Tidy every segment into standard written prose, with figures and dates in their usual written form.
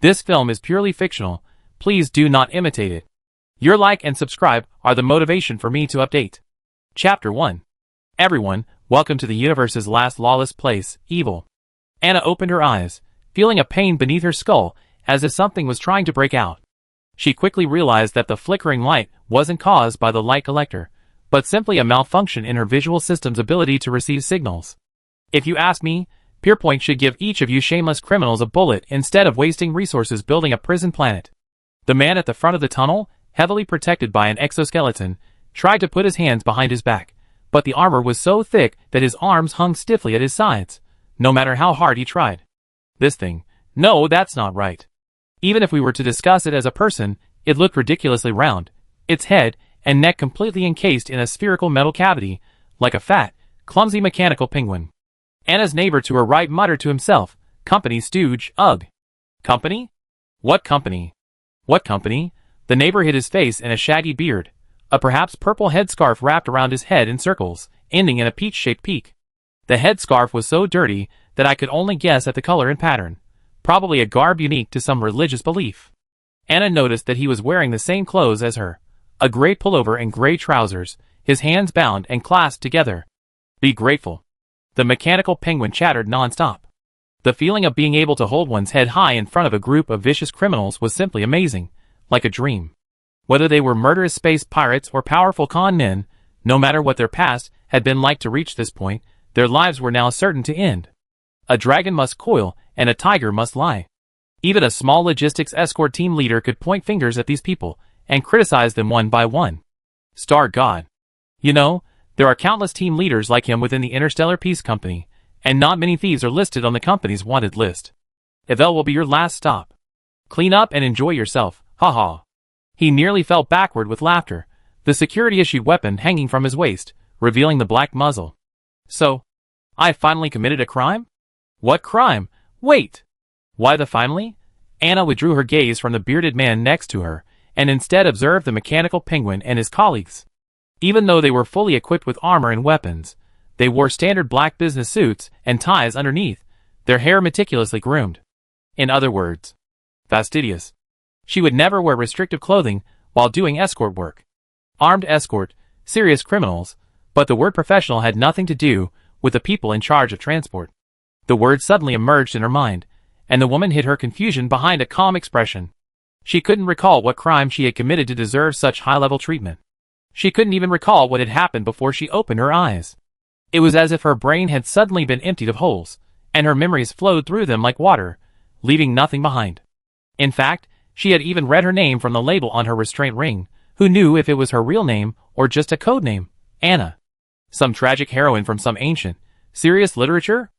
This film is purely fictional. Please do not imitate it. Your like and subscribe are the motivation for me to update. Chapter 1. Everyone, welcome to the universe's last lawless place, Ivel. Anna opened her eyes, feeling a pain beneath her skull, as if something was trying to break out. She quickly realized that the flickering light wasn't caused by the light collector, but simply a malfunction in her visual system's ability to receive signals. If you ask me, Pierpoint should give each of you shameless criminals a bullet instead of wasting resources building a prison planet. The man at the front of the tunnel, heavily protected by an exoskeleton, tried to put his hands behind his back, but the armor was so thick that his arms hung stiffly at his sides, no matter how hard he tried. This thing. No, that's not right. Even if we were to discuss it as a person, it looked ridiculously round, its head and neck completely encased in a spherical metal cavity, like a fat, clumsy mechanical penguin. Anna's neighbor to her right muttered to himself, "Company stooge, ugh." Company? What company? What company? The neighbor hid his face in a shaggy beard, a perhaps purple headscarf wrapped around his head in circles, ending in a peach-shaped peak. The headscarf was so dirty that I could only guess at the color and pattern, probably a garb unique to some religious belief. Anna noticed that he was wearing the same clothes as her, a gray pullover and gray trousers, his hands bound and clasped together. Be grateful. The mechanical penguin chattered non-stop. The feeling of being able to hold one's head high in front of a group of vicious criminals was simply amazing, like a dream. Whether they were murderous space pirates or powerful con men, no matter what their past had been like to reach this point, their lives were now certain to end. A dragon must coil, and a tiger must lie. Even a small logistics escort team leader could point fingers at these people, and criticize them one by one. Star God. You know, there are countless team leaders like him within the Interstellar Peace Company, and not many thieves are listed on the company's wanted list. Ivel will be your last stop. Clean up and enjoy yourself, haha. He nearly fell backward with laughter, the security-issued weapon hanging from his waist, revealing the black muzzle. So, I finally committed a crime? What crime? Wait! Why the finally? Anna withdrew her gaze from the bearded man next to her, and instead observed the mechanical penguin and his colleagues. Even though they were fully equipped with armor and weapons, they wore standard black business suits and ties underneath, their hair meticulously groomed. In other words, fastidious. She would never wear restrictive clothing while doing escort work. Armed escort, serious criminals, but the word professional had nothing to do with the people in charge of transport. The word suddenly emerged in her mind, and the woman hid her confusion behind a calm expression. She couldn't recall what crime she had committed to deserve such high-level treatment. She couldn't even recall what had happened before she opened her eyes. It was as if her brain had suddenly been emptied of holes, and her memories flowed through them like water, leaving nothing behind. In fact, she had even read her name from the label on her restraint ring. Who knew if it was her real name or just a code name? Anna. Some tragic heroine from some ancient, serious literature?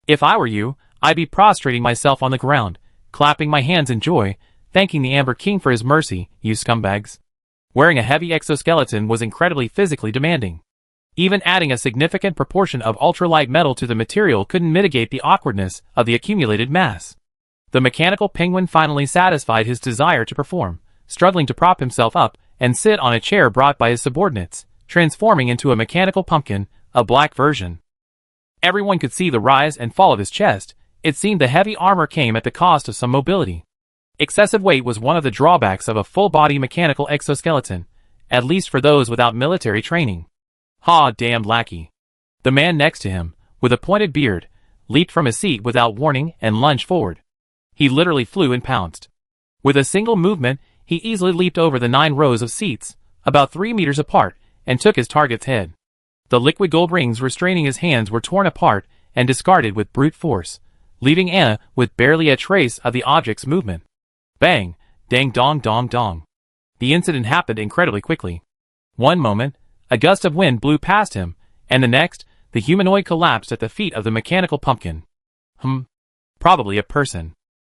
If I were you, I'd be prostrating myself on the ground, clapping my hands in joy, thanking the Amber King for his mercy, you scumbags. Wearing a heavy exoskeleton was incredibly physically demanding. Even adding a significant proportion of ultralight metal to the material couldn't mitigate the awkwardness of the accumulated mass. The mechanical penguin finally satisfied his desire to perform, struggling to prop himself up and sit on a chair brought by his subordinates, transforming into a mechanical pumpkin, a black version. Everyone could see the rise and fall of his chest. It seemed the heavy armor came at the cost of some mobility. Excessive weight was one of the drawbacks of a full-body mechanical exoskeleton, at least for those without military training. Ha, damned lackey. The man next to him, with a pointed beard, leaped from his seat without warning and lunged forward. He literally flew and pounced. With a single movement, he easily leaped over the 9 rows of seats, about 3 meters apart, and took his target's head. The liquid gold rings restraining his hands were torn apart and discarded with brute force, leaving Anna with barely a trace of the object's movement. Bang! Dang dong dong dong. The incident happened incredibly quickly. One moment, a gust of wind blew past him, and the next, the humanoid collapsed at the feet of the mechanical pumpkin. Probably a person.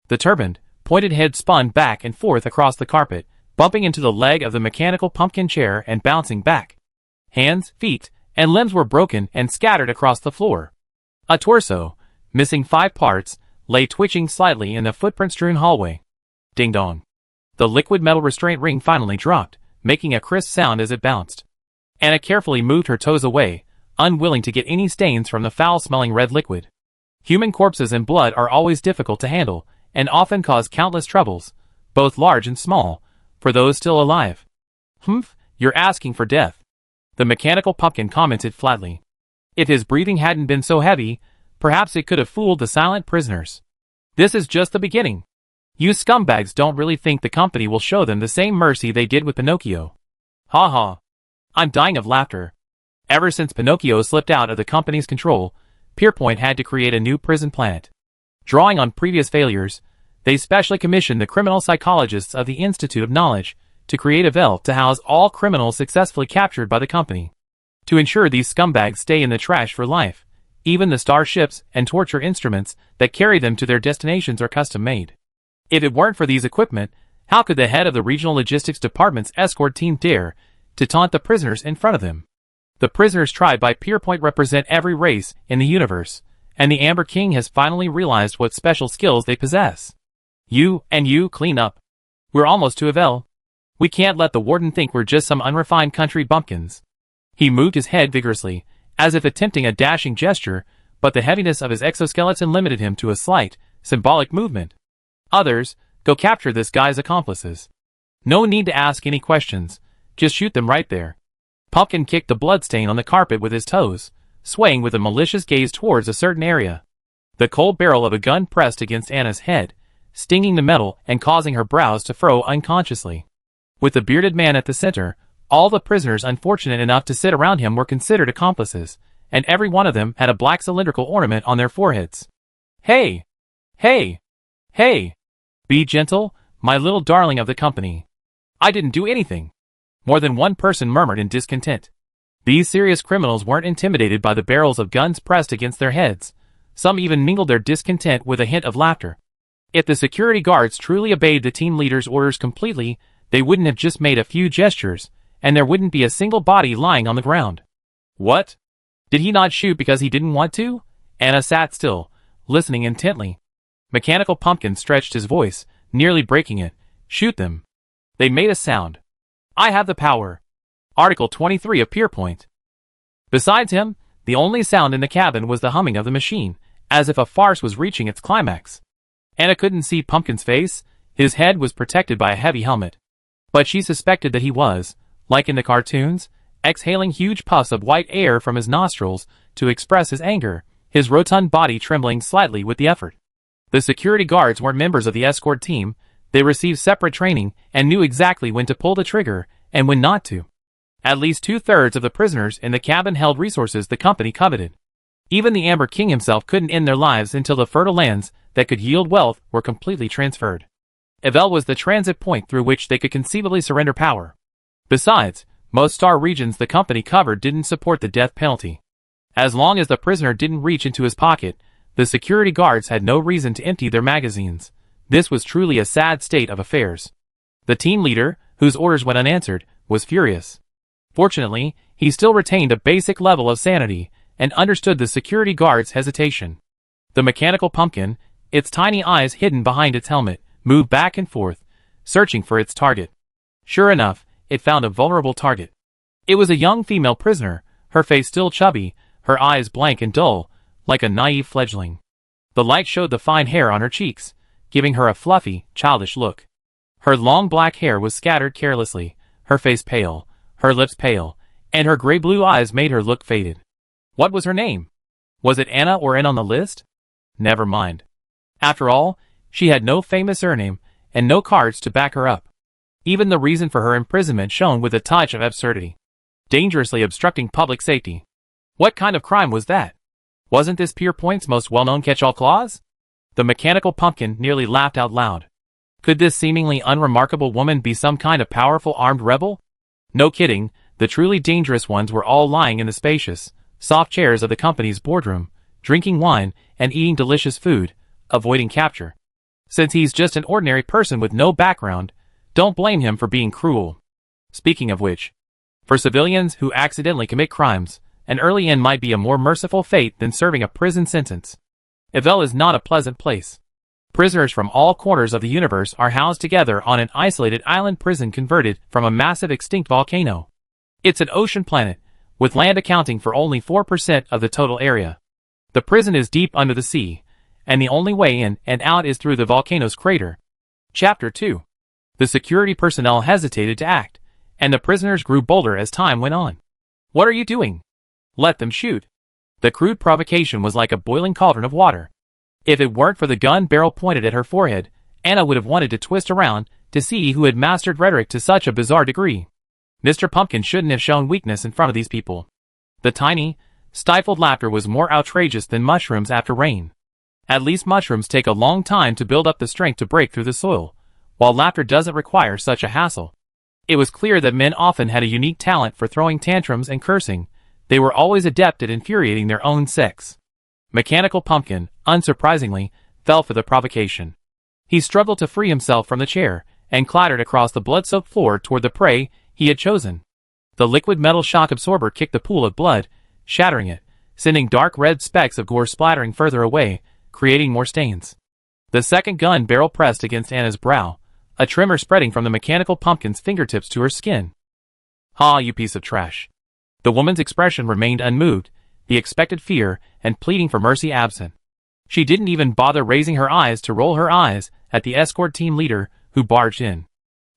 The turbaned, pointed head spun back and forth across the carpet, bumping into the leg of the mechanical pumpkin chair and bouncing back. Hands, feet, and limbs were broken and scattered across the floor. A torso, missing 5 parts, lay twitching slightly in the footprint-strewn hallway. Ding-dong. The liquid metal restraint ring finally dropped, making a crisp sound as it bounced. Anna carefully moved her toes away, unwilling to get any stains from the foul-smelling red liquid. Human corpses and blood are always difficult to handle, and often cause countless troubles, both large and small, for those still alive. Humph, you're asking for death. The mechanical pumpkin commented flatly. If his breathing hadn't been so heavy, perhaps it could have fooled the silent prisoners. This is just the beginning. You scumbags don't really think the company will show them the same mercy they did with Pinocchio. Ha ha. I'm dying of laughter. Ever since Pinocchio slipped out of the company's control, Pierpoint had to create a new prison planet. Drawing on previous failures, they specially commissioned the criminal psychologists of the Institute of Knowledge to create Ivel to house all criminals successfully captured by the company. To ensure these scumbags stay in the trash for life, even the starships and torture instruments that carry them to their destinations are custom-made. If it weren't for these equipment, how could the head of the Regional Logistics Department's escort team dare to taunt the prisoners in front of them? The prisoners tried by Pierpoint represent every race in the universe, and the Amber King has finally realized what special skills they possess. You clean up. We're almost to Ivel. We can't let the warden think we're just some unrefined country bumpkins. He moved his head vigorously, as if attempting a dashing gesture, but the heaviness of his exoskeleton limited him to a slight, symbolic movement. Others, go capture this guy's accomplices. No need to ask any questions, just shoot them right there. Pumpkin kicked the bloodstain on the carpet with his toes, swaying with a malicious gaze towards a certain area. The cold barrel of a gun pressed against Anna's head, stinging the metal and causing her brows to furrow unconsciously. With the bearded man at the center, all the prisoners unfortunate enough to sit around him were considered accomplices, and every one of them had a black cylindrical ornament on their foreheads. Hey! Hey! Hey! Be gentle, my little darling of the company. I didn't do anything. More than one person murmured in discontent. These serious criminals weren't intimidated by the barrels of guns pressed against their heads. Some even mingled their discontent with a hint of laughter. If the security guards truly obeyed the team leader's orders completely, they wouldn't have just made a few gestures, and there wouldn't be a single body lying on the ground. What? Did he not shoot because he didn't want to? Anna sat still, listening intently. Mechanical Pumpkin stretched his voice, nearly breaking it. Shoot them. They made a sound. I have the power. Article 23 of Pierpoint. Besides him, the only sound in the cabin was the humming of the machine, as if a farce was reaching its climax. Anna couldn't see Pumpkin's face, his head was protected by a heavy helmet. But she suspected that he was, like in the cartoons, exhaling huge puffs of white air from his nostrils to express his anger, his rotund body trembling slightly with the effort. The security guards weren't members of the escort team, they received separate training and knew exactly when to pull the trigger and when not to. At least 2/3 of the prisoners in the cabin held resources the company coveted. Even the Amber King himself couldn't end their lives until the fertile lands that could yield wealth were completely transferred. Ivel was the transit point through which they could conceivably surrender power. Besides, most star regions the company covered didn't support the death penalty. As long as the prisoner didn't reach into his pocket, the security guards had no reason to empty their magazines. This was truly a sad state of affairs. The team leader, whose orders went unanswered, was furious. Fortunately, he still retained a basic level of sanity, and understood the security guard's hesitation. The mechanical pumpkin, its tiny eyes hidden behind its helmet, moved back and forth, searching for its target. Sure enough, it found a vulnerable target. It was a young female prisoner, her face still chubby, her eyes blank and dull, like a naive fledgling. The light showed the fine hair on her cheeks, giving her a fluffy, childish look. Her long black hair was scattered carelessly, her face pale, her lips pale, and her gray-blue eyes made her look faded. What was her name? Was it Anna or N on the list? Never mind. After all, she had no famous surname, and no cards to back her up. Even the reason for her imprisonment shone with a touch of absurdity. Dangerously obstructing public safety. What kind of crime was that? Wasn't this Pierpoint's most well-known catch-all clause? The mechanical pumpkin nearly laughed out loud. Could this seemingly unremarkable woman be some kind of powerful armed rebel? No kidding, the truly dangerous ones were all lying in the spacious, soft chairs of the company's boardroom, drinking wine and eating delicious food, avoiding capture. Since he's just an ordinary person with no background, don't blame him for being cruel. Speaking of which, for civilians who accidentally commit crimes, an early end might be a more merciful fate than serving a prison sentence. Ivel is not a pleasant place. Prisoners from all corners of the universe are housed together on an isolated island prison converted from a massive extinct volcano. It's an ocean planet, with land accounting for only 4% of the total area. The prison is deep under the sea, and the only way in and out is through the volcano's crater. Chapter 2. The security personnel hesitated to act, and the prisoners grew bolder as time went on. What are you doing? Let them shoot. The crude provocation was like a boiling cauldron of water. If it weren't for the gun barrel pointed at her forehead, Anna would have wanted to twist around to see who had mastered rhetoric to such a bizarre degree. Mr. Pumpkin shouldn't have shown weakness in front of these people. The tiny, stifled laughter was more outrageous than mushrooms after rain. At least mushrooms take a long time to build up the strength to break through the soil, while laughter doesn't require such a hassle. It was clear that men often had a unique talent for throwing tantrums and cursing. They were always adept at infuriating their own sex. Mechanical Pumpkin, unsurprisingly, fell for the provocation. He struggled to free himself from the chair, and clattered across the blood-soaked floor toward the prey he had chosen. The liquid metal shock absorber kicked the pool of blood, shattering it, sending dark red specks of gore splattering further away, creating more stains. The second gun barrel pressed against Anna's brow, a tremor spreading from the Mechanical Pumpkin's fingertips to her skin. "Ha, you piece of trash." The woman's expression remained unmoved, the expected fear and pleading for mercy absent. She didn't even bother raising her eyes to roll her eyes at the escort team leader, who barged in.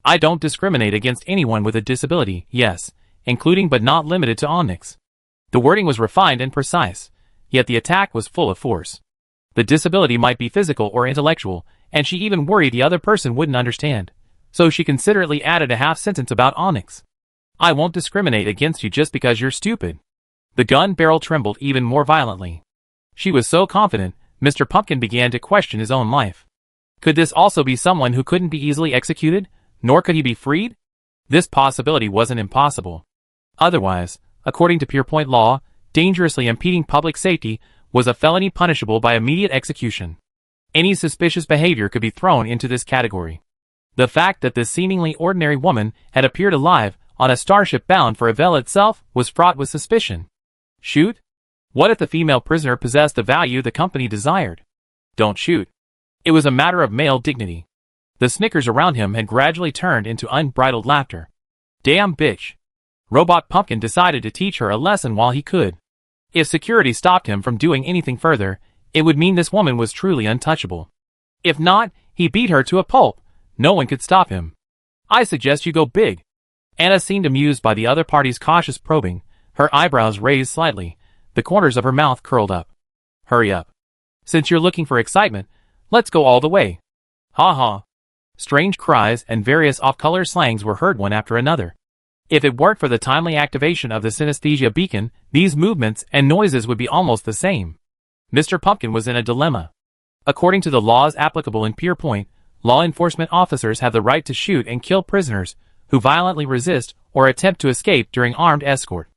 "I don't discriminate against anyone with a disability, yes, including but not limited to Onyx." The wording was refined and precise, yet the attack was full of force. The disability might be physical or intellectual, and she even worried the other person wouldn't understand, so she considerately added a half-sentence about Onyx. "I won't discriminate against you just because you're stupid." The gun barrel trembled even more violently. She was so confident, Mr. Pumpkin began to question his own life. Could this also be someone who couldn't be easily executed, nor could he be freed? This possibility wasn't impossible. Otherwise, according to Pierpoint law, dangerously impeding public safety was a felony punishable by immediate execution. Any suspicious behavior could be thrown into this category. The fact that this seemingly ordinary woman had appeared alive on a starship bound for Ivel itself was fraught with suspicion. Shoot? What if the female prisoner possessed the value the company desired? Don't shoot. It was a matter of male dignity. The snickers around him had gradually turned into unbridled laughter. Damn bitch. Robot Pumpkin decided to teach her a lesson while he could. If security stopped him from doing anything further, it would mean this woman was truly untouchable. If not, he beat her to a pulp. No one could stop him. "I suggest you go big." Anna seemed amused by the other party's cautious probing, her eyebrows raised slightly, the corners of her mouth curled up. "Hurry up. Since you're looking for excitement, let's go all the way." "Ha ha." Strange cries and various off-color slangs were heard one after another. If it weren't for the timely activation of the synesthesia beacon, these movements and noises would be almost the same. Mr. Pumpkin was in a dilemma. According to the laws applicable in Pierpoint, law enforcement officers have the right to shoot and kill prisoners who violently resist or attempt to escape during armed escort.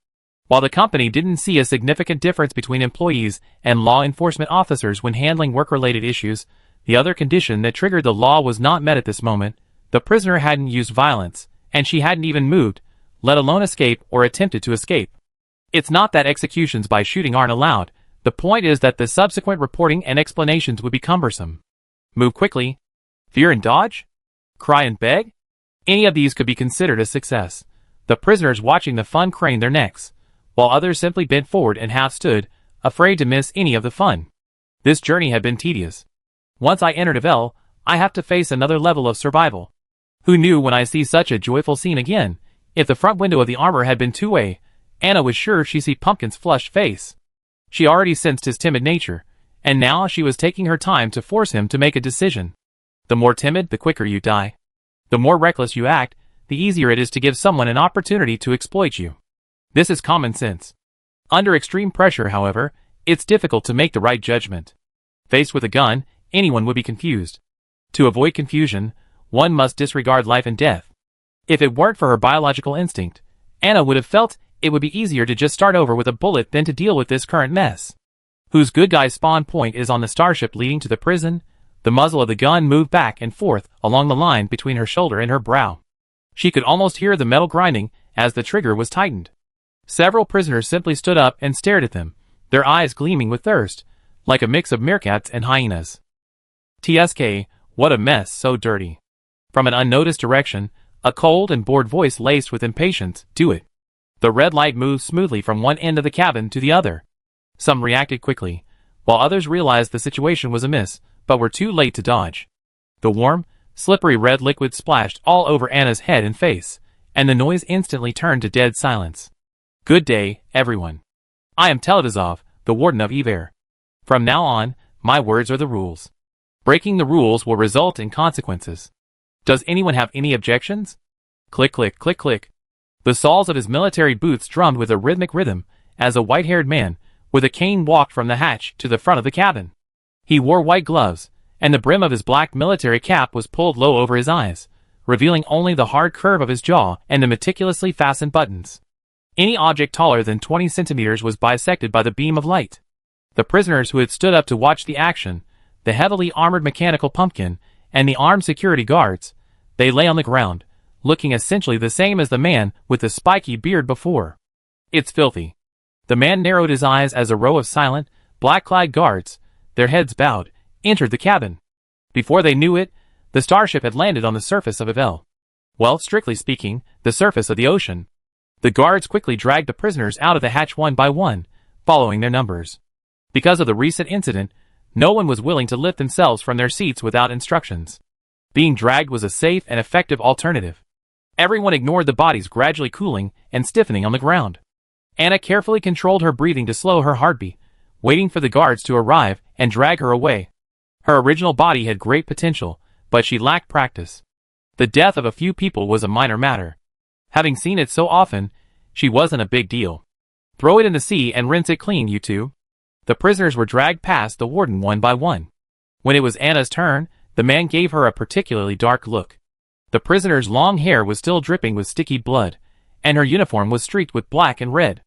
While the company didn't see a significant difference between employees and law enforcement officers when handling work-related issues, the other condition that triggered the law was not met at this moment. The prisoner hadn't used violence, and she hadn't even moved, let alone escape or attempted to escape. It's not that executions by shooting aren't allowed. The point is that the subsequent reporting and explanations would be cumbersome. Move quickly. Fear and dodge? Cry and beg? Any of these could be considered a success. The prisoners watching the fun craned their necks, while others simply bent forward and half stood, afraid to miss any of the fun. This journey had been tedious. Once I entered Ivel, I have to face another level of survival. Who knew when I see such a joyful scene again? If the front window of the armor had been two-way, Anna was sure she'd see Pumpkin's flushed face. She already sensed his timid nature, and now she was taking her time to force him to make a decision. The more timid, the quicker you die. The more reckless you act, the easier it is to give someone an opportunity to exploit you. This is common sense. Under extreme pressure, however, it's difficult to make the right judgment. Faced with a gun, anyone would be confused. To avoid confusion, one must disregard life and death. If it weren't for her biological instinct, Anna would have felt it would be easier to just start over with a bullet than to deal with this current mess. Whose good guy's spawn point is on the starship leading to the prison? The muzzle of the gun moved back and forth along the line between her shoulder and her brow. She could almost hear the metal grinding as the trigger was tightened. Several prisoners simply stood up and stared at them, their eyes gleaming with thirst, like a mix of meerkats and hyenas. TSK, what a mess, so dirty. From an unnoticed direction, a cold and bored voice laced with impatience, do it. The red light moved smoothly from one end of the cabin to the other. Some reacted quickly, while others realized the situation was amiss, but were too late to dodge. The warm, slippery red liquid splashed all over Anna's head and face, and the noise instantly turned to dead silence. Good day, everyone. I am Teledazov, the warden of Ivel. From now on, my words are the rules. Breaking the rules will result in consequences. Does anyone have any objections? Click, click, click, click. The soles of his military boots drummed with a rhythmic rhythm as a white-haired man with a cane walked from the hatch to the front of the cabin. He wore white gloves, and the brim of his black military cap was pulled low over his eyes, revealing only the hard curve of his jaw and the meticulously fastened buttons. Any object taller than 20 centimeters was bisected by the beam of light. The prisoners who had stood up to watch the action, the heavily armored mechanical pumpkin, and the armed security guards, they lay on the ground, looking essentially the same as the man with the spiky beard before. It's filthy. The man narrowed his eyes as a row of silent, black-clad guards, their heads bowed, entered the cabin. Before they knew it, the starship had landed on the surface of Ivel. Well, strictly speaking, the surface of the ocean. The guards quickly dragged the prisoners out of the hatch one by one, following their numbers. Because of the recent incident, no one was willing to lift themselves from their seats without instructions. Being dragged was a safe and effective alternative. Everyone ignored the bodies gradually cooling and stiffening on the ground. Anna carefully controlled her breathing to slow her heartbeat, waiting for the guards to arrive and drag her away. Her original body had great potential, but she lacked practice. The death of a few people was a minor matter. Having seen it so often, she wasn't a big deal. Throw it in the sea and rinse it clean, you two. The prisoners were dragged past the warden one by one. When it was Anna's turn, the man gave her a particularly dark look. The prisoner's long hair was still dripping with sticky blood, and her uniform was streaked with black and red.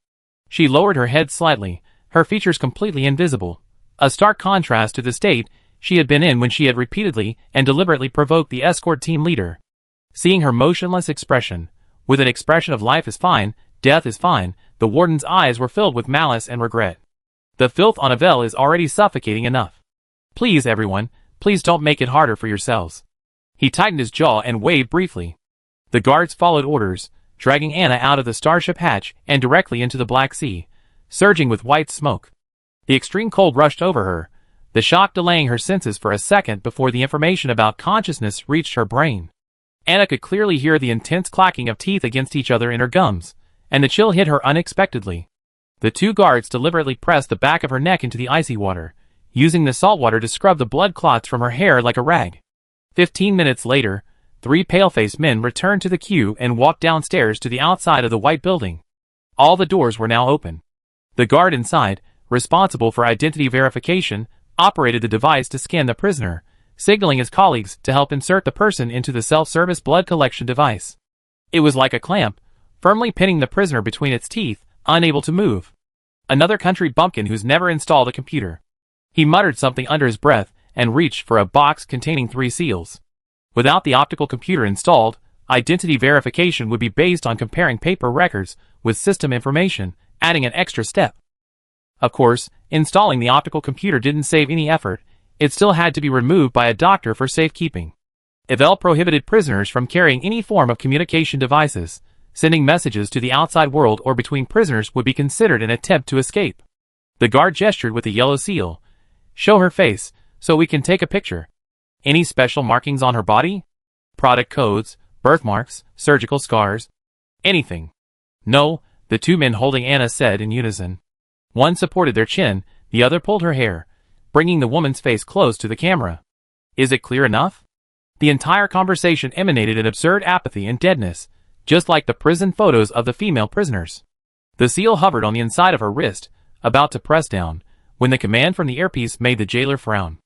She lowered her head slightly, her features completely invisible, a stark contrast to the state she had been in when she had repeatedly and deliberately provoked the escort team leader. Seeing her motionless expression, with an expression of life is fine, death is fine, the warden's eyes were filled with malice and regret. The filth on Ivel is already suffocating enough. Please, everyone, please don't make it harder for yourselves. He tightened his jaw and waved briefly. The guards followed orders, dragging Anna out of the starship hatch and directly into the Black Sea, surging with white smoke. The extreme cold rushed over her, the shock delaying her senses for a second before the information about consciousness reached her brain. Anna could clearly hear the intense clacking of teeth against each other in her gums, and the chill hit her unexpectedly. The two guards deliberately pressed the back of her neck into the icy water, using the salt water to scrub the blood clots from her hair like a rag. 15 minutes later, 3 pale-faced men returned to the queue and walked downstairs to the outside of the white building. All the doors were now open. The guard inside, responsible for identity verification, operated the device to scan the prisoner, signaling his colleagues to help insert the person into the self-service blood collection device. It was like a clamp, firmly pinning the prisoner between its teeth, unable to move. Another country bumpkin who's never installed a computer. He muttered something under his breath and reached for a box containing 3 seals. Without the optical computer installed, identity verification would be based on comparing paper records with system information, adding an extra step. Of course, installing the optical computer didn't save any effort. It still had to be removed by a doctor for safekeeping. Ivel prohibited prisoners from carrying any form of communication devices. Sending messages to the outside world or between prisoners would be considered an attempt to escape. The guard gestured with the yellow seal. Show her face, so we can take a picture. Any special markings on her body? Product codes, birthmarks, surgical scars? Anything? No, the 2 men holding Anna said in unison. One supported their chin, the other pulled her hair, bringing the woman's face close to the camera. Is it clear enough? The entire conversation emanated an absurd apathy and deadness, just like the prison photos of the female prisoners. The seal hovered on the inside of her wrist, about to press down, when the command from the earpiece made the jailer frown.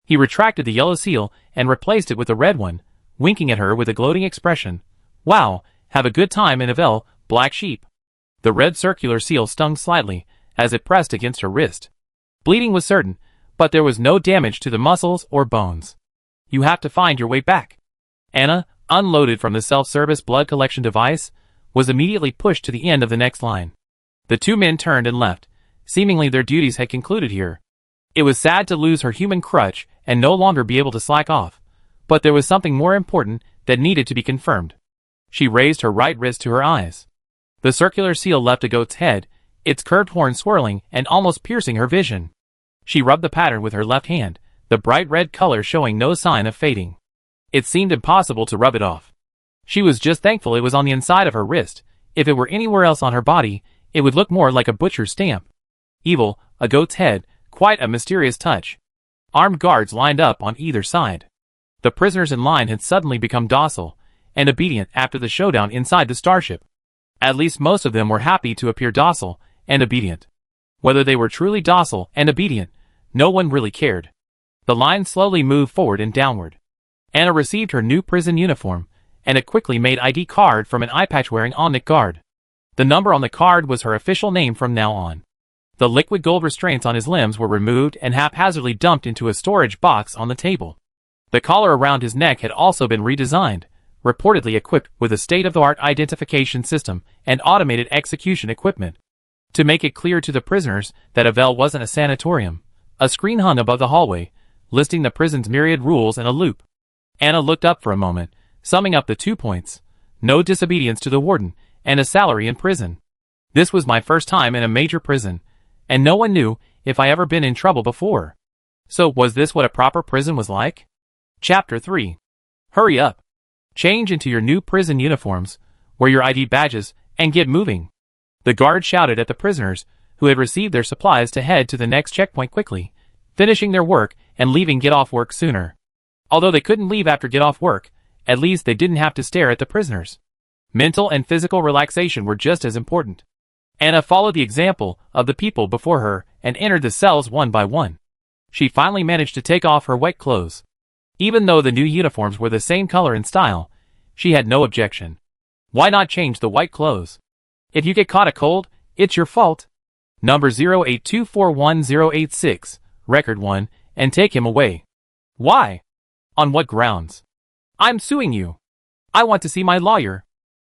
He retracted the yellow seal and replaced it with a red one, winking at her with a gloating expression. Wow, have a good time in Ivel, black sheep. The red circular seal stung slightly as it pressed against her wrist. Bleeding was certain, but there was no damage to the muscles or bones. You have to find your way back. Anna, unloaded from the self-service blood collection device, was immediately pushed to the end of the next line. The 2 men turned and left. Seemingly their duties had concluded here. It was sad to lose her human crutch and no longer be able to slack off, but there was something more important that needed to be confirmed. She raised her right wrist to her eyes. The circular seal left a goat's head, its curved horn swirling and almost piercing her vision. She rubbed the pattern with her left hand, the bright red color showing no sign of fading. It seemed impossible to rub it off. She was just thankful it was on the inside of her wrist. If it were anywhere else on her body, it would look more like a butcher's stamp. Evil, a goat's head, quite a mysterious touch. Armed guards lined up on either side. The prisoners in line had suddenly become docile and obedient after the showdown inside the starship. At least most of them were happy to appear docile and obedient. Whether they were truly docile and obedient, no one really cared. The line slowly moved forward and downward. Anna received her new prison uniform and a quickly made ID card from an eye patch-wearing Omnic guard. The number on the card was her official name from now on. The liquid gold restraints on his limbs were removed and haphazardly dumped into a storage box on the table. The collar around his neck had also been redesigned, reportedly equipped with a state-of-the-art identification system and automated execution equipment. To make it clear to the prisoners that Ivel wasn't a sanatorium, a screen hung above the hallway, listing the prison's myriad rules in a loop. Anna looked up for a moment, summing up the 2 points: no disobedience to the warden, and a salary in prison. This was my first time in a major prison, and no one knew if I ever been in trouble before. So was this what a proper prison was like? Chapter 3. Hurry up. Change into your new prison uniforms, wear your ID badges, and get moving. The guard shouted at the prisoners, who had received their supplies, to head to the next checkpoint quickly, finishing their work and leaving get off work sooner. Although they couldn't leave after get off work, at least they didn't have to stare at the prisoners. Mental and physical relaxation were just as important. Anna followed the example of the people before her and entered the cells one by one. She finally managed to take off her wet clothes. Even though the new uniforms were the same color and style, she had no objection. Why not change the white clothes? If you get caught a cold, it's your fault. Number 082411086, record 1, and take him away. Why? On what grounds? I'm suing you. I want to see my lawyer.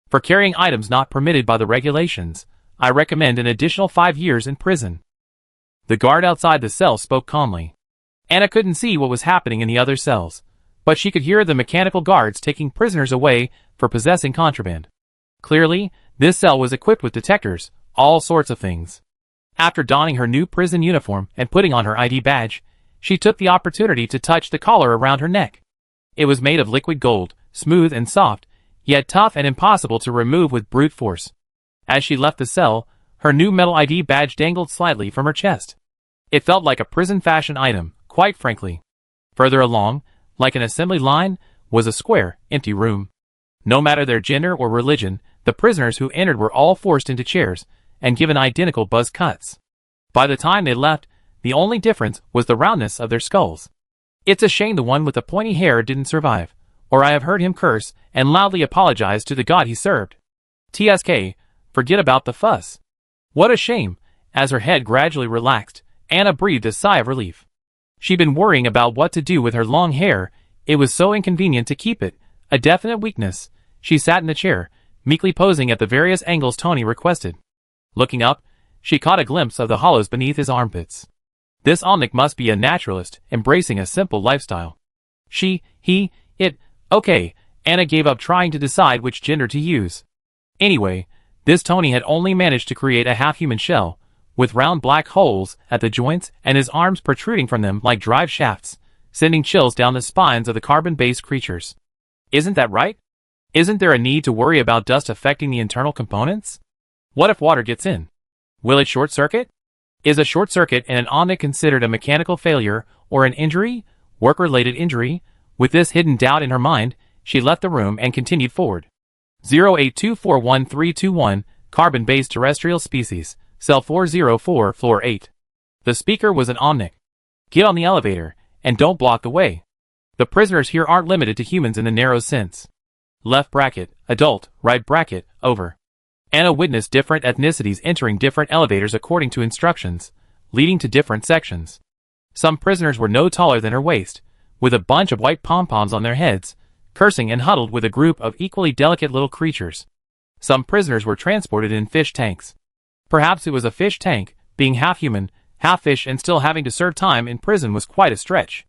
For carrying items not permitted by the regulations, I recommend an additional 5 years in prison. The guard outside the cell spoke calmly. Anna couldn't see what was happening in the other cells, but she could hear the mechanical guards taking prisoners away for possessing contraband. Clearly, this cell was equipped with detectors, all sorts of things. After donning her new prison uniform and putting on her ID badge, she took the opportunity to touch the collar around her neck. It was made of liquid gold, smooth and soft, yet tough and impossible to remove with brute force. As she left the cell, her new metal ID badge dangled slightly from her chest. It felt like a prison-fashion item, quite frankly. Further along, like an assembly line, was a square, empty room. No matter their gender or religion, the prisoners who entered were all forced into chairs and given identical buzz cuts. By the time they left, the only difference was the roundness of their skulls. It's a shame the one with the pointy hair didn't survive, or I have heard him curse and loudly apologize to the god he served. TSK, forget about the fuss. What a shame. As her head gradually relaxed, Anna breathed a sigh of relief. She'd been worrying about what to do with her long hair. It was so inconvenient to keep it, a definite weakness. She sat in the chair, meekly posing at the various angles Tony requested. Looking up, she caught a glimpse of the hollows beneath his armpits. This Omnic must be a naturalist, embracing a simple lifestyle. She, he, it, okay, Anna gave up trying to decide which gender to use. Anyway, this Tony had only managed to create a half-human shell, with round black holes at the joints and his arms protruding from them like drive shafts, sending chills down the spines of the carbon-based creatures. Isn't that right? Isn't there a need to worry about dust affecting the internal components? What if water gets in? Will it short-circuit? Is a short circuit in an Omnic considered a mechanical failure or an injury, work-related injury? With this hidden doubt in her mind, she left the room and continued forward. 082411321, carbon-based terrestrial species, cell 404, floor 8. The speaker was an Omnic. Get on the elevator, and don't block the way. The prisoners here aren't limited to humans in the narrow sense. Left bracket, adult, right bracket, over. Anna witnessed different ethnicities entering different elevators according to instructions, leading to different sections. Some prisoners were no taller than her waist, with a bunch of white pom-poms on their heads, cursing and huddled with a group of equally delicate little creatures. Some prisoners were transported in fish tanks. Perhaps it was a fish tank, being half human, half fish, and still having to serve time in prison was quite a stretch.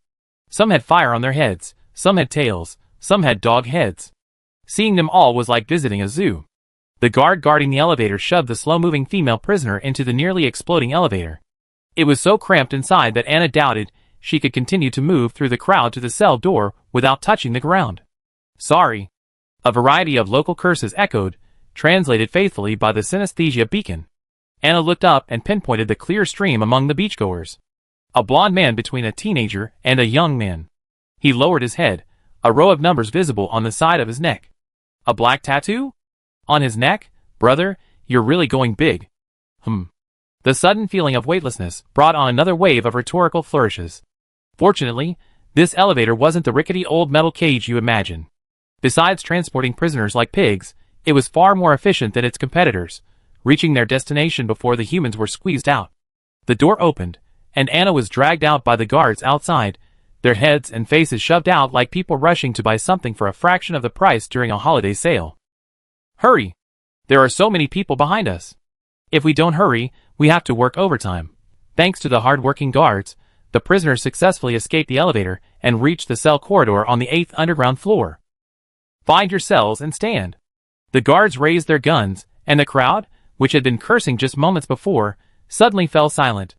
Some had fire on their heads, some had tails, some had dog heads. Seeing them all was like visiting a zoo. The guard guarding the elevator shoved the slow-moving female prisoner into the nearly exploding elevator. It was so cramped inside that Anna doubted she could continue to move through the crowd to the cell door without touching the ground. Sorry. A variety of local curses echoed, translated faithfully by the synesthesia beacon. Anna looked up and pinpointed the clear stream among the beachgoers. A blond man between a teenager and a young man. He lowered his head, a row of numbers visible on the side of his neck. A black tattoo? On his neck? Brother, you're really going big. The sudden feeling of weightlessness brought on another wave of rhetorical flourishes. Fortunately, this elevator wasn't the rickety old metal cage you imagine. Besides transporting prisoners like pigs, it was far more efficient than its competitors, reaching their destination before the humans were squeezed out. The door opened, and Anna was dragged out by the guards outside, their heads and faces shoved out like people rushing to buy something for a fraction of the price during a holiday sale. Hurry! There are so many people behind us. If we don't hurry, we have to work overtime. Thanks to the hard-working guards, the prisoners successfully escaped the elevator and reached the cell corridor on the 8th underground floor. Find your cells and stand. The guards raised their guns, and the crowd, which had been cursing just moments before, suddenly fell silent.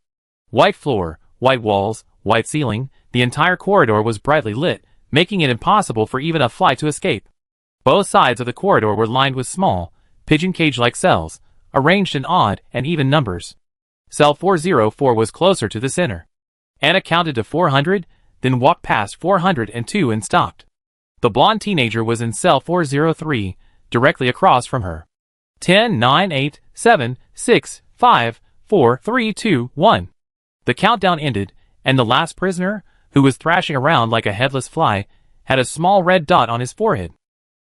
White floor, white walls, white ceiling, the entire corridor was brightly lit, making it impossible for even a fly to escape. Both sides of the corridor were lined with small, pigeon cage-like cells, arranged in odd and even numbers. Cell 404 was closer to the center. Anna counted to 400, then walked past 402 and stopped. The blonde teenager was in cell 403, directly across from her. 10, 9, 8, 7, 6, 5, 4, 3, 2, 1. The countdown ended, and the last prisoner, who was thrashing around like a headless fly, had a small red dot on his forehead.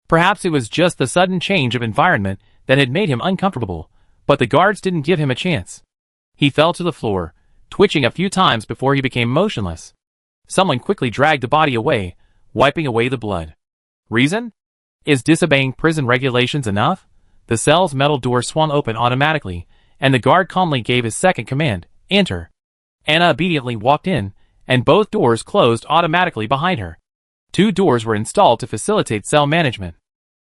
Perhaps it was just the sudden change of environment that had made him uncomfortable, but the guards didn't give him a chance. He fell to the floor, twitching a few times before he became motionless. Someone quickly dragged the body away, wiping away the blood. Reason? Is disobeying prison regulations enough? The cell's metal door swung open automatically, and the guard calmly gave his second command, enter. Anna obediently walked in, and both doors closed automatically behind her. 2 doors were installed to facilitate cell management.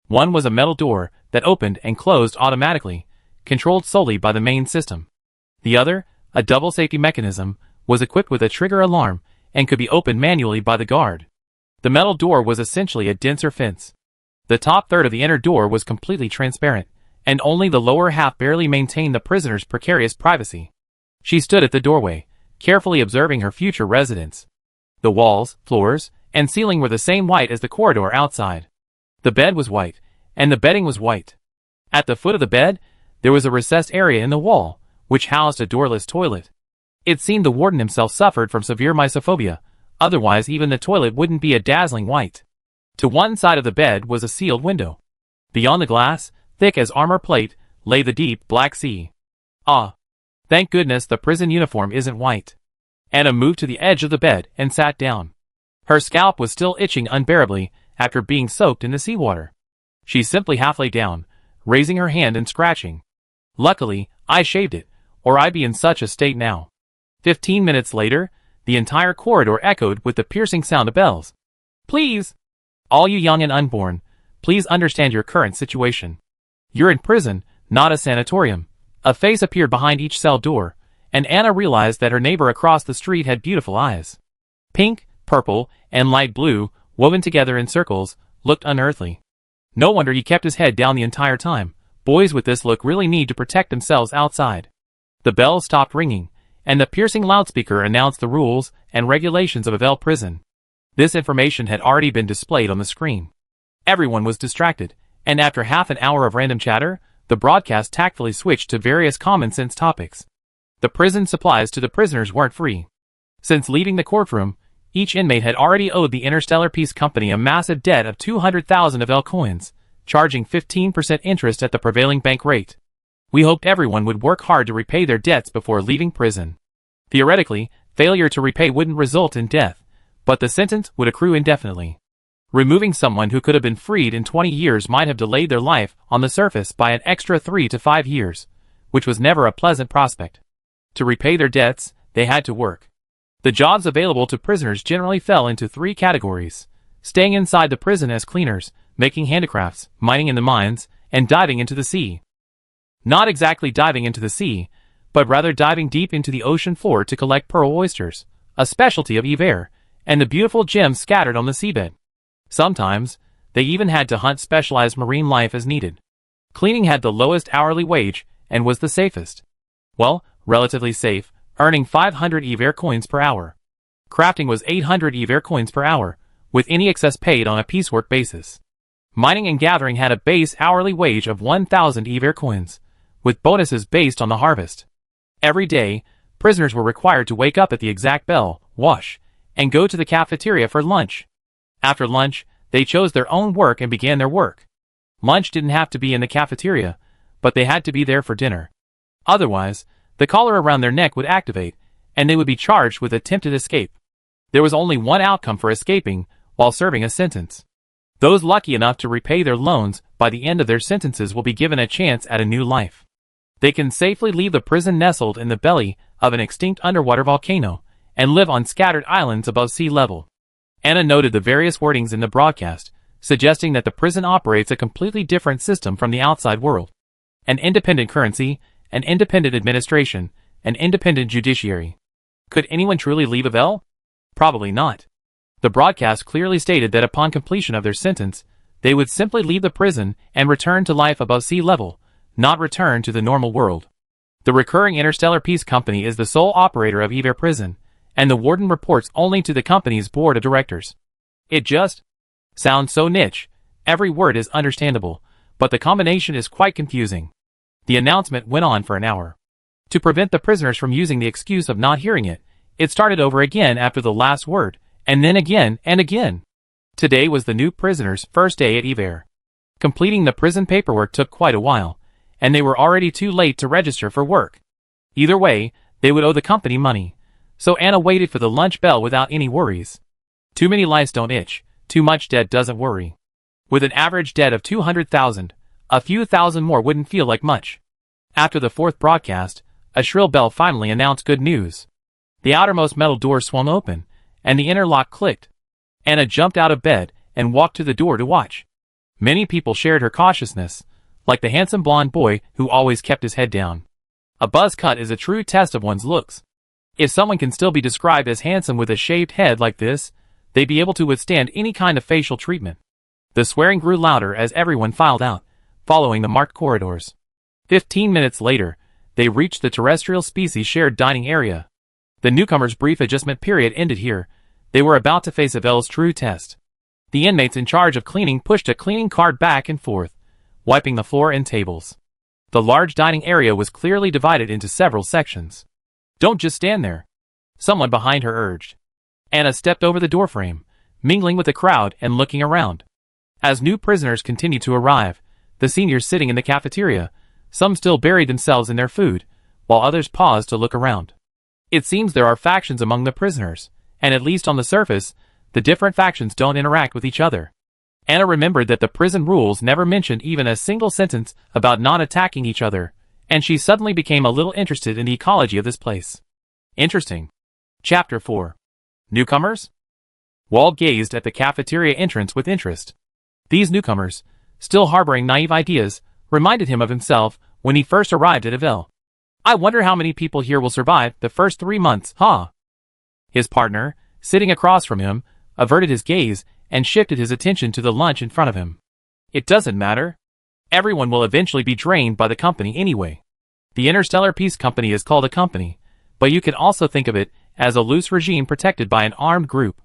One was a metal door that opened and closed automatically, controlled solely by the main system. The other, a double safety mechanism, was equipped with a trigger alarm and could be opened manually by the guard. The metal door was essentially a denser fence. The top third of the inner door was completely transparent, and only the lower half barely maintained the prisoner's precarious privacy. She stood at the doorway, carefully observing her future residents. The walls, floors, and ceiling were the same white as the corridor outside. The bed was white, and the bedding was white. At the foot of the bed, there was a recessed area in the wall, which housed a doorless toilet. It seemed the warden himself suffered from severe mysophobia, otherwise even the toilet wouldn't be a dazzling white. To one side of the bed was a sealed window. Beyond the glass, thick as armor plate, lay the deep Black Sea. Ah! Thank goodness the prison uniform isn't white. Anna moved to the edge of the bed and sat down. Her scalp was still itching unbearably after being soaked in the seawater. She simply half lay down, raising her hand and scratching. Luckily, I shaved it, or I'd be in such a state now. 15 minutes later, the entire corridor echoed with the piercing sound of bells. Please! All you young and unborn, please understand your current situation. You're in prison, not a sanatorium. A face appeared behind each cell door, and Anna realized that her neighbor across the street had beautiful eyes. Pink, purple, and light blue, woven together in circles, looked unearthly. No wonder he kept his head down the entire time. Boys with this look really need to protect themselves outside. The bell stopped ringing, and the piercing loudspeaker announced the rules and regulations of Ivel prison. This information had already been displayed on the screen. Everyone was distracted, and after half an hour of random chatter, the broadcast tactfully switched to various common-sense topics. The prison supplies to the prisoners weren't free. Since leaving the courtroom, each inmate had already owed the Interstellar Peace Company a massive debt of 200,000 Ivel coins, charging 15% interest at the prevailing bank rate. We hoped everyone would work hard to repay their debts before leaving prison. Theoretically, failure to repay wouldn't result in death, but the sentence would accrue indefinitely. Removing someone who could have been freed in 20 years might have delayed their life on the surface by an extra 3 to 5 years, which was never a pleasant prospect. To repay their debts, they had to work. The jobs available to prisoners generally fell into 3 categories: staying inside the prison as cleaners, making handicrafts, mining in the mines, and diving into the sea. Not exactly diving into the sea, but rather diving deep into the ocean floor to collect pearl oysters, a specialty of Ivel, and the beautiful gems scattered on the seabed. Sometimes, they even had to hunt specialized marine life as needed. Cleaning had the lowest hourly wage and was the safest. Well, relatively safe, earning 500 Ivel coins per hour. Crafting was 800 Ivel coins per hour, with any excess paid on a piecework basis. Mining and gathering had a base hourly wage of 1,000 Ivel coins, with bonuses based on the harvest. Every day, prisoners were required to wake up at the exact bell, wash, and go to the cafeteria for lunch. After lunch, they chose their own work and began their work. Lunch didn't have to be in the cafeteria, but they had to be there for dinner. Otherwise, the collar around their neck would activate, and they would be charged with attempted escape. There was only one outcome for escaping while serving a sentence. Those lucky enough to repay their loans by the end of their sentences will be given a chance at a new life. They can safely leave the prison nestled in the belly of an extinct underwater volcano and live on scattered islands above sea level. Anna noted the various wordings in the broadcast, suggesting that the prison operates a completely different system from the outside world. An independent currency, an independent administration, an independent judiciary. Could anyone truly leave Ivel? Probably not. The broadcast clearly stated that upon completion of their sentence, they would simply leave the prison and return to life above sea level, not return to the normal world. The recurring Interstellar Peace Company is the sole operator of Ivel Prison, and the warden reports only to the company's board of directors. It just sounds so niche. Every word is understandable, but the combination is quite confusing. The announcement went on for an hour. To prevent the prisoners from using the excuse of not hearing it, it started over again after the last word, and then again and again. Today was the new prisoners' first day at Ivel. Completing the prison paperwork took quite a while, and they were already too late to register for work. Either way, they would owe the company money, so Anna waited for the lunch bell without any worries. Too many lice don't itch, too much debt doesn't worry. With an average debt of 200,000, a few thousand more wouldn't feel like much. After the fourth broadcast, a shrill bell finally announced good news. The outermost metal door swung open, and the inner lock clicked. Anna jumped out of bed and walked to the door to watch. Many people shared her cautiousness, like the handsome blonde boy who always kept his head down. A buzz cut is a true test of one's looks. If someone can still be described as handsome with a shaved head like this, they'd be able to withstand any kind of facial treatment. The swearing grew louder as everyone filed out, following the marked corridors. 15 minutes later, they reached the terrestrial species shared dining area. The newcomers' brief adjustment period ended here. They were about to face Ivel's true test. The inmates in charge of cleaning pushed a cleaning cart back and forth, wiping the floor and tables. The large dining area was clearly divided into several sections. "Don't just stand there," someone behind her urged. Anna stepped over the doorframe, mingling with the crowd and looking around. As new prisoners continued to arrive, the seniors sitting in the cafeteria, some still buried themselves in their food, while others paused to look around. It seems there are factions among the prisoners, and at least on the surface, the different factions don't interact with each other. Anna remembered that the prison rules never mentioned even a single sentence about not attacking each other, and she suddenly became a little interested in the ecology of this place. Interesting. Chapter 4. Newcomers? Wald gazed at the cafeteria entrance with interest. These newcomers, still harboring naive ideas, reminded him of himself when he first arrived at Ivel. "I wonder how many people here will survive the first 3 months, huh?" His partner, sitting across from him, averted his gaze and shifted his attention to the lunch in front of him. "It doesn't matter. Everyone will eventually be drained by the company anyway. The Interstellar Peace Company is called a company, but you can also think of it as a loose regime protected by an armed group.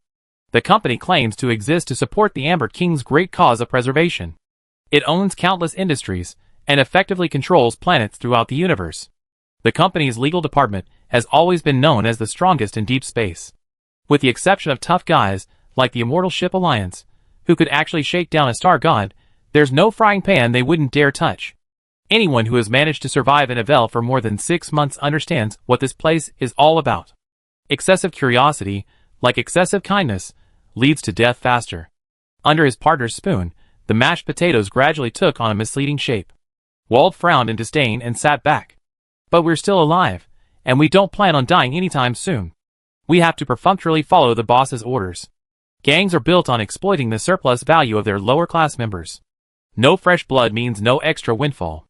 The company claims to exist to support the Amber King's great cause of preservation. It owns countless industries and effectively controls planets throughout the universe. The company's legal department has always been known as the strongest in deep space. With the exception of tough guys like the Immortal Ship Alliance, who could actually shake down a star god, there's no frying pan they wouldn't dare touch. Anyone who has managed to survive in Ivel for more than 6 months understands what this place is all about. Excessive curiosity, like excessive kindness, leads to death faster." Under his partner's spoon, the mashed potatoes gradually took on a misleading shape. Wald frowned in disdain and sat back. "But we're still alive, and we don't plan on dying anytime soon. We have to perfunctorily follow the boss's orders. Gangs are built on exploiting the surplus value of their lower class members. No fresh blood means no extra windfall.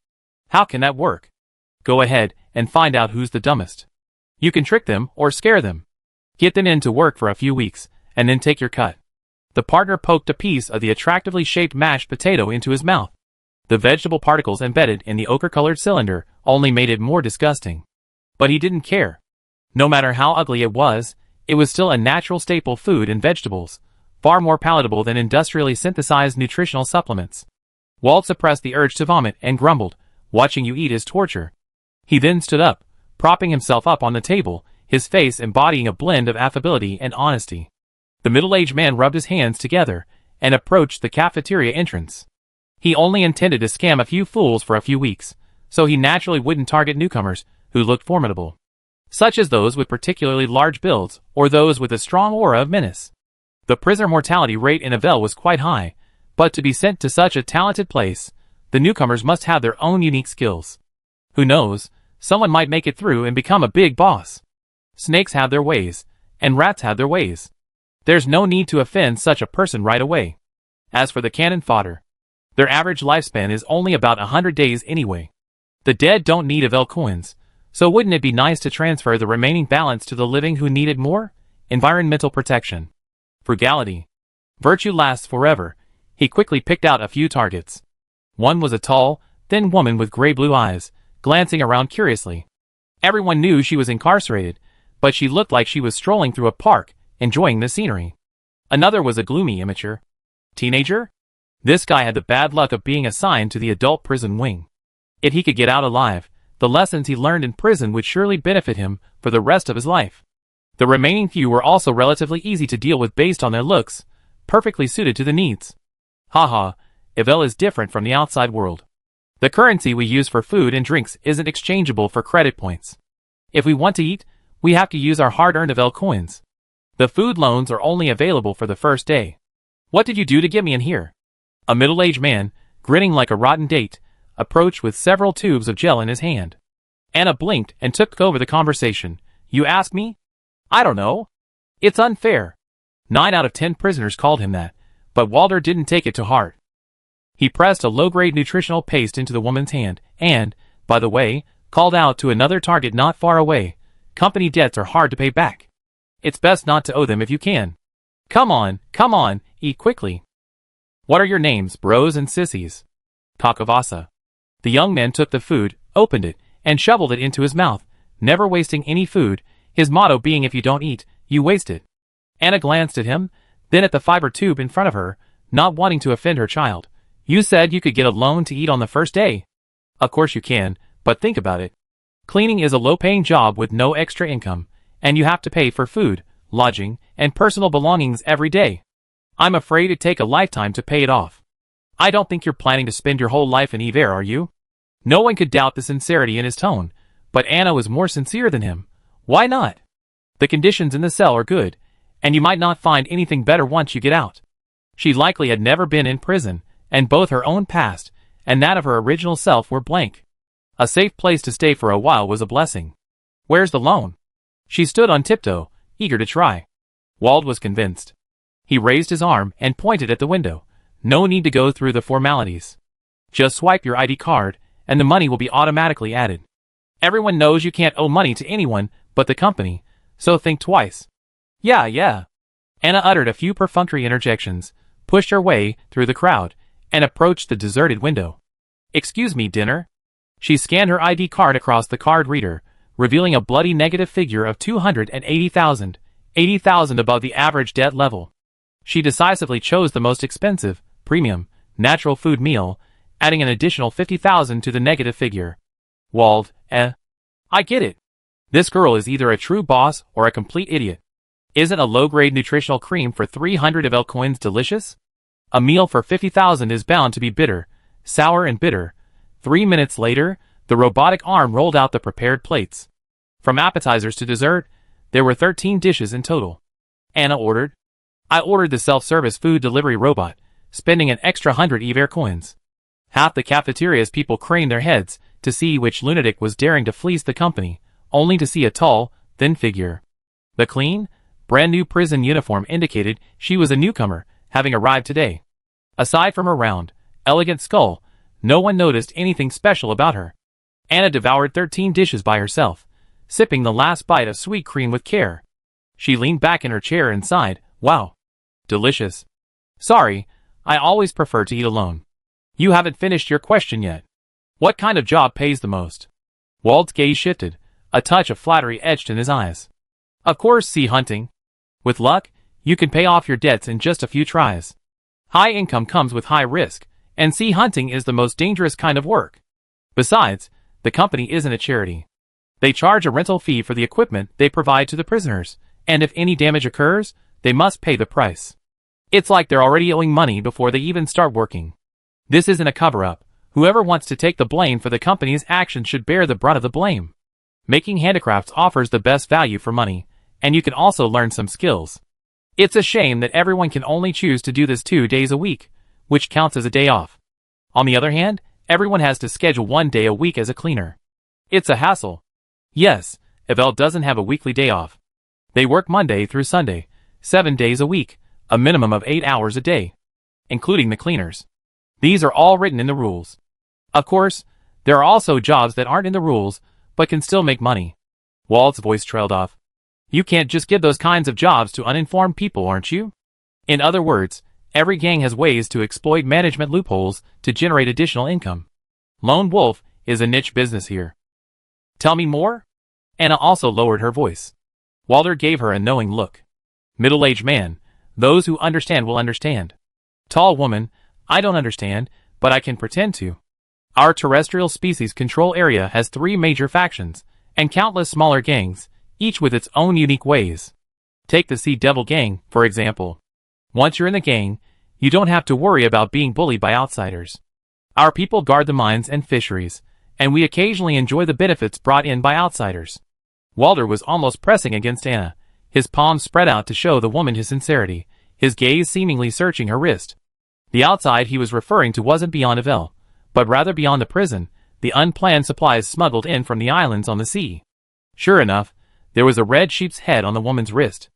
How can that work? Go ahead and find out who's the dumbest. You can trick them or scare them. Get them in to work for a few weeks, and then take your cut. The partner poked a piece of the attractively shaped mashed potato into his mouth. The vegetable particles embedded in the ochre-colored cylinder only made it more disgusting. But he didn't care. No matter how ugly it was still a natural staple food in vegetables, far more palatable than industrially synthesized nutritional supplements. Walt suppressed the urge to vomit and grumbled, "Watching you eat is torture." He then stood up, propping himself up on the table, his face embodying a blend of affability and honesty. The middle-aged man rubbed his hands together and approached the cafeteria entrance. He only intended to scam a few fools for a few weeks, so he naturally wouldn't target newcomers who looked formidable, such as those with particularly large builds or those with a strong aura of menace. The prisoner mortality rate in Ivel was quite high, but to be sent to such a talented place, the newcomers must have their own unique skills. Who knows, someone might make it through and become a big boss. Snakes have their ways, and rats have their ways. There's no need to offend such a person right away. As for the cannon fodder, their average lifespan is only about 100 days anyway. The dead don't need Ivel coins, so wouldn't it be nice to transfer the remaining balance to the living who need it more? Environmental protection. Frugality. Virtue lasts forever. He quickly picked out a few targets. One was a tall, thin woman with gray-blue eyes, glancing around curiously. Everyone knew she was incarcerated, but she looked like she was strolling through a park, enjoying the scenery. Another was a gloomy immature teenager. This guy had the bad luck of being assigned to the adult prison wing. If he could get out alive, the lessons he learned in prison would surely benefit him for the rest of his life. The remaining few were also relatively easy to deal with based on their looks, perfectly suited to the needs. Haha, Ivel is different from the outside world. The currency we use for food and drinks isn't exchangeable for credit points. If we want to eat, we have to use our hard-earned Ivel coins. The food loans are only available for the first day. What did you do to get me in here? A middle-aged man, grinning like a rotten date, approached with several tubes of gel in his hand. Anna blinked and took over the conversation. You ask me? I don't know. It's unfair. 9 out of 10 prisoners called him that, but Walter didn't take it to heart. He pressed a low-grade nutritional paste into the woman's hand and, by the way, called out to another target not far away. Company debts are hard to pay back. It's best not to owe them if you can. Come on, eat quickly. What are your names, bros and sissies? Kakavasa. The young man took the food, opened it, and shoveled it into his mouth, never wasting any food, his motto being if you don't eat, you waste it. Anna glanced at him, then at the fiber tube in front of her, not wanting to offend her child. You said you could get a loan to eat on the first day. Of course you can, but think about it. Cleaning is a low-paying job with no extra income, and you have to pay for food, lodging, and personal belongings every day. I'm afraid it'd take a lifetime to pay it off. I don't think you're planning to spend your whole life in Ivel, are you? No one could doubt the sincerity in his tone, but Anna was more sincere than him. Why not? The conditions in the cell are good, and you might not find anything better once you get out. She likely had never been in prison, and both her own past and that of her original self were blank. A safe place to stay for a while was a blessing. Where's the loan? She stood on tiptoe, eager to try. Wald was convinced. He raised his arm and pointed at the window. No need to go through the formalities. Just swipe your ID card, and the money will be automatically added. Everyone knows you can't owe money to anyone but the company, so think twice. Yeah. Anna uttered a few perfunctory interjections, pushed her way through the crowd, and approached the deserted window. Excuse me, dinner? She scanned her ID card across the card reader, revealing a bloody negative figure of 280,000, 80,000 above the average debt level. She decisively chose the most expensive, premium, natural food meal, adding an additional 50,000 to the negative figure. Wald, I get it. This girl is either a true boss or a complete idiot. Isn't a low-grade nutritional cream for 300 Ivel coins delicious? A meal for 50,000 is bound to be bitter, sour and bitter. 3 minutes later, the robotic arm rolled out the prepared plates. From appetizers to dessert, there were 13 dishes in total. Anna ordered. I ordered the self-service food delivery robot, spending an extra 100 Ivel coins. Half the cafeteria's people craned their heads to see which lunatic was daring to fleece the company, only to see a tall, thin figure. The clean, brand-new prison uniform indicated she was a newcomer, having arrived today. Aside from her round, elegant skull, no one noticed anything special about her. Anna devoured 13 dishes by herself, sipping the last bite of sweet cream with care. She leaned back in her chair and sighed, "Wow. Delicious. Sorry, I always prefer to eat alone. You haven't finished your question yet. What kind of job pays the most?" Walt's gaze shifted, a touch of flattery etched in his eyes. "Of course, sea hunting. With luck, you can pay off your debts in just a few tries. High income comes with high risk, and sea hunting is the most dangerous kind of work. Besides, the company isn't a charity. They charge a rental fee for the equipment they provide to the prisoners, and if any damage occurs, they must pay the price. It's like they're already owing money before they even start working. This isn't a cover-up. Whoever wants to take the blame for the company's actions should bear the brunt of the blame. Making handicrafts offers the best value for money, and you can also learn some skills. It's a shame that everyone can only choose to do this 2 days a week, which counts as a day off. On the other hand, everyone has to schedule 1 day a week as a cleaner. It's a hassle. Yes, Ivel doesn't have a weekly day off. They work Monday through Sunday, 7 days a week, a minimum of 8 hours a day, including the cleaners. These are all written in the rules. Of course, there are also jobs that aren't in the rules, but can still make money. Walt's voice trailed off. You can't just give those kinds of jobs to uninformed people, aren't you? In other words, every gang has ways to exploit management loopholes to generate additional income. Lone Wolf is a niche business here. Tell me more? Anna also lowered her voice. Walter gave her a knowing look. Middle-aged man, those who understand will understand. Tall woman, I don't understand, but I can pretend to. Our terrestrial species control area has 3 major factions, and countless smaller gangs, each with its own unique ways. Take the Sea Devil Gang, for example. Once you're in the gang, you don't have to worry about being bullied by outsiders. Our people guard the mines and fisheries, and we occasionally enjoy the benefits brought in by outsiders. Walter was almost pressing against Anna, his palms spread out to show the woman his sincerity, his gaze seemingly searching her wrist. The outside he was referring to wasn't beyond Ivel, but rather beyond the prison, the unplanned supplies smuggled in from the islands on the sea. Sure enough, there was a red sheep's head on the woman's wrist.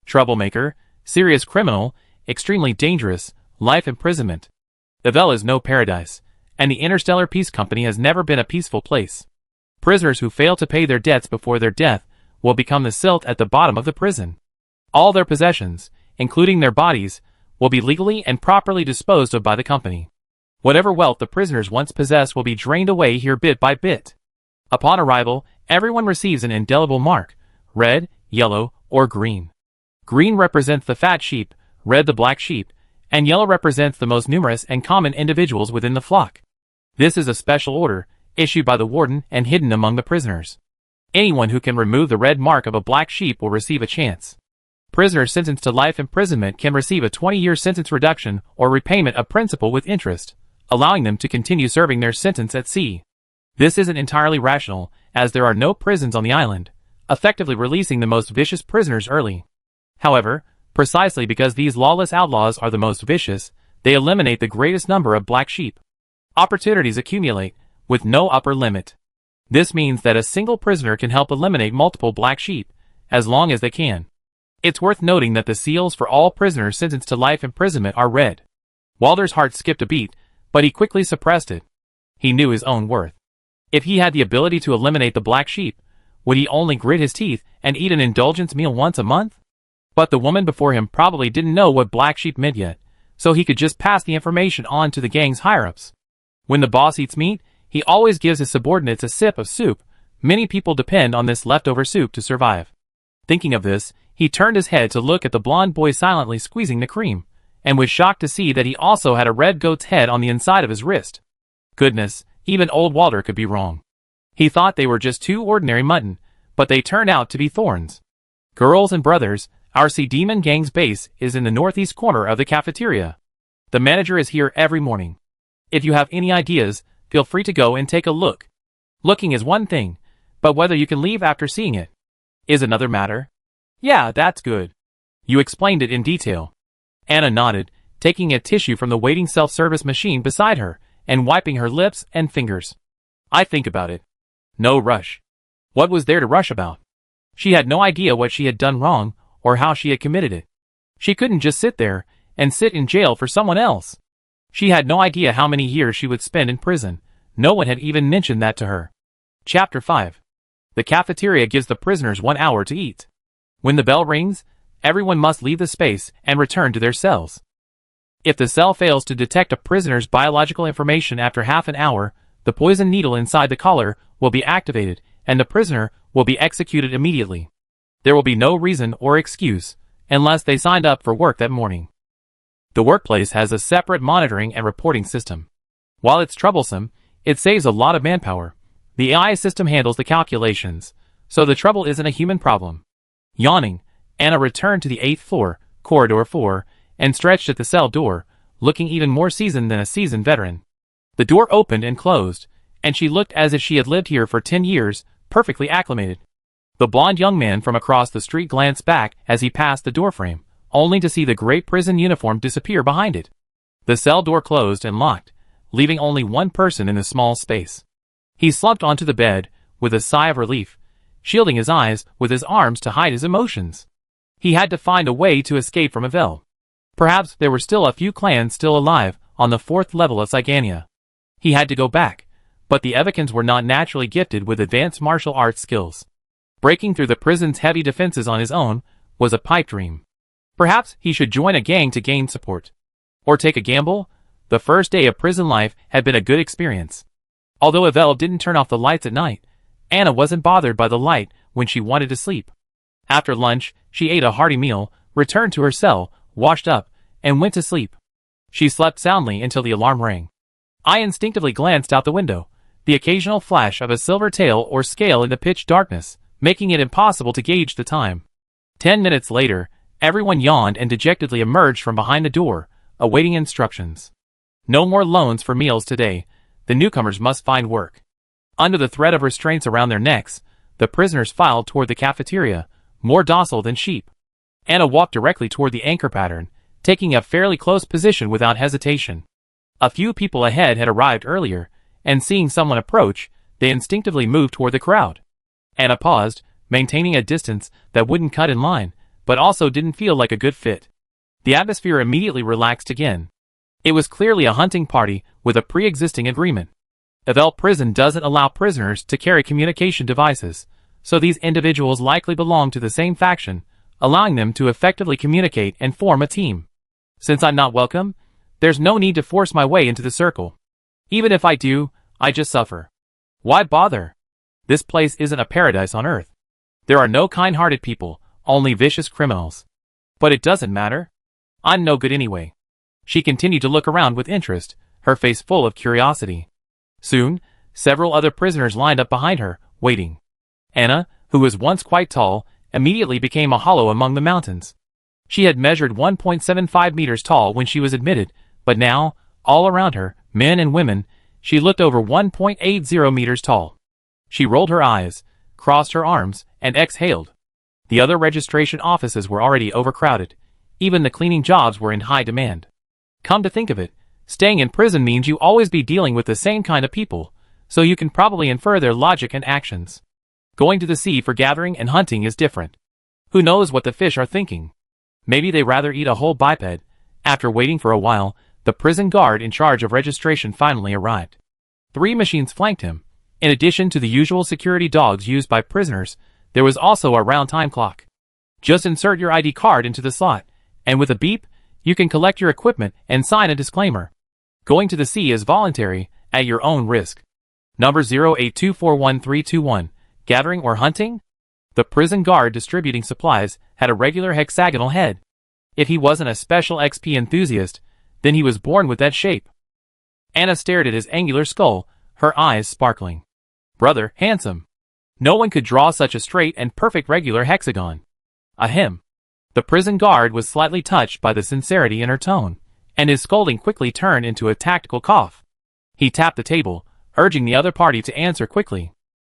Troublemaker, serious criminal, extremely dangerous, life imprisonment. Ivel is no paradise, and the Interstellar Peace Company has never been a peaceful place. Prisoners who fail to pay their debts before their death will become the silt at the bottom of the prison. All their possessions, including their bodies, will be legally and properly disposed of by the company. Whatever wealth the prisoners once possessed will be drained away here bit by bit. Upon arrival, everyone receives an indelible mark, red, yellow, or green. Green represents the fat sheep, red the black sheep, and yellow represents the most numerous and common individuals within the flock. This is a special order, issued by the warden and hidden among the prisoners. Anyone who can remove the red mark of a black sheep will receive a chance. Prisoners sentenced to life imprisonment can receive a 20-year sentence reduction or repayment of principal with interest, allowing them to continue serving their sentence at sea. This isn't entirely rational, as there are no prisons on the island, effectively releasing the most vicious prisoners early. However, precisely because these lawless outlaws are the most vicious, they eliminate the greatest number of black sheep. Opportunities accumulate, with no upper limit. This means that a single prisoner can help eliminate multiple black sheep, as long as they can. It's worth noting that the seals for all prisoners sentenced to life imprisonment are red. Walter's heart skipped a beat, but he quickly suppressed it. He knew his own worth. If he had the ability to eliminate the black sheep, would he only grit his teeth and eat an indulgence meal once a month? But the woman before him probably didn't know what black sheep meant yet, so he could just pass the information on to the gang's higher-ups. When the boss eats meat, he always gives his subordinates a sip of soup. Many people depend on this leftover soup to survive. Thinking of this, he turned his head to look at the blonde boy silently squeezing the cream, and was shocked to see that he also had a red goat's head on the inside of his wrist. Goodness, even old Walter could be wrong. He thought they were just 2 ordinary mutton, but they turned out to be thorns. Girls and brothers, our Sea Demon Gang's base is in the northeast corner of the cafeteria. The manager is here every morning. If you have any ideas, feel free to go and take a look. Looking is one thing, but whether you can leave after seeing it is another matter. Yeah, that's good. You explained it in detail. Anna nodded, taking a tissue from the waiting self-service machine beside her, and wiping her lips and fingers. I think about it. No rush. What was there to rush about? She had no idea what she had done wrong, or how she had committed it. She couldn't just sit there, and sit in jail for someone else. She had no idea how many years she would spend in prison. No one had even mentioned that to her. Chapter 5. The cafeteria gives the prisoners 1 hour to eat. When the bell rings, everyone must leave the space and return to their cells. If the cell fails to detect a prisoner's biological information after half an hour, the poison needle inside the collar will be activated and the prisoner will be executed immediately. There will be no reason or excuse, unless they signed up for work that morning. The workplace has a separate monitoring and reporting system. While it's troublesome, it saves a lot of manpower. The AI system handles the calculations, so the trouble isn't a human problem. Yawning, Anna returned to the 8th floor, corridor 4, and stretched at the cell door, looking even more seasoned than a seasoned veteran. The door opened and closed, and she looked as if she had lived here for 10 years, perfectly acclimated. The blond young man from across the street glanced back as he passed the doorframe, only to see the gray prison uniform disappear behind it. The cell door closed and locked, leaving only one person in the small space. He slumped onto the bed, with a sigh of relief, shielding his eyes with his arms to hide his emotions. He had to find a way to escape from Ivel. Perhaps there were still a few clans still alive on the 4th level of Cygania. He had to go back, but the Evicans were not naturally gifted with advanced martial arts skills. Breaking through the prison's heavy defenses on his own was a pipe dream. Perhaps he should join a gang to gain support. Or take a gamble. The first day of prison life had been a good experience. Although Ivel didn't turn off the lights at night, Anna wasn't bothered by the light when she wanted to sleep. After lunch, she ate a hearty meal, returned to her cell, washed up, and went to sleep. She slept soundly until the alarm rang. I instinctively glanced out the window, the occasional flash of a silver tail or scale in the pitch darkness, making it impossible to gauge the time. 10 minutes later, everyone yawned and dejectedly emerged from behind the door, awaiting instructions. No more loans for meals today. The newcomers must find work. Under the threat of restraints around their necks, the prisoners filed toward the cafeteria, more docile than sheep. Anna walked directly toward the anchor pattern, taking a fairly close position without hesitation. A few people ahead had arrived earlier, and seeing someone approach, they instinctively moved toward the crowd. Anna paused, maintaining a distance that wouldn't cut in line, but also didn't feel like a good fit. The atmosphere immediately relaxed again. It was clearly a hunting party with a pre-existing agreement. Ivel prison doesn't allow prisoners to carry communication devices, so these individuals likely belong to the same faction, allowing them to effectively communicate and form a team. Since I'm not welcome, there's no need to force my way into the circle. Even if I do, I just suffer. Why bother? This place isn't a paradise on earth. There are no kind-hearted people, only vicious criminals. But it doesn't matter. I'm no good anyway. She continued to look around with interest, her face full of curiosity. Soon, several other prisoners lined up behind her, waiting. Anna, who was once quite tall, immediately became a hollow among the mountains. She had measured 1.75 meters tall when she was admitted, but now, all around her, men and women, she looked over 1.80 meters tall. She rolled her eyes, crossed her arms, and exhaled. The other registration offices were already overcrowded. Even the cleaning jobs were in high demand. Come to think of it, staying in prison means you always be dealing with the same kind of people, so you can probably infer their logic and actions. Going to the sea for gathering and hunting is different. Who knows what the fish are thinking? Maybe they rather eat a whole biped. After waiting for a while, the prison guard in charge of registration finally arrived. 3 machines flanked him. In addition to the usual security dogs used by prisoners, there was also a round time clock. Just insert your ID card into the slot, and with a beep, you can collect your equipment and sign a disclaimer. Going to the sea is voluntary, at your own risk. Number 0824131, gathering or hunting? The prison guard distributing supplies had a regular hexagonal head. If he wasn't a special XP enthusiast, then he was born with that shape. Anna stared at his angular skull, her eyes sparkling. Brother, handsome. No one could draw such a straight and perfect regular hexagon. Ahem. The prison guard was slightly touched by the sincerity in her tone, and his scolding quickly turned into a tactical cough. He tapped the table, urging the other party to answer quickly.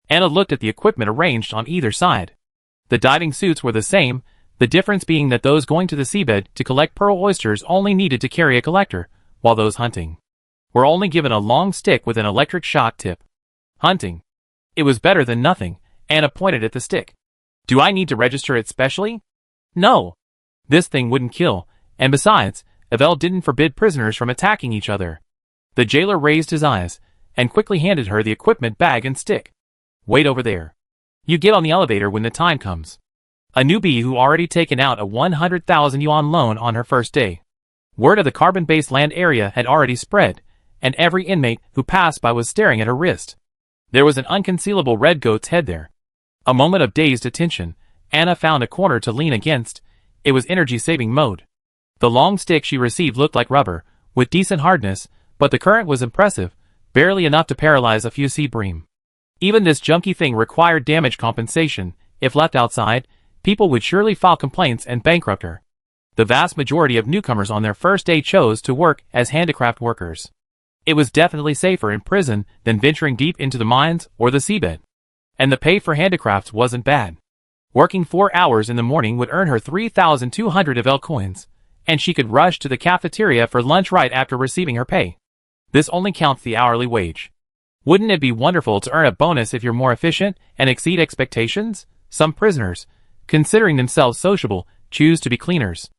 Anna looked at the equipment arranged on either side. The diving suits were the same, the difference being that those going to the seabed to collect pearl oysters only needed to carry a collector, while those hunting were only given a long stick with an electric shock tip. Hunting. It was better than nothing. Anna pointed at the stick. Do I need to register it specially? No. This thing wouldn't kill, and besides, Ivel didn't forbid prisoners from attacking each other. The jailer raised his eyes, and quickly handed her the equipment bag and stick. Wait over there. You get on the elevator when the time comes. A newbie who already taken out a 100,000 yuan loan on her first day. Word of the carbon-based land area had already spread, and every inmate who passed by was staring at her wrist. There was an unconcealable red goat's head there. A moment of dazed attention, Anna found a corner to lean against. It was energy-saving mode. The long stick she received looked like rubber, with decent hardness, but the current was impressive, barely enough to paralyze a few sea bream. Even this junky thing required damage compensation. If left outside, people would surely file complaints and bankrupt her. The vast majority of newcomers on their first day chose to work as handicraft workers. It was definitely safer in prison than venturing deep into the mines or the seabed. And the pay for handicrafts wasn't bad. Working 4 hours in the morning would earn her 3,200 Ivel coins, and she could rush to the cafeteria for lunch right after receiving her pay. This only counts the hourly wage. Wouldn't it be wonderful to earn a bonus if you're more efficient and exceed expectations? Some prisoners, considering themselves sociable, choose to be cleaners.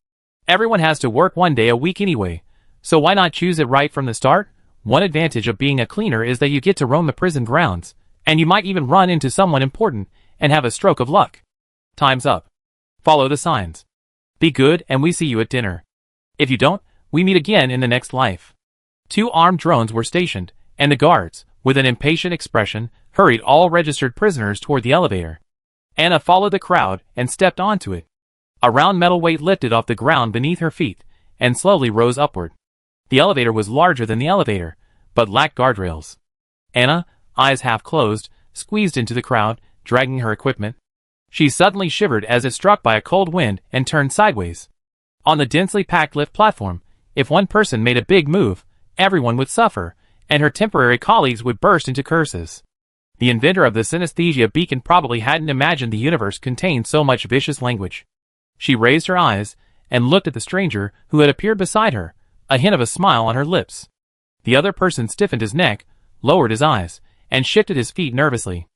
Everyone has to work 1 day a week anyway, so why not choose it right from the start? One advantage of being a cleaner is that you get to roam the prison grounds, and you might even run into someone important and have a stroke of luck. Time's up. Follow the signs. Be good and we see you at dinner. If you don't, we meet again in the next life. 2 armed drones were stationed, and the guards, with an impatient expression, hurried all registered prisoners toward the elevator. Anna followed the crowd and stepped onto it. A round metal weight lifted off the ground beneath her feet and slowly rose upward. The elevator was larger than the elevator, but lacked guardrails. Anna, eyes half closed, squeezed into the crowd, dragging her equipment. She suddenly shivered as if struck by a cold wind and turned sideways. On the densely packed lift platform, if one person made a big move, everyone would suffer, and her temporary colleagues would burst into curses. The inventor of the synesthesia beacon probably hadn't imagined the universe contained so much vicious language. She raised her eyes and looked at the stranger who had appeared beside her, a hint of a smile on her lips. The other person stiffened his neck, lowered his eyes, and shifted his feet nervously.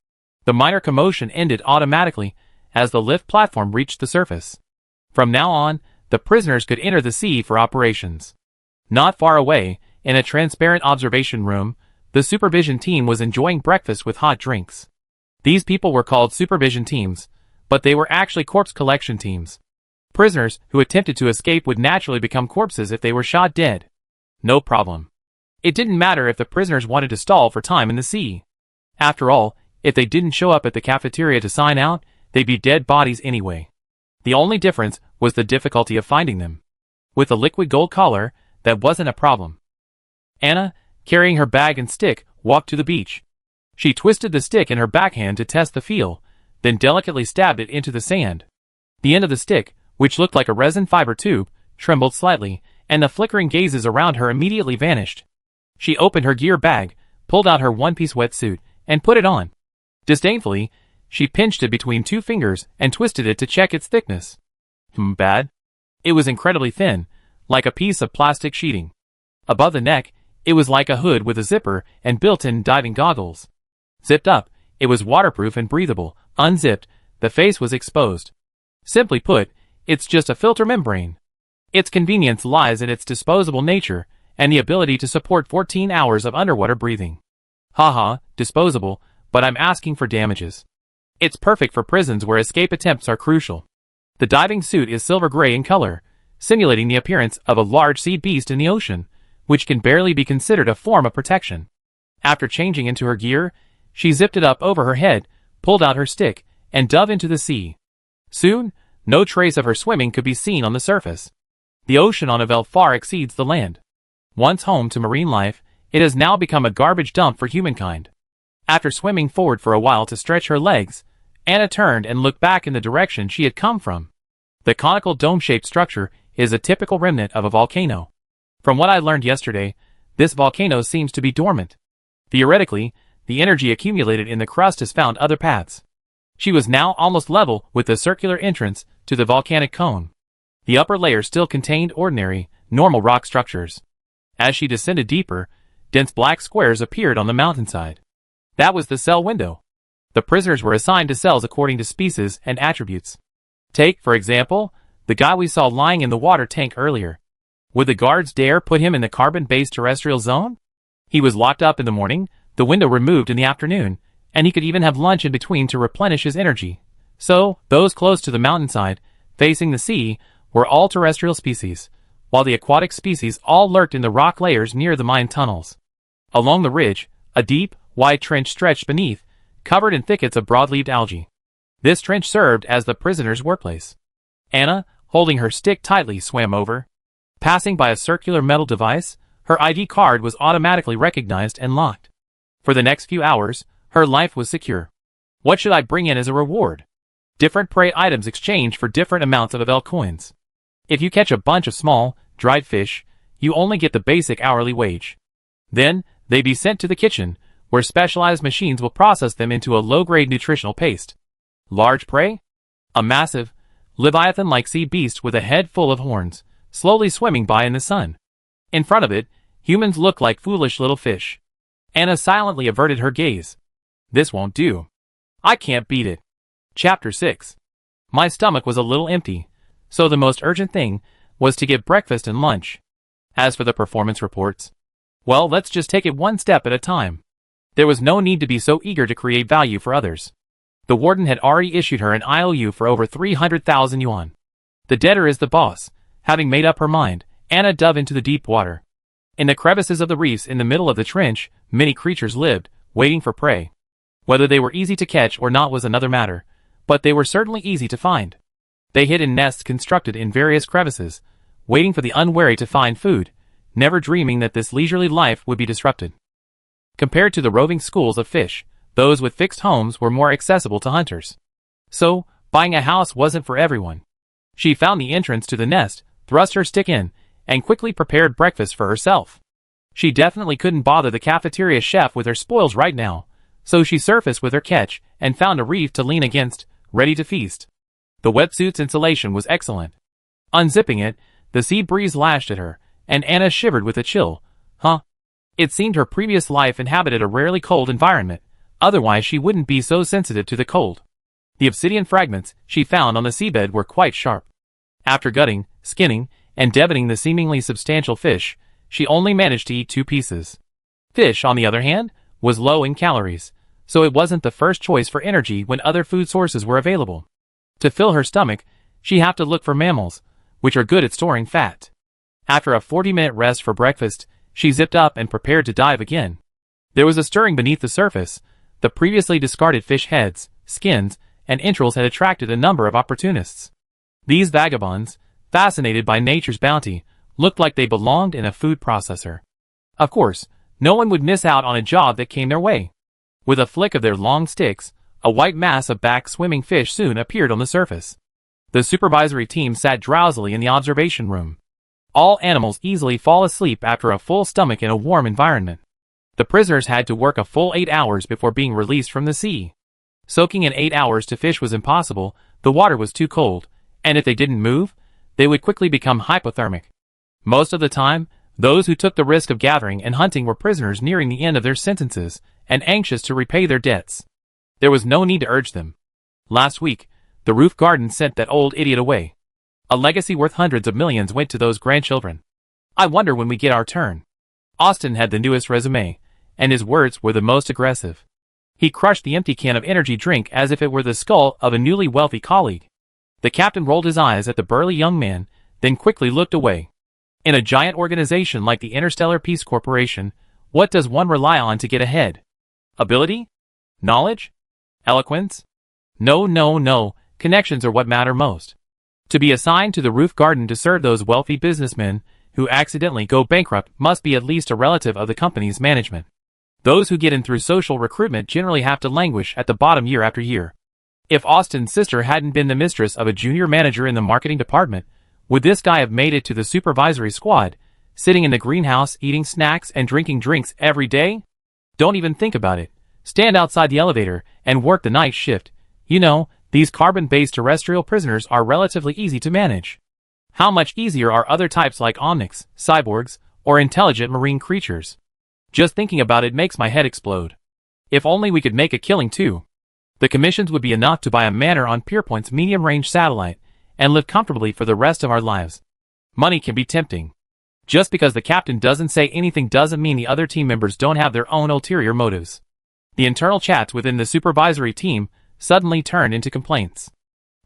The minor commotion ended automatically as the lift platform reached the surface. From now on, the prisoners could enter the sea for operations. Not far away, in a transparent observation room, the supervision team was enjoying breakfast with hot drinks. These people were called supervision teams, but they were actually corpse collection teams. Prisoners who attempted to escape would naturally become corpses if they were shot dead. No problem. It didn't matter if the prisoners wanted to stall for time in the sea. After all, if they didn't show up at the cafeteria to sign out, they'd be dead bodies anyway. The only difference was the difficulty of finding them. With a liquid gold collar, that wasn't a problem. Anna, carrying her bag and stick, walked to the beach. She twisted the stick in her backhand to test the feel, then delicately stabbed it into the sand. The end of the stick, which looked like a resin fiber tube, trembled slightly, and the flickering gazes around her immediately vanished. She opened her gear bag, pulled out her one-piece wetsuit, and put it on. Disdainfully, she pinched it between 2 fingers and twisted it to check its thickness. Bad? It was incredibly thin, like a piece of plastic sheeting. Above the neck, it was like a hood with a zipper and built-in diving goggles. Zipped up, it was waterproof and breathable. Unzipped, the face was exposed. Simply put, it's just a filter membrane. Its convenience lies in its disposable nature and the ability to support 14 hours of underwater breathing. Haha, disposable, but I'm asking for damages. It's perfect for prisons where escape attempts are crucial. The diving suit is silver gray in color, simulating the appearance of a large sea beast in the ocean, which can barely be considered a form of protection. After changing into her gear, she zipped it up over her head, pulled out her stick, and dove into the sea. Soon, no trace of her swimming could be seen on the surface. The ocean on Ivel far exceeds the land. Once home to marine life, it has now become a garbage dump for humankind. After swimming forward for a while to stretch her legs, Anna turned and looked back in the direction she had come from. The conical dome-shaped structure is a typical remnant of a volcano. From what I learned yesterday, this volcano seems to be dormant. Theoretically, the energy accumulated in the crust has found other paths. She was now almost level with the circular entrance to the volcanic cone. The upper layer still contained ordinary, normal rock structures. As she descended deeper, dense black squares appeared on the mountainside. That was the cell window. The prisoners were assigned to cells according to species and attributes. Take, for example, the guy we saw lying in the water tank earlier. Would the guards dare put him in the carbon-based terrestrial zone? He was locked up in the morning, the window removed in the afternoon, and he could even have lunch in between to replenish his energy. So, those close to the mountainside, facing the sea, were all terrestrial species, while the aquatic species all lurked in the rock layers near the mine tunnels. Along the ridge, a deep, wide trench stretched beneath, covered in thickets of broad-leaved algae. This trench served as the prisoners' workplace. Anna, holding her stick tightly, swam over. Passing by a circular metal device, her ID card was automatically recognized and locked. For the next few hours, her life was secure. What should I bring in as a reward? Different prey items exchanged for different amounts of Ivel coins. If you catch a bunch of small, dried fish, you only get the basic hourly wage. Then, they be sent to the kitchen, where specialized machines will process them into a low-grade nutritional paste. Large prey? A massive, leviathan-like sea beast with a head full of horns, slowly swimming by in the sun. In front of it, humans look like foolish little fish. Anna silently averted her gaze. This won't do. I can't beat it. Chapter 6. My stomach was a little empty, so the most urgent thing was to get breakfast and lunch. As for the performance reports, well, let's just take it one step at a time. There was no need to be so eager to create value for others. The warden had already issued her an IOU for over 300,000 yuan. The debtor is the boss. Having made up her mind, Anna dove into the deep water. In the crevices of the reefs in the middle of the trench, many creatures lived, waiting for prey. Whether they were easy to catch or not was another matter, but they were certainly easy to find. They hid in nests constructed in various crevices, waiting for the unwary to find food, never dreaming that this leisurely life would be disrupted. Compared to the roving schools of fish, those with fixed homes were more accessible to hunters. So, buying a house wasn't for everyone. She found the entrance to the nest, thrust her stick in, and quickly prepared breakfast for herself. She definitely couldn't bother the cafeteria chef with her spoils right now, so she surfaced with her catch and found a reef to lean against, ready to feast. The wetsuit's insulation was excellent. Unzipping it, the sea breeze lashed at her, and Anna shivered with a chill. It seemed her previous life inhabited a rarely cold environment, otherwise she wouldn't be so sensitive to the cold. The obsidian fragments she found on the seabed were quite sharp. After gutting, skinning, and deboning the seemingly substantial fish, she only managed to eat 2 pieces. Fish, on the other hand, was low in calories, so it wasn't the first choice for energy when other food sources were available. To fill her stomach, she had to look for mammals, which are good at storing fat. After a 40-minute rest for breakfast, she zipped up and prepared to dive again. There was a stirring beneath the surface. The previously discarded fish heads, skins, and entrails had attracted a number of opportunists. These vagabonds, fascinated by nature's bounty, looked like they belonged in a food processor. Of course, no one would miss out on a job that came their way. With a flick of their long sticks, a white mass of back-swimming fish soon appeared on the surface. The supervisory team sat drowsily in the observation room. All animals easily fall asleep after a full stomach in a warm environment. The prisoners had to work a full 8 hours before being released from the sea. Soaking in 8 hours to fish was impossible, the water was too cold, and if they didn't move, they would quickly become hypothermic. Most of the time, those who took the risk of gathering and hunting were prisoners nearing the end of their sentences, and anxious to repay their debts. There was no need to urge them. Last week, the roof garden sent that old idiot away. A legacy worth hundreds of millions went to those grandchildren. I wonder when we get our turn. Austin had the newest resume, and his words were the most aggressive. He crushed the empty can of energy drink as if it were the skull of a newly wealthy colleague. The captain rolled his eyes at the burly young man, then quickly looked away. In a giant organization like the Interstellar Peace Corporation, what does one rely on to get ahead? Ability? Knowledge? Eloquence? No. Connections are what matter most. To be assigned to the roof garden to serve those wealthy businessmen who accidentally go bankrupt must be at least a relative of the company's management. Those who get in through social recruitment generally have to languish at the bottom year after year. If Austin's sister hadn't been the mistress of a junior manager in the marketing department, would this guy have made it to the supervisory squad, sitting in the greenhouse eating snacks and drinking drinks every day? Don't even think about it. Stand outside the elevator and work the night shift. You know, these carbon-based terrestrial prisoners are relatively easy to manage. How much easier are other types like omnics, cyborgs, or intelligent marine creatures? Just thinking about it makes my head explode. If only we could make a killing too. The commissions would be enough to buy a manor on Pierpoint's medium-range satellite and live comfortably for the rest of our lives. Money can be tempting. Just because the captain doesn't say anything doesn't mean the other team members don't have their own ulterior motives. The internal chats within the supervisory team suddenly turned into complaints.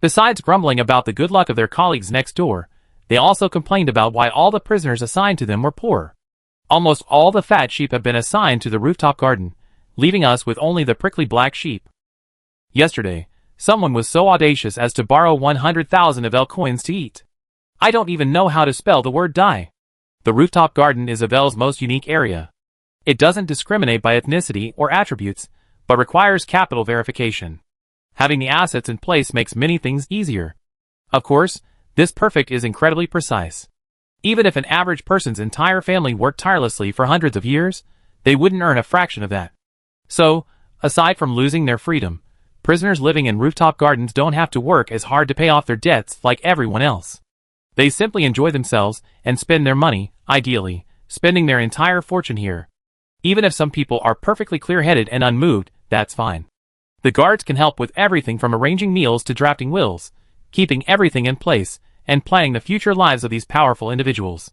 Besides grumbling about the good luck of their colleagues next door, they also complained about why all the prisoners assigned to them were poor. Almost all the fat sheep have been assigned to the rooftop garden, leaving us with only the prickly black sheep. Yesterday, someone was so audacious as to borrow 100,000 Ivel coins to eat. I don't even know how to spell the word die. The rooftop garden is Ivel's most unique area. It doesn't discriminate by ethnicity or attributes, but requires capital verification. Having the assets in place makes many things easier. Of course, this perfect is incredibly precise. Even if an average person's entire family worked tirelessly for hundreds of years, they wouldn't earn a fraction of that. So, aside from losing their freedom, prisoners living in rooftop gardens don't have to work as hard to pay off their debts like everyone else. They simply enjoy themselves and spend their money, ideally, spending their entire fortune here. Even if some people are perfectly clear-headed and unmoved, that's fine. The guards can help with everything from arranging meals to drafting wills, keeping everything in place, and planning the future lives of these powerful individuals.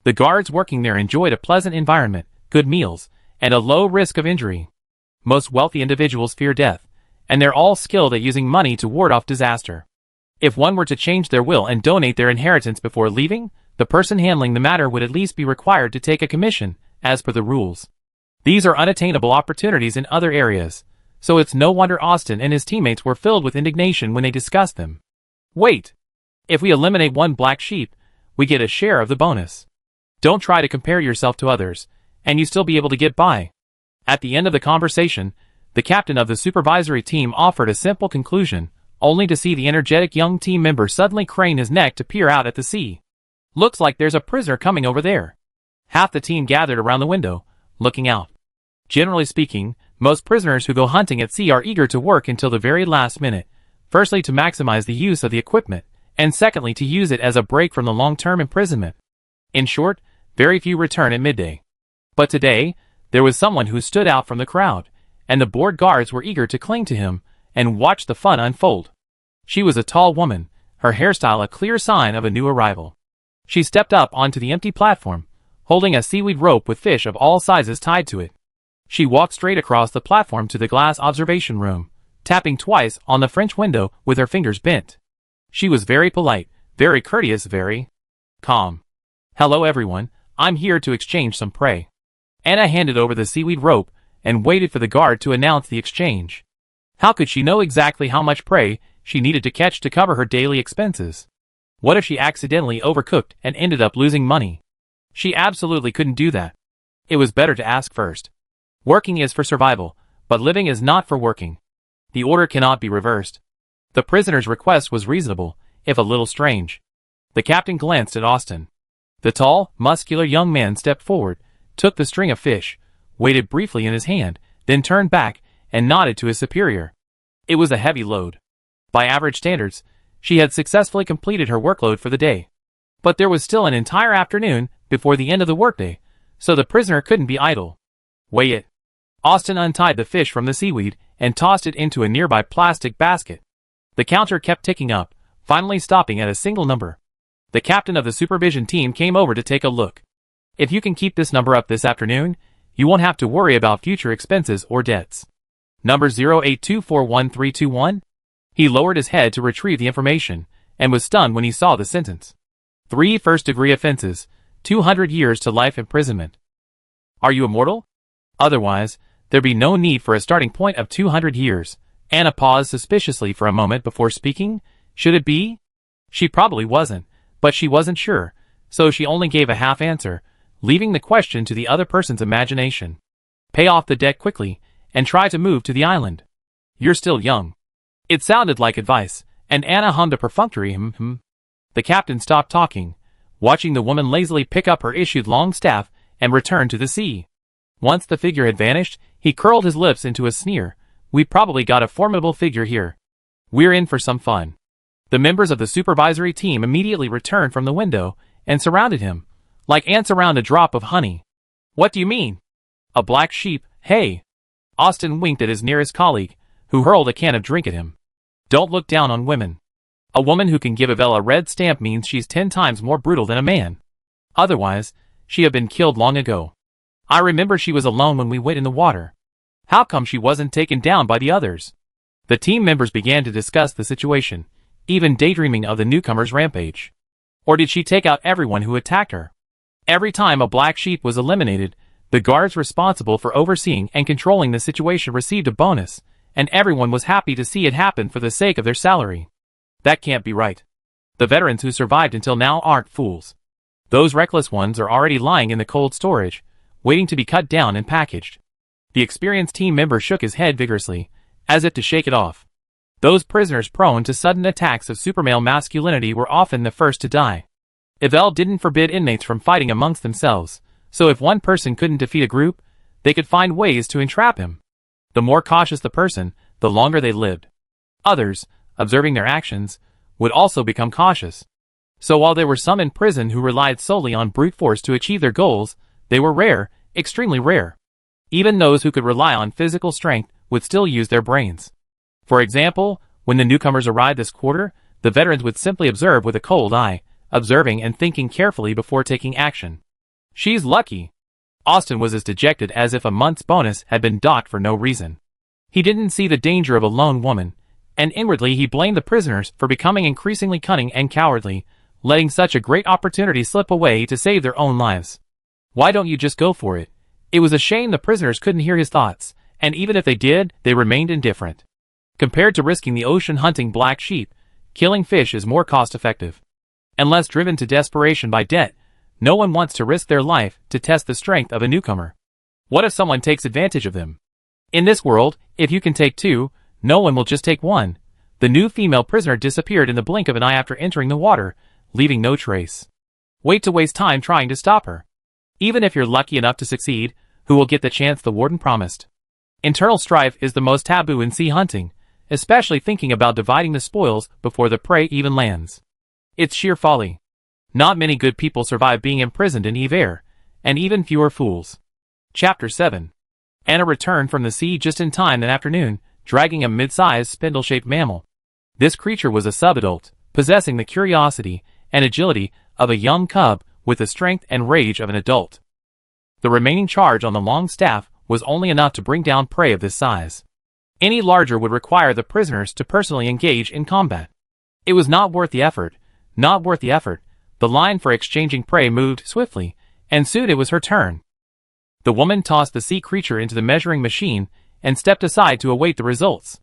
The guards working there enjoyed a pleasant environment, good meals, and a low risk of injury. Most wealthy individuals fear death, and they're all skilled at using money to ward off disaster. If one were to change their will and donate their inheritance before leaving, the person handling the matter would at least be required to take a commission, as per the rules. These are unattainable opportunities in other areas, so it's no wonder Austin and his teammates were filled with indignation when they discussed them. Wait! If we eliminate one black sheep, we get a share of the bonus. Don't try to compare yourself to others, and you still be able to get by. At the end of the conversation, the captain of the supervisory team offered a simple conclusion, only to see the energetic young team member suddenly crane his neck to peer out at the sea. Looks like there's a prisoner coming over there. Half the team gathered around the window, looking out. Generally speaking, most prisoners who go hunting at sea are eager to work until the very last minute, firstly to maximize the use of the equipment, and secondly to use it as a break from the long-term imprisonment. In short, very few return at midday. But today, there was someone who stood out from the crowd, and the board guards were eager to cling to him and watch the fun unfold. She was a tall woman, her hairstyle a clear sign of a new arrival. She stepped up onto the empty platform, holding a seaweed rope with fish of all sizes tied to it. She walked straight across the platform to the glass observation room, tapping twice on the French window with her fingers bent. She was very polite, very courteous, very calm. "Hello everyone, I'm here to exchange some prey." Anna handed over the seaweed rope and waited for the guard to announce the exchange. How could she know exactly how much prey she needed to catch to cover her daily expenses? What if she accidentally overcooked and ended up losing money? She absolutely couldn't do that. It was better to ask first. Working is for survival, but living is not for working. The order cannot be reversed. The prisoner's request was reasonable, if a little strange. The captain glanced at Austin. The tall, muscular young man stepped forward, took the string of fish, waited briefly in his hand, then turned back and nodded to his superior. It was a heavy load. By average standards, she had successfully completed her workload for the day. But there was still an entire afternoon before the end of the workday, so the prisoner couldn't be idle. "Weigh it." Austin untied the fish from the seaweed and tossed it into a nearby plastic basket. The counter kept ticking up, finally stopping at a single number. The captain of the supervision team came over to take a look. "If you can keep this number up this afternoon, you won't have to worry about future expenses or debts. Number 0824131? He lowered his head to retrieve the information, and was stunned when he saw the sentence. 3 first-degree offenses, 200 years to life imprisonment. Are you immortal? Otherwise, there'd be no need for a starting point of 200 years. Anna paused suspiciously for a moment before speaking. Should it be? She probably wasn't, but she wasn't sure, so she only gave a half answer, leaving the question to the other person's imagination. Pay off the debt quickly, and try to move to the island. You're still young. It sounded like advice, and Anna hummed a perfunctory The captain stopped talking, watching the woman lazily pick up her issued long staff and return to the sea. Once the figure had vanished, he curled his lips into a sneer. "We've probably got a formidable figure here. We're in for some fun." The members of the supervisory team immediately returned from the window and surrounded him, like ants around a drop of honey. "What do you mean? A black sheep, hey?" Austin winked at his nearest colleague, who hurled a can of drink at him. "Don't look down on women. A woman who can give Ivel a red stamp means she's 10 times more brutal than a man. Otherwise, she'd have been killed long ago. I remember she was alone when we went in the water. How come she wasn't taken down by the others? The team members began to discuss the situation, even daydreaming of the newcomer's rampage. Or did she take out everyone who attacked her? Every time a black sheep was eliminated, the guards responsible for overseeing and controlling the situation received a bonus, and everyone was happy to see it happen for the sake of their salary. That can't be right. The veterans who survived until now aren't fools. Those reckless ones are already lying in the cold storage, waiting to be cut down and packaged. The experienced team member shook his head vigorously, as if to shake it off. Those prisoners prone to sudden attacks of supermale masculinity were often the first to die. Ivel didn't forbid inmates from fighting amongst themselves, so if one person couldn't defeat a group, they could find ways to entrap him. The more cautious the person, the longer they lived. Others, observing their actions, would also become cautious. So while there were some in prison who relied solely on brute force to achieve their goals, they were rare, extremely rare. Even those who could rely on physical strength would still use their brains. For example, when the newcomers arrived this quarter, the veterans would simply observe with a cold eye, observing and thinking carefully before taking action. She's lucky. Austin was as dejected as if a month's bonus had been docked for no reason. He didn't see the danger of a lone woman, and inwardly he blamed the prisoners for becoming increasingly cunning and cowardly, letting such a great opportunity slip away to save their own lives. Why don't you just go for it? It was a shame the prisoners couldn't hear his thoughts, and even if they did, they remained indifferent. Compared to risking the ocean hunting black sheep, killing fish is more cost-effective. Unless driven to desperation by debt, no one wants to risk their life to test the strength of a newcomer. What if someone takes advantage of them? In this world, if you can take two, no one will just take one. The new female prisoner disappeared in the blink of an eye after entering the water, leaving no trace. Wait to waste time trying to stop her. Even if you're lucky enough to succeed, who will get the chance the warden promised? Internal strife is the most taboo in sea hunting, especially thinking about dividing the spoils before the prey even lands. It's sheer folly. Not many good people survive being imprisoned in Ivel, and even fewer fools. Chapter 7. Anna returned from the sea just in time that afternoon, dragging a mid-sized spindle-shaped mammal. This creature was a subadult, possessing the curiosity and agility of a young cub with the strength and rage of an adult. The remaining charge on the long staff was only enough to bring down prey of this size. Any larger would require the prisoners to personally engage in combat. It was not worth the effort, not worth the effort. The line for exchanging prey moved swiftly, and soon it was her turn. The woman tossed the sea creature into the measuring machine and stepped aside to await the results.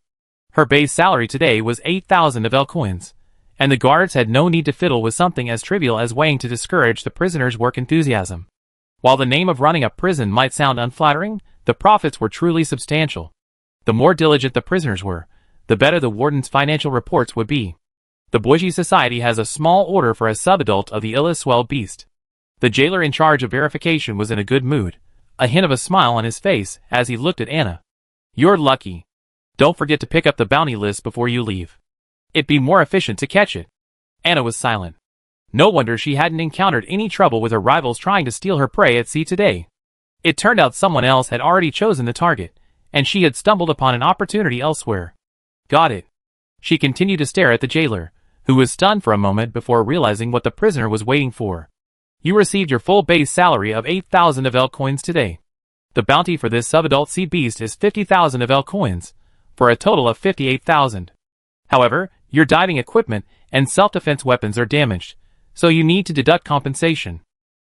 Her base salary today was 8,000 Ivel coins, and the guards had no need to fiddle with something as trivial as weighing to discourage the prisoners' work enthusiasm. While the name of running a prison might sound unflattering, the profits were truly substantial. The more diligent the prisoners were, the better the warden's financial reports would be. The Boise Society has a small order for a subadult of the Illiswell beast. The jailer in charge of verification was in a good mood, a hint of a smile on his face as he looked at Anna. You're lucky. Don't forget to pick up the bounty list before you leave. It'd be more efficient to catch it. Anna was silent. No wonder she hadn't encountered any trouble with her rivals trying to steal her prey at sea today. It turned out someone else had already chosen the target, and she had stumbled upon an opportunity elsewhere. Got it. She continued to stare at the jailer, who was stunned for a moment before realizing what the prisoner was waiting for. You received your full base salary of 8,000 Ivel coins today. The bounty for this subadult sea beast is 50,000 Ivel coins, for a total of 58,000. However, your diving equipment and self-defense weapons are damaged, so you need to deduct compensation.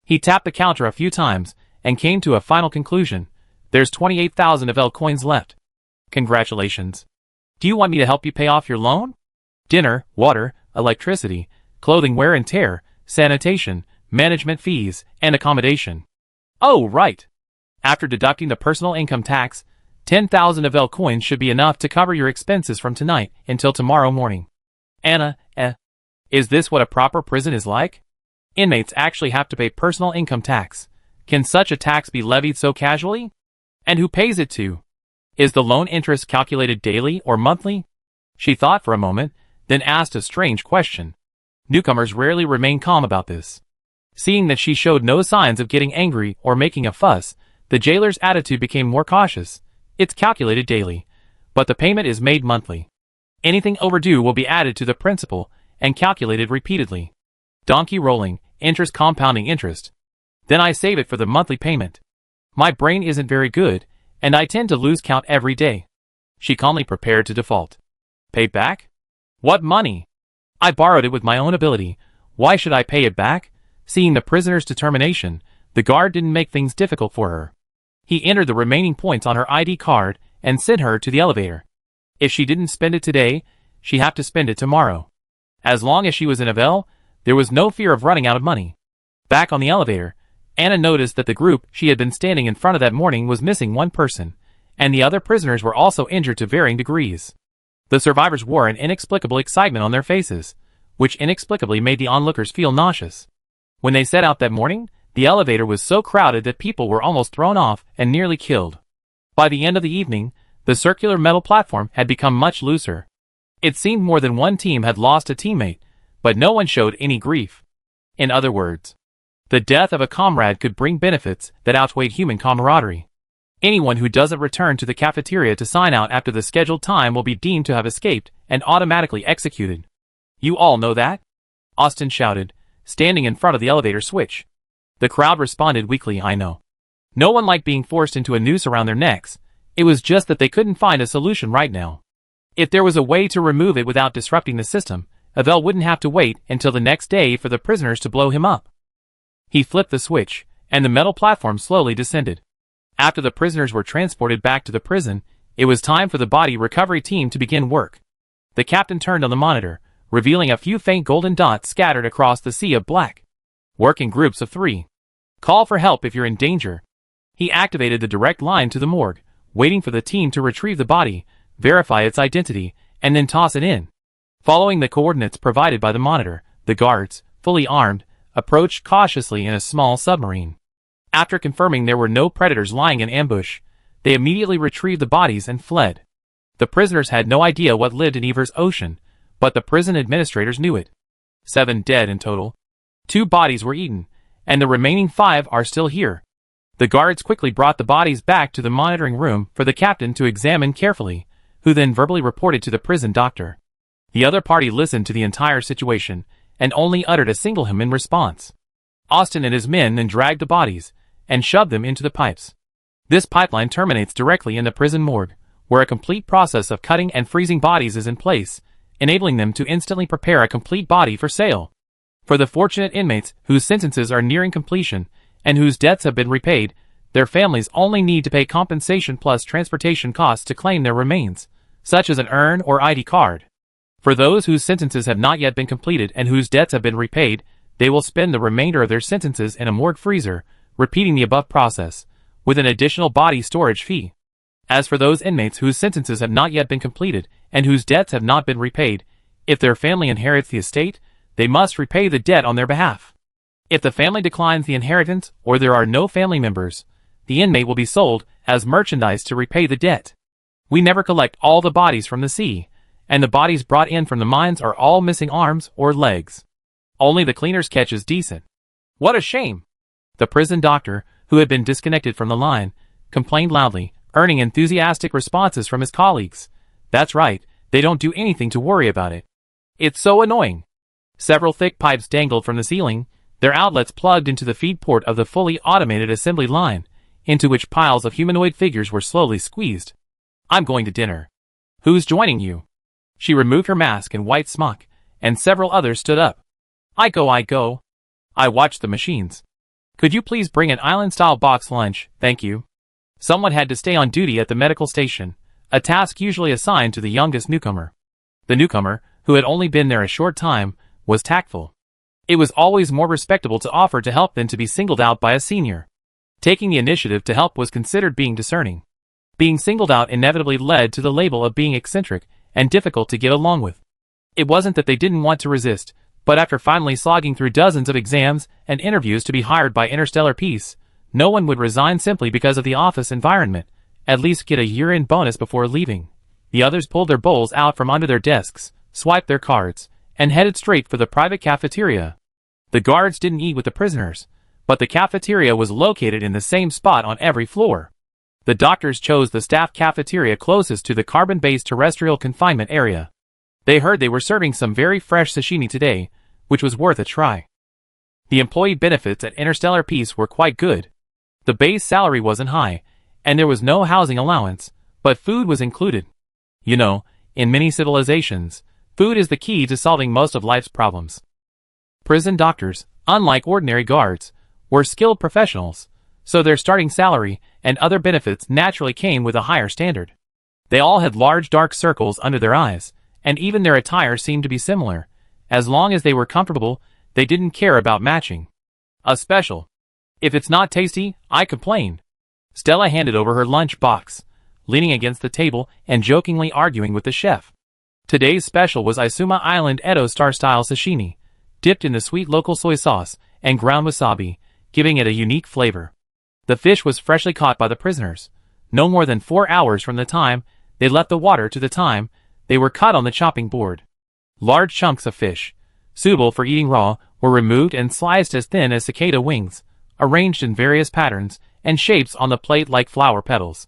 He tapped the counter a few times and came to a final conclusion. There's 28,000 Ivel coins left. Congratulations. Do you want me to help you pay off your loan? Dinner, water, electricity, clothing wear and tear, sanitation, management fees, and accommodation. Oh, right. After deducting the personal income tax, 10,000 Ivel coins should be enough to cover your expenses from tonight until tomorrow morning. Anna, is this what a proper prison is like? Inmates actually have to pay personal income tax. Can such a tax be levied so casually? And who pays it to? Is the loan interest calculated daily or monthly? She thought for a moment, then asked a strange question. Newcomers rarely remain calm about this. Seeing that she showed no signs of getting angry or making a fuss, the jailer's attitude became more cautious. It's calculated daily, but the payment is made monthly. Anything overdue will be added to the principal and calculated repeatedly. Donkey rolling, interest compounding interest. Then I save it for the monthly payment. My brain isn't very good, and I tend to lose count every day. She calmly prepared to default. Pay back? What money? I borrowed it with my own ability. Why should I pay it back? Seeing the prisoner's determination, the guard didn't make things difficult for her. He entered the remaining points on her ID card and sent her to the elevator. If she didn't spend it today, she'd have to spend it tomorrow. As long as she was in Ivel, there was no fear of running out of money. Back on the elevator, Anna noticed that the group she had been standing in front of that morning was missing one person, and the other prisoners were also injured to varying degrees. The survivors wore an inexplicable excitement on their faces, which inexplicably made the onlookers feel nauseous. When they set out that morning, the elevator was so crowded that people were almost thrown off and nearly killed. By the end of the evening, the circular metal platform had become much looser. It seemed more than one team had lost a teammate, but no one showed any grief. In other words, the death of a comrade could bring benefits that outweighed human camaraderie. Anyone who doesn't return to the cafeteria to sign out after the scheduled time will be deemed to have escaped and automatically executed. You all know that? Austin shouted, standing in front of the elevator switch. The crowd responded weakly, I know. No one liked being forced into a noose around their necks. It was just that they couldn't find a solution right now. If there was a way to remove it without disrupting the system, Ivel wouldn't have to wait until the next day for the prisoners to blow him up. He flipped the switch, and the metal platform slowly descended. After the prisoners were transported back to the prison, it was time for the body recovery team to begin work. The captain turned on the monitor, revealing a few faint golden dots scattered across the sea of black. Work in groups of 3. Call for help if you're in danger. He activated the direct line to the morgue, waiting for the team to retrieve the body, verify its identity, and then toss it in. Following the coordinates provided by the monitor, the guards, fully armed, approached cautiously in a small submarine. After confirming there were no predators lying in ambush, they immediately retrieved the bodies and fled. The prisoners had no idea what lived in Ever's ocean, but the prison administrators knew it. 7 dead in total. 2 bodies were eaten, and the remaining 5 are still here. The guards quickly brought the bodies back to the monitoring room for the captain to examine carefully, who then verbally reported to the prison doctor. The other party listened to the entire situation, and only uttered a single hymn in response. Austin and his men then dragged the bodies, and shoved them into the pipes. This pipeline terminates directly in the prison morgue, where a complete process of cutting and freezing bodies is in place, enabling them to instantly prepare a complete body for sale. For the fortunate inmates whose sentences are nearing completion, and whose debts have been repaid, their families only need to pay compensation plus transportation costs to claim their remains, such as an urn or ID card. For those whose sentences have not yet been completed and whose debts have been repaid, they will spend the remainder of their sentences in a morgue freezer, repeating the above process, with an additional body storage fee. As for those inmates whose sentences have not yet been completed and whose debts have not been repaid, if their family inherits the estate, they must repay the debt on their behalf. If the family declines the inheritance or there are no family members, the inmate will be sold as merchandise to repay the debt. We never collect all the bodies from the sea, and the bodies brought in from the mines are all missing arms or legs. Only the cleaners catch is decent. What a shame! The prison doctor, who had been disconnected from the line, complained loudly, earning enthusiastic responses from his colleagues. That's right, they don't do anything to worry about it. It's so annoying. Several thick pipes dangled from the ceiling, their outlets plugged into the feed port of the fully automated assembly line, into which piles of humanoid figures were slowly squeezed. I'm going to dinner. Who's joining you? She removed her mask and white smock, and several others stood up. I go. I watched the machines. Could you please bring an island-style box lunch, thank you? Someone had to stay on duty at the medical station, a task usually assigned to the youngest newcomer. The newcomer, who had only been there a short time, was tactful. It was always more respectable to offer to help than to be singled out by a senior. Taking the initiative to help was considered being discerning. Being singled out inevitably led to the label of being eccentric and difficult to get along with. It wasn't that they didn't want to resist, but after finally slogging through dozens of exams and interviews to be hired by Interstellar Peace, no one would resign simply because of the office environment, at least get a year-end bonus before leaving. The others pulled their bowls out from under their desks, swiped their cards, and headed straight for the private cafeteria. The guards didn't eat with the prisoners, but the cafeteria was located in the same spot on every floor. The doctors chose the staff cafeteria closest to the carbon-based terrestrial confinement area. They heard they were serving some very fresh sashimi today, which was worth a try. The employee benefits at Interstellar Peace were quite good. The base salary wasn't high, And there was no housing allowance, but food was included. You know, in many civilizations, food is the key to solving most of life's problems. Prison doctors, unlike ordinary guards, were skilled professionals, so their starting salary and other benefits naturally came with a higher standard. They all had large dark circles under their eyes, and even their attire seemed to be similar. As long as they were comfortable, they didn't care about matching. A special. If it's not tasty, I complain. Stella handed over her lunch box, leaning against the table and jokingly arguing with the chef. Today's special was Isuma Island Edo Star-style sashimi, dipped in the sweet local soy sauce and ground wasabi, giving it a unique flavor. The fish was freshly caught by the prisoners, no more than 4 hours from the time they left the water to the time they were cut on the chopping board. Large chunks of fish, suitable for eating raw, were removed and sliced as thin as cicada wings, arranged in various patterns and shapes on the plate like flower petals.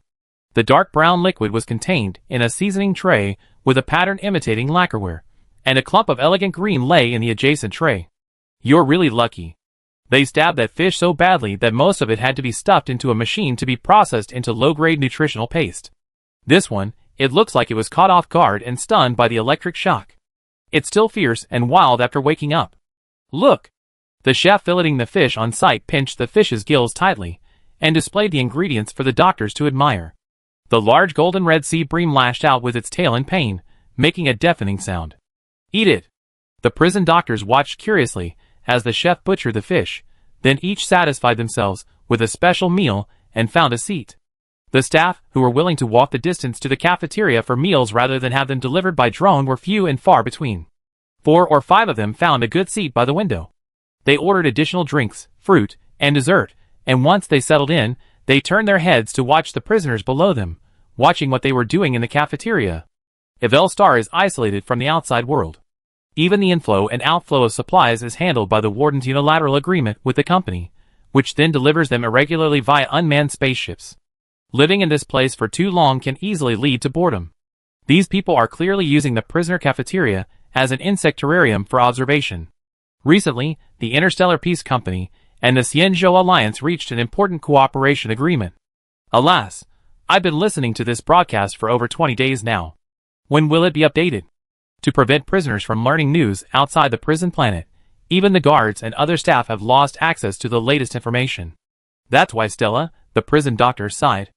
The dark brown liquid was contained in a seasoning tray with a pattern imitating lacquerware, and a clump of elegant green lay in the adjacent tray. You're really lucky. They stabbed that fish so badly that most of it had to be stuffed into a machine to be processed into low-grade nutritional paste. This one, it looks like it was caught off guard and stunned by the electric shock. It's still fierce and wild after waking up. Look! The chef filleting the fish on site pinched the fish's gills tightly and displayed the ingredients for the doctors to admire. The large golden red sea bream lashed out with its tail in pain, making a deafening sound. Eat it! The prison doctors watched curiously as the chef butchered the fish, then each satisfied themselves with a special meal and found a seat. The staff, who were willing to walk the distance to the cafeteria for meals rather than have them delivered by drone, were few and far between. 4 or 5 of them found a good seat by the window. They ordered additional drinks, fruit, and dessert, and once they settled in, they turned their heads to watch the prisoners below them, watching what they were doing in the cafeteria. Ivel Star is isolated from the outside world. Even the inflow and outflow of supplies is handled by the warden's unilateral agreement with the company, which then delivers them irregularly via unmanned spaceships. Living in this place for too long can easily lead to boredom. These people are clearly using the prisoner cafeteria as an insect terrarium for observation. Recently, the Interstellar Peace Company and the Xianzhou Alliance reached an important cooperation agreement. Alas, I've been listening to this broadcast for over 20 days now. When will it be updated? To prevent prisoners from learning news outside the prison planet, even the guards and other staff have lost access to the latest information. That's why Stella, the prison doctor, sighed.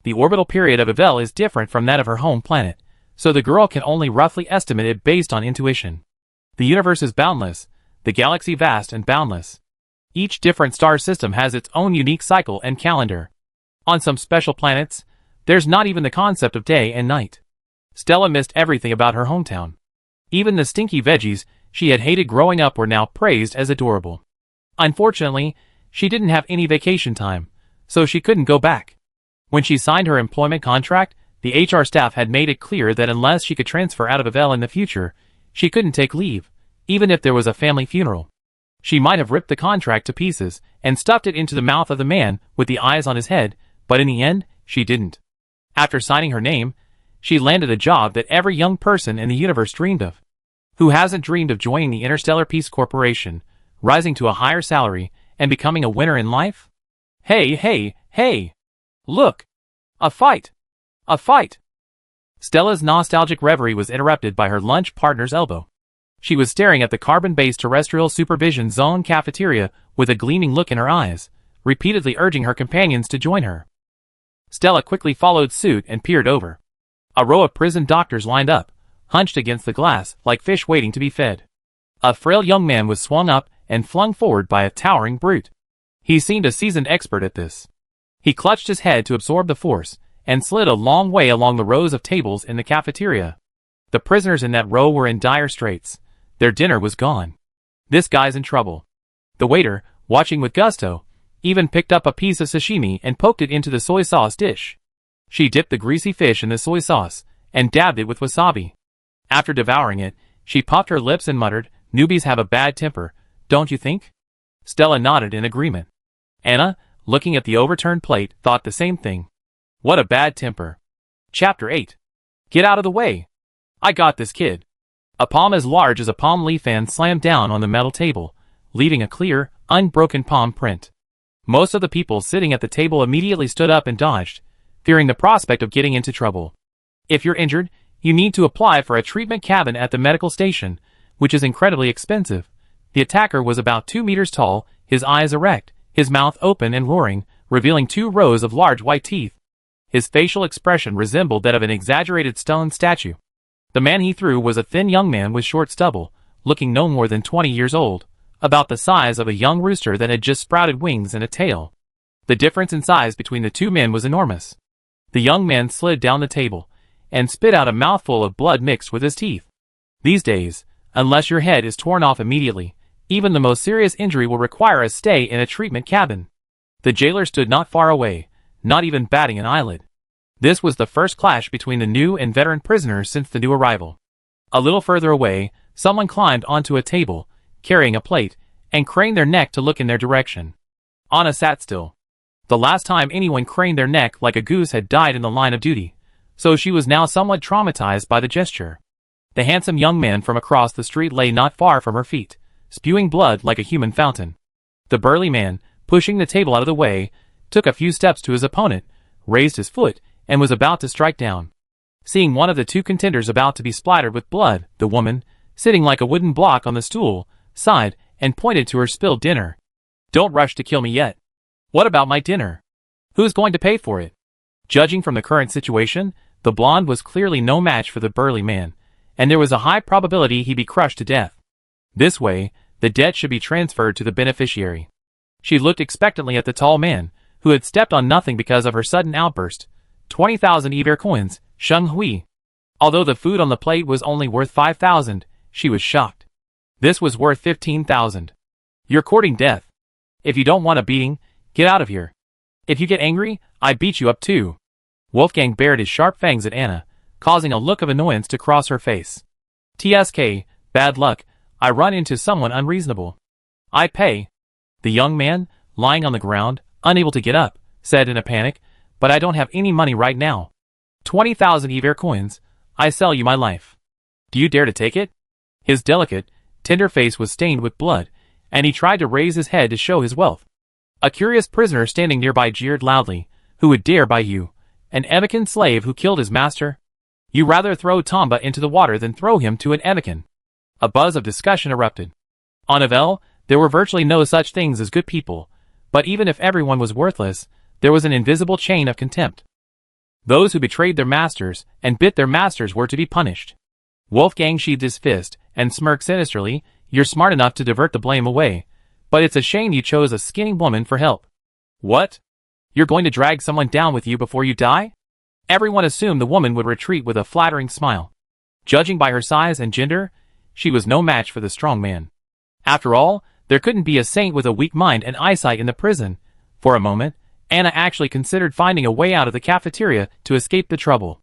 The orbital period of Ivel is different from that of her home planet, so the girl can only roughly estimate it based on intuition. The universe is boundless, the galaxy vast and boundless. Each different star system has its own unique cycle and calendar. On some special planets, there's not even the concept of day and night. Stella missed everything about her hometown. Even the stinky veggies she had hated growing up were now praised as adorable. Unfortunately, she didn't have any vacation time, so she couldn't go back. When she signed her employment contract, the HR staff had made it clear that unless she could transfer out of Ivel in the future, she couldn't take leave, even if there was a family funeral. She might have ripped the contract to pieces and stuffed it into the mouth of the man with the eyes on his head, but in the end, she didn't. After signing her name, she landed a job that every young person in the universe dreamed of. Who hasn't dreamed of joining the Interstellar Peace Corporation, rising to a higher salary, and becoming a winner in life? Hey, hey, hey! Look! A fight! A fight! Stella's nostalgic reverie was interrupted by her lunch partner's elbow. She was staring at the carbon-based terrestrial supervision zone cafeteria with a gleaming look in her eyes, repeatedly urging her companions to join her. Stella quickly followed suit and peered over. A row of prison doctors lined up, hunched against the glass like fish waiting to be fed. A frail young man was swung up and flung forward by a towering brute. He seemed a seasoned expert at this. He clutched his head to absorb the force and slid a long way along the rows of tables in the cafeteria. The prisoners in that row were in dire straits. Their dinner was gone. This guy's in trouble. The waiter, watching with gusto, even picked up a piece of sashimi and poked it into the soy sauce dish. She dipped the greasy fish in the soy sauce and dabbed it with wasabi. After devouring it, she popped her lips and muttered, "Newbies have a bad temper, don't you think?" Stella nodded in agreement. Anna, looking at the overturned plate, thought the same thing. What a bad temper. Chapter 8. Get out of the way. I got this, kid. A palm as large as a palm leaf fan slammed down on the metal table, leaving a clear, unbroken palm print. Most of the people sitting at the table immediately stood up and dodged, fearing the prospect of getting into trouble. If you're injured, you need to apply for a treatment cabin at the medical station, which is incredibly expensive. The attacker was about 2 meters tall, his eyes erect, his mouth open and roaring, revealing 2 rows of large white teeth. His facial expression resembled that of an exaggerated stone statue. The man he threw was a thin young man with short stubble, looking no more than 20 years old, about the size of a young rooster that had just sprouted wings and a tail. The difference in size between the 2 men was enormous. The young man slid down the table and spit out a mouthful of blood mixed with his teeth. These days, unless your head is torn off immediately, even the most serious injury will require a stay in a treatment cabin. The jailer stood not far away, not even batting an eyelid. This was the first clash between the new and veteran prisoners since the new arrival. A little further away, someone climbed onto a table, carrying a plate, and craned their neck to look in their direction. Anna sat still. The last time anyone craned their neck like a goose had died in the line of duty, so she was now somewhat traumatized by the gesture. The handsome young man from across the street lay not far from her feet, spewing blood like a human fountain. The burly man, pushing the table out of the way, took a few steps to his opponent, raised his foot, and was about to strike down. Seeing one of the 2 contenders about to be splattered with blood, the woman, sitting like a wooden block on the stool, sighed and pointed to her spilled dinner. "Don't rush to kill me yet. What about my dinner? Who's going to pay for it?" Judging from the current situation, the blonde was clearly no match for the burly man, and there was a high probability he'd be crushed to death. This way, the debt should be transferred to the beneficiary. She looked expectantly at the tall man, who had stepped on nothing because of her sudden outburst. 20,000 Iver coins, Sheng Hui. Although the food on the plate was only worth 5,000, she was shocked. This was worth 15,000. "You're courting death. If you don't want a beating, get out of here. If you get angry, I beat you up too." Wolfgang bared his sharp fangs at Anna, causing a look of annoyance to cross her face. "TSK, bad luck, I run into someone unreasonable. I pay." The young man, lying on the ground, unable to get up, said in a panic, "But I don't have any money right now. 20,000 Iver coins, I sell you my life. Do you dare to take it?" His delicate, tender face was stained with blood, and he tried to raise his head to show his wealth. A curious prisoner standing nearby jeered loudly, "Who would dare buy you? An Evican slave who killed his master? You rather throw Tomba into the water than throw him to an Evican." A buzz of discussion erupted. On Ivel, there were virtually no such things as good people, but even if everyone was worthless, there was an invisible chain of contempt. Those who betrayed their masters and bit their masters were to be punished. Wolfgang sheathed his fist and smirked sinisterly. "You're smart enough to divert the blame away, but it's a shame you chose a skinny woman for help." "What? You're going to drag someone down with you before you die?" Everyone assumed the woman would retreat with a flattering smile. Judging by her size and gender, she was no match for the strong man. After all, there couldn't be a saint with a weak mind and eyesight in the prison. For a moment, Anna actually considered finding a way out of the cafeteria to escape the trouble.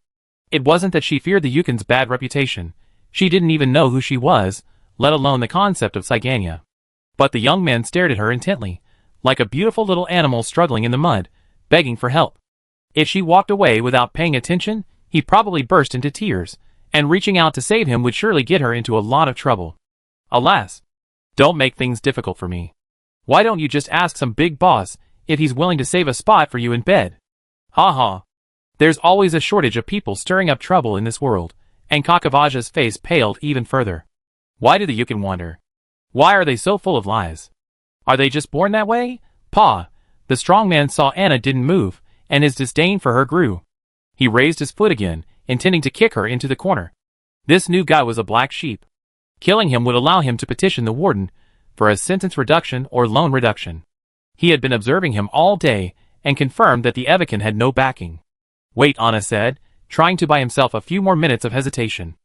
It wasn't that she feared the Yukon's bad reputation. She didn't even know who she was, let alone the concept of Cygania. But the young man stared at her intently, like a beautiful little animal struggling in the mud, begging for help. If she walked away without paying attention, he'd probably burst into tears, and reaching out to save him would surely get her into a lot of trouble. Alas. "Don't make things difficult for me. Why don't you just ask some big boss if he's willing to save a spot for you in bed?" "Ha ha. There's always a shortage of people stirring up trouble in this world," and Kakavaja's face paled even further. Why do the Yukon wander? Why are they so full of lies? Are they just born that way? Pa. The strong man saw Anna didn't move, and his disdain for her grew. He raised his foot again, intending to kick her into the corner. This new guy was a black sheep. Killing him would allow him to petition the warden for a sentence reduction or loan reduction. He had been observing him all day and confirmed that the Evican had no backing. "Wait," Anna said, trying to buy himself a few more minutes of hesitation.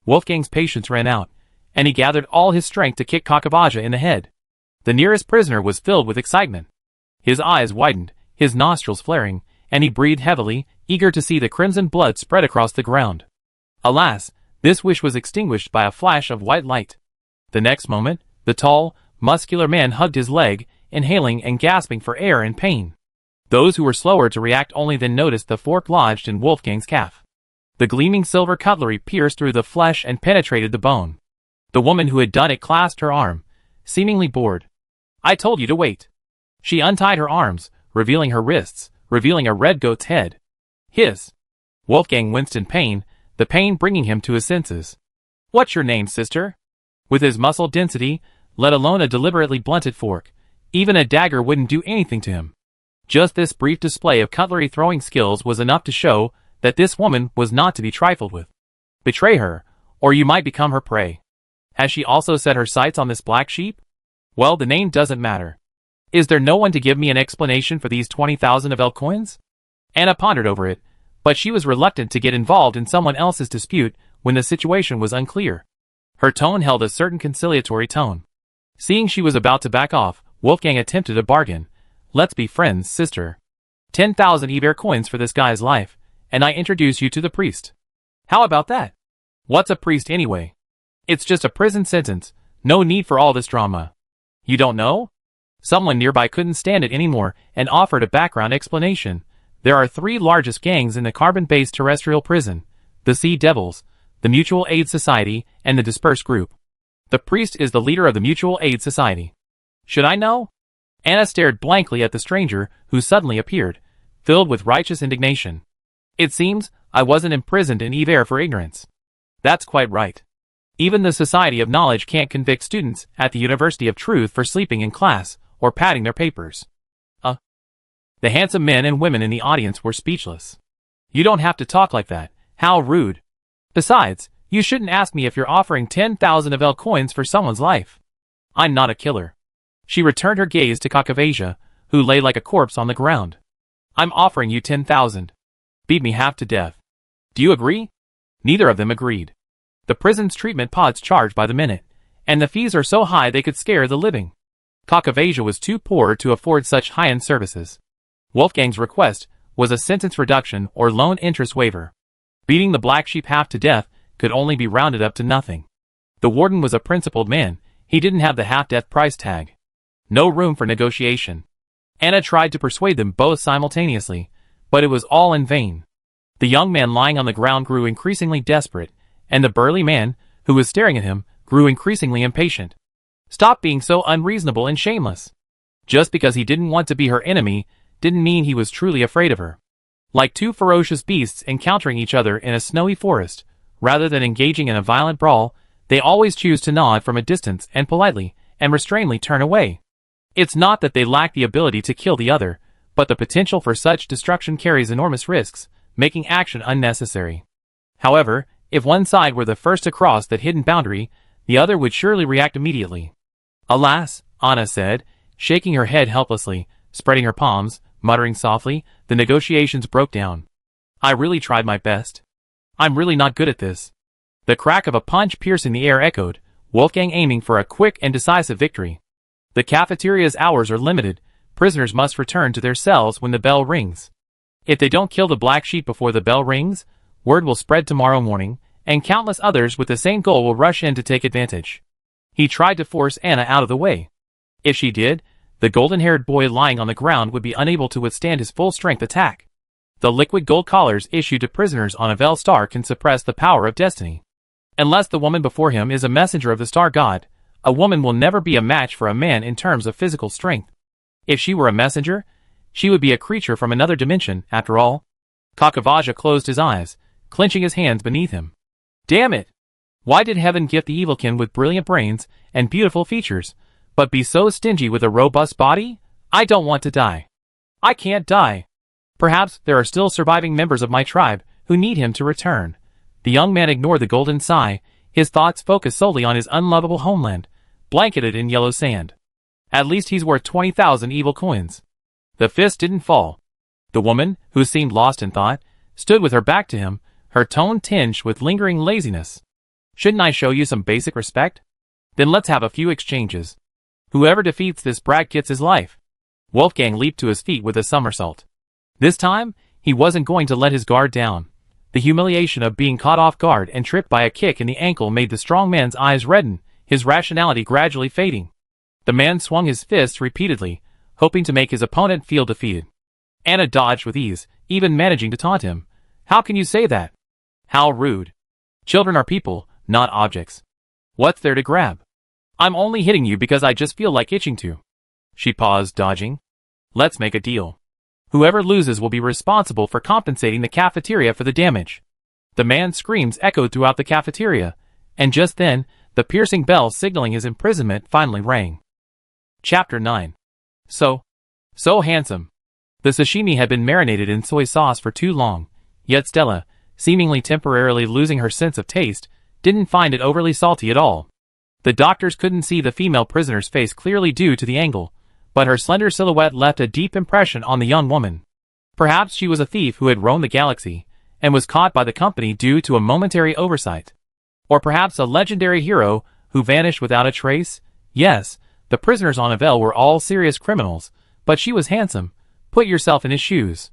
Wolfgang's patience ran out, and he gathered all his strength to kick Kakavaja in the head. The nearest prisoner was filled with excitement. His eyes widened, his nostrils flaring, and he breathed heavily, eager to see the crimson blood spread across the ground. Alas, this wish was extinguished by a flash of white light. The next moment, the tall, muscular man hugged his leg, inhaling and gasping for air in pain. Those who were slower to react only then noticed the fork lodged in Wolfgang's calf. The gleaming silver cutlery pierced through the flesh and penetrated the bone. The woman who had done it clasped her arm, seemingly bored. "I told you to wait." She untied her arms, revealing her wrists, revealing a red goat's head. His. Wolfgang winced in pain, the pain bringing him to his senses. What's your name, sister? With his muscle density, let alone a deliberately blunted fork, even a dagger wouldn't do anything to him. Just this brief display of cutlery throwing skills was enough to show that this woman was not to be trifled with. Betray her, or you might become her prey. Has she also set her sights on this black sheep? Well, the name doesn't matter. Is there no one to give me an explanation for these 20,000 Ivel coins? Anna pondered over it, but she was reluctant to get involved in someone else's dispute when the situation was unclear. Her tone held a certain conciliatory tone. Seeing she was about to back off, Wolfgang attempted a bargain. Let's be friends, sister. 10,000 Iver coins for this guy's life, and I introduce you to the priest. How about that? What's a priest anyway? It's just a prison sentence, no need for all this drama. You don't know? Someone nearby couldn't stand it anymore and offered a background explanation. There are 3 largest gangs in the carbon-based terrestrial prison: the Sea Devils, the Mutual Aid Society, and the Dispersed Group. The priest is the leader of the Mutual Aid Society. Should I know? Anna stared blankly at the stranger who suddenly appeared, filled with righteous indignation. It seems I wasn't imprisoned in Iver for ignorance. That's quite right. Even the Society of Knowledge can't convict students at the University of Truth for sleeping in class or padding their papers. The handsome men and women in the audience were speechless. You don't have to talk like that. How rude. Besides, you shouldn't ask me if you're offering 10,000 Ivel coins for someone's life. I'm not a killer. She returned her gaze to Kakavasia, who lay like a corpse on the ground. I'm offering you 10,000. Beat me half to death. Do you agree? Neither of them agreed. The prison's treatment pods charge by the minute, and the fees are so high they could scare the living. Kakavasia was too poor to afford such high-end services. Wolfgang's request was a sentence reduction or loan interest waiver. Beating the black sheep half to death could only be rounded up to nothing. The warden was a principled man. He didn't have the half-death price tag. No room for negotiation. Anna tried to persuade them both simultaneously, but it was all in vain. The young man lying on the ground grew increasingly desperate, and the burly man, who was staring at him, grew increasingly impatient. Stop being so unreasonable and shameless. Just because he didn't want to be her enemy didn't mean he was truly afraid of her. Like 2 ferocious beasts encountering each other in a snowy forest, rather than engaging in a violent brawl, they always choose to nod from a distance and politely and restrainedly turn away. It's not that they lack the ability to kill the other, but the potential for such destruction carries enormous risks, making action unnecessary. However, if one side were the first to cross that hidden boundary, the other would surely react immediately. Alas, Anna said, shaking her head helplessly, spreading her palms, muttering softly, the negotiations broke down. I really tried my best. I'm really not good at this. The crack of a punch piercing the air echoed, Wolfgang aiming for a quick and decisive victory. The cafeteria's hours are limited. Prisoners must return to their cells when the bell rings. If they don't kill the black sheep before the bell rings, word will spread tomorrow morning, and countless others with the same goal will rush in to take advantage. He tried to force Anna out of the way. If she did, the golden-haired boy lying on the ground would be unable to withstand his full-strength attack. The liquid gold collars issued to prisoners on Ivel Star can suppress the power of destiny. Unless the woman before him is a messenger of the star god, a woman will never be a match for a man in terms of physical strength. If she were a messenger, she would be a creature from another dimension, after all. Kakavasia closed his eyes, clenching his hands beneath him. Damn it! Why did heaven gift the evilkin with brilliant brains and beautiful features, but be so stingy with a robust body? I don't want to die. I can't die. Perhaps there are still surviving members of my tribe who need him to return. The young man ignored the golden sigh, his thoughts focused solely on his unlovable homeland, blanketed in yellow sand. At least he's worth 20,000 evil coins. The fist didn't fall. The woman, who seemed lost in thought, stood with her back to him, her tone tinged with lingering laziness. Shouldn't I show you some basic respect? Then let's have a few exchanges. Whoever defeats this brat gets his life. Wolfgang leaped to his feet with a somersault. This time, he wasn't going to let his guard down. The humiliation of being caught off guard and tripped by a kick in the ankle made the strong man's eyes redden, his rationality gradually fading. The man swung his fists repeatedly, hoping to make his opponent feel defeated. Anna dodged with ease, even managing to taunt him. How can you say that? How rude. Children are people, not objects. What's there to grab? I'm only hitting you because I just feel like itching to. She paused, dodging. Let's make a deal. Whoever loses will be responsible for compensating the cafeteria for the damage. The man's screams echoed throughout the cafeteria, and just then, the piercing bell signaling his imprisonment finally rang. Chapter 9. So handsome. The sashimi had been marinated in soy sauce for too long, yet Stella, seemingly temporarily losing her sense of taste, didn't find it overly salty at all. The doctors couldn't see the female prisoner's face clearly due to the angle, but her slender silhouette left a deep impression on the young woman. Perhaps she was a thief who had roamed the galaxy, and was caught by the company due to a momentary oversight. Or perhaps a legendary hero who vanished without a trace? Yes, the prisoners on Ivel were all serious criminals, but she was handsome. Put yourself in his shoes.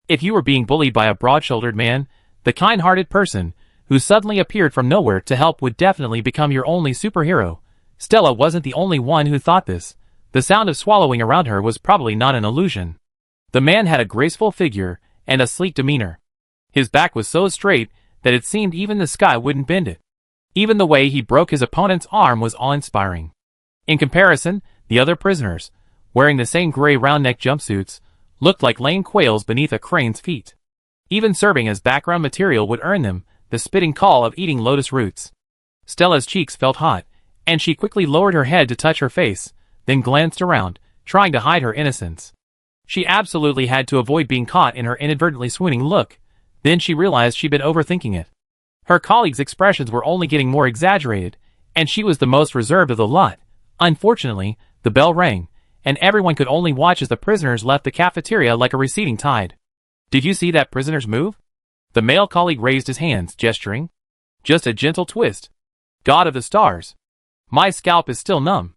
If you were being bullied by a broad-shouldered man, the kind-hearted person, who suddenly appeared from nowhere to help would definitely become your only superhero. Stella wasn't the only one who thought this. The sound of swallowing around her was probably not an illusion. The man had a graceful figure and a sleek demeanor. His back was so straight that it seemed even the sky wouldn't bend it. Even the way he broke his opponent's arm was awe-inspiring. In comparison, the other prisoners, wearing the same gray round-neck jumpsuits, looked like lame quails beneath a crane's feet. Even serving as background material would earn them the spitting call of eating lotus roots. Stella's cheeks felt hot, and she quickly lowered her head to touch her face, then glanced around, trying to hide her innocence. She absolutely had to avoid being caught in her inadvertently swooning look. Then she realized she'd been overthinking it. Her colleagues' expressions were only getting more exaggerated, and she was the most reserved of the lot. Unfortunately, the bell rang, and everyone could only watch as the prisoners left the cafeteria like a receding tide. Did you see that prisoner's move? The male colleague raised his hands, gesturing. Just a gentle twist. God of the stars. My scalp is still numb.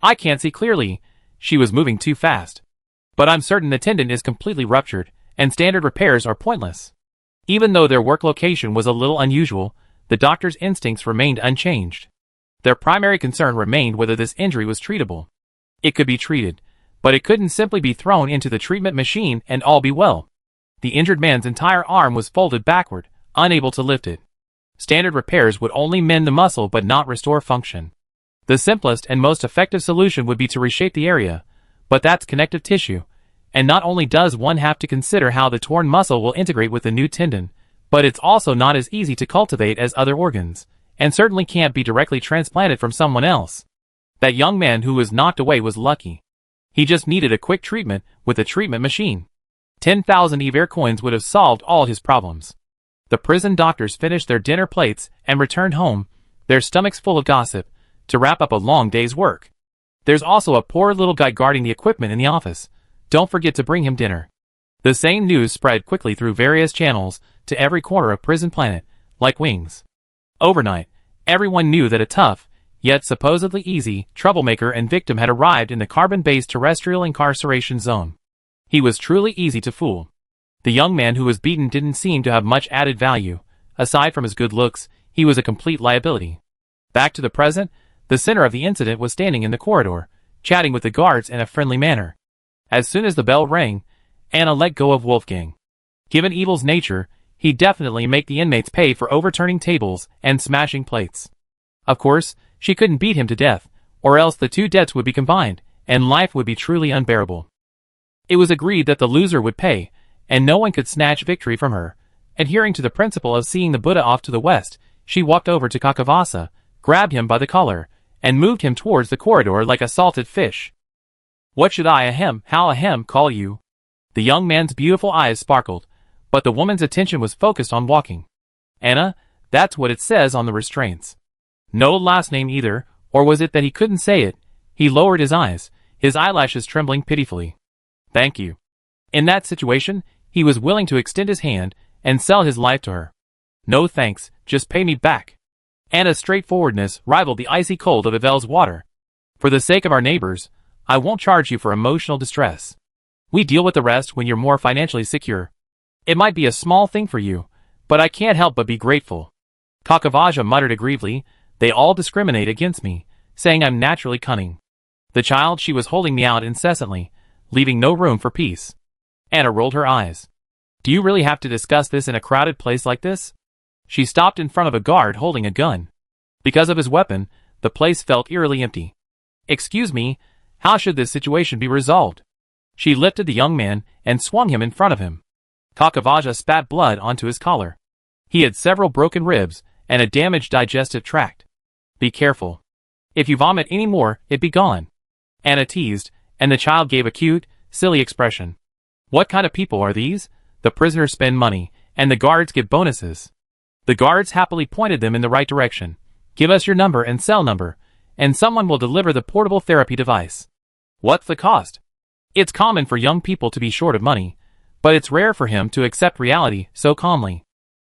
I can't see clearly. She was moving too fast. But I'm certain the tendon is completely ruptured, and standard repairs are pointless. Even though their work location was a little unusual, the doctor's instincts remained unchanged. Their primary concern remained whether this injury was treatable. It could be treated, but it couldn't simply be thrown into the treatment machine and all be well. The injured man's entire arm was folded backward, unable to lift it. Standard repairs would only mend the muscle but not restore function. The simplest and most effective solution would be to reshape the area, but that's connective tissue, and not only does one have to consider how the torn muscle will integrate with the new tendon, but it's also not as easy to cultivate as other organs, and certainly can't be directly transplanted from someone else. That young man who was knocked away was lucky. He just needed a quick treatment with a treatment machine. 10,000 Iver coins would have solved all his problems. The prison doctors finished their dinner plates and returned home, their stomachs full of gossip, to wrap up a long day's work. There's also a poor little guy guarding the equipment in the office. Don't forget to bring him dinner. The same news spread quickly through various channels to every corner of Prison Planet, like wings. Overnight, everyone knew that a tough, yet supposedly easy, troublemaker and victim had arrived in the carbon-based terrestrial incarceration zone. He was truly easy to fool. The young man who was beaten didn't seem to have much added value. Aside from his good looks, he was a complete liability. Back to the present, the center of the incident was standing in the corridor, chatting with the guards in a friendly manner. As soon as the bell rang, Anna let go of Wolfgang. Given Evil's nature, he'd definitely make the inmates pay for overturning tables and smashing plates. Of course, she couldn't beat him to death, or else the two debts would be combined, and life would be truly unbearable. It was agreed that the loser would pay, and no one could snatch victory from her. Adhering to the principle of seeing the Buddha off to the west, she walked over to Kakavasa, grabbed him by the collar, and moved him towards the corridor like a salted fish. What should I call you? The young man's beautiful eyes sparkled, but the woman's attention was focused on walking. Anna, that's what it says on the restraints. No last name either, or was it that he couldn't say it? He lowered his eyes, his eyelashes trembling pitifully. Thank you. In that situation, he was willing to extend his hand and sell his life to her. No thanks, just pay me back. Anna's straightforwardness rivaled the icy cold of Ivel's water. For the sake of our neighbors, I won't charge you for emotional distress. We deal with the rest when you're more financially secure. It might be a small thing for you, but I can't help but be grateful. Kakavasa muttered aggrievedly, they all discriminate against me, saying I'm naturally cunning. The child she was holding me out incessantly, leaving no room for peace. Anna rolled her eyes. Do you really have to discuss this in a crowded place like this? She stopped in front of a guard holding a gun. Because of his weapon, the place felt eerily empty. Excuse me, how should this situation be resolved? She lifted the young man and swung him in front of him. Kakavasha spat blood onto his collar. He had several broken ribs and a damaged digestive tract. Be careful. If you vomit any more, it be gone. Anna teased, and the child gave a cute, silly expression. What kind of people are these? The prisoners spend money, and the guards give bonuses. The guards happily pointed them in the right direction. Give us your number and cell number, and someone will deliver the portable therapy device. What's the cost? It's common for young people to be short of money, but it's rare for him to accept reality so calmly.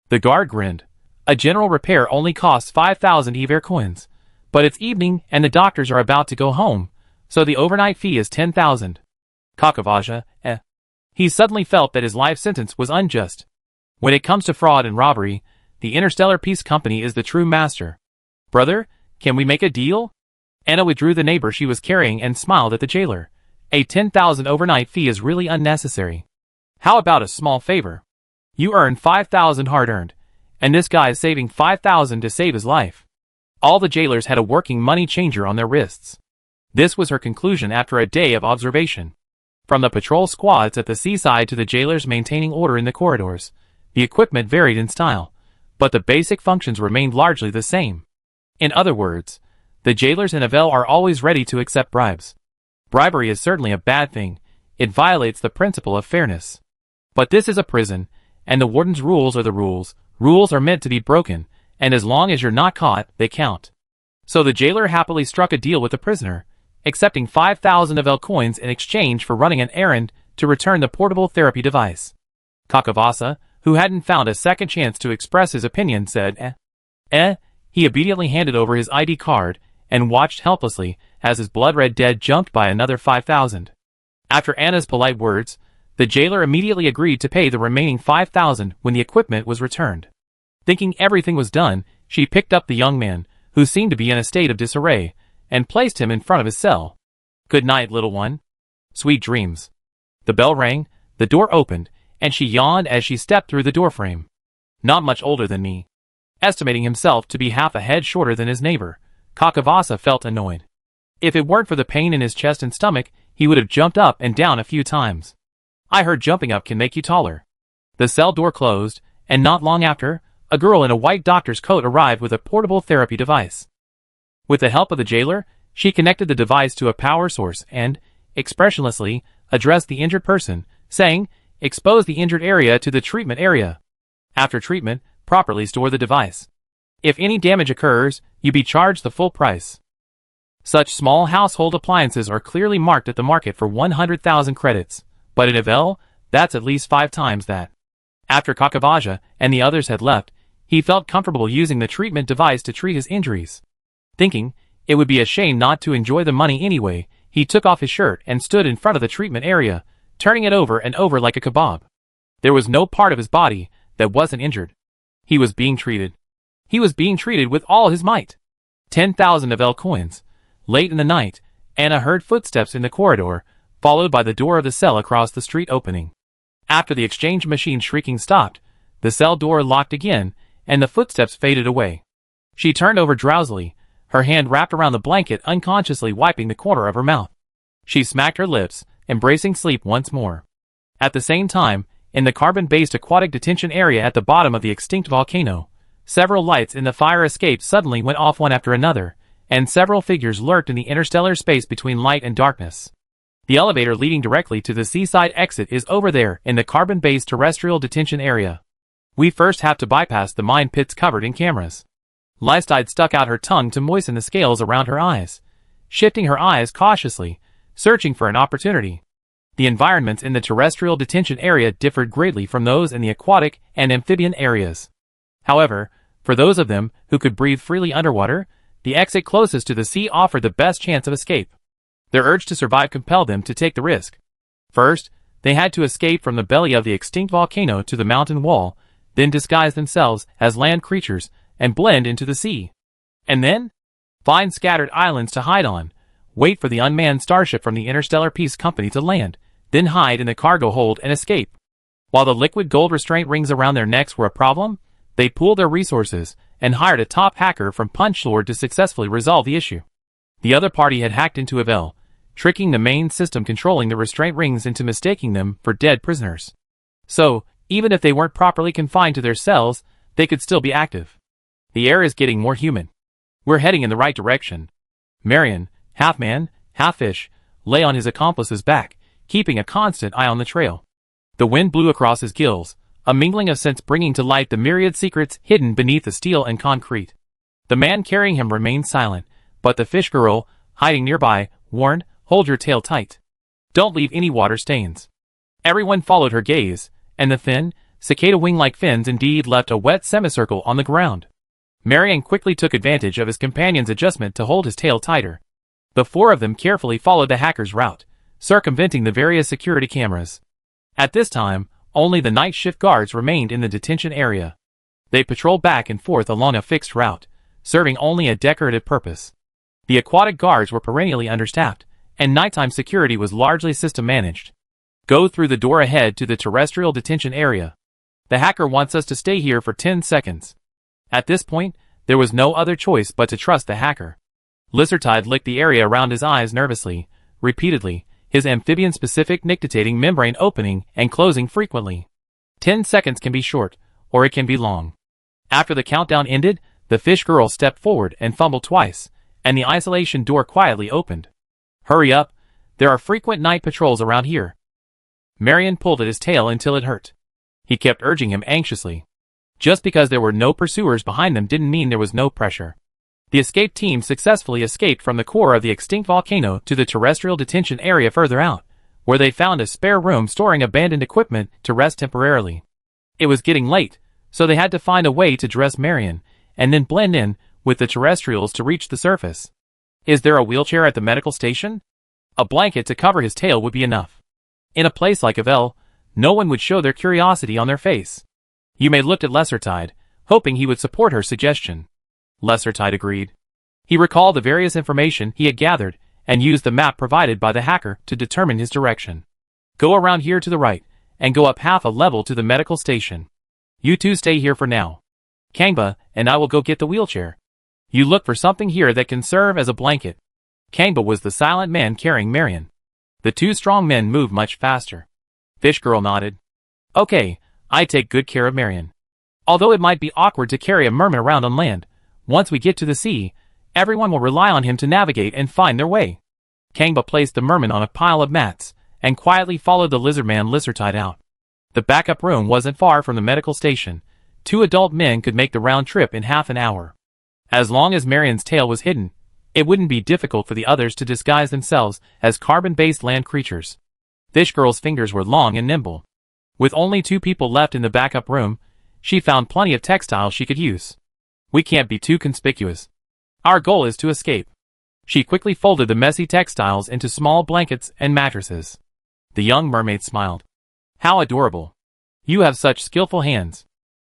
The guard grinned. A general repair only costs 5,000 Iver coins, but it's evening and the doctors are about to go home, so the overnight fee is 10,000. Kakavasha, He suddenly felt that his life sentence was unjust. When it comes to fraud and robbery, the Interstellar Peace Company is the true master. Brother, can we make a deal? Anna withdrew the neighbor she was carrying and smiled at the jailer. A 10,000 overnight fee is really unnecessary. How about a small favor? You earn 5,000 hard-earned, and this guy is saving 5,000 to save his life. All the jailers had a working money changer on their wrists. This was her conclusion after a day of observation. From the patrol squads at the seaside to the jailers maintaining order in the corridors, the equipment varied in style, but the basic functions remained largely the same. In other words, the jailers in Ivel are always ready to accept bribes. Bribery is certainly a bad thing. It violates the principle of fairness. But this is a prison, and the warden's rules are the rules. Rules are meant to be broken, and as long as you're not caught, they count. So the jailer happily struck a deal with the prisoner, accepting 5,000 Ivel coins in exchange for running an errand to return the portable therapy device. Kakavasha, who hadn't found a second chance to express his opinion, said, He immediately handed over his ID card and watched helplessly as his blood-red dead jumped by another 5,000. After Anna's polite words, the jailer immediately agreed to pay the remaining 5,000 when the equipment was returned. Thinking everything was done, she picked up the young man, who seemed to be in a state of disarray, and placed him in front of his cell. Good night, little one. Sweet dreams. The bell rang, the door opened, and she yawned as she stepped through the doorframe. Not much older than me. Estimating himself to be half a head shorter than his neighbor, Kakavasha felt annoyed. If it weren't for the pain in his chest and stomach, he would have jumped up and down a few times. I heard jumping up can make you taller. The cell door closed, and not long after, a girl in a white doctor's coat arrived with a portable therapy device. With the help of the jailer, she connected the device to a power source and, expressionlessly, addressed the injured person, saying, Expose the injured area to the treatment area. After treatment, properly store the device. If any damage occurs, you be charged the full price. Such small household appliances are clearly marked at the market for 100,000 credits, but in Ivel, that's at least 5 times that. After Kakavasha and the others had left, he felt comfortable using the treatment device to treat his injuries. Thinking it would be a shame not to enjoy the money anyway, he took off his shirt and stood in front of the treatment area, turning it over and over like a kebab. There was no part of his body that wasn't injured. He was being treated. He was being treated with all his might. 10,000 Ivel coins. Late in the night, Anna heard footsteps in the corridor, followed by the door of the cell across the street opening. After the exchange machine's shrieking stopped, the cell door locked again, and the footsteps faded away. She turned over drowsily, her hand wrapped around the blanket, unconsciously wiping the corner of her mouth. She smacked her lips, embracing sleep once more. At the same time, in the carbon-based aquatic detention area at the bottom of the extinct volcano, several lights in the fire escape suddenly went off one after another, and several figures lurked in the interstellar space between light and darkness. The elevator leading directly to the seaside exit is over there in the carbon-based terrestrial detention area. We first have to bypass the mine pits covered in cameras. Lystide stuck out her tongue to moisten the scales around her eyes, shifting her eyes cautiously, searching for an opportunity. The environments in the terrestrial detention area differed greatly from those in the aquatic and amphibian areas. However, for those of them who could breathe freely underwater, the exit closest to the sea offered the best chance of escape. Their urge to survive compelled them to take the risk. First, they had to escape from the belly of the extinct volcano to the mountain wall, then disguise themselves as land creatures and blend into the sea. And then, find scattered islands to hide on, wait for the unmanned starship from the Interstellar Peace Company to land, then hide in the cargo hold and escape. While the liquid gold restraint rings around their necks were a problem, they pooled their resources and hired a top hacker from Punchlord to successfully resolve the issue. The other party had hacked into Ivel, tricking the main system controlling the restraint rings into mistaking them for dead prisoners. So, even if they weren't properly confined to their cells, they could still be active. The air is getting more humid. We're heading in the right direction. Marion, half man, half fish, lay on his accomplice's back, keeping a constant eye on the trail. The wind blew across his gills, a mingling of scents bringing to light the myriad secrets hidden beneath the steel and concrete. The man carrying him remained silent, but the fish girl, hiding nearby, warned, "Hold your tail tight. Don't leave any water stains." Everyone followed her gaze, and the thin, cicada wing-like fins indeed left a wet semicircle on the ground. Marion quickly took advantage of his companion's adjustment to hold his tail tighter. The four of them carefully followed the hacker's route, circumventing the various security cameras. At this time, only the night shift guards remained in the detention area. They patrolled back and forth along a fixed route, serving only a decorative purpose. The aquatic guards were perennially understaffed, and nighttime security was largely system-managed. Go through the door ahead to the terrestrial detention area. The hacker wants us to stay here for 10 seconds. At this point, there was no other choice but to trust the hacker. Lizardtide licked the area around his eyes nervously, repeatedly, his amphibian-specific nictitating membrane opening and closing frequently. 10 seconds can be short, or it can be long. After the countdown ended, the fish girl stepped forward and fumbled twice, and the isolation door quietly opened. "Hurry up, there are frequent night patrols around here." Marion pulled at his tail until it hurt. He kept urging him anxiously. Just because there were no pursuers behind them didn't mean there was no pressure. The escape team successfully escaped from the core of the extinct volcano to the terrestrial detention area further out, where they found a spare room storing abandoned equipment to rest temporarily. It was getting late, so they had to find a way to dress Marion, and then blend in with the terrestrials to reach the surface. Is there a wheelchair at the medical station? A blanket to cover his tail would be enough. In a place like Ivel, no one would show their curiosity on their face. Yume looked at Lizardtide, hoping he would support her suggestion. Lizardtide agreed. He recalled the various information he had gathered, and used the map provided by the hacker to determine his direction. Go around here to the right, and go up half a level to the medical station. You two stay here for now. Kangba and I will go get the wheelchair. You look for something here that can serve as a blanket. Kangba was the silent man carrying Marion. The two strong men moved much faster. Fish girl nodded. Okay, I take good care of Marion. Although it might be awkward to carry a merman around on land, once we get to the sea, everyone will rely on him to navigate and find their way. Kangba placed the merman on a pile of mats, and quietly followed the lizardman Lizardtide out. The backup room wasn't far from the medical station. 2 adult men could make the round trip in half an hour. As long as Marion's tail was hidden, it wouldn't be difficult for the others to disguise themselves as carbon-based land creatures. Fish Girl's fingers were long and nimble. With only 2 people left in the backup room, she found plenty of textiles she could use. We can't be too conspicuous. Our goal is to escape. She quickly folded the messy textiles into small blankets and mattresses. The young mermaid smiled. How adorable. You have such skillful hands.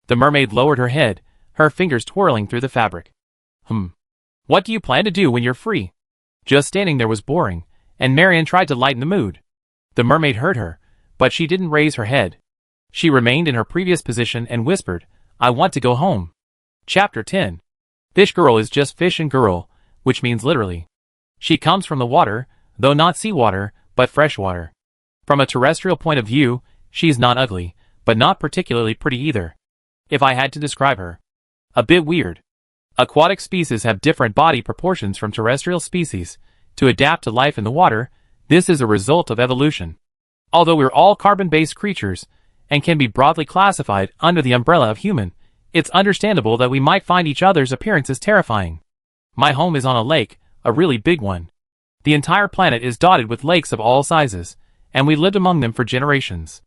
The mermaid lowered her head, her fingers twirling through the fabric. What do you plan to do when you're free? Just standing there was boring, and Marion tried to lighten the mood. The mermaid heard her, but she didn't raise her head. She remained in her previous position and whispered, I want to go home. Chapter 10. Fish Girl is just fish and girl, which means literally. She comes from the water, though not seawater, but freshwater. From a terrestrial point of view, she's not ugly, but not particularly pretty either. If I had to describe her. A bit weird. Aquatic species have different body proportions from terrestrial species. To adapt to life in the water, this is a result of evolution. Although we're all carbon-based creatures, and can be broadly classified under the umbrella of human, it's understandable that we might find each other's appearances terrifying. My home is on a lake, a really big one. The entire planet is dotted with lakes of all sizes, and we lived among them for generations.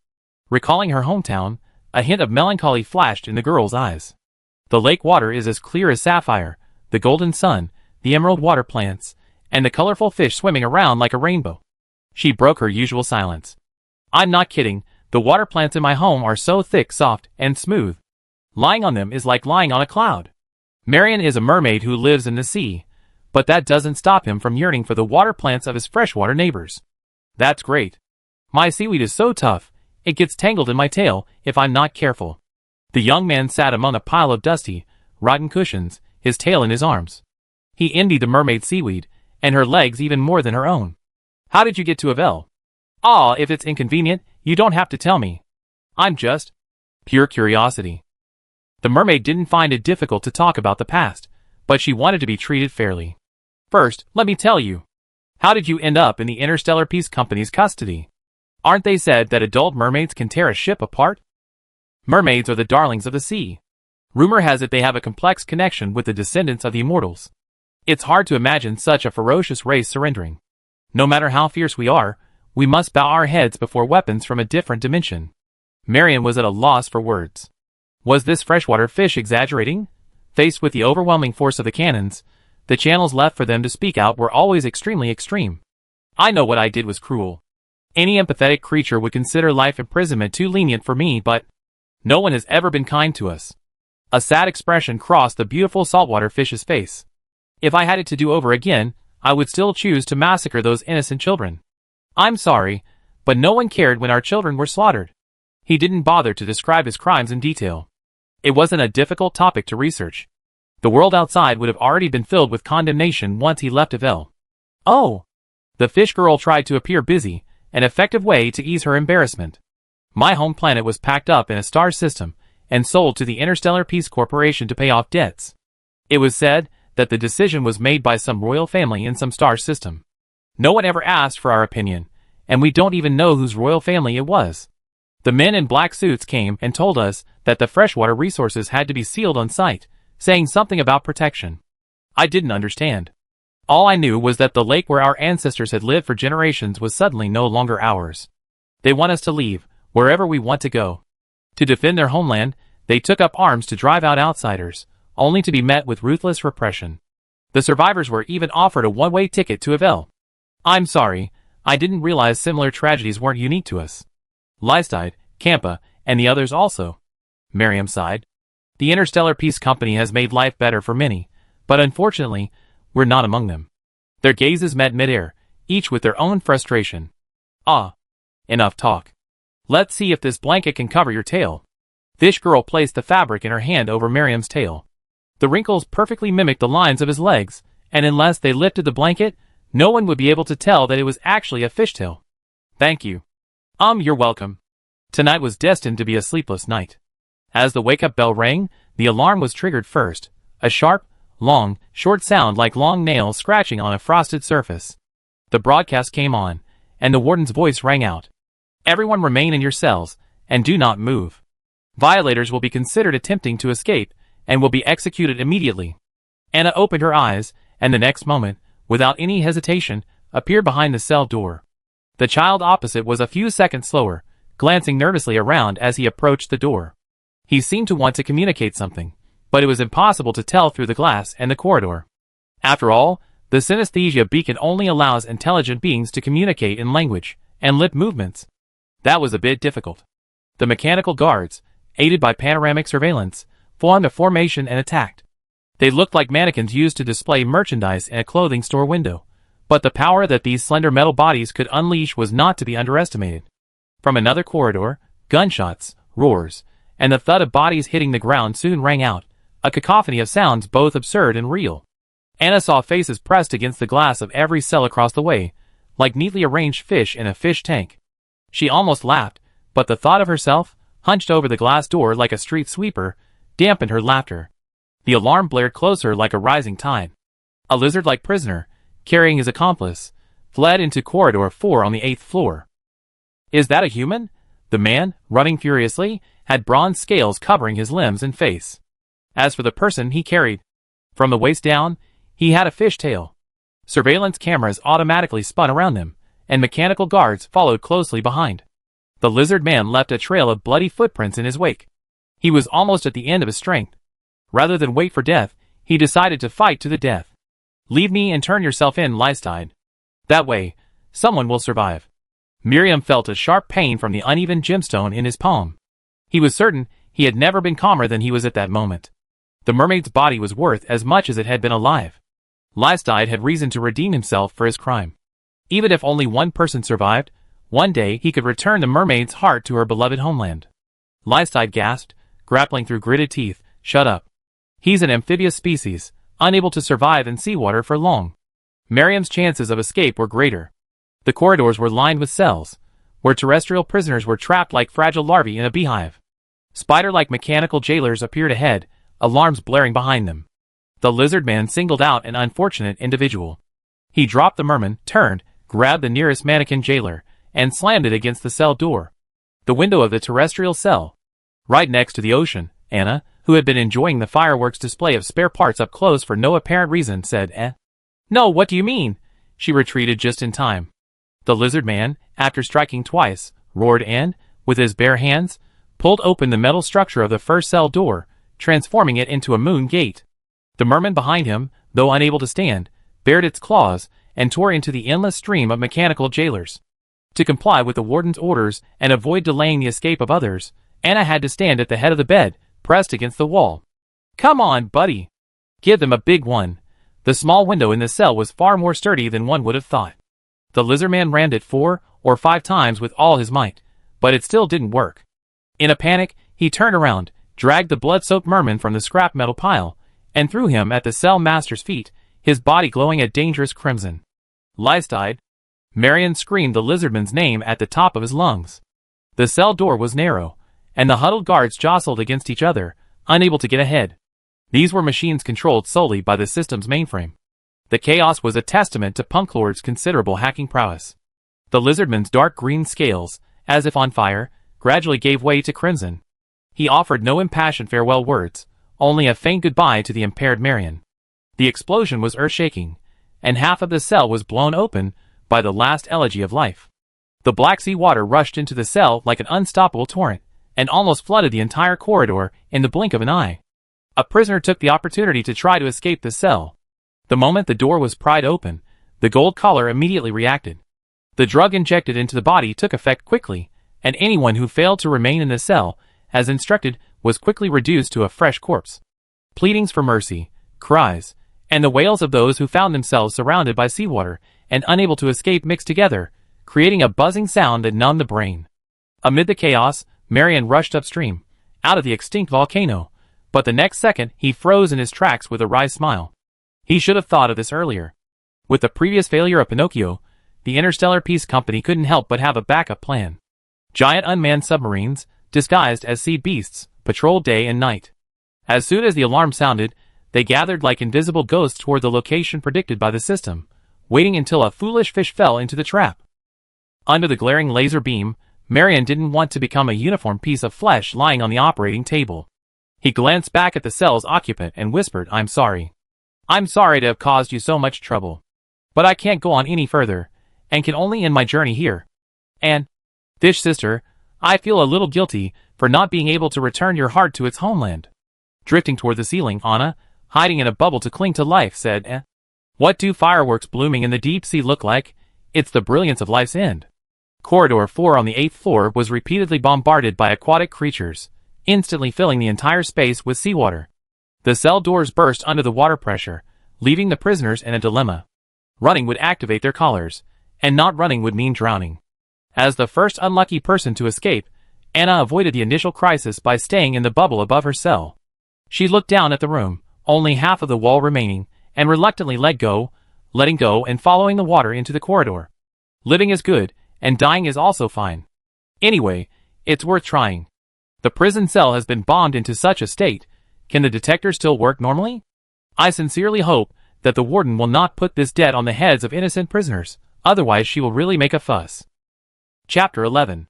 Recalling her hometown, a hint of melancholy flashed in the girl's eyes. The lake water is as clear as sapphire, the golden sun, the emerald water plants, and the colorful fish swimming around like a rainbow. She broke her usual silence. I'm not kidding, the water plants in my home are so thick, soft, and smooth. Lying on them is like lying on a cloud. Marion is a mermaid who lives in the sea, but that doesn't stop him from yearning for the water plants of his freshwater neighbors. That's great. My seaweed is so tough, it gets tangled in my tail if I'm not careful. The young man sat among a pile of dusty, rotten cushions, his tail in his arms. He envied the mermaid seaweed, and her legs even more than her own. How did you get to Ivel? Ah, if it's inconvenient, you don't have to tell me. I'm just pure curiosity. The mermaid didn't find it difficult to talk about the past, but she wanted to be treated fairly. First, let me tell you. How did you end up in the Interstellar Peace Company's custody? Aren't they said that adult mermaids can tear a ship apart? Mermaids are the darlings of the sea. Rumor has it they have a complex connection with the descendants of the immortals. It's hard to imagine such a ferocious race surrendering. No matter how fierce we are, we must bow our heads before weapons from a different dimension. Marion was at a loss for words. Was this freshwater fish exaggerating? Faced with the overwhelming force of the cannons, the channels left for them to speak out were always extremely extreme. I know what I did was cruel. Any empathetic creature would consider life imprisonment too lenient for me, but no one has ever been kind to us. A sad expression crossed the beautiful saltwater fish's face. If I had it to do over again, I would still choose to massacre those innocent children. I'm sorry, but no one cared when our children were slaughtered. He didn't bother to describe his crimes in detail. It wasn't a difficult topic to research. The world outside would have already been filled with condemnation once he left Ivel. Oh! The fish girl tried to appear busy, an effective way to ease her embarrassment. My home planet was packed up in a star system and sold to the Interstellar Peace Corporation to pay off debts. It was said that the decision was made by some royal family in some star system. No one ever asked for our opinion, and we don't even know whose royal family it was. The men in black suits came and told us that the freshwater resources had to be sealed on site, saying something about protection. I didn't understand. All I knew was that the lake where our ancestors had lived for generations was suddenly no longer ours. They want us to leave, wherever we want to go. To defend their homeland, they took up arms to drive out outsiders, only to be met with ruthless repression. The survivors were even offered a one-way ticket to Ivel. I'm sorry, I didn't realize similar tragedies weren't unique to us. Lice died, Kampa, and the others also. Miriam sighed. The Interstellar Peace Company has made life better for many, but unfortunately, we're not among them. Their gazes met midair, each with their own frustration. Ah. Enough talk. Let's see if this blanket can cover your tail. Fish girl placed the fabric in her hand over Miriam's tail. The wrinkles perfectly mimicked the lines of his legs, and unless they lifted the blanket, no one would be able to tell that it was actually a fishtail. Thank you. You're welcome. Tonight was destined to be a sleepless night. As the wake-up bell rang, the alarm was triggered first, a sharp, long, short sound like long nails scratching on a frosted surface. The broadcast came on, and the warden's voice rang out. Everyone remain in your cells, and do not move. Violators will be considered attempting to escape, and will be executed immediately. Anna opened her eyes, and the next moment, without any hesitation, appeared behind the cell door. The child opposite was a few seconds slower, glancing nervously around as he approached the door. He seemed to want to communicate something, but it was impossible to tell through the glass and the corridor. After all, the synesthesia beacon only allows intelligent beings to communicate in language and lip movements. That was a bit difficult. The mechanical guards, aided by panoramic surveillance, formed a formation and attacked. They looked like mannequins used to display merchandise in a clothing store window, but the power that these slender metal bodies could unleash was not to be underestimated. From another corridor, gunshots, roars, and the thud of bodies hitting the ground soon rang out, a cacophony of sounds both absurd and real. Anna saw faces pressed against the glass of every cell across the way, like neatly arranged fish in a fish tank. She almost laughed, but the thought of herself, hunched over the glass door like a street sweeper, dampened her laughter. The alarm blared closer like a rising tide. A lizard-like prisoner, carrying his accomplice, fled into corridor 4 on the 8th floor. Is that a human? The man, running furiously, had bronze scales covering his limbs and face. As for the person he carried, from the waist down, he had a fish tail. Surveillance cameras automatically spun around them, and mechanical guards followed closely behind. The lizard man left a trail of bloody footprints in his wake. He was almost at the end of his strength. Rather than wait for death, he decided to fight to the death. Leave me and turn yourself in, Lystide. That way, someone will survive. Miriam felt a sharp pain from the uneven gemstone in his palm. He was certain he had never been calmer than he was at that moment. The mermaid's body was worth as much as it had been alive. Lystide had reason to redeem himself for his crime. Even if only one person survived, one day he could return the mermaid's heart to her beloved homeland. Lystide gasped, grappling through gritted teeth. Shut up. He's an amphibious species, unable to survive in seawater for long. Miriam's chances of escape were greater. The corridors were lined with cells, where terrestrial prisoners were trapped like fragile larvae in a beehive. Spider-like mechanical jailers appeared ahead, alarms blaring behind them. The lizard man singled out an unfortunate individual. He dropped the merman, turned, grabbed the nearest mannequin jailer, and slammed it against the cell door. The window of the terrestrial cell. Right next to the ocean, Anna, who had been enjoying the fireworks display of spare parts up close for no apparent reason, said, "No, what do you mean?" She retreated just in time. The lizard man, after striking twice, roared and, with his bare hands, pulled open the metal structure of the first cell door, transforming it into a moon gate. The merman behind him, though unable to stand, bared its claws and tore into the endless stream of mechanical jailers. To comply with the warden's orders and avoid delaying the escape of others, Anna had to stand at the head of the bed, pressed against the wall. "Come on, buddy. Give them a big one." The small window in the cell was far more sturdy than one would have thought. The lizard man rammed it 4 or 5 times with all his might, but it still didn't work. In a panic, he turned around, dragged the blood-soaked merman from the scrap metal pile, and threw him at the cell master's feet, his body glowing a dangerous crimson. "Lystide!" Marion screamed the lizardman's name at the top of his lungs. The cell door was narrow, and the huddled guards jostled against each other, unable to get ahead. These were machines controlled solely by the system's mainframe. The chaos was a testament to Punklord's considerable hacking prowess. The lizardman's dark green scales, as if on fire, gradually gave way to crimson. He offered no impassioned farewell words, only a faint goodbye to the impaired Marion. The explosion was earth-shaking, and half of the cell was blown open by the last elegy of life. The black sea water rushed into the cell like an unstoppable torrent, and almost flooded the entire corridor in the blink of an eye. A prisoner took the opportunity to try to escape the cell. The moment the door was pried open, the gold collar immediately reacted. The drug injected into the body took effect quickly, and anyone who failed to remain in the cell, as instructed, was quickly reduced to a fresh corpse. Pleadings for mercy, cries, and the wails of those who found themselves surrounded by seawater and unable to escape mixed together, creating a buzzing sound that numbed the brain. Amid the chaos, Marion rushed upstream, out of the extinct volcano, but the next second he froze in his tracks with a wry smile. He should have thought of this earlier. With the previous failure of Pinocchio, the Interstellar Peace Company couldn't help but have a backup plan. Giant unmanned submarines, disguised as sea beasts, patrolled day and night. As soon as the alarm sounded, they gathered like invisible ghosts toward the location predicted by the system, waiting until a foolish fish fell into the trap. Under the glaring laser beam, Marion didn't want to become a uniform piece of flesh lying on the operating table. He glanced back at the cell's occupant and whispered, "I'm sorry. I'm sorry to have caused you so much trouble. But I can't go on any further, and can only end my journey here. And, Fish Sister, I feel a little guilty for not being able to return your heart to its homeland." Drifting toward the ceiling, Anna, hiding in a bubble to cling to life, said, "What do fireworks blooming in the deep sea look like? It's the brilliance of life's end." Corridor 4 on the 8th floor was repeatedly bombarded by aquatic creatures, instantly filling the entire space with seawater. The cell doors burst under the water pressure, leaving the prisoners in a dilemma. Running would activate their collars, and not running would mean drowning. As the first unlucky person to escape, Anna avoided the initial crisis by staying in the bubble above her cell. She looked down at the room, only half of the wall remaining, and reluctantly letting go and following the water into the corridor. Living is good, and dying is also fine. Anyway, it's worth trying. The prison cell has been bombed into such a state. Can the detector still work normally? I sincerely hope that the warden will not put this debt on the heads of innocent prisoners, otherwise she will really make a fuss. Chapter 11.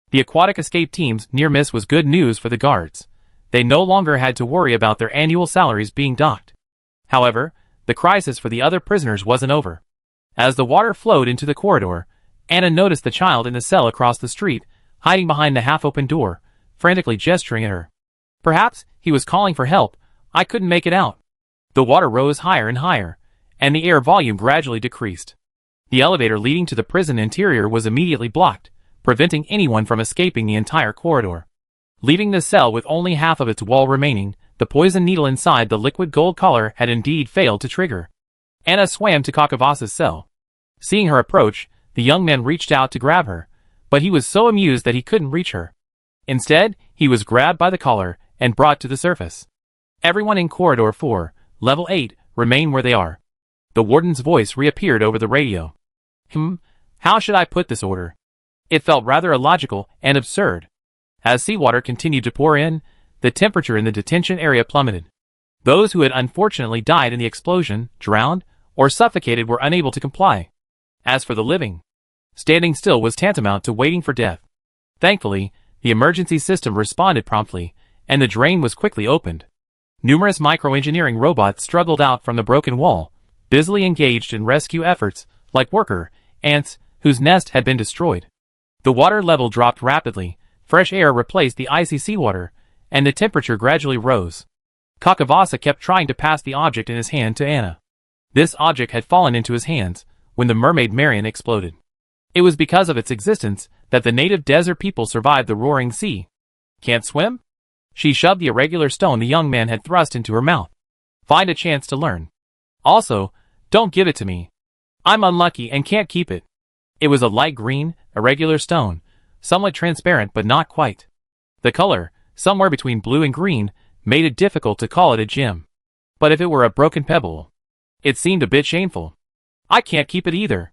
The aquatic escape team's near miss was good news for the guards. They no longer had to worry about their annual salaries being docked. However, the crisis for the other prisoners wasn't over. As the water flowed into the corridor, Anna noticed the child in the cell across the street, hiding behind the half-open door, frantically gesturing at her. Perhaps he was calling for help. I couldn't make it out. The water rose higher and higher, and the air volume gradually decreased. The elevator leading to the prison interior was immediately blocked, preventing anyone from escaping the entire corridor. Leaving the cell with only half of its wall remaining, the poison needle inside the liquid gold collar had indeed failed to trigger. Anna swam to Kakavas's cell. Seeing her approach, the young man reached out to grab her, but he was so amused that he couldn't reach her. Instead, he was grabbed by the collar and brought to the surface. Everyone in Corridor 4, Level 8, remain where they are. The warden's voice reappeared over the radio. How should I put this order? It felt rather illogical and absurd. As seawater continued to pour in, the temperature in the detention area plummeted. Those who had unfortunately died in the explosion, drowned, or suffocated were unable to comply. As for the living, standing still was tantamount to waiting for death. Thankfully, the emergency system responded promptly, and the drain was quickly opened. Numerous microengineering robots struggled out from the broken wall, busily engaged in rescue efforts, like worker ants whose nest had been destroyed. The water level dropped rapidly, fresh air replaced the icy seawater, and the temperature gradually rose. Kakavasa kept trying to pass the object in his hand to Anna. This object had fallen into his hands when the mermaid Marion exploded. It was because of its existence that the native desert people survived the roaring sea. Can't swim? She shoved the irregular stone the young man had thrust into her mouth. Find a chance to learn. Also, don't give it to me. I'm unlucky and can't keep it. It was a light green, irregular stone, somewhat transparent but not quite. The color, somewhere between blue and green, made it difficult to call it a gem. But if it were a broken pebble, it seemed a bit shameful. I can't keep it either.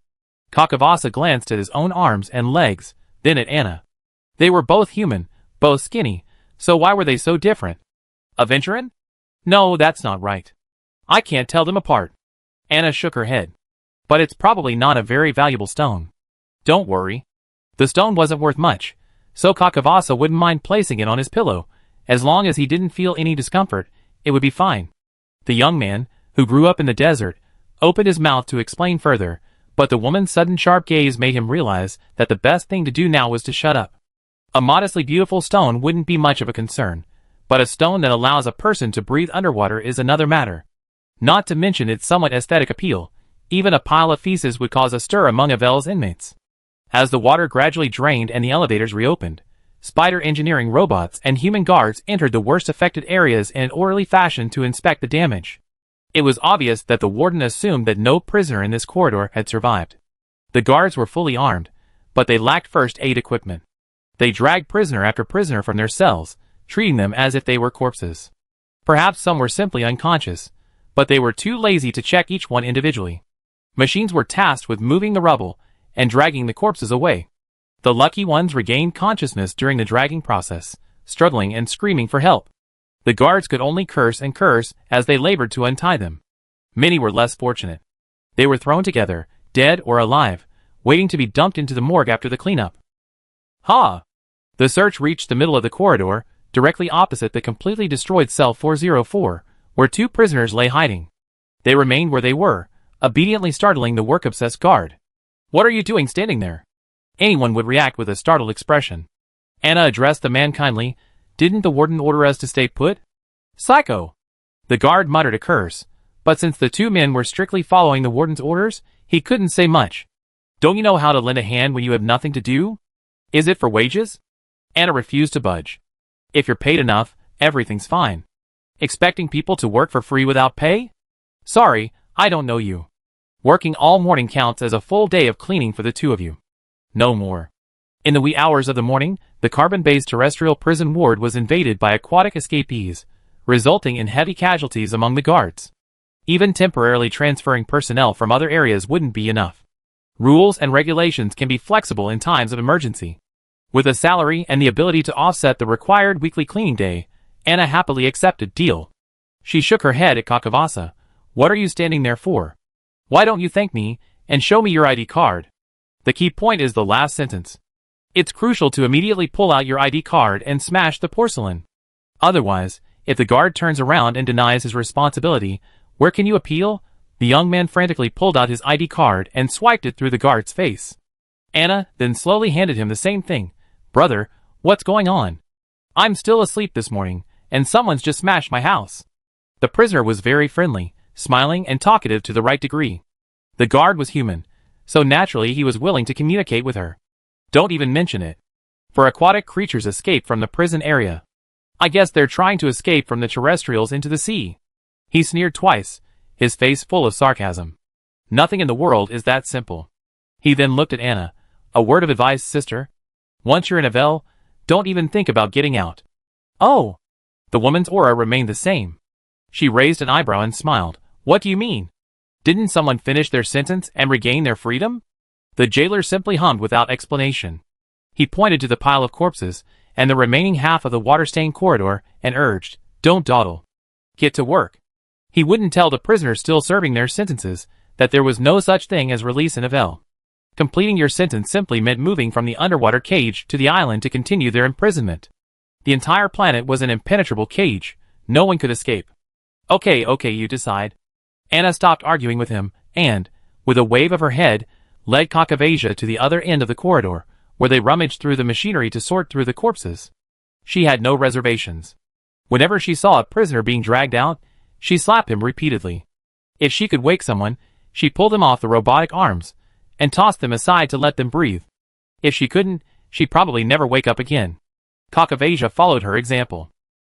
Kakavasa glanced at his own arms and legs, then at Anna. They were both human, both skinny, so why were they so different? Aventurin? No, that's not right. I can't tell them apart. Anna shook her head. But it's probably not a very valuable stone. Don't worry. The stone wasn't worth much, so Kakavasa wouldn't mind placing it on his pillow. As long as he didn't feel any discomfort, it would be fine. The young man, who grew up in the desert, opened his mouth to explain further, but the woman's sudden sharp gaze made him realize that the best thing to do now was to shut up. A modestly beautiful stone wouldn't be much of a concern, but a stone that allows a person to breathe underwater is another matter. Not to mention its somewhat aesthetic appeal, even a pile of feces would cause a stir among Ivel's inmates. As the water gradually drained and the elevators reopened, spider engineering robots and human guards entered the worst affected areas in an orderly fashion to inspect the damage. It was obvious that the warden assumed that no prisoner in this corridor had survived. The guards were fully armed, but they lacked first aid equipment. They dragged prisoner after prisoner from their cells, treating them as if they were corpses. Perhaps some were simply unconscious, but they were too lazy to check each one individually. Machines were tasked with moving the rubble and dragging the corpses away. The lucky ones regained consciousness during the dragging process, struggling and screaming for help. The guards could only curse and curse as they labored to untie them. Many were less fortunate. They were thrown together, dead or alive, waiting to be dumped into the morgue after the cleanup. Ha! The search reached the middle of the corridor, directly opposite the completely destroyed cell 404, where two prisoners lay hiding. They remained where they were, obediently startling the work-obsessed guard. What are you doing standing there? Anyone would react with a startled expression. Anna addressed the man kindly. Didn't the warden order us to stay put? Psycho! The guard muttered a curse, but since the two men were strictly following the warden's orders, he couldn't say much. Don't you know how to lend a hand when you have nothing to do? Is it for wages? Anna refused to budge. If you're paid enough, everything's fine. Expecting people to work for free without pay? Sorry, I don't know you. Working all morning counts as a full day of cleaning for the two of you. No more. In the wee hours of the morning, the carbon-based terrestrial prison ward was invaded by aquatic escapees, resulting in heavy casualties among the guards. Even temporarily transferring personnel from other areas wouldn't be enough. Rules and regulations can be flexible in times of emergency. With a salary and the ability to offset the required weekly cleaning day, Anna happily accepted deal. She shook her head at Kakavasa. What are you standing there for? Why don't you thank me and show me your ID card? The key point is the last sentence. It's crucial to immediately pull out your ID card and smash the porcelain. Otherwise, if the guard turns around and denies his responsibility, where can you appeal? The young man frantically pulled out his ID card and swiped it through the guard's face. Anna then slowly handed him the same thing. Brother, what's going on? I'm still asleep this morning, and someone's just smashed my house. The prisoner was very friendly, smiling and talkative to the right degree. The guard was human, so naturally he was willing to communicate with her. Don't even mention it. For aquatic creatures escape from the prison area. I guess they're trying to escape from the terrestrials into the sea. He sneered twice, his face full of sarcasm. Nothing in the world is that simple. He then looked at Anna. A word of advice, sister. Once you're in Ivel, don't even think about getting out. Oh! The woman's aura remained the same. She raised an eyebrow and smiled. What do you mean? Didn't someone finish their sentence and regain their freedom? The jailer simply hummed without explanation. He pointed to the pile of corpses and the remaining half of the water-stained corridor and urged, "Don't dawdle. Get to work." He wouldn't tell the prisoners still serving their sentences that there was no such thing as release in Ivel. Completing your sentence simply meant moving from the underwater cage to the island to continue their imprisonment. The entire planet was an impenetrable cage. No one could escape. Okay, you decide. Anna stopped arguing with him and, with a wave of her head, led Kakavasia to the other end of the corridor, where they rummaged through the machinery to sort through the corpses. She had no reservations. Whenever she saw a prisoner being dragged out, she slapped him repeatedly. If she could wake someone, she pulled them off the robotic arms and tossed them aside to let them breathe. If she couldn't, she'd probably never wake up again. Kakavasia followed her example.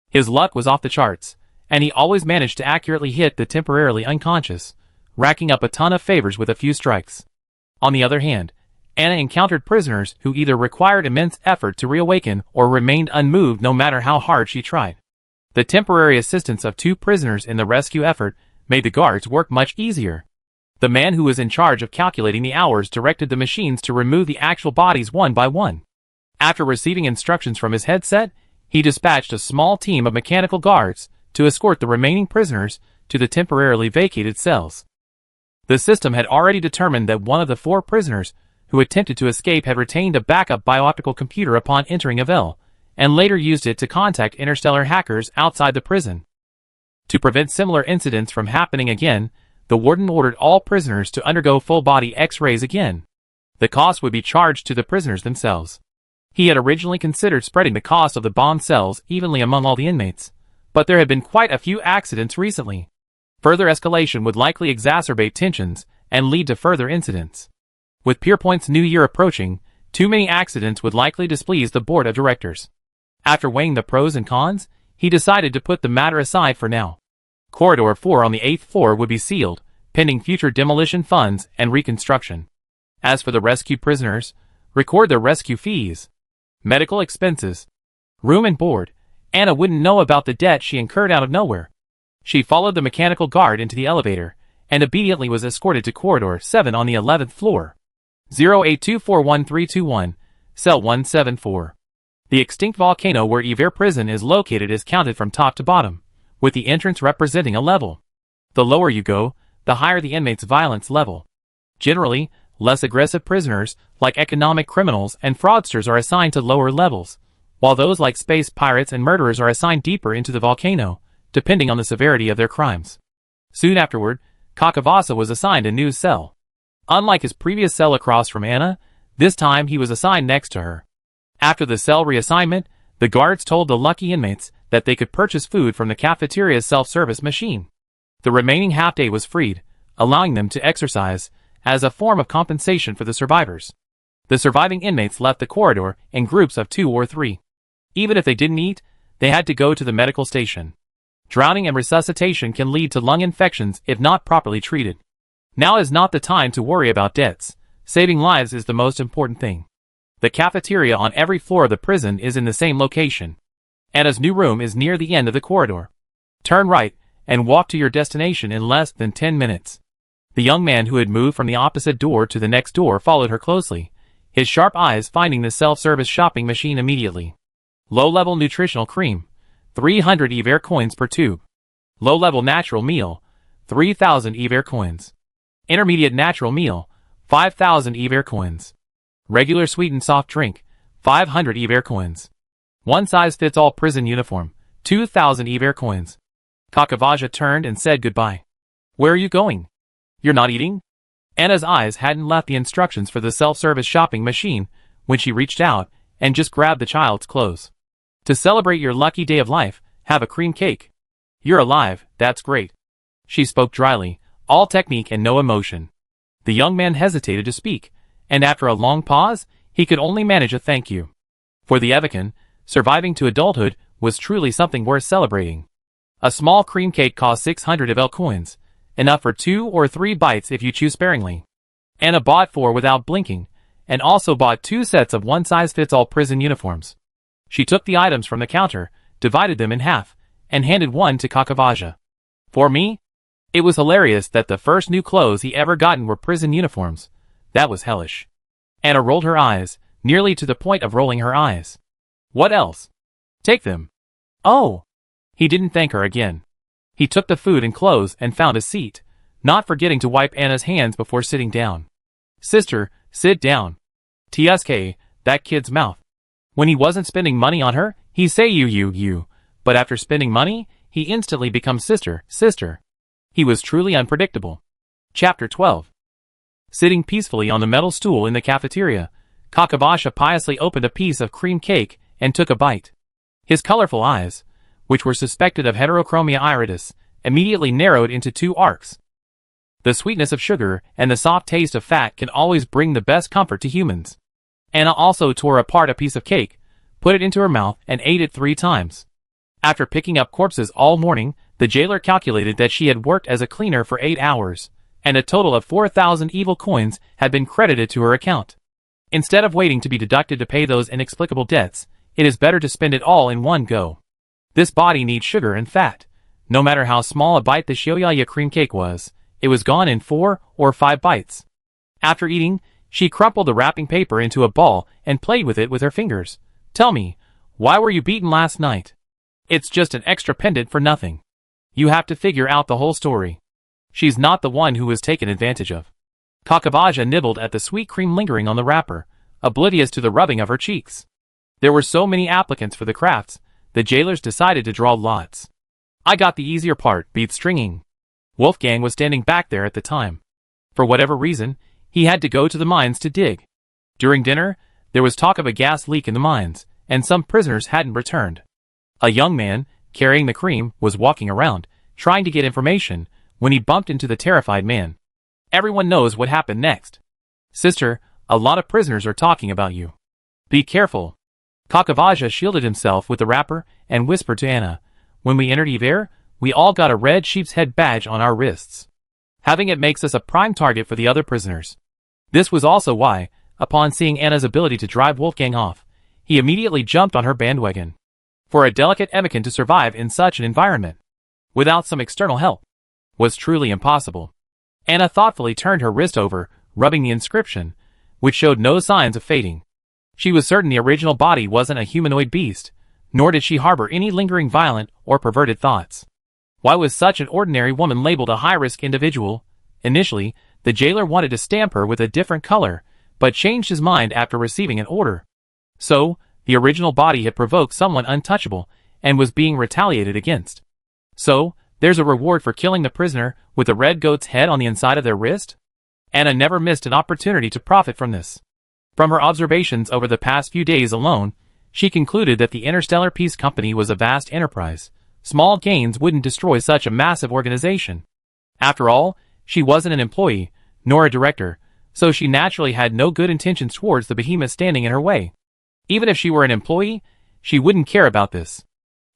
His luck was off the charts, and he always managed to accurately hit the temporarily unconscious, racking up a ton of favors with a few strikes. On the other hand, Anna encountered prisoners who either required immense effort to reawaken or remained unmoved no matter how hard she tried. The temporary assistance of 2 prisoners in the rescue effort made the guards work much easier. The man who was in charge of calculating the hours directed the machines to remove the actual bodies one by one. After receiving instructions from his headset, he dispatched a small team of mechanical guards to escort the remaining prisoners to the temporarily vacated cells. The system had already determined that one of the 4 prisoners who attempted to escape had retained a backup biooptical computer upon entering Ivel, and later used it to contact Interstellar hackers outside the prison. To prevent similar incidents from happening again, the warden ordered all prisoners to undergo full-body X-rays again. The cost would be charged to the prisoners themselves. He had originally considered spreading the cost of the bomb cells evenly among all the inmates, but there had been quite a few accidents recently. Further escalation would likely exacerbate tensions and lead to further incidents. With Pierpoint's new year approaching, too many accidents would likely displease the board of directors. After weighing the pros and cons, he decided to put the matter aside for now. Corridor 4 on the 8th floor would be sealed, pending future demolition funds and reconstruction. As for the rescued prisoners, record their rescue fees, medical expenses, room and board. Anna wouldn't know about the debt she incurred out of nowhere. She followed the mechanical guard into the elevator, and obediently was escorted to Corridor 7 on the 11th floor. 0824131, Cell 174. The extinct volcano where Ivel prison is located is counted from top to bottom, with the entrance representing a level. The lower you go, the higher the inmate's violence level. Generally, less aggressive prisoners, like economic criminals and fraudsters, are assigned to lower levels, while those like space pirates and murderers are assigned deeper into the volcano, depending on the severity of their crimes. Soon afterward, Kakavasia was assigned a new cell. Unlike his previous cell across from Anna, this time he was assigned next to her. After the cell reassignment, the guards told the lucky inmates that they could purchase food from the cafeteria's self-service machine. The remaining half-day was freed, allowing them to exercise, as a form of compensation for the survivors. The surviving inmates left the corridor in groups of 2 or 3. Even if they didn't eat, they had to go to the medical station. Drowning and resuscitation can lead to lung infections if not properly treated. Now is not the time to worry about debts. Saving lives is the most important thing. The cafeteria on every floor of the prison is in the same location. Anna's new room is near the end of the corridor. Turn right and walk to your destination in less than 10 minutes. The young man who had moved from the opposite door to the next door followed her closely, his sharp eyes finding the self-service shopping machine immediately. Low-level nutritional cream, 300 Ivel coins per tube. Low-level natural meal, 3,000 Ivel coins. Intermediate natural meal, 5,000 Ivel coins. Regular sweetened soft drink, 500 Ivel coins. One-size-fits-all prison uniform, 2,000 Ivel coins. Kakavasia turned and said goodbye. Where are you going? You're not eating? Anna's eyes hadn't left the instructions for the self-service shopping machine when she reached out and just grabbed the child's clothes. To celebrate your lucky day of life, have a cream cake. You're alive, that's great. She spoke dryly, all technique and no emotion. The young man hesitated to speak, and after a long pause, he could only manage a thank you. For the Evican, surviving to adulthood was truly something worth celebrating. A small cream cake cost 600 Ivel coins, enough for 2 or 3 bites if you choose sparingly. Anna bought 4 without blinking, and also bought 2 sets of one-size-fits-all prison uniforms. She took the items from the counter, divided them in half, and handed one to Kakavasia. For me? It was hilarious that the first new clothes he ever gotten were prison uniforms. That was hellish. Anna rolled her eyes, nearly to the point of rolling her eyes. What else? Take them. Oh! He didn't thank her again. He took the food and clothes and found a seat, not forgetting to wipe Anna's hands before sitting down. Sister, sit down. Tsk, that kid's mouth. When he wasn't spending money on her, he say you. But after spending money, he instantly becomes sister. He was truly unpredictable. Chapter 12. Sitting peacefully on the metal stool in the cafeteria, Kakavasha piously opened a piece of cream cake and took a bite. His colorful eyes, which were suspected of heterochromia iridis, immediately narrowed into two arcs. The sweetness of sugar and the soft taste of fat can always bring the best comfort to humans. Anna also tore apart a piece of cake, put it into her mouth and ate it 3 times. After picking up corpses all morning, the jailer calculated that she had worked as a cleaner for 8 hours, and a total of 4,000 evil coins had been credited to her account. Instead of waiting to be deducted to pay those inexplicable debts, it is better to spend it all in one go. This body needs sugar and fat. No matter how small a bite the shoyaya cream cake was, it was gone in 4 or 5 bites. After eating, she crumpled the wrapping paper into a ball and played with it with her fingers. Tell me, why were you beaten last night? It's just an extra pendant for nothing. You have to figure out the whole story. She's not the one who was taken advantage of. Kakavasha nibbled at the sweet cream lingering on the wrapper, oblivious to the rubbing of her cheeks. There were so many applicants for the crafts, the jailers decided to draw lots. I got the easier part, bead stringing. Wolfgang was standing back there at the time. For whatever reason, he had to go to the mines to dig. During dinner, there was talk of a gas leak in the mines, and some prisoners hadn't returned. A young man, carrying the cream, was walking around, trying to get information, when he bumped into the terrified man. Everyone knows what happened next. Sister, a lot of prisoners are talking about you. Be careful. Kakavasha shielded himself with the wrapper and whispered to Anna, when we entered Ivel, we all got a red sheep's head badge on our wrists. Having it makes us a prime target for the other prisoners. This was also why, upon seeing Anna's ability to drive Wolfgang off, he immediately jumped on her bandwagon. For a delicate Emican to survive in such an environment, without some external help, was truly impossible. Anna thoughtfully turned her wrist over, rubbing the inscription, which showed no signs of fading. She was certain the original body wasn't a humanoid beast, nor did she harbor any lingering violent or perverted thoughts. Why was such an ordinary woman labeled a high-risk individual? Initially, the jailer wanted to stamp her with a different color, but changed his mind after receiving an order. So, the original body had provoked someone untouchable, and was being retaliated against. So, there's a reward for killing the prisoner with the red goat's head on the inside of their wrist? Anna never missed an opportunity to profit from this. From her observations over the past few days alone, she concluded that the Interstellar Peace Company was a vast enterprise. Small gains wouldn't destroy such a massive organization. After all, she wasn't an employee, nor a director, so she naturally had no good intentions towards the behemoth standing in her way. Even if she were an employee, she wouldn't care about this.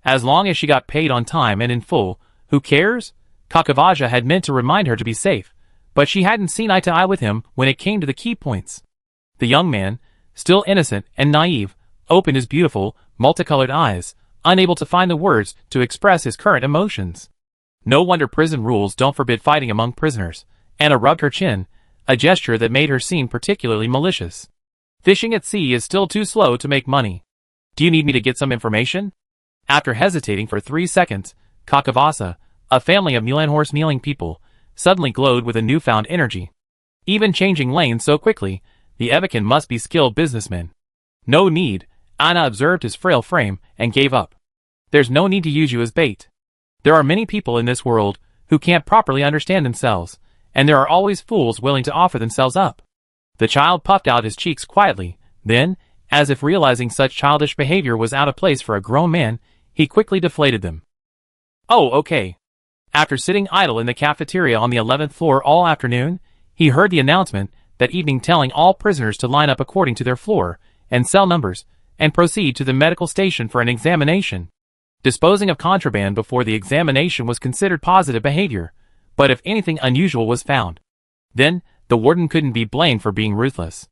As long as she got paid on time and in full, who cares? Kakavasha had meant to remind her to be safe, but she hadn't seen eye to eye with him when it came to the key points. The young man, still innocent and naive, opened his beautiful, multicolored eyes, unable to find the words to express his current emotions. No wonder prison rules don't forbid fighting among prisoners. Anna rubbed her chin, a gesture that made her seem particularly malicious. Fishing at sea is still too slow to make money. Do you need me to get some information? After hesitating for 3 seconds, Kakavasa, a family of Mulanhorse kneeling people, suddenly glowed with a newfound energy. Even changing lanes so quickly, the Evican must be skilled businessmen. No need, Anna observed his frail frame and gave up. There's no need to use you as bait. There are many people in this world who can't properly understand themselves, and there are always fools willing to offer themselves up. The child puffed out his cheeks quietly, then, as if realizing such childish behavior was out of place for a grown man, he quickly deflated them. Oh, okay. After sitting idle in the cafeteria on the 11th floor all afternoon, he heard the announcement that evening telling all prisoners to line up according to their floor and cell numbers, and proceed to the medical station for an examination. Disposing of contraband before the examination was considered positive behavior, but if anything unusual was found, then the warden couldn't be blamed for being ruthless.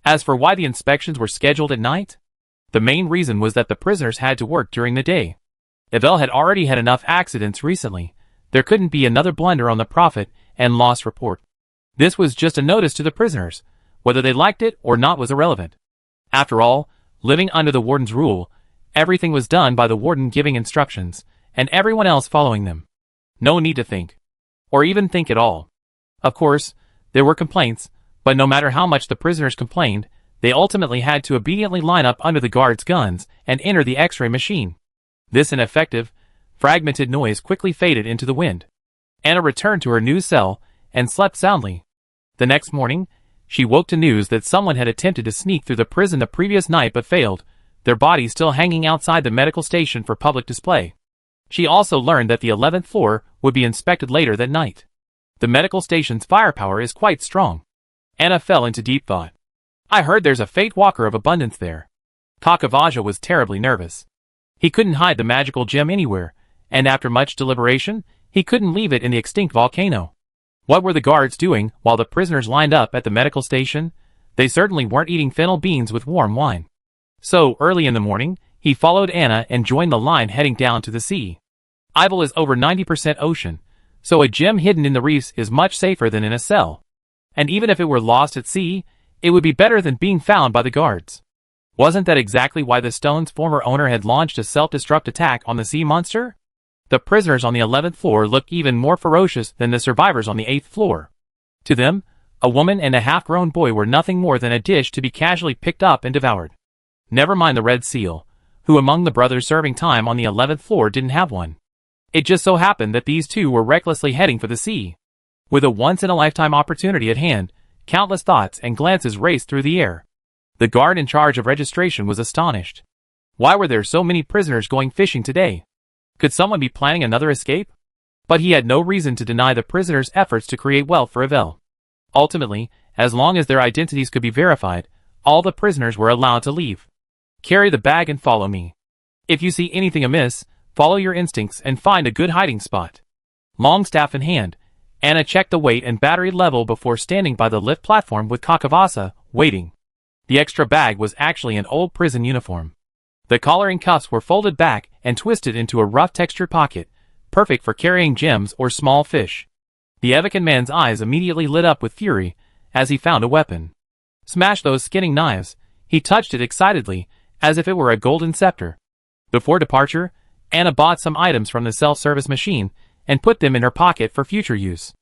As for why the inspections were scheduled at night, the main reason was that the prisoners had to work during the day. Ivel had already had enough accidents recently. There couldn't be another blunder on the profit and loss report. This was just a notice to the prisoners, Whether they liked it or not was irrelevant. After all, living under the warden's rule, everything was done by the warden giving instructions, and everyone else following them. No need to think. Or even think at all. Of course, there were complaints, but no matter how much the prisoners complained, they ultimately had to obediently line up under the guards' guns and enter the X-ray machine. This ineffective, fragmented noise quickly faded into the wind. Anna returned to her new cell and slept soundly. The next morning, she woke to news that someone had attempted to sneak through the prison the previous night but failed, their bodies still hanging outside the medical station for public display. She also learned that the 11th floor would be inspected later that night. The medical station's firepower is quite strong. Anna fell into deep thought. I heard there's a fate walker of abundance there. Kakavasha was terribly nervous. He couldn't hide the magical gem anywhere, and after much deliberation, he couldn't leave it in the extinct volcano. What were the guards doing while the prisoners lined up at the medical station? They certainly weren't eating fennel beans with warm wine. So, early in the morning, he followed Anna and joined the line heading down to the sea. Ivel is over 90% ocean, so a gem hidden in the reefs is much safer than in a cell. And even if it were lost at sea, it would be better than being found by the guards. Wasn't that exactly why the stone's former owner had launched a self-destruct attack on the sea monster? The prisoners on the 11th floor looked even more ferocious than the survivors on the 8th floor. To them, a woman and a half-grown boy were nothing more than a dish to be casually picked up and devoured. Never mind the Red Seal, who among the brothers serving time on the 11th floor didn't have one. It just so happened that these two were recklessly heading for the sea. With a once-in-a-lifetime opportunity at hand, countless thoughts and glances raced through the air. The guard in charge of registration was astonished. Why were there so many prisoners going fishing today? Could someone be planning another escape? But he had no reason to deny the prisoners' efforts to create wealth for Ivel. Ultimately, as long as their identities could be verified, all the prisoners were allowed to leave. Carry the bag and follow me. If you see anything amiss, follow your instincts and find a good hiding spot. Long staff in hand, Anna checked the weight and battery level before standing by the lift platform with Kakavasa, waiting. The extra bag was actually an old prison uniform. The collar and cuffs were folded back and twisted into a rough textured pocket, perfect for carrying gems or small fish. The Evican man's eyes immediately lit up with fury as he found a weapon. Smash those skinning knives, he touched it excitedly, as if it were a golden scepter. Before departure, Anna bought some items from the self-service machine and put them in her pocket for future use.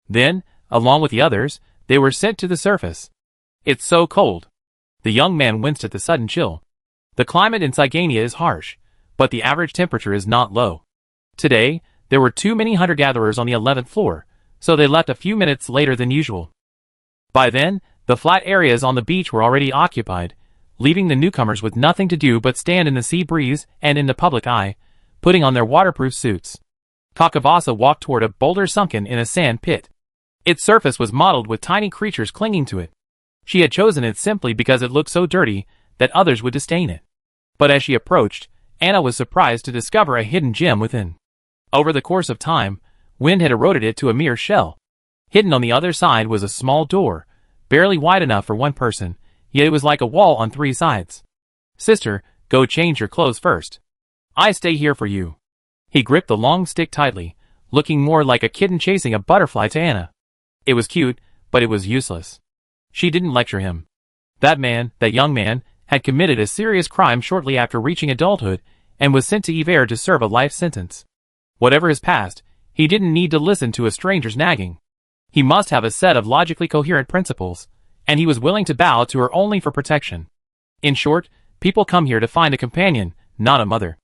Then, along with the others, they were sent to the surface. It's so cold. The young man winced at the sudden chill. The climate in Cygania is harsh, but the average temperature is not low. Today, there were too many hunter-gatherers on the 11th floor, so they left a few minutes later than usual. By then, the flat areas on the beach were already occupied, leaving the newcomers with nothing to do but stand in the sea breeze and in the public eye, putting on their waterproof suits. Kakavasa walked toward a boulder sunken in a sand pit. Its surface was mottled with tiny creatures clinging to it. She had chosen it simply because it looked so dirty that others would disdain it. But as she approached, Anna was surprised to discover a hidden gem within. Over the course of time, wind had eroded it to a mere shell. Hidden on the other side was a small door, barely wide enough for one person, yet it was like a wall on three sides. Sister, go change your clothes first. I stay here for you. He gripped the long stick tightly, looking more like a kitten chasing a butterfly to Anna. It was cute, but it was useless. She didn't lecture him. That young man, had committed a serious crime shortly after reaching adulthood and was sent to Ivel to serve a life sentence. Whatever his past, he didn't need to listen to a stranger's nagging. He must have a set of logically coherent principles, and he was willing to bow to her only for protection. In short, people come here to find a companion, not a mother.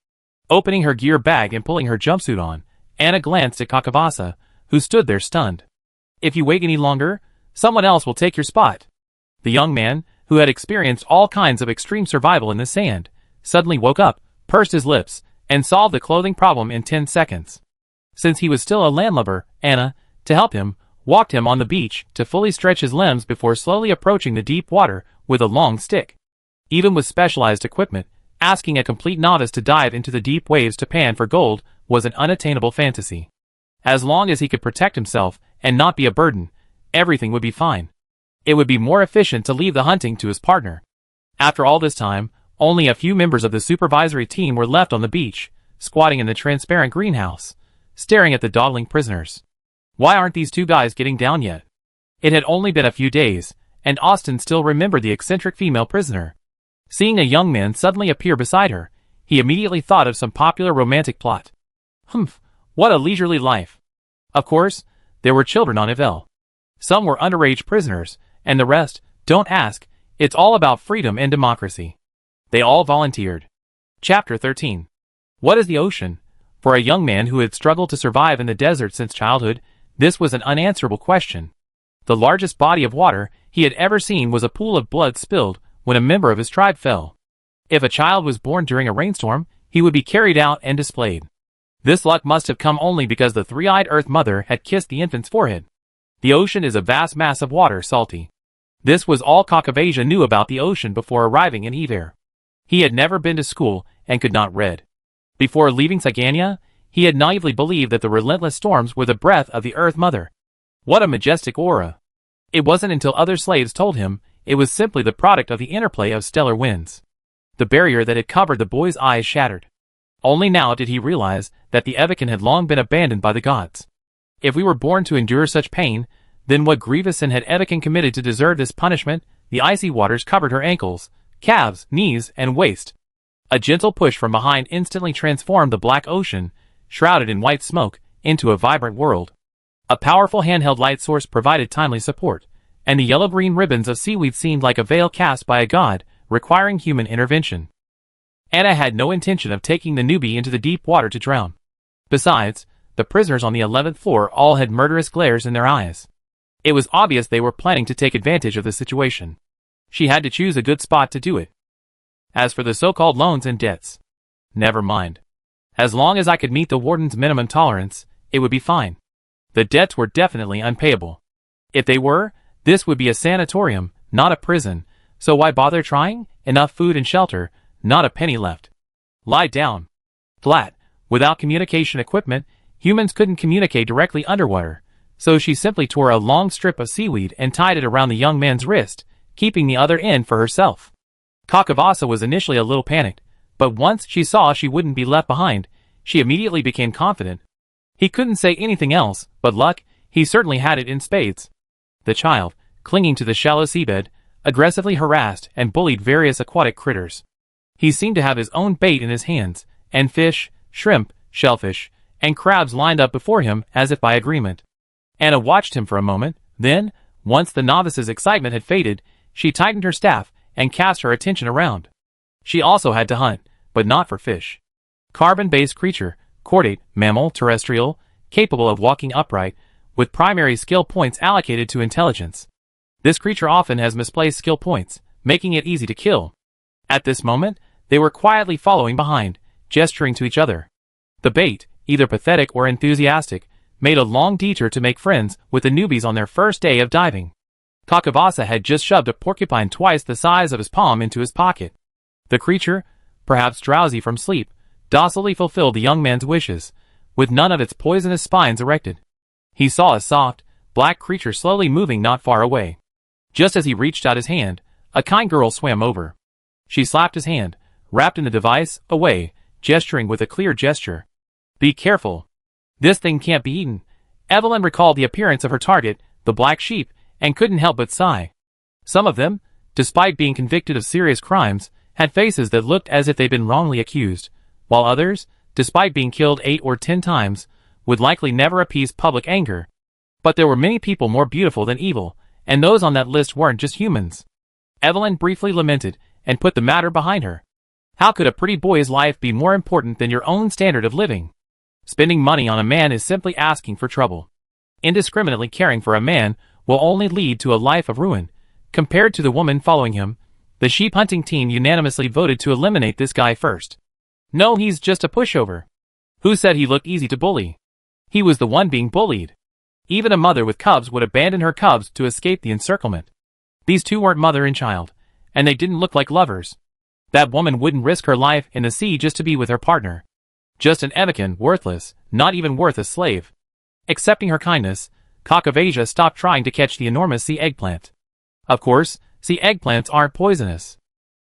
Opening her gear bag and pulling her jumpsuit on, Anna glanced at Kakavasa, who stood there stunned. If you wait any longer, someone else will take your spot. The young man, who had experienced all kinds of extreme survival in the sand, suddenly woke up, pursed his lips, and solved the clothing problem in 10 seconds. Since he was still a landlubber, Anna, to help him, walked him on the beach to fully stretch his limbs before slowly approaching the deep water with a long stick. Even with specialized equipment, asking a complete novice to dive into the deep waves to pan for gold was an unattainable fantasy. As long as he could protect himself and not be a burden, everything would be fine. It would be more efficient to leave the hunting to his partner. After all this time, only a few members of the supervisory team were left on the beach, squatting in the transparent greenhouse, staring at the dawdling prisoners. Why aren't these two guys getting down yet? It had only been a few days, and Austin still remembered the eccentric female prisoner. Seeing a young man suddenly appear beside her, he immediately thought of some popular romantic plot. Humph, what a leisurely life. Of course, there were children on Ivel. Some were underage prisoners, and the rest, don't ask, it's all about freedom and democracy. They all volunteered. Chapter 13. What is the ocean? For a young man who had struggled to survive in the desert since childhood, this was an unanswerable question. The largest body of water he had ever seen was a pool of blood spilled when a member of his tribe fell. If a child was born during a rainstorm, he would be carried out and displayed. This luck must have come only because the three-eyed Earth Mother had kissed the infant's forehead. The ocean is a vast mass of water, salty. This was all Kakavasya knew about the ocean before arriving in Ivel. He had never been to school and could not read. Before leaving Saganya, he had naively believed that the relentless storms were the breath of the Earth Mother. What a majestic aura! It wasn't until other slaves told him it was simply the product of the interplay of stellar winds. The barrier that had covered the boy's eyes shattered. Only now did he realize that the Evikan had long been abandoned by the gods. If we were born to endure such pain, then what grievous sin had Evikan committed to deserve this punishment? The icy waters covered her ankles, calves, knees, and waist. A gentle push from behind instantly transformed the black ocean, shrouded in white smoke, into a vibrant world. A powerful handheld light source provided timely support, and the yellow-green ribbons of seaweed seemed like a veil cast by a god, requiring human intervention. Anna had no intention of taking the newbie into the deep water to drown. Besides, the prisoners on the 11th floor all had murderous glares in their eyes. It was obvious they were planning to take advantage of the situation. She had to choose a good spot to do it. As for the so-called loans and debts, never mind. As long as I could meet the warden's minimum tolerance, it would be fine. The debts were definitely unpayable. If they were, this would be a sanatorium, not a prison, so why bother trying? Enough food and shelter, not a penny left. Lie down. Flat. Without communication equipment, humans couldn't communicate directly underwater, so she simply tore a long strip of seaweed and tied it around the young man's wrist, keeping the other end for herself. Kakavasya was initially a little panicked, but once she saw she wouldn't be left behind, she immediately became confident. He couldn't say anything else, but luck, he certainly had it in spades. The child, clinging to the shallow seabed, aggressively harassed and bullied various aquatic critters. He seemed to have his own bait in his hands, and fish, shrimp, shellfish, and crabs lined up before him as if by agreement. Anna watched him for a moment, then, once the novice's excitement had faded, she tightened her staff and cast her attention around. She also had to hunt, but not for fish. Carbon-based creature, chordate, mammal, terrestrial, capable of walking upright, with primary skill points allocated to intelligence. This creature often has misplaced skill points, making it easy to kill. At this moment, they were quietly following behind, gesturing to each other. The bait, either pathetic or enthusiastic, made a long detour to make friends with the newbies on their first day of diving. Kakavasya had just shoved a porcupine twice the size of his palm into his pocket. The creature, perhaps drowsy from sleep, docilely fulfilled the young man's wishes, with none of its poisonous spines erected. He saw a soft, black creature slowly moving not far away. Just as he reached out his hand, a kind girl swam over. She slapped his hand, wrapped in the device, away, gesturing with a clear gesture. Be careful. This thing can't be eaten. Evelyn recalled the appearance of her target, the black sheep, and couldn't help but sigh. Some of them, despite being convicted of serious crimes, had faces that looked as if they'd been wrongly accused, while others, despite being killed 8 or 10 times, would likely never appease public anger. But there were many people more beautiful than evil, and those on that list weren't just humans. Evelyn briefly lamented, and put the matter behind her. How could a pretty boy's life be more important than your own standard of living? Spending money on a man is simply asking for trouble. Indiscriminately caring for a man will only lead to a life of ruin. Compared to the woman following him, the sheep hunting team unanimously voted to eliminate this guy first. No, he's just a pushover. Who said he looked easy to bully? He was the one being bullied. Even a mother with cubs would abandon her cubs to escape the encirclement. These two weren't mother and child, and they didn't look like lovers. That woman wouldn't risk her life in the sea just to be with her partner. Just an Evikan, worthless, not even worth a slave. Accepting her kindness, Kakavasya stopped trying to catch the enormous sea eggplant. Of course, sea eggplants aren't poisonous.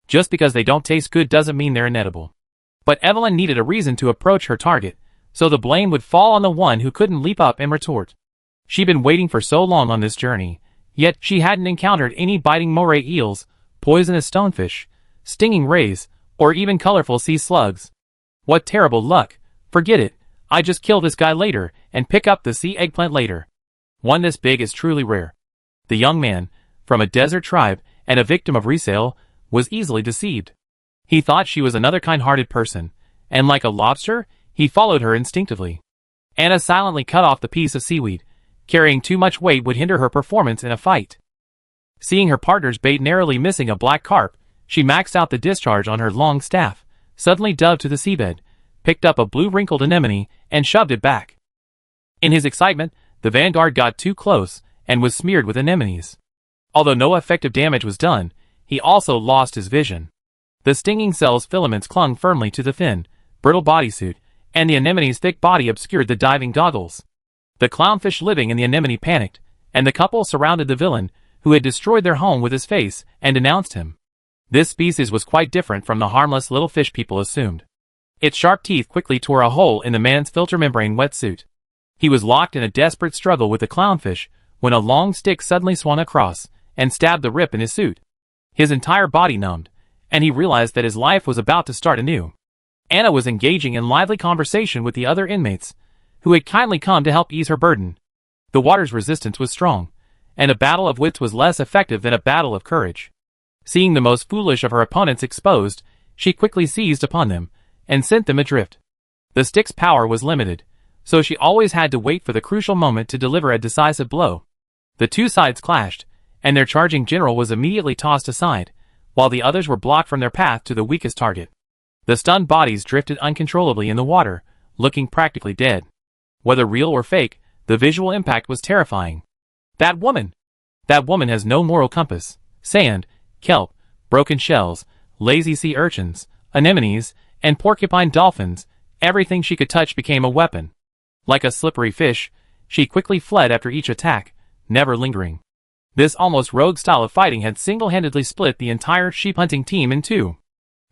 Just because they don't taste good doesn't mean they're inedible. But Evelyn needed a reason to approach her target, so the blame would fall on the one who couldn't leap up and retort. She'd been waiting for so long on this journey, Yet she hadn't encountered any biting moray eels, poisonous stonefish, stinging rays, or even colorful sea slugs. What terrible luck! Forget it, I just kill this guy later, and pick up the sea eggplant later. One this big is truly rare. The young man, from a desert tribe, and a victim of resale, was easily deceived. He thought she was another kind-hearted person, and like a lobster, he followed her instinctively. Anna silently cut off the piece of seaweed. Carrying too much weight would hinder her performance in a fight. Seeing her partner's bait narrowly missing a black carp, she maxed out the discharge on her long staff, suddenly dove to the seabed, picked up a blue wrinkled anemone, and shoved it back. In his excitement, the vanguard got too close, and was smeared with anemones. Although no effective damage was done, he also lost his vision. The stinging cell's filaments clung firmly to the thin, brittle bodysuit, and the anemone's thick body obscured the diving goggles. The clownfish living in the anemone panicked, and the couple surrounded the villain, who had destroyed their home with his face, and denounced him. This species was quite different from the harmless little fish people assumed. Its sharp teeth quickly tore a hole in the man's filter membrane wetsuit. He was locked in a desperate struggle with the clownfish, when a long stick suddenly swung across, and stabbed the rip in his suit. His entire body numbed, and he realized that his life was about to start anew. Anna was engaging in lively conversation with the other inmates, who had kindly come to help ease her burden. The water's resistance was strong, and a battle of wits was less effective than a battle of courage. Seeing the most foolish of her opponents exposed, she quickly seized upon them, and sent them adrift. The stick's power was limited, so she always had to wait for the crucial moment to deliver a decisive blow. The two sides clashed, and their charging general was immediately tossed aside, while the others were blocked from their path to the weakest target. The stunned bodies drifted uncontrollably in the water, looking practically dead. Whether real or fake, the visual impact was terrifying. That woman! That woman has no moral compass. Sand, kelp, broken shells, lazy sea urchins, anemones, and porcupine dolphins, everything she could touch became a weapon. Like a slippery fish, she quickly fled after each attack, never lingering. This almost rogue style of fighting had single-handedly split the entire sheep-hunting team in two.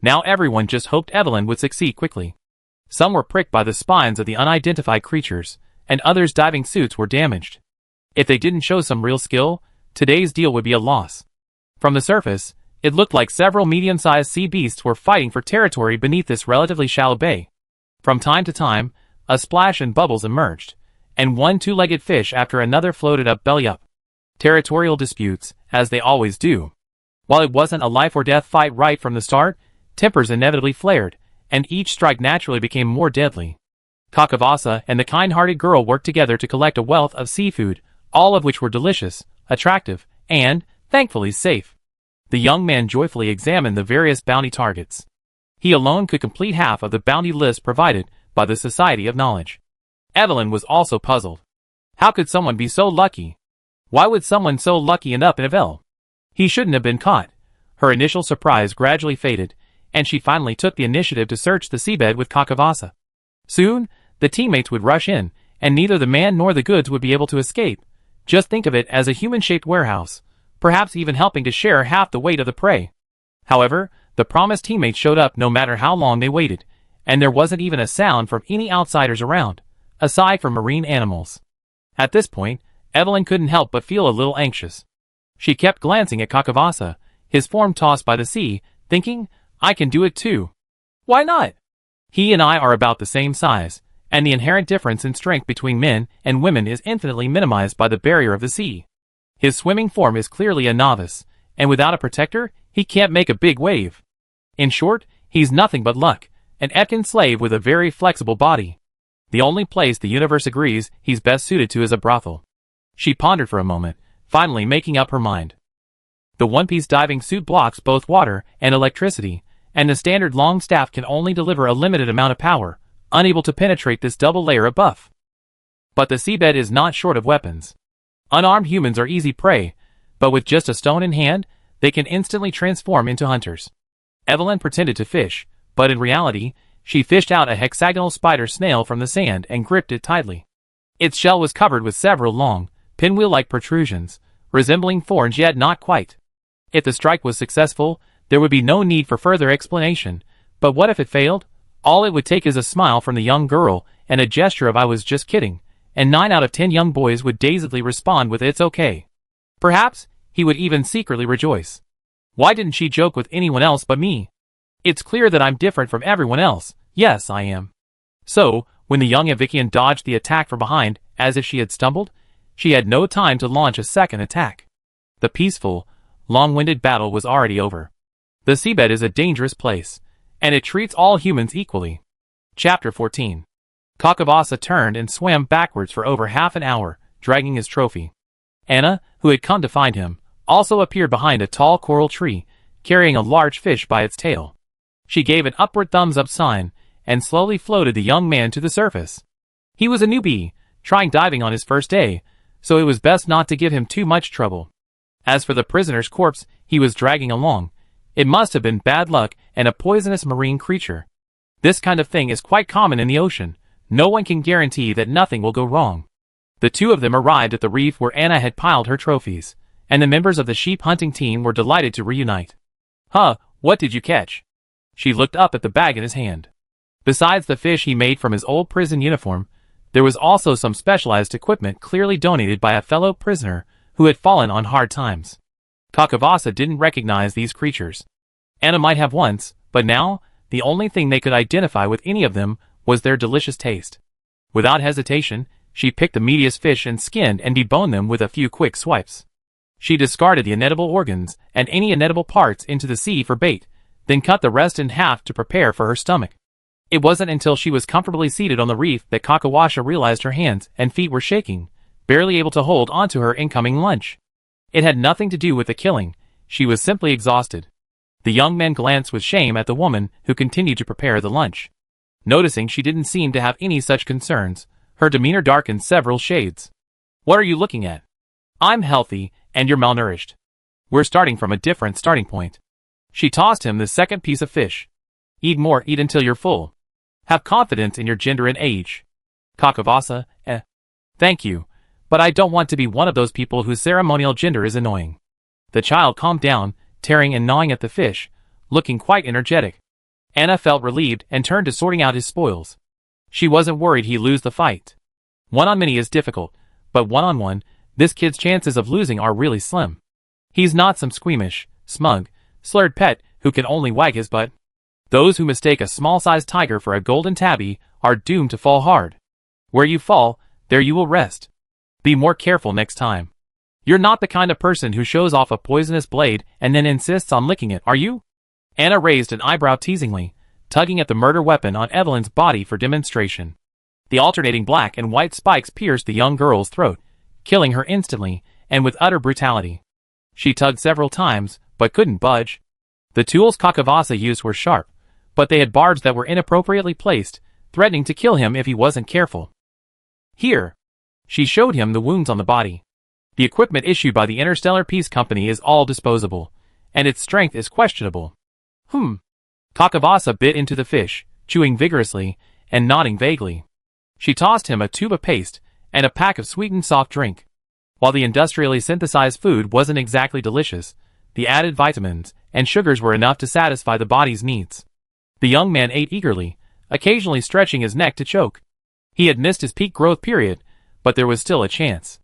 Now everyone just hoped Evelyn would succeed quickly. Some were pricked by the spines of the unidentified creatures, and others' diving suits were damaged. If they didn't show some real skill, today's deal would be a loss. From the surface, it looked like several medium-sized sea beasts were fighting for territory beneath this relatively shallow bay. From time to time, a splash and bubbles emerged, and one two-legged fish after another floated up belly up. Territorial disputes, as they always do. While it wasn't a life-or-death fight right from the start, tempers inevitably flared, and each strike naturally became more deadly. Kakavasa and the kind-hearted girl worked together to collect a wealth of seafood, all of which were delicious, attractive, and, thankfully, safe. The young man joyfully examined the various bounty targets. He alone could complete half of the bounty list provided by the Society of Knowledge. Evelyn was also puzzled. How could someone be so lucky? Why would someone so lucky end up in Ivel? He shouldn't have been caught. Her initial surprise gradually faded, and she finally took the initiative to search the seabed with Kakavasa. Soon, the teammates would rush in, and neither the man nor the goods would be able to escape. Just think of it as a human-shaped warehouse, perhaps even helping to share half the weight of the prey. However, the promised teammates showed up no matter how long they waited, and there wasn't even a sound from any outsiders around, aside from marine animals. At this point, Evelyn couldn't help but feel a little anxious. She kept glancing at Kakavasa, his form tossed by the sea, thinking, I can do it too. Why not? He and I are about the same size, and the inherent difference in strength between men and women is infinitely minimized by the barrier of the sea. His swimming form is clearly a novice, and without a protector, he can't make a big wave. In short, he's nothing but luck, an Etkin slave with a very flexible body. The only place the universe agrees he's best suited to is a brothel. She pondered for a moment, finally making up her mind. The one-piece diving suit blocks both water and electricity, and the standard long staff can only deliver a limited amount of power, unable to penetrate this double layer of buff. But the seabed is not short of weapons. Unarmed humans are easy prey, but with just a stone in hand, they can instantly transform into hunters. Evelyn pretended to fish, but in reality, she fished out a hexagonal spider snail from the sand and gripped it tightly. Its shell was covered with several long, pinwheel-like protrusions, resembling thorns yet not quite. If the strike was successful, there would be no need for further explanation, but what if it failed? All it would take is a smile from the young girl and a gesture of I was just kidding, and 9 out of 10 young boys would dazedly respond with it's okay. Perhaps he would even secretly rejoice. Why didn't she joke with anyone else but me? It's clear that I'm different from everyone else. Yes, I am. So, when the young Evikian dodged the attack from behind, as if she had stumbled, she had no time to launch a second attack. The peaceful, long-winded battle was already over. The seabed is a dangerous place, and it treats all humans equally. Chapter 14. Kakavasa turned and swam backwards for over half an hour, dragging his trophy. Anna, who had come to find him, also appeared behind a tall coral tree, carrying a large fish by its tail. She gave an upward thumbs-up sign, and slowly floated the young man to the surface. He was a newbie, trying diving on his first day, so it was best not to give him too much trouble. As for the prisoner's corpse he was dragging along, it must have been bad luck and a poisonous marine creature. This kind of thing is quite common in the ocean. No one can guarantee that nothing will go wrong. The two of them arrived at the reef where Anna had piled her trophies, and the members of the sheep hunting team were delighted to reunite. Huh, what did you catch? She looked up at the bag in his hand. Besides the fish he made from his old prison uniform, there was also some specialized equipment clearly donated by a fellow prisoner who had fallen on hard times. Kakavasa didn't recognize these creatures. Anna might have once, but now, the only thing they could identify with any of them was their delicious taste. Without hesitation, she picked the meatiest fish and skinned and deboned them with a few quick swipes. She discarded the inedible organs and any inedible parts into the sea for bait, then cut the rest in half to prepare for her stomach. It wasn't until she was comfortably seated on the reef that Kakawasha realized her hands and feet were shaking, barely able to hold onto her incoming lunch. It had nothing to do with the killing, she was simply exhausted. The young man glanced with shame at the woman who continued to prepare the lunch. Noticing she didn't seem to have any such concerns, her demeanor darkened several shades. What are you looking at? I'm healthy, and you're malnourished. We're starting from a different starting point. She tossed him the second piece of fish. Eat more, eat until you're full. Have confidence in your gender and age. Kakavasa, Thank you, but I don't want to be one of those people whose ceremonial gender is annoying. The child calmed down, tearing and gnawing at the fish, looking quite energetic. Anna felt relieved and turned to sorting out his spoils. She wasn't worried he'd lose the fight. One-on-many is difficult, but one-on-one, this kid's chances of losing are really slim. He's not some squeamish, smug, slurred pet who can only wag his butt. Those who mistake a small-sized tiger for a golden tabby are doomed to fall hard. Where you fall, there you will rest. Be more careful next time. You're not the kind of person who shows off a poisonous blade and then insists on licking it, are you? Anna raised an eyebrow teasingly, tugging at the murder weapon on Evelyn's body for demonstration. The alternating black and white spikes pierced the young girl's throat, killing her instantly and with utter brutality. She tugged several times, but couldn't budge. The tools Kakavasa used were sharp, but they had barbs that were inappropriately placed, threatening to kill him if he wasn't careful. Here. She showed him the wounds on the body. The equipment issued by the Interstellar Peace Company is all disposable, and its strength is questionable. Kakavasa bit into the fish, chewing vigorously, and nodding vaguely. She tossed him a tube of paste, and a pack of sweetened soft drink. While the industrially synthesized food wasn't exactly delicious, the added vitamins and sugars were enough to satisfy the body's needs. The young man ate eagerly, occasionally stretching his neck to choke. He had missed his peak growth period, but there was still a chance.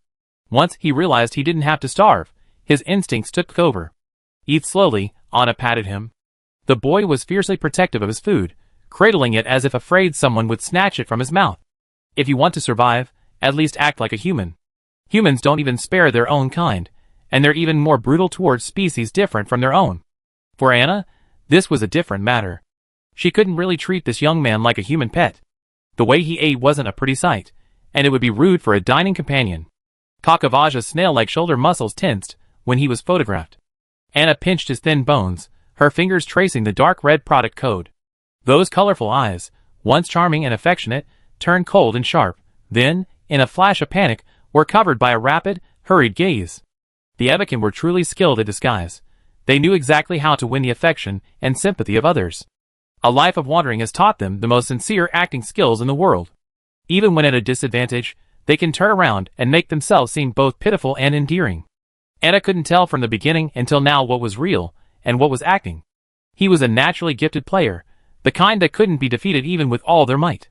Once he realized he didn't have to starve, his instincts took over. Eat slowly, Anna patted him. The boy was fiercely protective of his food, cradling it as if afraid someone would snatch it from his mouth. If you want to survive, at least act like a human. Humans don't even spare their own kind, and they're even more brutal towards species different from their own. For Anna, this was a different matter. She couldn't really treat this young man like a human pet. The way he ate wasn't a pretty sight, and it would be rude for a dining companion. Kakavasha's snail-like shoulder muscles tensed when he was photographed. Anna pinched his thin bones, her fingers tracing the dark red product code. Those colorful eyes, once charming and affectionate, turned cold and sharp, then, in a flash of panic, were covered by a rapid, hurried gaze. The Evikin were truly skilled at disguise. They knew exactly how to win the affection and sympathy of others. A life of wandering has taught them the most sincere acting skills in the world. Even when at a disadvantage, they can turn around and make themselves seem both pitiful and endearing. Anna couldn't tell from the beginning until now what was real and what was acting. He was a naturally gifted player, the kind that couldn't be defeated even with all their might.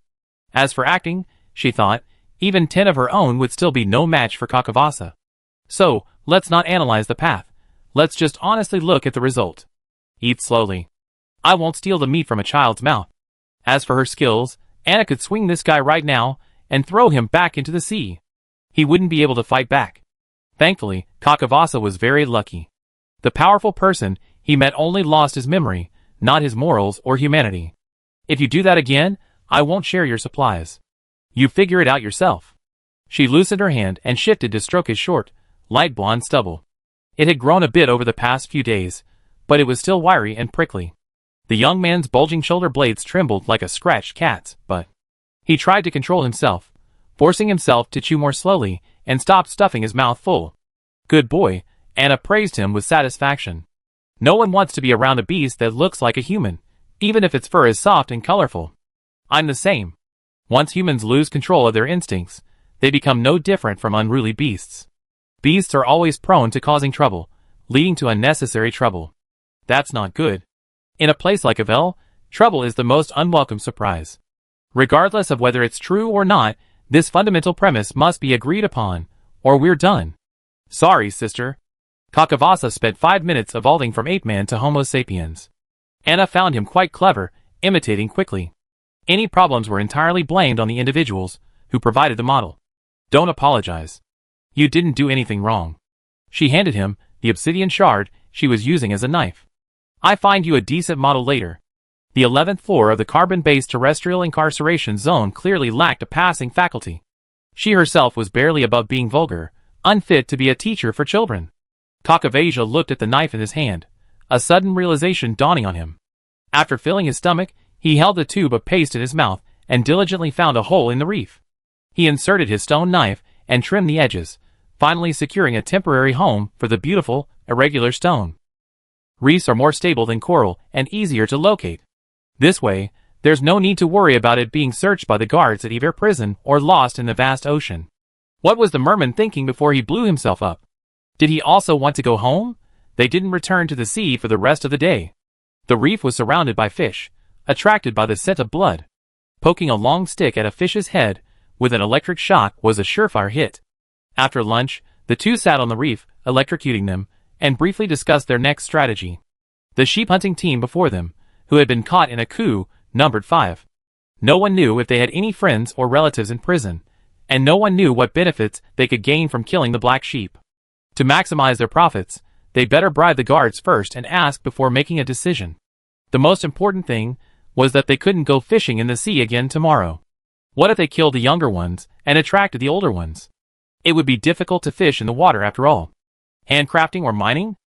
As for acting, she thought, even 10 of her own would still be no match for Kakavasa. So, Let's not analyze the path. Let's just honestly look at the result. Eat slowly. I won't steal the meat from a child's mouth. As for her skills, Anna could swing this guy right now and throw him back into the sea. He wouldn't be able to fight back. Thankfully, Kakavasa was very lucky. The powerful person he met only lost his memory, not his morals or humanity. If you do that again, I won't share your supplies. You figure it out yourself. She loosened her hand and shifted to stroke his short, light blonde stubble. It had grown a bit over the past few days, but it was still wiry and prickly. The young man's bulging shoulder blades trembled like a scratched cat's, but he tried to control himself, forcing himself to chew more slowly and stop stuffing his mouth full. Good boy, Anna praised him with satisfaction. No one wants to be around a beast that looks like a human, even if its fur is soft and colorful. I'm the same. Once humans lose control of their instincts, they become no different from unruly beasts. Beasts are always prone to causing trouble, leading to unnecessary trouble. That's not good. In a place like Ivel, trouble is the most unwelcome surprise. Regardless of whether it's true or not, this fundamental premise must be agreed upon, or we're done. Sorry, sister. Kakavasa spent 5 minutes evolving from ape-man to Homo sapiens. Anna found him quite clever, imitating quickly. Any problems were entirely blamed on the individuals who provided the model. Don't apologize. You didn't do anything wrong. She handed him the obsidian shard she was using as a knife. I find you a decent model later. The 11th floor of the carbon-based terrestrial incarceration zone clearly lacked a passing faculty. She herself was barely above being vulgar, unfit to be a teacher for children. Kakavasa looked at the knife in his hand, a sudden realization dawning on him. After filling his stomach, he held the tube of paste in his mouth and diligently found a hole in the reef. He inserted his stone knife and trimmed the edges, finally securing a temporary home for the beautiful, irregular stone. Reefs are more stable than coral and easier to locate. This way, there's no need to worry about it being searched by the guards at Ivel prison or lost in the vast ocean. What was the merman thinking before he blew himself up? Did he also want to go home? They didn't return to the sea for the rest of the day. The reef was surrounded by fish, attracted by the scent of blood. Poking a long stick at a fish's head with an electric shock was a surefire hit. After lunch, the two sat on the reef, electrocuting them, and briefly discussed their next strategy. The sheep hunting team before them, who had been caught in a coup, numbered 5. No one knew if they had any friends or relatives in prison, and no one knew what benefits they could gain from killing the black sheep. To maximize their profits, they better bribe the guards first and ask before making a decision. The most important thing was that they couldn't go fishing in the sea again tomorrow. What if they killed the younger ones and attracted the older ones? It would be difficult to fish in the water after all. Handcrafting or mining?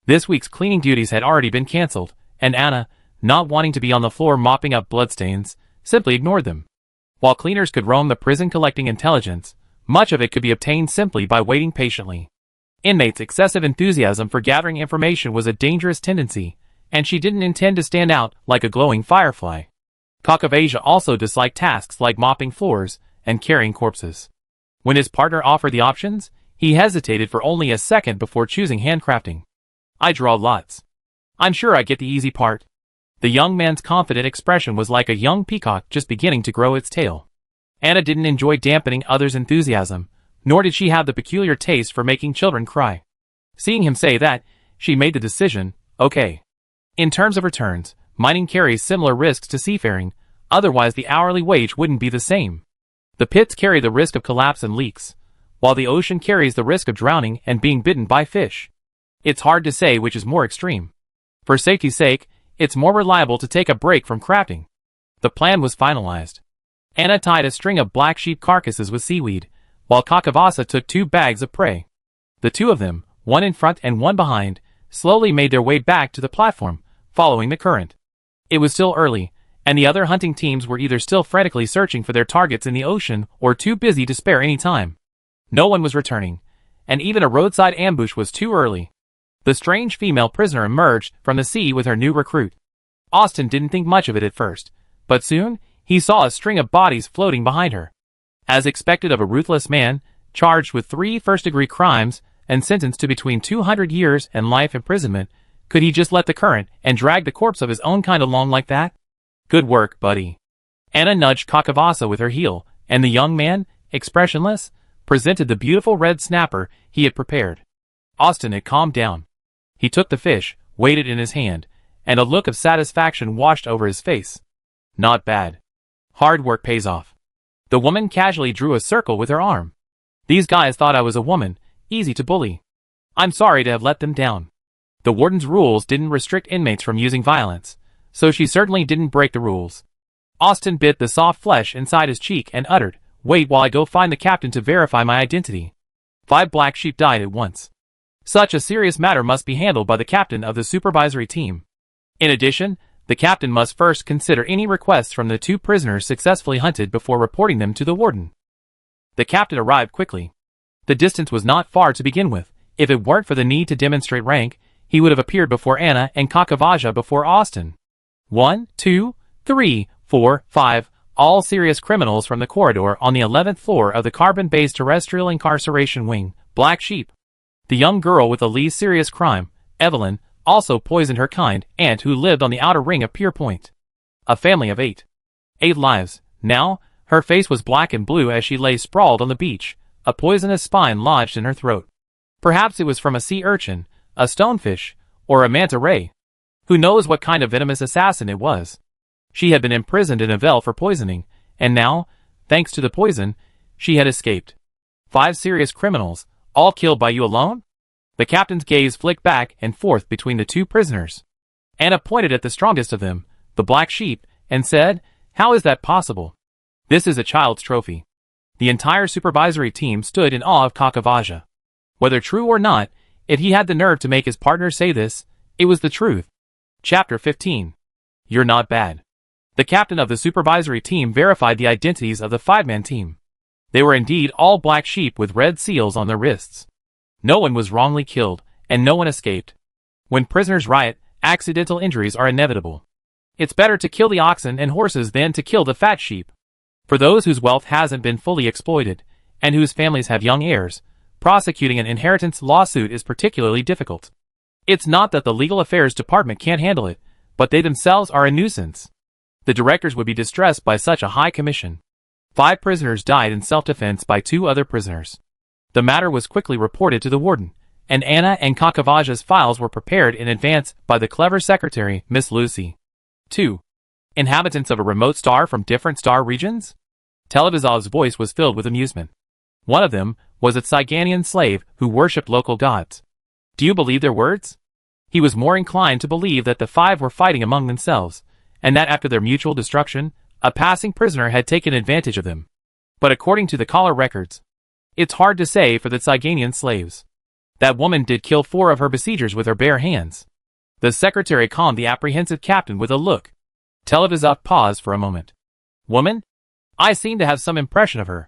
This week's cleaning duties had already been cancelled, and Anna, not wanting to be on the floor mopping up bloodstains, simply ignored them. While cleaners could roam the prison collecting intelligence, much of it could be obtained simply by waiting patiently. Inmates' excessive enthusiasm for gathering information was a dangerous tendency, and she didn't intend to stand out like a glowing firefly. Kakavasa also disliked tasks like mopping floors and carrying corpses. When his partner offered the options, he hesitated for only a second before choosing handcrafting. I draw lots. I'm sure I get the easy part. The young man's confident expression was like a young peacock just beginning to grow its tail. Anna didn't enjoy dampening others' enthusiasm, nor did she have the peculiar taste for making children cry. Seeing him say that, she made the decision, okay. In terms of returns, mining carries similar risks to seafaring, otherwise the hourly wage wouldn't be the same. The pits carry the risk of collapse and leaks, while the ocean carries the risk of drowning and being bitten by fish. It's hard to say which is more extreme. For safety's sake, it's more reliable to take a break from crafting. The plan was finalized. Anna tied a string of black sheep carcasses with seaweed, while Kakavasa took 2 bags of prey. The two of them, one in front and one behind, slowly made their way back to the platform, following the current. It was still early, and the other hunting teams were either still frantically searching for their targets in the ocean or too busy to spare any time. No one was returning, and even a roadside ambush was too early. The strange female prisoner emerged from the sea with her new recruit. Austin didn't think much of it at first, but soon, he saw a string of bodies floating behind her. As expected of a ruthless man, charged with 3 first-degree crimes and sentenced to between 200 years and life imprisonment, could he just let the current and drag the corpse of his own kind along like that? Good work, buddy. Anna nudged Kakavasa with her heel, and the young man, expressionless, presented the beautiful red snapper he had prepared. Austin had calmed down. He took the fish, weighed it in his hand, and a look of satisfaction washed over his face. Not bad. Hard work pays off. The woman casually drew a circle with her arm. These guys thought I was a woman, easy to bully. I'm sorry to have let them down. The warden's rules didn't restrict inmates from using violence, so she certainly didn't break the rules. Austin bit the soft flesh inside his cheek and uttered, "Wait while I go find the captain to verify my identity." 5 black sheep died at once. Such a serious matter must be handled by the captain of the supervisory team. In addition, the captain must first consider any requests from the 2 prisoners successfully hunted before reporting them to the warden. The captain arrived quickly. The distance was not far to begin with. If it weren't for the need to demonstrate rank, he would have appeared before Anna and Kakavaja before Austin. 1, 2, 3, 4, 5, all serious criminals from the corridor on the 11th floor of the carbon-based terrestrial incarceration wing, Black Sheep. The young girl with the least serious crime, Evelyn, also poisoned her kind aunt who lived on the outer ring of Pier Point. A family of 8. 8 lives. Now, her face was black and blue as she lay sprawled on the beach, a poisonous spine lodged in her throat. Perhaps it was from a sea urchin, a stonefish, or a manta ray. Who knows what kind of venomous assassin it was? She had been imprisoned in Ivel for poisoning, and now, thanks to the poison, she had escaped. 5 serious criminals, all killed by you alone? The captain's gaze flicked back and forth between the 2 prisoners. Anna pointed at the strongest of them, the Black Sheep, and said, "How is that possible? This is a child's trophy." The entire supervisory team stood in awe of Kakavaja. Whether true or not, if he had the nerve to make his partner say this, it was the truth. Chapter 15. You're not bad. The captain of the supervisory team verified the identities of the 5-man team. They were indeed all black sheep with red seals on their wrists. No one was wrongly killed, and no one escaped. When prisoners riot, accidental injuries are inevitable. It's better to kill the oxen and horses than to kill the fat sheep. For those whose wealth hasn't been fully exploited, and whose families have young heirs, prosecuting an inheritance lawsuit is particularly difficult. It's not that the legal affairs department can't handle it, but they themselves are a nuisance. The directors would be distressed by such a high commission. 5 prisoners died in self-defense by 2 other prisoners. The matter was quickly reported to the warden, and Anna and Kakavaja's files were prepared in advance by the clever secretary, Miss Lucy. 2. Inhabitants of a remote star from different star regions? Televizov's voice was filled with amusement. One of them was a Tsiganian slave who worshipped local gods. Do you believe their words? He was more inclined to believe that the 5 were fighting among themselves, and that after their mutual destruction, a passing prisoner had taken advantage of them. But according to the collar records, it's hard to say for the Tsiganian slaves. That woman did kill 4 of her besiegers with her bare hands. The secretary calmed the apprehensive captain with a look. Televizov paused for a moment. Woman? I seem to have some impression of her.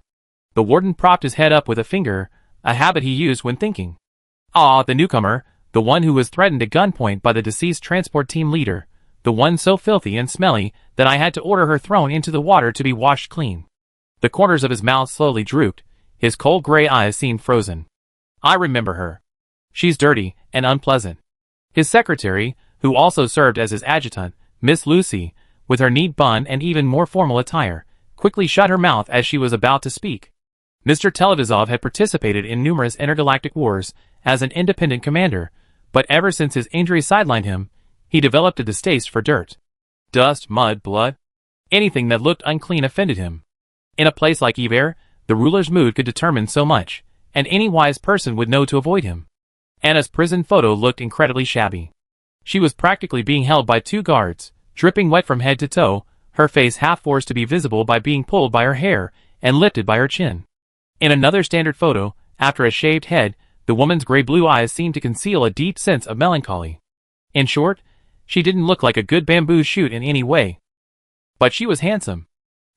The warden propped his head up with a finger, a habit he used when thinking. Ah, the newcomer, the one who was threatened at gunpoint by the deceased transport team leader, the one so filthy and smelly that I had to order her thrown into the water to be washed clean. The corners of his mouth slowly drooped, his cold gray eyes seemed frozen. I remember her. She's dirty and unpleasant. His secretary, who also served as his adjutant, Miss Lucy, with her neat bun and even more formal attire, quickly shut her mouth as she was about to speak. Mr. Televizov had participated in numerous intergalactic wars as an independent commander, but ever since his injury sidelined him, he developed a distaste for dirt. Dust, mud, blood. Anything that looked unclean offended him. In a place like Ivel, the ruler's mood could determine so much, and any wise person would know to avoid him. Anna's prison photo looked incredibly shabby. She was practically being held by 2 guards, dripping wet from head to toe, her face half forced to be visible by being pulled by her hair and lifted by her chin. In another standard photo, after a shaved head, the woman's gray-blue eyes seemed to conceal a deep sense of melancholy. In short, she didn't look like a good bamboo shoot in any way. But she was handsome.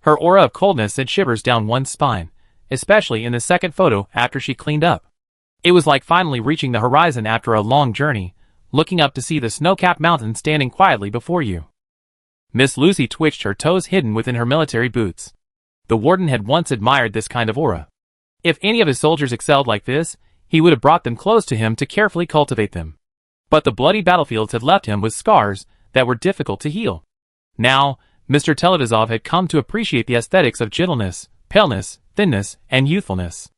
Her aura of coldness sent shivers down one's spine, especially in the second photo after she cleaned up. It was like finally reaching the horizon after a long journey, looking up to see the snow-capped mountains standing quietly before you. Miss Lucy twitched, her toes hidden within her military boots. The warden had once admired this kind of aura. If any of his soldiers excelled like this, he would have brought them close to him to carefully cultivate them. But the bloody battlefields had left him with scars that were difficult to heal. Now, Mr. Televizov had come to appreciate the aesthetics of gentleness, paleness, thinness, and youthfulness.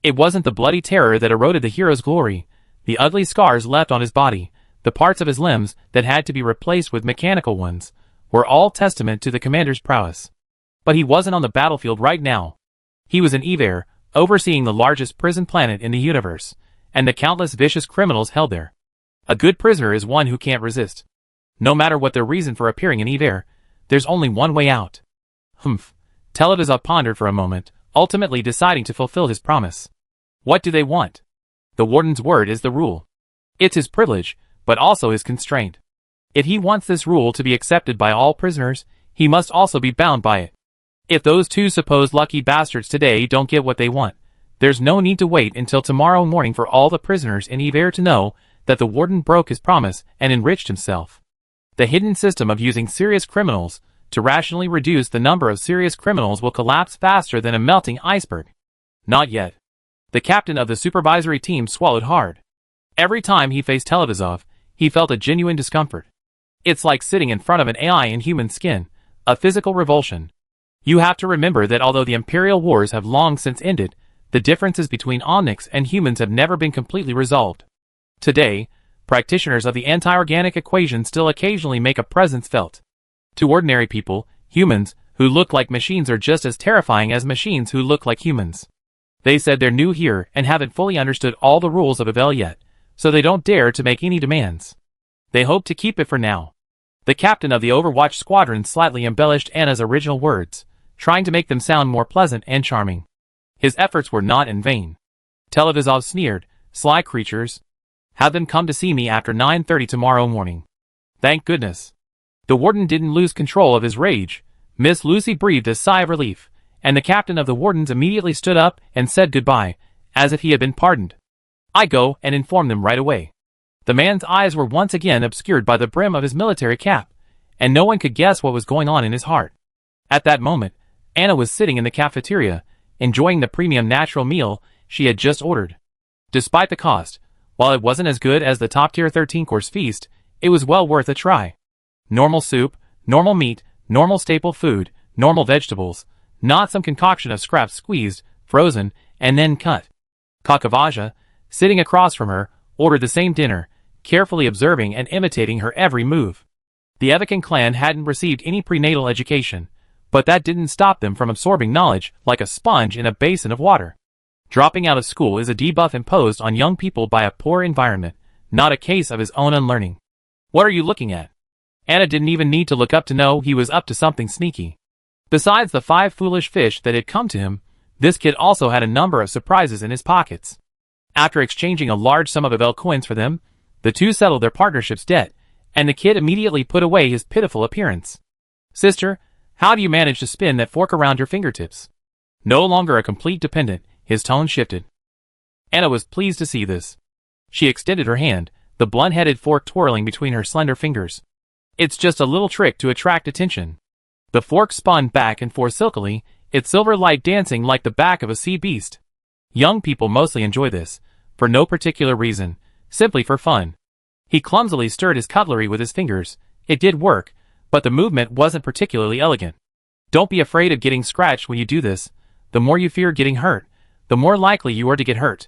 It wasn't the bloody terror that eroded the hero's glory, The ugly scars left on his body, the parts of his limbs that had to be replaced with mechanical ones, were all testament to the commander's prowess. But he wasn't on the battlefield right now. He was in Ivel, overseeing the largest prison planet in the universe, and the countless vicious criminals held there. A good prisoner is one who can't resist. No matter what their reason for appearing in Ivel, there's only one way out. Humph. Televizov pondered for a moment, ultimately deciding to fulfill his promise. What do they want? The warden's word is the rule. It's his privilege, but also his constraint. If he wants this rule to be accepted by all prisoners, he must also be bound by it. If those two supposed lucky bastards today don't get what they want, there's no need to wait until tomorrow morning for all the prisoners in Ivel to know that the warden broke his promise and enriched himself. The hidden system of using serious criminals to rationally reduce the number of serious criminals will collapse faster than a melting iceberg. Not yet. The captain of the supervisory team swallowed hard. Every time he faced Televizov, he felt a genuine discomfort. It's like sitting in front of an AI in human skin, a physical revulsion. You have to remember that although the Imperial Wars have long since ended, the differences between Omnics and humans have never been completely resolved. Today, practitioners of the anti-organic equation still occasionally make a presence felt. To ordinary people, humans who look like machines are just as terrifying as machines who look like humans. They said they're new here and haven't fully understood all the rules of Ivel yet, so they don't dare to make any demands. They hope to keep it for now. The captain of the Overwatch squadron slightly embellished Anna's original words, trying to make them sound more pleasant and charming. His efforts were not in vain. Televizov sneered, "Sly creatures. Have them come to see me after 9:30 tomorrow morning." Thank goodness. The warden didn't lose control of his rage. Miss Lucy breathed a sigh of relief, and the captain of the wardens immediately stood up and said goodbye, as if he had been pardoned. "I go and inform them right away." The man's eyes were once again obscured by the brim of his military cap, and no one could guess what was going on in his heart. At that moment, Anna was sitting in the cafeteria, enjoying the premium natural meal she had just ordered. Despite the cost, while it wasn't as good as the top-tier 13-course feast, it was well worth a try. Normal soup, normal meat, normal staple food, normal vegetables, not some concoction of scraps squeezed, frozen, and then cut. Kakavaja, sitting across from her, ordered the same dinner, carefully observing and imitating her every move. The Evican clan hadn't received any prenatal education, but that didn't stop them from absorbing knowledge like a sponge in a basin of water. Dropping out of school is a debuff imposed on young people by a poor environment, not a case of his own unlearning. What are you looking at? Anna didn't even need to look up to know he was up to something sneaky. Besides the 5 foolish fish that had come to him, this kid also had a number of surprises in his pockets. After exchanging a large sum of Ivel coins for them, the two settled their partnership's debt, and the kid immediately put away his pitiful appearance. "Sister, how do you manage to spin that fork around your fingertips?" No longer a complete dependent, his tone shifted. Anna was pleased to see this. She extended her hand, the blunt-headed fork twirling between her slender fingers. "It's just a little trick to attract attention." The fork spun back and forth silkily, its silver light dancing like the back of a sea beast. Young people mostly enjoy this, for no particular reason, simply for fun. He clumsily stirred his cutlery with his fingers. It did work, but the movement wasn't particularly elegant. Don't be afraid of getting scratched when you do this. The more you fear getting hurt, the more likely you are to get hurt.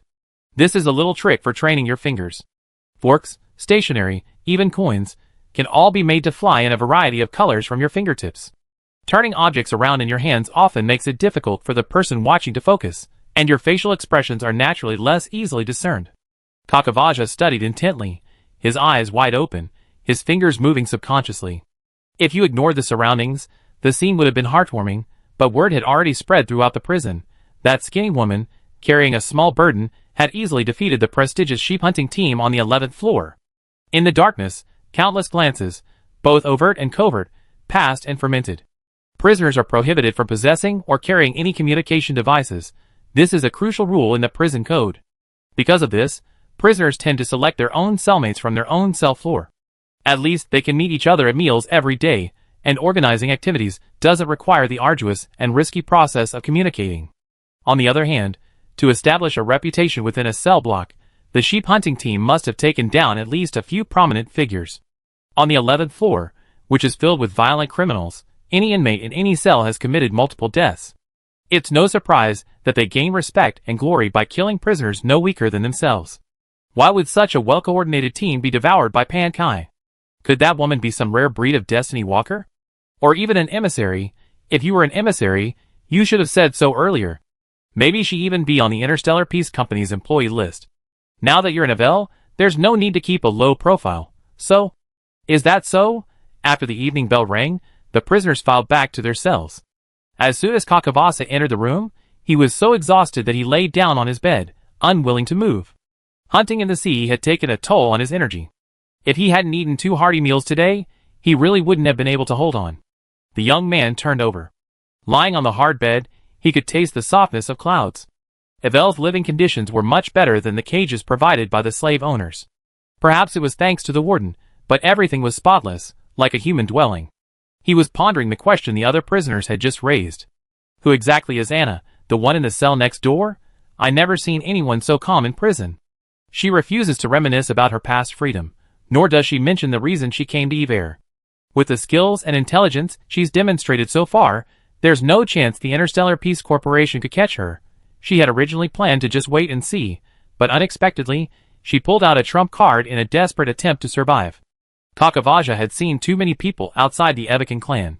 This is a little trick for training your fingers. Forks, stationery, even coins, can all be made to fly in a variety of colors from your fingertips. Turning objects around in your hands often makes it difficult for the person watching to focus, and your facial expressions are naturally less easily discerned. Kakavaja studied intently, his eyes wide open, his fingers moving subconsciously. If you ignored the surroundings, the scene would have been heartwarming, but word had already spread throughout the prison. That skinny woman, carrying a small burden, had easily defeated the prestigious sheep-hunting team on the 11th floor. In the darkness, countless glances, both overt and covert, passed and fermented. Prisoners are prohibited from possessing or carrying any communication devices. This is a crucial rule in the prison code. Because of this, prisoners tend to select their own cellmates from their own cell floor. At least they can meet each other at meals every day, and organizing activities doesn't require the arduous and risky process of communicating. On the other hand, to establish a reputation within a cell block, the sheep hunting team must have taken down at least a few prominent figures. On the 11th floor, which is filled with violent criminals, any inmate in any cell has committed multiple deaths. It's no surprise that they gain respect and glory by killing prisoners no weaker than themselves. Why would such a well-coordinated team be devoured by Pan Kai? Could that woman be some rare breed of Destiny Walker? Or even an emissary? If you were an emissary, you should have said so earlier. Maybe she even be on the Interstellar Peace Company's employee list. Now that you're an Ivel, there's no need to keep a low profile. So? Is that so? After the evening bell rang, the prisoners filed back to their cells. As soon as Kakavasa entered the room, he was so exhausted that he laid down on his bed, unwilling to move. Hunting in the sea had taken a toll on his energy. If he hadn't eaten 2 hearty meals today, he really wouldn't have been able to hold on. The young man turned over. Lying on the hard bed, he could taste the softness of clouds. Ivel's living conditions were much better than the cages provided by the slave owners. Perhaps it was thanks to the warden, but everything was spotless, like a human dwelling. He was pondering the question the other prisoners had just raised. Who exactly is Anna, the one in the cell next door? I never seen anyone so calm in prison. She refuses to reminisce about her past freedom, nor does she mention the reason she came to Iver. With the skills and intelligence she's demonstrated so far, there's no chance the Interstellar Peace Corporation could catch her. She had originally planned to just wait and see, but unexpectedly, she pulled out a trump card in a desperate attempt to survive. Kakavasa had seen too many people outside the Evikan clan.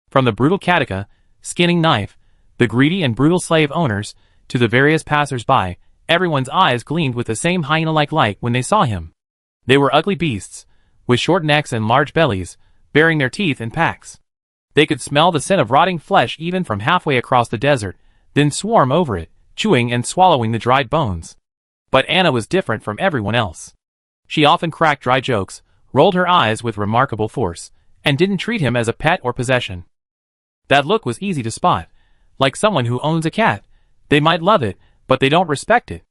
From the brutal Kataka, skinning knife, the greedy and brutal slave owners, to the various passers-by, everyone's eyes gleamed with the same hyena-like light when they saw him. They were ugly beasts, with short necks and large bellies, baring their teeth in packs. They could smell the scent of rotting flesh even from halfway across the desert, then swarm over it, chewing and swallowing the dried bones. But Anna was different from everyone else. She often cracked dry jokes, rolled her eyes with remarkable force, and didn't treat him as a pet or possession. That look was easy to spot. Like someone who owns a cat. They might love it, but they don't respect it.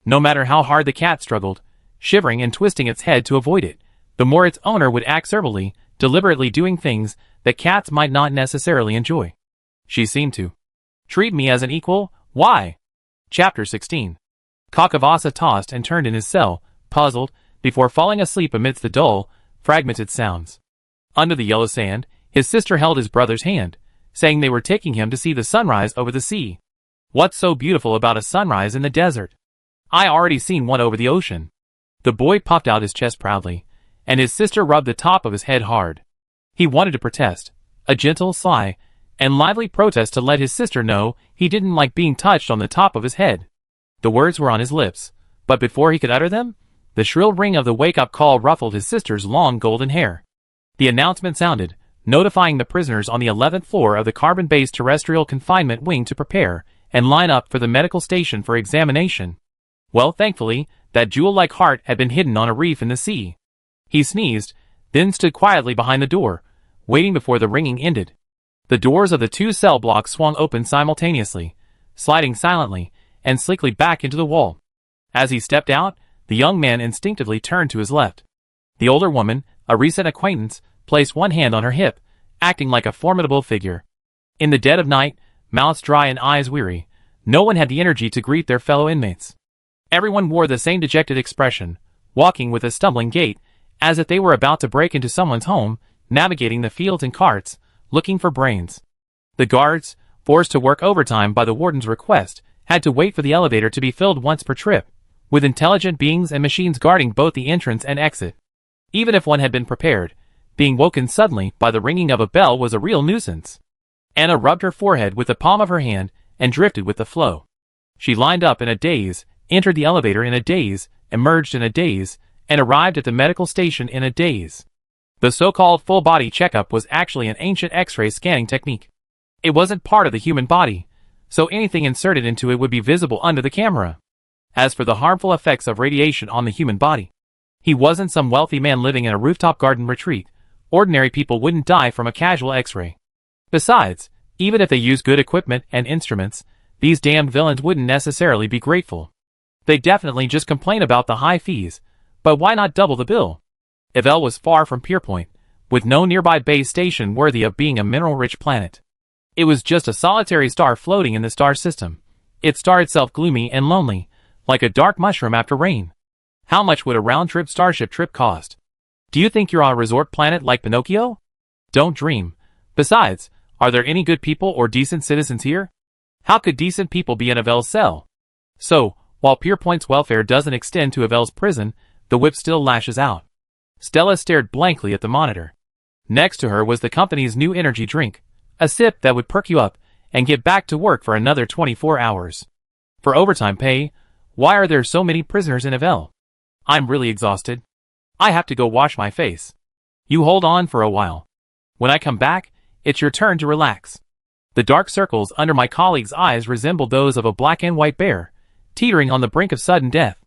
No matter how hard the cat struggled, shivering and twisting its head to avoid it, the more its owner would act servilely, deliberately doing things that cats might not necessarily enjoy. She seemed to treat me as an equal. Why? Chapter 16. Kakavasa tossed and turned in his cell, puzzled, before falling asleep amidst the dull, fragmented sounds. Under the yellow sand, his sister held his brother's hand, saying they were taking him to see the sunrise over the sea. What's so beautiful about a sunrise in the desert? I already seen one over the ocean. The boy puffed out his chest proudly, and his sister rubbed the top of his head hard. He wanted to protest, a gentle, sly, and lively protest to let his sister know he didn't like being touched on the top of his head. The words were on his lips, but before he could utter them, the shrill ring of the wake-up call ruffled his sister's long golden hair. The announcement sounded, notifying the prisoners on the 11th floor of the carbon-based terrestrial confinement wing to prepare and line up for the medical station for examination. Well, thankfully, that jewel-like heart had been hidden on a reef in the sea. He sneezed, then stood quietly behind the door, waiting before the ringing ended. The doors of the 2 cell blocks swung open simultaneously, sliding silently and sleekly back into the wall. As he stepped out, the young man instinctively turned to his left. The older woman, a recent acquaintance, placed one hand on her hip, acting like a formidable figure. In the dead of night, mouths dry and eyes weary, no one had the energy to greet their fellow inmates. Everyone wore the same dejected expression, walking with a stumbling gait, as if they were about to break into someone's home, navigating the fields and carts, looking for brains. The guards, forced to work overtime by the warden's request, had to wait for the elevator to be filled once per trip, with intelligent beings and machines guarding both the entrance and exit. Even if one had been prepared, being woken suddenly by the ringing of a bell was a real nuisance. Anna rubbed her forehead with the palm of her hand and drifted with the flow. She lined up in a daze, entered the elevator in a daze, emerged in a daze, and arrived at the medical station in a daze. The so-called full-body checkup was actually an ancient X-ray scanning technique. It wasn't part of the human body, so anything inserted into it would be visible under the camera. As for the harmful effects of radiation on the human body, he wasn't some wealthy man living in a rooftop garden retreat. Ordinary people wouldn't die from a casual X-ray. Besides, even if they used good equipment and instruments, these damned villains wouldn't necessarily be grateful. They'd definitely just complain about the high fees, but why not double the bill? Ivel was far from Pierpoint, with no nearby base station worthy of being a mineral-rich planet. It was just a solitary star floating in the star system, its star itself gloomy and lonely, like a dark mushroom after rain. How much would a round-trip starship trip cost? Do you think you're on a resort planet like Pinocchio? Don't dream. Besides, are there any good people or decent citizens here? How could decent people be in Ivel's cell? So, While Pierpoint's welfare doesn't extend to Ivel's prison, the whip still lashes out. Stella stared blankly at the monitor. Next to her was the company's new energy drink, a sip that would perk you up and get back to work for another 24 hours. For overtime pay, why are there so many prisoners in Ivel? I'm really exhausted. I have to go wash my face. You hold on for a while. When I come back, it's your turn to relax. The dark circles under my colleague's eyes resembled those of a black and white bear, teetering on the brink of sudden death.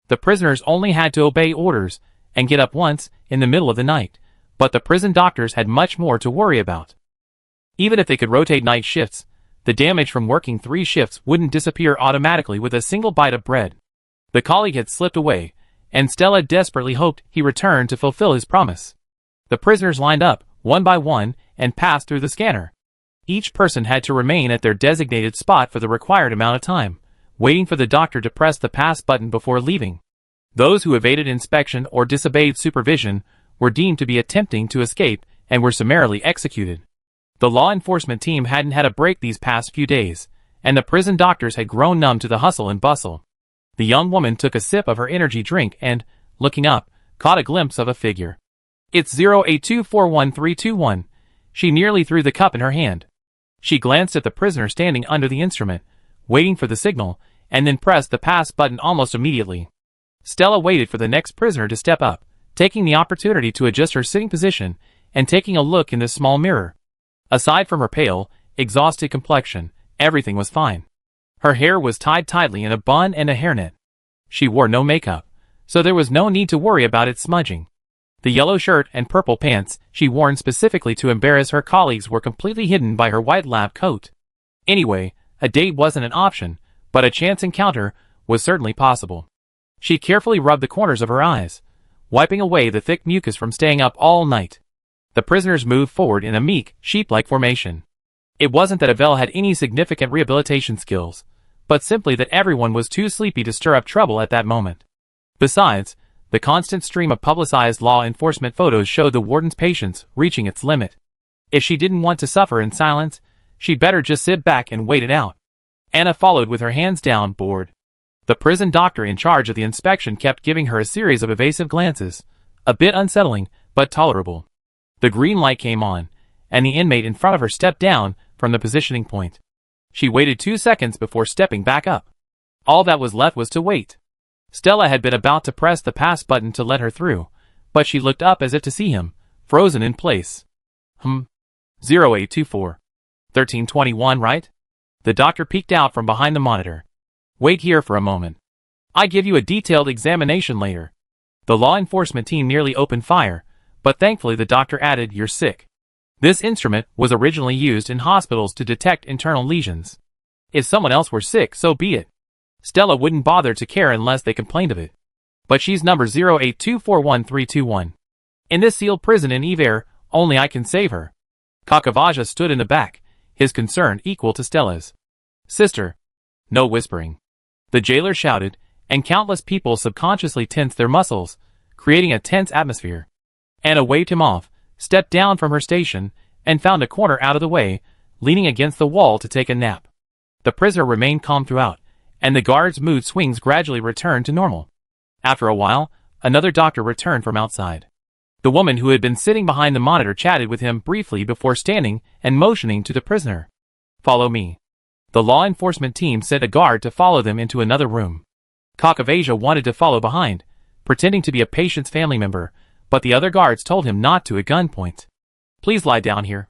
The prisoners only had to obey orders and get up once in the middle of the night, but the prison doctors had much more to worry about. Even if they could rotate night shifts, the damage from working 3 shifts wouldn't disappear automatically with a single bite of bread. The colleague had slipped away, and Stella desperately hoped he returned to fulfill his promise. The prisoners lined up, one by one, and passed through the scanner. Each person had to remain at their designated spot for the required amount of time, waiting for the doctor to press the pass button before leaving. Those who evaded inspection or disobeyed supervision were deemed to be attempting to escape and were summarily executed. The law enforcement team hadn't had a break these past few days, and the prison doctors had grown numb to the hustle and bustle. The young woman took a sip of her energy drink and, looking up, caught a glimpse of a figure. "It's 0824131. She nearly threw the cup in her hand. She glanced at the prisoner standing under the instrument, waiting for the signal, and then pressed the pass button almost immediately. Stella waited for the next prisoner to step up, taking the opportunity to adjust her sitting position and taking a look in the small mirror. Aside from her pale, exhausted complexion, everything was fine. Her hair was tied tightly in a bun and a hairnet. She wore no makeup, so there was no need to worry about it smudging. The yellow shirt and purple pants she worn specifically to embarrass her colleagues were completely hidden by her white lab coat. Anyway, a date wasn't an option, but a chance encounter was certainly possible. She carefully rubbed the corners of her eyes, wiping away the thick mucus from staying up all night. The prisoners moved forward in a meek, sheep-like formation. It wasn't that Ivel had any significant rehabilitation skills, but simply that everyone was too sleepy to stir up trouble at that moment. Besides, the constant stream of publicized law enforcement photos showed the warden's patience reaching its limit. If she didn't want to suffer in silence, she'd better just sit back and wait it out. Anna followed with her hands down, bored. The prison doctor in charge of the inspection kept giving her a series of evasive glances, a bit unsettling, but tolerable. The green light came on, and the inmate in front of her stepped down from the positioning point. She waited 2 seconds before stepping back up. All that was left was to wait. Stella had been about to press the pass button to let her through, but she looked up as if to see him, frozen in place. 0824. 1321, right? The doctor peeked out from behind the monitor. Wait here for a moment. I give you a detailed examination later. The law enforcement team nearly opened fire, but thankfully the doctor added, "You're sick." This instrument was originally used in hospitals to detect internal lesions. If someone else were sick, so be it. Stella wouldn't bother to care unless they complained of it. But she's number 08241321. In this sealed prison in Ivel, only I can save her. Kakavaja stood in the back, his concern equal to Stella's. "Sister." No whispering. The jailer shouted, and countless people subconsciously tensed their muscles, creating a tense atmosphere. Anna waved him off, stepped down from her station, and found a corner out of the way, leaning against the wall to take a nap. The prisoner remained calm throughout, and the guard's mood swings gradually returned to normal. After a while, another doctor returned from outside. The woman who had been sitting behind the monitor chatted with him briefly before standing and motioning to the prisoner. "Follow me." The law enforcement team sent a guard to follow them into another room. Kakavaja wanted to follow behind, pretending to be a patient's family member, but the other guards told him not to at gunpoint. "Please lie down here."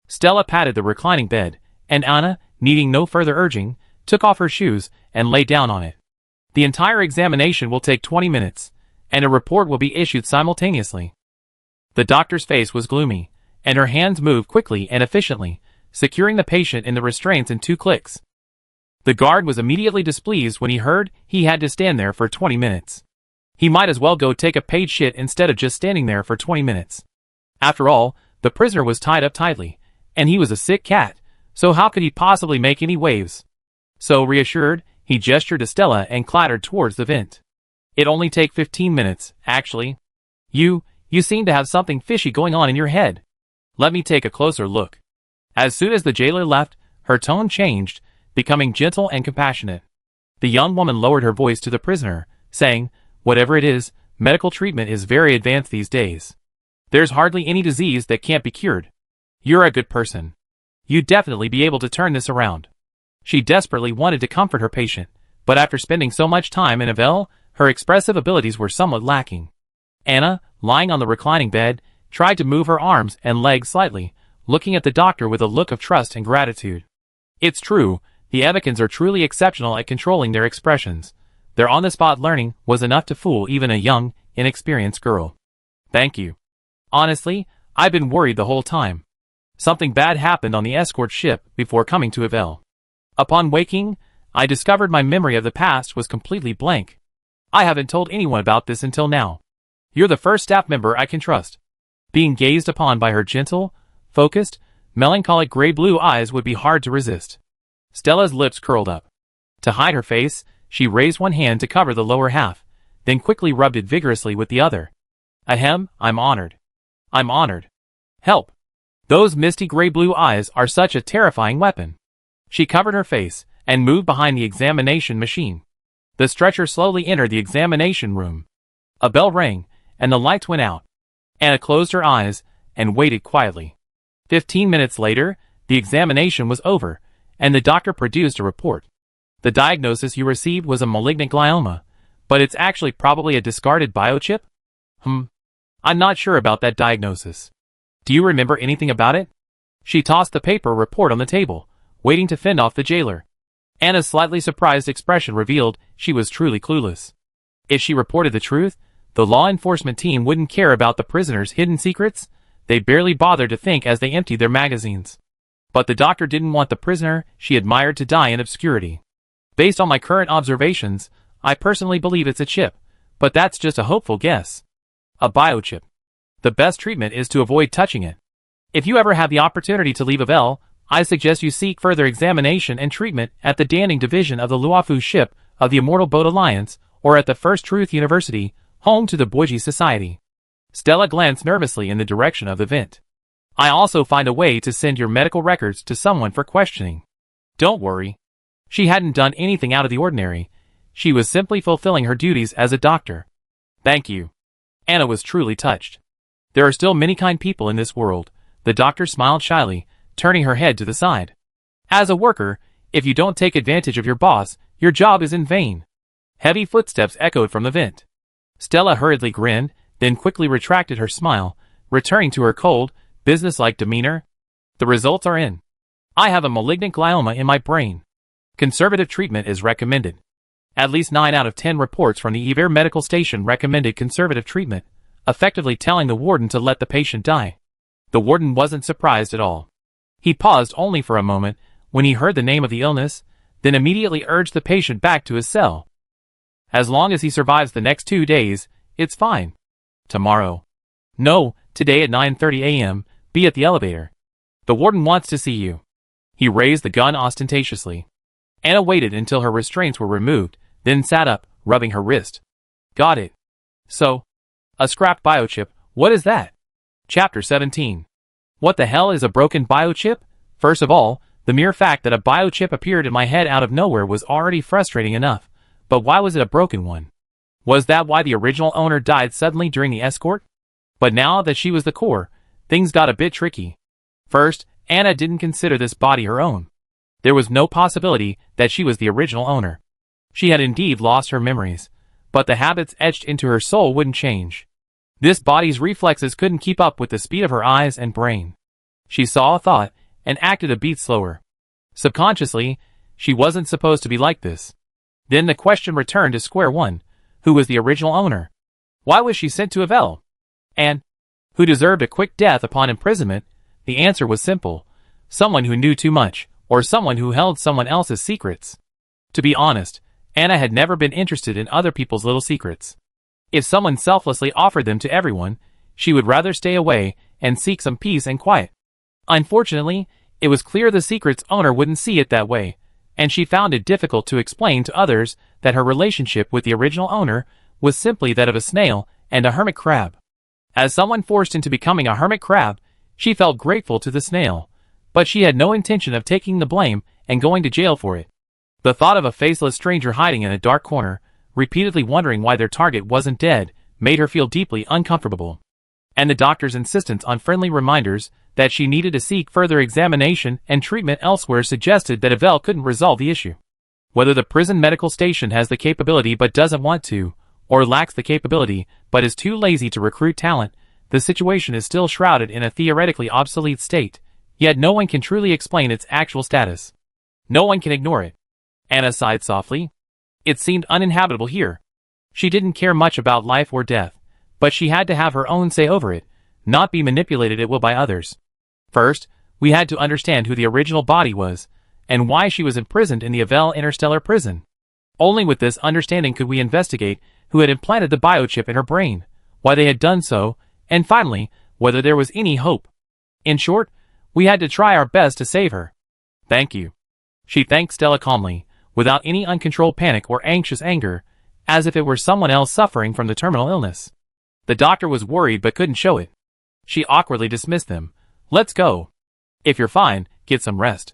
Stella patted the reclining bed, and Anna, needing no further urging, took off her shoes and lay down on it. "The entire examination will take 20 minutes, and a report will be issued simultaneously." The doctor's face was gloomy, and her hands moved quickly and efficiently, securing the patient in the restraints in 2 clicks. The guard was immediately displeased when he heard he had to stand there for 20 minutes. He might as well go take a paid shit instead of just standing there for 20 minutes. After all, the prisoner was tied up tightly, and he was a sick cat, so how could he possibly make any waves? So reassured, he gestured to Stella and clattered towards the vent. "It'll only take 15 minutes, actually. You seem to have something fishy going on in your head. Let me take a closer look." As soon as the jailer left, her tone changed, becoming gentle and compassionate. The young woman lowered her voice to the prisoner, saying, "Whatever it is, medical treatment is very advanced these days. There's hardly any disease that can't be cured. You're a good person. You'd definitely be able to turn this around." She desperately wanted to comfort her patient, but after spending so much time in Ivel, her expressive abilities were somewhat lacking. Anna, lying on the reclining bed, tried to move her arms and legs slightly, looking at the doctor with a look of trust and gratitude. It's true, the Evicans are truly exceptional at controlling their expressions. Their on-the-spot learning was enough to fool even a young, inexperienced girl. "Thank you. Honestly, I've been worried the whole time. Something bad happened on the escort ship before coming to Ivel. Upon waking, I discovered my memory of the past was completely blank. I haven't told anyone about this until now. You're the first staff member I can trust." Being gazed upon by her gentle, focused, melancholic gray-blue eyes would be hard to resist. Stella's lips curled up. To hide her face, she raised one hand to cover the lower half, then quickly rubbed it vigorously with the other. "Ahem, I'm honored. I'm honored. Help. Those misty gray-blue eyes are such a terrifying weapon." She covered her face and moved behind the examination machine. The stretcher slowly entered the examination room. A bell rang, and the lights went out. Anna closed her eyes and waited quietly. 15 minutes later, the examination was over, and the doctor produced a report. "The diagnosis you received was a malignant glioma, but it's actually probably a discarded biochip?" I'm not sure about that diagnosis. Do you remember anything about it?" She tossed the paper report on the table, waiting to fend off the jailer. Anna's slightly surprised expression revealed she was truly clueless. If she reported the truth, the law enforcement team wouldn't care about the prisoner's hidden secrets. They barely bothered to think as they emptied their magazines. But the doctor didn't want the prisoner she admired to die in obscurity. "Based on my current observations, I personally believe it's a chip, but that's just a hopeful guess. A biochip. The best treatment is to avoid touching it. If you ever have the opportunity to leave Ivel, I suggest you seek further examination and treatment at the Danning Division of the Luofu ship of the Immortal Boat Alliance, or at the First Truth University, home to the Boiji Society." Stella glanced nervously in the direction of the vent. "I also find a way to send your medical records to someone for questioning. Don't worry." She hadn't done anything out of the ordinary. She was simply fulfilling her duties as a doctor. "Thank you." Anna was truly touched. There are still many kind people in this world. The doctor smiled shyly, turning her head to the side. "As a worker, if you don't take advantage of your boss, your job is in vain." Heavy footsteps echoed from the vent. Stella hurriedly grinned, then quickly retracted her smile, returning to her cold, businesslike demeanor. "The results are in. I have a malignant glioma in my brain. Conservative treatment is recommended." At least 9 out of 10 reports from the Iver medical station recommended conservative treatment, effectively telling the warden to let the patient die. The warden wasn't surprised at all. He paused only for a moment when he heard the name of the illness, then immediately urged the patient back to his cell. "As long as he survives the next 2 days, it's fine. Tomorrow. No, today at 9:30 a.m., be at the elevator. The warden wants to see you." He raised the gun ostentatiously. Anna waited until her restraints were removed, then sat up, rubbing her wrist. "Got it. So, a scrapped biochip, what is that?" Chapter 17. What the hell is a broken biochip? First of all, the mere fact that a biochip appeared in my head out of nowhere was already frustrating enough, but why was it a broken one? Was that why the original owner died suddenly during the escort? But now that she was the core, things got a bit tricky. First, Anna didn't consider this body her own. There was no possibility that she was the original owner. She had indeed lost her memories, but the habits etched into her soul wouldn't change. This body's reflexes couldn't keep up with the speed of her eyes and brain. She saw a thought and acted a beat slower. Subconsciously, she wasn't supposed to be like this. Then the question returned to square one. Who was the original owner? Why was she sent to Ivel? And who deserved a quick death upon imprisonment? The answer was simple. Someone who knew too much, or someone who held someone else's secrets. To be honest, Anna had never been interested in other people's little secrets. If someone selflessly offered them to everyone, she would rather stay away and seek some peace and quiet. Unfortunately, it was clear the secret's owner wouldn't see it that way, and she found it difficult to explain to others that her relationship with the original owner was simply that of a snail and a hermit crab. As someone forced into becoming a hermit crab, she felt grateful to the snail, but she had no intention of taking the blame and going to jail for it. The thought of a faceless stranger hiding in a dark corner, repeatedly wondering why their target wasn't dead, made her feel deeply uncomfortable. And the doctor's insistence on friendly reminders that she needed to seek further examination and treatment elsewhere suggested that Ivel couldn't resolve the issue. Whether the prison medical station has the capability but doesn't want to, or lacks the capability but is too lazy to recruit talent, the situation is still shrouded in a theoretically obsolete state, yet no one can truly explain its actual status. No one can ignore it. Anna sighed softly. It seemed uninhabitable here. She didn't care much about life or death, but she had to have her own say over it, not be manipulated at will by others. First, we had to understand who the original body was, and why she was imprisoned in the Ivel Interstellar prison. Only with this understanding could we investigate who had implanted the biochip in her brain, why they had done so, and finally, whether there was any hope. In short, we had to try our best to save her. Thank you. She thanked Stella calmly, without any uncontrolled panic or anxious anger, as if it were someone else suffering from the terminal illness. The doctor was worried but couldn't show it. She awkwardly dismissed them. Let's go. If you're fine, get some rest.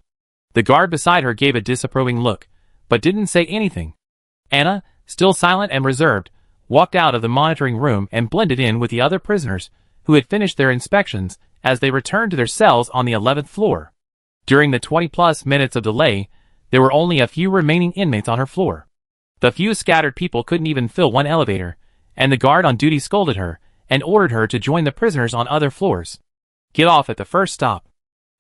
The guard beside her gave a disapproving look, but didn't say anything. Anna, still silent and reserved, walked out of the monitoring room and blended in with the other prisoners, who had finished their inspections, as they returned to their cells on the 11th floor. During the 20-plus minutes of delay, there were only a few remaining inmates on her floor. The few scattered people couldn't even fill one elevator, and the guard on duty scolded her and ordered her to join the prisoners on other floors. Get off at the first stop.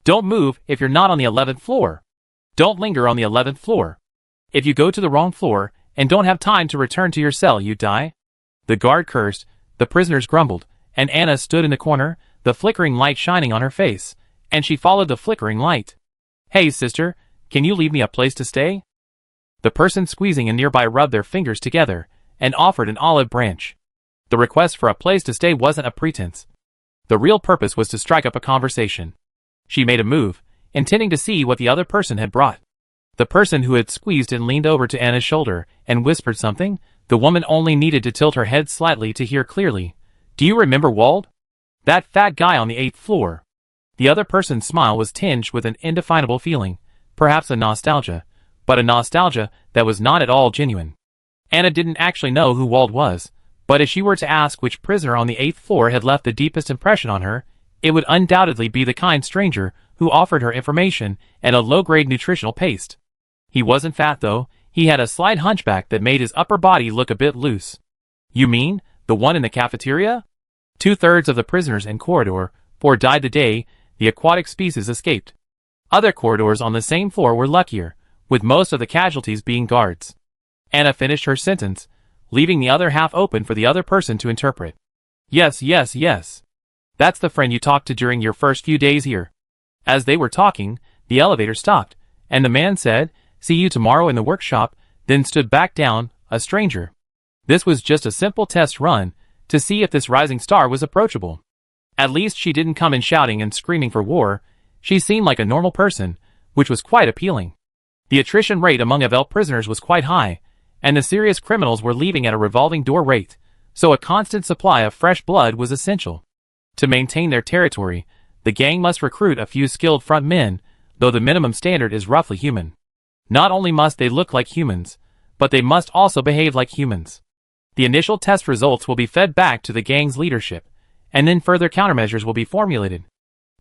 Don't move if you're not on the 11th floor. Don't linger on the 11th floor. If you go to the wrong floor and don't have time to return to your cell, you die. The guard cursed, the prisoners grumbled, and Anna stood in the corner, the flickering light shining on her face, and she followed the flickering light. Hey, sister, can you leave me a place to stay? The person squeezing in nearby rubbed their fingers together and offered an olive branch. The request for a place to stay wasn't a pretense. The real purpose was to strike up a conversation. She made a move, intending to see what the other person had brought. The person who had squeezed in leaned over to Anna's shoulder and whispered something. The woman only needed to tilt her head slightly to hear clearly. Do you remember Wald? That fat guy on the 8th floor. The other person's smile was tinged with an indefinable feeling, perhaps a nostalgia, but a nostalgia that was not at all genuine. Anna didn't actually know who Wald was, but if she were to ask which prisoner on the 8th floor had left the deepest impression on her, it would undoubtedly be the kind stranger who offered her information and a low-grade nutritional paste. He wasn't fat though, he had a slight hunchback that made his upper body look a bit loose. You mean, the one in the cafeteria? 2/3 of the prisoners in corridor 4 died the day the aquatic species escaped. Other corridors on the same floor were luckier, with most of the casualties being guards. Anna finished her sentence, leaving the other half open for the other person to interpret. Yes. That's the friend you talked to during your first few days here. As they were talking, the elevator stopped, and the man said, "See you tomorrow in the workshop," then stood back down, a stranger. This was just a simple test run, to see if this rising star was approachable. At least she didn't come in shouting and screaming for war. She seemed like a normal person, which was quite appealing. The attrition rate among Ivel prisoners was quite high, and the serious criminals were leaving at a revolving door rate, so a constant supply of fresh blood was essential. To maintain their territory, the gang must recruit a few skilled front men, though the minimum standard is roughly human. Not only must they look like humans, but they must also behave like humans. The initial test results will be fed back to the gang's leadership, and then further countermeasures will be formulated.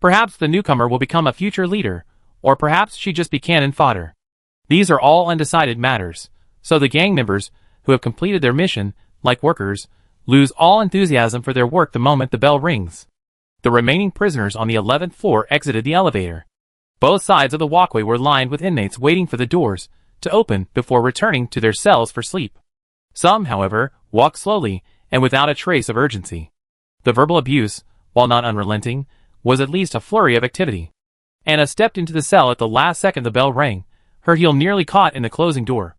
Perhaps the newcomer will become a future leader, or perhaps she just be cannon fodder. These are all undecided matters, so the gang members, who have completed their mission, like workers, lose all enthusiasm for their work the moment the bell rings. The remaining prisoners on the 11th floor exited the elevator. Both sides of the walkway were lined with inmates waiting for the doors to open before returning to their cells for sleep. Some, however, walked slowly and without a trace of urgency. The verbal abuse, while not unrelenting, was at least a flurry of activity. Anna stepped into the cell at the last second the bell rang, her heel nearly caught in the closing door.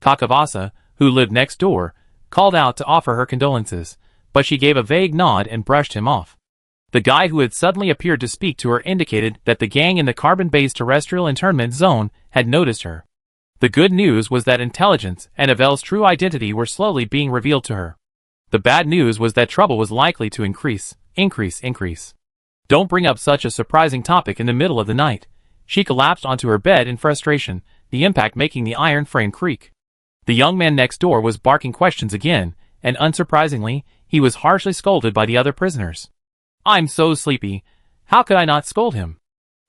Kakavasa, who lived next door, called out to offer her condolences, but she gave a vague nod and brushed him off. The guy who had suddenly appeared to speak to her indicated that the gang in the carbon-based terrestrial internment zone had noticed her. The good news was that intelligence and Ivel's true identity were slowly being revealed to her. The bad news was that trouble was likely to increase. Don't bring up such a surprising topic in the middle of the night. She collapsed onto her bed in frustration, the impact making the iron frame creak. The young man next door was barking questions again, and unsurprisingly, he was harshly scolded by the other prisoners. "I'm so sleepy. How could I not scold him?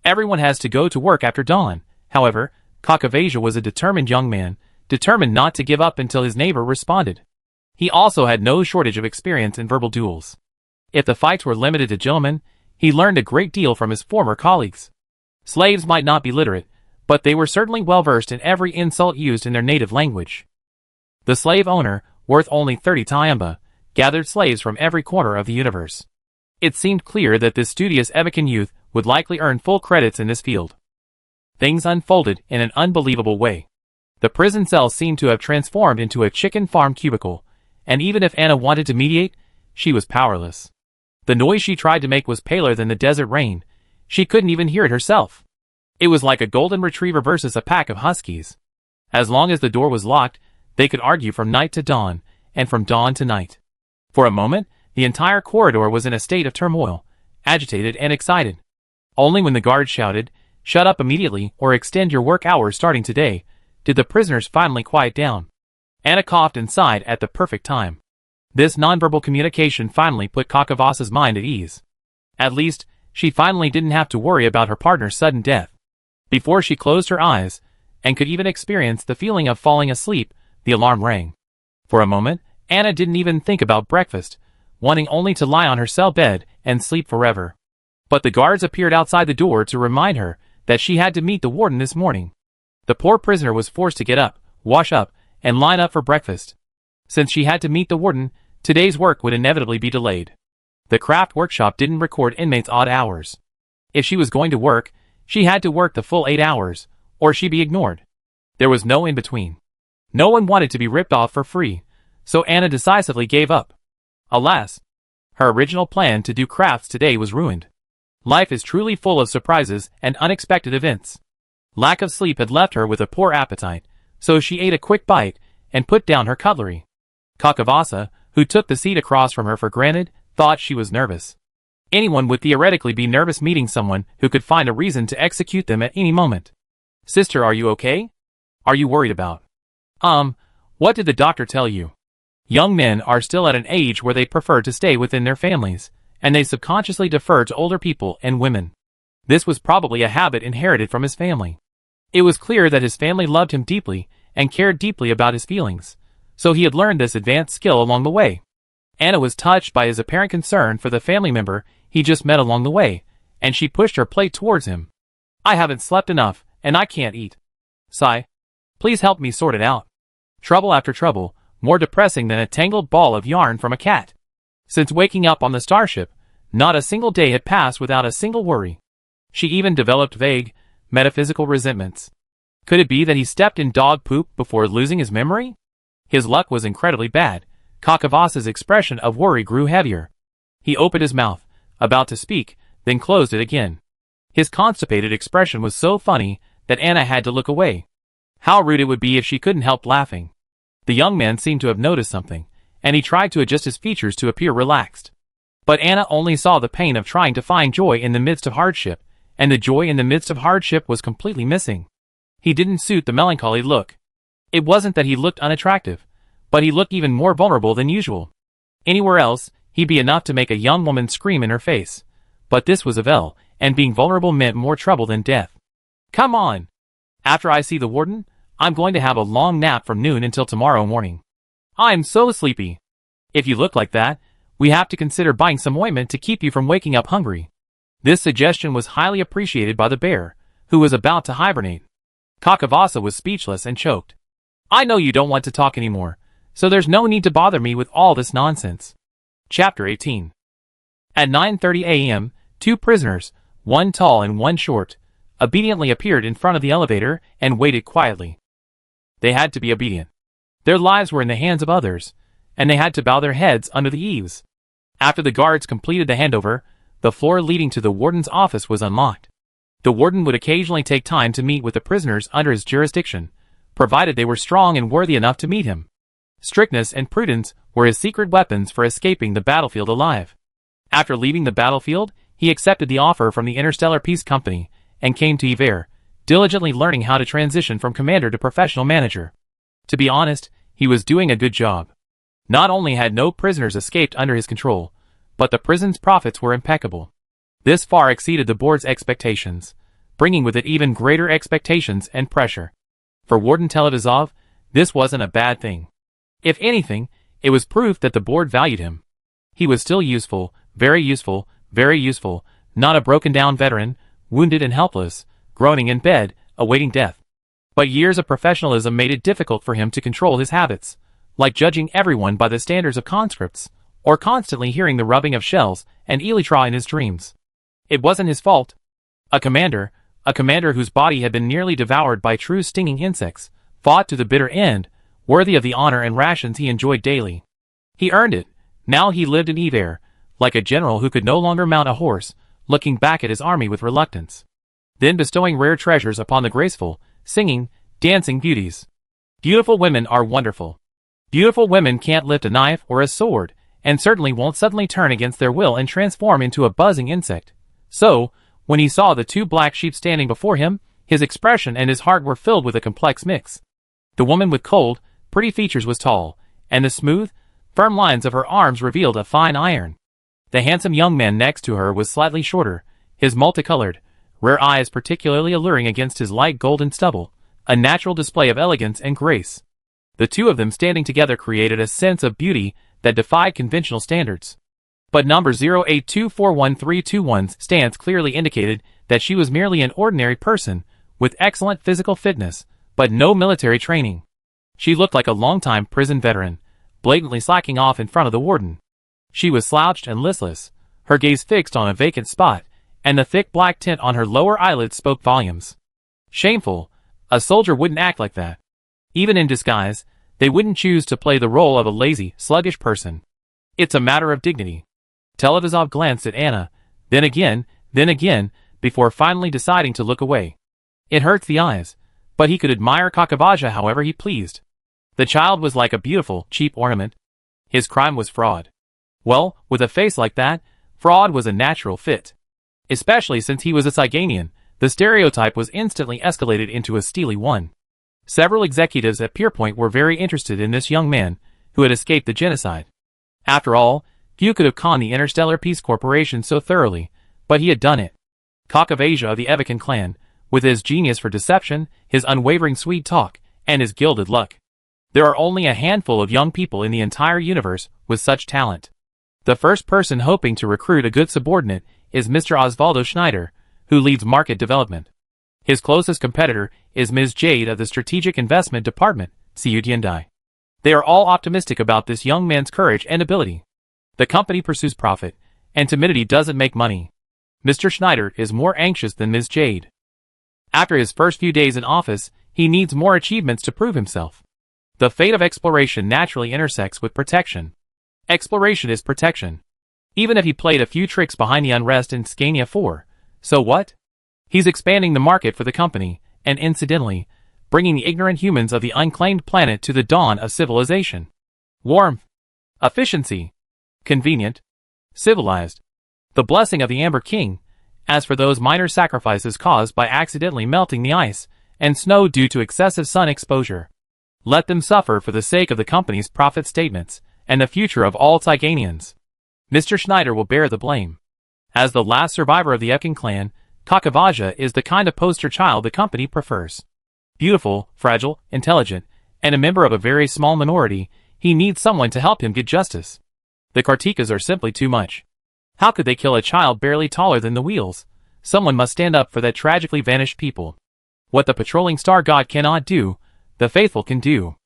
Everyone has to go to work after dawn." However, Cock of Asia was a determined young man, determined not to give up until his neighbor responded. He also had no shortage of experience in verbal duels. If the fights were limited to gentlemen, he learned a great deal from his former colleagues. Slaves might not be literate, but they were certainly well versed in every insult used in their native language. The slave owner, worth only 30 taimba, gathered slaves from every corner of the universe. It seemed clear that this studious Evican youth would likely earn full credits in this field. Things unfolded in an unbelievable way. The prison cell seemed to have transformed into a chicken farm cubicle, and even if Anna wanted to mediate, she was powerless. The noise she tried to make was paler than the desert rain. She couldn't even hear it herself. It was like a golden retriever versus a pack of huskies. As long as the door was locked, they could argue from night to dawn, and from dawn to night. For a moment, the entire corridor was in a state of turmoil, agitated and excited. Only when the guards shouted, "Shut up immediately or extend your work hours starting today," did the prisoners finally quiet down. Anna coughed and sighed at the perfect time. This nonverbal communication finally put Kakavas's mind at ease. At least, she finally didn't have to worry about her partner's sudden death. Before she closed her eyes, and could even experience the feeling of falling asleep, the alarm rang. For a moment, Anna didn't even think about breakfast, wanting only to lie on her cell bed and sleep forever. But the guards appeared outside the door to remind her that she had to meet the warden this morning. The poor prisoner was forced to get up, wash up, and line up for breakfast. Since she had to meet the warden, today's work would inevitably be delayed. The craft workshop didn't record inmates' odd hours. If she was going to work, she had to work the full 8 hours, or she'd be ignored. There was no in-between. No one wanted to be ripped off for free, so Anna decisively gave up. Alas, her original plan to do crafts today was ruined. Life is truly full of surprises and unexpected events. Lack of sleep had left her with a poor appetite, so she ate a quick bite and put down her cutlery. Kakavasa, who took the seat across from her for granted, thought she was nervous. Anyone would theoretically be nervous meeting someone who could find a reason to execute them at any moment. "Sister, are you okay? Are you worried about? What did the doctor tell you?" Young men are still at an age where they prefer to stay within their families, and they subconsciously defer to older people and women. This was probably a habit inherited from his family. It was clear that his family loved him deeply and cared deeply about his feelings, so he had learned this advanced skill along the way. Anna was touched by his apparent concern for the family member he just met along the way, and she pushed her plate towards him. "I haven't slept enough, and I can't eat. Sigh. Please help me sort it out." Trouble after trouble, more depressing than a tangled ball of yarn from a cat. Since waking up on the starship, not a single day had passed without a single worry. She even developed vague, metaphysical resentments. Could it be that he stepped in dog poop before losing his memory? His luck was incredibly bad. Kakavas's expression of worry grew heavier. He opened his mouth, about to speak, then closed it again. His constipated expression was so funny that Anna had to look away. How rude it would be if she couldn't help laughing. The young man seemed to have noticed something, and he tried to adjust his features to appear relaxed. But Anna only saw the pain of trying to find joy in the midst of hardship, and the joy in the midst of hardship was completely missing. He didn't suit the melancholy look. It wasn't that he looked unattractive, but he looked even more vulnerable than usual. Anywhere else, he'd be enough to make a young woman scream in her face. But this was Ivel, and being vulnerable meant more trouble than death. "Come on! After I see the warden, I'm going to have a long nap from noon until tomorrow morning. I'm so sleepy. If you look like that, we have to consider buying some ointment to keep you from waking up hungry." This suggestion was highly appreciated by the bear, who was about to hibernate. Kakavasa was speechless and choked. "I know you don't want to talk anymore, so there's no need to bother me with all this nonsense." Chapter 18. At 9:30 a.m., 2 prisoners, one tall and one short, obediently appeared in front of the elevator and waited quietly. They had to be obedient. Their lives were in the hands of others, and they had to bow their heads under the eaves. After the guards completed the handover, the floor leading to the warden's office was unlocked. The warden would occasionally take time to meet with the prisoners under his jurisdiction, provided they were strong and worthy enough to meet him. Strictness and prudence were his secret weapons for escaping the battlefield alive. After leaving the battlefield, he accepted the offer from the Interstellar Peace Company and came to Iver, diligently learning how to transition from commander to professional manager. To be honest, he was doing a good job. Not only had no prisoners escaped under his control, but the prison's profits were impeccable. This far exceeded the board's expectations, bringing with it even greater expectations and pressure. For Warden Televizov, this wasn't a bad thing. If anything, it was proof that the board valued him. He was still useful, very useful, very useful, not a broken-down veteran, wounded and helpless, groaning in bed, awaiting death. But years of professionalism made it difficult for him to control his habits, like judging everyone by the standards of conscripts, or constantly hearing the rubbing of shells and elytra in his dreams. It wasn't his fault. A commander whose body had been nearly devoured by true stinging insects, fought to the bitter end, worthy of the honor and rations he enjoyed daily. He earned it. Now he lived in Ivel, like a general who could no longer mount a horse, looking back at his army with reluctance. Then bestowing rare treasures upon the graceful, singing, dancing beauties. Beautiful women are wonderful. Beautiful women can't lift a knife or a sword, and certainly won't suddenly turn against their will and transform into a buzzing insect. So, when he saw the two black sheep standing before him, his expression and his heart were filled with a complex mix. The woman with cold, pretty features was tall, and the smooth, firm lines of her arms revealed a fine iron. The handsome young man next to her was slightly shorter, his multicolored, rare eyes particularly alluring against his light golden stubble, a natural display of elegance and grace. The two of them standing together created a sense of beauty that defied conventional standards. But number 0824131's stance clearly indicated that she was merely an ordinary person, with excellent physical fitness, but no military training. She looked like a long-time prison veteran, blatantly slacking off in front of the warden. She was slouched and listless, her gaze fixed on a vacant spot, and the thick black tint on her lower eyelids spoke volumes. Shameful. A soldier wouldn't act like that. Even in disguise, they wouldn't choose to play the role of a lazy, sluggish person. It's a matter of dignity. Televizov glanced at Anna, then again, before finally deciding to look away. It hurt the eyes, but he could admire Kakavazha however he pleased. The child was like a beautiful, cheap ornament. His crime was fraud. Well, with a face like that, fraud was a natural fit. Especially since he was a Zyganian, the stereotype was instantly escalated into a steely one. Several executives at Pierpoint were very interested in this young man, who had escaped the genocide. After all, few could have conned the Interstellar Peace Corporation so thoroughly, but he had done it. Kakavazha of the Evikan clan, with his genius for deception, his unwavering sweet talk, and his gilded luck. There are only a handful of young people in the entire universe with such talent. The first person hoping to recruit a good subordinate is Mr. Osvaldo Schneider, who leads market development. His closest competitor is Ms. Jade of the Strategic Investment Department, Siutyendai. They are all optimistic about this young man's courage and ability. The company pursues profit, and timidity doesn't make money. Mr. Schneider is more anxious than Ms. Jade. After his first few days in office, he needs more achievements to prove himself. The fate of exploration naturally intersects with protection. Exploration is protection. Even if he played a few tricks behind the unrest in Scania 4, so what? He's expanding the market for the company, and incidentally, bringing the ignorant humans of the unclaimed planet to the dawn of civilization. Warmth. Efficiency. Convenient. Civilized. The blessing of the Amber King. As for those minor sacrifices caused by accidentally melting the ice and snow due to excessive sun exposure, let them suffer for the sake of the company's profit statements and the future of all Zyganians. Mr. Schneider will bear the blame. As the last survivor of the Evikan clan, Kakavazha is the kind of poster child the company prefers. Beautiful, fragile, intelligent, and a member of a very small minority, he needs someone to help him get justice. The Kartikas are simply too much. How could they kill a child barely taller than the wheels? Someone must stand up for that tragically vanished people. What the patrolling star god cannot do, the faithful can do.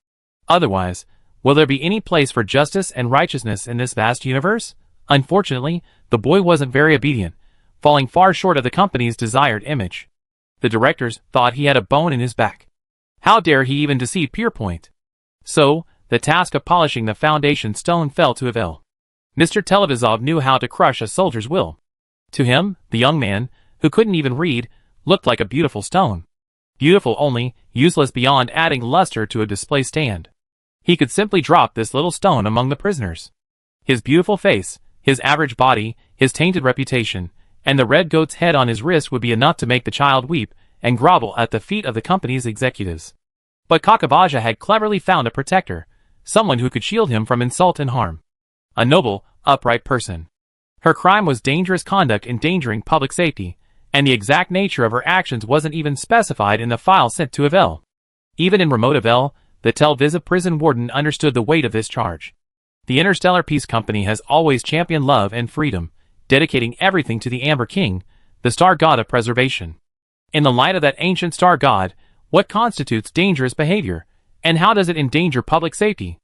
Otherwise, will there be any place for justice and righteousness in this vast universe? Unfortunately, the boy wasn't very obedient, falling far short of the company's desired image. The directors thought he had a bone in his back. How dare he even deceive Pierpoint? So, the task of polishing the foundation stone fell to Ivel. Mr. Televizov knew how to crush a soldier's will. To him, the young man, who couldn't even read, looked like a beautiful stone. Beautiful only, useless beyond adding luster to a display stand. He could simply drop this little stone among the prisoners. His beautiful face, his average body, his tainted reputation, and the red goat's head on his wrist would be enough to make the child weep and grovel at the feet of the company's executives. But Kakavasha had cleverly found a protector, someone who could shield him from insult and harm. A noble, upright person. Her crime was dangerous conduct endangering public safety, and the exact nature of her actions wasn't even specified in the file sent to Ivel. Even in remote Ivel, the Tel Aviv prison warden understood the weight of this charge. The Interstellar Peace Company has always championed love and freedom, dedicating everything to the Amber King, the star god of preservation. In the light of that ancient star god, what constitutes dangerous behavior, and how does it endanger public safety?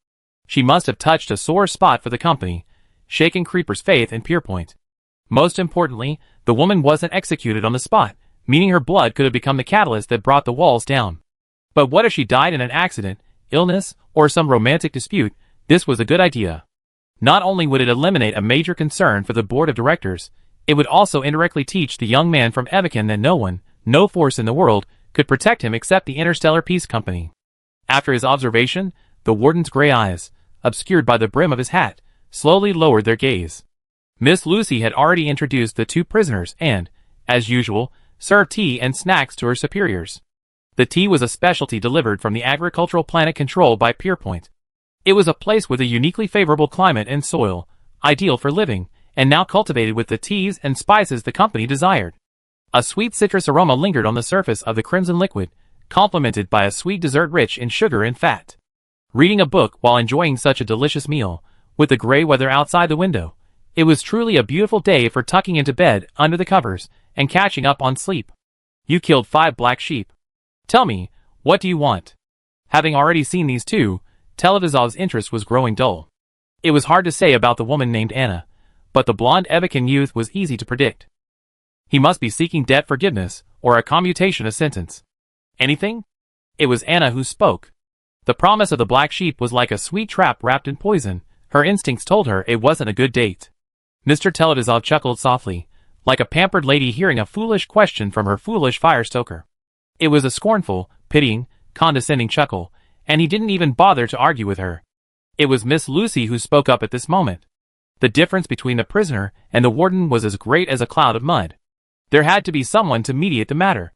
She must have touched a sore spot for the company, shaking Creeper's faith in Pierpoint. Most importantly, the woman wasn't executed on the spot, meaning her blood could have become the catalyst that brought the walls down. But what if she died in an accident, illness, or some romantic dispute? This was a good idea. Not only would it eliminate a major concern for the board of directors, it would also indirectly teach the young man from Evikin that no one, no force in the world, could protect him except the Interstellar Peace Company. After his observation, the warden's gray eyes, obscured by the brim of his hat, slowly lowered their gaze. Miss Lucy had already introduced the two prisoners and, as usual, served tea and snacks to her superiors. The tea was a specialty delivered from the agricultural planet controlled by Pierpoint. It was a place with a uniquely favorable climate and soil, ideal for living, and now cultivated with the teas and spices the company desired. A sweet citrus aroma lingered on the surface of the crimson liquid, complemented by a sweet dessert rich in sugar and fat. Reading a book while enjoying such a delicious meal, with the gray weather outside the window, it was truly a beautiful day for tucking into bed under the covers and catching up on sleep. You killed 5 black sheep. Tell me, what do you want? Having already seen these two, Televizov's interest was growing dull. It was hard to say about the woman named Anna, but the blonde Evikin youth was easy to predict. He must be seeking debt forgiveness or a commutation of sentence. Anything? It was Anna who spoke. The promise of the black sheep was like a sweet trap wrapped in poison. Her instincts told her it wasn't a good date. Mr. Televizov chuckled softly, like a pampered lady hearing a foolish question from her foolish fire-stoker. It was a scornful, pitying, condescending chuckle, and he didn't even bother to argue with her. It was Miss Lucy who spoke up at this moment. The difference between the prisoner and the warden was as great as a cloud of mud. There had to be someone to mediate the matter.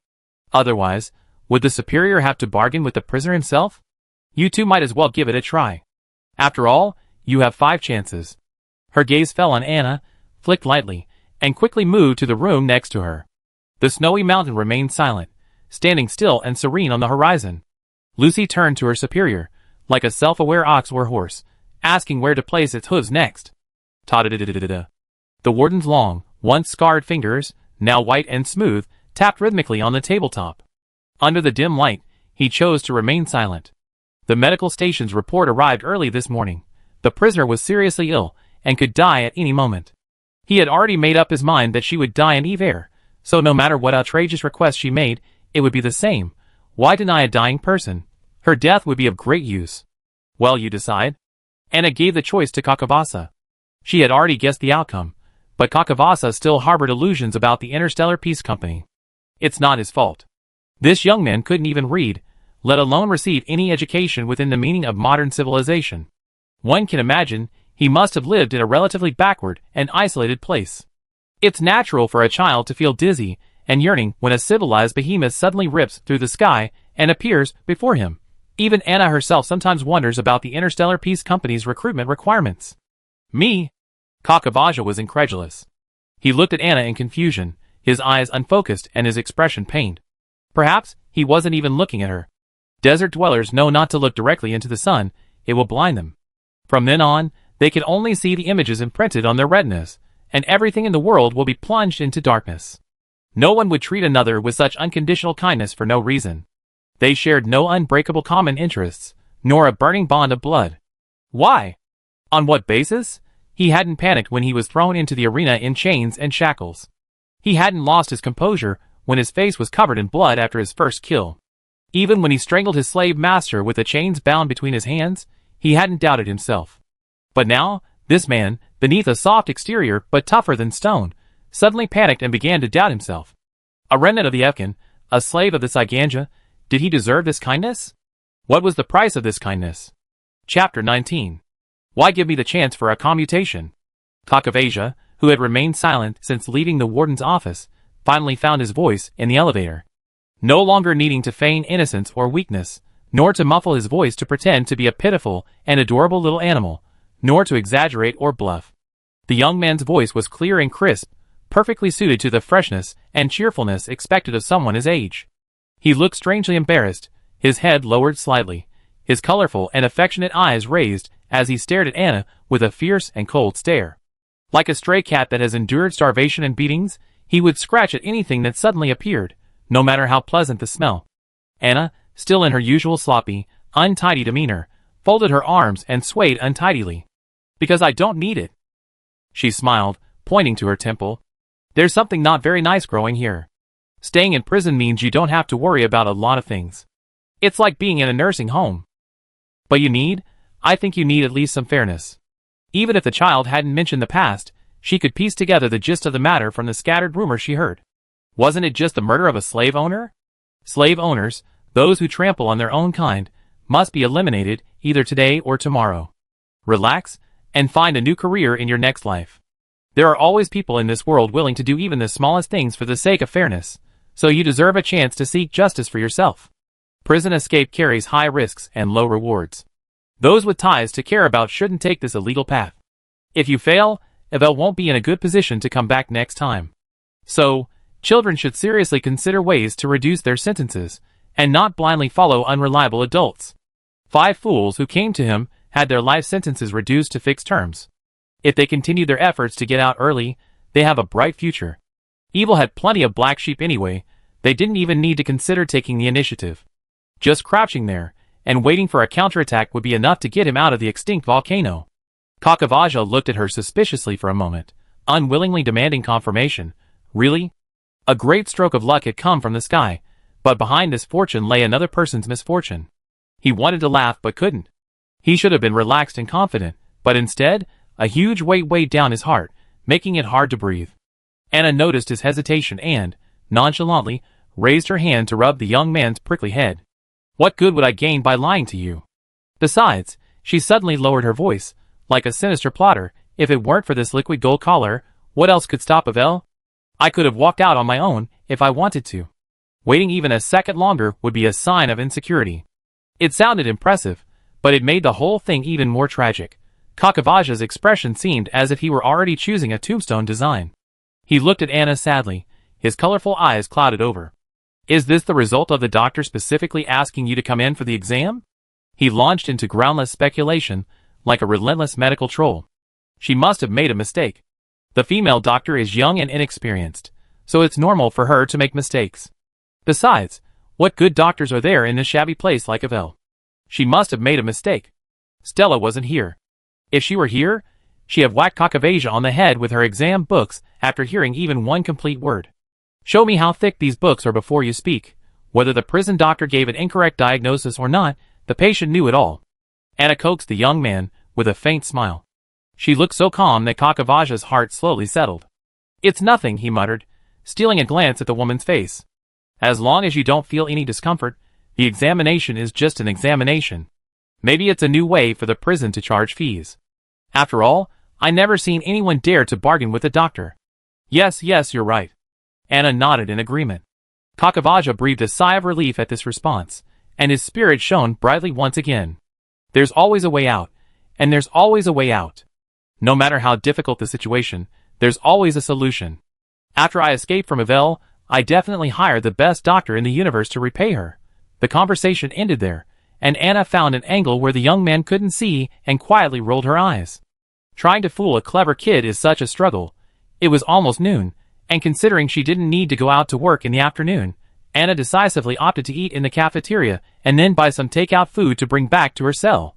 Otherwise, would the superior have to bargain with the prisoner himself? You two might as well give it a try. After all, you have 5 chances. Her gaze fell on Anna, flicked lightly, and quickly moved to the room next to her. The snowy mountain remained silent, standing still and serene on the horizon. Lucy turned to her superior, like a self-aware ox or horse, asking where to place its hooves next. Ta-da-da-da-da-da. The warden's long, once scarred fingers, now white and smooth, tapped rhythmically on the tabletop. Under the dim light, he chose to remain silent. The medical station's report arrived early this morning. The prisoner was seriously ill, and could die at any moment. He had already made up his mind that she would die in Ivel, so no matter what outrageous request she made, it would be the same. Why deny a dying person? Her death would be of great use. Well, you decide. Anna gave the choice to Kakavasa. She had already guessed the outcome, but Kakavasa still harbored illusions about the Interstellar Peace Company. It's not his fault. This young man couldn't even read, let alone receive any education within the meaning of modern civilization. One can imagine he must have lived in a relatively backward and isolated place. It's natural for a child to feel dizzy and yearning when a civilized behemoth suddenly rips through the sky and appears before him. Even Anna herself sometimes wonders about the Interstellar Peace Company's recruitment requirements. Me? Kakavasha was incredulous. He looked at Anna in confusion, his eyes unfocused and his expression pained. Perhaps he wasn't even looking at her. Desert dwellers know not to look directly into the sun, it will blind them. From then on, they can only see the images imprinted on their retinas, and everything in the world will be plunged into darkness. No one would treat another with such unconditional kindness for no reason. They shared no unbreakable common interests, nor a burning bond of blood. Why? On what basis? He hadn't panicked when he was thrown into the arena in chains and shackles. He hadn't lost his composure when his face was covered in blood after his first kill. Even when he strangled his slave master with the chains bound between his hands, he hadn't doubted himself. But now, this man, beneath a soft exterior but tougher than stone, suddenly panicked and began to doubt himself. A remnant of the Evkin, a slave of the Siganja, did he deserve this kindness? What was the price of this kindness? Chapter 19. Why give me the chance for a commutation? Kakavasha, who had remained silent since leaving the warden's office, finally found his voice in the elevator. no longer needing to feign innocence or weakness, nor to muffle his voice to pretend to be a pitiful and adorable little animal, nor to exaggerate or bluff. The young man's voice was clear and crisp, perfectly suited to the freshness and cheerfulness expected of someone his age. He looked strangely embarrassed, his head lowered slightly, his colorful and affectionate eyes raised as he stared at Anna with a fierce and cold stare. Like a stray cat that has endured starvation and beatings, he would scratch at anything that suddenly appeared, no matter how pleasant the smell. Anna, still in her usual sloppy, untidy demeanor, folded her arms and swayed untidily. "Because I don't need it," she smiled, pointing to her temple. "There's something not very nice growing here. Staying in prison means you don't have to worry about a lot of things. It's like being in a nursing home. But I think you need at least some fairness." Even if the child hadn't mentioned the past, she could piece together the gist of the matter from the scattered rumors she heard. Wasn't it just the murder of a slave owner? Slave owners, those who trample on their own kind, must be eliminated either today or tomorrow. Relax, and find a new career in your next life. There are always people in this world willing to do even the smallest things for the sake of fairness, so you deserve a chance to seek justice for yourself. Prison escape carries high risks and low rewards. Those with ties to care about shouldn't take this illegal path. If you fail, Ivel won't be in a good position to come back next time. So, children should seriously consider ways to reduce their sentences, and not blindly follow unreliable adults. 5 fools who came to him had their life sentences reduced to fixed terms. If they continue their efforts to get out early, they have a bright future. Evil had plenty of black sheep anyway, they didn't even need to consider taking the initiative. Just crouching there, and waiting for a counterattack would be enough to get him out of the extinct volcano. Kakavaja looked at her suspiciously for a moment, unwillingly demanding confirmation. Really? A great stroke of luck had come from the sky, but behind this fortune lay another person's misfortune. He wanted to laugh but couldn't. He should have been relaxed and confident, but instead, a huge weight weighed down his heart, making it hard to breathe. Anna noticed his hesitation and, nonchalantly, raised her hand to rub the young man's prickly head. "What good would I gain by lying to you? Besides," she suddenly lowered her voice, like a sinister plotter, "if it weren't for this liquid gold collar, what else could stop Ivel? I could have walked out on my own if I wanted to. Waiting even a second longer would be a sign of insecurity." It sounded impressive, but it made the whole thing even more tragic. Kakavaja's expression seemed as if he were already choosing a tombstone design. He looked at Anna sadly, his colorful eyes clouded over. "Is this the result of the doctor specifically asking you to come in for the exam?" He launched into groundless speculation, like a relentless medical troll. She must have made a mistake. The female doctor is young and inexperienced, so it's normal for her to make mistakes. Besides, what good doctors are there in a shabby place like Ivel? She must have made a mistake. Stella wasn't here. If she were here, she'd have whacked Kakavaja on the head with her exam books after hearing even one complete word. "Show me how thick these books are before you speak." Whether the prison doctor gave an incorrect diagnosis or not, the patient knew it all. Anna coaxed the young man, with a faint smile. She looked so calm that Kakavaja's heart slowly settled. "It's nothing," he muttered, stealing a glance at the woman's face. "As long as you don't feel any discomfort, the examination is just an examination. Maybe it's a new way for the prison to charge fees. After all, I never seen anyone dare to bargain with a doctor." Yes, you're right." Anna nodded in agreement. Kakavaja breathed a sigh of relief at this response, and his spirit shone brightly once again. There's always a way out, and there's always a way out. No matter how difficult the situation, there's always a solution. After I escaped from Ivel, I definitely hired the best doctor in the universe to repay her. The conversation ended there, and Anna found an angle where the young man couldn't see and quietly rolled her eyes. Trying to fool a clever kid is such a struggle. It was almost noon, and considering she didn't need to go out to work in the afternoon, Anna decisively opted to eat in the cafeteria and then buy some takeout food to bring back to her cell.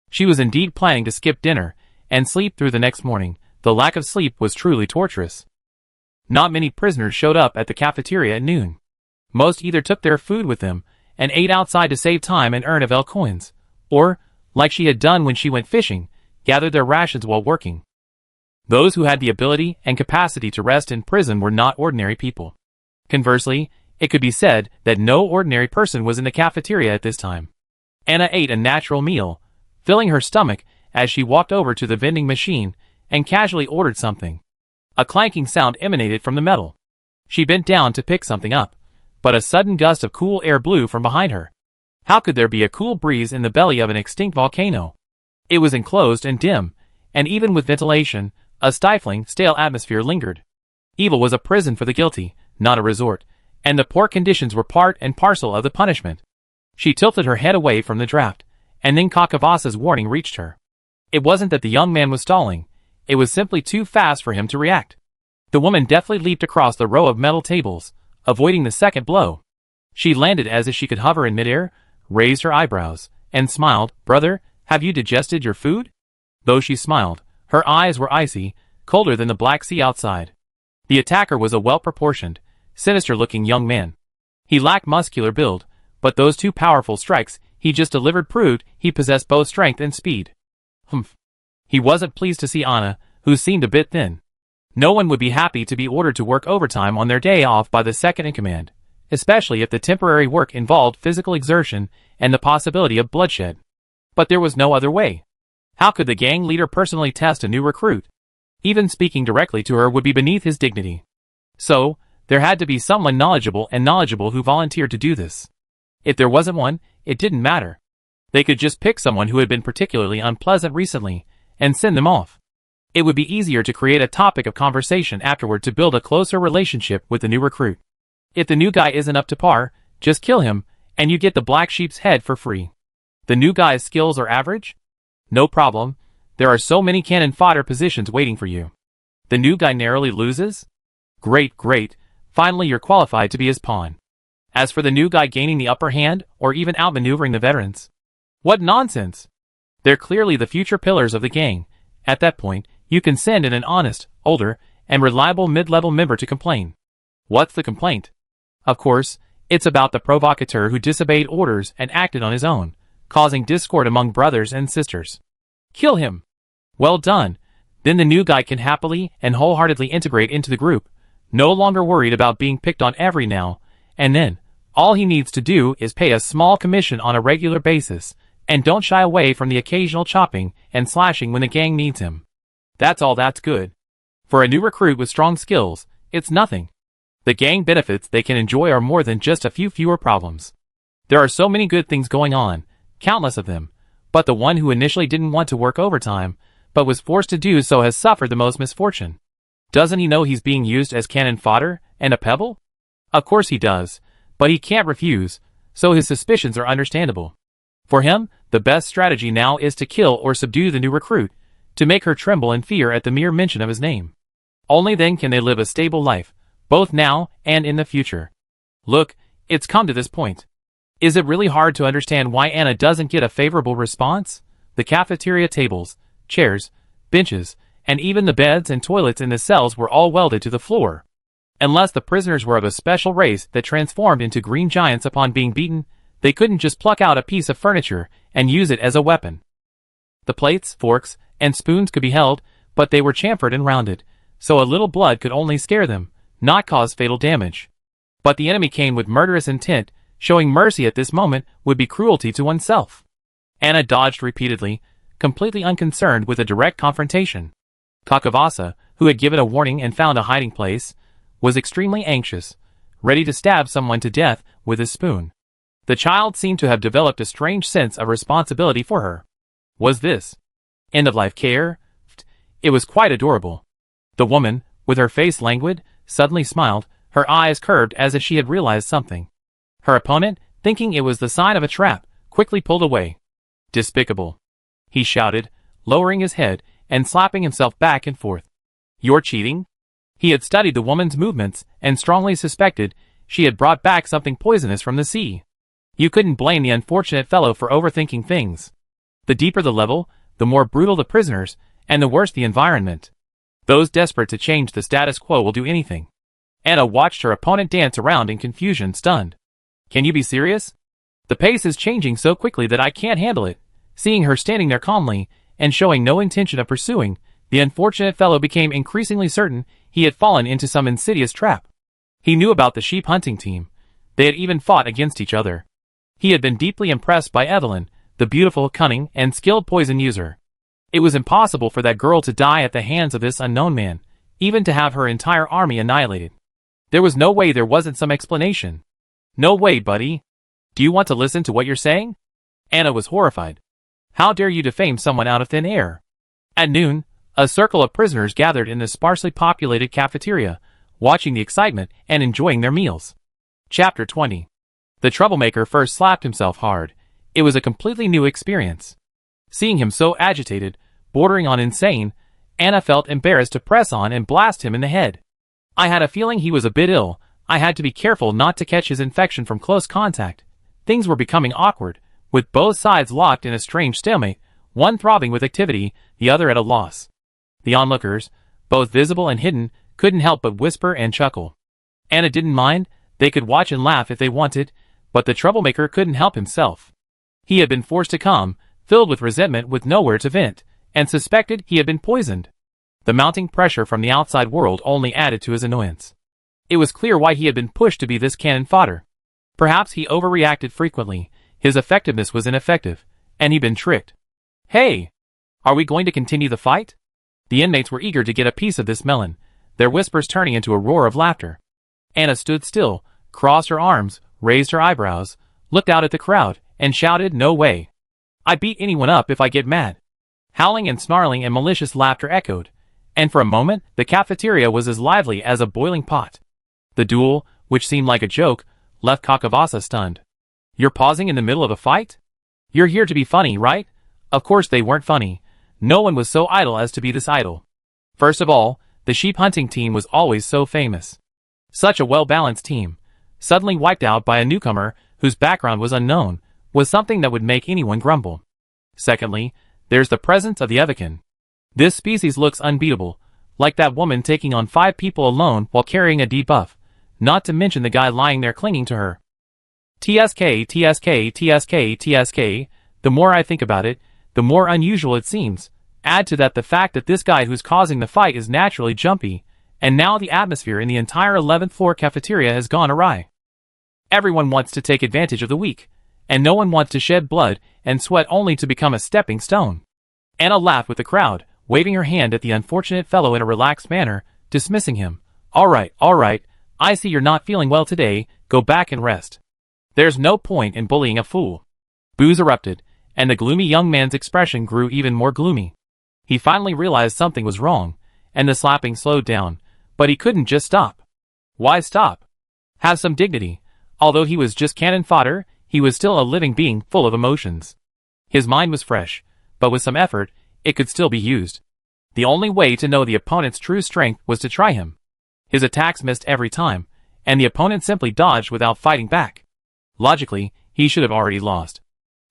She was indeed planning to skip dinner and sleep through the next morning. The lack of sleep was truly torturous. Not many prisoners showed up at the cafeteria at noon. Most either took their food with them and ate outside to save time and earn Ivel coins, or, like she had done when she went fishing, gathered their rations while working. Those who had the ability and capacity to rest in prison were not ordinary people. Conversely, it could be said that no ordinary person was in the cafeteria at this time. Anna ate a natural meal, filling her stomach as she walked over to the vending machine and casually ordered something. A clanking sound emanated from the metal. She bent down to pick something up, but a sudden gust of cool air blew from behind her. How could there be a cool breeze in the belly of an extinct volcano? It was enclosed and dim, and even with ventilation, a stifling, stale atmosphere lingered. Ivel was a prison for the guilty, not a resort, and the poor conditions were part and parcel of the punishment. She tilted her head away from the draft, and then Kakavasa's warning reached her. It wasn't that the young man was stalling, it was simply too fast for him to react. The woman deftly leaped across the row of metal tables, avoiding the second blow. She landed as if she could hover in midair, raised her eyebrows, and smiled. "Brother, have you digested your food?" Though she smiled, her eyes were icy, colder than the Black Sea outside. The attacker was a well-proportioned, sinister-looking young man. He lacked muscular build, but those two powerful strikes he just delivered proved he possessed both strength and speed. Humph. He wasn't pleased to see Anna, who seemed a bit thin. No one would be happy to be ordered to work overtime on their day off by the second-in-command, especially if the temporary work involved physical exertion and the possibility of bloodshed. But there was no other way. How could the gang leader personally test a new recruit? Even speaking directly to her would be beneath his dignity. So, there had to be someone knowledgeable who volunteered to do this. If there wasn't one, it didn't matter. They could just pick someone who had been particularly unpleasant recently, and send them off. It would be easier to create a topic of conversation afterward to build a closer relationship with the new recruit. If the new guy isn't up to par, just kill him, and you get the black sheep's head for free. The new guy's skills are average? No problem, there are so many cannon fodder positions waiting for you. The new guy narrowly loses? Great, finally you're qualified to be his pawn. As for the new guy gaining the upper hand, or even outmaneuvering the veterans, what nonsense! They're clearly the future pillars of the gang. At that point, you can send in an honest, older, and reliable mid-level member to complain. What's the complaint? Of course, it's about the provocateur who disobeyed orders and acted on his own, causing discord among brothers and sisters. Kill him! Well done. Then the new guy can happily and wholeheartedly integrate into the group, no longer worried about being picked on every now and then. All he needs to do is pay a small commission on a regular basis, and don't shy away from the occasional chopping and slashing when the gang needs him. That's all that's good. For a new recruit with strong skills, it's nothing. The gang benefits they can enjoy are more than just a few fewer problems. There are so many good things going on, countless of them, but the one who initially didn't want to work overtime, but was forced to do so has suffered the most misfortune. Doesn't he know he's being used as cannon fodder and a pebble? Of course he does, but he can't refuse, so his suspicions are understandable. For him, the best strategy now is to kill or subdue the new recruit, to make her tremble in fear at the mere mention of his name. Only then can they live a stable life, both now and in the future. Look, it's come to this point. Is it really hard to understand why Anna doesn't get a favorable response? The cafeteria tables, chairs, benches, and even the beds and toilets in the cells were all welded to the floor. Unless the prisoners were of a special race that transformed into green giants upon being beaten, they couldn't just pluck out a piece of furniture and use it as a weapon. The plates, forks, and spoons could be held, but they were chamfered and rounded, so a little blood could only scare them, not cause fatal damage. But the enemy came with murderous intent, showing mercy at this moment would be cruelty to oneself. Anna dodged repeatedly, completely unconcerned with a direct confrontation. Kakavasa, who had given a warning and found a hiding place, was extremely anxious, ready to stab someone to death with his spoon. The child seemed to have developed a strange sense of responsibility for her. Was this end-of-life care? It was quite adorable. The woman, with her face languid, suddenly smiled, her eyes curved as if she had realized something. Her opponent, thinking it was the sign of a trap, quickly pulled away. Despicable! He shouted, lowering his head and slapping himself back and forth. You're cheating? He had studied the woman's movements and strongly suspected she had brought back something poisonous from the sea. You couldn't blame the unfortunate fellow for overthinking things. The deeper the level, the more brutal the prisoners, and the worse the environment. Those desperate to change the status quo will do anything. Anna watched her opponent dance around in confusion, stunned. Can you be serious? The pace is changing so quickly that I can't handle it. Seeing her standing there calmly, and showing no intention of pursuing, the unfortunate fellow became increasingly certain he had fallen into some insidious trap. He knew about the sheep hunting team. They had even fought against each other. He had been deeply impressed by Evelyn, the beautiful, cunning, and skilled poison user. It was impossible for that girl to die at the hands of this unknown man, even to have her entire army annihilated. There was no way there wasn't some explanation. No way, buddy. Do you want to listen to what you're saying? Anna was horrified. How dare you defame someone out of thin air? At noon, a circle of prisoners gathered in the sparsely populated cafeteria, watching the excitement and enjoying their meals. Chapter 20. The troublemaker first slapped himself hard. It was a completely new experience. Seeing him so agitated, bordering on insane, Anna felt embarrassed to press on and blast him in the head. I had a feeling he was a bit ill. I had to be careful not to catch his infection from close contact. Things were becoming awkward, with both sides locked in a strange stalemate, one throbbing with activity, the other at a loss. The onlookers, both visible and hidden, couldn't help but whisper and chuckle. Anna didn't mind. They could watch and laugh if they wanted, but the troublemaker couldn't help himself. He had been forced to come, filled with resentment with nowhere to vent, and suspected he had been poisoned. The mounting pressure from the outside world only added to his annoyance. It was clear why he had been pushed to be this cannon fodder. Perhaps he overreacted frequently, his effectiveness was ineffective, and he'd been tricked. Hey! Are we going to continue the fight? The inmates were eager to get a piece of this melon, their whispers turning into a roar of laughter. Anna stood still, crossed her arms, raised her eyebrows, looked out at the crowd, and shouted, "No way. I beat anyone up if I get mad." Howling and snarling and malicious laughter echoed, and for a moment the cafeteria was as lively as a boiling pot. The duel, which seemed like a joke, left Kakavasa stunned. You're pausing in the middle of a fight? You're here to be funny, right? Of course they weren't funny. No one was so idle as to be this idle. First of all, the sheep hunting team was always so famous. Such a well-balanced team, suddenly wiped out by a newcomer whose background was unknown, was something that would make anyone grumble. Secondly, there's the presence of the Evican. This species looks unbeatable, like that woman taking on 5 people alone while carrying a debuff, not to mention the guy lying there clinging to her. TSK, TSK, TSK, TSK, the more I think about it, the more unusual it seems. Add to that the fact that this guy who's causing the fight is naturally jumpy, and now the atmosphere in the entire 11th floor cafeteria has gone awry. Everyone wants to take advantage of the weak, and no one wants to shed blood and sweat only to become a stepping stone. Anna laughed with the crowd, waving her hand at the unfortunate fellow in a relaxed manner, dismissing him. All right, I see you're not feeling well today, go back and rest. There's no point in bullying a fool. Boos erupted, and the gloomy young man's expression grew even more gloomy. He finally realized something was wrong, and the slapping slowed down, but he couldn't just stop. Why stop? Have some dignity. Although he was just cannon fodder, he was still a living being full of emotions. His mind was fresh, but with some effort, it could still be used. The only way to know the opponent's true strength was to try him. His attacks missed every time, and the opponent simply dodged without fighting back. Logically, he should have already lost.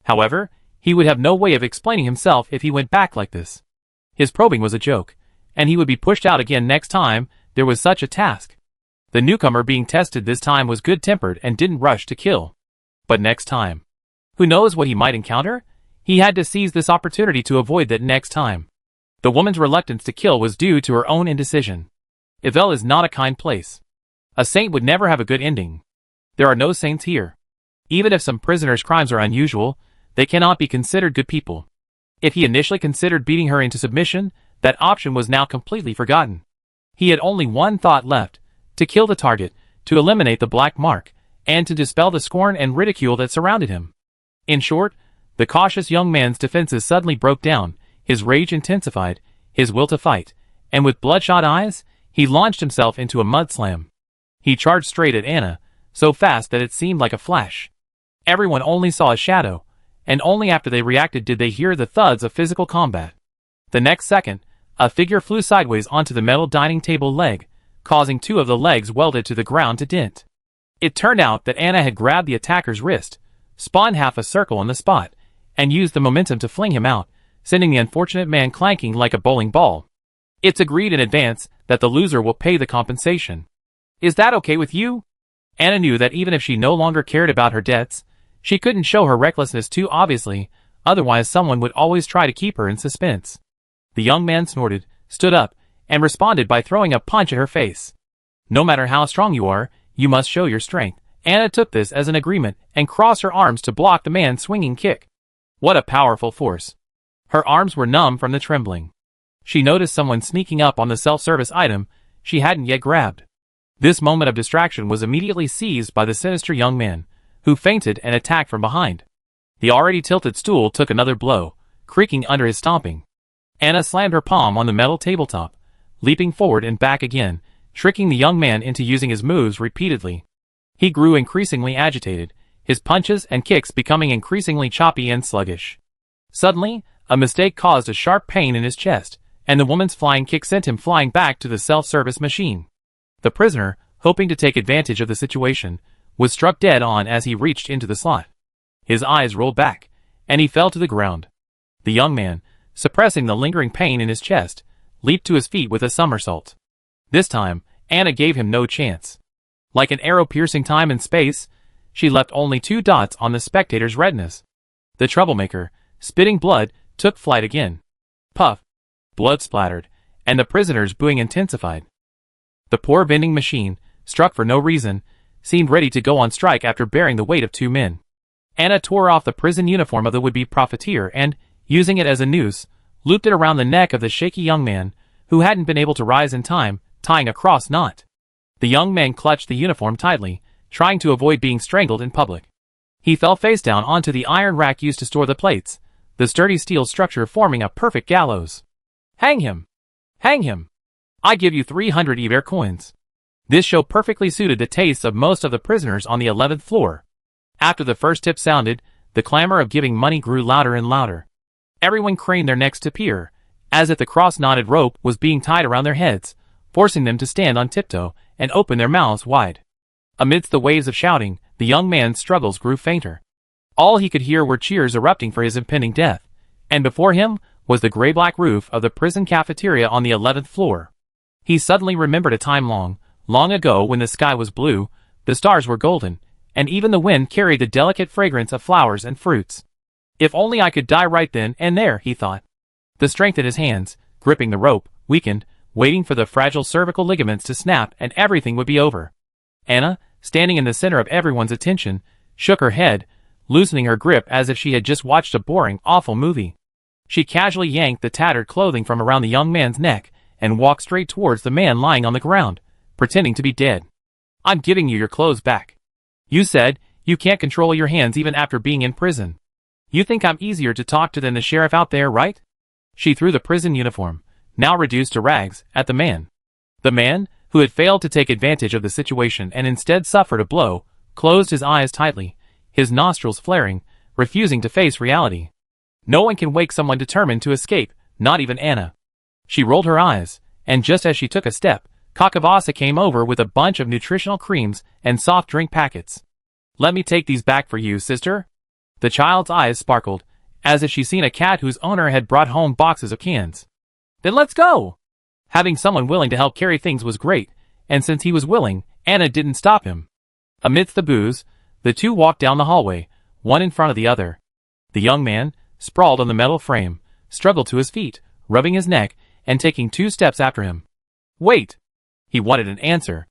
However, he would have no way of explaining himself if he went back like this. His probing was a joke, and he would be pushed out again next time there was such a task. The newcomer being tested this time was good-tempered and didn't rush to kill. But next time, who knows what he might encounter? He had to seize this opportunity to avoid that next time. The woman's reluctance to kill was due to her own indecision. Ivel is not a kind place. A saint would never have a good ending. There are no saints here. Even if some prisoners' crimes are unusual, they cannot be considered good people. If he initially considered beating her into submission, that option was now completely forgotten. He had only one thought left: to kill the target, to eliminate the black mark, and to dispel the scorn and ridicule that surrounded him. In short, the cautious young man's defenses suddenly broke down, his rage intensified, his will to fight, and with bloodshot eyes, he launched himself into a mudslam. He charged straight at Anna, so fast that it seemed like a flash. Everyone only saw a shadow, and only after they reacted did they hear the thuds of physical combat. The next second, a figure flew sideways onto the metal dining table leg, causing 2 of the legs welded to the ground to dent. It turned out that Anna had grabbed the attacker's wrist, spawned half a circle on the spot, and used the momentum to fling him out, sending the unfortunate man clanking like a bowling ball. It's agreed in advance that the loser will pay the compensation. Is that okay with you? Anna knew that even if she no longer cared about her debts, she couldn't show her recklessness too obviously, otherwise someone would always try to keep her in suspense. The young man snorted, stood up, and responded by throwing a punch at her face. No matter how strong you are, you must show your strength. Anna took this as an agreement and crossed her arms to block the man's swinging kick. What a powerful force. Her arms were numb from the trembling. She noticed someone sneaking up on the self-service item she hadn't yet grabbed. This moment of distraction was immediately seized by the sinister young man, who fainted and attacked from behind. The already tilted stool took another blow, creaking under his stomping. Anna slammed her palm on the metal tabletop, leaping forward and back again, tricking the young man into using his moves repeatedly. He grew increasingly agitated, his punches and kicks becoming increasingly choppy and sluggish. Suddenly, a mistake caused a sharp pain in his chest, and the woman's flying kick sent him flying back to the self-service machine. The prisoner, hoping to take advantage of the situation, was struck dead on as he reached into the slot. His eyes rolled back, and he fell to the ground. The young man, suppressing the lingering pain in his chest, leaped to his feet with a somersault. This time, Anna gave him no chance. Like an arrow piercing time and space, she left only 2 dots on the spectator's retinas. The troublemaker, spitting blood, took flight again. Puff! Blood splattered, and the prisoner's booing intensified. The poor vending machine, struck for no reason, seemed ready to go on strike after bearing the weight of 2 men. Anna tore off the prison uniform of the would-be profiteer and, using it as a noose, looped it around the neck of the shaky young man, who hadn't been able to rise in time, tying a cross knot. The young man clutched the uniform tightly, trying to avoid being strangled in public. He fell face down onto the iron rack used to store the plates, the sturdy steel structure forming a perfect gallows. Hang him! Hang him! I give you 300 Ivel coins. This show perfectly suited the tastes of most of the prisoners on the 11th floor. After the first tip sounded, the clamor of giving money grew louder and louder. Everyone craned their necks to peer, as if the cross-knotted rope was being tied around their heads, forcing them to stand on tiptoe and open their mouths wide. Amidst the waves of shouting, the young man's struggles grew fainter. All he could hear were cheers erupting for his impending death, and before him was the gray-black roof of the prison cafeteria on the 11th floor. He suddenly remembered a time long, long ago when the sky was blue, the stars were golden, and even the wind carried the delicate fragrance of flowers and fruits. If only I could die right then and there, he thought. The strength in his hands, gripping the rope, weakened, waiting for the fragile cervical ligaments to snap and everything would be over. Anna, standing in the center of everyone's attention, shook her head, loosening her grip as if she had just watched a boring, awful movie. She casually yanked the tattered clothing from around the young man's neck and walked straight towards the man lying on the ground, pretending to be dead. I'm giving you your clothes back. You said you can't control your hands even after being in prison. You think I'm easier to talk to than the sheriff out there, right? She threw the prison uniform, now reduced to rags, at the man. The man, who had failed to take advantage of the situation and instead suffered a blow, closed his eyes tightly, his nostrils flaring, refusing to face reality. No one can wake someone determined to escape, not even Anna. She rolled her eyes, and just as she took a step, Kakavasa came over with a bunch of nutritional creams and soft drink packets. Let me take these back for you, sister. The child's eyes sparkled, as if she'd seen a cat whose owner had brought home boxes of cans. Then let's go! Having someone willing to help carry things was great, and since he was willing, Anna didn't stop him. Amidst the booze, the two walked down the hallway, one in front of the other. The young man, sprawled on the metal frame, struggled to his feet, rubbing his neck, and taking 2 steps after him. Wait! He wanted an answer.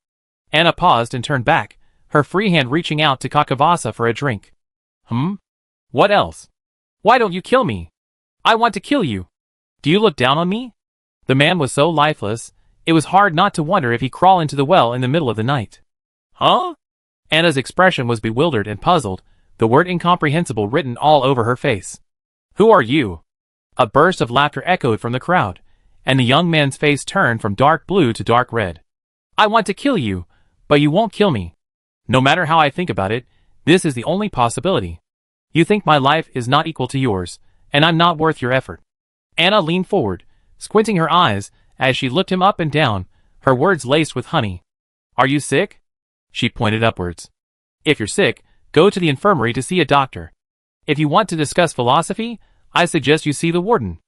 Anna paused and turned back, her free hand reaching out to Kakavasa for a drink. What else? Why don't you kill me? I want to kill you. Do you look down on me? The man was so lifeless, it was hard not to wonder if he'd crawl into the well in the middle of the night. Huh? Anna's expression was bewildered and puzzled, the word incomprehensible written all over her face. Who are you? A burst of laughter echoed from the crowd, and the young man's face turned from dark blue to dark red. I want to kill you, but you won't kill me. No matter how I think about it, this is the only possibility. You think my life is not equal to yours, and I'm not worth your effort. Anna leaned forward, squinting her eyes as she looked him up and down, her words laced with honey. Are you sick? She pointed upwards. If you're sick, go to the infirmary to see a doctor. If you want to discuss philosophy, I suggest you see the warden.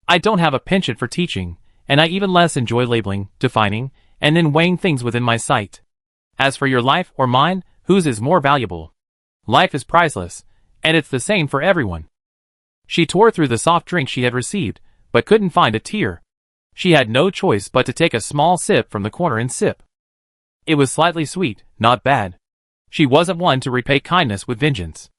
I don't have a penchant for teaching, and I even less enjoy labeling, defining, and then weighing things within my sight. As for your life or mine, whose is more valuable? Life is priceless, and it's the same for everyone. She tore through the soft drink she had received, but couldn't find a tear. She had no choice but to take a small sip from the corner and sip. It was slightly sweet, not bad. She wasn't one to repay kindness with vengeance.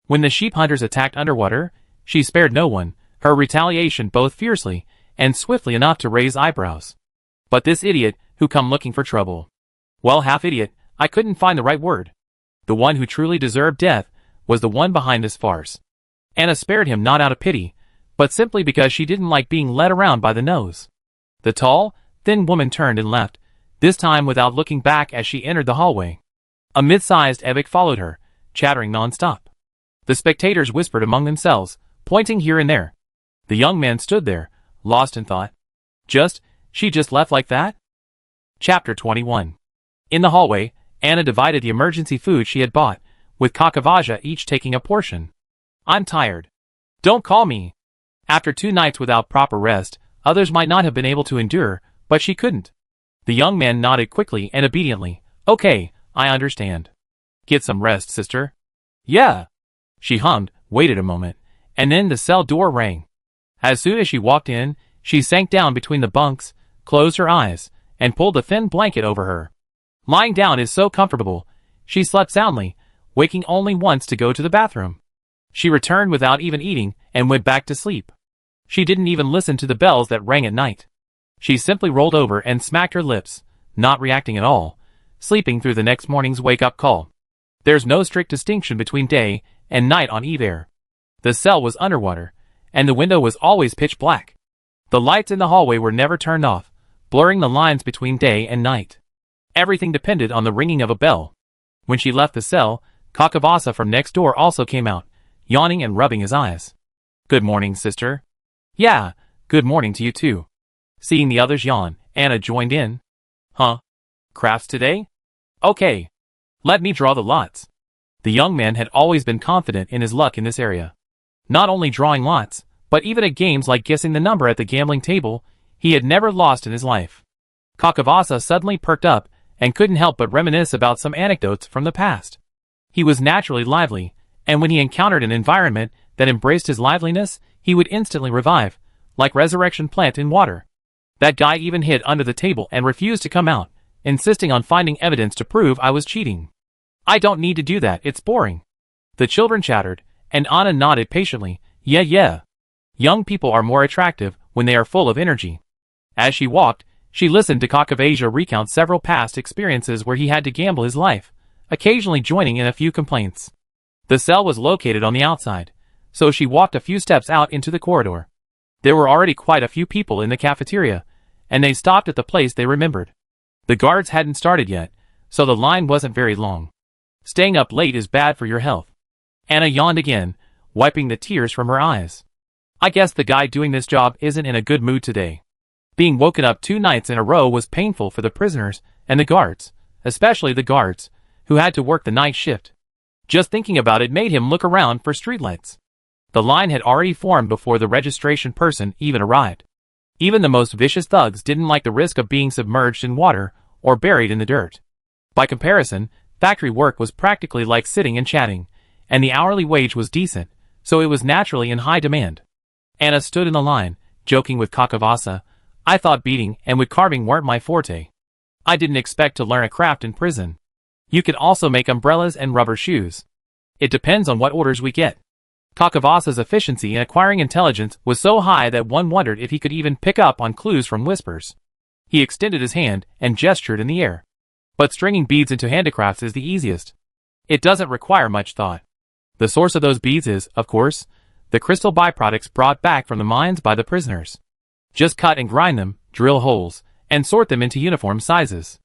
When the sheep hunters attacked Underwater, she spared no one, her retaliation both fiercely and swiftly enough to raise eyebrows. But this idiot, who come looking for trouble. Well, half idiot, I couldn't find the right word. The one who truly deserved death was the one behind this farce. Anna spared him not out of pity, but simply because she didn't like being led around by the nose. The tall, thin woman turned and left, this time without looking back as she entered the hallway. A mid-sized evic followed her, chattering non-stop. The spectators whispered among themselves, pointing here and there. The young man stood there, lost in thought. She just left like that? Chapter 21. In the hallway, Anna divided the emergency food she had bought, with Kakavasha each taking a portion. I'm tired. Don't call me. After 2 nights without proper rest, others might not have been able to endure, but she couldn't. The young man nodded quickly and obediently. Okay, I understand. Get some rest, sister. Yeah. She hummed, waited a moment, and then the cell door rang. As soon as she walked in, she sank down between the bunks, closed her eyes, and pulled a thin blanket over her. Lying down is so comfortable. She slept soundly, waking only once to go to the bathroom. She returned without even eating and went back to sleep. She didn't even listen to the bells that rang at night. She simply rolled over and smacked her lips, not reacting at all, sleeping through the next morning's wake-up call. There's no strict distinction between day and night on Ivel. The cell was underwater, and the window was always pitch black. The lights in the hallway were never turned off, blurring the lines between day and night. Everything depended on the ringing of a bell. When she left the cell, Kakavasa from next door also came out, yawning and rubbing his eyes. Good morning, sister. Yeah, good morning to you too. Seeing the others yawn, Anna joined in. Huh? Crafts today? Okay. Let me draw the lots. The young man had always been confident in his luck in this area. Not only drawing lots, but even at games like guessing the number at the gambling table, he had never lost in his life. Kakavasa suddenly perked up and couldn't help but reminisce about some anecdotes from the past. He was naturally lively, and when he encountered an environment that embraced his liveliness, he would instantly revive, like resurrection plant in water. That guy even hid under the table and refused to come out, insisting on finding evidence to prove I was cheating. I don't need to do that, it's boring. The children chattered, and Anna nodded patiently. Yeah. Young people are more attractive when they are full of energy. As she walked, she listened to Kakavasha recount several past experiences where he had to gamble his life, occasionally joining in a few complaints. The cell was located on the outside, so she walked a few steps out into the corridor. There were already quite a few people in the cafeteria, and they stopped at the place they remembered. The guards hadn't started yet, so the line wasn't very long. Staying up late is bad for your health. Anna yawned again, wiping the tears from her eyes. I guess the guy doing this job isn't in a good mood today. Being woken up 2 nights in a row was painful for the prisoners and the guards, especially the guards, who had to work the night shift. Just thinking about it made him look around for streetlights. The line had already formed before the registration person even arrived. Even the most vicious thugs didn't like the risk of being submerged in water or buried in the dirt. By comparison, factory work was practically like sitting and chatting, and the hourly wage was decent, so it was naturally in high demand. Anna stood in the line, joking with Kakavasa. I thought beating and wood carving weren't my forte. I didn't expect to learn a craft in prison. You could also make umbrellas and rubber shoes. It depends on what orders we get. Kakavasa's efficiency in acquiring intelligence was so high that one wondered if he could even pick up on clues from whispers. He extended his hand and gestured in the air. But stringing beads into handicrafts is the easiest. It doesn't require much thought. The source of those beads is, of course, the crystal byproducts brought back from the mines by the prisoners. Just cut and grind them, drill holes, and sort them into uniform sizes.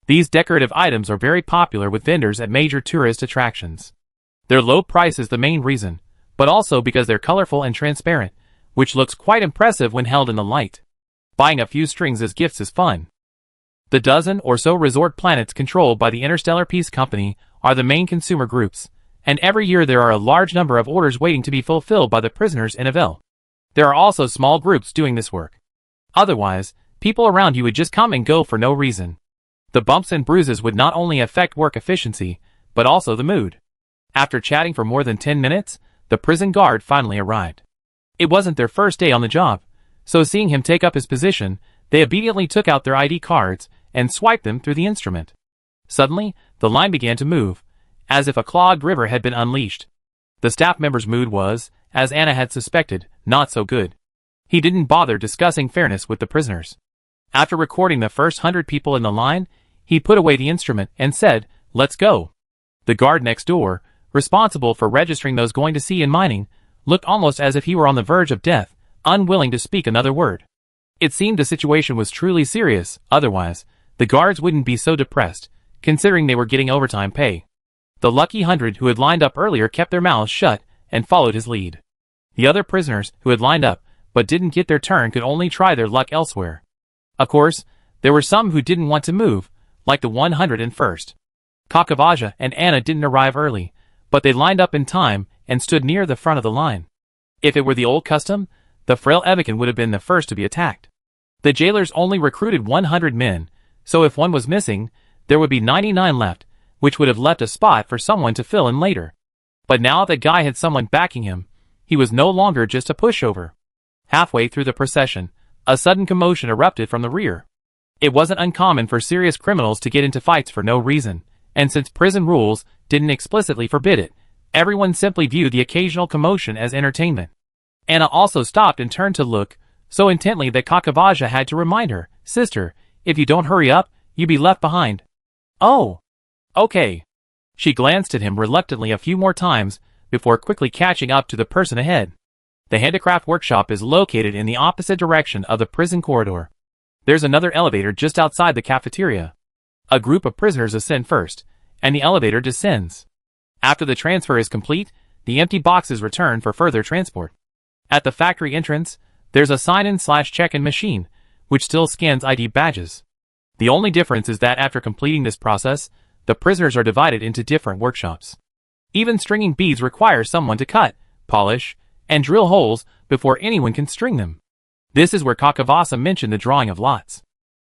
These decorative items are very popular with vendors at major tourist attractions. Their low price is the main reason, but also because they're colorful and transparent, which looks quite impressive when held in the light. Buying a few strings as gifts is fun. The dozen or so resort planets controlled by the Interstellar Peace Company are the main consumer groups, and every year there are a large number of orders waiting to be fulfilled by the prisoners in Ivel. There are also small groups doing this work. Otherwise, people around you would just come and go for no reason. The bumps and bruises would not only affect work efficiency, but also the mood. After chatting for more than 10 minutes, the prison guard finally arrived. It wasn't their first day on the job, so seeing him take up his position, they immediately took out their ID cards and swiped them through the instrument. Suddenly, the line began to move, as if a clogged river had been unleashed. The staff member's mood was, as Anna had suspected, not so good. He didn't bother discussing fairness with the prisoners. After recording the first 100 people in the line, He put away the instrument and said, "Let's go." The guard next door, responsible for registering those going to sea and mining, looked almost as if he were on the verge of death, unwilling to speak another word. It seemed the situation was truly serious, otherwise, the guards wouldn't be so depressed, considering they were getting overtime pay. The lucky 100 who had lined up earlier kept their mouths shut and followed his lead. The other prisoners who had lined up but didn't get their turn could only try their luck elsewhere. Of course, there were some who didn't want to move, like the 101st. Kakavaja and Anna didn't arrive early, but they lined up in time and stood near the front of the line. If it were the old custom, the frail Evican would have been the first to be attacked. The jailers only recruited 100 men, so if one was missing, there would be 99 left, which would have left a spot for someone to fill in later. But now that Guy had someone backing him, he was no longer just a pushover. Halfway through the procession, a sudden commotion erupted from the rear. It wasn't uncommon for serious criminals to get into fights for no reason, and since prison rules didn't explicitly forbid it, everyone simply viewed the occasional commotion as entertainment. Anna also stopped and turned to look, so intently that Kakavaja had to remind her, "Sister, if you don't hurry up, you'll be left behind." "Oh, okay." She glanced at him reluctantly a few more times before quickly catching up to the person ahead. The handicraft workshop is located in the opposite direction of the prison corridor. There's another elevator just outside the cafeteria. A group of prisoners ascend first, and the elevator descends. After the transfer is complete, the empty box is returned for further transport. At the factory entrance, there's a sign-in/check-in machine, which still scans ID badges. The only difference is that after completing this process, the prisoners are divided into different workshops. Even stringing beads requires someone to cut, polish, and drill holes before anyone can string them. This is where Kakavasa mentioned the drawing of lots.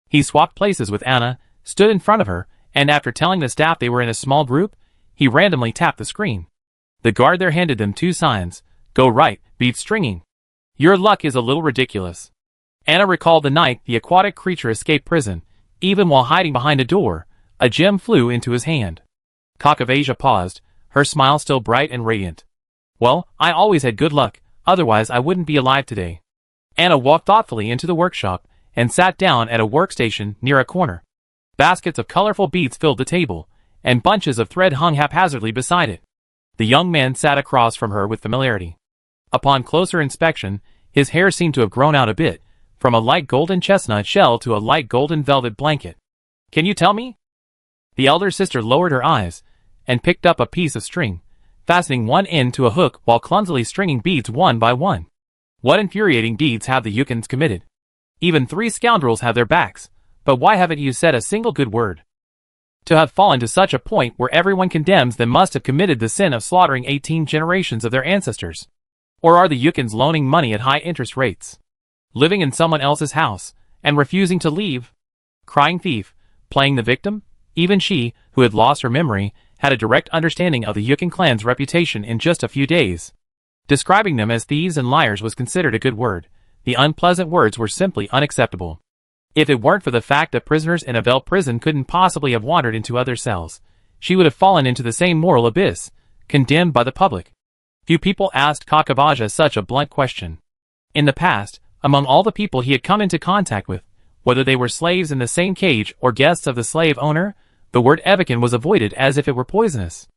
He swapped places with Anna, stood in front of her, and after telling the staff they were in a small group, he randomly tapped the screen. The guard there handed them two signs: "Go right, bead stringing." "Your luck is a little ridiculous." Anna recalled the night the aquatic creature escaped prison. Even while hiding behind a door, a gem flew into his hand. Kakavasia paused, her smile still bright and radiant. "Well, I always had good luck, otherwise I wouldn't be alive today." Anna walked thoughtfully into the workshop and sat down at a workstation near a corner. Baskets of colorful beads filled the table, and bunches of thread hung haphazardly beside it. The young man sat across from her with familiarity. Upon closer inspection, his hair seemed to have grown out a bit, from a light golden chestnut shell to a light golden velvet blanket. "Can you tell me?" The elder sister lowered her eyes and picked up a piece of string, fastening one end to a hook while clumsily stringing beads one by one. What infuriating deeds have the Yukons committed? Even 3 scoundrels have their backs, but why haven't you said a single good word? To have fallen to such a point where everyone condemns them must have committed the sin of slaughtering 18 generations of their ancestors. Or are the Yukons loaning money at high interest rates? Living in someone else's house, and refusing to leave? Crying thief, playing the victim? Even she, who had lost her memory, had a direct understanding of the Yukon clan's reputation in just a few days. Describing them as thieves and liars was considered a good word. The unpleasant words were simply unacceptable. If it weren't for the fact that prisoners in Ivel prison couldn't possibly have wandered into other cells, she would have fallen into the same moral abyss, condemned by the public. Few people asked Kakavaja such a blunt question. In the past, among all the people he had come into contact with, whether they were slaves in the same cage or guests of the slave owner, the word Evican was avoided as if it were poisonous.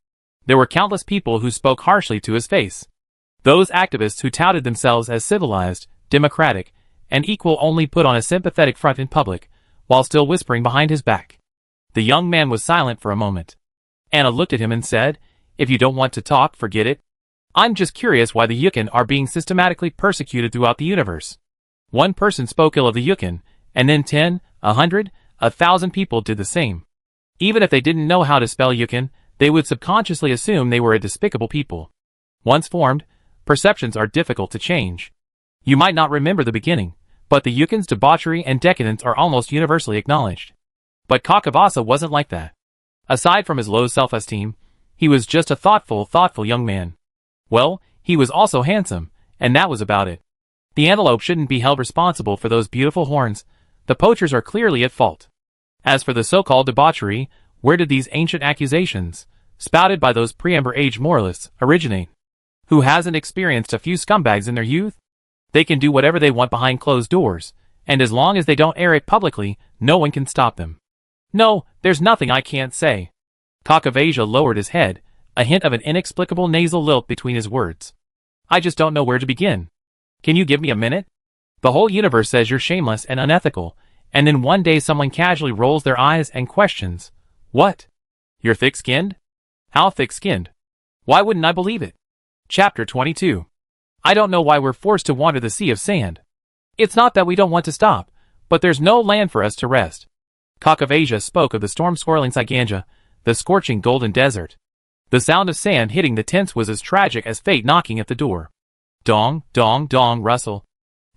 There were countless people who spoke harshly to his face. Those activists who touted themselves as civilized, democratic, and equal only put on a sympathetic front in public, while still whispering behind his back. The young man was silent for a moment. Anna looked at him and said, "If you don't want to talk, forget it. I'm just curious why the Yukon are being systematically persecuted throughout the universe." One person spoke ill of the Yukon, and then 10, 100, 1,000 people did the same. Even if they didn't know how to spell Yukon, they would subconsciously assume they were a despicable people. Once formed, perceptions are difficult to change. You might not remember the beginning, but the Yukon's debauchery and decadence are almost universally acknowledged. But Kakavasa wasn't like that. Aside from his low self-esteem, he was just a thoughtful young man. Well, he was also handsome, and that was about it. The antelope shouldn't be held responsible for those beautiful horns. The poachers are clearly at fault. As for the so-called debauchery, where did these ancient accusations, spouted by those pre-Ember Age moralists, originate? Who hasn't experienced a few scumbags in their youth? They can do whatever they want behind closed doors, and as long as they don't air it publicly, no one can stop them. No, there's nothing I can't say. Cock of Asia lowered his head, a hint of an inexplicable nasal lilt between his words. I just don't know where to begin. Can you give me a minute? The whole universe says you're shameless and unethical, and then one day someone casually rolls their eyes and questions, what? You're thick-skinned? How thick-skinned? Why wouldn't I believe it? Chapter 22. I don't know why we're forced to wander the sea of sand. It's not that we don't want to stop, but there's no land for us to rest. Cock of Asia spoke of the storm-swirling Siganja, the scorching golden desert. The sound of sand hitting the tents was as tragic as fate knocking at the door. Dong, dong, dong, rustle.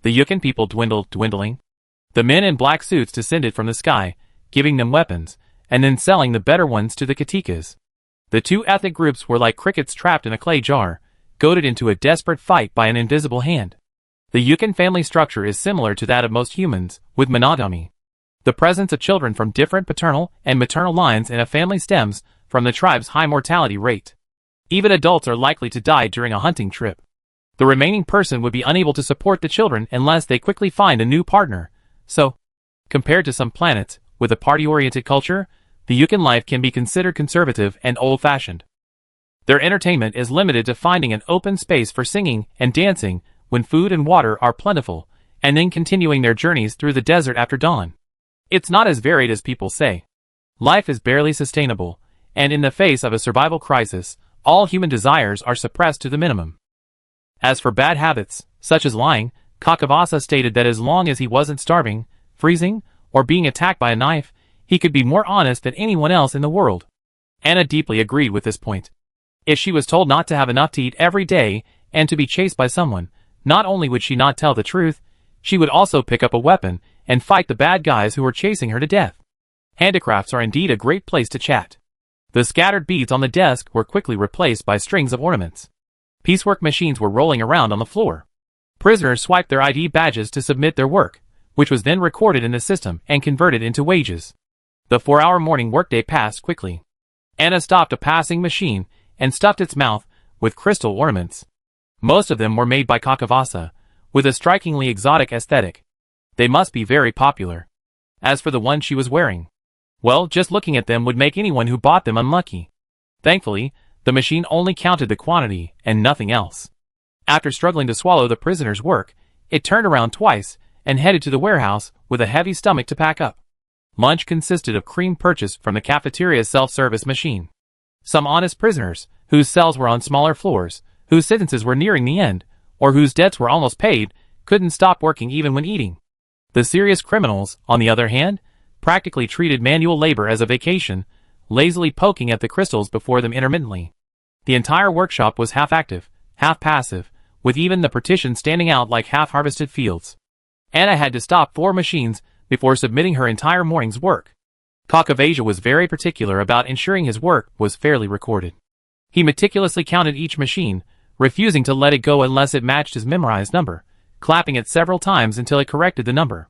The Yukan people dwindling. The men in black suits descended from the sky, giving them weapons, and then selling the better ones to the Katikas. The two ethnic groups were like crickets trapped in a clay jar, goaded into a desperate fight by an invisible hand. The Yukan family structure is similar to that of most humans, with monogamy. The presence of children from different paternal and maternal lines in a family stems from the tribe's high mortality rate. Even adults are likely to die during a hunting trip. The remaining person would be unable to support the children unless they quickly find a new partner. So, compared to some planets, with a party-oriented culture, the Yukan life can be considered conservative and old-fashioned. Their entertainment is limited to finding an open space for singing and dancing when food and water are plentiful, and then continuing their journeys through the desert after dawn. It's not as varied as people say. Life is barely sustainable, and in the face of a survival crisis, all human desires are suppressed to the minimum. As for bad habits, such as lying, Cock of Asia stated that as long as he wasn't starving, freezing, or being attacked by a knife, he could be more honest than anyone else in the world. Anna deeply agreed with this point. If she was told not to have enough to eat every day and to be chased by someone, not only would she not tell the truth, she would also pick up a weapon and fight the bad guys who were chasing her to death. Handicrafts are indeed a great place to chat. The scattered beads on the desk were quickly replaced by strings of ornaments. Piecework machines were rolling around on the floor. Prisoners swiped their ID badges to submit their work, which was then recorded in the system and converted into wages. The 4-hour morning workday passed quickly. Anna stopped a passing machine and stuffed its mouth with crystal ornaments. Most of them were made by Cock of Asia, with a strikingly exotic aesthetic. They must be very popular. As for the ones she was wearing, well, just looking at them would make anyone who bought them unlucky. Thankfully, the machine only counted the quantity and nothing else. After struggling to swallow the prisoner's work, it turned around twice and headed to the warehouse with a heavy stomach to pack up. Lunch consisted of cream purchased from the cafeteria's self-service machine. Some honest prisoners, whose cells were on smaller floors, whose sentences were nearing the end, or whose debts were almost paid, couldn't stop working even when eating. The serious criminals, on the other hand, practically treated manual labor as a vacation, lazily poking at the crystals before them intermittently. The entire workshop was half active, half passive, with even the partitions standing out like half-harvested fields. Anna had to stop 4 machines before submitting her entire morning's work. Cock of Asia was very particular about ensuring his work was fairly recorded. He meticulously counted each machine, refusing to let it go unless it matched his memorized number, clapping it several times until it corrected the number.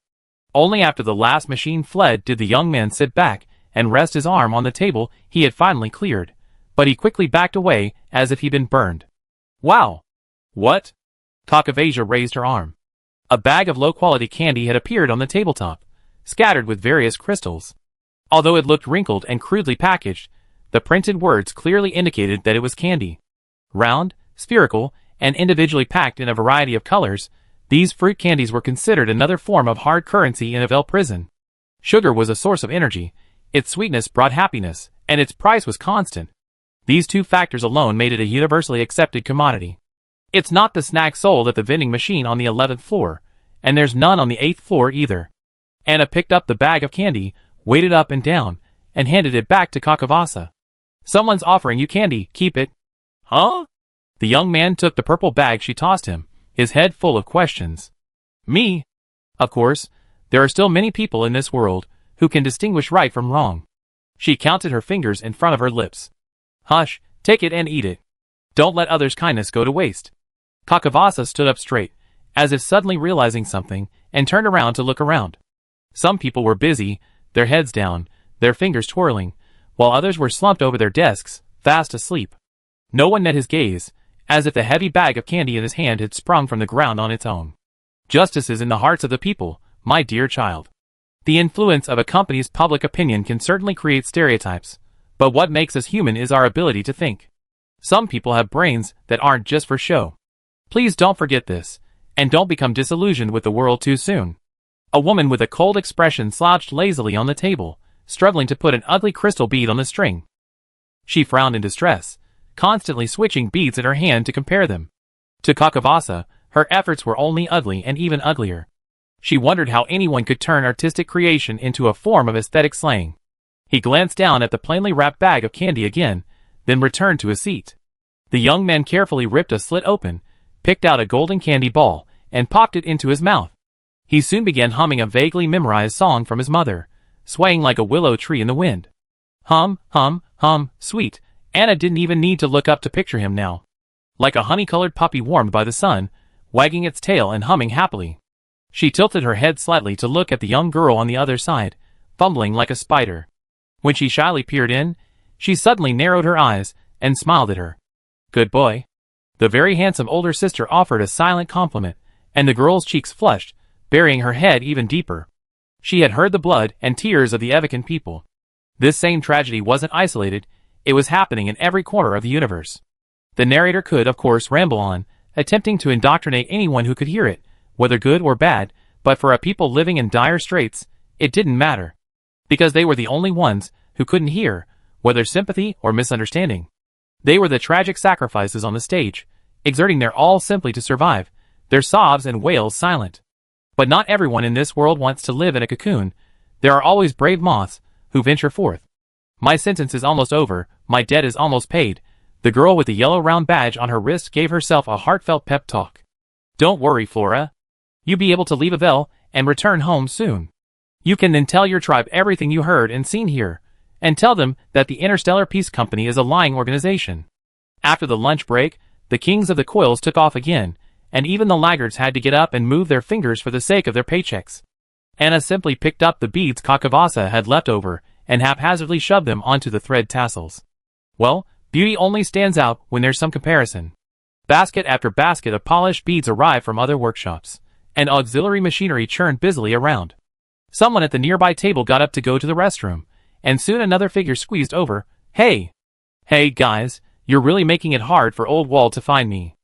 Only after the last machine fled did the young man sit back and rest his arm on the table he had finally cleared, but he quickly backed away as if he'd been burned. Wow! What? Cock of Asia raised her arm. A bag of low-quality candy had appeared on the tabletop, scattered with various crystals. Although it looked wrinkled and crudely packaged, the printed words clearly indicated that it was candy. Round, spherical, and individually packed in a variety of colors, these fruit candies were considered another form of hard currency in Ivel prison. Sugar was a source of energy, its sweetness brought happiness, and its price was constant. These 2 factors alone made it a universally accepted commodity. It's not the snack sold at the vending machine on the 11th floor, and there's none on the 8th floor either. Anna picked up the bag of candy, weighed it up and down, and handed it back to Cock of Asia. Someone's offering you candy, keep it. Huh? The young man took the purple bag she tossed him, his head full of questions. Me? Of course, there are still many people in this world who can distinguish right from wrong. She counted her fingers in front of her lips. Hush, take it and eat it. Don't let others' kindness go to waste. Cock of Asia stood up straight, as if suddenly realizing something, and turned around to look around. Some people were busy, their heads down, their fingers twirling, while others were slumped over their desks, fast asleep. No one met his gaze, as if the heavy bag of candy in his hand had sprung from the ground on its own. Justice is in the hearts of the people, my dear child. The influence of a company's public opinion can certainly create stereotypes, but what makes us human is our ability to think. Some people have brains that aren't just for show. Please don't forget this, and don't become disillusioned with the world too soon. A woman with a cold expression slouched lazily on the table, struggling to put an ugly crystal bead on the string. She frowned in distress, constantly switching beads in her hand to compare them. To Kakavasa, her efforts were only ugly and even uglier. She wondered how anyone could turn artistic creation into a form of aesthetic slang. He glanced down at the plainly wrapped bag of candy again, then returned to his seat. The young man carefully ripped a slit open, picked out a golden candy ball, and popped it into his mouth. He soon began humming a vaguely memorized song from his mother, swaying like a willow tree in the wind. Hum, hum, hum, sweet. Anna didn't even need to look up to picture him now. Like a honey-colored puppy warmed by the sun, wagging its tail and humming happily. She tilted her head slightly to look at the young girl on the other side, fumbling like a spider. When she shyly peered in, she suddenly narrowed her eyes and smiled at her. Good boy. The very handsome older sister offered a silent compliment, and the girl's cheeks flushed, burying her head even deeper. She had heard the blood and tears of the Evican people. This same tragedy wasn't isolated, it was happening in every corner of the universe. The narrator could, of course, ramble on, attempting to indoctrinate anyone who could hear it, whether good or bad, but for a people living in dire straits, it didn't matter. Because they were the only ones who couldn't hear, whether sympathy or misunderstanding. They were the tragic sacrifices on the stage, exerting their all simply to survive, their sobs and wails silent. But not everyone in this world wants to live in a cocoon. There are always brave moths who venture forth. My sentence is almost over, my debt is almost paid. The girl with the yellow round badge on her wrist gave herself a heartfelt pep talk. Don't worry, Flora. You'll be able to leave Ivel and return home soon. You can then tell your tribe everything you heard and seen here, and tell them that the Interstellar Peace Company is a lying organization. After the lunch break, the kings of the coils took off again, and even the laggards had to get up and move their fingers for the sake of their paychecks. Anna simply picked up the beads Kakavasa had left over and haphazardly shoved them onto the thread tassels. Well, beauty only stands out when there's some comparison. Basket after basket of polished beads arrived from other workshops, and auxiliary machinery churned busily around. Someone at the nearby table got up to go to the restroom, and soon another figure squeezed over. Hey! Hey, guys, you're really making it hard for old Wald to find me.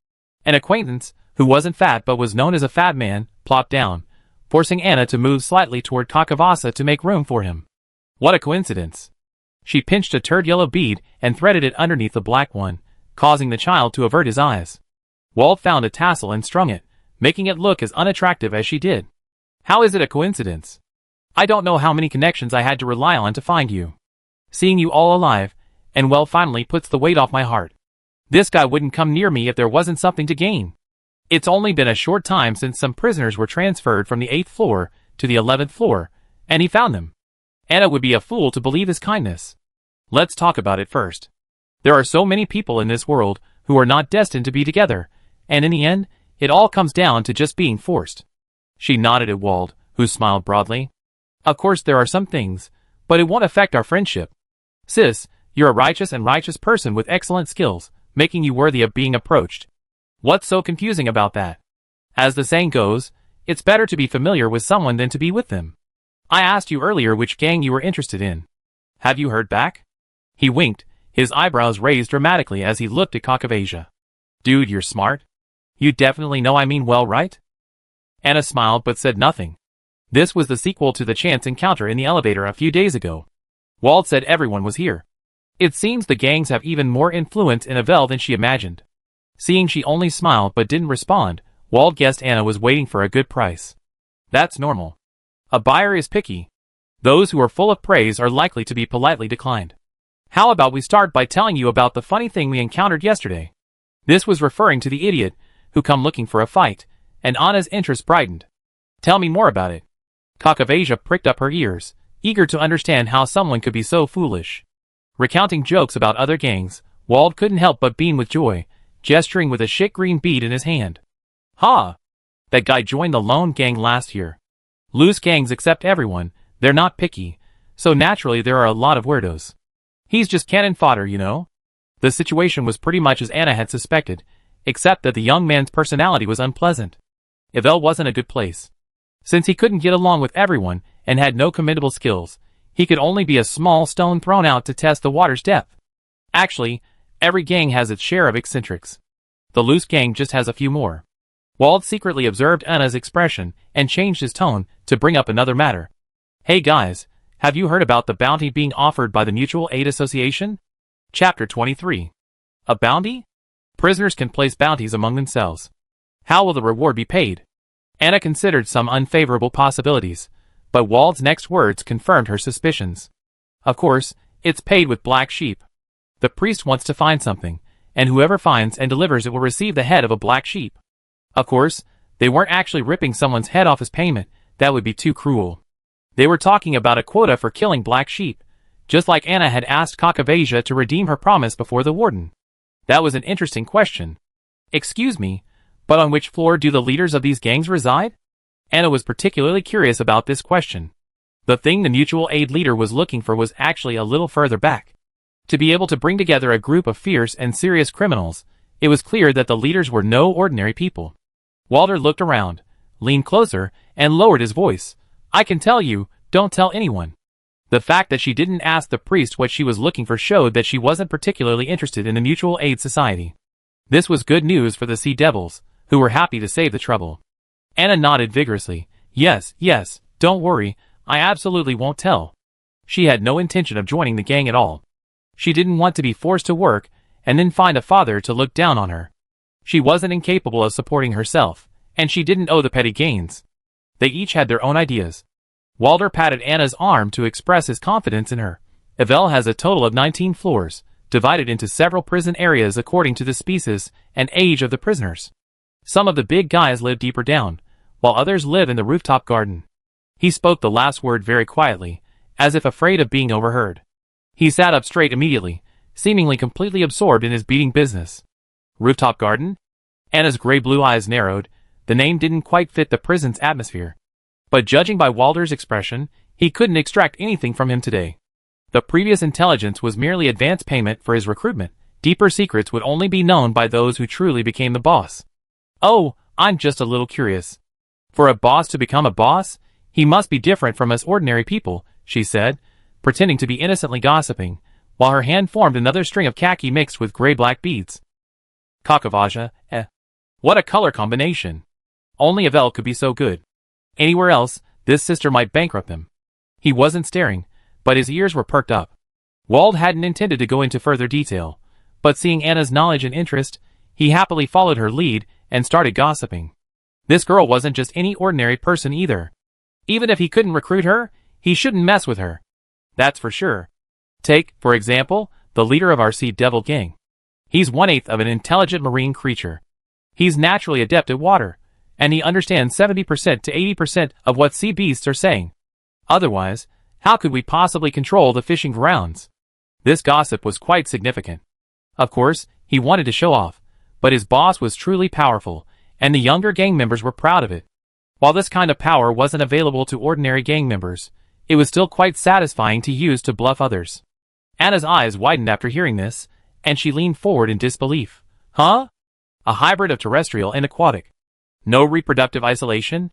An acquaintance, who wasn't fat but was known as a fat man, plopped down, forcing Anna to move slightly toward Kakavasa to make room for him. What a coincidence. She pinched a turd yellow bead and threaded it underneath the black one, causing the child to avert his eyes. Wald found a tassel and strung it, making it look as unattractive as she did. How is it a coincidence? I don't know how many connections I had to rely on to find you. Seeing you all alive, and well finally puts the weight off my heart. This guy wouldn't come near me if there wasn't something to gain. It's only been a short time since some prisoners were transferred from the 8th floor to the 11th floor, and he found them. Anna would be a fool to believe his kindness. Let's talk about it first. There are so many people in this world who are not destined to be together, and in the end, it all comes down to just being forced. She nodded at Wald, who smiled broadly. Of course there are some things, but it won't affect our friendship. Sis, you're a righteous person with excellent skills, making you worthy of being approached. What's so confusing about that? As the saying goes, it's better to be familiar with someone than to be with them. I asked you earlier which gang you were interested in. Have you heard back? He winked, his eyebrows raised dramatically as he looked at Kakavasa. Dude, you're smart. You definitely know I mean well, right? Anna smiled but said nothing. This was the sequel to the chance encounter in the elevator a few days ago. Wald said everyone was here. It seems the gangs have even more influence in Ivel than she imagined. Seeing she only smiled but didn't respond, Wald guessed Anna was waiting for a good price. That's normal. A buyer is picky. Those who are full of praise are likely to be politely declined. How about we start by telling you about the funny thing we encountered yesterday? This was referring to the idiot who come looking for a fight, and Anna's interest brightened. Tell me more about it. Kakavasa pricked up her ears, eager to understand how someone could be so foolish. Recounting jokes about other gangs, Wald couldn't help but beam with joy, gesturing with a shit green bead in his hand. Ha! That guy joined the lone gang last year. Loose gangs accept everyone, they're not picky, so naturally there are a lot of weirdos. He's just cannon fodder, you know? The situation was pretty much as Anna had suspected, except that the young man's personality was unpleasant. Ivel wasn't a good place. Since he couldn't get along with everyone, and had no commendable skills. He could only be a small stone thrown out to test the water's depth. Actually, every gang has its share of eccentrics. The loose gang just has a few more. Wald secretly observed Anna's expression and changed his tone to bring up another matter. Hey guys, have you heard about the bounty being offered by the Mutual Aid Association? Chapter 23. A bounty? Prisoners can place bounties among themselves. How will the reward be paid? Anna considered some unfavorable possibilities, but Wald's next words confirmed her suspicions. Of course, it's paid with black sheep. The priest wants to find something, and whoever finds and delivers it will receive the head of a black sheep. Of course, they weren't actually ripping someone's head off as payment, that would be too cruel. They were talking about a quota for killing black sheep, just like Anna had asked Kakavasia to redeem her promise before the warden. That was an interesting question. Excuse me, but on which floor do the leaders of these gangs reside? Anna was particularly curious about this question. The thing the mutual aid leader was looking for was actually a little further back. To be able to bring together a group of fierce and serious criminals, it was clear that the leaders were no ordinary people. Walter looked around, leaned closer, and lowered his voice. I can tell you, don't tell anyone. The fact that she didn't ask the priest what she was looking for showed that she wasn't particularly interested in the Mutual Aid Society. This was good news for the Sea Devils, who were happy to save the trouble. Anna nodded vigorously. Yes, don't worry, I absolutely won't tell. She had no intention of joining the gang at all. She didn't want to be forced to work, and then find a father to look down on her. She wasn't incapable of supporting herself, and she didn't owe the petty gains. They each had their own ideas. Walter patted Anna's arm to express his confidence in her. Ivel has a total of 19 floors, divided into several prison areas according to the species and age of the prisoners. Some of the big guys live deeper down, while others live in the rooftop garden. He spoke the last word very quietly, as if afraid of being overheard. He sat up straight immediately, seemingly completely absorbed in his beating business. Rooftop garden? Anna's gray-blue eyes narrowed. The name didn't quite fit the prison's atmosphere. But judging by Walter's expression, he couldn't extract anything from him today. The previous intelligence was merely advance payment for his recruitment. Deeper secrets would only be known by those who truly became the boss. Oh, I'm just a little curious. For a boss to become a boss, he must be different from us ordinary people, she said, pretending to be innocently gossiping, while her hand formed another string of khaki mixed with gray-black beads. Kakavasia, what a color combination. Only Ivel could be so good. Anywhere else, this sister might bankrupt them. He wasn't staring, but his ears were perked up. Wald hadn't intended to go into further detail, but seeing Anna's knowledge and interest, he happily followed her lead and started gossiping. This girl wasn't just any ordinary person either. Even if he couldn't recruit her, he shouldn't mess with her. That's for sure. Take, for example, the leader of our Sea Devil gang. He's 1/8 of an intelligent marine creature. He's naturally adept at water, and he understands 70% to 80% of what sea beasts are saying. Otherwise, how could we possibly control the fishing grounds? This gossip was quite significant. Of course, he wanted to show off, but his boss was truly powerful, and the younger gang members were proud of it. While this kind of power wasn't available to ordinary gang members, it was still quite satisfying to use to bluff others. Anna's eyes widened after hearing this, and she leaned forward in disbelief. Huh? A hybrid of terrestrial and aquatic. No reproductive isolation?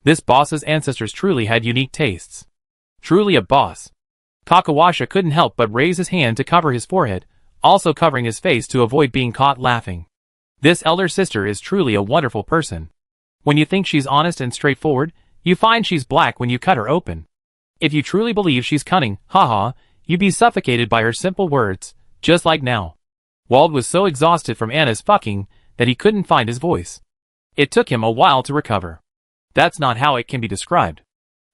This boss's ancestors truly had unique tastes. Truly a boss. Kakavasia couldn't help but raise his hand to cover his forehead, also covering his face to avoid being caught laughing. This elder sister is truly a wonderful person. When you think she's honest and straightforward, you find she's black when you cut her open. If you truly believe she's cunning, haha, you'd be suffocated by her simple words, just like now. Wald was so exhausted from Anna's fucking that he couldn't find his voice. It took him a while to recover. That's not how it can be described.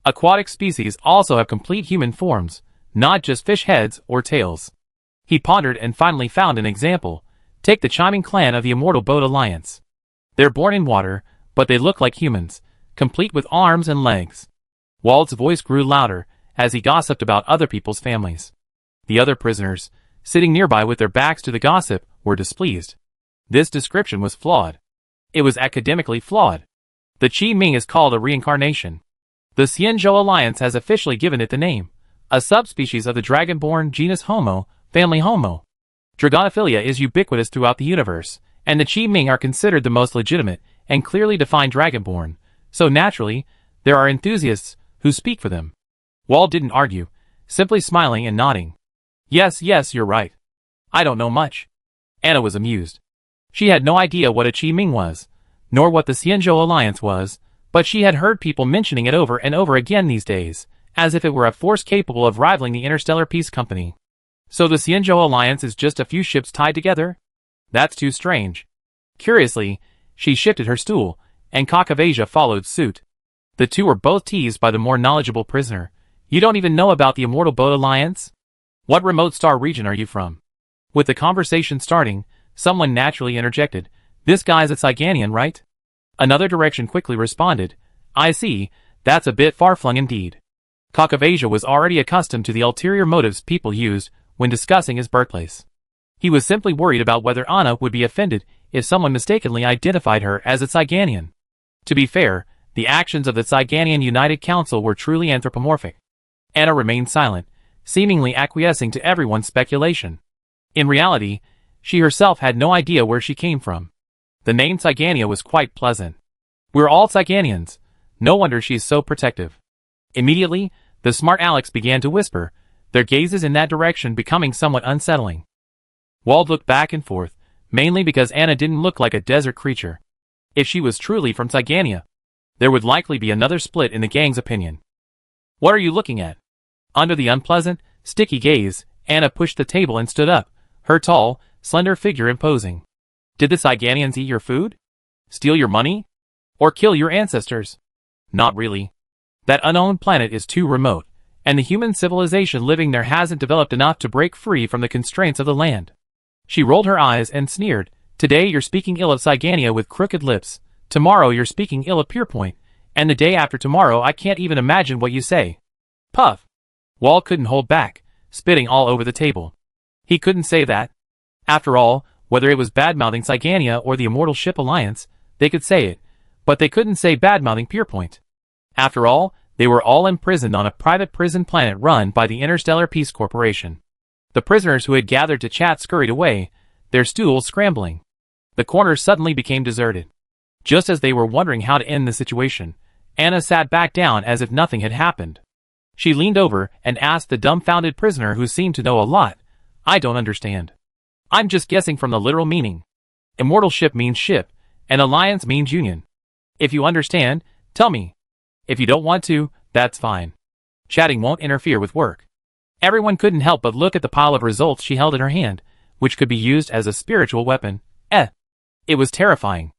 Aquatic species also have complete human forms, not just fish heads or tails. He pondered and finally found an example. Take the chiming clan of the Immortal Boat Alliance. They're born in water, but they look like humans, complete with arms and legs. Wald's voice grew louder as he gossiped about other people's families. The other prisoners, sitting nearby with their backs to the gossip, were displeased. This description was flawed. It was academically flawed. The Chi Ming is called a reincarnation. The Xianzhou Alliance has officially given it the name, a subspecies of the dragonborn genus Homo, family Homo. Dragonophilia is ubiquitous throughout the universe, and the Chi Ming are considered the most legitimate and clearly defined dragonborn, so naturally, there are enthusiasts who speak for them. Wall didn't argue, simply smiling and nodding. Yes, you're right. I don't know much. Anna was amused. She had no idea what a Qi-Ming was, nor what the Xianzhou Alliance was, but she had heard people mentioning it over and over again these days, as if it were a force capable of rivaling the Interstellar Peace Company. So the Xianzhou Alliance is just a few ships tied together? That's too strange. Curiously, she shifted her stool, and Cock of Asia followed suit. The two were both teased by the more knowledgeable prisoner. You don't even know about the Immortal Boat Alliance? What remote star region are you from? With the conversation starting, someone naturally interjected, This guy's a Zyganian, right? Another direction quickly responded, I see, that's a bit far-flung indeed. Cock of Asia was already accustomed to the ulterior motives people used when discussing his birthplace. He was simply worried about whether Anna would be offended if someone mistakenly identified her as a Zyganian. To be fair, the actions of the Zyganian United Council were truly anthropomorphic. Anna remained silent, seemingly acquiescing to everyone's speculation. In reality, she herself had no idea where she came from. The name Zygania was quite pleasant. We're all Zyganians. No wonder she's so protective. Immediately, the smart Alex began to whisper, their gazes in that direction becoming somewhat unsettling. Wald looked back and forth, mainly because Anna didn't look like a desert creature. If she was truly from Zygania, there would likely be another split in the gang's opinion. What are you looking at? Under the unpleasant, sticky gaze, Anna pushed the table and stood up, her tall, slender figure imposing. Did the Zyganians eat your food? Steal your money? Or kill your ancestors? Not really. That unknown planet is too remote, and the human civilization living there hasn't developed enough to break free from the constraints of the land. She rolled her eyes and sneered, Today you're speaking ill of Zygania with crooked lips, tomorrow you're speaking ill of Pierpoint, and the day after tomorrow I can't even imagine what you say. Puff. Wall couldn't hold back, spitting all over the table. He couldn't say that. After all, whether it was bad-mouthing Zygania or the Immortal Ship Alliance, they could say it, but they couldn't say bad-mouthing Pierpoint. After all, they were all imprisoned on a private prison planet run by the Interstellar Peace Corporation. The prisoners who had gathered to chat scurried away, their stools scrambling. The corner suddenly became deserted. Just as they were wondering how to end the situation, Anna sat back down as if nothing had happened. She leaned over and asked the dumbfounded prisoner who seemed to know a lot, I don't understand. I'm just guessing from the literal meaning. Immortal ship means ship, and alliance means union. If you understand, tell me. If you don't want to, that's fine. Chatting won't interfere with work. Everyone couldn't help but look at the pile of results she held in her hand, which could be used as a spiritual weapon. It was terrifying.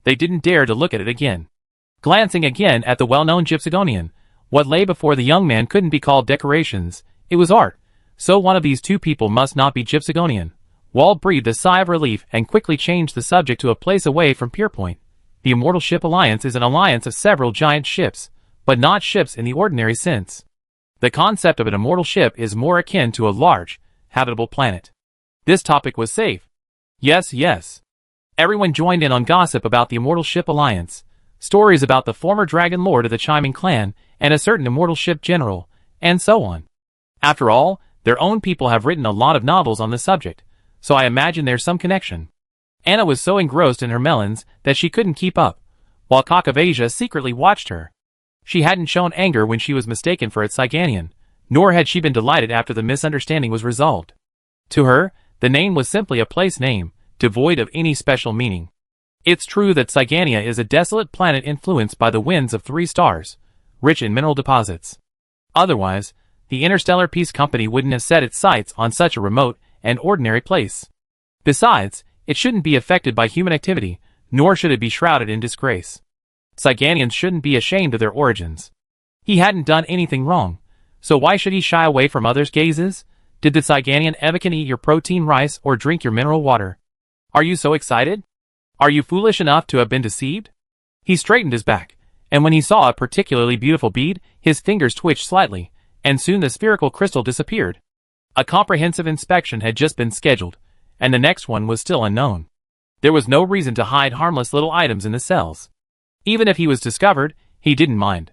They didn't dare to look at it again. Glancing again at the well-known Gypsygonian, what lay before the young man couldn't be called decorations, it was art. So one of these two people must not be Gypsygonian. Wald breathed a sigh of relief and quickly changed the subject to a place away from Pierpoint. The Immortal Ship Alliance is an alliance of several giant ships, but not ships in the ordinary sense. The concept of an immortal ship is more akin to a large, habitable planet. This topic was safe. Yes. Everyone joined in on gossip about the Immortal Ship Alliance, stories about the former Dragon Lord of the Chiming Clan and a certain Immortal Ship General, and so on. After all, their own people have written a lot of novels on the subject, so I imagine there's some connection. Anna was so engrossed in her melons that she couldn't keep up, while Cock of Asia secretly watched her. She hadn't shown anger when she was mistaken for a Zyganian, nor had she been delighted after the misunderstanding was resolved. To her, the name was simply a place name, devoid of any special meaning. It's true that Zygania is a desolate planet influenced by the winds of 3 stars, rich in mineral deposits. Otherwise, the Interstellar Peace Company wouldn't have set its sights on such a remote and ordinary place. Besides, it shouldn't be affected by human activity, nor should it be shrouded in disgrace. Zyganians shouldn't be ashamed of their origins. He hadn't done anything wrong, so why should he shy away from others' gazes? Did the Zyganian Evican eat your protein rice or drink your mineral water? Are you so excited? Are you foolish enough to have been deceived? He straightened his back, and when he saw a particularly beautiful bead, his fingers twitched slightly, and soon the spherical crystal disappeared. A comprehensive inspection had just been scheduled, and the next one was still unknown. There was no reason to hide harmless little items in the cells. Even if he was discovered, he didn't mind.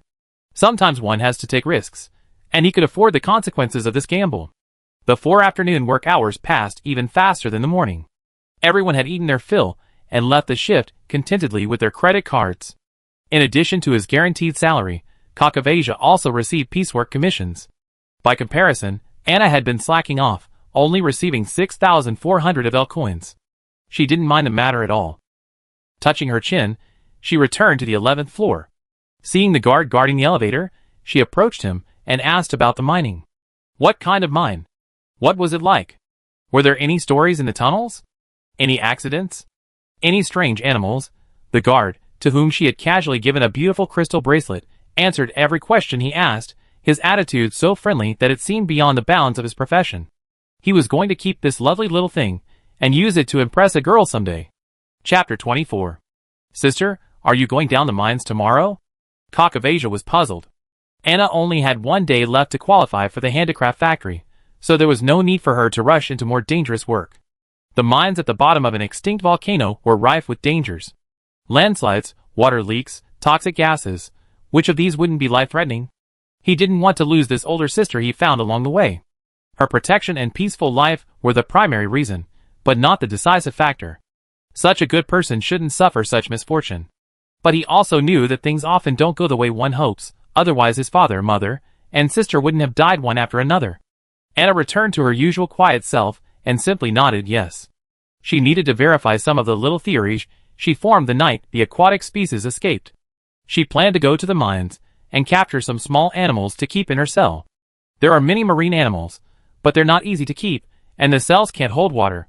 Sometimes one has to take risks, and he could afford the consequences of this gamble. The 4 afternoon work hours passed even faster than the morning. Everyone had eaten their fill and left the shift contentedly with their credit cards. In addition to his guaranteed salary, Cock of Asia also received piecework commissions. By comparison, Anna had been slacking off, only receiving 6,400 Ivel coins. She didn't mind the matter at all. Touching her chin, she returned to the 11th floor. Seeing the guard guarding the elevator, she approached him and asked about the mining. What kind of mine? What was it like? Were there any stories in the tunnels? Any accidents? Any strange animals? The guard, to whom she had casually given a beautiful crystal bracelet, answered every question he asked, his attitude so friendly that it seemed beyond the bounds of his profession. He was going to keep this lovely little thing and use it to impress a girl someday. Chapter 24. Sister, are you going down the mines tomorrow? Cock of Asia was puzzled. Anna only had 1 day left to qualify for the handicraft factory, so there was no need for her to rush into more dangerous work. The mines at the bottom of an extinct volcano were rife with dangers. Landslides, water leaks, toxic gases. Which of these wouldn't be life-threatening? He didn't want to lose this older sister he found along the way. Her protection and peaceful life were the primary reason, but not the decisive factor. Such a good person shouldn't suffer such misfortune. But he also knew that things often don't go the way one hopes, otherwise his father, mother, and sister wouldn't have died one after another. Anna returned to her usual quiet self and simply nodded yes. She needed to verify some of the little theories she formed the night the aquatic species escaped. She planned to go to the mines and capture some small animals to keep in her cell. There are many marine animals, but they're not easy to keep, and the cells can't hold water.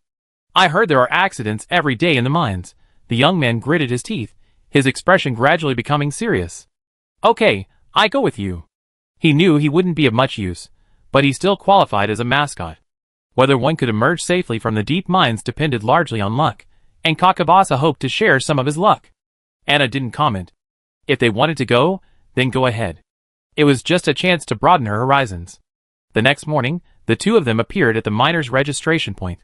I heard there are accidents every day in the mines. The young man gritted his teeth, his expression gradually becoming serious. Okay, I go with you. He knew he wouldn't be of much use, but he still qualified as a mascot. Whether one could emerge safely from the deep mines depended largely on luck, and Cock of Asia hoped to share some of his luck. Anna didn't comment. If they wanted to go, then go ahead. It was just a chance to broaden her horizons. The next morning, the two of them appeared at the miners' registration point.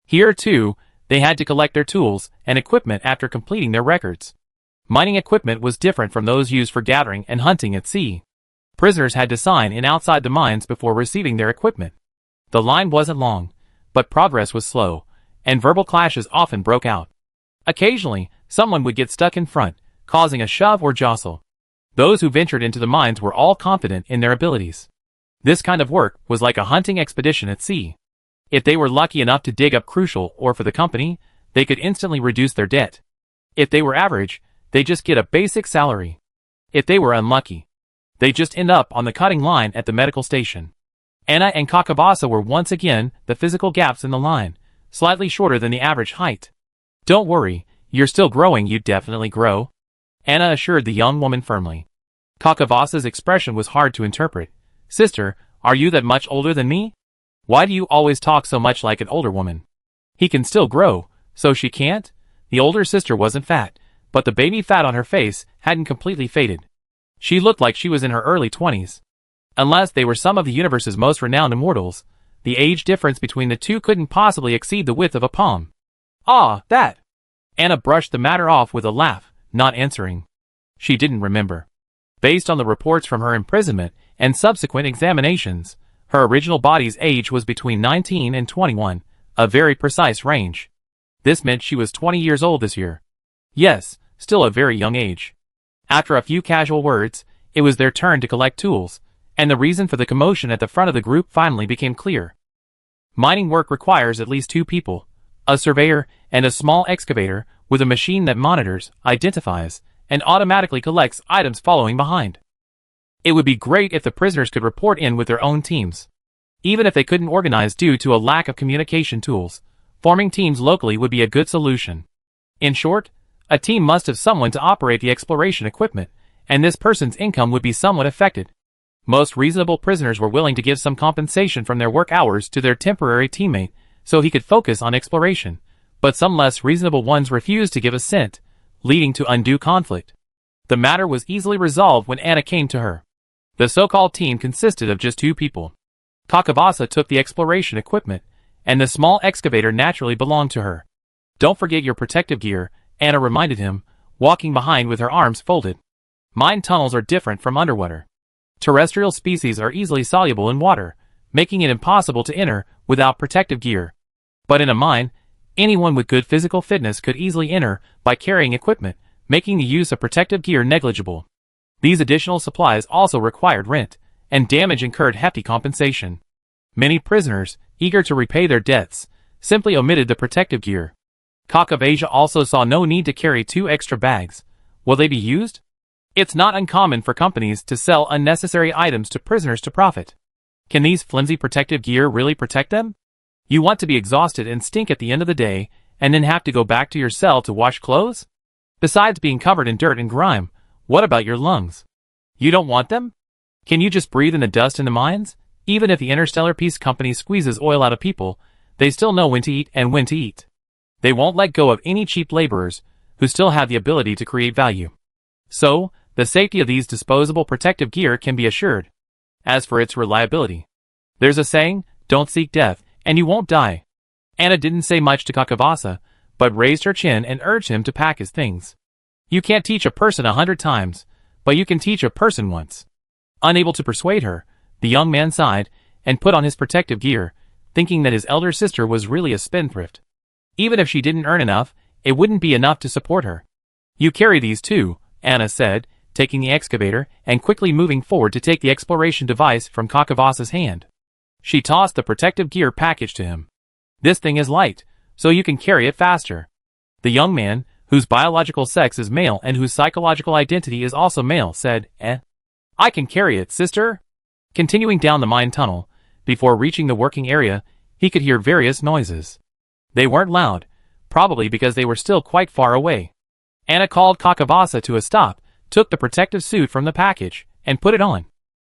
Here, too, they had to collect their tools and equipment after completing their records. Mining equipment was different from those used for gathering and hunting at sea. Prisoners had to sign in outside the mines before receiving their equipment. The line wasn't long, but progress was slow, and verbal clashes often broke out. Occasionally, someone would get stuck in front, causing a shove or jostle. Those who ventured into the mines were all confident in their abilities. This kind of work was like a hunting expedition at sea. If they were lucky enough to dig up crucial ore for the company, they could instantly reduce their debt. If they were average, they just get a basic salary. If they were unlucky, they just end up on the cutting line at the medical station. Anna and Cock of Asia were once again the physical gaps in the line, slightly shorter than the average height. Don't worry, you're still growing, you definitely grow, Anna assured the young woman firmly. Cock of Asia's expression was hard to interpret. Sister, are you that much older than me? Why do you always talk so much like an older woman? He can still grow, so she can't? The older sister wasn't fat, but the baby fat on her face hadn't completely faded. She looked like she was in her early 20s. Unless they were some of the universe's most renowned immortals, the age difference between the two couldn't possibly exceed the width of a palm. Ah, that! Anna brushed the matter off with a laugh, not answering. She didn't remember. Based on the reports from her imprisonment and subsequent examinations, her original body's age was between 19 and 21, a very precise range. This meant she was 20 years old this year. Yes, still a very young age. After a few casual words, it was their turn to collect tools, and the reason for the commotion at the front of the group finally became clear. Mining work requires at least 2 people, a surveyor and a small excavator with a machine that monitors, identifies, and automatically collects items following behind. It would be great if the prisoners could report in with their own teams. Even if they couldn't organize due to a lack of communication tools, forming teams locally would be a good solution. In short, a team must have someone to operate the exploration equipment, and this person's income would be somewhat affected. Most reasonable prisoners were willing to give some compensation from their work hours to their temporary teammate so he could focus on exploration, but some less reasonable ones refused to give a cent, leading to undue conflict. The matter was easily resolved when Anna came to her. The so-called team consisted of just 2 people. Cock of Asia took the exploration equipment, and the small excavator naturally belonged to her. Don't forget your protective gear, Anna reminded him, walking behind with her arms folded. Mine tunnels are different from underwater. Terrestrial species are easily soluble in water, making it impossible to enter without protective gear. But in a mine, anyone with good physical fitness could easily enter by carrying equipment, making the use of protective gear negligible. These additional supplies also required rent, and damage incurred hefty compensation. Many prisoners, eager to repay their debts, simply omitted the protective gear. Cock of Asia also saw no need to carry 2 extra bags. Will they be used? It's not uncommon for companies to sell unnecessary items to prisoners to profit. Can these flimsy protective gear really protect them? You want to be exhausted and stink at the end of the day, and then have to go back to your cell to wash clothes? Besides being covered in dirt and grime, what about your lungs? You don't want them? Can you just breathe in the dust in the mines? Even if the Interstellar Peace Company squeezes oil out of people, they still know when to eat and when to eat. They won't let go of any cheap laborers, who still have the ability to create value. So, the safety of these disposable protective gear can be assured. As for its reliability, there's a saying, don't seek death, and you won't die. Anna didn't say much to Kakavasa, but raised her chin and urged him to pack his things. You can't teach a person 100 times, but you can teach a person once. Unable to persuade her, the young man sighed, and put on his protective gear, thinking that his elder sister was really a spendthrift. Even if she didn't earn enough, it wouldn't be enough to support her. You carry these too, Anna said, taking the excavator and quickly moving forward to take the exploration device from Kakavasa's hand. She tossed the protective gear package to him. This thing is light, so you can carry it faster. The young man, whose biological sex is male and whose psychological identity is also male, said, I can carry it, sister. Continuing down the mine tunnel, before reaching the working area, he could hear various noises. They weren't loud, probably because they were still quite far away. Anna called Kakavasa to a stop, took the protective suit from the package, and put it on.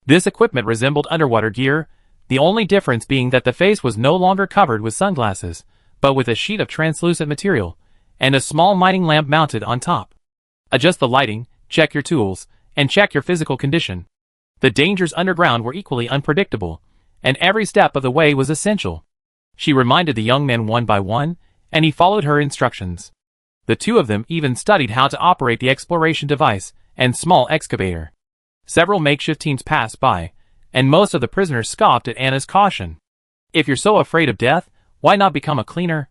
This equipment resembled underwater gear, the only difference being that the face was no longer covered with sunglasses, but with a sheet of translucent material, and a small mining lamp mounted on top. Adjust the lighting, check your tools, and check your physical condition. The dangers underground were equally unpredictable, and every step of the way was essential. She reminded the young men one by one, and he followed her instructions. The two of them even studied how to operate the exploration device and small excavator. Several makeshift teams passed by, and most of the prisoners scoffed at Anna's caution. If you're so afraid of death, why not become a cleaner?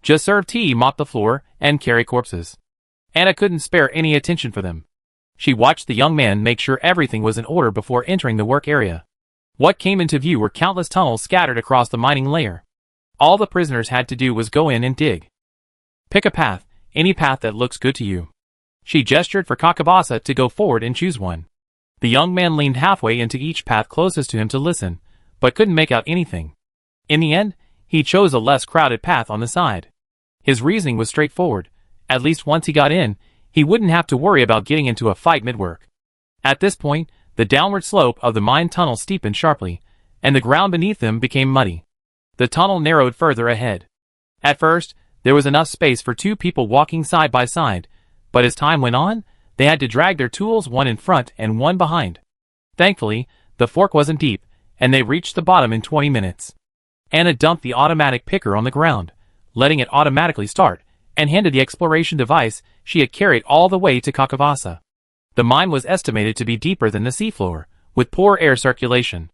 Just serve tea, mop the floor, and carry corpses. Anna couldn't spare any attention for them. She watched the young man make sure everything was in order before entering the work area. What came into view were countless tunnels scattered across the mining layer. All the prisoners had to do was go in and dig. Pick a path, any path that looks good to you. She gestured for Kakavasa to go forward and choose one. The young man leaned halfway into each path closest to him to listen, but couldn't make out anything. In the end, he chose a less crowded path on the side. His reasoning was straightforward. At least once he got in, he wouldn't have to worry about getting into a fight mid-work. At this point, the downward slope of the mine tunnel steepened sharply, and the ground beneath them became muddy. The tunnel narrowed further ahead. At first, there was enough space for 2 people walking side by side, but as time went on, they had to drag their tools one in front and one behind. Thankfully, the fork wasn't deep, and they reached the bottom in 20 minutes. Anna dumped the automatic picker on the ground, letting it automatically start, and handed the exploration device she had carried all the way to Kakavasa. The mine was estimated to be deeper than the seafloor, with poor air circulation.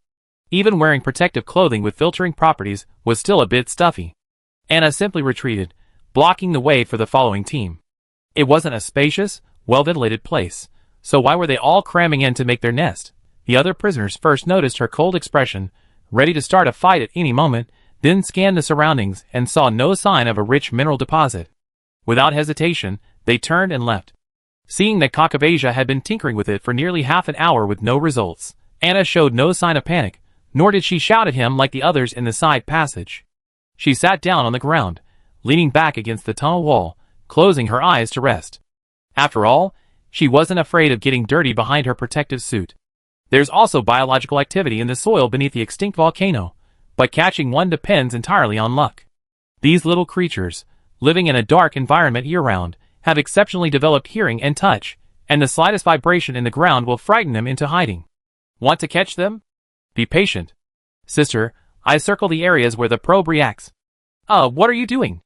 Even wearing protective clothing with filtering properties was still a bit stuffy. Anna simply retreated, blocking the way for the following team. It wasn't a spacious, well-ventilated place, so why were they all cramming in to make their nest? The other prisoners first noticed her cold expression, ready to start a fight at any moment, then scanned the surroundings and saw no sign of a rich mineral deposit. Without hesitation, they turned and left. Seeing that Cock of Asia had been tinkering with it for nearly half an hour with no results, Anna showed no sign of panic, nor did she shout at him like the others in the side passage. She sat down on the ground, leaning back against the tunnel wall, closing her eyes to rest. After all, she wasn't afraid of getting dirty behind her protective suit. There's also biological activity in the soil beneath the extinct volcano, but catching one depends entirely on luck. These little creatures, living in a dark environment year-round, have exceptionally developed hearing and touch, and the slightest vibration in the ground will frighten them into hiding. Want to catch them? Be patient. Sister, I circle the areas where the probe reacts. What are you doing?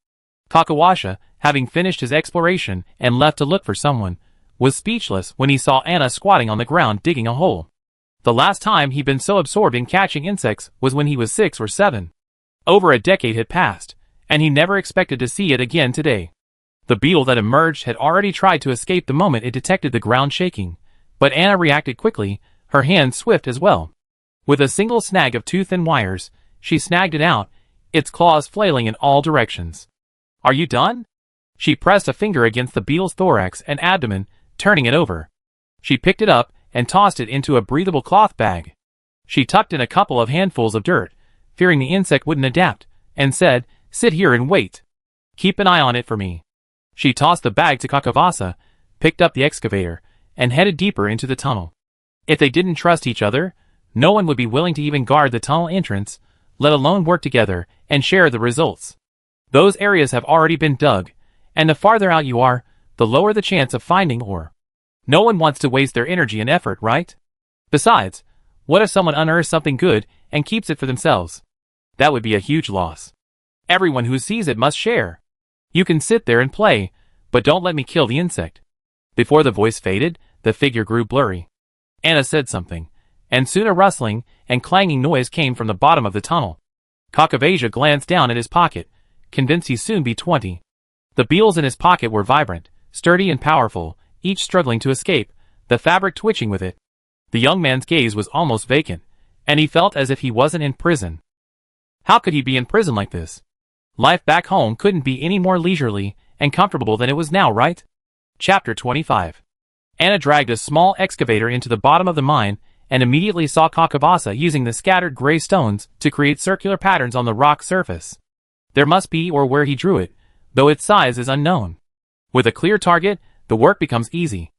Kakawasha, having finished his exploration and left to look for someone, was speechless when he saw Anna squatting on the ground digging a hole. The last time he'd been so absorbed in catching insects was when he was 6 or 7. Over a decade had passed, and he never expected to see it again today. The beetle that emerged had already tried to escape the moment it detected the ground shaking, But Anna reacted quickly, her hands swift as well. With a single snag of two thin wires, she snagged it out, its claws flailing in all directions. "Are you done?" She pressed a finger against the beetle's thorax and abdomen, turning it over. She picked it up and tossed it into a breathable cloth bag. She tucked in a couple of handfuls of dirt, fearing the insect wouldn't adapt, and said, "Sit here and wait. Keep an eye on it for me." She tossed the bag to Kakavasa, picked up the excavator, and headed deeper into the tunnel. If they didn't trust each other, no one would be willing to even guard the tunnel entrance, let alone work together and share the results. Those areas have already been dug, and the farther out you are, the lower the chance of finding ore. No one wants to waste their energy and effort, right? Besides, what if someone unearths something good and keeps it for themselves? That would be a huge loss. Everyone who sees it must share. You can sit there and play, but don't let me kill the insect. Before the voice faded, the figure grew blurry. Anna said something, and soon a rustling and clanging noise came from the bottom of the tunnel. Kakavasa glanced down at his pocket, convinced he'd soon be 20. The beetles in his pocket were vibrant, sturdy and powerful, each struggling to escape, the fabric twitching with it. The young man's gaze was almost vacant, and he felt as if he wasn't in prison. How could he be in prison like this? Life back home couldn't be any more leisurely and comfortable than it was now, right? Chapter 25. Anna dragged a small excavator into the bottom of the mine and immediately saw Kakavasa using the scattered gray stones to create circular patterns on the rock surface. There must be or where he drew it, though its size is unknown. With a clear target, the work becomes easy.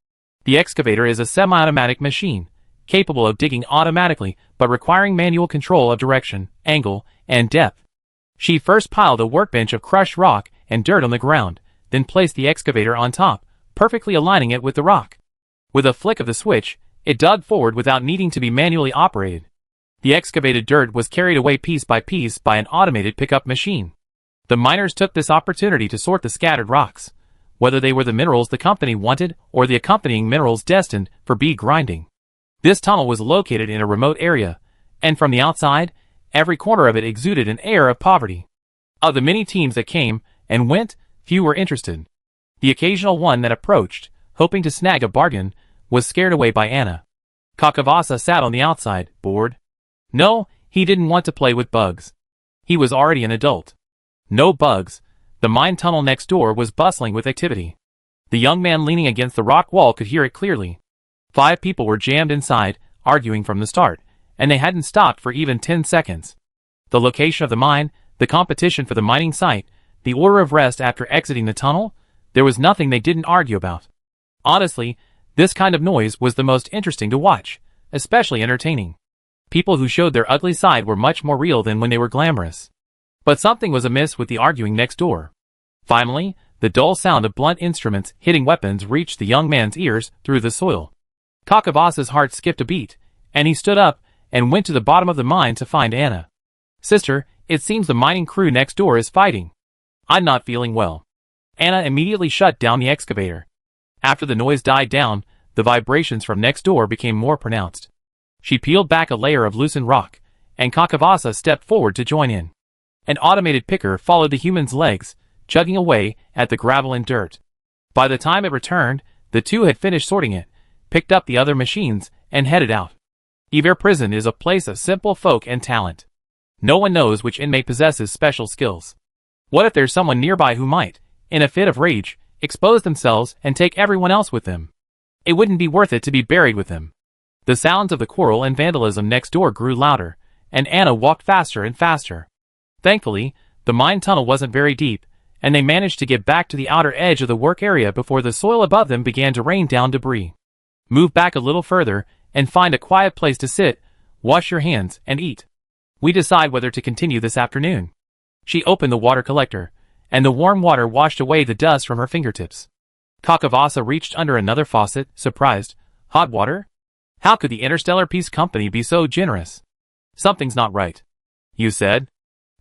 The excavator is a semi-automatic machine, capable of digging automatically but requiring manual control of direction, angle, and depth. She first piled a workbench of crushed rock and dirt on the ground, then placed the excavator on top, perfectly aligning it with the rock. With a flick of the switch, it dug forward without needing to be manually operated. The excavated dirt was carried away piece by piece by an automated pickup machine. The miners took this opportunity to sort the scattered rocks, whether they were the minerals the company wanted or the accompanying minerals destined for bead grinding. This tunnel was located in a remote area, and from the outside, every corner of it exuded an air of poverty. Of the many teams that came and went, few were interested. The occasional one that approached, hoping to snag a bargain, was scared away by Anna. Kakavasa sat on the outside, bored. No, he didn't want to play with bugs. He was already an adult. No bugs. The mine tunnel next door was bustling with activity. The young man leaning against the rock wall could hear it clearly. 5 people were jammed inside, arguing from the start, and they hadn't stopped for even 10 seconds. The location of the mine, the competition for the mining site, the order of rest after exiting the tunnel, there was nothing they didn't argue about. Honestly, this kind of noise was the most interesting to watch, especially entertaining. People who showed their ugly side were much more real than when they were glamorous. But something was amiss with the arguing next door. Finally, the dull sound of blunt instruments hitting weapons reached the young man's ears through the soil. Kakavasa's heart skipped a beat, and he stood up and went to the bottom of the mine to find Anna. "Sister, it seems the mining crew next door is fighting. I'm not feeling well." Anna immediately shut down the excavator. After the noise died down, the vibrations from next door became more pronounced. She peeled back a layer of loosened rock, and Kakavasa stepped forward to join in. An automated picker followed the human's legs, chugging away at the gravel and dirt. By the time it returned, the two had finished sorting it, picked up the other machines, and headed out. Ivel prison is a place of simple folk and talent. No one knows which inmate possesses special skills. What if there's someone nearby who might, in a fit of rage, expose themselves and take everyone else with them? It wouldn't be worth it to be buried with them. The sounds of the quarrel and vandalism next door grew louder, and Anna walked faster and faster. Thankfully, the mine tunnel wasn't very deep, and they managed to get back to the outer edge of the work area before the soil above them began to rain down debris. Move back a little further, and find a quiet place to sit, wash your hands, and eat. We decide whether to continue this afternoon. She opened the water collector, and the warm water washed away the dust from her fingertips. Kakavasa reached under another faucet, surprised. Hot water? How could the Interstellar Peace Company be so generous? Something's not right. You said?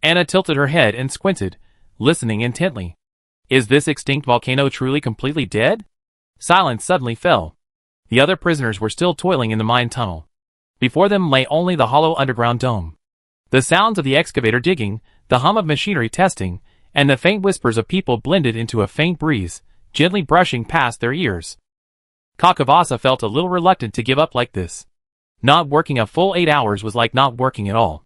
Anna tilted her head and squinted, listening intently. Is this extinct volcano truly completely dead? Silence suddenly fell. The other prisoners were still toiling in the mine tunnel. Before them lay only the hollow underground dome. The sounds of the excavator digging, the hum of machinery testing, and the faint whispers of people blended into a faint breeze, gently brushing past their ears. Kakavasa felt a little reluctant to give up like this. Not working a full 8 hours was like not working at all.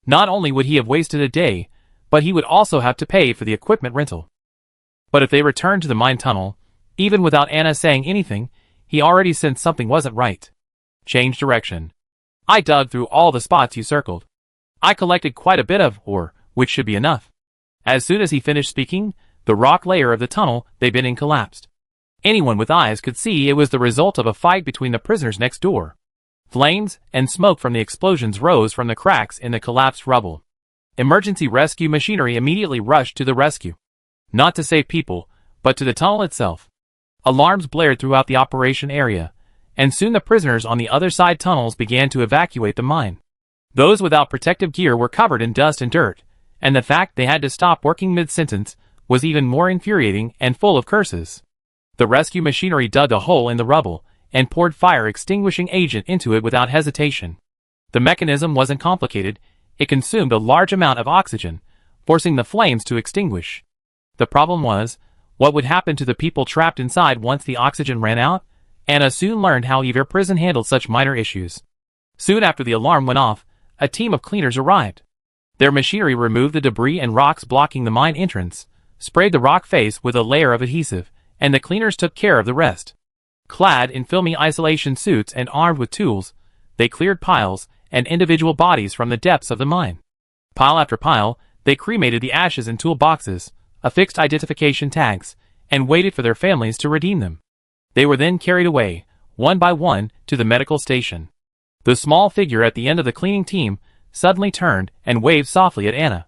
Not only would he have wasted a day, but he would also have to pay for the equipment rental. But if they returned to the mine tunnel, even without Anna saying anything, he already sensed something wasn't right. Change direction. I dug through all the spots you circled. I collected quite a bit of ore, which should be enough. As soon as he finished speaking, the rock layer of the tunnel they'd been in collapsed. Anyone with eyes could see it was the result of a fight between the prisoners next door. Flames and smoke from the explosions rose from the cracks in the collapsed rubble. Emergency rescue machinery immediately rushed to the rescue. Not to save people, but to the tunnel itself. Alarms blared throughout the operation area, and soon the prisoners on the other side tunnels began to evacuate the mine. Those without protective gear were covered in dust and dirt, and the fact they had to stop working mid-sentence was even more infuriating and full of curses. The rescue machinery dug a hole in the rubble and poured fire-extinguishing agent into it without hesitation. The mechanism wasn't complicated. It consumed a large amount of oxygen, forcing the flames to extinguish. The problem was, what would happen to the people trapped inside once the oxygen ran out? Anna soon learned how Ivel prison handled such minor issues. Soon after the alarm went off, a team of cleaners arrived. Their machinery removed the debris and rocks blocking the mine entrance, sprayed the rock face with a layer of adhesive, and the cleaners took care of the rest. Clad in filmy isolation suits and armed with tools, they cleared piles and individual bodies from the depths of the mine. Pile after pile, they cremated the ashes in tool boxes, affixed identification tags, and waited for their families to redeem them. They were then carried away, one by one, to the medical station. The small figure at the end of the cleaning team suddenly turned and waved softly at Anna.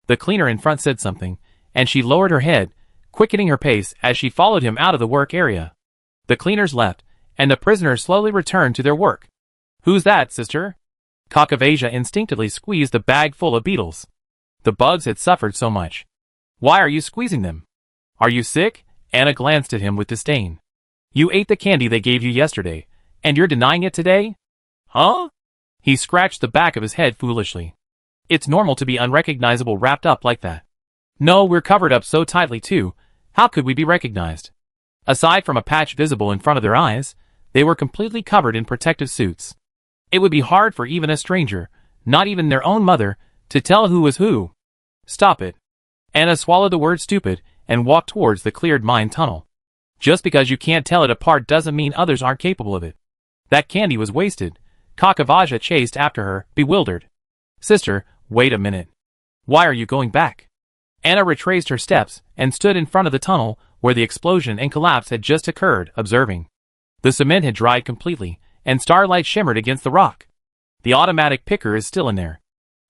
The cleaner in front said something, and she lowered her head, quickening her pace as she followed him out of the work area. The cleaners left, and the prisoners slowly returned to their work. "Who's that, sister?" Kakavasa instinctively squeezed the bag full of beetles. The bugs had suffered so much. "Why are you squeezing them? Are you sick?" Anna glanced at him with disdain. "You ate the candy they gave you yesterday, and you're denying it today? Huh?" He scratched the back of his head foolishly. "It's normal to be unrecognizable wrapped up like that." "No, we're covered up so tightly too. How could we be recognized?" Aside from a patch visible in front of their eyes, they were completely covered in protective suits. It would be hard for even a stranger, not even their own mother, to tell who was who. "Stop it." Anna swallowed the word stupid and walked towards the cleared mine tunnel. Just because you can't tell it apart doesn't mean others aren't capable of it. That candy was wasted. Kakavasa chased after her, bewildered. "Sister, wait a minute. Why are you going back?" Anna retraced her steps and stood in front of the tunnel where the explosion and collapse had just occurred, observing. The cement had dried completely, and starlight shimmered against the rock. "The automatic picker is still in there.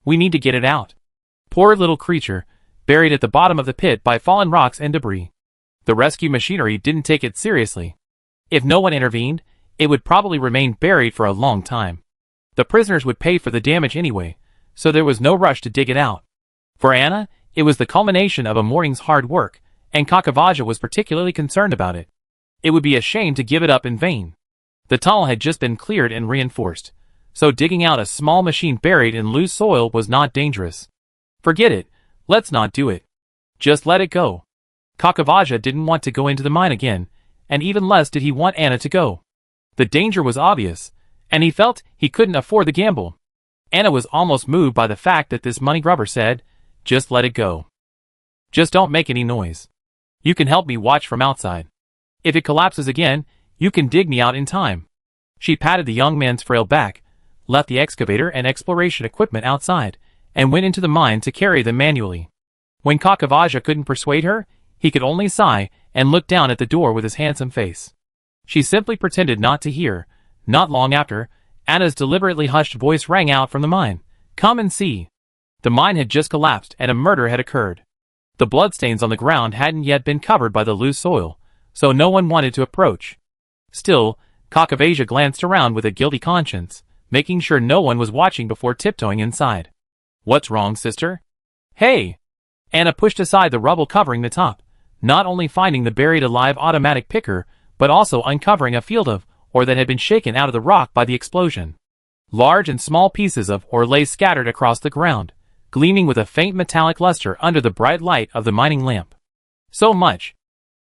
We need to get it out." Poor little creature, buried at the bottom of the pit by fallen rocks and debris. The rescue machinery didn't take it seriously. If no one intervened, it would probably remain buried for a long time. The prisoners would pay for the damage anyway, so there was no rush to dig it out. For Anna, it was the culmination of a morning's hard work, and Kakavasa was particularly concerned about it. It would be a shame to give it up in vain. The tunnel had just been cleared and reinforced, so digging out a small machine buried in loose soil was not dangerous. "Forget it. Let's not do it. Just let it go." Kakavasa didn't want to go into the mine again, and even less did he want Anna to go. The danger was obvious, and he felt he couldn't afford the gamble. Anna was almost moved by the fact that this money grubber said, "Just let it go. Just don't make any noise. You can help me watch from outside. If it collapses again, you can dig me out in time." She patted the young man's frail back, left the excavator and exploration equipment outside, and went into the mine to carry them manually. When Kakavasa couldn't persuade her, he could only sigh and look down at the door with his handsome face. She simply pretended not to hear. Not long after, Anna's deliberately hushed voice rang out from the mine. "Come and see." The mine had just collapsed and a murder had occurred. The bloodstains on the ground hadn't yet been covered by the loose soil, so no one wanted to approach. Still, Kakavasa glanced around with a guilty conscience, making sure no one was watching before tiptoeing inside. "What's wrong, sister?" "Hey!" Anna pushed aside the rubble covering the top, not only finding the buried alive automatic picker, but also uncovering a field of ore that had been shaken out of the rock by the explosion. Large and small pieces of ore lay scattered across the ground, gleaming with a faint metallic luster under the bright light of the mining lamp. "So much."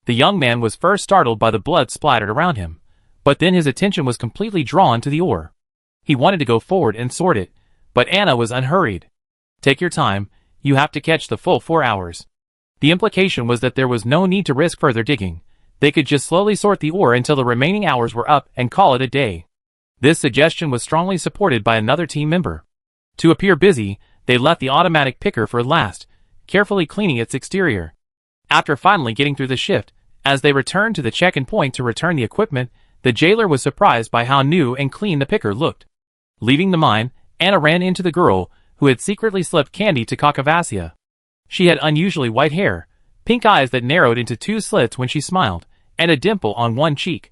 The young man was first startled by the blood splattered around him, But then his attention was completely drawn to the ore. He wanted to go forward and sort it, but Anna was unhurried. Take your time, you have to catch the full 4 hours. The implication was that there was no need to risk further digging. They could just slowly sort the ore until the remaining hours were up and call it a day. This suggestion was strongly supported by another team member. To appear busy, they left the automatic picker for last, carefully cleaning its exterior. After finally getting through the shift, as they returned to the check-in point to return the equipment, the jailer was surprised by how new and clean the picker looked. Leaving the mine, Anna ran into the girl, who had secretly slipped candy to Kakavasia. She had unusually white hair, pink eyes that narrowed into 2 slits when she smiled, and a dimple on one cheek.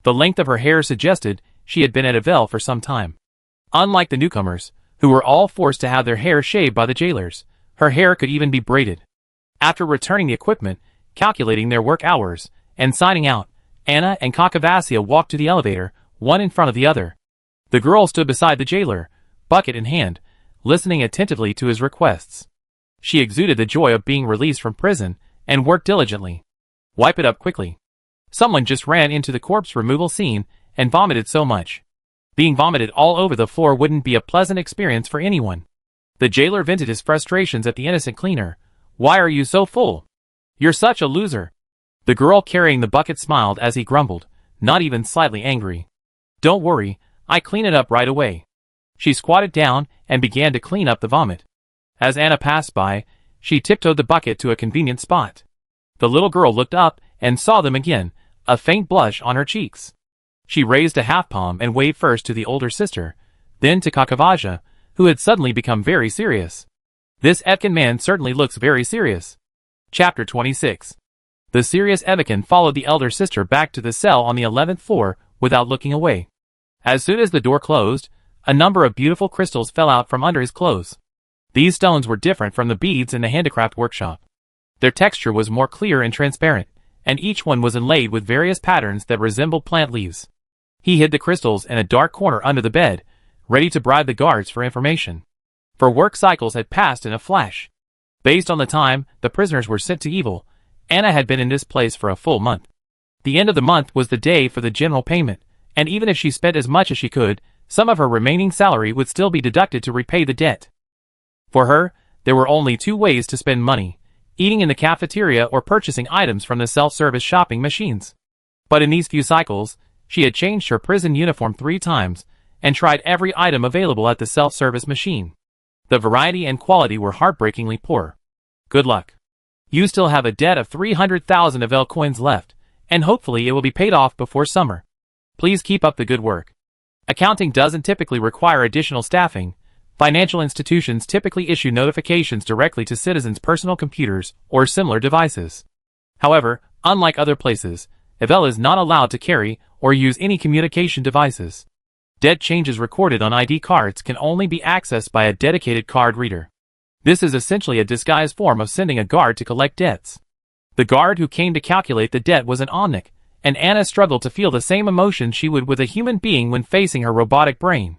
The length of her hair suggested she had been at Ivel for some time. Unlike the newcomers, who were all forced to have their hair shaved by the jailers, her hair could even be braided. After returning the equipment, calculating their work hours, and signing out, Anna and Kakavasia walked to the elevator, one in front of the other. The girl stood beside the jailer, bucket in hand, listening attentively to his requests. She exuded the joy of being released from prison, and worked diligently. Wipe it up quickly. Someone just ran into the corpse removal scene, and vomited so much. Being vomited all over the floor wouldn't be a pleasant experience for anyone. The jailer vented his frustrations at the innocent cleaner. Why are you so full? You're such a loser. The girl carrying the bucket smiled as he grumbled, not even slightly angry. Don't worry, I clean it up right away. She squatted down and began to clean up the vomit. As Anna passed by, she tiptoed the bucket to a convenient spot. The little girl looked up and saw them again, a faint blush on her cheeks. She raised a half palm and waved first to the older sister, then to Kakavasia, who had suddenly become very serious. This Evkin man certainly looks very serious. Chapter 26. The serious Evkin followed the elder sister back to the cell on the 11th floor without looking away. As soon as the door closed, a number of beautiful crystals fell out from under his clothes. These stones were different from the beads in the handicraft workshop. Their texture was more clear and transparent, and each one was inlaid with various patterns that resembled plant leaves. He hid the crystals in a dark corner under the bed, ready to bribe the guards for information. For work cycles had passed in a flash. Based on the time the prisoners were sent to Ivel, Anna had been in this place for a full month. The end of the month was the day for the general payment, and even if she spent as much as she could, some of her remaining salary would still be deducted to repay the debt. For her, there were only 2 ways to spend money: eating in the cafeteria or purchasing items from the self-service shopping machines. But in these few cycles, she had changed her prison uniform 3 times, and tried every item available at the self-service machine. The variety and quality were heartbreakingly poor. Good luck. You still have a debt of 300,000 Ivel coins left, and hopefully it will be paid off before summer. Please keep up the good work. Accounting doesn't typically require additional staffing. Financial institutions typically issue notifications directly to citizens' personal computers or similar devices. However, unlike other places, Ivel is not allowed to carry or use any communication devices. Debt changes recorded on ID cards can only be accessed by a dedicated card reader. This is essentially a disguised form of sending a guard to collect debts. The guard who came to calculate the debt was an omnic, and Anna struggled to feel the same emotions she would with a human being when facing her robotic brain.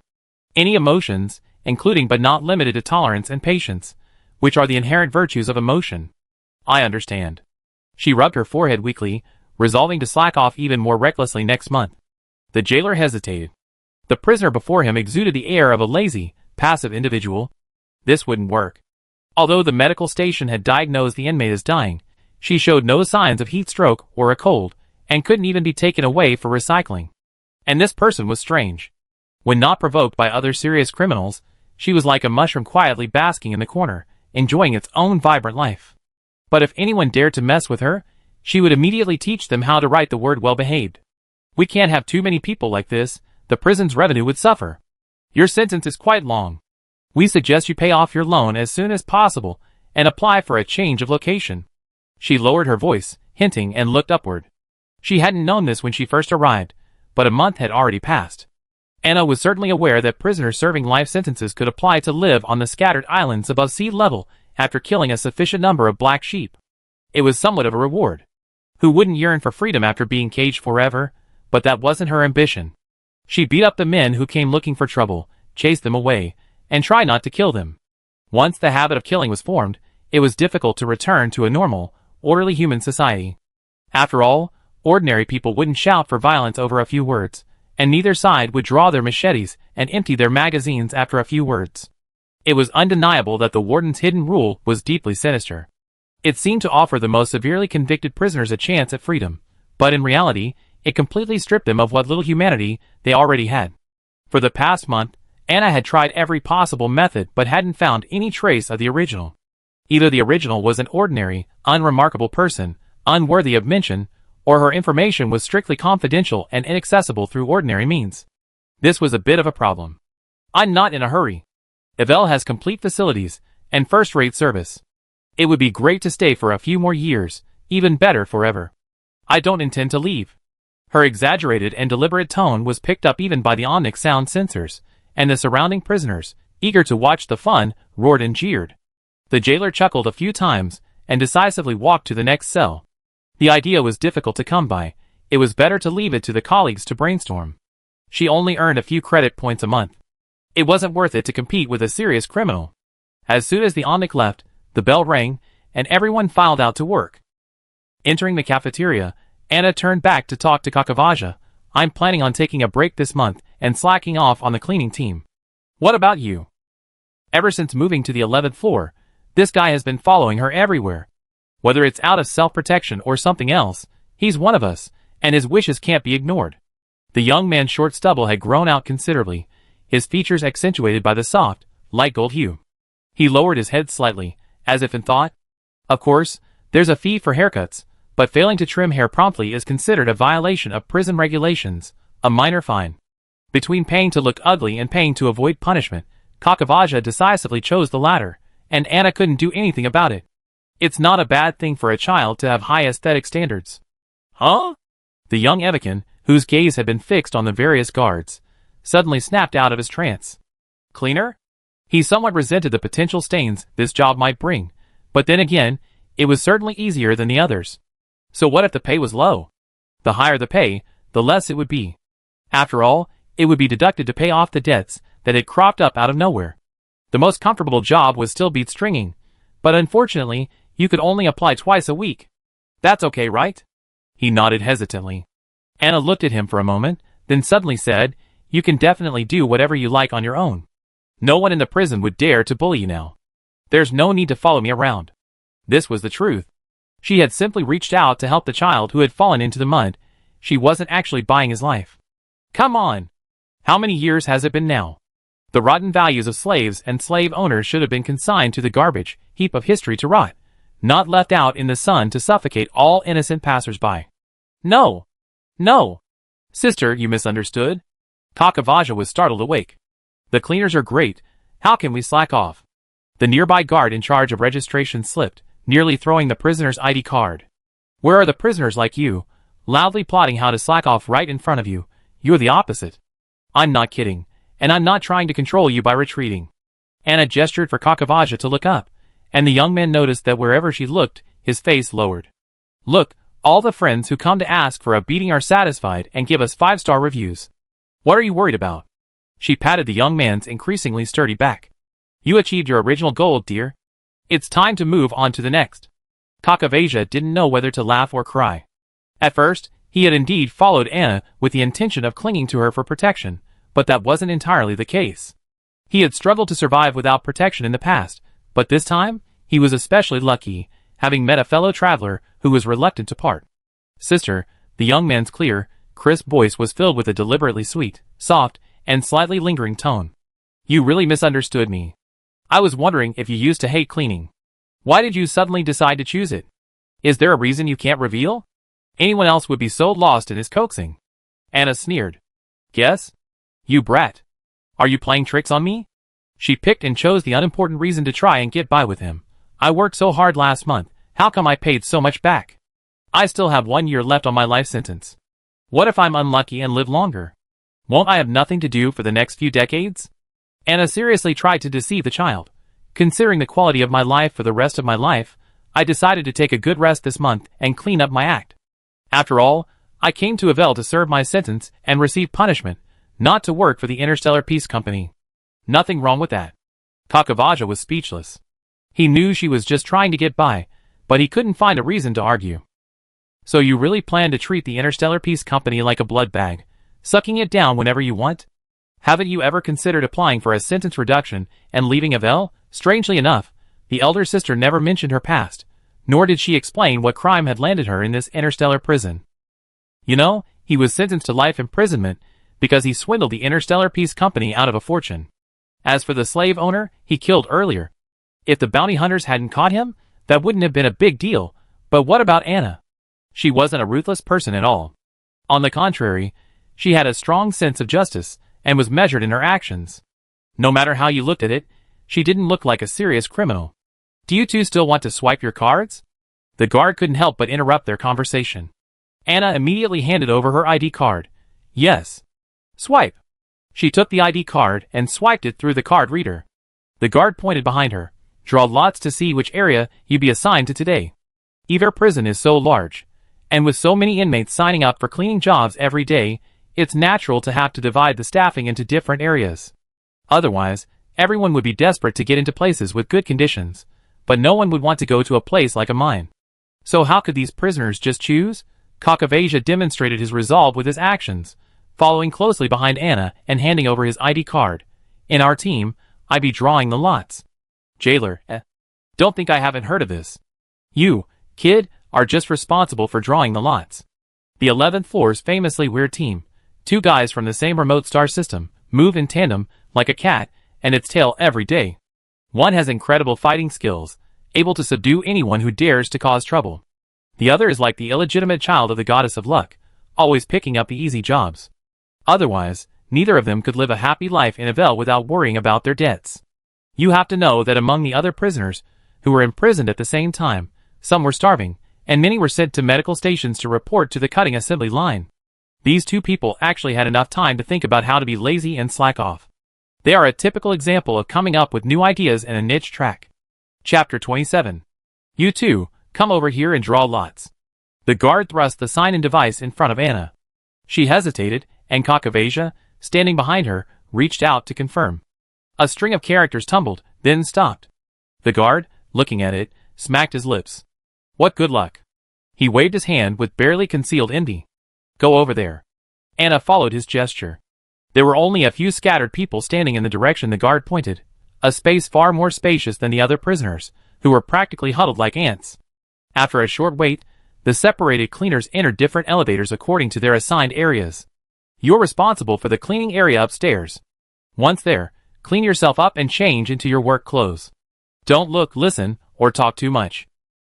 Any emotions, including but not limited to tolerance and patience, which are the inherent virtues of emotion. I understand. She rubbed her forehead weakly, resolving to slack off even more recklessly next month. The jailer hesitated. The prisoner before him exuded the air of a lazy, passive individual. This wouldn't work. Although the medical station had diagnosed the inmate as dying, she showed no signs of heat stroke or a cold, and couldn't even be taken away for recycling. And this person was strange. When not provoked by other serious criminals, she was like a mushroom quietly basking in the corner, enjoying its own vibrant life. But if anyone dared to mess with her, she would immediately teach them how to write the word well-behaved. We can't have too many people like this, the prison's revenue would suffer. Your sentence is quite long. We suggest you pay off your loan as soon as possible, and apply for a change of location. She lowered her voice, hinting, and looked upward. She hadn't known this when she first arrived, but a month had already passed. Anna was certainly aware that prisoners serving life sentences could apply to live on the scattered islands above sea level after killing a sufficient number of black sheep. It was somewhat of a reward. Who wouldn't yearn for freedom after being caged forever? But that wasn't her ambition. She beat up the men who came looking for trouble, chased them away, and tried not to kill them. Once the habit of killing was formed, it was difficult to return to a normal, orderly human society. After all, Ordinary people wouldn't shout for violence over a few words, and neither side would draw their machetes and empty their magazines after a few words. It was undeniable that the warden's hidden rule was deeply sinister. It seemed to offer the most severely convicted prisoners a chance at freedom, but in reality, it completely stripped them of what little humanity they already had. For the past month, Anna had tried every possible method but hadn't found any trace of the original. Either the original was an ordinary, unremarkable person, unworthy of mention, or her information was strictly confidential and inaccessible through ordinary means. This was a bit of a problem. I'm not in a hurry. Ivel has complete facilities and first-rate service. It would be great to stay for a few more years, even better forever. I don't intend to leave. Her exaggerated and deliberate tone was picked up even by the onyx sound sensors, and the surrounding prisoners, eager to watch the fun, roared and jeered. The jailer chuckled a few times and decisively walked to the next cell. The idea was difficult to come by. It was better to leave it to the colleagues to brainstorm. She only earned a few credit points a month. It wasn't worth it to compete with a serious criminal. As soon as the onyx left, the bell rang, and everyone filed out to work. Entering the cafeteria, Anna turned back to talk to Kakavaja. I'm planning on taking a break this month and slacking off on the cleaning team. What about you? Ever since moving to the 11th floor, this guy has been following her everywhere. Whether it's out of self-protection or something else, he's one of us, and his wishes can't be ignored. The young man's short stubble had grown out considerably, his features accentuated by the soft, light gold hue. He lowered his head slightly, as if in thought. Of course, there's a fee for haircuts, but failing to trim hair promptly is considered a violation of prison regulations, a minor fine. Between paying to look ugly and paying to avoid punishment, Kakavaja decisively chose the latter, and Anna couldn't do anything about it. It's not a bad thing for a child to have high aesthetic standards. Huh? The young Evican, whose gaze had been fixed on the various guards, suddenly snapped out of his trance. Cleaner? He somewhat resented the potential stains this job might bring, but then again, it was certainly easier than the others. So what if the pay was low? The higher the pay, the less it would be. After all, it would be deducted to pay off the debts that had cropped up out of nowhere. The most comfortable job was still bead stringing, but unfortunately, you could only apply twice a week. That's okay, right? He nodded hesitantly. Anna looked at him for a moment, then suddenly said, You can definitely do whatever you like on your own. No one in the prison would dare to bully you now. There's no need to follow me around. This was the truth. She had simply reached out to help the child who had fallen into the mud. She wasn't actually buying his life. Come on! How many years has it been now? The rotten values of slaves and slave owners should have been consigned to the garbage heap of history to rot, not left out in the sun to suffocate all innocent passers-by. No! No! Sister, you misunderstood. Kakavaja was startled awake. The cleaners are great. How can we slack off? The nearby guard in charge of registration slipped, nearly throwing the prisoner's ID card. Where are the prisoners like you, loudly plotting how to slack off right in front of you? You're the opposite. I'm not kidding, and I'm not trying to control you by retreating. Anna gestured for Kakavaja to look up, and the young man noticed that wherever she looked, his face lowered. Look, all the friends who come to ask for a beating are satisfied and give us 5-star reviews. What are you worried about? She patted the young man's increasingly sturdy back. You achieved your original goal, dear. It's time to move on to the next. Kakavaja didn't know whether to laugh or cry. At first, he had indeed followed Anna with the intention of clinging to her for protection, but that wasn't entirely the case. He had struggled to survive without protection in the past, but this time, he was especially lucky, having met a fellow traveler who was reluctant to part. Sister, the young man's clear, crisp voice was filled with a deliberately sweet, soft, and slightly lingering tone. You really misunderstood me. I was wondering if you used to hate cleaning. Why did you suddenly decide to choose it? Is there a reason you can't reveal? Anyone else would be so lost in his coaxing. Anna sneered. Guess? You brat. Are you playing tricks on me? She picked and chose the unimportant reason to try and get by with him. I worked so hard last month, how come I paid so much back? I still have 1 year left on my life sentence. What if I'm unlucky and live longer? Won't I have nothing to do for the next few decades? Anna seriously tried to deceive the child. Considering the quality of my life for the rest of my life, I decided to take a good rest this month and clean up my act. After all, I came to Ivel to serve my sentence and receive punishment, not to work for the Interstellar Peace Company. Nothing wrong with that. Kakavaja was speechless. He knew she was just trying to get by, but he couldn't find a reason to argue. So you really plan to treat the Interstellar Peace Company like a blood bag, sucking it down whenever you want? Haven't you ever considered applying for a sentence reduction and leaving Ivel? Strangely enough, the elder sister never mentioned her past, nor did she explain what crime had landed her in this interstellar prison. You know, he was sentenced to life imprisonment because he swindled the Interstellar Peace Company out of a fortune. As for the slave owner he killed earlier, if the bounty hunters hadn't caught him, that wouldn't have been a big deal. But what about Anna? She wasn't a ruthless person at all. On the contrary, she had a strong sense of justice and was measured in her actions. No matter how you looked at it, she didn't look like a serious criminal. Do you two still want to swipe your cards? The guard couldn't help but interrupt their conversation. Anna immediately handed over her ID card. Yes. Swipe. She took the ID card and swiped it through the card reader. The guard pointed behind her. Draw lots to see which area you'd be assigned to today. Ivel prison is so large, and with so many inmates signing up for cleaning jobs every day, it's natural to have to divide the staffing into different areas. Otherwise, everyone would be desperate to get into places with good conditions, but no one would want to go to a place like a mine. So how could these prisoners just choose? Kakavasia demonstrated his resolve with his actions, following closely behind Anna and handing over his ID card. In our team, I'd be drawing the lots. Jailer, don't think I haven't heard of this. You, kid, are just responsible for drawing the lots. The 11th floor's famously weird team, two guys from the same remote star system, move in tandem like a cat and its tail every day. One has incredible fighting skills, able to subdue anyone who dares to cause trouble. The other is like the illegitimate child of the goddess of luck, always picking up the easy jobs. Otherwise, neither of them could live a happy life in Ivel without worrying about their debts. You have to know that among the other prisoners, who were imprisoned at the same time, some were starving, and many were sent to medical stations to report to the cutting assembly line. These two people actually had enough time to think about how to be lazy and slack off. They are a typical example of coming up with new ideas in a niche track. Chapter 27. You two, come over here and draw lots. The guard thrust the sign-in device in front of Anna. She hesitated, and Kakavasia, standing behind her, reached out to confirm. A string of characters tumbled, then stopped. The guard, looking at it, smacked his lips. What good luck. He waved his hand with barely concealed envy. Go over there. Anna followed his gesture. There were only a few scattered people standing in the direction the guard pointed, a space far more spacious than the other prisoners, who were practically huddled like ants. After a short wait, the separated cleaners entered different elevators according to their assigned areas. You're responsible for the cleaning area upstairs. Once there, clean yourself up and change into your work clothes. Don't look, listen, or talk too much.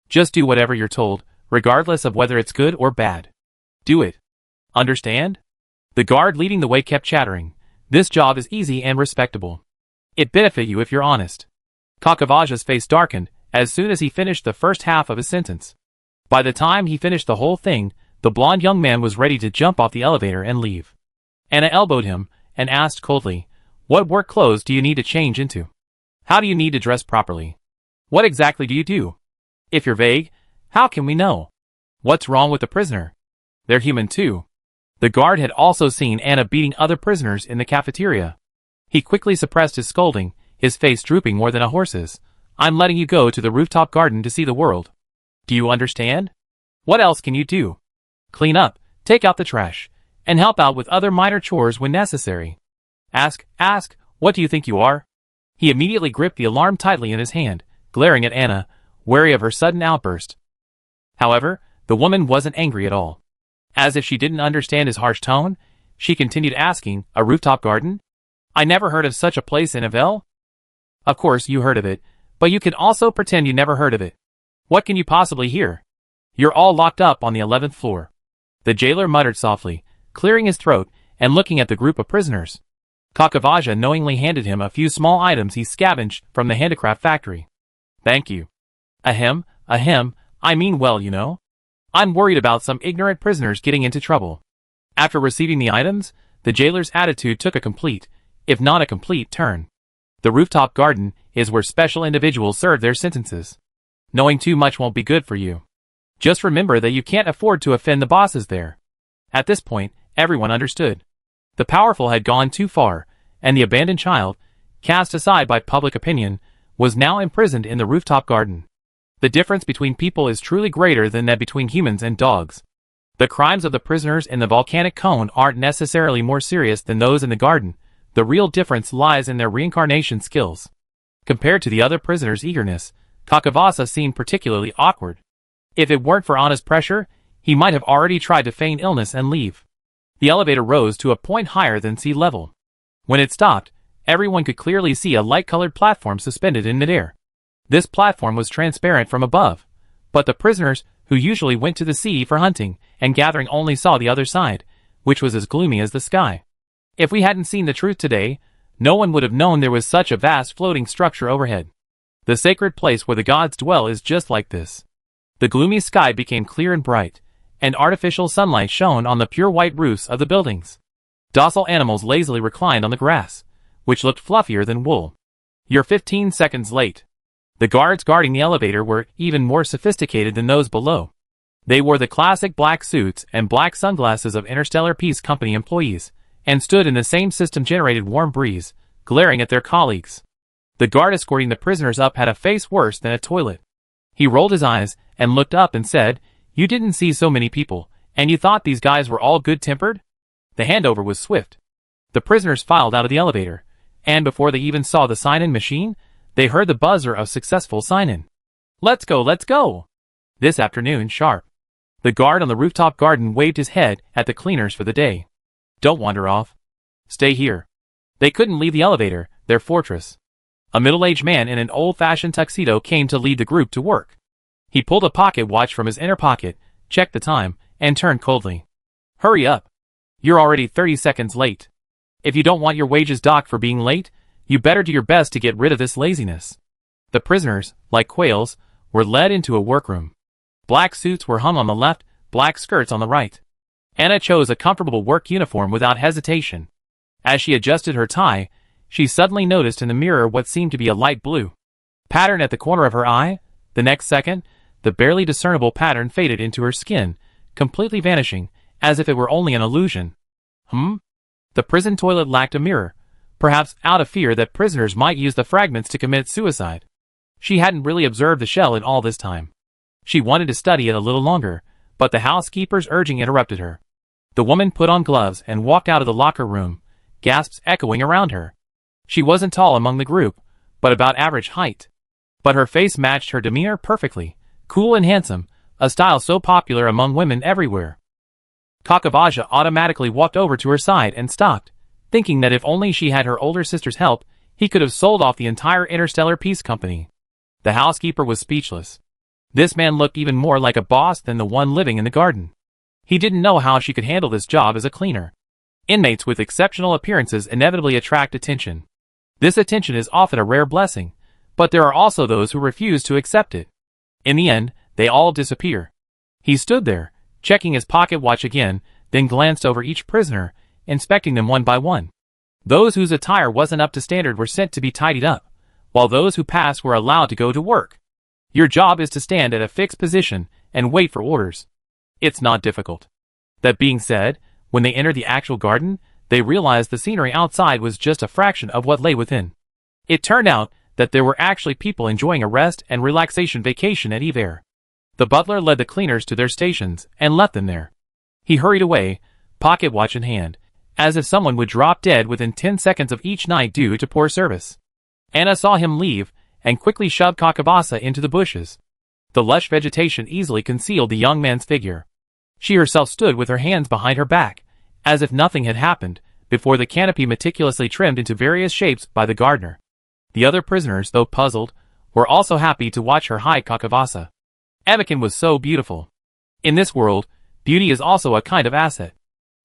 Just do whatever you're told, regardless of whether it's good or bad. Do it. Understand? The guard leading the way kept chattering. This job is easy and respectable. It benefit you if you're honest. Kakavasia's face darkened as soon as he finished the first half of his sentence. By the time he finished the whole thing, the blond young man was ready to jump off the elevator and leave. Anna elbowed him and asked coldly, what work clothes do you need to change into? How do you need to dress properly? What exactly do you do? If you're vague, how can we know? What's wrong with the prisoner? They're human too. The guard had also seen Anna beating other prisoners in the cafeteria. He quickly suppressed his scolding, his face drooping more than a horse's. I'm letting you go to the rooftop garden to see the world. Do you understand? What else can you do? Clean up, take out the trash, and help out with other minor chores when necessary. Ask, what do you think you are? He immediately gripped the alarm tightly in his hand, glaring at Anna, wary of her sudden outburst. However, the woman wasn't angry at all. As if she didn't understand his harsh tone, she continued asking, a rooftop garden? I never heard of such a place in Ivel. Of course you heard of it, but you can also pretend you never heard of it. What can you possibly hear? You're all locked up on the 11th floor. The jailer muttered softly, clearing his throat and looking at the group of prisoners. Kakavasia knowingly handed him a few small items he scavenged from the handicraft factory. Thank you. Ahem, I mean well, you know. I'm worried about some ignorant prisoners getting into trouble. After receiving the items, the jailer's attitude took a complete, if not a complete, turn. The rooftop garden is where special individuals serve their sentences. Knowing too much won't be good for you. Just remember that you can't afford to offend the bosses there. At this point, everyone understood. The powerful had gone too far, and the abandoned child, cast aside by public opinion, was now imprisoned in the rooftop garden. The difference between people is truly greater than that between humans and dogs. The crimes of the prisoners in the volcanic cone aren't necessarily more serious than those in the garden. The real difference lies in their reincarnation skills. Compared to the other prisoners' eagerness, Kakavasa seemed particularly awkward. If it weren't for Anna's pressure, he might have already tried to feign illness and leave. The elevator rose to a point higher than sea level. When it stopped, everyone could clearly see a light-colored platform suspended in midair. This platform was transparent from above, but the prisoners, who usually went to the sea for hunting and gathering, only saw the other side, which was as gloomy as the sky. If we hadn't seen the truth today, no one would have known there was such a vast floating structure overhead. The sacred place where the gods dwell is just like this. The gloomy sky became clear and bright, and artificial sunlight shone on the pure white roofs of the buildings. Docile animals lazily reclined on the grass, which looked fluffier than wool. "You're 15 seconds late." The guards guarding the elevator were even more sophisticated than those below. They wore the classic black suits and black sunglasses of Interstellar Peace Company employees, and stood in the same system-generated warm breeze, glaring at their colleagues. The guard escorting the prisoners up had a face worse than a toilet. He rolled his eyes and looked up and said, "You didn't see so many people, and you thought these guys were all good-tempered?" The handover was swift. The prisoners filed out of the elevator, and before they even saw the sign-in machine, they heard the buzzer of successful sign-in. "Let's go, let's go!" This afternoon, sharp. The guard on the rooftop garden waved his head at the cleaners for the day. "Don't wander off. Stay here." They couldn't leave the elevator, their fortress. A middle-aged man in an old-fashioned tuxedo came to lead the group to work. He pulled a pocket watch from his inner pocket, checked the time, and turned coldly. "Hurry up. You're already 30 seconds late. If you don't want your wages docked for being late, you better do your best to get rid of this laziness." The prisoners, like quails, were led into a workroom. Black suits were hung on the left, black skirts on the right. Anna chose a comfortable work uniform without hesitation. As she adjusted her tie, she suddenly noticed in the mirror what seemed to be a light blue pattern at the corner of her eye. The next second, the barely discernible pattern faded into her skin, completely vanishing, as if it were only an illusion. The prison toilet lacked a mirror, perhaps out of fear that prisoners might use the fragments to commit suicide. She hadn't really observed the shell in all this time. She wanted to study it a little longer, but the housekeeper's urging interrupted her. The woman put on gloves and walked out of the locker room, gasps echoing around her. She wasn't tall among the group, but about average height. But her face matched her demeanor perfectly, cool and handsome, a style so popular among women everywhere. Kakavasa automatically walked over to her side and stopped, thinking that if only she had her older sister's help, he could have sold off the entire Interstellar Peace Company. The housekeeper was speechless. This man looked even more like a boss than the one living in the garden. He didn't know how she could handle this job as a cleaner. Inmates with exceptional appearances inevitably attract attention. This attention is often a rare blessing, but there are also those who refuse to accept it. In the end, they all disappear. He stood there, checking his pocket watch again, then glanced over each prisoner, inspecting them one by one. Those whose attire wasn't up to standard were sent to be tidied up, while those who passed were allowed to go to work. Your job is to stand at a fixed position and wait for orders. It's not difficult. That being said, when they entered the actual garden, they realized the scenery outside was just a fraction of what lay within. It turned out that there were actually people enjoying a rest and relaxation vacation at Ivel. The butler led the cleaners to their stations and left them there. He hurried away, pocket watch in hand, as if someone would drop dead within 10 seconds of each night due to poor service. Anna saw him leave and quickly shoved Kakavasa into the bushes. The lush vegetation easily concealed the young man's figure. She herself stood with her hands behind her back, as if nothing had happened, before the canopy meticulously trimmed into various shapes by the gardener. The other prisoners, though puzzled, were also happy to watch her hide Kakavasa. Anakin was so beautiful. In this world, beauty is also a kind of asset.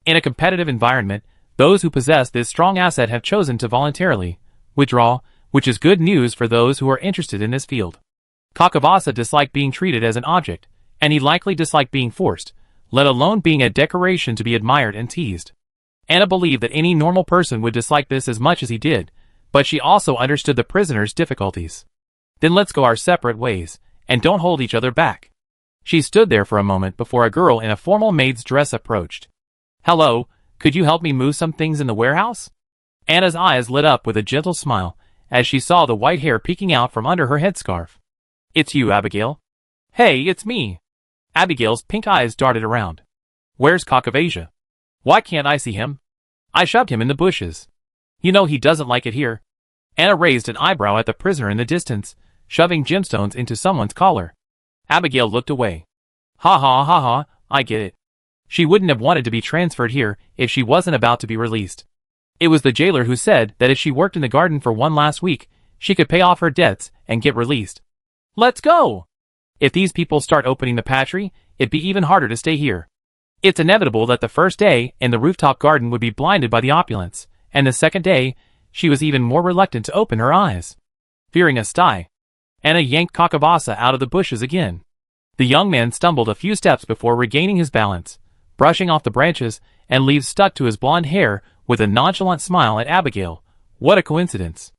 In a competitive environment, those who possess this strong asset have chosen to voluntarily withdraw, which is good news for those who are interested in this field. Kakavasa disliked being treated as an object, and he likely disliked being forced, let alone being a decoration to be admired and teased. Anna believed that any normal person would dislike this as much as he did, but she also understood the prisoner's difficulties. Then let's go our separate ways, and don't hold each other back. She stood there for a moment before a girl in a formal maid's dress approached. "Hello, could you help me move some things in the warehouse?" Anna's eyes lit up with a gentle smile as she saw the white hair peeking out from under her headscarf. "It's you, Abigail. Hey, it's me. Abigail's pink eyes darted around. Where's Kakavasia? Why can't I see him? I shoved him in the bushes. You know he doesn't like it here. Anna raised an eyebrow at the prisoner in the distance, shoving gemstones into someone's collar. Abigail looked away. Ha ha ha ha, I get it. She wouldn't have wanted to be transferred here if she wasn't about to be released. It was the jailer who said that if she worked in the garden for one last week, she could pay off her debts and get released. Let's go! If these people start opening the pantry, it'd be even harder to stay here. It's inevitable that the first day in the rooftop garden would be blinded by the opulence, and the second day, she was even more reluctant to open her eyes. Fearing a sty, Anna yanked Kakavasa out of the bushes again. The young man stumbled a few steps before regaining his balance, brushing off the branches and leaves stuck to his blonde hair with a nonchalant smile at Abigail. What a coincidence.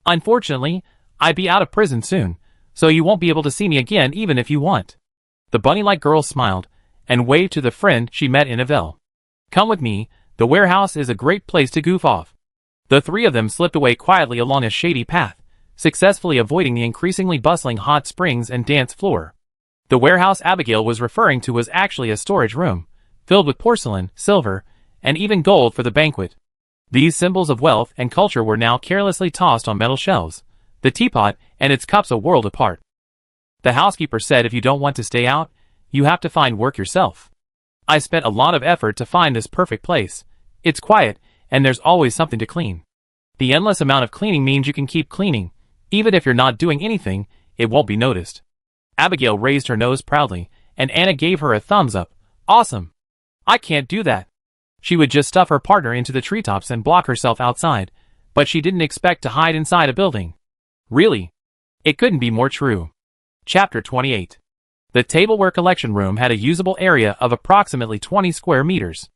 Unfortunately, I'd be out of prison soon, so you won't be able to see me again even if you want. The bunny-like girl smiled and waved to the friend she met in Ivel. Come with me, the warehouse is a great place to goof off. The three of them slipped away quietly along a shady path, successfully avoiding the increasingly bustling hot springs and dance floor. The warehouse Abigail was referring to was actually a storage room, filled with porcelain, silver, and even gold for the banquet. These symbols of wealth and culture were now carelessly tossed on metal shelves, the teapot and its cups a world apart. The housekeeper said if you don't want to stay out, you have to find work yourself. I spent a lot of effort to find this perfect place. It's quiet, and there's always something to clean. The endless amount of cleaning means you can keep cleaning. Even if you're not doing anything, it won't be noticed. Abigail raised her nose proudly, and Anna gave her a thumbs up. Awesome. I can't do that. She would just stuff her partner into the treetops and block herself outside, but she didn't expect to hide inside a building. Really? It couldn't be more true. Chapter 28. The tableware collection room had a usable area of approximately 20 square meters.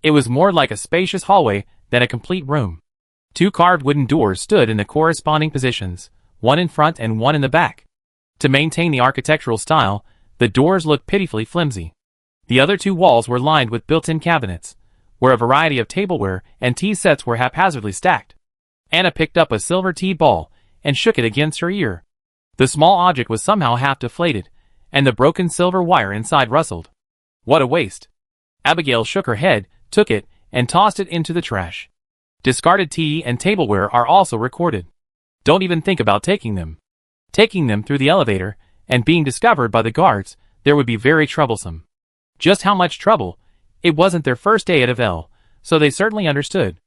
It was more like a spacious hallway than a complete room. Two carved wooden doors stood in the corresponding positions, one in front and one in the back. To maintain the architectural style, the doors looked pitifully flimsy. The other two walls were lined with built-in cabinets, where a variety of tableware and tea sets were haphazardly stacked. Anna picked up a silver tea ball and shook it against her ear. The small object was somehow half deflated, and the broken silver wire inside rustled. What a waste. Abigail shook her head, took it, and tossed it into the trash. Discarded tea and tableware are also recorded. Don't even think about taking them. Taking them through the elevator and being discovered by the guards, there would be very troublesome. Just how much trouble? It wasn't their first day at Ivel, so they certainly understood.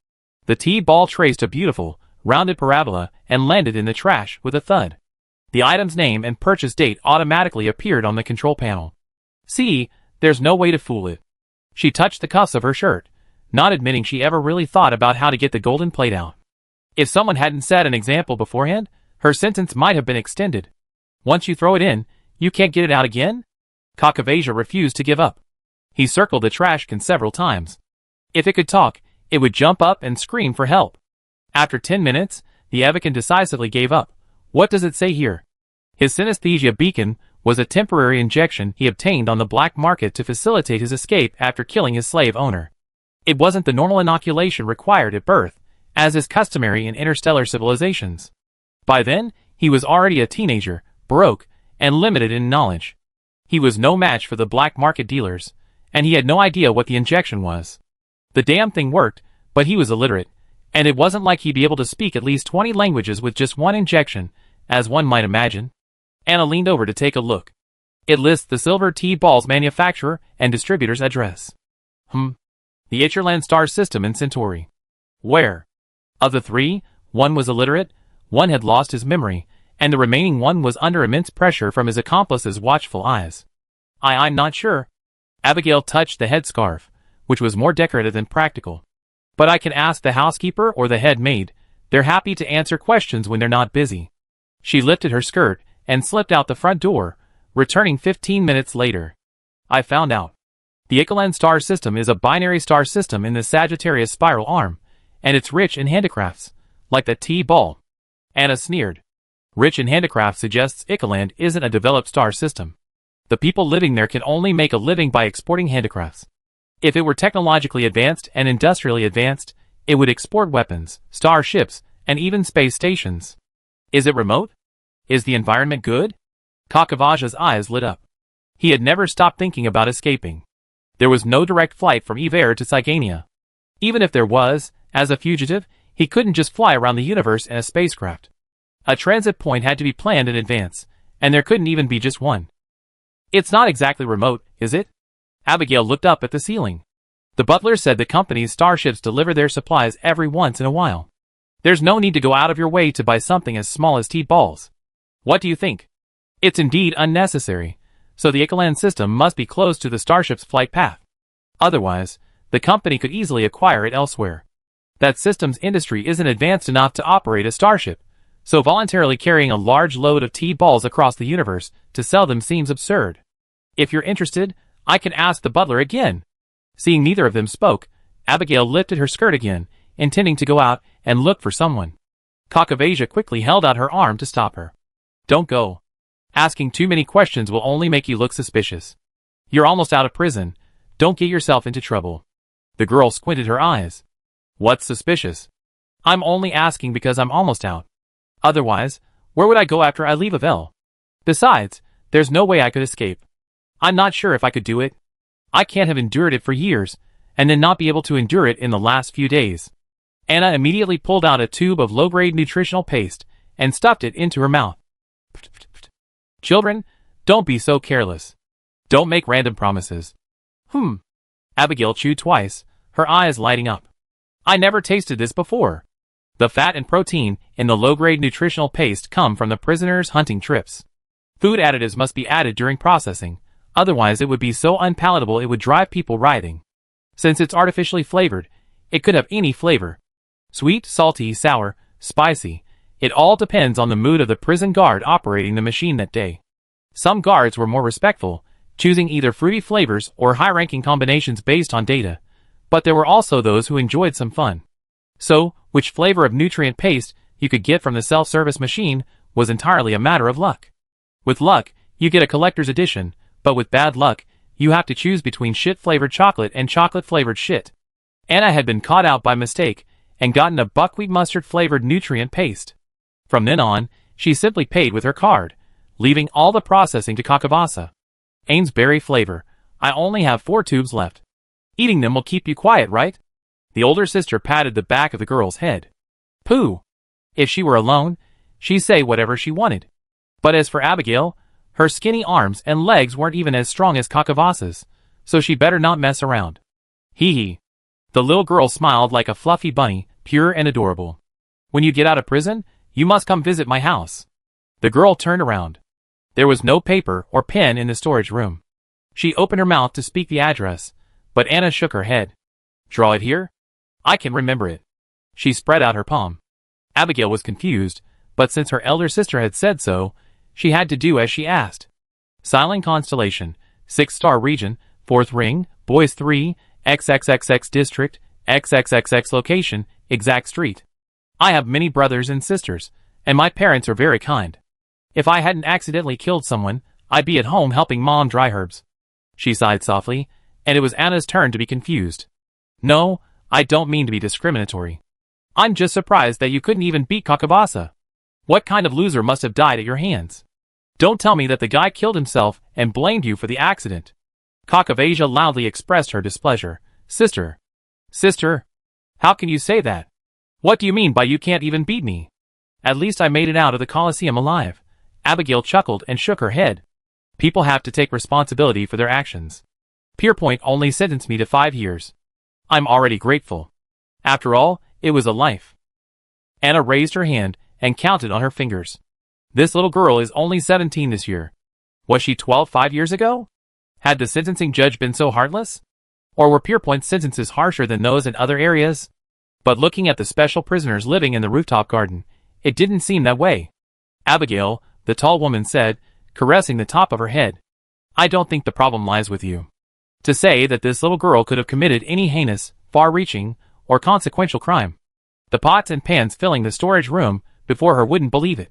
The tea ball traced a beautiful, rounded parabola and landed in the trash with a thud. The item's name and purchase date automatically appeared on the control panel. See, there's no way to fool it. She touched the cuffs of her shirt, not admitting she ever really thought about how to get the golden plate out. If someone hadn't set an example beforehand, her sentence might have been extended. Once you throw it in, you can't get it out again? Kakavasia refused to give up. He circled the trash can several times. If it could talk, it would jump up and scream for help. After 10 minutes, the Evican decisively gave up. What does it say here? His synesthesia beacon was a temporary injection he obtained on the black market to facilitate his escape after killing his slave owner. It wasn't the normal inoculation required at birth, as is customary in interstellar civilizations. By then, he was already a teenager, broke, and limited in knowledge. He was no match for the black market dealers, and he had no idea what the injection was. The damn thing worked, but he was illiterate, and it wasn't like he'd be able to speak at least 20 languages with just one injection, as one might imagine. Anna leaned over to take a look. It lists the silver tea ball's manufacturer and distributor's address. The Icherland star system in Centauri. Where? Of the three, one was illiterate, one had lost his memory, and the remaining one was under immense pressure from his accomplice's watchful eyes. I'm not sure. Abigail touched the headscarf, which was more decorative than practical. But I can ask the housekeeper or the head maid. They're happy to answer questions when they're not busy. She lifted her skirt and slipped out the front door, returning 15 minutes later. I found out. The Ichelan star system is a binary star system in the Sagittarius spiral arm, and it's rich in handicrafts, like the tea ball. Anna sneered. Rich in handicrafts suggests Icheland isn't a developed star system. The people living there can only make a living by exporting handicrafts. If it were technologically advanced and industrially advanced, it would export weapons, starships, and even space stations. Is it remote? Is the environment good? Kakavasia's eyes lit up. He had never stopped thinking about escaping. There was no direct flight from Ivel to Cygania. Even if there was, as a fugitive, he couldn't just fly around the universe in a spacecraft. A transit point had to be planned in advance, and there couldn't even be just one. It's not exactly remote, is it? Abigail looked up at the ceiling. The butler said the company's starships deliver their supplies every once in a while. There's no need to go out of your way to buy something as small as T-balls. What do you think? It's indeed unnecessary, so the Escalation system must be close to the starship's flight path. Otherwise, the company could easily acquire it elsewhere. That system's industry isn't advanced enough to operate a starship, so voluntarily carrying a large load of T-balls across the universe to sell them seems absurd. If you're interested, I can ask the butler again. Seeing neither of them spoke, Abigail lifted her skirt again, intending to go out and look for someone. Cockavasia quickly held out her arm to stop her. Don't go. Asking too many questions will only make you look suspicious. You're almost out of prison. Don't get yourself into trouble. The girl squinted her eyes. What's suspicious? I'm only asking because I'm almost out. Otherwise, where would I go after I leave Ivel? Besides, there's no way I could escape. I'm not sure if I could do it. I can't have endured it for years, and then not be able to endure it in the last few days. Anna immediately pulled out a tube of low-grade nutritional paste and stuffed it into her mouth. Children, don't be so careless. Don't make random promises. Abigail chewed twice, her eyes lighting up. I never tasted this before. The fat and protein in the low-grade nutritional paste come from the prisoners' hunting trips. Food additives must be added during processing, otherwise it would be so unpalatable it would drive people writhing. Since it's artificially flavored, it could have any flavor. Sweet, salty, sour, spicy. It all depends on the mood of the prison guard operating the machine that day. Some guards were more respectful, choosing either fruity flavors or high-ranking combinations based on data, but there were also those who enjoyed some fun. So, which flavor of nutrient paste you could get from the self-service machine was entirely a matter of luck. With luck, you get a collector's edition, but with bad luck, you have to choose between shit-flavored chocolate and chocolate-flavored shit. Anna had been caught out by mistake and gotten a buckwheat mustard-flavored nutrient paste. From then on, she simply paid with her card, leaving all the processing to Cockavasia. Amesberry flavor. I only have 4 tubes left. Eating them will keep you quiet, right? The older sister patted the back of the girl's head. Pooh! If she were alone, she'd say whatever she wanted. But as for Abigail, her skinny arms and legs weren't even as strong as Cockavasia's, so she better not mess around. Hee hee. The little girl smiled like a fluffy bunny, pure and adorable. When you get out of prison, you must come visit my house. The girl turned around. There was no paper or pen in the storage room. She opened her mouth to speak the address, but Anna shook her head. Draw it here? I can remember it. She spread out her palm. Abigail was confused, but since her elder sister had said so, she had to do as she asked. Silent Constellation, 6-star region, 4th ring, boys 3, XXXX district, XXXX location, exact street. I have many brothers and sisters, and my parents are very kind. If I hadn't accidentally killed someone, I'd be at home helping Mom dry herbs. She sighed softly, and it was Anna's turn to be confused. No, I don't mean to be discriminatory. I'm just surprised that you couldn't even beat Cockavasia. What kind of loser must have died at your hands? Don't tell me that the guy killed himself and blamed you for the accident. Cockavasia loudly expressed her displeasure. Sister. Sister? How can you say that? What do you mean by you can't even beat me? At least I made it out of the Colosseum alive. Abigail chuckled and shook her head. People have to take responsibility for their actions. Pierpoint only sentenced me to 5 years. I'm already grateful. After all, it was a life. Anna raised her hand and counted on her fingers. This little girl is only 17 this year. Was she 12 5 years ago? Had the sentencing judge been so heartless? Or were Pierpoint's sentences harsher than those in other areas? But looking at the special prisoners living in the rooftop garden, it didn't seem that way. Abigail, the tall woman said, caressing the top of her head. I don't think the problem lies with you. To say that this little girl could have committed any heinous, far-reaching, or consequential crime. The pots and pans filling the storage room before her wouldn't believe it.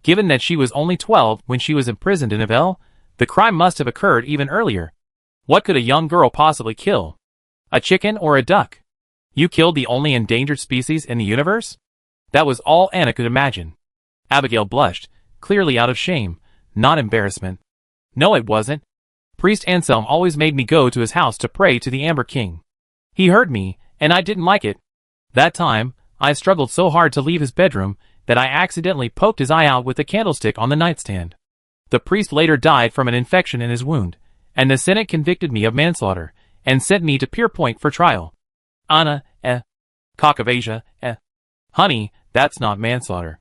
Given that she was only 12 when she was imprisoned in Ivel, the crime must have occurred even earlier. What could a young girl possibly kill? A chicken or a duck? You killed the only endangered species in the universe? That was all Anna could imagine. Abigail blushed, clearly out of shame, not embarrassment. No, it wasn't. Priest Anselm always made me go to his house to pray to the Amber King. He heard me, and I didn't like it. That time, I struggled so hard to leave his bedroom that I accidentally poked his eye out with the candlestick on the nightstand. The priest later died from an infection in his wound, and the Senate convicted me of manslaughter and sent me to Pierpoint for trial. Anna, Cock of Asia, Honey, that's not manslaughter.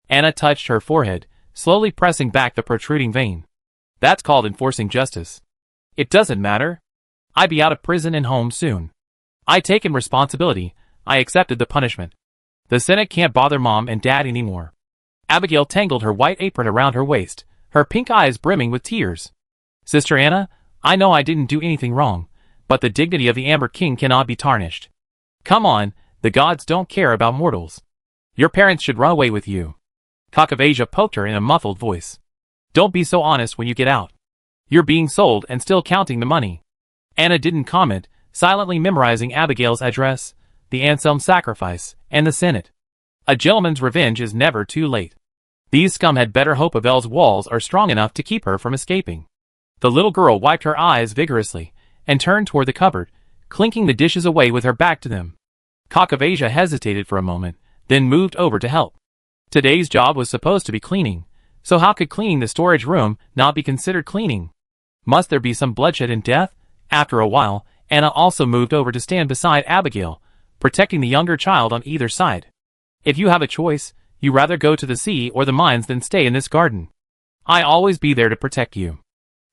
Anna touched her forehead, slowly pressing back the protruding vein. That's called enforcing justice. It doesn't matter. I'd be out of prison and home soon. I taken responsibility. I accepted the punishment. The Senate can't bother Mom and Dad anymore. Abigail tangled her white apron around her waist, her pink eyes brimming with tears. Sister Anna, I know I didn't do anything wrong, but the dignity of the Amber King cannot be tarnished. Come on, the gods don't care about mortals. Your parents should run away with you. Cock of Asia poked her in a muffled voice. Don't be so honest when you get out. You're being sold and still counting the money. Anna didn't comment, silently memorizing Abigail's address, the Anselm sacrifice, and the Senate. A gentleman's revenge is never too late. These scum had better hope Ivel's walls are strong enough to keep her from escaping. The little girl wiped her eyes vigorously and turned toward the cupboard, clinking the dishes away with her back to them. Cock of Asia hesitated for a moment, then moved over to help. Today's job was supposed to be cleaning, so how could cleaning the storage room not be considered cleaning? Must there be some bloodshed and death? After a while, Anna also moved over to stand beside Abigail, protecting the younger child on either side. If you have a choice, you rather go to the sea or the mines than stay in this garden. I'll always be there to protect you.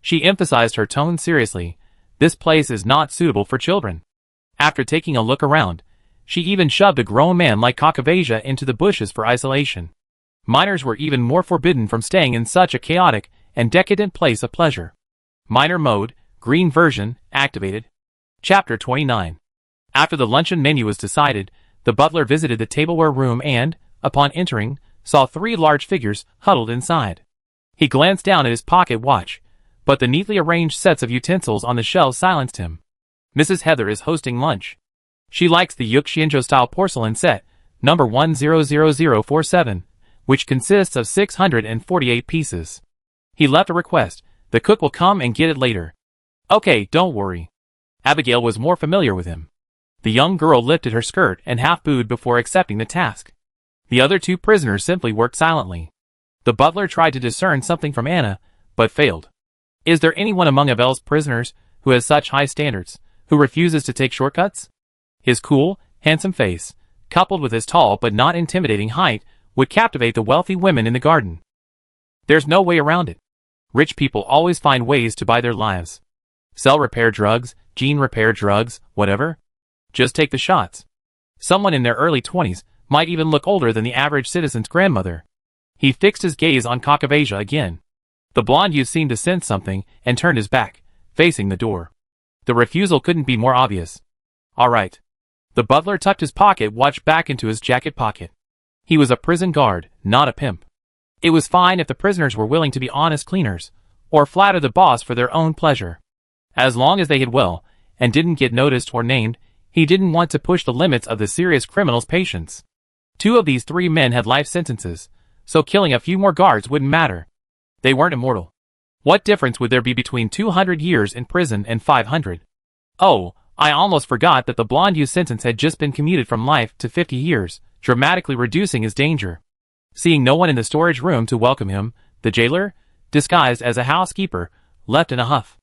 She emphasized her tone seriously. This place is not suitable for children. After taking a look around, she even shoved a grown man like Cock of Asia into the bushes for isolation. Minors were even more forbidden from staying in such a chaotic and decadent place of pleasure. Minor mode, green version, activated. Chapter 29. After the luncheon menu was decided, the butler visited the tableware room and, upon entering, saw 3 large figures huddled inside. He glanced down at his pocket watch, but the neatly arranged sets of utensils on the shelves silenced him. Mrs. Heather is hosting lunch. She likes the Yukshienjo-style porcelain set, number 100047, which consists of 648 pieces. He left a request. The cook will come and get it later. Okay, don't worry. Abigail was more familiar with him. The young girl lifted her skirt and half-bowed before accepting the task. The other 2 prisoners simply worked silently. The butler tried to discern something from Anna, but failed. Is there anyone among Ivel's prisoners who has such high standards, who refuses to take shortcuts? His cool, handsome face, coupled with his tall but not intimidating height, would captivate the wealthy women in the garden. There's no way around it. Rich people always find ways to buy their lives. Cell repair drugs, gene repair drugs, whatever. Just take the shots. Someone in their early 20s might even look older than the average citizen's grandmother. He fixed his gaze on Cock of Asia again. The blonde youth seemed to sense something and turned his back, facing the door. The refusal couldn't be more obvious. All right. The butler tucked his pocket watch back into his jacket pocket. He was a prison guard, not a pimp. It was fine if the prisoners were willing to be honest cleaners, or flatter the boss for their own pleasure. As long as they hid well, and didn't get noticed or named, he didn't want to push the limits of the serious criminal's patience. 2 of these 3 men had life sentences, so killing a few more guards wouldn't matter. They weren't immortal. What difference would there be between 200 years in prison and 500? Oh, I almost forgot that the blonde youth's sentence had just been commuted from life to 50 years, dramatically reducing his danger. Seeing no one in the storage room to welcome him, the jailer, disguised as a housekeeper, left in a huff.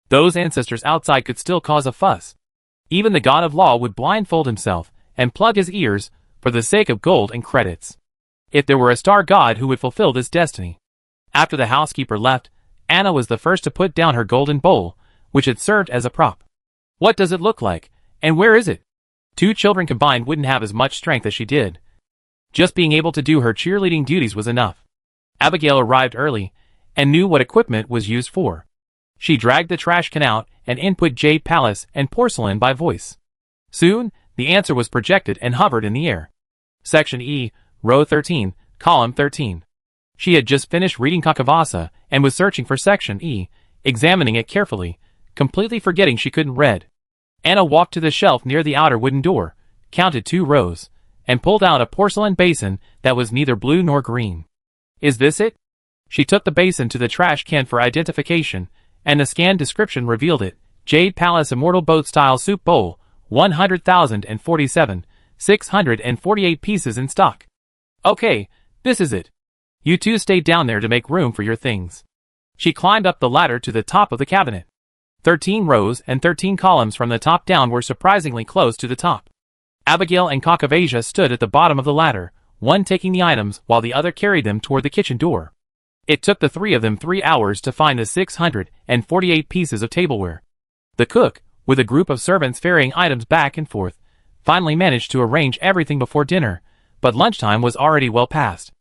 Those ancestors outside could still cause a fuss. Even the god of law would blindfold himself and plug his ears for the sake of gold and credits. If there were a star god who would fulfill this destiny. After the housekeeper left, Anna was the first to put down her golden bowl, which had served as a prop. What does it look like, and where is it? 2 children combined wouldn't have as much strength as she did. Just being able to do her cheerleading duties was enough. Abigail arrived early, and knew what equipment was used for. She dragged the trash can out and input jade palace and porcelain by voice. Soon, the answer was projected and hovered in the air. Section E, row 13, column 13. She had just finished reading Kakavasa and was searching for section E, examining it carefully, completely forgetting she couldn't read. Anna walked to the shelf near the outer wooden door, counted 2 rows, and pulled out a porcelain basin that was neither blue nor green. Is this it? She took the basin to the trash can for identification, and the scanned description revealed it. Jade Palace Immortal Boat Style Soup Bowl, 100,047, 648 pieces in stock. Okay, this is it. You two stay down there to make room for your things. She climbed up the ladder to the top of the cabinet. 13 rows and 13 columns from the top down were surprisingly close to the top. Abigail and Cock of Asia stood at the bottom of the ladder, one taking the items while the other carried them toward the kitchen door. It took the three of them 3 hours to find the 648 pieces of tableware. The cook, with a group of servants ferrying items back and forth, finally managed to arrange everything before dinner, but lunchtime was already well past.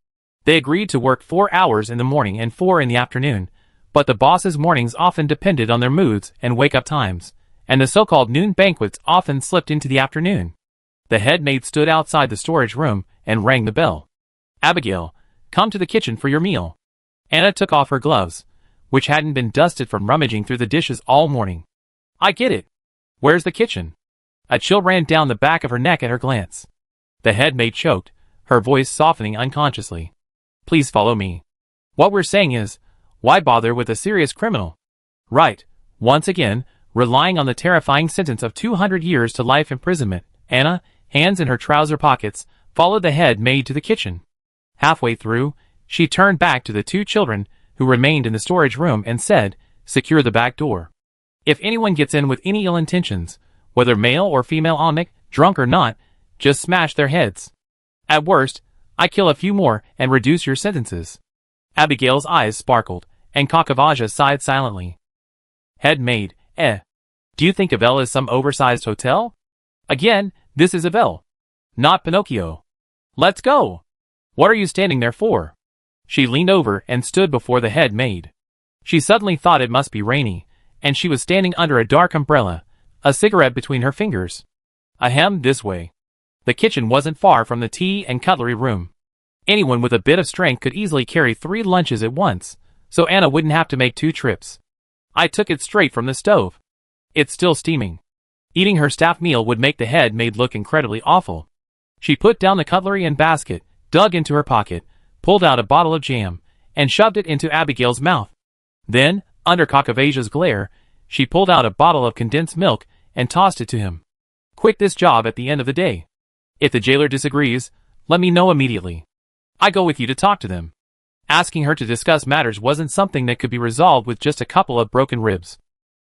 They agreed to work 4 hours in the morning and 4 in the afternoon, but the boss's mornings often depended on their moods and wake-up times, and the so-called noon banquets often slipped into the afternoon. The head maid stood outside the storage room and rang the bell. Abigail, come to the kitchen for your meal. Anna took off her gloves, which hadn't been dusted from rummaging through the dishes all morning. I get it. Where's the kitchen? A chill ran down the back of her neck at her glance. The head maid choked, her voice softening unconsciously. Please follow me. What we're saying is, why bother with a serious criminal? Right, once again, relying on the terrifying sentence of 200 years to life imprisonment, Anna, hands in her trouser pockets, followed the head maid to the kitchen. Halfway through, she turned back to the 2 children, who remained in the storage room, and said, secure the back door. If anyone gets in with any ill intentions, whether male or female almec, drunk or not, just smash their heads. At worst, I kill a few more and reduce your sentences. Abigail's eyes sparkled, and Cock of Asia sighed silently. Head maid, do you think Ivel is some oversized hotel? Again, this is Ivel, not Pinocchio. Let's go. What are you standing there for? She leaned over and stood before the head maid. She suddenly thought it must be rainy, and she was standing under a dark umbrella, a cigarette between her fingers. Ahem, this way. The kitchen wasn't far from the tea and cutlery room. Anyone with a bit of strength could easily carry 3 lunches at once, so Anna wouldn't have to make 2 trips. I took it straight from the stove. It's still steaming. Eating her staff meal would make the head maid look incredibly awful. She put down the cutlery and basket, dug into her pocket, pulled out a bottle of jam, and shoved it into Abigail's mouth. Then, under Cock of Asia's glare, she pulled out a bottle of condensed milk and tossed it to him. Quit this job at the end of the day. If the jailer disagrees, let me know immediately. I go with you to talk to them. Asking her to discuss matters wasn't something that could be resolved with just a couple of broken ribs.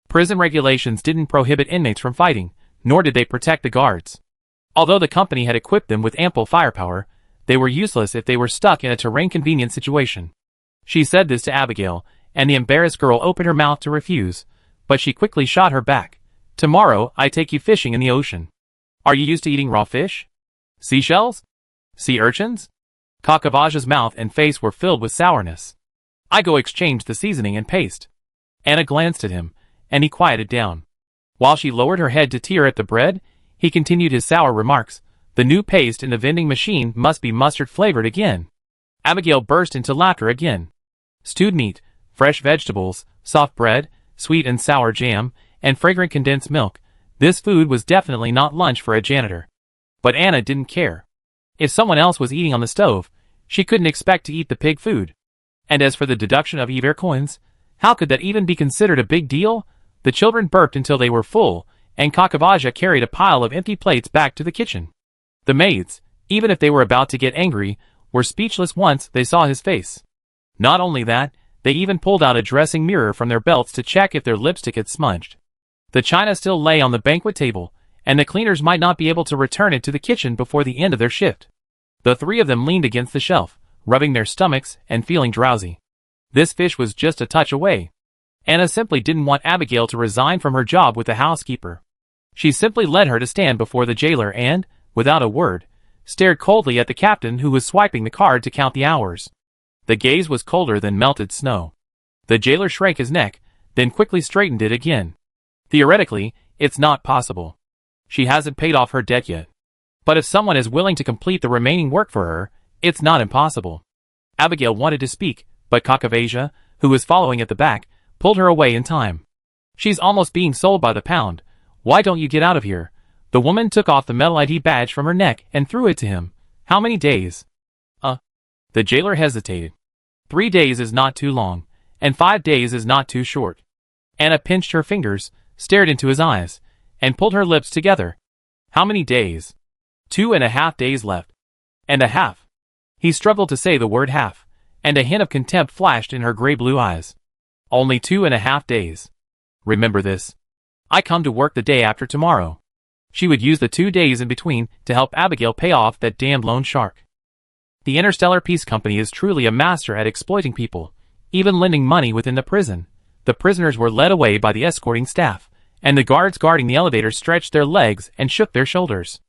Prison regulations didn't prohibit inmates from fighting, nor did they protect the guards. Although the company had equipped them with ample firepower, they were useless if they were stuck in a terrain-convenient situation. She said this to Abigail, and the embarrassed girl opened her mouth to refuse, but she quickly shot her back. Tomorrow, I take you fishing in the ocean. Are you used to eating raw fish? Seashells? Sea urchins? Cock of Asia's mouth and face were filled with sourness. I go exchange the seasoning and paste. Anna glanced at him, and he quieted down. While she lowered her head to tear at the bread, he continued his sour remarks. The new paste in the vending machine must be mustard-flavored again. Abigail burst into laughter again. Stewed meat, fresh vegetables, soft bread, sweet and sour jam, and fragrant condensed milk. This food was definitely not lunch for a janitor. But Anna didn't care. If someone else was eating on the stove, she couldn't expect to eat the pig food. And as for the deduction of Iver coins, how could that even be considered a big deal? The children burped until they were full, and Cock of Asia carried a pile of empty plates back to the kitchen. The maids, even if they were about to get angry, were speechless once they saw his face. Not only that, they even pulled out a dressing mirror from their belts to check if their lipstick had smudged. The china still lay on the banquet table, and the cleaners might not be able to return it to the kitchen before the end of their shift. The 3 of them leaned against the shelf, rubbing their stomachs and feeling drowsy. This fish was just a touch away. Anna simply didn't want Abigail to resign from her job with the housekeeper. She simply led her to stand before the jailer and, without a word, stared coldly at the captain who was swiping the card to count the hours. The gaze was colder than melted snow. The jailer shrank his neck, then quickly straightened it again. Theoretically, it's not possible. She hasn't paid off her debt yet. But if someone is willing to complete the remaining work for her, it's not impossible. Abigail wanted to speak, but Cock of Asia, who was following at the back, pulled her away in time. She's almost being sold by the pound. Why don't you get out of here? The woman took off the metal ID badge from her neck and threw it to him. How many days? The jailer hesitated. 3 days is not too long, and 5 days is not too short. Anna pinched her fingers, stared into his eyes, and pulled her lips together. How many days? 2.5 days left. And a half. He struggled to say the word half, and a hint of contempt flashed in her gray-blue eyes. Only 2.5 days. Remember this. I come to work the day after tomorrow. She would use the 2 days in between to help Abigail pay off that damned loan shark. The Interstellar Peace Company is truly a master at exploiting people, even lending money within the prison. The prisoners were led away by the escorting staff, and the guards guarding the elevator stretched their legs and shook their shoulders.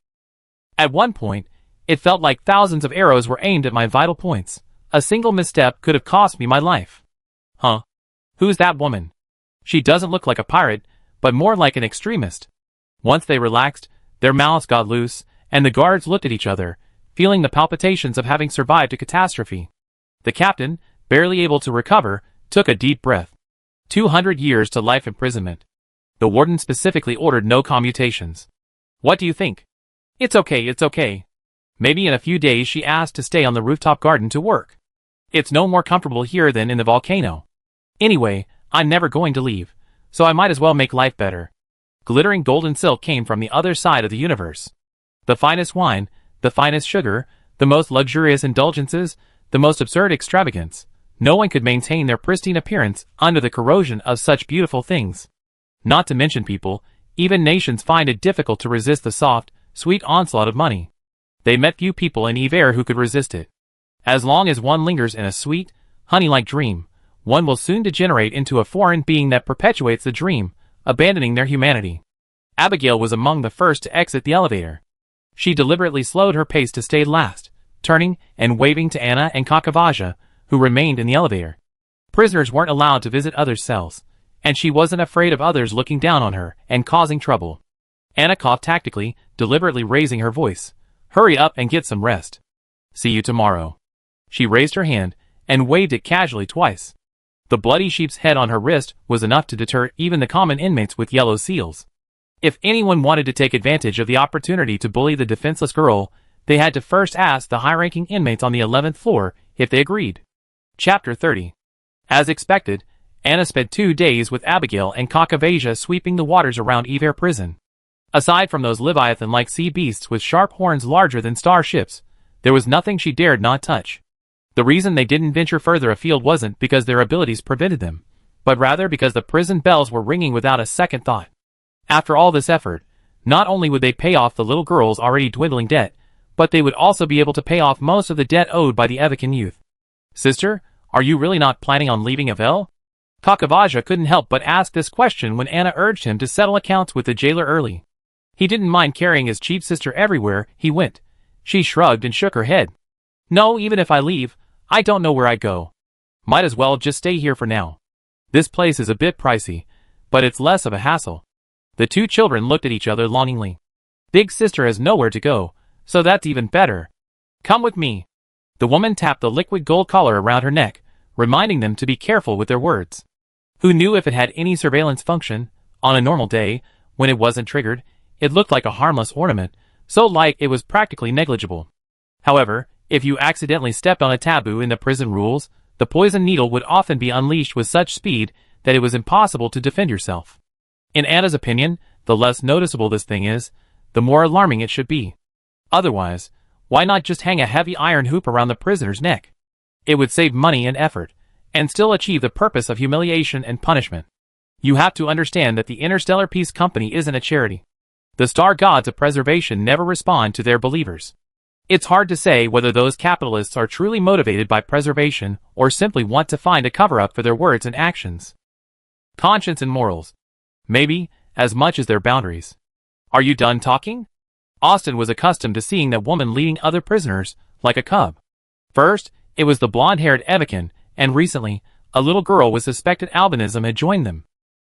At one point, it felt like thousands of arrows were aimed at my vital points. A single misstep could have cost me my life. Huh? Who's that woman? She doesn't look like a pirate, but more like an extremist. Once they relaxed, their mouths got loose, and the guards looked at each other, feeling the palpitations of having survived a catastrophe. The captain, barely able to recover, took a deep breath. 200 years to life imprisonment. The warden specifically ordered no commutations. What do you think? It's okay. Maybe in a few days she asked to stay on the rooftop garden to work. It's no more comfortable here than in the volcano. Anyway, I'm never going to leave, so I might as well make life better. Glittering golden silk came from the other side of the universe. The finest wine, the finest sugar, the most luxurious indulgences, the most absurd extravagance. No one could maintain their pristine appearance under the corrosion of such beautiful things. Not to mention people, even nations find it difficult to resist the soft, sweet onslaught of money. They met few people in Ivel who could resist it. As long as one lingers in a sweet, honey-like dream, one will soon degenerate into a foreign being that perpetuates the dream, abandoning their humanity. Abigail was among the first to exit the elevator. She deliberately slowed her pace to stay last, turning and waving to Anna and Kakavaja, who remained in the elevator. Prisoners weren't allowed to visit other cells, and she wasn't afraid of others looking down on her and causing trouble. Anna coughed tactically, deliberately raising her voice. Hurry up and get some rest. See you tomorrow. She raised her hand and waved it casually twice. The bloody sheep's head on her wrist was enough to deter even the common inmates with yellow seals. If anyone wanted to take advantage of the opportunity to bully the defenseless girl, they had to first ask the high-ranking inmates on the 11th floor if they agreed. Chapter 30. As expected, Anna spent 2 days with Abigail and Kakavaja sweeping the waters around Iver prison. Aside from those leviathan-like sea beasts with sharp horns larger than starships, there was nothing she dared not touch. The reason they didn't venture further afield wasn't because their abilities prevented them, but rather because the prison bells were ringing without a second thought. After all this effort, not only would they pay off the little girl's already dwindling debt, but they would also be able to pay off most of the debt owed by the Evican youth. Sister, are you really not planning on leaving Ivel? Kakavaja couldn't help but ask this question when Anna urged him to settle accounts with the jailer early. He didn't mind carrying his cheap sister everywhere he went. She shrugged and shook her head. No, even if I leave, I don't know where I go. Might as well just stay here for now. This place is a bit pricey, but it's less of a hassle. The two children looked at each other longingly. Big sister has nowhere to go, so that's even better. Come with me. The woman tapped the liquid gold collar around her neck, reminding them to be careful with their words. Who knew if it had any surveillance function? On a normal day, when it wasn't triggered, it looked like a harmless ornament, so light it was practically negligible. However, if you accidentally stepped on a taboo in the prison rules, the poison needle would often be unleashed with such speed that it was impossible to defend yourself. In Anna's opinion, the less noticeable this thing is, the more alarming it should be. Otherwise, why not just hang a heavy iron hoop around the prisoner's neck? It would save money and effort, and still achieve the purpose of humiliation and punishment. You have to understand that the Interstellar Peace Company isn't a charity. The star gods of preservation never respond to their believers. It's hard to say whether those capitalists are truly motivated by preservation or simply want to find a cover-up for their words and actions. Conscience and morals. Maybe, as much as their boundaries. Are you done talking? Austin was accustomed to seeing that woman leading other prisoners, like a cub. First, it was the blonde-haired Evican, and recently, a little girl with suspected albinism had joined them.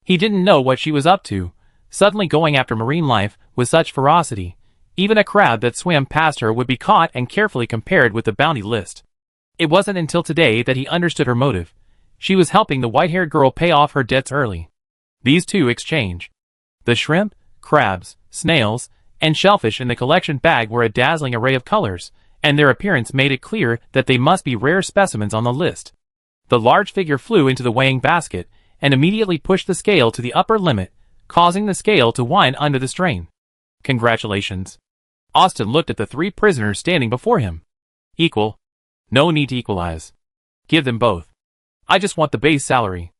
He didn't know what she was up to, suddenly going after marine life with such ferocity. Even a crab that swam past her would be caught and carefully compared with the bounty list. It wasn't until today that he understood her motive. She was helping the white-haired girl pay off her debts early. These two exchange. The shrimp, crabs, snails, and shellfish in the collection bag were a dazzling array of colors, and their appearance made it clear that they must be rare specimens on the list. The large figure flew into the weighing basket, and immediately pushed the scale to the upper limit, causing the scale to whine under the strain. Congratulations. Austin looked at the 3 prisoners standing before him. Equal. No need to equalize. Give them both. I just want the base salary.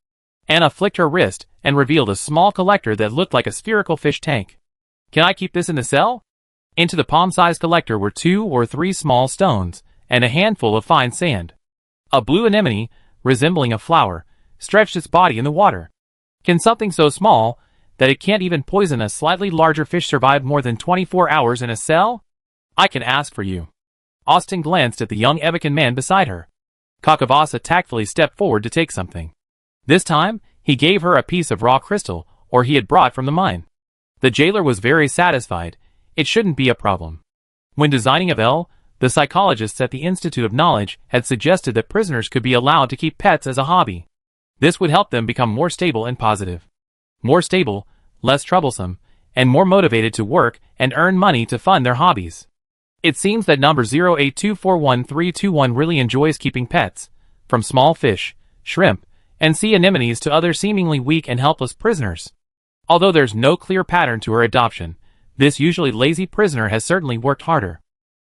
Anna flicked her wrist and revealed a small collector that looked like a spherical fish tank. Can I keep this in the cell? Into the palm-sized collector were 2 or 3 small stones and a handful of fine sand. A blue anemone, resembling a flower, stretched its body in the water. Can something so small that it can't even poison a slightly larger fish survive more than 24 hours in a cell? I can ask for you. Austin glanced at the young Evican man beside her. Kakavasa tactfully stepped forward to take something. This time, he gave her a piece of raw crystal, or he had brought from the mine. The jailer was very satisfied. It shouldn't be a problem. When designing Ivel, the psychologists at the Institute of Knowledge had suggested that prisoners could be allowed to keep pets as a hobby. This would help them become more stable and positive. More stable, less troublesome, and more motivated to work and earn money to fund their hobbies. It seems that number 082411321 really enjoys keeping pets, from small fish, shrimp, and sea anemones to other seemingly weak and helpless prisoners. Although there's no clear pattern to her adoption, this usually lazy prisoner has certainly worked harder.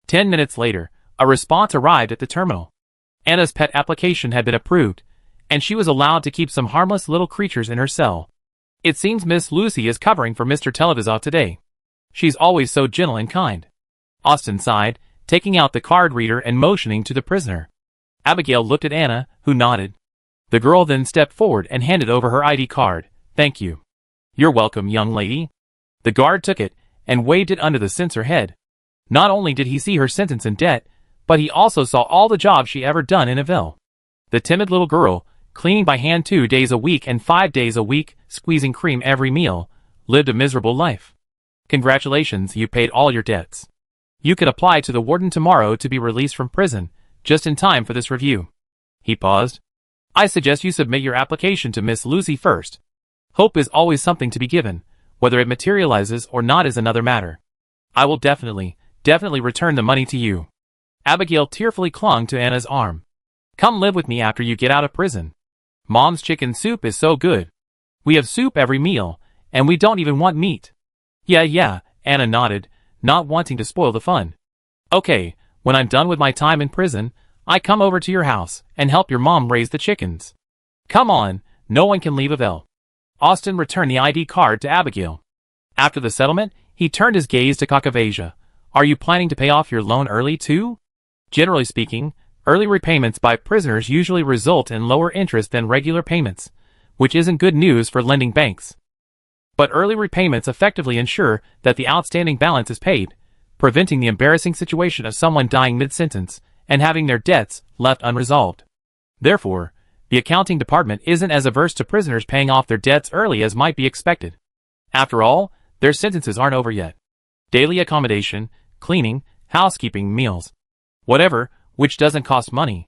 10 minutes later, a response arrived at the terminal. Anna's pet application had been approved, and she was allowed to keep some harmless little creatures in her cell. It seems Miss Lucy is covering for Mr. Televizor today. She's always so gentle and kind. Austin sighed, taking out the card reader and motioning to the prisoner. Abigail looked at Anna, who nodded. The girl then stepped forward and handed over her ID card. Thank you. You're welcome, young lady. The guard took it and waved it under the censor head. Not only did he see her sentence in debt, but he also saw all the jobs she ever done in Ivel. The timid little girl, cleaning by hand 2 days a week and 5 days a week, squeezing cream every meal, lived a miserable life. Congratulations, you paid all your debts. You can apply to the warden tomorrow to be released from prison, just in time for this review. He paused. I suggest you submit your application to Miss Lucy first. Hope is always something to be given. Whether it materializes or not is another matter. I will definitely return the money to you. Abigail tearfully clung to Anna's arm. Come live with me after you get out of prison. Mom's chicken soup is so good. We have soup every meal, and we don't even want meat. Yeah, Anna nodded, not wanting to spoil the fun. Okay, when I'm done with my time in prison, I come over to your house and help your mom raise the chickens. Come on, no one can leave Ivel. Austin returned the ID card to Abigail. After the settlement, he turned his gaze to Kakavasia. Are you planning to pay off your loan early too? Generally speaking, early repayments by prisoners usually result in lower interest than regular payments, which isn't good news for lending banks. But early repayments effectively ensure that the outstanding balance is paid, preventing the embarrassing situation of someone dying mid-sentence and having their debts left unresolved. Therefore, the accounting department isn't as averse to prisoners paying off their debts early as might be expected. After all, their sentences aren't over yet. Daily accommodation, cleaning, housekeeping, meals. Whatever, which doesn't cost money.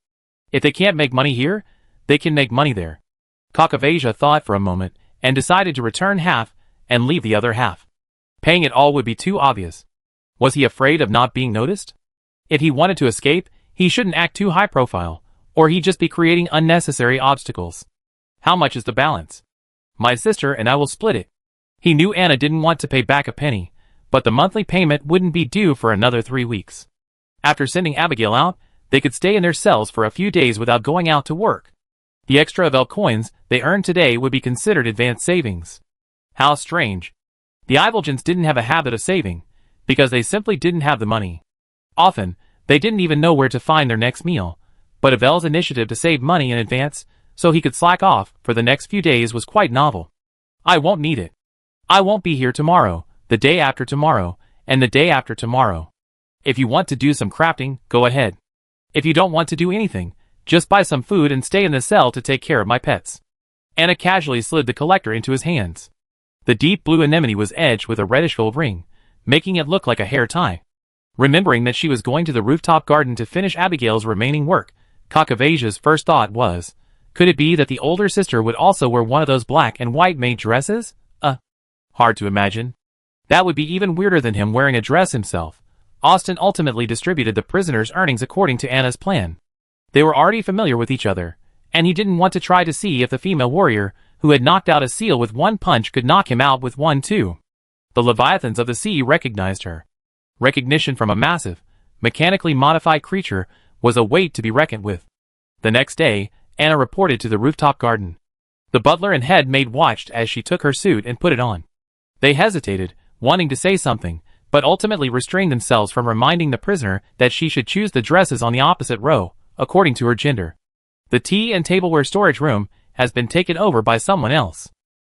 If they can't make money here, they can make money there. Kakavasia thought for a moment and decided to return half and leave the other half. Paying it all would be too obvious. Was he afraid of not being noticed? If he wanted to escape, he shouldn't act too high profile, or he'd just be creating unnecessary obstacles. How much is the balance? My sister and I will split it. He knew Anna didn't want to pay back a penny, but the monthly payment wouldn't be due for another 3 weeks. After sending Abigail out, they could stay in their cells for a few days without going out to work. The extra Ivel coins they earned today would be considered advanced savings. How strange. The Ivelgens didn't have a habit of saving, because they simply didn't have the money. Often, they didn't even know where to find their next meal, but Ivel's initiative to save money in advance so he could slack off for the next few days was quite novel. I won't need it. I won't be here tomorrow, the day after tomorrow, and the day after tomorrow. If you want to do some crafting, go ahead. If you don't want to do anything, just buy some food and stay in the cell to take care of my pets. Anna casually slid the collector into his hands. The deep blue anemone was edged with a reddish gold ring, making it look like a hair tie. Remembering that she was going to the rooftop garden to finish Abigail's remaining work, Kakavasia's first thought was, could it be that the older sister would also wear one of those black and white maid dresses? Hard to imagine. That would be even weirder than him wearing a dress himself. Austin ultimately distributed the prisoners' earnings according to Anna's plan. They were already familiar with each other, and he didn't want to try to see if the female warrior, who had knocked out a seal with one punch could knock him out with one too. The leviathans of the sea recognized her. Recognition from a massive, mechanically modified creature was a weight to be reckoned with. The next day, Anna reported to the rooftop garden. The butler and head maid watched as she took her suit and put it on. They hesitated, wanting to say something, but ultimately restrained themselves from reminding the prisoner that she should choose the dresses on the opposite row, according to her gender. The tea and tableware storage room has been taken over by someone else.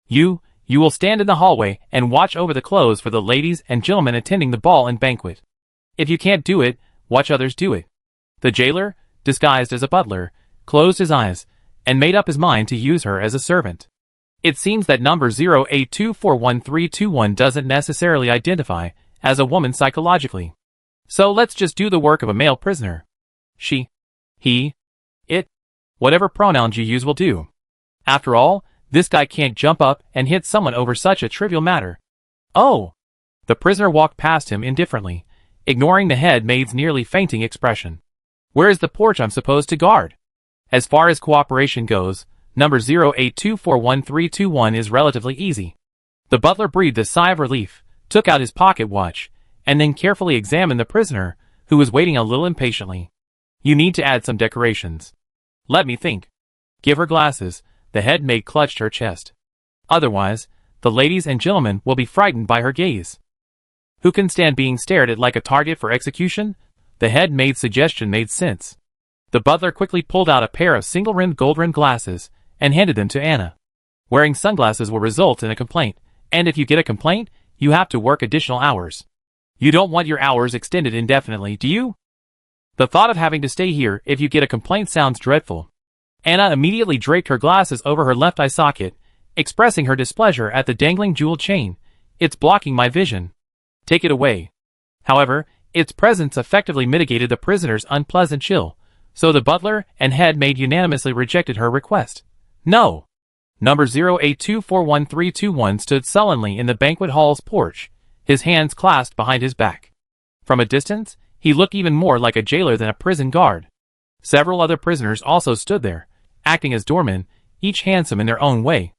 You will stand in the hallway and watch over the clothes for the ladies and gentlemen attending the ball and banquet. If you can't do it, watch others do it. The jailer, disguised as a butler, closed his eyes and made up his mind to use her as a servant. It seems that number 0824131 doesn't necessarily identify as a woman psychologically. So let's just do the work of a male prisoner. She, he, it, whatever pronouns you use will do. After all, this guy can't jump up and hit someone over such a trivial matter. Oh! The prisoner walked past him indifferently, ignoring the head maid's nearly fainting expression. Where is the porch I'm supposed to guard? As far as cooperation goes, number 0824131 is relatively easy. The butler breathed a sigh of relief, took out his pocket watch, and then carefully examined the prisoner, who was waiting a little impatiently. You need to add some decorations. Let me think. Give her glasses. The head maid clutched her chest. Otherwise, the ladies and gentlemen will be frightened by her gaze. Who can stand being stared at like a target for execution? The head maid's suggestion made sense. The butler quickly pulled out a pair of single-rimmed gold-rimmed glasses and handed them to Anna. Wearing sunglasses will result in a complaint, and if you get a complaint, you have to work additional hours. You don't want your hours extended indefinitely, do you? The thought of having to stay here if you get a complaint sounds dreadful. Anna immediately draped her glasses over her left eye socket, expressing her displeasure at the dangling jeweled chain. It's blocking my vision. Take it away. However, its presence effectively mitigated the prisoner's unpleasant chill, so the butler and head maid unanimously rejected her request. No. Number 0824131 stood sullenly in the banquet hall's porch, his hands clasped behind his back. From a distance, he looked even more like a jailer than a prison guard. Several other prisoners also stood there, acting as doormen, each handsome in their own way.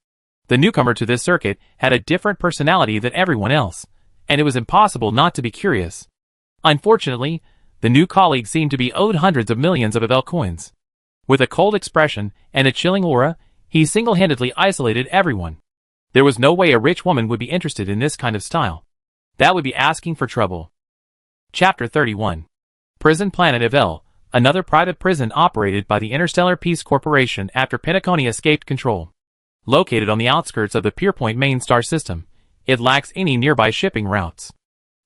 The newcomer to this circuit had a different personality than everyone else, and it was impossible not to be curious. Unfortunately, the new colleague seemed to be owed hundreds of millions of Ivel coins. With a cold expression and a chilling aura, he single-handedly isolated everyone. There was no way a rich woman would be interested in this kind of style. That would be asking for trouble. Chapter 31. Prison Planet Ivel, another private prison operated by the Interstellar Peace Corporation after Penacony escaped control. Located on the outskirts of the Pierpoint main star system, it lacks any nearby shipping routes.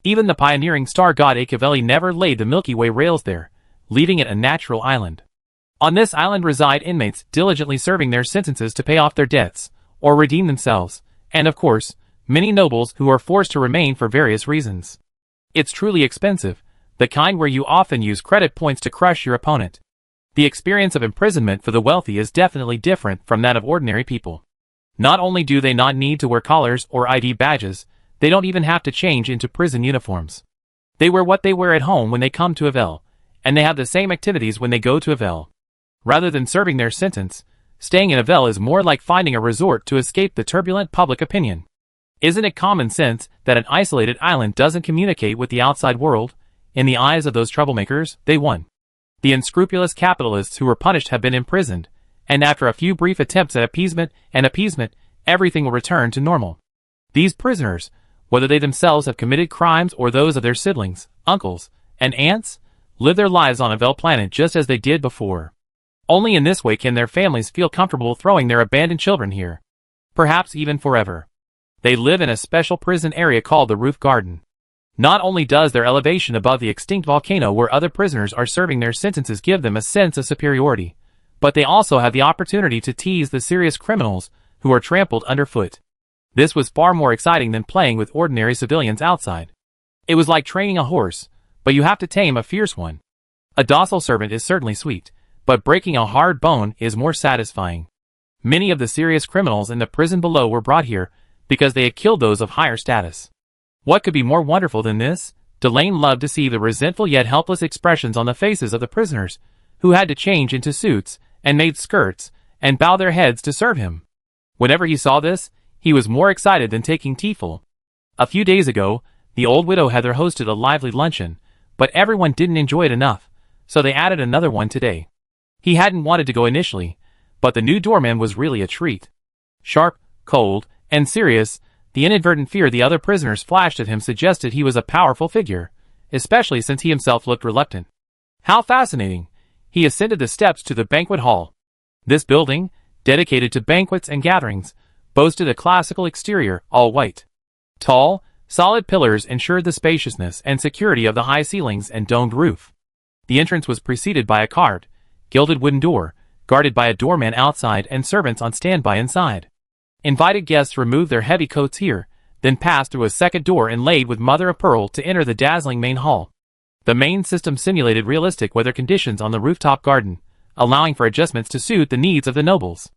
Even the pioneering star god Ivel never laid the Milky Way rails there, leaving it a natural island. On this island reside inmates diligently serving their sentences to pay off their debts, or redeem themselves, and of course, many nobles who are forced to remain for various reasons. It's truly expensive, the kind where you often use credit points to crush your opponent. The experience of imprisonment for the wealthy is definitely different from that of ordinary people. Not only do they not need to wear collars or ID badges, they don't even have to change into prison uniforms. They wear what they wear at home when they come to Ivel, and they have the same activities when they go to Ivel. Rather than serving their sentence, staying in Ivel is more like finding a resort to escape the turbulent public opinion. Isn't it common sense that an isolated island doesn't communicate with the outside world? In the eyes of those troublemakers, they won. The unscrupulous capitalists who were punished have been imprisoned, and after a few brief attempts at appeasement, everything will return to normal. These prisoners, whether they themselves have committed crimes or those of their siblings, uncles, and aunts, live their lives on Ivel planet just as they did before. Only in this way can their families feel comfortable throwing their abandoned children here. Perhaps even forever. They live in a special prison area called the Roof Garden. Not only does their elevation above the extinct volcano where other prisoners are serving their sentences give them a sense of superiority, but they also have the opportunity to tease the serious criminals who are trampled underfoot. This was far more exciting than playing with ordinary civilians outside. It was like training a horse, but you have to tame a fierce one. A docile servant is certainly sweet, but breaking a hard bone is more satisfying. Many of the serious criminals in the prison below were brought here because they had killed those of higher status. What could be more wonderful than this? Delane loved to see the resentful yet helpless expressions on the faces of the prisoners, who had to change into suits, and made skirts, and bow their heads to serve him. Whenever he saw this, he was more excited than taking tea full. A few days ago, the old widow Heather hosted a lively luncheon, but everyone didn't enjoy it enough, so they added another one today. He hadn't wanted to go initially, but the new doorman was really a treat. Sharp, cold, and serious, the inadvertent fear the other prisoners flashed at him suggested he was a powerful figure, especially since he himself looked reluctant. How fascinating! He ascended the steps to the banquet hall. This building, dedicated to banquets and gatherings, boasted a classical exterior, all white. Tall, solid pillars ensured the spaciousness and security of the high ceilings and domed roof. The entrance was preceded by a carved, gilded wooden door, guarded by a doorman outside and servants on standby inside. Invited guests removed their heavy coats here, then passed through a second door inlaid with mother-of-pearl to enter the dazzling main hall. The main system simulated realistic weather conditions on the rooftop garden, allowing for adjustments to suit the needs of the nobles.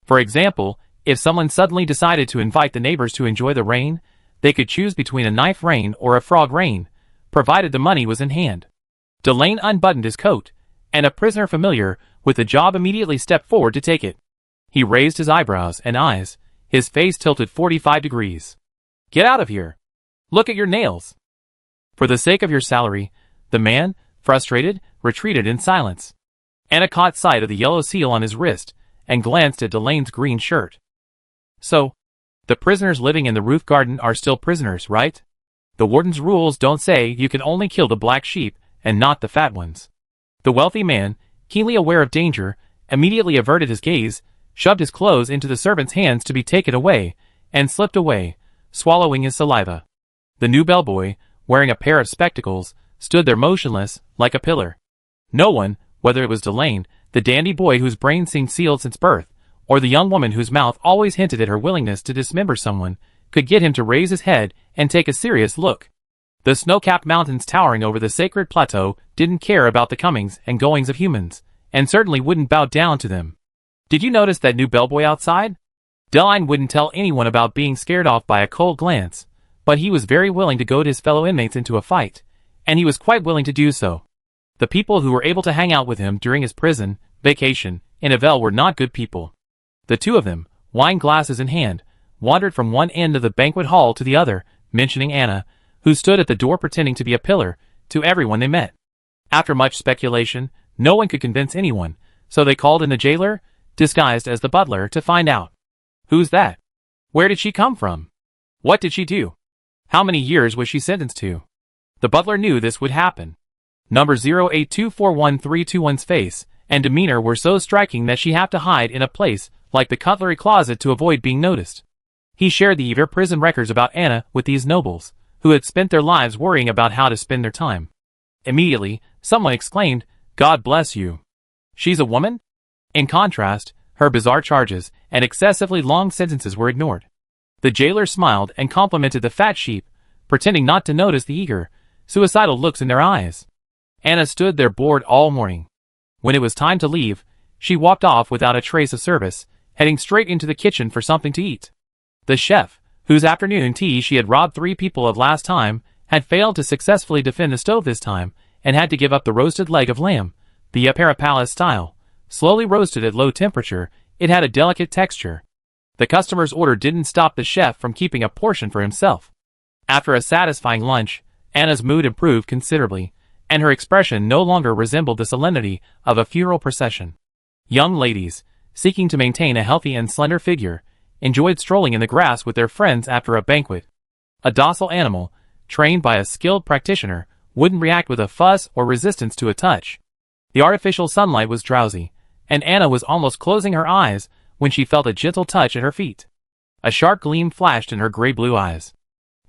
For example, if someone suddenly decided to invite the neighbors to enjoy the rain, they could choose between a knife rain or a frog rain, provided the money was in hand. Delane unbuttoned his coat, and a prisoner familiar with the job immediately stepped forward to take it. He raised his eyebrows and eyes, his face tilted 45 degrees. "Get out of here! Look at your nails!" "For the sake of your salary," the man, frustrated, retreated in silence. Anna caught sight of the yellow seal on his wrist, and glanced at Delane's green shirt. "So, the prisoners living in the roof garden are still prisoners, right? The warden's rules don't say you can only kill the black sheep, and not the fat ones." The wealthy man, keenly aware of danger, immediately averted his gaze, shoved his clothes into the servant's hands to be taken away, and slipped away, swallowing his saliva. The new bellboy, wearing a pair of spectacles, stood there motionless, like a pillar. No one, whether it was Delane, the dandy boy whose brain seemed sealed since birth, or the young woman whose mouth always hinted at her willingness to dismember someone, could get him to raise his head and take a serious look. The snow-capped mountains towering over the sacred plateau didn't care about the comings and goings of humans, and certainly wouldn't bow down to them. "Did you notice that new bellboy outside?" Delane wouldn't tell anyone about being scared off by a cold glance, but he was very willing to goad his fellow inmates into a fight, and he was quite willing to do so. The people who were able to hang out with him during his prison vacation in Ivel were not good people. The two of them, wine glasses in hand, wandered from one end of the banquet hall to the other, mentioning Anna, who stood at the door pretending to be a pillar, to everyone they met. After much speculation, no one could convince anyone, so they called in the jailer, disguised as the butler, to find out. "Who's that? Where did she come from? What did she do? How many years was she sentenced to?" The butler knew this would happen. Number 0824131's face and demeanor were so striking that she had to hide in a place like the cutlery closet to avoid being noticed. He shared the Ivel prison records about Anna with these nobles, who had spent their lives worrying about how to spend their time. Immediately, someone exclaimed, "God bless you. She's a woman?" In contrast, her bizarre charges and excessively long sentences were ignored. The jailer smiled and complimented the fat sheep, pretending not to notice the eager, suicidal looks in their eyes. Anna stood there bored all morning. When it was time to leave, she walked off without a trace of service, heading straight into the kitchen for something to eat. The chef, whose afternoon tea she had robbed 3 people of last time, had failed to successfully defend the stove this time, and had to give up the roasted leg of lamb, the Palace style. Slowly roasted at low temperature, it had a delicate texture. The customer's order didn't stop the chef from keeping a portion for himself. After a satisfying lunch, Anna's mood improved considerably, and her expression no longer resembled the solemnity of a funeral procession. Young ladies, seeking to maintain a healthy and slender figure, enjoyed strolling in the grass with their friends after a banquet. A docile animal, trained by a skilled practitioner, wouldn't react with a fuss or resistance to a touch. The artificial sunlight was drowsy, and Anna was almost closing her eyes when she felt a gentle touch at her feet. A sharp gleam flashed in her gray-blue eyes.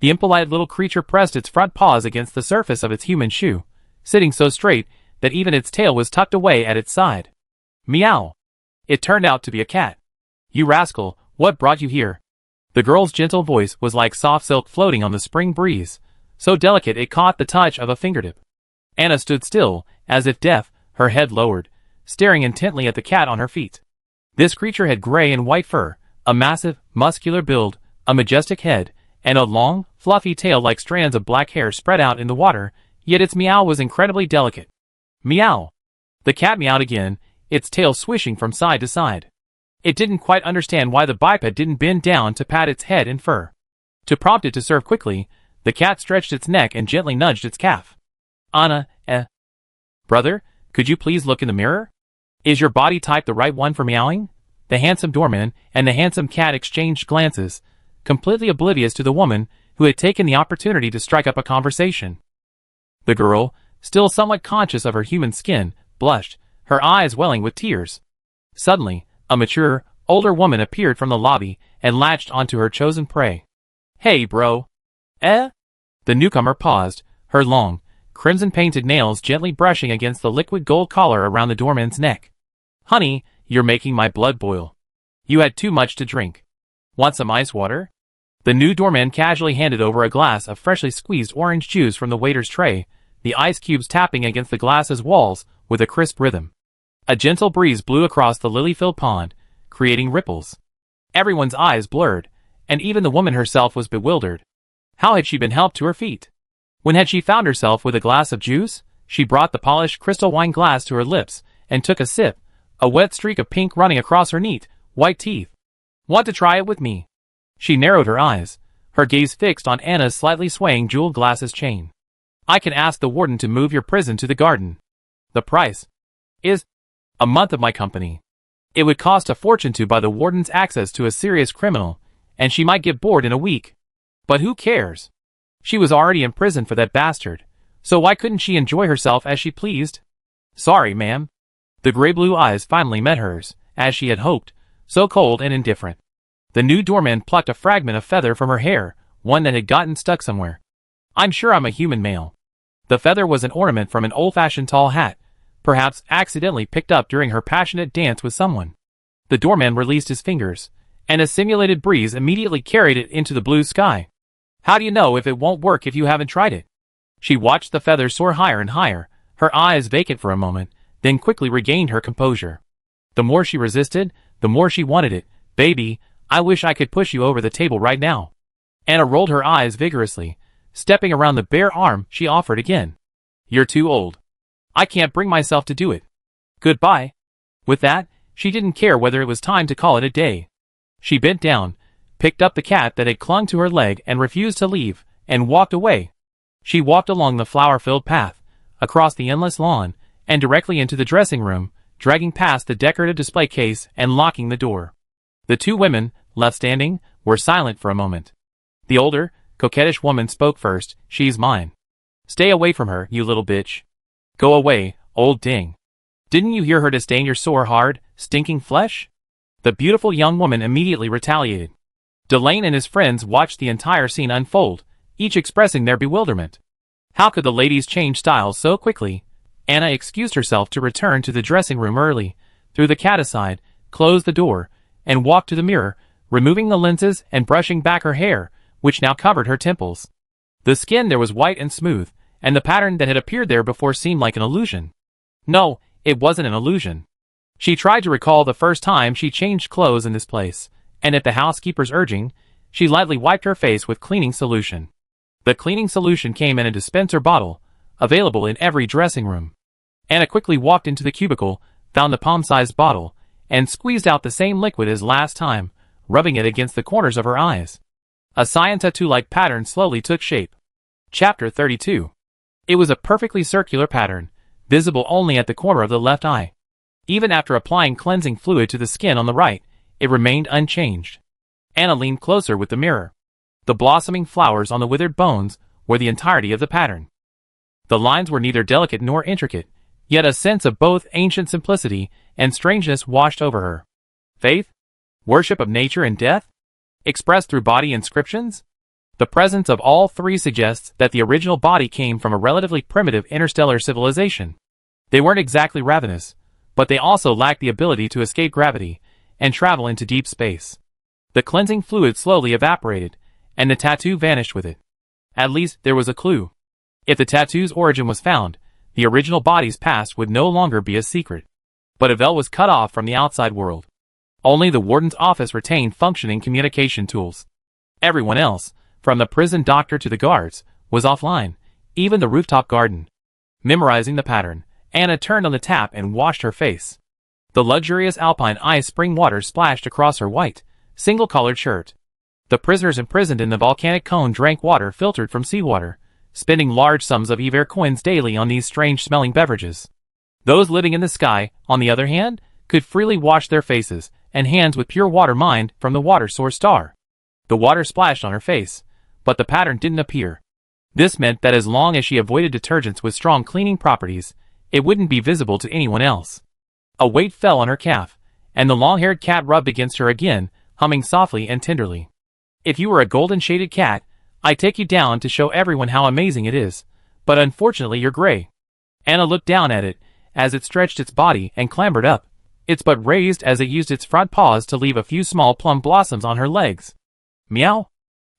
The impolite little creature pressed its front paws against the surface of its human shoe, sitting so straight that even its tail was tucked away at its side. Meow! It turned out to be a cat. "You rascal, what brought you here?" The girl's gentle voice was like soft silk floating on the spring breeze, so delicate it caught the touch of a fingertip. Anna stood still, as if deaf, her head lowered, staring intently at the cat on her feet. This creature had gray and white fur, a massive, muscular build, a majestic head, and a long, fluffy tail like strands of black hair spread out in the water, yet its meow was incredibly delicate. Meow! The cat meowed again, its tail swishing from side to side. It didn't quite understand why the biped didn't bend down to pat its head and fur. To prompt it to serve quickly, the cat stretched its neck and gently nudged its calf. Anna, Brother, could you please look in the mirror? Is your body type the right one for meowing? The handsome doorman and the handsome cat exchanged glances, completely oblivious to the woman who had taken the opportunity to strike up a conversation. The girl, still somewhat conscious of her human skin, blushed, her eyes welling with tears. Suddenly, a mature, older woman appeared from the lobby and latched onto her chosen prey. Hey, bro. The newcomer paused, her long, crimson-painted nails gently brushing against the liquid gold collar around the doorman's neck. Honey, you're making my blood boil. You had too much to drink. Want some ice water? The new doorman casually handed over a glass of freshly squeezed orange juice from the waiter's tray, the ice cubes tapping against the glass's walls with a crisp rhythm. A gentle breeze blew across the lily-filled pond, creating ripples. Everyone's eyes blurred, and even the woman herself was bewildered. How had she been helped to her feet? When had she found herself with a glass of juice? She brought the polished crystal wine glass to her lips and took a sip, a wet streak of pink running across her neat, white teeth. Want to try it with me? She narrowed her eyes, her gaze fixed on Anna's slightly swaying jeweled glasses chain. I can ask the warden to move your prison to the garden. The price is a month of my company. It would cost a fortune to buy the warden's access to a serious criminal, and she might get bored in a week. But who cares? She was already in prison for that bastard, so why couldn't she enjoy herself as she pleased? Sorry, ma'am. The gray-blue eyes finally met hers, as she had hoped, so cold and indifferent. The new doorman plucked a fragment of feather from her hair, one that had gotten stuck somewhere. I'm sure I'm a human male. The feather was an ornament from an old-fashioned tall hat, perhaps accidentally picked up during her passionate dance with someone. The doorman released his fingers, and a simulated breeze immediately carried it into the blue sky. How do you know if it won't work if you haven't tried it? She watched the feather soar higher and higher, her eyes vacant for a moment, then quickly regained her composure. The more she resisted, the more she wanted it. Baby, I wish I could push you over the table right now. Anna rolled her eyes vigorously, stepping around the bare arm she offered again. You're too old. I can't bring myself to do it. Goodbye. With that, she didn't care whether it was time to call it a day. She bent down, picked up the cat that had clung to her leg and refused to leave, and walked away. She walked along the flower-filled path, across the endless lawn, and directly into the dressing room, dragging past the decorative display case and locking the door. The two women, left standing, were silent for a moment. The older, coquettish woman spoke first. She's mine. Stay away from her, you little bitch. Go away, old ding. Didn't you hear her disdain your sore, hard, stinking flesh? The beautiful young woman immediately retaliated. Delane and his friends watched the entire scene unfold, each expressing their bewilderment. How could the ladies change styles so quickly? Anna excused herself to return to the dressing room early, threw the cat aside, closed the door, and walked to the mirror, removing the lenses and brushing back her hair, which now covered her temples. The skin there was white and smooth, and the pattern that had appeared there before seemed like an illusion. No, it wasn't an illusion. She tried to recall the first time she changed clothes in this place, and at the housekeeper's urging, she lightly wiped her face with cleaning solution. The cleaning solution came in a dispenser bottle, available in every dressing room. Anna quickly walked into the cubicle, found the palm-sized bottle, and squeezed out the same liquid as last time, rubbing it against the corners of her eyes. A cyan tattoo-like pattern slowly took shape. Chapter 32. It was a perfectly circular pattern, visible only at the corner of the left eye. Even after applying cleansing fluid to the skin on the right, it remained unchanged. Anna leaned closer with the mirror. The blossoming flowers on the withered bones were the entirety of the pattern. The lines were neither delicate nor intricate, yet a sense of both ancient simplicity and strangeness washed over her. Faith? Worship of nature and death? Expressed through body inscriptions? The presence of all three suggests that the original body came from a relatively primitive interstellar civilization. They weren't exactly ravenous, but they also lacked the ability to escape gravity and travel into deep space. The cleansing fluid slowly evaporated, and the tattoo vanished with it. At least there was a clue. If the tattoo's origin was found, the original body's past would no longer be a secret. But Ivel was cut off from the outside world. Only the warden's office retained functioning communication tools. Everyone else, from the prison doctor to the guards, was offline, even the rooftop garden. Memorizing the pattern, Anna turned on the tap and washed her face. The luxurious alpine ice spring water splashed across her white, single-colored shirt. The prisoners imprisoned in the volcanic cone drank water filtered from seawater, spending large sums of Iver coins daily on these strange-smelling beverages. Those living in the sky, on the other hand, could freely wash their faces and hands with pure water mined from the water source star. The water splashed on her face, but the pattern didn't appear. This meant that as long as she avoided detergents with strong cleaning properties, it wouldn't be visible to anyone else. A weight fell on her calf, and the long-haired cat rubbed against her again, humming softly and tenderly. If you were a golden-shaded cat, I'd take you down to show everyone how amazing it is, but unfortunately you're gray. Anna looked down at it, as it stretched its body and clambered up, its butt raised as it used its front paws to leave a few small plum blossoms on her legs. Meow?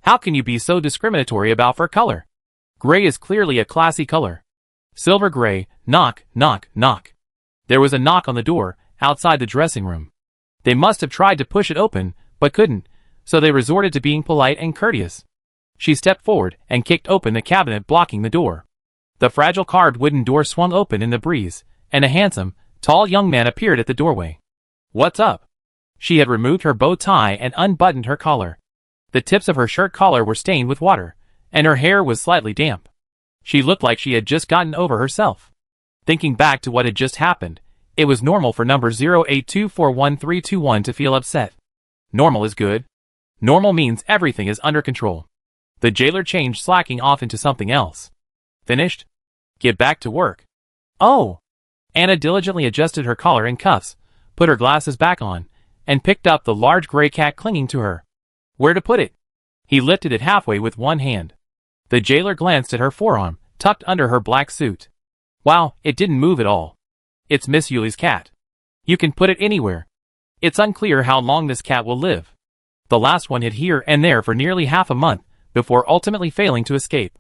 How can you be so discriminatory about fur color? Gray is clearly a classy color. Silver gray, knock, knock, knock. There was a knock on the door, outside the dressing room. They must have tried to push it open, but couldn't, so they resorted to being polite and courteous. She stepped forward and kicked open the cabinet blocking the door. The fragile carved wooden door swung open in the breeze, and a handsome, tall young man appeared at the doorway. What's up? She had removed her bow tie and unbuttoned her collar. The tips of her shirt collar were stained with water, and her hair was slightly damp. She looked like she had just gotten over herself. Thinking back to what had just happened, it was normal for number 0824131 to feel upset. Normal is good. Normal means everything is under control. The jailer changed slacking off into something else. Finished? Get back to work. Oh! Anna diligently adjusted her collar and cuffs, put her glasses back on, and picked up the large gray cat clinging to her. Where to put it? He lifted it halfway with one hand. The jailer glanced at her forearm, tucked under her black suit. Wow, it didn't move at all. It's Miss Yuli's cat. You can put it anywhere. It's unclear how long this cat will live. The last one hid here and there for nearly half a month, before ultimately failing to escape.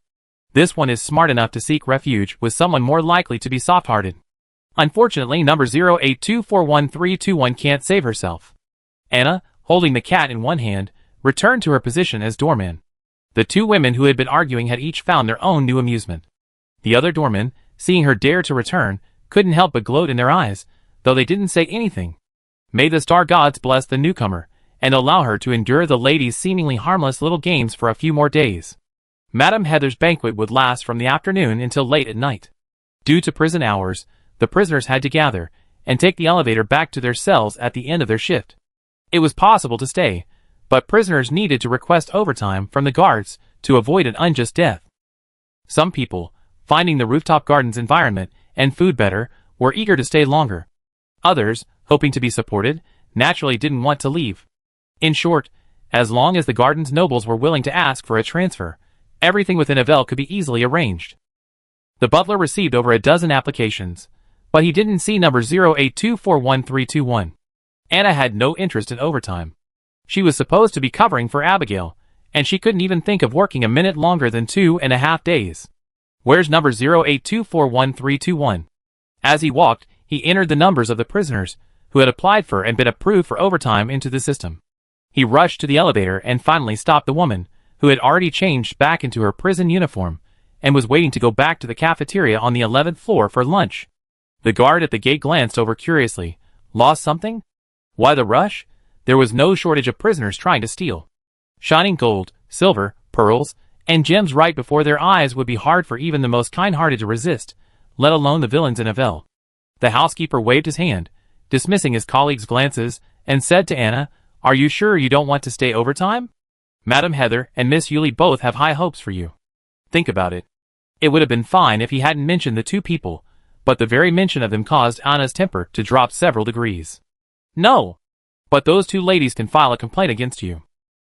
This one is smart enough to seek refuge with someone more likely to be soft-hearted. Unfortunately, number 0824131 can't save herself. Anna, holding the cat in one hand, returned to her position as doorman. The two women who had been arguing had each found their own new amusement. The other doormen, seeing her dare to return, couldn't help but gloat in their eyes, though they didn't say anything. May the star gods bless the newcomer, and allow her to endure the ladies' seemingly harmless little games for a few more days. Madame Heather's banquet would last from the afternoon until late at night. Due to prison hours, the prisoners had to gather, and take the elevator back to their cells at the end of their shift. It was possible to stay, but prisoners needed to request overtime from the guards to avoid an unjust death. Some people, finding the rooftop garden's environment and food better, were eager to stay longer. Others, hoping to be supported, naturally didn't want to leave. In short, as long as the garden's nobles were willing to ask for a transfer, everything within Ivel could be easily arranged. The butler received over a dozen applications, but he didn't see number 0824131. Anna had no interest in overtime. She was supposed to be covering for Abigail, and she couldn't even think of working a minute longer than 2.5 days. Where's number 0824131? As he walked, he entered the numbers of the prisoners who had applied for and been approved for overtime into the system. He rushed to the elevator and finally stopped the woman, who had already changed back into her prison uniform, and was waiting to go back to the cafeteria on the 11th floor for lunch. The guard at the gate glanced over curiously. Lost something? Why the rush? There was no shortage of prisoners trying to steal. Shining gold, silver, pearls, and gems right before their eyes would be hard for even the most kind-hearted to resist, let alone the villains in Ivel. The housekeeper waved his hand, dismissing his colleagues' glances, and said to Anna, "Are you sure you don't want to stay overtime? Madame Heather and Miss Yuli both have high hopes for you. Think about it. It would have been fine if he hadn't mentioned the two people, but the very mention of them caused Anna's temper to drop several degrees. No! But those two ladies can file a complaint against you.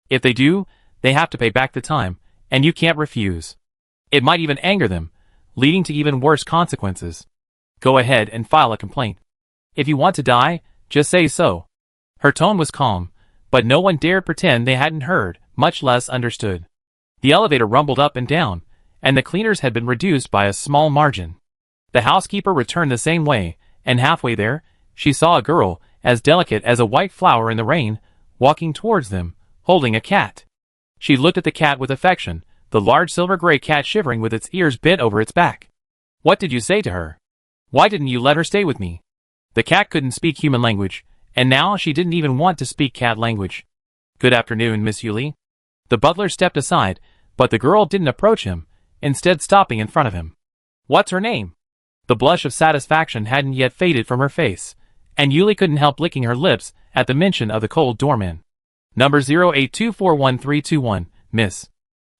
If they do, they have to pay back the time, and you can't refuse. It might even anger them, leading to even worse consequences. Go ahead and file a complaint. If you want to die, just say so." Her tone was calm, but no one dared pretend they hadn't heard, much less understood. The elevator rumbled up and down, and the cleaners had been reduced by a small margin. The housekeeper returned the same way, and halfway there, she saw a girl, as delicate as a white flower in the rain, walking towards them, holding a cat. She looked at the cat with affection, the large silver-gray cat shivering with its ears bent over its back. "What did you say to her? Why didn't you let her stay with me?" The cat couldn't speak human language, and now she didn't even want to speak cat language. "Good afternoon, Miss Yuli." The butler stepped aside, but the girl didn't approach him, instead stopping in front of him. "What's her name?" The blush of satisfaction hadn't yet faded from her face, and Yuli couldn't help licking her lips at the mention of the cold doorman. "Number 08241321, miss."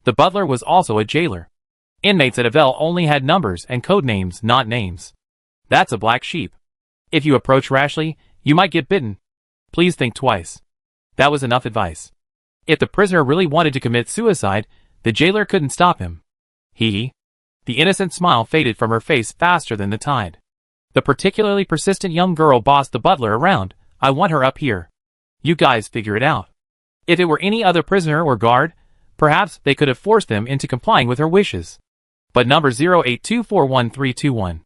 The butler was also a jailer. Inmates at Ivel only had numbers and code names, not names. "That's a black sheep. If you approach rashly, you might get bitten. Please think twice." That was enough advice. If the prisoner really wanted to commit suicide, the jailer couldn't stop him. The innocent smile faded from her face faster than the tide. The particularly persistent young girl bossed the butler around. "I want her up here. You guys figure it out." If it were any other prisoner or guard, perhaps they could have forced them into complying with her wishes. But number 08241321.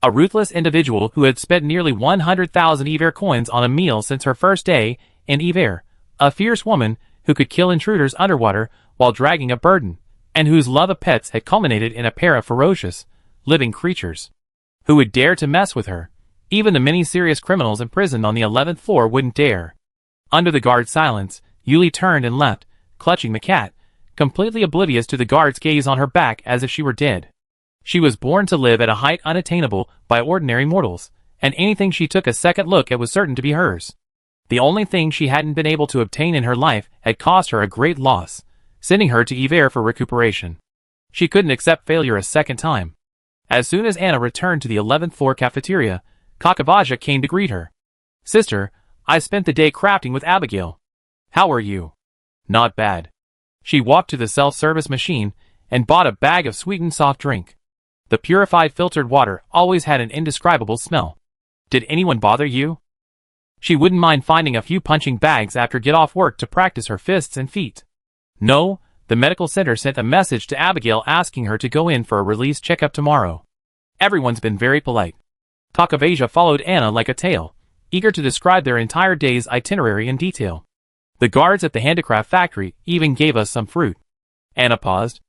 A ruthless individual who had spent nearly 100,000 Iver coins on a meal since her first day in Iver. A fierce woman who could kill intruders underwater while dragging a burden, and whose love of pets had culminated in a pair of ferocious, living creatures. Who would dare to mess with her? Even the many serious criminals imprisoned on the 11th floor wouldn't dare. Under the guard's silence, Yuli turned and left, clutching the cat, completely oblivious to the guard's gaze on her back as if she were dead. She was born to live at a height unattainable by ordinary mortals, and anything she took a second look at was certain to be hers. The only thing she hadn't been able to obtain in her life had cost her a great loss, sending her to Iver for recuperation. She couldn't accept failure a second time. As soon as Anna returned to the 11th floor cafeteria, Kakavaja came to greet her. "Sister, I spent the day crafting with Abigail. How are you?" "Not bad." She walked to the self-service machine and bought a bag of sweetened soft drink. The purified filtered water always had an indescribable smell. "Did anyone bother you?" She wouldn't mind finding a few punching bags after get off work to practice her fists and feet. "No, the medical center sent a message to Abigail asking her to go in for a release checkup tomorrow. Everyone's been very polite." Kakavaja followed Anna like a tail, eager to describe their entire day's itinerary in detail. "The guards at the handicraft factory even gave us some fruit." Anna paused.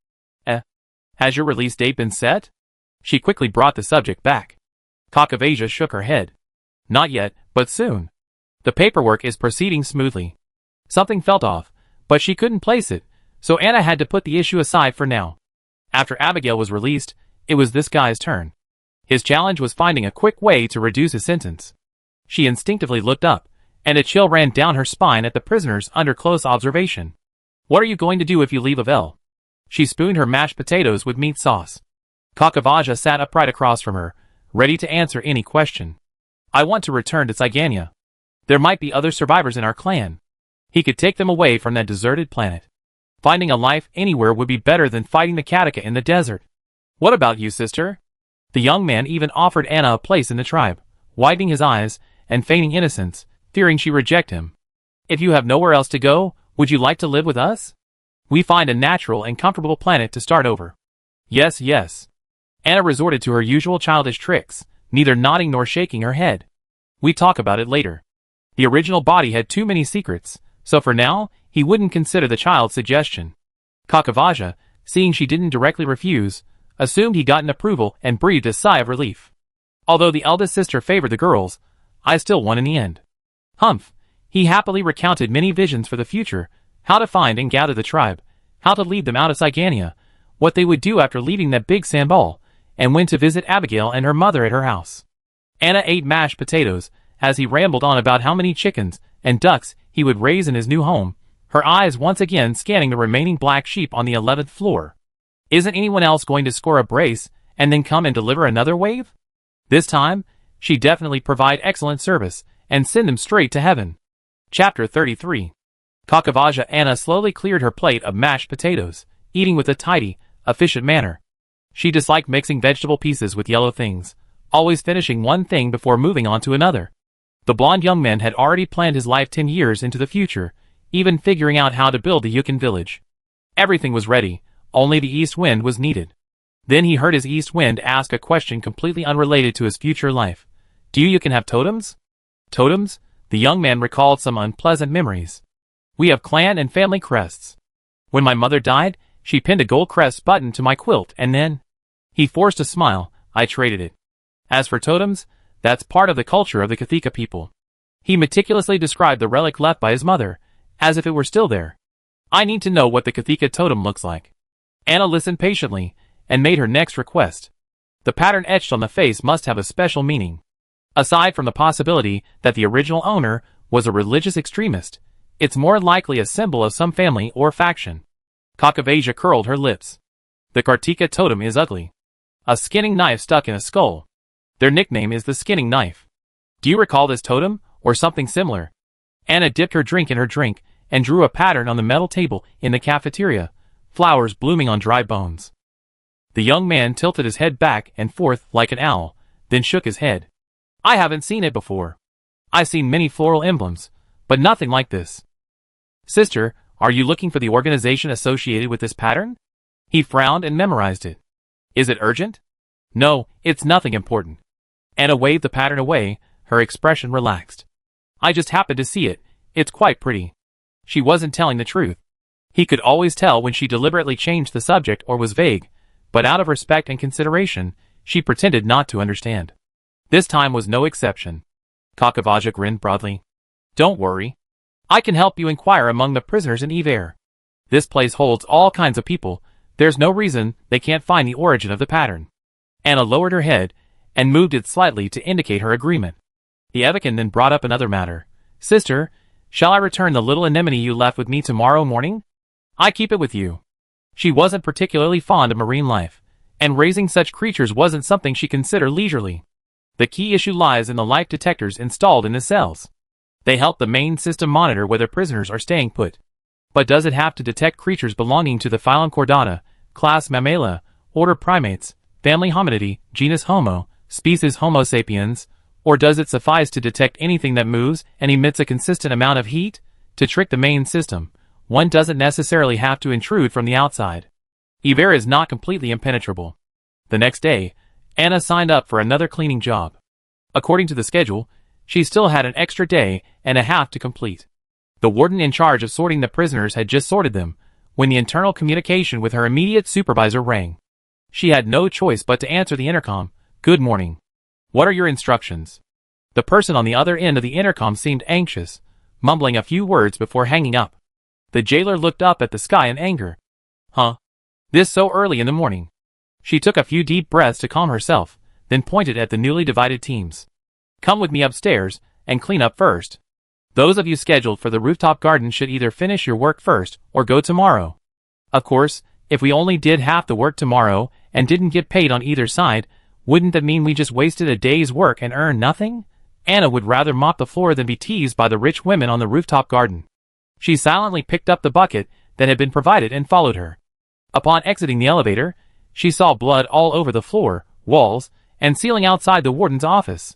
Has your release date been set?" She quickly brought the subject back. Kakavaja shook her head. "Not yet, but soon. The paperwork is proceeding smoothly." Something felt off, but she couldn't place it, so Anna had to put the issue aside for now. After Abigail was released, it was this guy's turn. His challenge was finding a quick way to reduce his sentence. She instinctively looked up, and a chill ran down her spine at the prisoners under close observation. "What are you going to do if you leave Ivel?" She spooned her mashed potatoes with meat sauce. Kakavaja sat upright across from her, ready to answer any question. "I want to return to Cygania. There might be other survivors in our clan. He could take them away from that deserted planet. Finding a life anywhere would be better than fighting the Kataka in the desert." "What about you, sister?" The young man even offered Anna a place in the tribe, wiping his eyes and feigning innocence, fearing she'd reject him. "If you have nowhere else to go, would you like to live with us? We find a natural and comfortable planet to start over." "Yes, yes." Anna resorted to her usual childish tricks, neither nodding nor shaking her head. "We talk about it later." The original body had too many secrets, so for now, he wouldn't consider the child's suggestion. Kakavaja, seeing she didn't directly refuse, assumed he got an approval and breathed a sigh of relief. Although the eldest sister favored the girls, I still won in the end. Humph, he happily recounted many visions for the future, how to find and gather the tribe, how to lead them out of Cygania, what they would do after leaving that big sandball, and when to visit Abigail and her mother at her house. Anna ate mashed potatoes, as he rambled on about how many chickens and ducks he would raise in his new home, her eyes once again scanning the remaining black sheep on the 11th floor. Isn't anyone else going to score a brace and then come and deliver another wave? This time, she'd definitely provide excellent service and send them straight to heaven. Chapter 33. Kakavaja Anna slowly cleared her plate of mashed potatoes, eating with a tidy, efficient manner. She disliked mixing vegetable pieces with yellow things, always finishing one thing before moving on to another. The blond young man had already planned his life 10 years into the future, even figuring out how to build the Yukon village. Everything was ready, only the east wind was needed. Then he heard his east wind ask a question completely unrelated to his future life. "Do you Yukon have totems?" "Totems?" The young man recalled some unpleasant memories. "We have clan and family crests. When my mother died, she pinned a gold crest button to my quilt and then..." He forced a smile. "I traded it. As for totems, That's part of the culture of the Kathika people. He meticulously described the relic left by his mother, as if it were still there. I need to know what the Kathika totem looks like. Anna listened patiently, and made her next request. The pattern etched on the face must have a special meaning. Aside from the possibility that the original owner was a religious extremist, it's more likely a symbol of some family or faction. Kakavasia curled her lips. The Kartika totem is ugly. A skinning knife stuck in a skull. Their nickname is the skinning knife. Do you recall this totem, or something similar? Anna dipped her drink in her drink, and drew a pattern on the metal table in the cafeteria, flowers blooming on dry bones. The young man tilted his head back and forth like an owl, then shook his head. I haven't seen it before. I've seen many floral emblems, but nothing like this. Sister, are you looking for the organization associated with this pattern? He frowned and memorized it. Is it urgent? No, it's nothing important. Anna waved the pattern away, her expression relaxed. I just happened to see it, it's quite pretty. She wasn't telling the truth. He could always tell when she deliberately changed the subject or was vague, but out of respect and consideration, she pretended not to understand. This time was no exception. Kakavaja grinned broadly. Don't worry. I can help you inquire among the prisoners in Ivel. This place holds all kinds of people, there's no reason they can't find the origin of the pattern. Anna lowered her head, and moved it slightly to indicate her agreement. The Evican then brought up another matter. Sister, shall I return the little anemone you left with me tomorrow morning? I keep it with you. She wasn't particularly fond of marine life, and raising such creatures wasn't something she considered leisurely. The key issue lies in the life detectors installed in the cells. They help the main system monitor whether prisoners are staying put. But does it have to detect creatures belonging to the phylum Chordata, class Mammalia, order Primates, family Hominidae, genus Homo, species Homo sapiens, or does it suffice to detect anything that moves and emits a consistent amount of heat? To trick the main system, one doesn't necessarily have to intrude from the outside. Ivel is not completely impenetrable. The next day, Anna signed up for another cleaning job. According to the schedule, she still had an extra day and a half to complete. The warden in charge of sorting the prisoners had just sorted them, when the internal communication with her immediate supervisor rang. She had no choice but to answer the intercom. Good morning. What are your instructions? The person on the other end of the intercom seemed anxious, mumbling a few words before hanging up. The jailer looked up at the sky in anger. Huh? This so early in the morning? She took a few deep breaths to calm herself, then pointed at the newly divided teams. Come with me upstairs, and clean up first. Those of you scheduled for the rooftop garden should either finish your work first, or go tomorrow. Of course, if we only did half the work tomorrow, and didn't get paid on either side, wouldn't that mean we just wasted a day's work and earned nothing? Anna would rather mop the floor than be teased by the rich women on the rooftop garden. She silently picked up the bucket that had been provided and followed her. Upon exiting the elevator, she saw blood all over the floor, walls, and ceiling outside the warden's office.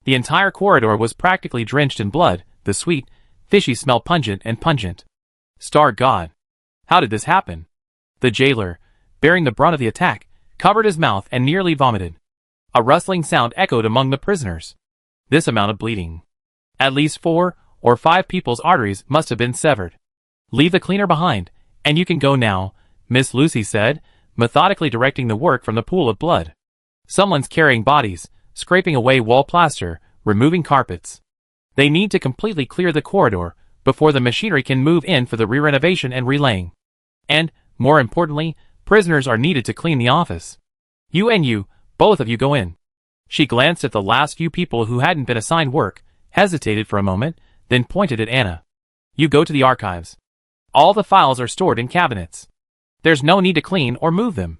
The entire corridor was practically drenched in blood, the sweet, fishy smell pungent. Star God! How did this happen? The jailer, bearing the brunt of the attack, covered his mouth and nearly vomited. A rustling sound echoed among the prisoners. This amount of bleeding. At least 4 or 5 people's arteries must have been severed. Leave the cleaner behind, and you can go now, Miss Lucy said, methodically directing the work from the pool of blood. Someone's carrying bodies, scraping away wall plaster, removing carpets. They need to completely clear the corridor before the machinery can move in for the re-renovation and relaying. And, more importantly, prisoners are needed to clean the office. You, both of you go in. She glanced at the last few people who hadn't been assigned work, hesitated for a moment, then pointed at Anna. You go to the archives. All the files are stored in cabinets. There's no need to clean or move them.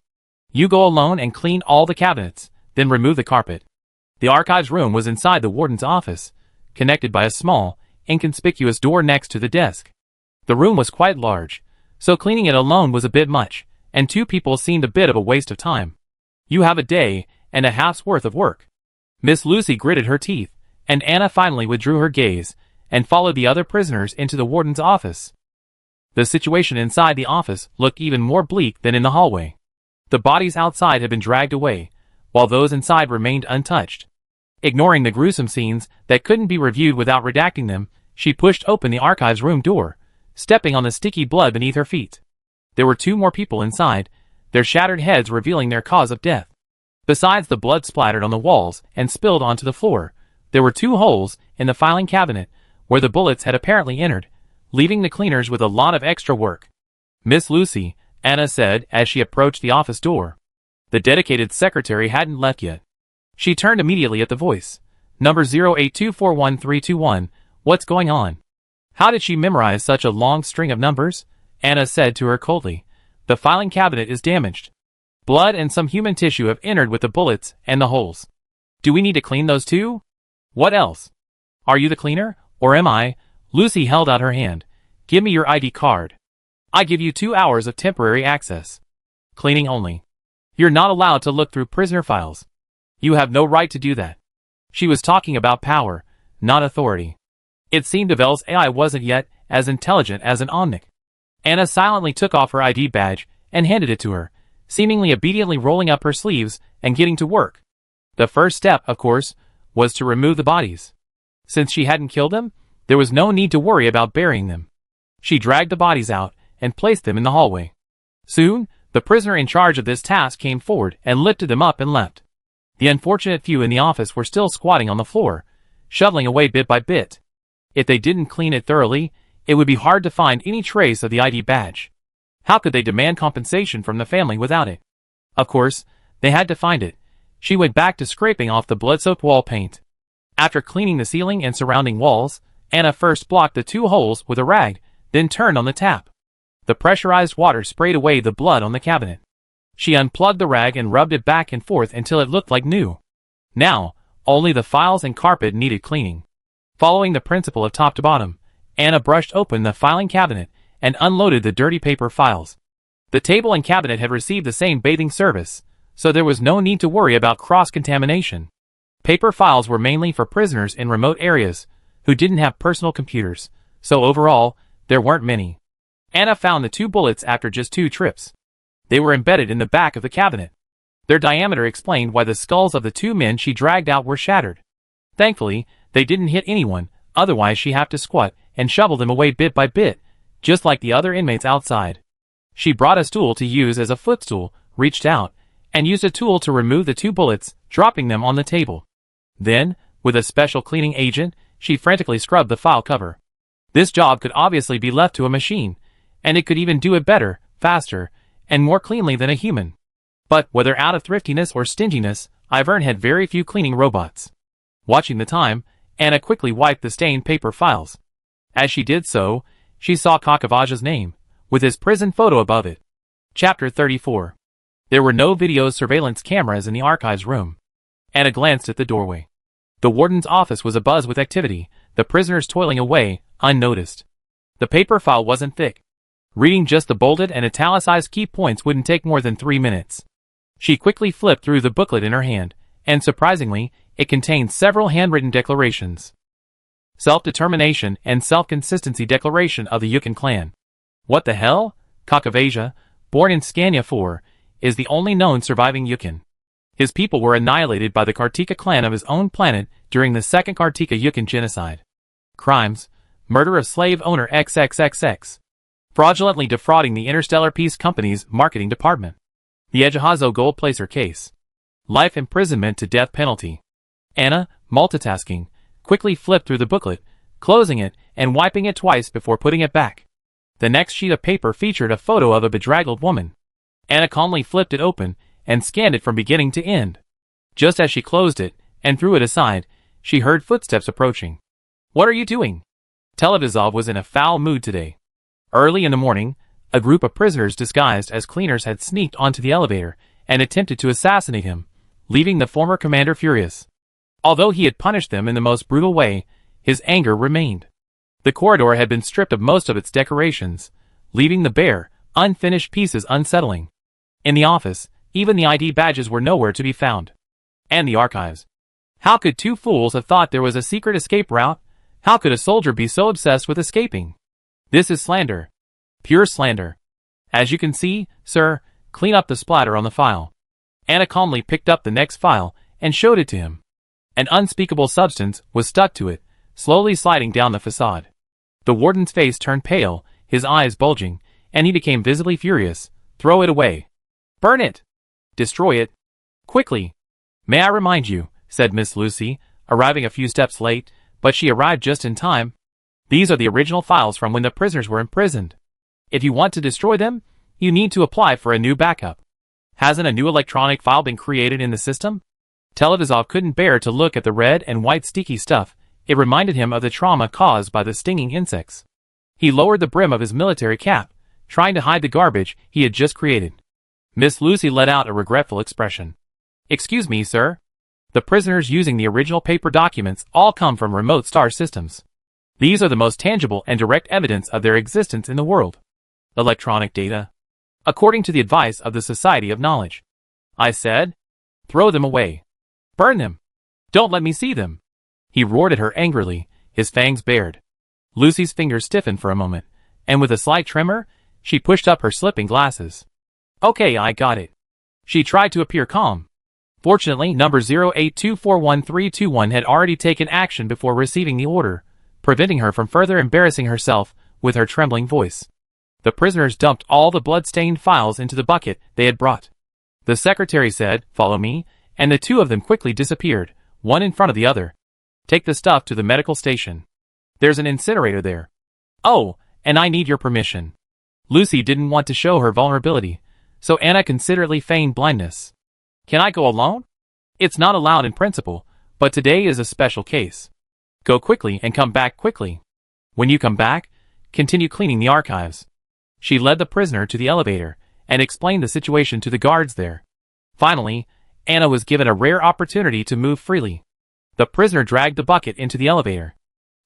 You go alone and clean all the cabinets, then remove the carpet. The archives room was inside the warden's office, connected by a small, inconspicuous door next to the desk. The room was quite large, so cleaning it alone was a bit much, and 2 people seemed a bit of a waste of time. You have a day and a half's worth of work. Miss Lucy gritted her teeth, and Anna finally withdrew her gaze, and followed the other prisoners into the warden's office. The situation inside the office looked even more bleak than in the hallway. The bodies outside had been dragged away, while those inside remained untouched. Ignoring the gruesome scenes that couldn't be reviewed without redacting them, she pushed open the archives room door, stepping on the sticky blood beneath her feet. There were 2 more people inside, their shattered heads revealing their cause of death. Besides the blood splattered on the walls and spilled onto the floor, there were 2 holes in the filing cabinet where the bullets had apparently entered, leaving the cleaners with a lot of extra work. "Miss Lucy," Anna said as she approached the office door. The dedicated secretary hadn't left yet. She turned immediately at the voice. "Number 082411321, what's going on?" "How did she memorize such a long string of numbers?" Anna said to her coldly. "The filing cabinet is damaged. Blood and some human tissue have entered with the bullets and the holes. Do we need to clean those too?" "What else? Are you the cleaner, or am I?" Lucy held out her hand. "Give me your ID card. I give you 2 hours of temporary access. Cleaning only. You're not allowed to look through prisoner files. You have no right to do that." She was talking about power, not authority. It seemed Ivel's AI wasn't yet as intelligent as an Omnic. Anna silently took off her ID badge and handed it to her, seemingly obediently rolling up her sleeves and getting to work. The first step, of course, was to remove the bodies. Since she hadn't killed them, there was no need to worry about burying them. She dragged the bodies out and placed them in the hallway. Soon, the prisoner in charge of this task came forward and lifted them up and left. The unfortunate few in the office were still squatting on the floor, shoveling away bit by bit. If they didn't clean it thoroughly, it would be hard to find any trace of the ID badge. How could they demand compensation from the family without it? Of course, they had to find it. She went back to scraping off the blood-soaked wall paint. After cleaning the ceiling and surrounding walls, Anna first blocked the 2 holes with a rag, then turned on the tap. The pressurized water sprayed away the blood on the cabinet. She unplugged the rag and rubbed it back and forth until it looked like new. Now, only the files and carpet needed cleaning. Following the principle of top to bottom, Anna brushed open the filing cabinet and unloaded the dirty paper files. The table and cabinet had received the same bathing service, so there was no need to worry about cross-contamination. Paper files were mainly for prisoners in remote areas who didn't have personal computers, so overall, there weren't many. Anna found the 2 bullets after just 2 trips. They were embedded in the back of the cabinet. Their diameter explained why the skulls of the 2 men she dragged out were shattered. Thankfully, they didn't hit anyone, otherwise she'd have to squat and shovel them away bit by bit, just like the other inmates outside. She brought a stool to use as a footstool, reached out, and used a tool to remove the 2 bullets, dropping them on the table. Then, with a special cleaning agent, she frantically scrubbed the file cover. This job could obviously be left to a machine, and it could even do it better, faster, and more cleanly than a human. But whether out of thriftiness or stinginess, Ivel had very few cleaning robots. Watching the time, Anna quickly wiped the stained paper files. As she did so, she saw Kakavaj's name, with his prison photo above it. Chapter 34. There were no video surveillance cameras in the archives room. Anna glanced at the doorway. The warden's office was abuzz with activity, the prisoners toiling away, unnoticed. The paper file wasn't thick. Reading just the bolded and italicized key points wouldn't take more than 3 minutes. She quickly flipped through the booklet in her hand, and surprisingly, it contained several handwritten declarations. Self-determination and self-consistency declaration of the Yukon clan. What the hell? Kakavaja, born in Scania 4, is the only known surviving Yukon. His people were annihilated by the Kartika clan of his own planet during the Second Kartika Yukon genocide. Crimes: murder of slave owner XXXX. Fraudulently defrauding the Interstellar Peace Company's marketing department. The Ejihazo Gold Placer case. Life imprisonment to death penalty. Anna, multitasking, quickly flipped through the booklet, closing it and wiping it twice before putting it back. The next sheet of paper featured a photo of a bedraggled woman. Anna calmly flipped it open and scanned it from beginning to end. Just as she closed it and threw it aside, she heard footsteps approaching. "What are you doing?" Televizov was in a foul mood today. Early in the morning, a group of prisoners disguised as cleaners had sneaked onto the elevator and attempted to assassinate him, leaving the former commander furious. Although he had punished them in the most brutal way, his anger remained. The corridor had been stripped of most of its decorations, leaving the bare, unfinished pieces unsettling. In the office, even the ID badges were nowhere to be found. And the archives. How could 2 fools have thought there was a secret escape route? How could a soldier be so obsessed with escaping? This is slander. Pure slander. As you can see, sir, clean up the splatter on the file. Anna calmly picked up the next file and showed it to him. An unspeakable substance was stuck to it, slowly sliding down the facade. The warden's face turned pale, his eyes bulging, and he became visibly furious. "Throw it away. Burn it. Destroy it." Quickly. May I remind you, said Miss Lucy, arriving a few steps late, but she arrived just in time. These are the original files from when the prisoners were imprisoned. If you want to destroy them, you need to apply for a new backup. Hasn't a new electronic file been created in the system? Teledizov couldn't bear to look at the red and white sticky stuff. It reminded him of the trauma caused by the stinging insects. He lowered the brim of his military cap, trying to hide the garbage he had just created. Miss Lucy let out a regretful expression. Excuse me, sir. The prisoners using the original paper documents all come from remote star systems. These are the most tangible and direct evidence of their existence in the world. Electronic data. According to the advice of the Society of Knowledge. I said, throw them away. Burn them. Don't let me see them. He roared at her angrily, his fangs bared. Lucy's fingers stiffened for a moment, and with a slight tremor, she pushed up her slipping glasses. Okay, I got it. She tried to appear calm. Fortunately, number 08241321 had already taken action before receiving the order, preventing her from further embarrassing herself with her trembling voice. The prisoners dumped all the blood-stained files into the bucket they had brought. The secretary said, "Follow me," and the two of them quickly disappeared, one in front of the other. Take the stuff to the medical station. There's an incinerator there. Oh, and I need your permission. Lucy didn't want to show her vulnerability, so Anna considerately feigned blindness. Can I go alone? It's not allowed in principle, but today is a special case. Go quickly and come back quickly. When you come back, continue cleaning the archives. She led the prisoner to the elevator and explained the situation to the guards there. Finally, Anna was given a rare opportunity to move freely. The prisoner dragged the bucket into the elevator.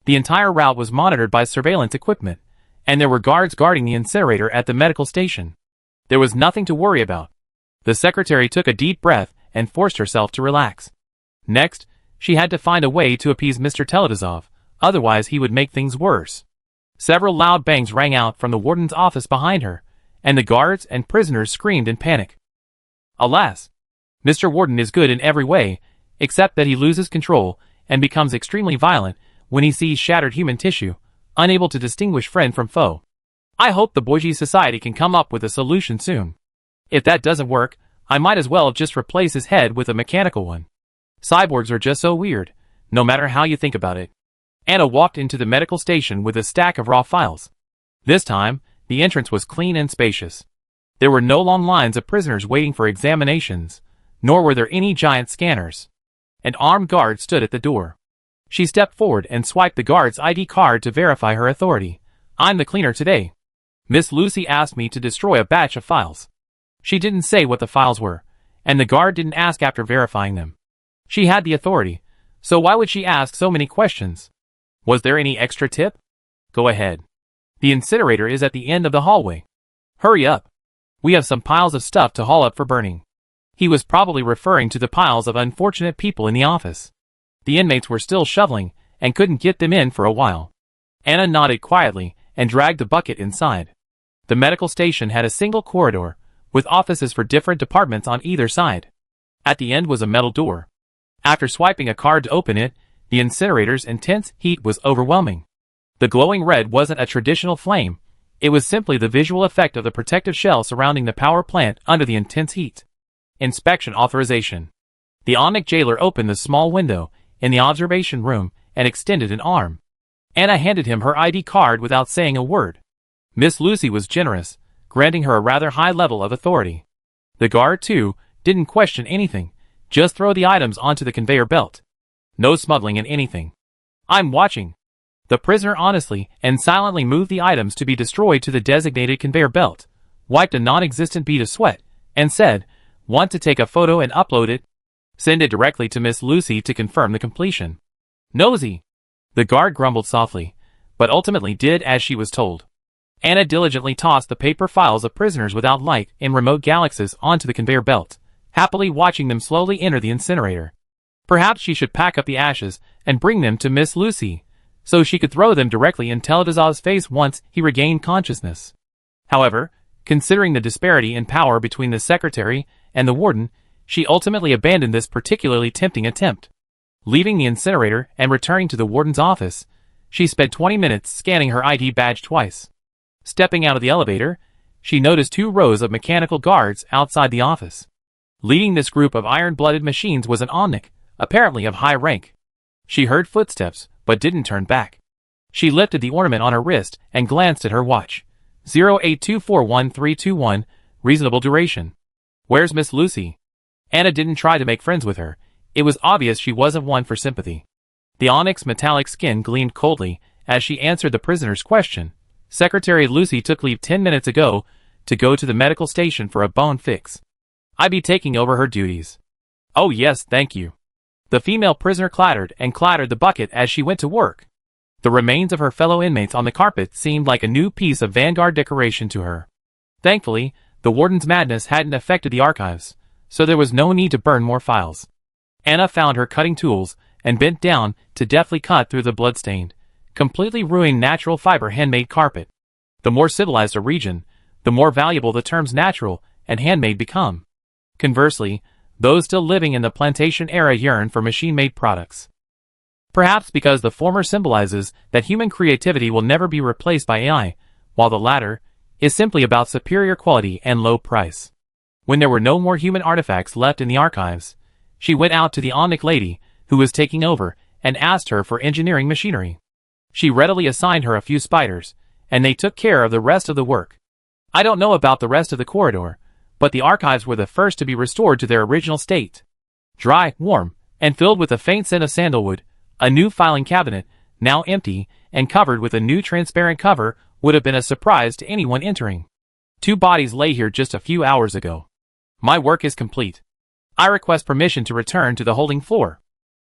The entire route was monitored by surveillance equipment, and there were guards guarding the incinerator at the medical station. There was nothing to worry about. The secretary took a deep breath and forced herself to relax. Next, she had to find a way to appease Mr. Teledizov, otherwise he would make things worse. Several loud bangs rang out from the warden's office behind her, and the guards and prisoners screamed in panic. Alas! Mr. Warden is good in every way, except that he loses control and becomes extremely violent when he sees shattered human tissue, unable to distinguish friend from foe. I hope the Boji Society can come up with a solution soon. If that doesn't work, I might as well just replace his head with a mechanical one. Cyborgs are just so weird, no matter how you think about it. Anna walked into the medical station with a stack of raw files. This time, the entrance was clean and spacious. There were no long lines of prisoners waiting for examinations, nor were there any giant scanners. An armed guard stood at the door. She stepped forward and swiped the guard's ID card to verify her authority. I'm the cleaner today. Miss Lucy asked me to destroy a batch of files. She didn't say what the files were, and the guard didn't ask after verifying them. She had the authority, so why would she ask so many questions? Was there any extra tip? Go ahead. The incinerator is at the end of the hallway. Hurry up. We have some piles of stuff to haul up for burning. He was probably referring to the piles of unfortunate people in the office. The inmates were still shoveling and couldn't get them in for a while. Anna nodded quietly and dragged the bucket inside. The medical station had a single corridor, with offices for different departments on either side. At the end was a metal door. After swiping a card to open it, the incinerator's intense heat was overwhelming. The glowing red wasn't a traditional flame, it was simply the visual effect of the protective shell surrounding the power plant under the intense heat. Inspection authorization. The Omnic jailer opened the small window in the observation room and extended an arm. Anna handed him her ID card without saying a word. Miss Lucy was generous, granting her a rather high level of authority. The guard, too, didn't question anything, just throw the items onto the conveyor belt. No smuggling in anything. I'm watching. The prisoner honestly and silently moved the items to be destroyed to the designated conveyor belt, wiped a non-existent bead of sweat, and said, "Want to take a photo and upload it? Send it directly to Miss Lucy to confirm the completion." Nosy. The guard grumbled softly, but ultimately did as she was told. Anna diligently tossed the paper files of prisoners without light in remote galaxies onto the conveyor belt, happily watching them slowly enter the incinerator. Perhaps she should pack up the ashes and bring them to Miss Lucy, so she could throw them directly in Teledizov's face once he regained consciousness. However, considering the disparity in power between the secretary and the warden, she ultimately abandoned this particularly tempting attempt. Leaving the incinerator and returning to the warden's office, she spent 20 minutes scanning her ID badge twice. Stepping out of the elevator, she noticed 2 rows of mechanical guards outside the office. Leading this group of iron-blooded machines was an Omnic, apparently of high rank. She heard footsteps, but didn't turn back. She lifted the ornament on her wrist and glanced at her watch. 08241321, reasonable duration. Where's Miss Lucy? Anna didn't try to make friends with her. It was obvious she wasn't one for sympathy. The onyx metallic skin gleamed coldly as she answered the prisoner's question. Secretary Lucy took leave 10 minutes ago to go to the medical station for a bone fix. I'd be taking over her duties. Oh yes, thank you. The female prisoner clattered and clattered the bucket as she went to work. The remains of her fellow inmates on the carpet seemed like a new piece of Vanguard decoration to her. Thankfully, the warden's madness hadn't affected the archives, so there was no need to burn more files. Anna found her cutting tools and bent down to deftly cut through the bloodstained, completely ruined natural fiber handmade carpet. The more civilized a region, the more valuable the terms natural and handmade become. Conversely, those still living in the plantation era yearn for machine-made products. Perhaps because the former symbolizes that human creativity will never be replaced by AI, while the latter is simply about superior quality and low price. When there were no more human artifacts left in the archives, she went out to the Omnic lady, who was taking over, and asked her for engineering machinery. She readily assigned her a few spiders, and they took care of the rest of the work. I don't know about the rest of the corridor, but the archives were the first to be restored to their original state. Dry, warm, and filled with a faint scent of sandalwood, a new filing cabinet, now empty, and covered with a new transparent cover, would have been a surprise to anyone entering. 2 bodies lay here just a few hours ago. My work is complete. I request permission to return to the holding floor.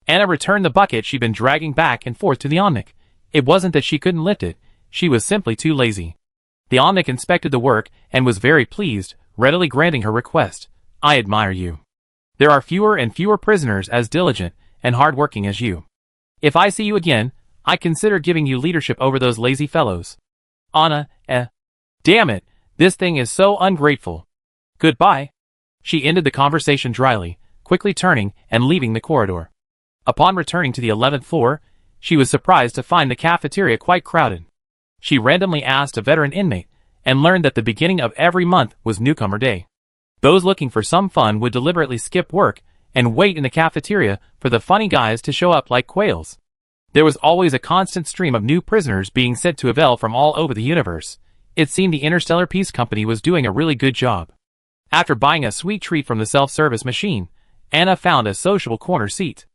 Anna returned the bucket she'd been dragging back and forth to the Omnic. It wasn't that she couldn't lift it, she was simply too lazy. The Omnic inspected the work and was very pleased, readily granting her request. I admire you. There are fewer and fewer prisoners as diligent and hard-working as you. If I see you again, I consider giving you leadership over those lazy fellows. Anna, damn it, this thing is so ungrateful. Goodbye. She ended the conversation dryly, quickly turning and leaving the corridor. Upon returning to the 11th floor, she was surprised to find the cafeteria quite crowded. She randomly asked a veteran inmate, and learned that the beginning of every month was Newcomer Day. Those looking for some fun would deliberately skip work and wait in the cafeteria for the funny guys to show up like quails. There was always a constant stream of new prisoners being sent to Ivel from all over the universe. It seemed the Interstellar Peace Company was doing a really good job. After buying a sweet treat from the self-service machine, Anna found a sociable corner seat.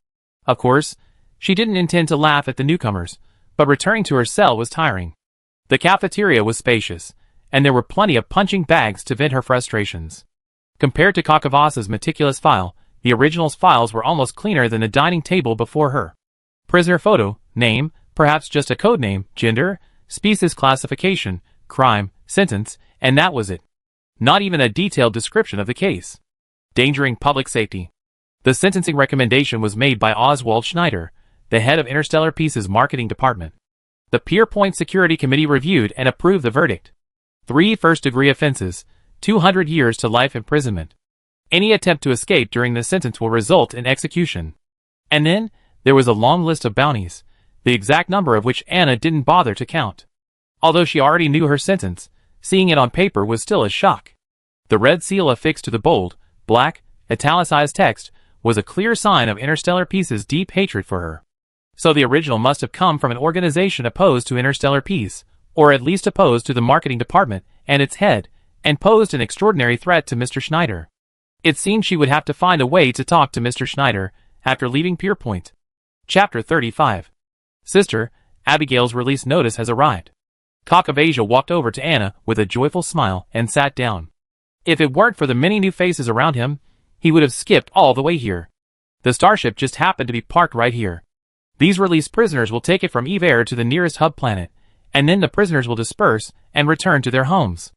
Of course, she didn't intend to laugh at the newcomers, but returning to her cell was tiring. The cafeteria was spacious, and there were plenty of punching bags to vent her frustrations. Compared to Kakavas's meticulous file, the original's files were almost cleaner than the dining table before her. Prisoner photo, name, perhaps just a code name, gender, species classification, crime, sentence, and that was it. Not even a detailed description of the case. Endangering public safety. The sentencing recommendation was made by Oswald Schneider, the head of Interstellar Peace's marketing department. The Pierpoint Security Committee reviewed and approved the verdict. 3 first-degree offenses, 200 years to life imprisonment. Any attempt to escape during the sentence will result in execution. And then, there was a long list of bounties, the exact number of which Anna didn't bother to count. Although she already knew her sentence, seeing it on paper was still a shock. The red seal affixed to the bold, black, italicized text was a clear sign of Interstellar Peace's deep hatred for her. So the original must have come from an organization opposed to Interstellar Peace, or at least opposed to the marketing department and its head, and posed an extraordinary threat to Mr. Schneider. It seemed she would have to find a way to talk to Mr. Schneider after leaving Pierpoint. Chapter 35. Sister, Abigail's release notice has arrived. Cock of Asia walked over to Anna with a joyful smile and sat down. If it weren't for the many new faces around him, he would have skipped all the way here. The starship just happened to be parked right here. These released prisoners will take it from Eve to the nearest hub planet, and then the prisoners will disperse and return to their homes.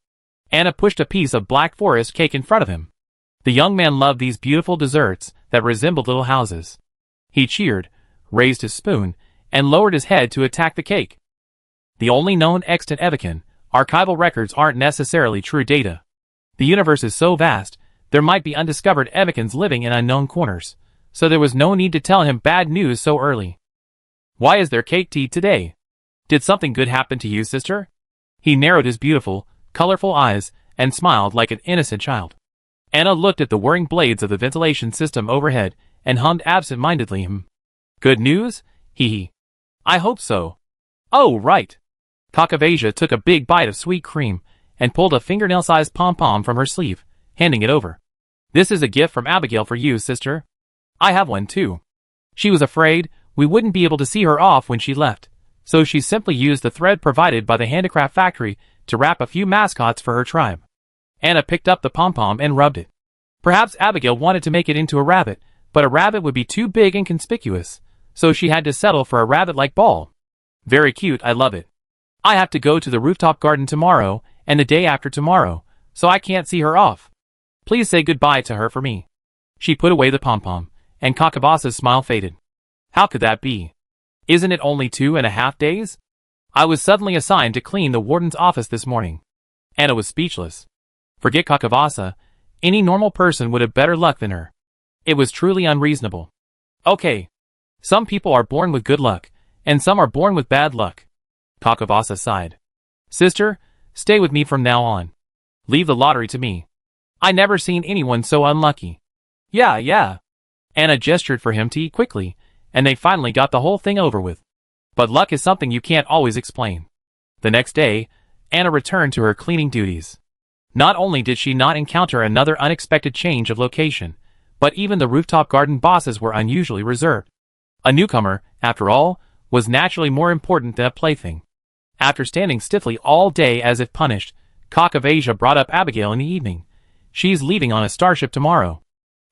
Anna pushed a piece of black forest cake in front of him. The young man loved these beautiful desserts that resembled little houses. He cheered, raised his spoon, and lowered his head to attack the cake. The only known extant Evican, archival records aren't necessarily true data. The universe is so vast, there might be undiscovered Evicans living in unknown corners, so there was no need to tell him bad news so early. Why is there cake tea today? Did something good happen to you, sister? He narrowed his beautiful, colorful eyes and smiled like an innocent child. Anna looked at the whirring blades of the ventilation system overhead and hummed absent-mindedly. Good news? Hee hee. I hope so. Oh, right. Kakavasia took a big bite of sweet cream and pulled a fingernail-sized pom-pom from her sleeve, handing it over. This is a gift from Abigail for you, sister. I have one too. She was afraid we wouldn't be able to see her off when she left, so she simply used the thread provided by the handicraft factory to wrap a few mascots for her tribe. Anna picked up the pom-pom and rubbed it. Perhaps Abigail wanted to make it into a rabbit, but a rabbit would be too big and conspicuous, so she had to settle for a rabbit-like ball. Very cute, I love it. I have to go to the rooftop garden tomorrow and the day after tomorrow, so I can't see her off. Please say goodbye to her for me. She put away the pom-pom, and Kakavasa's smile faded. How could that be? Isn't it only 2.5 days? I was suddenly assigned to clean the warden's office this morning. Anna was speechless. Forget Kakavasa, any normal person would have better luck than her. It was truly unreasonable. Okay. Some people are born with good luck, and some are born with bad luck. Kakavasa sighed. Sister, stay with me from now on. Leave the lottery to me. I never seen anyone so unlucky. Yeah. Anna gestured for him to eat quickly, and they finally got the whole thing over with. But luck is something you can't always explain. The next day, Anna returned to her cleaning duties. Not only did she not encounter another unexpected change of location, but even the rooftop garden bosses were unusually reserved. A newcomer, after all, was naturally more important than a plaything. After standing stiffly all day as if punished, Kakavasia brought up Abigail in the evening. She's leaving on a starship tomorrow.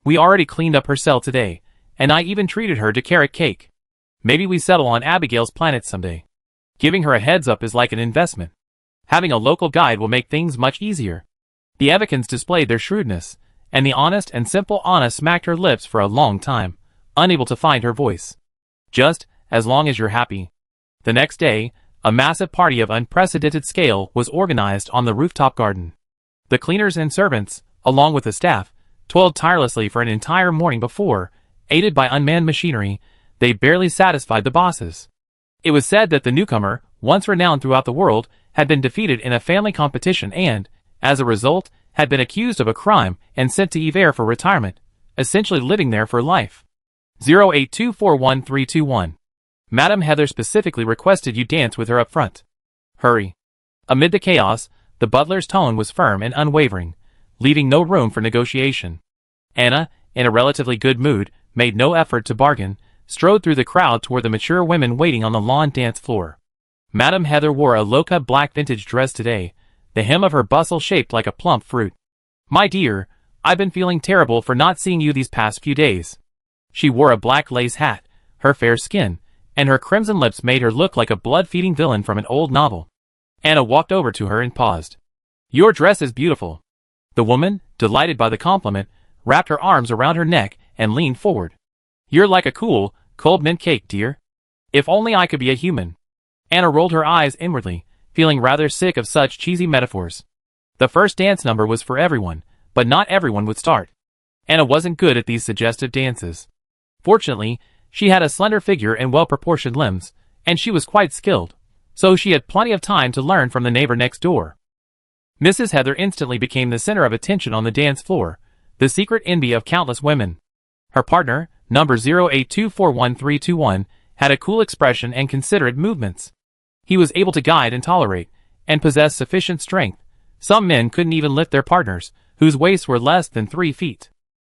We already cleaned up her cell today, and I even treated her to carrot cake. Maybe we settle on Abigail's planet someday. Giving her a heads up is like an investment. Having a local guide will make things much easier. The Evicans displayed their shrewdness, and the honest and simple Anna smacked her lips for a long time, unable to find her voice. Just, as long as you're happy. The next day, a massive party of unprecedented scale was organized on the rooftop garden. The cleaners and servants, along with the staff, toiled tirelessly for an entire morning before, aided by unmanned machinery, they barely satisfied the bosses. It was said that the newcomer, once renowned throughout the world, had been defeated in a family competition and, as a result, had been accused of a crime and sent to Ivel for retirement, essentially living there for life. 0824131. Madam Heather specifically requested you dance with her up front. Hurry. Amid the chaos, the butler's tone was firm and unwavering, leaving no room for negotiation. Anna, in a relatively good mood, made no effort to bargain, strode through the crowd toward the mature women waiting on the lawn dance floor. Madam Heather wore a low-cut black vintage dress today, the hem of her bustle shaped like a plump fruit. My dear, I've been feeling terrible for not seeing you these past few days. She wore a black lace hat, her fair skin, and her crimson lips made her look like a blood-feeding villain from an old novel. Anna walked over to her and paused. Your dress is beautiful. The woman, delighted by the compliment, wrapped her arms around her neck and leaned forward. You're like a cool, cold mint cake, dear. If only I could be a human. Anna rolled her eyes inwardly, feeling rather sick of such cheesy metaphors. The first dance number was for everyone, but not everyone would start. Anna wasn't good at these suggestive dances. Fortunately, she had a slender figure and well-proportioned limbs, and she was quite skilled, so she had plenty of time to learn from the neighbor next door. Mrs. Heather instantly became the center of attention on the dance floor, the secret envy of countless women. Her partner, number 0824131, had a cool expression and considerate movements. He was able to guide and tolerate, and possessed sufficient strength. Some men couldn't even lift their partners, whose waists were less than 3 feet.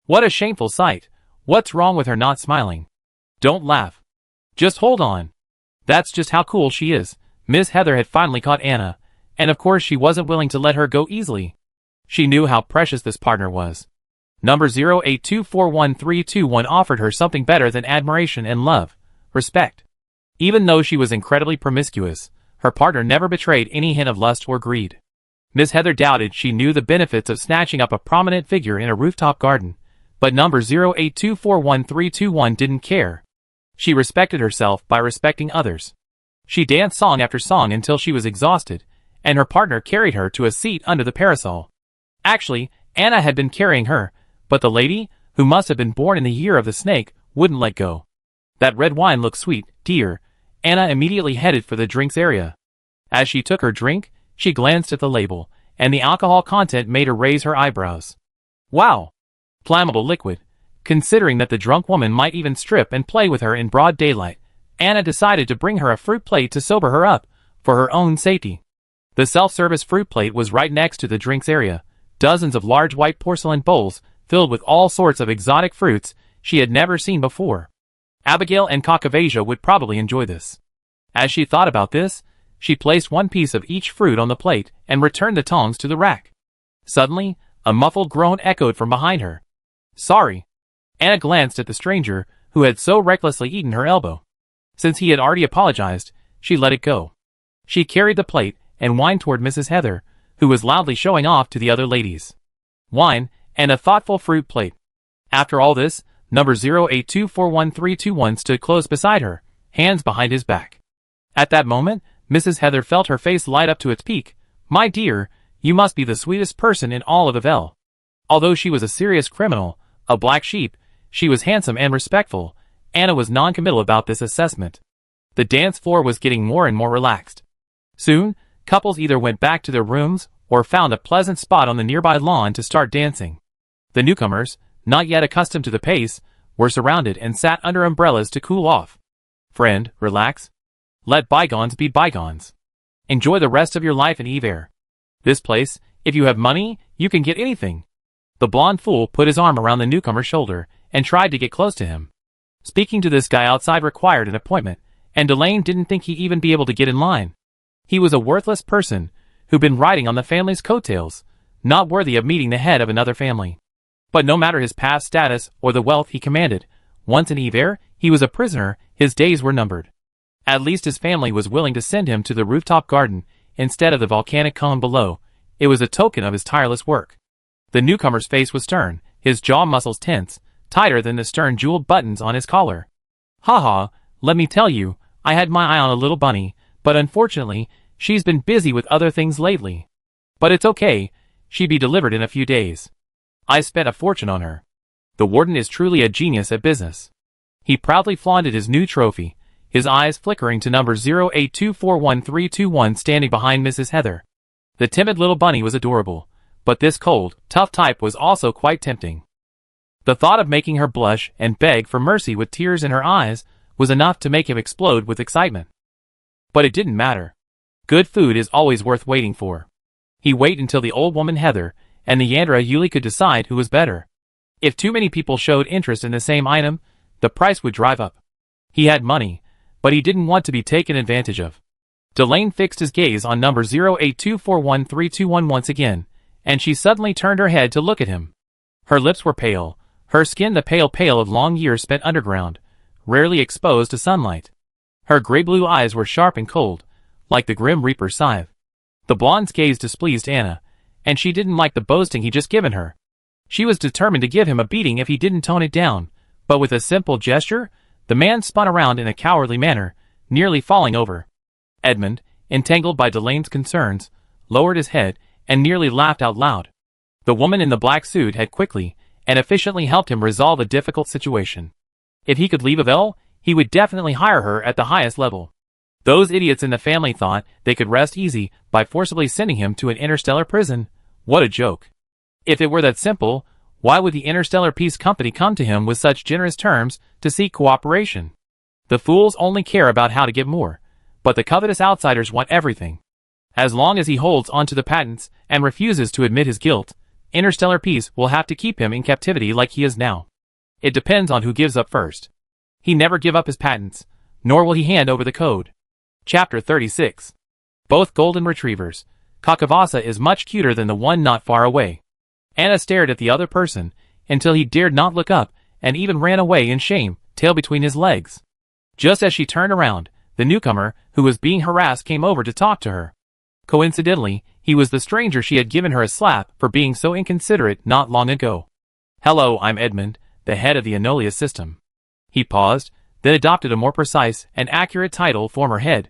What a shameful sight. What's wrong with her not smiling? Don't laugh. Just hold on. That's just how cool she is. Miss Heather had finally caught Anna, and of course she wasn't willing to let her go easily. She knew how precious this partner was. Number 0824131 offered her something better than admiration and love, respect. Even though she was incredibly promiscuous, her partner never betrayed any hint of lust or greed. Miss Heather doubted she knew the benefits of snatching up a prominent figure in a rooftop garden, but number 0824131 didn't care. She respected herself by respecting others. She danced song after song until she was exhausted, and her partner carried her to a seat under the parasol. Actually, Anna had been carrying her, but the lady, who must have been born in the year of the snake, wouldn't let go. That red wine looks sweet, dear. Anna immediately headed for the drinks area. As she took her drink, she glanced at the label, and the alcohol content made her raise her eyebrows. Wow! Flammable liquid. Considering that the drunk woman might even strip and play with her in broad daylight, Anna decided to bring her a fruit plate to sober her up, for her own safety. The self-service fruit plate was right next to the drinks area, dozens of large white porcelain bowls filled with all sorts of exotic fruits she had never seen before. Abigail and Kakavasia would probably enjoy this. As she thought about this, she placed one piece of each fruit on the plate and returned the tongs to the rack. Suddenly, a muffled groan echoed from behind her. Sorry. Anna glanced at the stranger, who had so recklessly eaten her elbow. Since he had already apologized, she let it go. She carried the plate and whined toward Mrs. Heather, who was loudly showing off to the other ladies. Wine, and a thoughtful fruit plate. After all this, number 0824131 stood close beside her, hands behind his back. At that moment, Mrs. Heather felt her face light up to its peak. My dear, you must be the sweetest person in all of Ivel. Although she was a serious criminal, a black sheep, she was handsome and respectful. Anna was non-committal about this assessment. The dance floor was getting more and more relaxed. Soon, couples either went back to their rooms or found a pleasant spot on the nearby lawn to start dancing. The newcomers, not yet accustomed to the pace, were surrounded and sat under umbrellas to cool off. Friend, relax. Let bygones be bygones. Enjoy the rest of your life in Ivel. This place, if you have money, you can get anything. The blonde fool put his arm around the newcomer's shoulder and tried to get close to him. Speaking to this guy outside required an appointment, and Delane didn't think he'd even be able to get in line. He was a worthless person who'd been riding on the family's coattails, not worthy of meeting the head of another family. But no matter his past status or the wealth he commanded, once in Ivel, he was a prisoner, his days were numbered. At least his family was willing to send him to the rooftop garden instead of the volcanic cone below. It was a token of his tireless work. The newcomer's face was stern, his jaw muscles tense, tighter than the stern jeweled buttons on his collar. Haha, let me tell you, I had my eye on a little bunny, but unfortunately, she's been busy with other things lately. But it's okay, she'd be delivered in a few days. I spent a fortune on her. The warden is truly a genius at business. He proudly flaunted his new trophy, his eyes flickering to number 0824131 standing behind Mrs. Heather. The timid little bunny was adorable, but this cold, tough type was also quite tempting. The thought of making her blush and beg for mercy with tears in her eyes was enough to make him explode with excitement. But it didn't matter. Good food is always worth waiting for. He waited until the old woman Heather and the Yandra Yuli could decide who was better. If too many people showed interest in the same item, the price would drive up. He had money, but he didn't want to be taken advantage of. Delane fixed his gaze on number 0824131 once again, and she suddenly turned her head to look at him. Her lips were pale, her skin the pale of long years spent underground, rarely exposed to sunlight. Her gray-blue eyes were sharp and cold, like the Grim Reaper's scythe. The blonde's gaze displeased Anna, and she didn't like the boasting he'd just given her. She was determined to give him a beating if he didn't tone it down, but with a simple gesture, the man spun around in a cowardly manner, nearly falling over. Edmund, entangled by Delane's concerns, lowered his head and nearly laughed out loud. The woman in the black suit had quickly and efficiently helped him resolve a difficult situation. If he could leave Ivel, he would definitely hire her at the highest level. Those idiots in the family thought they could rest easy by forcibly sending him to an interstellar prison. What a joke. If it were that simple, why would the Interstellar Peace Company come to him with such generous terms to seek cooperation? The fools only care about how to get more, but the covetous outsiders want everything. As long as he holds onto the patents and refuses to admit his guilt, Interstellar Peace will have to keep him in captivity like he is now. It depends on who gives up first. He never give up his patents, nor will he hand over the code. Chapter 36. Both golden retrievers. Kakavasa is much cuter than the one not far away. Anna stared at the other person until he dared not look up and even ran away in shame, tail between his legs. Just as she turned around, the newcomer, who was being harassed, came over to talk to her. Coincidentally, he was the stranger she had given her a slap for being so inconsiderate not long ago. Hello, I'm Edmund, the head of the Enolia system. He paused, then adopted a more precise and accurate title, former head.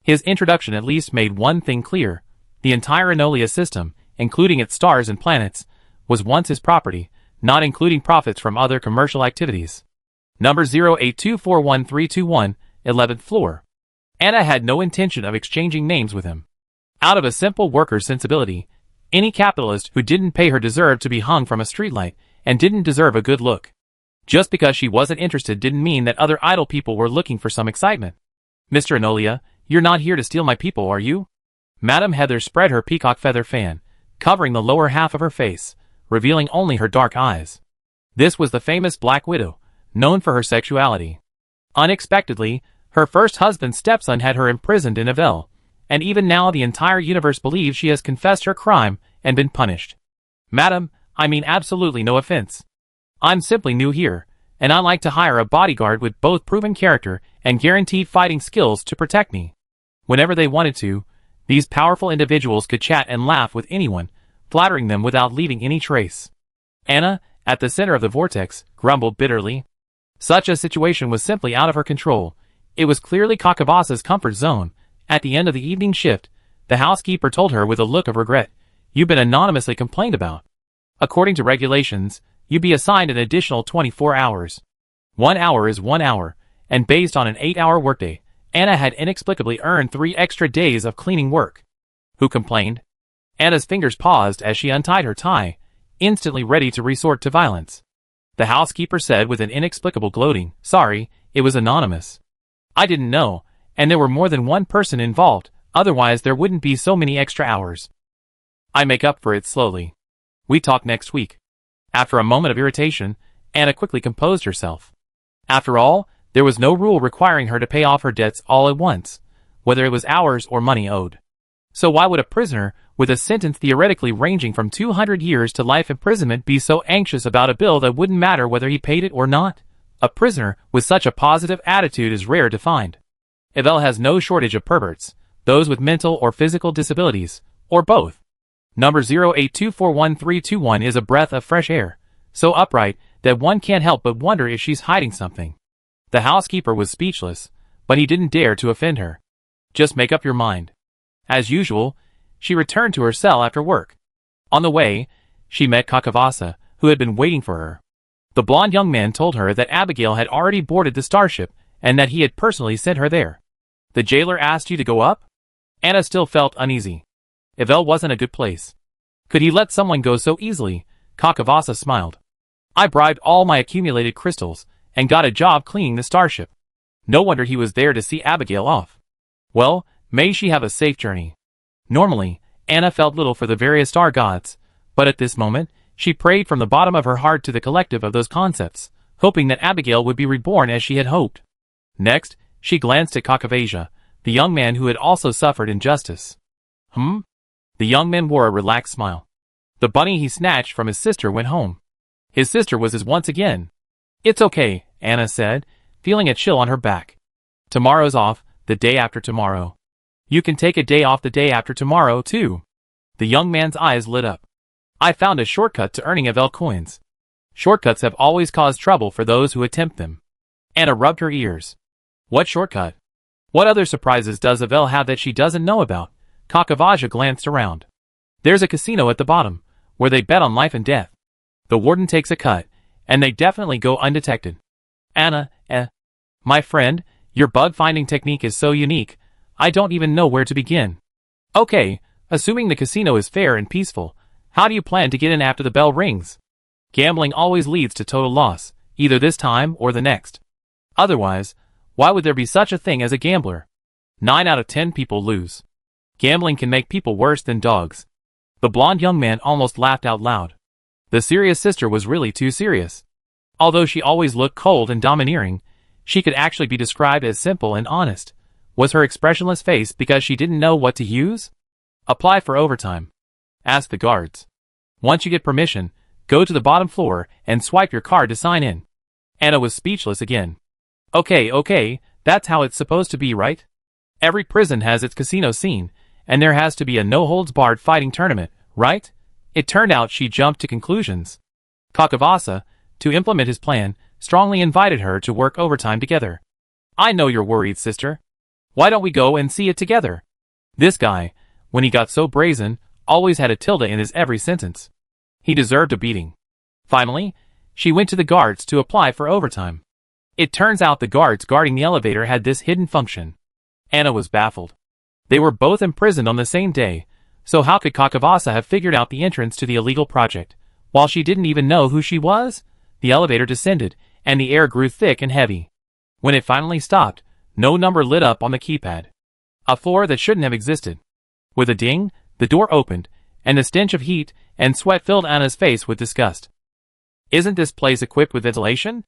His introduction at least made one thing clear. The entire Enolia system, including its stars and planets, was once his property, not including profits from other commercial activities. Number 0824131, 11th floor. Anna had no intention of exchanging names with him. Out of a simple worker's sensibility, Any capitalist who didn't pay her deserved to be hung from a streetlight, and didn't deserve a good look. Just because she wasn't interested didn't mean that other idle people were looking for some excitement. Mr. Enolia, you're not here to steal my people, are you? Madame Heather spread her peacock feather fan, covering the lower half of her face, revealing only her dark eyes. This was the famous Black Widow, known for her sexuality. Unexpectedly, her first husband's stepson had her imprisoned in Ivel, and even now the entire universe believes she has confessed her crime and been punished. Madam, I mean absolutely no offense. I'm simply new here, and I like to hire a bodyguard with both proven character and guaranteed fighting skills to protect me. Whenever they wanted to, these powerful individuals could chat and laugh with anyone, flattering them without leaving any trace. Anna, at the center of the vortex, grumbled bitterly. Such a situation was simply out of her control. It was clearly Kakavasa's comfort zone. At the end of the evening shift, the housekeeper told her with a look of regret, "You've been anonymously complained about. According to regulations, you'd be assigned an additional 24 hours. 1 hour is 1 hour, and based on an 8-hour workday, Anna had inexplicably earned 3 extra days of cleaning work." Who complained? Anna's fingers paused as she untied her tie, instantly ready to resort to violence. The housekeeper said with an inexplicable gloating, "Sorry, it was anonymous. I didn't know, and there were more than one person involved, otherwise there wouldn't be so many extra hours. I make up for it slowly. We talk next week." After a moment of irritation, Anna quickly composed herself. After all, there was no rule requiring her to pay off her debts all at once, whether it was hours or money owed. So why would a prisoner, with a sentence theoretically ranging from 200 years to life imprisonment, be so anxious about a bill that wouldn't matter whether he paid it or not? A prisoner with such a positive attitude is rare to find. Ivel has no shortage of perverts, those with mental or physical disabilities, or both. Number 0824131 is a breath of fresh air, so upright that one can't help but wonder if she's hiding something. The housekeeper was speechless, but he didn't dare to offend her. Just make up your mind. As usual, she returned to her cell after work. On the way, she met Kakavasa, who had been waiting for her. The blonde young man told her that Abigail had already boarded the starship, and that he had personally sent her there. "The jailer asked you to go up?" Anna still felt uneasy. Ivel wasn't a good place. Could he let someone go so easily? Kakavasa smiled. "I bribed all my accumulated crystals, and got a job cleaning the starship. No wonder he was there to see Abigail off. Well, may she have a safe journey." Normally, Anna felt little for the various star gods, but at this moment, she prayed from the bottom of her heart to the collective of those concepts, hoping that Abigail would be reborn as she had hoped. Next, she glanced at Kakavasia, the young man who had also suffered injustice. The young man wore a relaxed smile. The bunny he snatched from his sister went home. His sister was his once again. "It's okay," Anna said, feeling a chill on her back. "Tomorrow's off, the day after tomorrow. You can take a day off the day after tomorrow, too." The young man's eyes lit up. "I found a shortcut to earning Ivel coins. Shortcuts have always caused trouble for those who attempt them." Anna rubbed her ears. "What shortcut? What other surprises does Ivel have that she doesn't know about?" Kakavasia glanced around. "There's a casino at the bottom, where they bet on life and death. The warden takes a cut, and they definitely go undetected." "Anna, my friend, your bug-finding technique is so unique, I don't even know where to begin." "Okay, assuming the casino is fair and peaceful, how do you plan to get in after the bell rings?" "Gambling always leads to total loss, either this time or the next. Otherwise, why would there be such a thing as a gambler? 9 out of 10 people lose. Gambling can make people worse than dogs." The blonde young man almost laughed out loud. The serious sister was really too serious. Although she always looked cold and domineering, she could actually be described as simple and honest. Was her expressionless face because she didn't know what to use? "Apply for overtime. Ask the guards. Once you get permission, go to the bottom floor and swipe your card to sign in." Anna was speechless again. Okay, that's how it's supposed to be, right? Every prison has its casino scene, and there has to be a no-holds-barred fighting tournament, right? It turned out she jumped to conclusions. Kakavasa, to implement his plan, strongly invited her to work overtime together. "I know you're worried, sister. Why don't we go and see it together?" This guy, when he got so brazen, always had a tilde in his every sentence. He deserved a beating. Finally, she went to the guards to apply for overtime. It turns out the guards guarding the elevator had this hidden function. Anna was baffled. They were both imprisoned on the same day, So how could Kakavasa have figured out the entrance to the illegal project, while she didn't even know who she was? The elevator descended, and the air grew thick and heavy. When it finally stopped, no number lit up on the keypad. A floor that shouldn't have existed. With a ding, the door opened, and the stench of heat and sweat filled Anna's face with disgust. Isn't this place equipped with ventilation?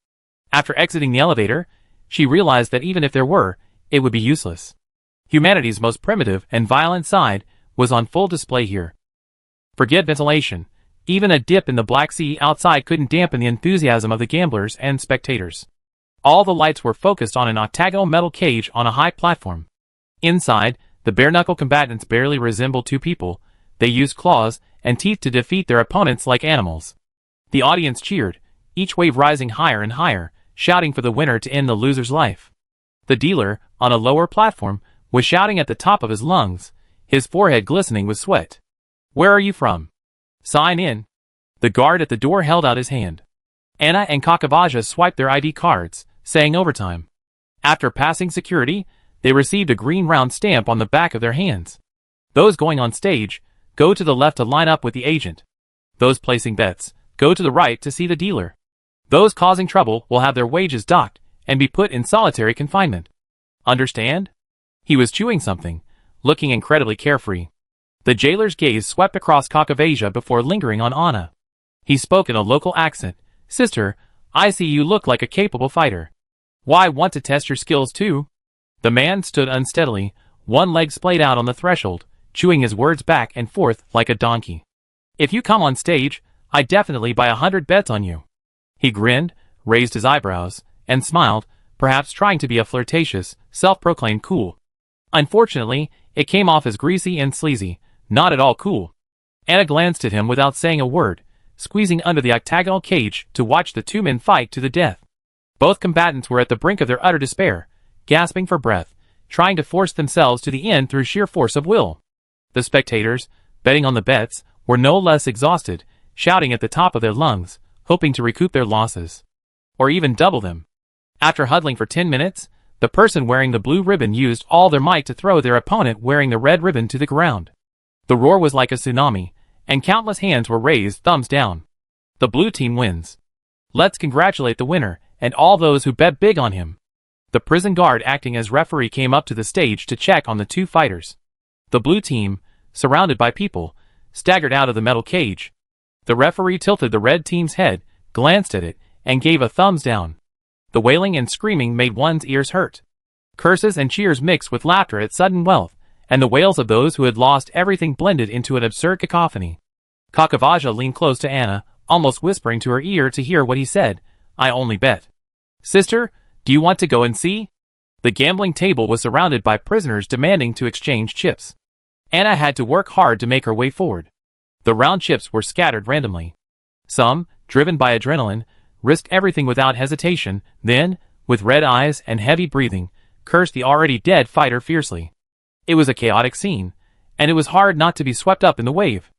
After exiting the elevator, she realized that even if there were, it would be useless. Humanity's most primitive and violent side was on full display here. Forget ventilation. Even a dip in the Black Sea outside couldn't dampen the enthusiasm of the gamblers and spectators. All the lights were focused on an octagonal metal cage on a high platform. Inside, the bare-knuckle combatants barely resembled two people. They used claws and teeth to defeat their opponents like animals. The audience cheered, each wave rising higher and higher, shouting for the winner to end the loser's life. The dealer, on a lower platform, was shouting at the top of his lungs, his forehead glistening with sweat. "Where are you from? Sign in." The guard at the door held out his hand. Anna and Kakavasa swiped their ID cards, saying overtime. After passing security, they received a green round stamp on the back of their hands. Those going on stage, go to the left to line up with the agent. Those placing bets, go to the right to see the dealer. Those causing trouble will have their wages docked and be put in solitary confinement. Understand? He was chewing something, looking incredibly carefree. The jailer's gaze swept across Kakavasa before lingering on Anna. He spoke in a local accent. "Sister, I see you look like a capable fighter. Why, want to test your skills too?" The man stood unsteadily, one leg splayed out on the threshold, chewing his words back and forth like a donkey. "If you come on stage, I definitely buy 100 bets on you." He grinned, raised his eyebrows, and smiled, perhaps trying to be a flirtatious, self-proclaimed cool. Unfortunately, it came off as greasy and sleazy, not at all cool. Anna glanced at him without saying a word, squeezing under the octagonal cage to watch the two men fight to the death. Both combatants were at the brink of their utter despair, gasping for breath, trying to force themselves to the end through sheer force of will. The spectators, betting on the bets, were no less exhausted, shouting at the top of their lungs, hoping to recoup their losses. Or even double them. After huddling for 10 minutes, the person wearing the blue ribbon used all their might to throw their opponent wearing the red ribbon to the ground. The roar was like a tsunami, and countless hands were raised, thumbs down. The blue team wins. Let's congratulate the winner, and all those who bet big on him. The prison guard acting as referee came up to the stage to check on the two fighters. The blue team, surrounded by people, staggered out of the metal cage. The referee tilted the red team's head, glanced at it, and gave a thumbs down. The wailing and screaming made one's ears hurt. Curses and cheers mixed with laughter at sudden wealth, and the wails of those who had lost everything blended into an absurd cacophony. Kakavasa leaned close to Anna, almost whispering to her ear to hear what he said. "I only bet. Sister, do you want to go and see?" The gambling table was surrounded by prisoners demanding to exchange chips. Anna had to work hard to make her way forward. The round chips were scattered randomly. Some, driven by adrenaline, risked everything without hesitation, then, with red eyes and heavy breathing, cursed the already dead fighter fiercely. It was a chaotic scene, and it was hard not to be swept up in the wave.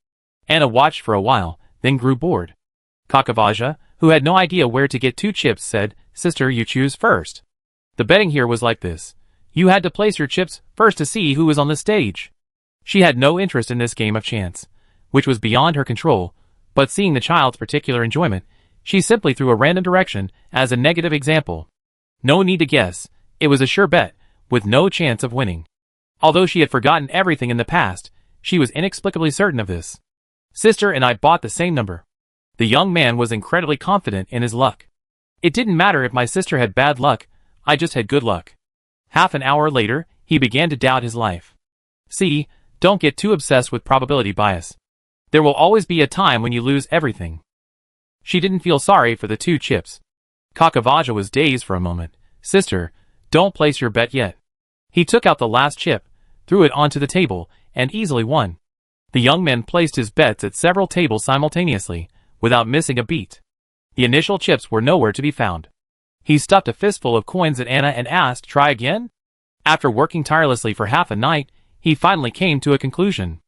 Anna watched for a while, then grew bored. Kakavasa, who had no idea where to get two chips, said, "Sister, you choose first." The betting here was like this. You had to place your chips first to see who was on the stage. She had no interest in this game of chance, which was beyond her control, but seeing the child's particular enjoyment, she simply threw a random direction as a negative example. No need to guess, it was a sure bet, with no chance of winning. Although she had forgotten everything in the past, she was inexplicably certain of this. "Sister and I bought the same number." The young man was incredibly confident in his luck. "It didn't matter if my sister had bad luck, I just had good luck." Half an hour later, he began to doubt his life. See, don't get too obsessed with probability bias. There will always be a time when you lose everything. She didn't feel sorry for the two chips. Kakavasa was dazed for a moment. "Sister, don't place your bet yet." He took out the last chip, threw it onto the table, and easily won. The young man placed his bets at several tables simultaneously, without missing a beat. The initial chips were nowhere to be found. He stuffed a fistful of coins at Anna and asked, "Try again?" After working tirelessly for half a night, he finally came to a conclusion.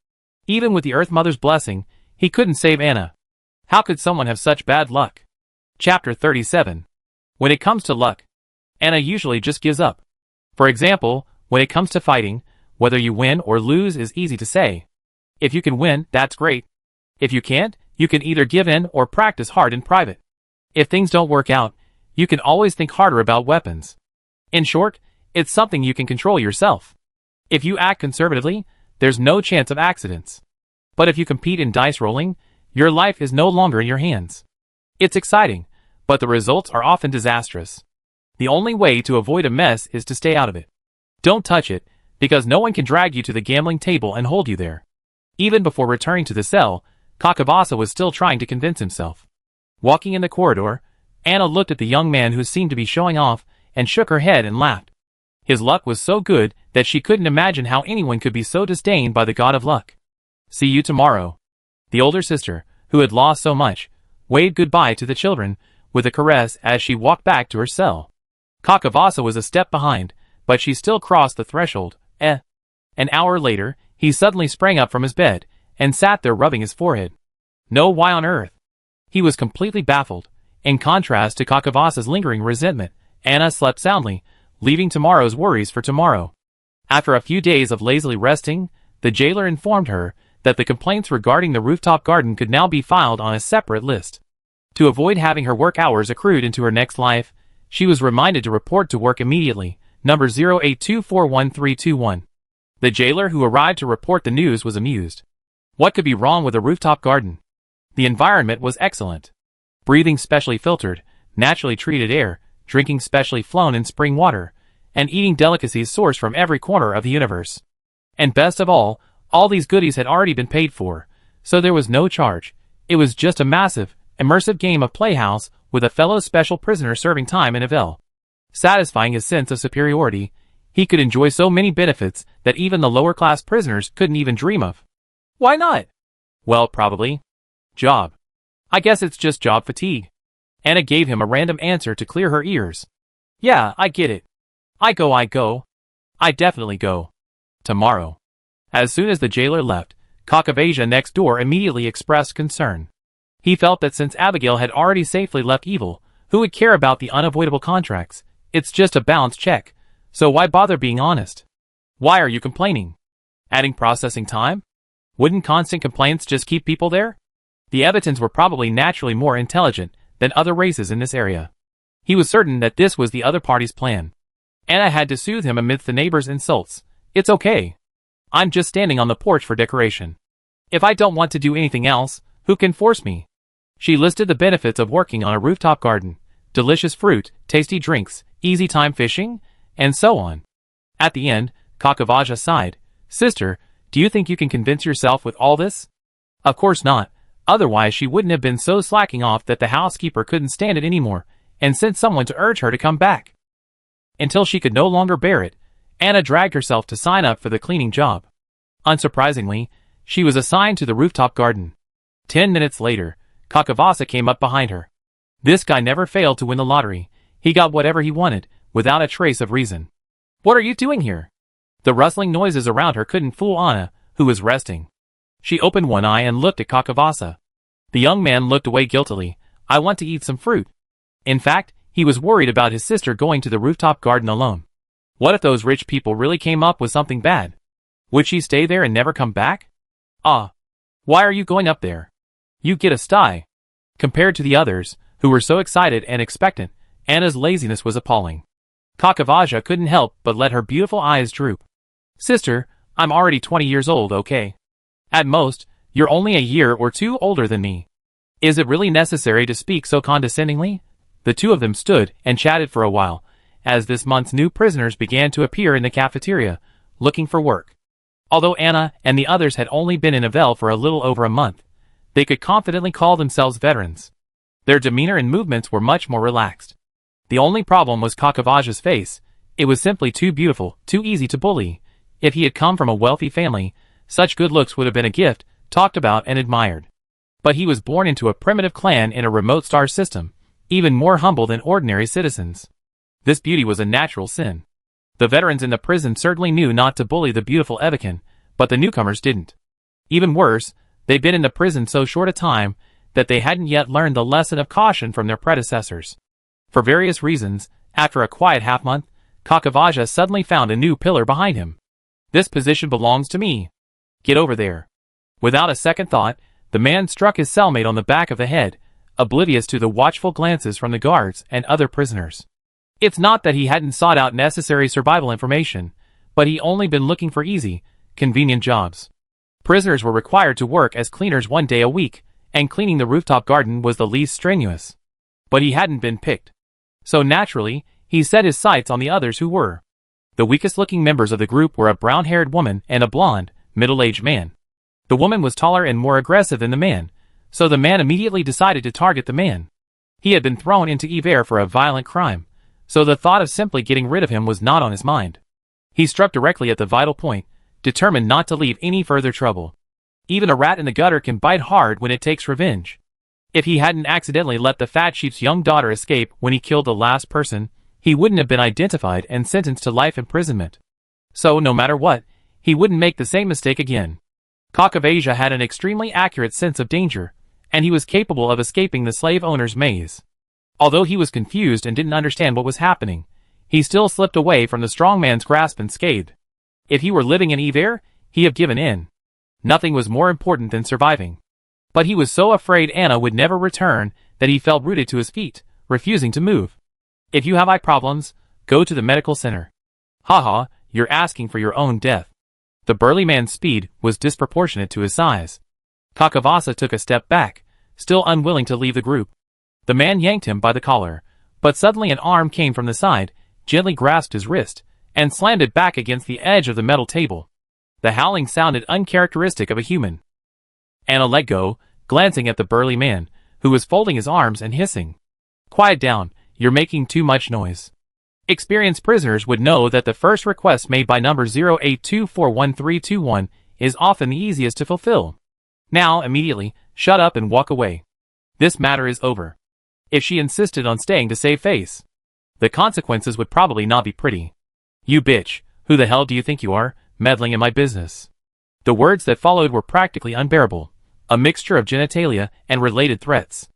Even with the Earth Mother's blessing, he couldn't save Anna. How could someone have such bad luck? Chapter 37. When it comes to luck, Anna usually just gives up. For example, when it comes to fighting, whether you win or lose is easy to say. If you can win, that's great. If you can't, you can either give in or practice hard in private. If things don't work out, you can always think harder about weapons. In short, it's something you can control yourself. If you act conservatively, there's no chance of accidents. But if you compete in dice rolling, your life is no longer in your hands. It's exciting, but the results are often disastrous. The only way to avoid a mess is to stay out of it. Don't touch it, because no one can drag you to the gambling table and hold you there. Even before returning to the cell, Kakavasa was still trying to convince himself. Walking in the corridor, Anna looked at the young man who seemed to be showing off and shook her head and laughed. His luck was so good that she couldn't imagine how anyone could be so disdained by the god of luck. See you tomorrow. The older sister, who had lost so much, waved goodbye to the children with a caress as she walked back to her cell. Kakavasa was a step behind, but she still crossed the threshold. An hour later, he suddenly sprang up from his bed and sat there rubbing his forehead. No, why on earth? He was completely baffled. In contrast to Kakavasa's lingering resentment, Anna slept soundly, leaving tomorrow's worries for tomorrow. After a few days of lazily resting, the jailer informed her that the complaints regarding the rooftop garden could now be filed on a separate list. To avoid having her work hours accrued into her next life, she was reminded to report to work immediately, number 08241321. The jailer who arrived to report the news was amused. What could be wrong with a rooftop garden? The environment was excellent. Breathing specially filtered, naturally treated air, drinking specially flown in spring water, and eating delicacies sourced from every corner of the universe. And best of all these goodies had already been paid for, so there was no charge. It was just a massive, immersive game of Playhouse with a fellow special prisoner serving time in Ivel. Satisfying his sense of superiority, he could enjoy so many benefits that even the lower-class prisoners couldn't even dream of. Why not? Well, probably. Job. I guess it's just job fatigue. Anna gave him a random answer to clear her ears. Yeah, I get it. I go. I definitely go. Tomorrow. As soon as the jailer left, Kakavasia next door immediately expressed concern. He felt that since Abigail had already safely left Ivel, who would care about the unavoidable contracts? It's just a balance check. So why bother being honest? Why are you complaining? Adding processing time? Wouldn't constant complaints just keep people there? The Evitans were probably naturally more intelligent than other races in this area. He was certain that this was the other party's plan. Anna had to soothe him amidst the neighbors' insults. It's okay. I'm just standing on the porch for decoration. If I don't want to do anything else, who can force me? She listed the benefits of working on a rooftop garden: delicious fruit, tasty drinks, easy time fishing, and so on. At the end, Kakavasia sighed. Sister, do you think you can convince yourself with all this? Of course not. Otherwise she wouldn't have been so slacking off that the housekeeper couldn't stand it anymore, and sent someone to urge her to come back. Until she could no longer bear it, Anna dragged herself to sign up for the cleaning job. Unsurprisingly, she was assigned to the rooftop garden. 10 minutes later, Kakavasa came up behind her. This guy never failed to win the lottery. He got whatever he wanted, without a trace of reason. What are you doing here? The rustling noises around her couldn't fool Anna, who was resting. She opened one eye and looked at Kakavasa. The young man looked away guiltily. I want to eat some fruit. In fact, he was worried about his sister going to the rooftop garden alone. What if those rich people really came up with something bad? Would she stay there and never come back? Why are you going up there? You get a sty. Compared to the others, who were so excited and expectant, Anna's laziness was appalling. Kakavasia couldn't help but let her beautiful eyes droop. Sister, I'm already 20 years old, okay? At most, you're only a year or two older than me. Is it really necessary to speak so condescendingly? The two of them stood and chatted for a while, as this month's new prisoners began to appear in the cafeteria, looking for work. Although Anna and the others had only been in Ivel for a little over a month, they could confidently call themselves veterans. Their demeanor and movements were much more relaxed. The only problem was Kakavasia's face. It was simply too beautiful, too easy to bully. If he had come from a wealthy family, such good looks would have been a gift, talked about and admired. But he was born into a primitive clan in a remote star system, even more humble than ordinary citizens. This beauty was a natural sin. The veterans in the prison certainly knew not to bully the beautiful Evican, but the newcomers didn't. Even worse, they'd been in the prison so short a time that they hadn't yet learned the lesson of caution from their predecessors. For various reasons, after a quiet half-month, Kakavasia suddenly found a new pillar behind him. This position belongs to me. Get over there. Without a second thought, the man struck his cellmate on the back of the head, oblivious to the watchful glances from the guards and other prisoners. It's not that he hadn't sought out necessary survival information, but he only been looking for easy, convenient jobs. Prisoners were required to work as cleaners 1 day a week, and cleaning the rooftop garden was the least strenuous. But he hadn't been picked. So naturally, he set his sights on the others who were. The weakest-looking members of the group were a brown-haired woman and a blonde, middle-aged man. The woman was taller and more aggressive than the man, so the man immediately decided to target the man. He had been thrown into Ivel for a violent crime, so the thought of simply getting rid of him was not on his mind. He struck directly at the vital point, determined not to leave any further trouble. Even a rat in the gutter can bite hard when it takes revenge. If he hadn't accidentally let the fat sheep's young daughter escape when he killed the last person, he wouldn't have been identified and sentenced to life imprisonment. So no matter what, he wouldn't make the same mistake again. Cock of Asia had an extremely accurate sense of danger, and he was capable of escaping the slave owner's maze. Although he was confused and didn't understand what was happening, he still slipped away from the strong man's grasp unscathed. If he were living in Ivel, he'd have given in. Nothing was more important than surviving. But he was so afraid Anna would never return that he felt rooted to his feet, refusing to move. If you have eye problems, go to the medical center. Haha, you're asking for your own death. The burly man's speed was disproportionate to his size. Kakavasa took a step back, still unwilling to leave the group. The man yanked him by the collar, but suddenly an arm came from the side, gently grasped his wrist, and slammed it back against the edge of the metal table. The howling sounded uncharacteristic of a human. Anna let go, glancing at the burly man, who was folding his arms and hissing. Quiet down, you're making too much noise. Experienced prisoners would know that the first request made by number 08241321 is often the easiest to fulfill. Now, immediately, shut up and walk away. This matter is over. If she insisted on staying to save face, the consequences would probably not be pretty. You bitch, who the hell do you think you are, meddling in my business? The words that followed were practically unbearable, a mixture of genitalia and related threats.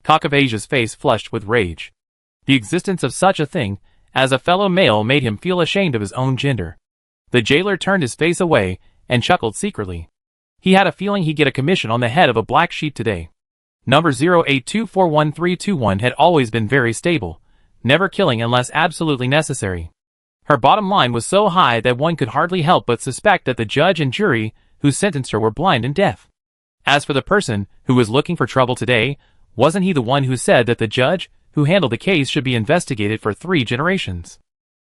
Cock of Asia's face flushed with rage. The existence of such a thing as a fellow male made him feel ashamed of his own gender. The jailer turned his face away and chuckled secretly. He had a feeling he'd get a commission on the head of a black sheep today. Number 08241321 had always been very stable, never killing unless absolutely necessary. Her bottom line was so high that one could hardly help but suspect that the judge and jury who sentenced her were blind and deaf. As for the person who was looking for trouble today, wasn't he the one who said that the judge who handled the case should be investigated for 3 generations?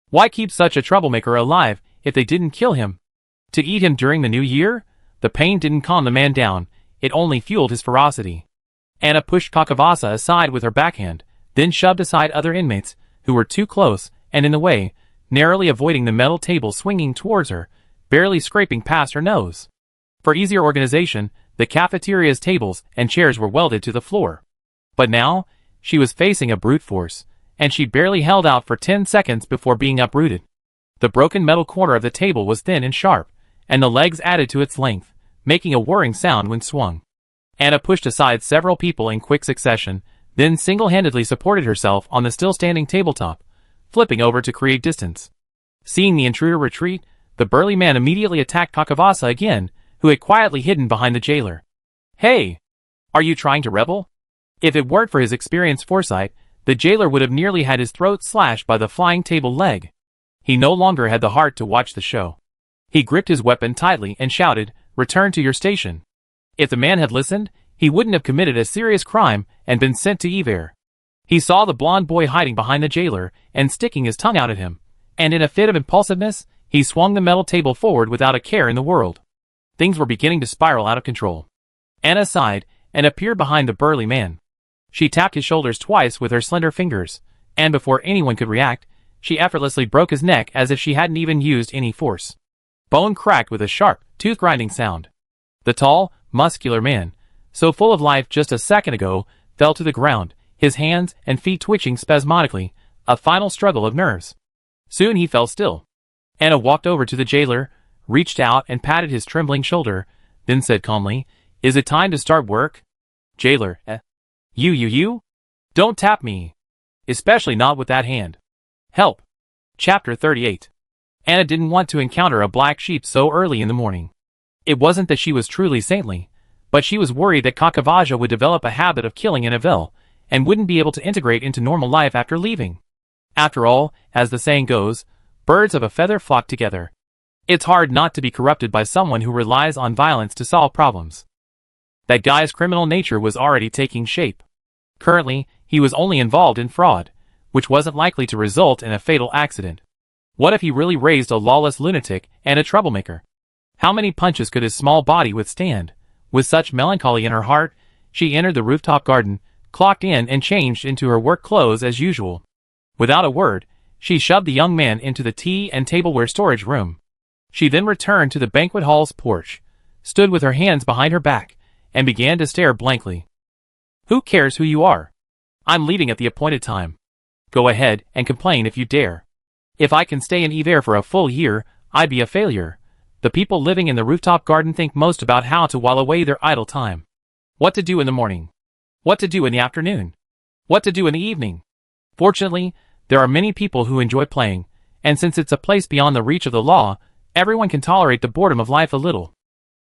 Why keep such a troublemaker alive if they didn't kill him? To eat him during the new year? The pain didn't calm the man down, it only fueled his ferocity. Anna pushed Kakavasa aside with her backhand, then shoved aside other inmates who were too close and in the way, narrowly avoiding the metal table swinging towards her, barely scraping past her nose. For easier organization, the cafeteria's tables and chairs were welded to the floor. But now, she was facing a brute force, and she barely held out for 10 seconds before being uprooted. The broken metal corner of the table was thin and sharp, and the legs added to its length, making a whirring sound when swung. Anna pushed aside several people in quick succession, then single-handedly supported herself on the still-standing tabletop, flipping over to create distance. Seeing the intruder retreat, the burly man immediately attacked Kakavasa again, who had quietly hidden behind the jailer. Hey! Are you trying to rebel? If it weren't for his experienced foresight, the jailer would have nearly had his throat slashed by the flying table leg. He no longer had the heart to watch the show. He gripped his weapon tightly and shouted, "Return to your station." If the man had listened, he wouldn't have committed a serious crime and been sent to Ivel. He saw the blond boy hiding behind the jailer and sticking his tongue out at him, and in a fit of impulsiveness, he swung the metal table forward without a care in the world. Things were beginning to spiral out of control. Anna sighed and appeared behind the burly man. She tapped his shoulders twice with her slender fingers, and before anyone could react, she effortlessly broke his neck as if she hadn't even used any force. Bone cracked with a sharp, tooth-grinding sound. The tall, muscular man, so full of life just a second ago, fell to the ground, his hands and feet twitching spasmodically, a final struggle of nerves. Soon he fell still. Anna walked over to the jailer, reached out and patted his trembling shoulder, then said calmly, "Is it time to start work?" Jailer, You? Don't tap me. Especially not with that hand. Help. Chapter 38. Anna didn't want to encounter a black sheep so early in the morning. It wasn't that she was truly saintly, But she was worried that Kakavaja would develop a habit of killing in Ivel, and wouldn't be able to integrate into normal life after leaving. After all, as the saying goes, birds of a feather flock together. It's hard not to be corrupted by someone who relies on violence to solve problems. That guy's criminal nature was already taking shape. Currently, he was only involved in fraud, which wasn't likely to result in a fatal accident. What if he really raised a lawless lunatic and a troublemaker? How many punches could his small body withstand? With such melancholy in her heart, she entered the rooftop garden, clocked in and changed into her work clothes as usual. Without a word, she shoved the young man into the tea and tableware storage room. She then returned to the banquet hall's porch, stood with her hands behind her back, and began to stare blankly. Who cares who you are? I'm leaving at the appointed time. Go ahead and complain if you dare. If I can stay in Ivel for a full year, I'd be a failure. The people living in the rooftop garden think most about how to while away their idle time. What to do in the morning. What to do in the afternoon. What to do in the evening. Fortunately, there are many people who enjoy playing, and since it's a place beyond the reach of the law, everyone can tolerate the boredom of life a little.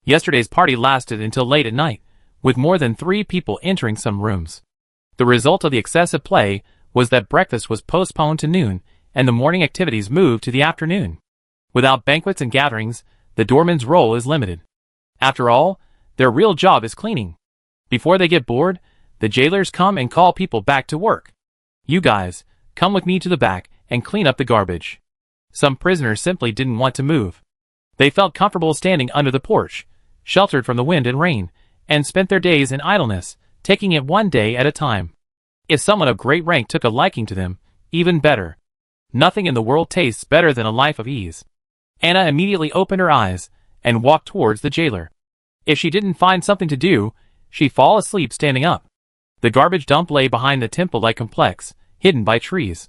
Yesterday's party lasted until late at night, with more than 3 people entering some rooms. The result of the excessive play was that breakfast was postponed to noon, and the morning activities moved to the afternoon. Without banquets and gatherings, the doorman's role is limited. After all, their real job is cleaning. Before they get bored, the jailers come and call people back to work. You guys, come with me to the back and clean up the garbage. Some prisoners simply didn't want to move. They felt comfortable standing under the porch, sheltered from the wind and rain, and spent their days in idleness, taking it one day at a time. If someone of great rank took a liking to them, even better. Nothing in the world tastes better than a life of ease. Anna immediately opened her eyes and walked towards the jailer. If she didn't find something to do, she'd fall asleep standing up. The garbage dump lay behind the temple-like complex, hidden by trees.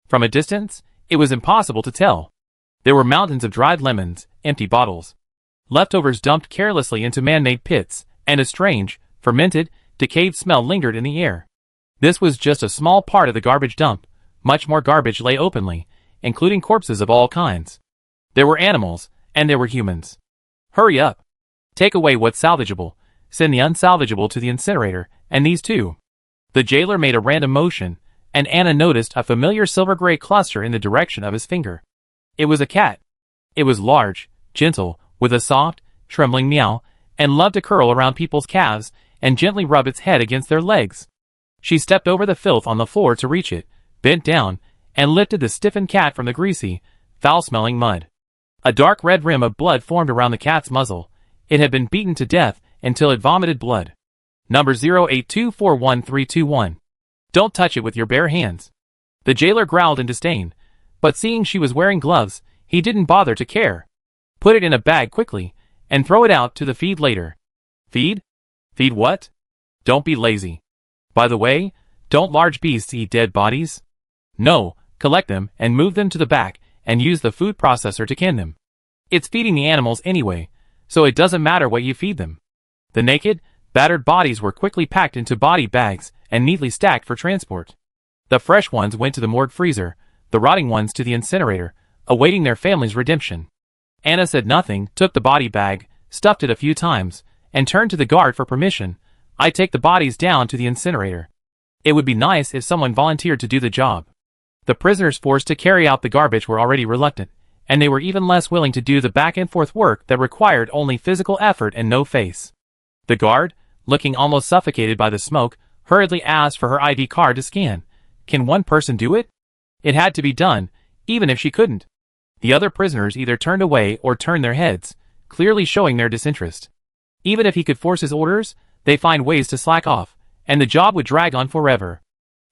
From a distance, it was impossible to tell. There were mountains of dried lemons, empty bottles. Leftovers dumped carelessly into man-made pits, and a strange, fermented, decayed smell lingered in the air. This was just a small part of the garbage dump. Much more garbage lay openly, including corpses of all kinds. There were animals, and there were humans. Hurry up. Take away what's salvageable, send the unsalvageable to the incinerator, and these too. The jailer made a random motion, and Anna noticed a familiar silver-gray cluster in the direction of his finger. It was a cat. It was large, gentle, with a soft, trembling meow, and loved to curl around people's calves and gently rub its head against their legs. She stepped over the filth on the floor to reach it, bent down, and lifted the stiffened cat from the greasy, foul-smelling mud. A dark red rim of blood formed around the cat's muzzle. It had been beaten to death until it vomited blood. Number 0824131. Don't touch it with your bare hands. The jailer growled in disdain, but seeing she was wearing gloves, he didn't bother to care. Put it in a bag quickly, and throw it out to the feed later. Feed? Feed what? Don't be lazy. By the way, don't large beasts eat dead bodies? No, collect them and move them to the back, and use the food processor to can them. It's feeding the animals anyway, so it doesn't matter what you feed them. The naked, battered bodies were quickly packed into body bags and neatly stacked for transport. The fresh ones went to the morgue freezer, the rotting ones to the incinerator, awaiting their family's redemption. Anna said nothing, took the body bag, stuffed it a few times, and turned to the guard for permission. I'd take the bodies down to the incinerator. It would be nice if someone volunteered to do the job. The prisoners forced to carry out the garbage were already reluctant, and they were even less willing to do the back-and-forth work that required only physical effort and no face. The guard, looking almost suffocated by the smoke, hurriedly asked for her ID card to scan. Can one person do it? It had to be done, even if she couldn't. The other prisoners either turned away or turned their heads, clearly showing their disinterest. Even if he could force his orders, they find ways to slack off, and the job would drag on forever.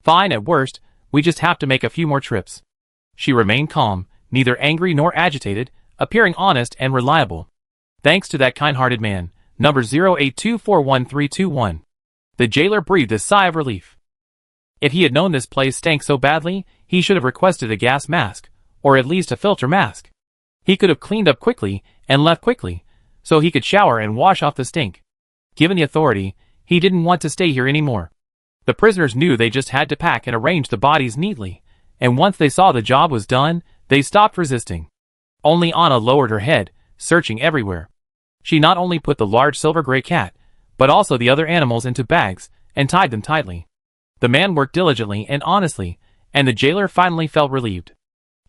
Fine at worst, we just have to make a few more trips. She remained calm, neither angry nor agitated, appearing honest and reliable. Thanks to that kind-hearted man, number 0824131. The jailer breathed a sigh of relief. If he had known this place stank so badly, he should have requested a gas mask, or at least a filter mask. He could have cleaned up quickly and left quickly, so he could shower and wash off the stink. Given the authority, he didn't want to stay here anymore. The prisoners knew they just had to pack and arrange the bodies neatly, and once they saw the job was done, they stopped resisting. Only Anna lowered her head, searching everywhere. She not only put the large silver-gray cat, but also the other animals into bags, and tied them tightly. The man worked diligently and honestly, and the jailer finally felt relieved.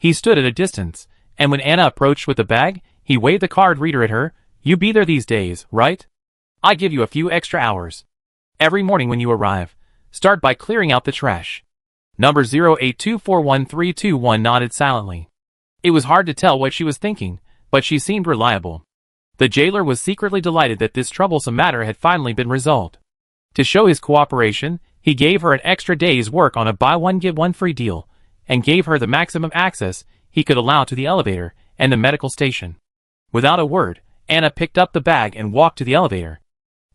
He stood at a distance, and when Anna approached with the bag, he waved the card reader at her. "You be there these days, right? I give you a few extra hours. Every morning when you arrive, start by clearing out the trash." Number 08241321 nodded silently. It was hard to tell what she was thinking, but she seemed reliable. The jailer was secretly delighted that this troublesome matter had finally been resolved. To show his cooperation, he gave her an extra day's work on a buy one get one free deal, and gave her the maximum access he could allow to the elevator and the medical station. Without a word, Anna picked up the bag and walked to the elevator.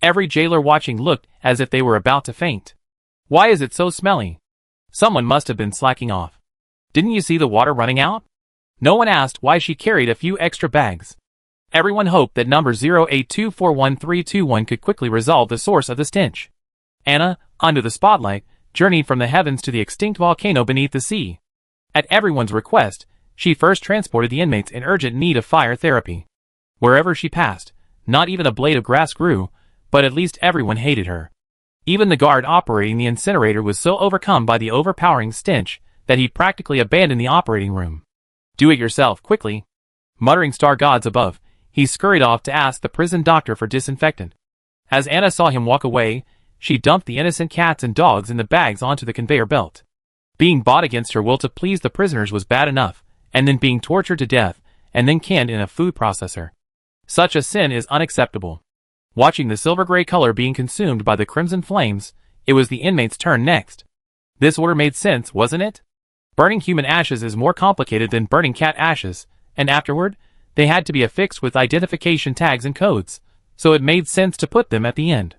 Every jailer watching looked as if they were about to faint. "Why is it so smelly? Someone must have been slacking off. Didn't you see the water running out?" No one asked why she carried a few extra bags. Everyone hoped that number 08241321 could quickly resolve the source of the stench. Anna, under the spotlight, journeyed from the heavens to the extinct volcano beneath the sea. At everyone's request, she first transported the inmates in urgent need of fire therapy. Wherever she passed, not even a blade of grass grew, but at least everyone hated her. Even the guard operating the incinerator was so overcome by the overpowering stench that he practically abandoned the operating room. "Do it yourself, quickly." Muttering star gods above, he scurried off to ask the prison doctor for disinfectant. As Anna saw him walk away, she dumped the innocent cats and dogs in the bags onto the conveyor belt. Being bought against her will to please the prisoners was bad enough, and then being tortured to death, and then canned in a food processor. Such a sin is unacceptable. Watching the silver-gray color being consumed by the crimson flames, it was the inmate's turn next. This order made sense, wasn't it? Burning human ashes is more complicated than burning cat ashes, and afterward, they had to be affixed with identification tags and codes, so it made sense to put them at the end.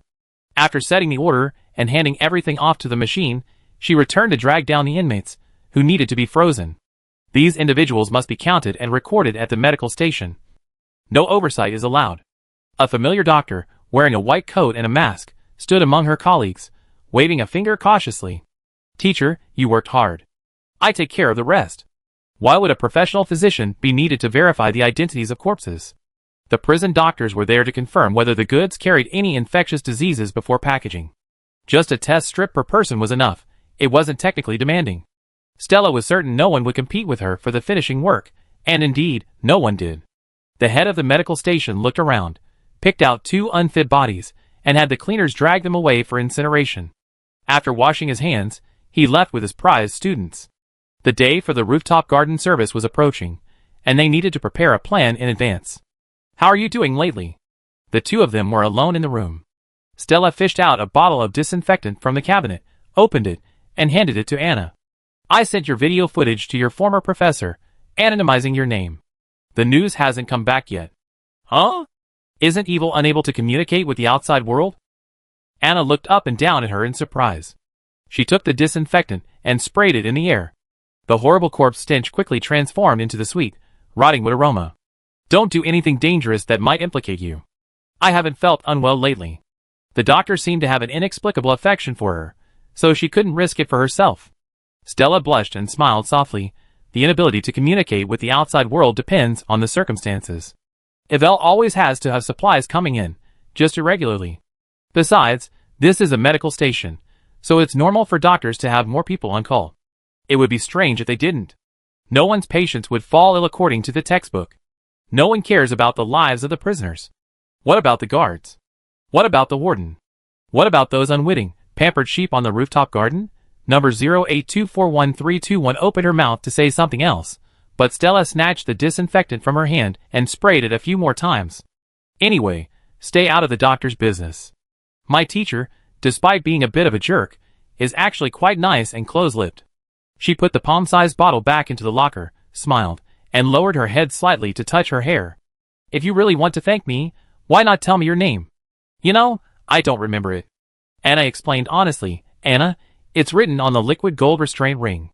After setting the order and handing everything off to the machine, she returned to drag down the inmates, who needed to be frozen. These individuals must be counted and recorded at the medical station. No oversight is allowed. A familiar doctor, wearing a white coat and a mask, stood among her colleagues, waving a finger cautiously. "Teacher, you worked hard. I take care of the rest." Why would a professional physician be needed to verify the identities of corpses? The prison doctors were there to confirm whether the goods carried any infectious diseases before packaging. Just a test strip per person was enough. It wasn't technically demanding. Stella was certain no one would compete with her for the finishing work, and indeed, no one did. The head of the medical station looked around, picked out 2 unfit bodies, and had the cleaners drag them away for incineration. After washing his hands, he left with his prized students. The day for the rooftop garden service was approaching, and they needed to prepare a plan in advance. "How are you doing lately?" The two of them were alone in the room. Stella fished out a bottle of disinfectant from the cabinet, opened it, and handed it to Anna. "I sent your video footage to your former professor, anonymizing your name. The news hasn't come back yet." "Huh? Isn't Ivel unable to communicate with the outside world?" Anna looked up and down at her in surprise. She took the disinfectant and sprayed it in the air. The horrible corpse stench quickly transformed into the sweet, rotting wood aroma. "Don't do anything dangerous that might implicate you. I haven't felt unwell lately." The doctor seemed to have an inexplicable affection for her, so she couldn't risk it for herself. Stella blushed and smiled softly. The inability to communicate with the outside world depends on the circumstances. Ivel always has to have supplies coming in, just irregularly. Besides, this is a medical station, so it's normal for doctors to have more people on call. It would be strange if they didn't. No one's patients would fall ill according to the textbook. No one cares about the lives of the prisoners. What about the guards? What about the warden? What about those unwitting, pampered sheep on the rooftop garden? Number 08241321 opened her mouth to say something else, but Stella snatched the disinfectant from her hand and sprayed it a few more times. "Anyway, stay out of the doctor's business. My teacher, despite being a bit of a jerk, is actually quite nice and close-lipped." She put the palm-sized bottle back into the locker, smiled, and lowered her head slightly to touch her hair. "If you really want to thank me, why not tell me your name?" "You know, I don't remember it." Anna explained honestly. "Anna, it's written on the liquid gold restraint ring."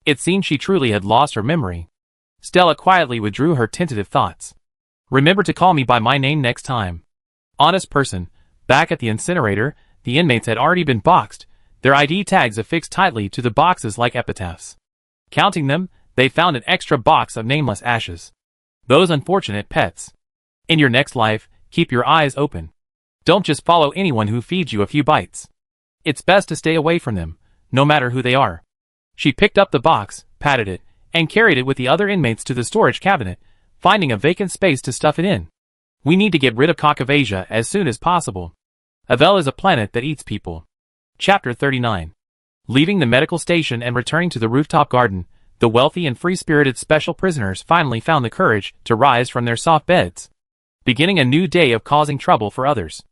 It seemed she truly had lost her memory. Stella quietly withdrew her tentative thoughts. "Remember to call me by my name next time." Honest person. Back at the incinerator, the inmates had already been boxed, their ID tags affixed tightly to the boxes like epitaphs. Counting them, they found an extra box of nameless ashes. Those unfortunate pets. In your next life, keep your eyes open. Don't just follow anyone who feeds you a few bites. It's best to stay away from them, no matter who they are. She picked up the box, patted it, and carried it with the other inmates to the storage cabinet, finding a vacant space to stuff it in. We need to get rid of Caucavasia as soon as possible. Ivel is a planet that eats people. Chapter 39. Leaving the medical station and returning to the rooftop garden, the wealthy and free-spirited special prisoners finally found the courage to rise from their soft beds, beginning a new day of causing trouble for others.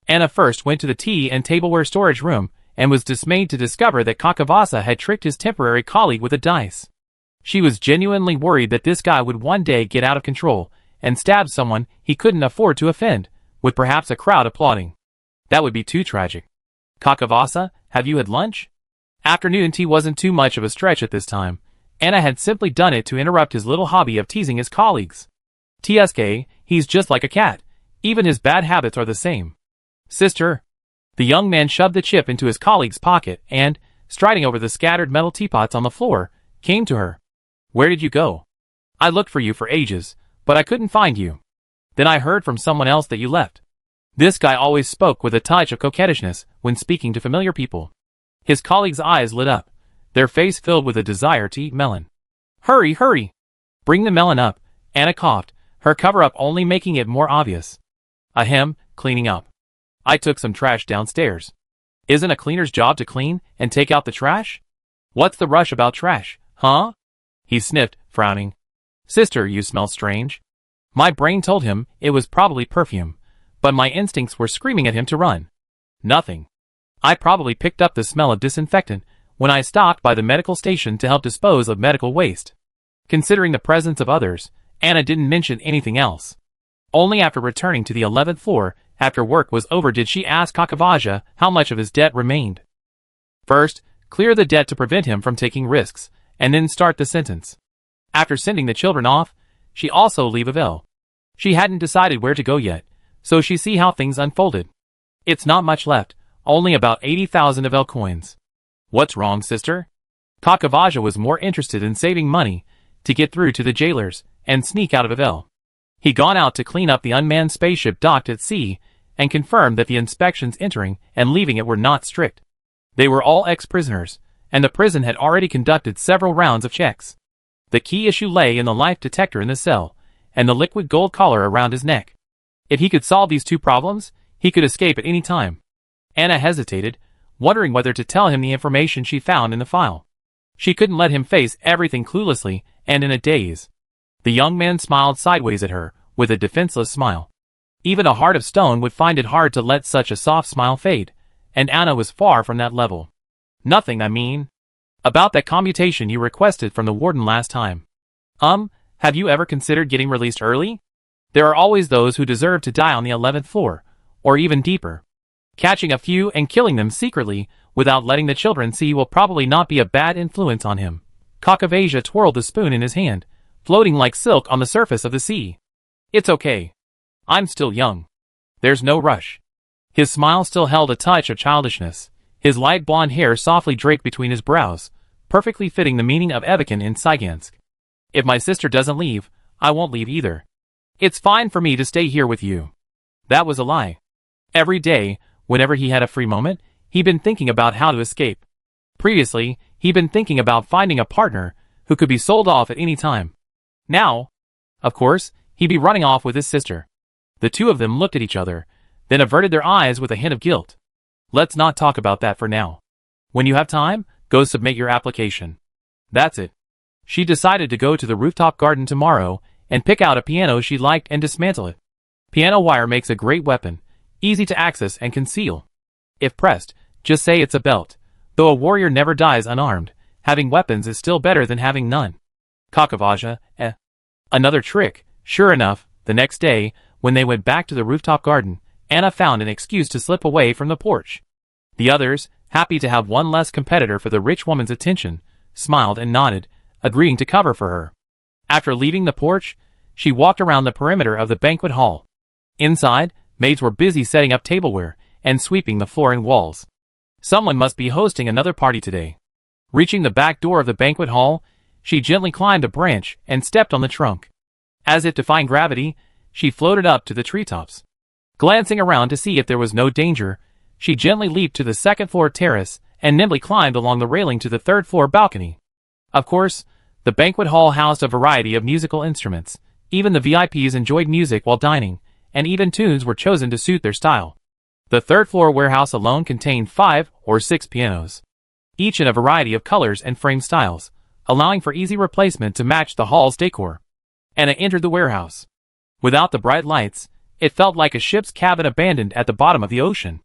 Anna first went to the tea and tableware storage room and was dismayed to discover that Caucavasia had tricked his temporary colleague with a dice. She was genuinely worried that this guy would one day get out of control and stab someone he couldn't afford to offend, with perhaps a crowd applauding. That would be too tragic. Caucavasia, have you had lunch? Afternoon tea wasn't too much of a stretch at this time. Anna had simply done it to interrupt his little hobby of teasing his colleagues. TSK, he's just like a cat. Even his bad habits are the same. Sister. The young man shoved the chip into his colleague's pocket and, striding over the scattered metal teapots on the floor, came to her. Where did you go? I looked for you for ages, but I couldn't find you. Then I heard from someone else that you left. This guy always spoke with a touch of coquettishness when speaking to familiar people. His colleague's eyes lit up, their face filled with a desire to eat melon. Hurry, hurry! Bring the melon up, Anna coughed, her cover-up only making it more obvious. Ahem, cleaning up. I took some trash downstairs. Isn't a cleaner's job to clean and take out the trash? What's the rush about trash, huh? He sniffed, frowning. Sister, you smell strange. My brain told him it was probably perfume, but my instincts were screaming at him to run. Nothing. I probably picked up the smell of disinfectant when I stopped by the medical station to help dispose of medical waste. Considering the presence of others, Anna didn't mention anything else. Only after returning to the 11th floor, after work was over, did she ask Caucavasia how much of his debt remained. First, clear the debt to prevent him from taking risks, and then start the sentence. After sending the children off, she also leave Ivel. She hadn't decided where to go yet, so she see how things unfolded. It's not much left, only about 80,000 Ivel coins. What's wrong, sister? Caucavasia was more interested in saving money to get through to the jailers and sneak out of Ivel. He'd gone out to clean up the unmanned spaceship docked at sea and confirmed that the inspections entering and leaving it were not strict. They were all ex-prisoners, and the prison had already conducted several rounds of checks. The key issue lay in the life detector in the cell and the liquid gold collar around his neck. If he could solve these two problems, he could escape at any time. Anna hesitated, wondering whether to tell him the information she found in the file. She couldn't let him face everything cluelessly and in a daze. The young man smiled sideways at her, with a defenseless smile. Even a heart of stone would find it hard to let such a soft smile fade, and Anna was far from that level. Nothing, I mean. About that commutation you requested from the warden last time. Have you ever considered getting released early? There are always those who deserve to die on the 11th floor, or even deeper. Catching a few and killing them secretly, without letting the children see, will probably not be a bad influence on him. Caucavasia twirled the spoon in his hand, floating like silk on the surface of the sea. It's okay. I'm still young. There's no rush. His smile still held a touch of childishness, his light blonde hair softly draped between his brows, perfectly fitting the meaning of Evikin in Sigansk. If my sister doesn't leave, I won't leave either. It's fine for me to stay here with you. That was a lie. Every day, whenever he had a free moment, he'd been thinking about how to escape. Previously, he'd been thinking about finding a partner who could be sold off at any time. Now, of course, he'd be running off with his sister. The two of them looked at each other, then averted their eyes with a hint of guilt. Let's not talk about that for now. When you have time, go submit your application. That's it. She decided to go to the rooftop garden tomorrow and pick out a piano she liked and dismantle it. Piano wire makes a great weapon, easy to access and conceal. If pressed, just say it's a belt. Though a warrior never dies unarmed, having weapons is still better than having none. Caucavasia, Another trick. Sure enough, the next day, when they went back to the rooftop garden, Anna found an excuse to slip away from the porch. The others, happy to have one less competitor for the rich woman's attention, smiled and nodded, agreeing to cover for her. After leaving the porch, she walked around the perimeter of the banquet hall. Inside, maids were busy setting up tableware and sweeping the floor and walls. Someone must be hosting another party today. Reaching the back door of the banquet hall, she gently climbed a branch and stepped on the trunk. As if defying gravity, she floated up to the treetops. Glancing around to see if there was no danger, she gently leaped to the second-floor terrace and nimbly climbed along the railing to the third-floor balcony. Of course, the banquet hall housed a variety of musical instruments. Even the VIPs enjoyed music while dining, and even tunes were chosen to suit their style. The third-floor warehouse alone contained 5 or 6 pianos, each in a variety of colors and frame styles, allowing for easy replacement to match the hall's decor. Anna entered the warehouse. Without the bright lights, it felt like a ship's cabin abandoned at the bottom of the ocean.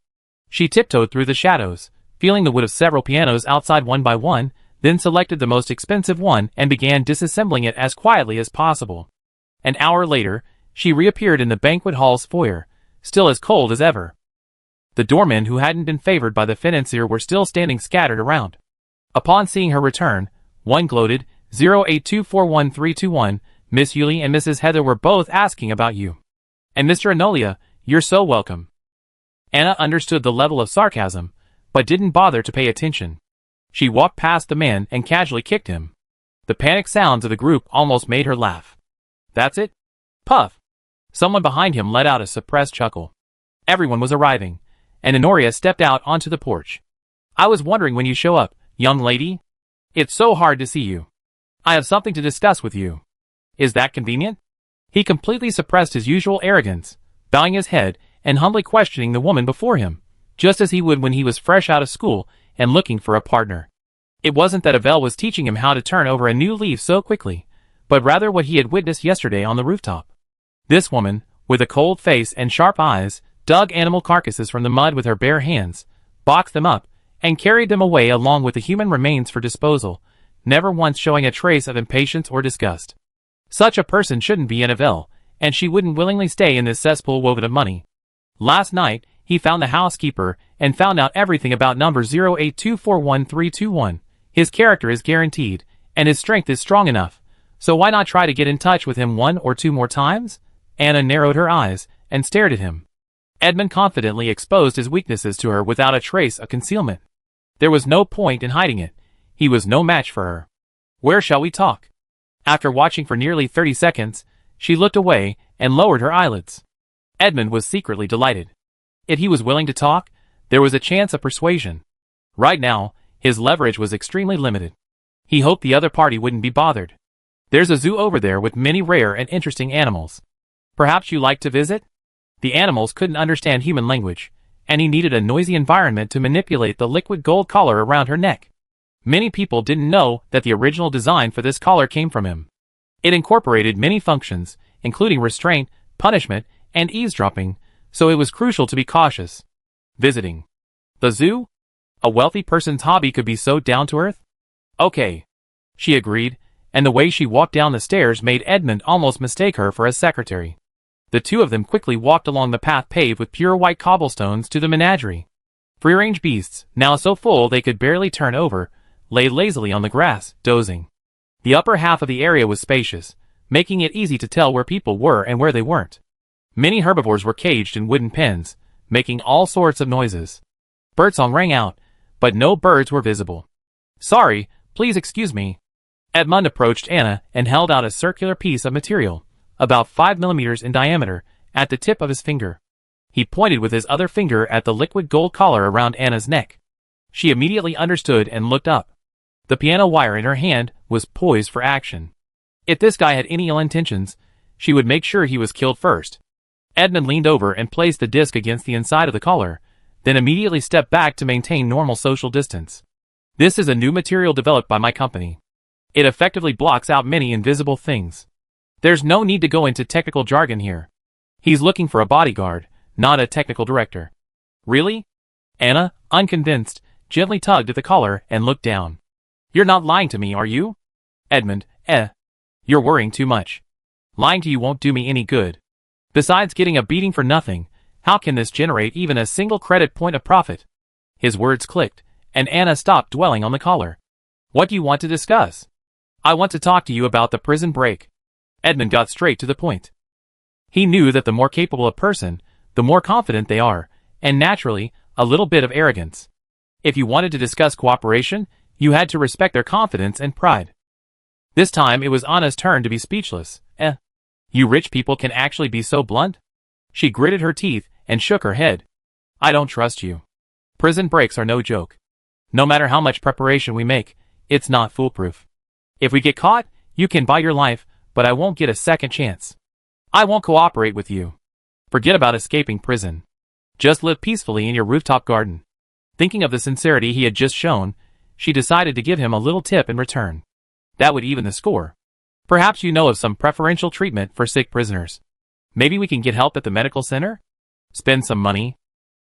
She tiptoed through the shadows, feeling the wood of several pianos outside one by one, then selected the most expensive one and began disassembling it as quietly as possible. An hour later, she reappeared in the banquet hall's foyer, still as cold as ever. The doormen who hadn't been favored by the financier were still standing scattered around. Upon seeing her return, one gloated, 0824131, Miss Yuli and Mrs. Heather were both asking about you. And Mr. Enolia, you're so welcome. Anna understood the level of sarcasm, but didn't bother to pay attention. She walked past the man and casually kicked him. The panicked sounds of the group almost made her laugh. That's it? Puff. Someone behind him let out a suppressed chuckle. Everyone was arriving, and Honoria stepped out onto the porch. I was wondering when you show up, young lady. It's so hard to see you. I have something to discuss with you. Is that convenient? He completely suppressed his usual arrogance, bowing his head and humbly questioning the woman before him, just as he would when he was fresh out of school and looking for a partner. It wasn't that Ivel was teaching him how to turn over a new leaf so quickly, but rather what he had witnessed yesterday on the rooftop. This woman, with a cold face and sharp eyes, dug animal carcasses from the mud with her bare hands, boxed them up, and carried them away along with the human remains for disposal, never once showing a trace of impatience or disgust. Such a person shouldn't be in Ivel, and she wouldn't willingly stay in this cesspool woven of money. Last night, he found the housekeeper and found out everything about number 0824131. His character is guaranteed, and his strength is strong enough, so why not try to get in touch with him 1 or 2 more times? Anna narrowed her eyes and stared at him. Edmund confidently exposed his weaknesses to her without a trace of concealment. There was no point in hiding it. He was no match for her. Where shall we talk? After watching for nearly 30 seconds, she looked away and lowered her eyelids. Edmund was secretly delighted. If he was willing to talk, there was a chance of persuasion. Right now, his leverage was extremely limited. He hoped the other party wouldn't be bothered. There's a zoo over there with many rare and interesting animals. Perhaps you like to visit? The animals couldn't understand human language, and he needed a noisy environment to manipulate the liquid gold collar around her neck. Many people didn't know that the original design for this collar came from him. It incorporated many functions, including restraint, punishment, and eavesdropping, so it was crucial to be cautious. Visiting the zoo? A wealthy person's hobby could be so down-to-earth? Okay, she agreed, and the way she walked down the stairs made Edmund almost mistake her for a secretary. The two of them quickly walked along the path paved with pure white cobblestones to the menagerie. Free-range beasts, now so full they could barely turn over, lay lazily on the grass, dozing. The upper half of the area was spacious, making it easy to tell where people were and where they weren't. Many herbivores were caged in wooden pens, making all sorts of noises. Birdsong rang out, but no birds were visible. Sorry, please excuse me. Edmund approached Anna and held out a circular piece of material, about 5 millimeters in diameter, at the tip of his finger. He pointed with his other finger at the liquid gold collar around Anna's neck. She immediately understood and looked up. The piano wire in her hand was poised for action. If this guy had any ill intentions, she would make sure he was killed first. Edmund leaned over and placed the disc against the inside of the collar, then immediately stepped back to maintain normal social distance. This is a new material developed by my company. It effectively blocks out many invisible things. There's no need to go into technical jargon here. He's looking for a bodyguard, not a technical director. Really? Anna, unconvinced, gently tugged at the collar and looked down. You're not lying to me, are you? Edmund, You're worrying too much. Lying to you won't do me any good. Besides getting a beating for nothing, how can this generate even a single credit point of profit? His words clicked, and Anna stopped dwelling on the collar. What do you want to discuss? I want to talk to you about the prison break. Edmund got straight to the point. He knew that the more capable a person, the more confident they are, and naturally, a little bit of arrogance. If you wanted to discuss cooperation, you had to respect their confidence and pride. This time it was Anna's turn to be speechless. You rich people can actually be so blunt? She gritted her teeth and shook her head. I don't trust you. Prison breaks are no joke. No matter how much preparation we make, it's not foolproof. If we get caught, you can buy your life, but I won't get a second chance. I won't cooperate with you. Forget about escaping prison. Just live peacefully in your rooftop garden. Thinking of the sincerity he had just shown, she decided to give him a little tip in return. That would even the score. Perhaps you know of some preferential treatment for sick prisoners. Maybe we can get help at the medical center? Spend some money.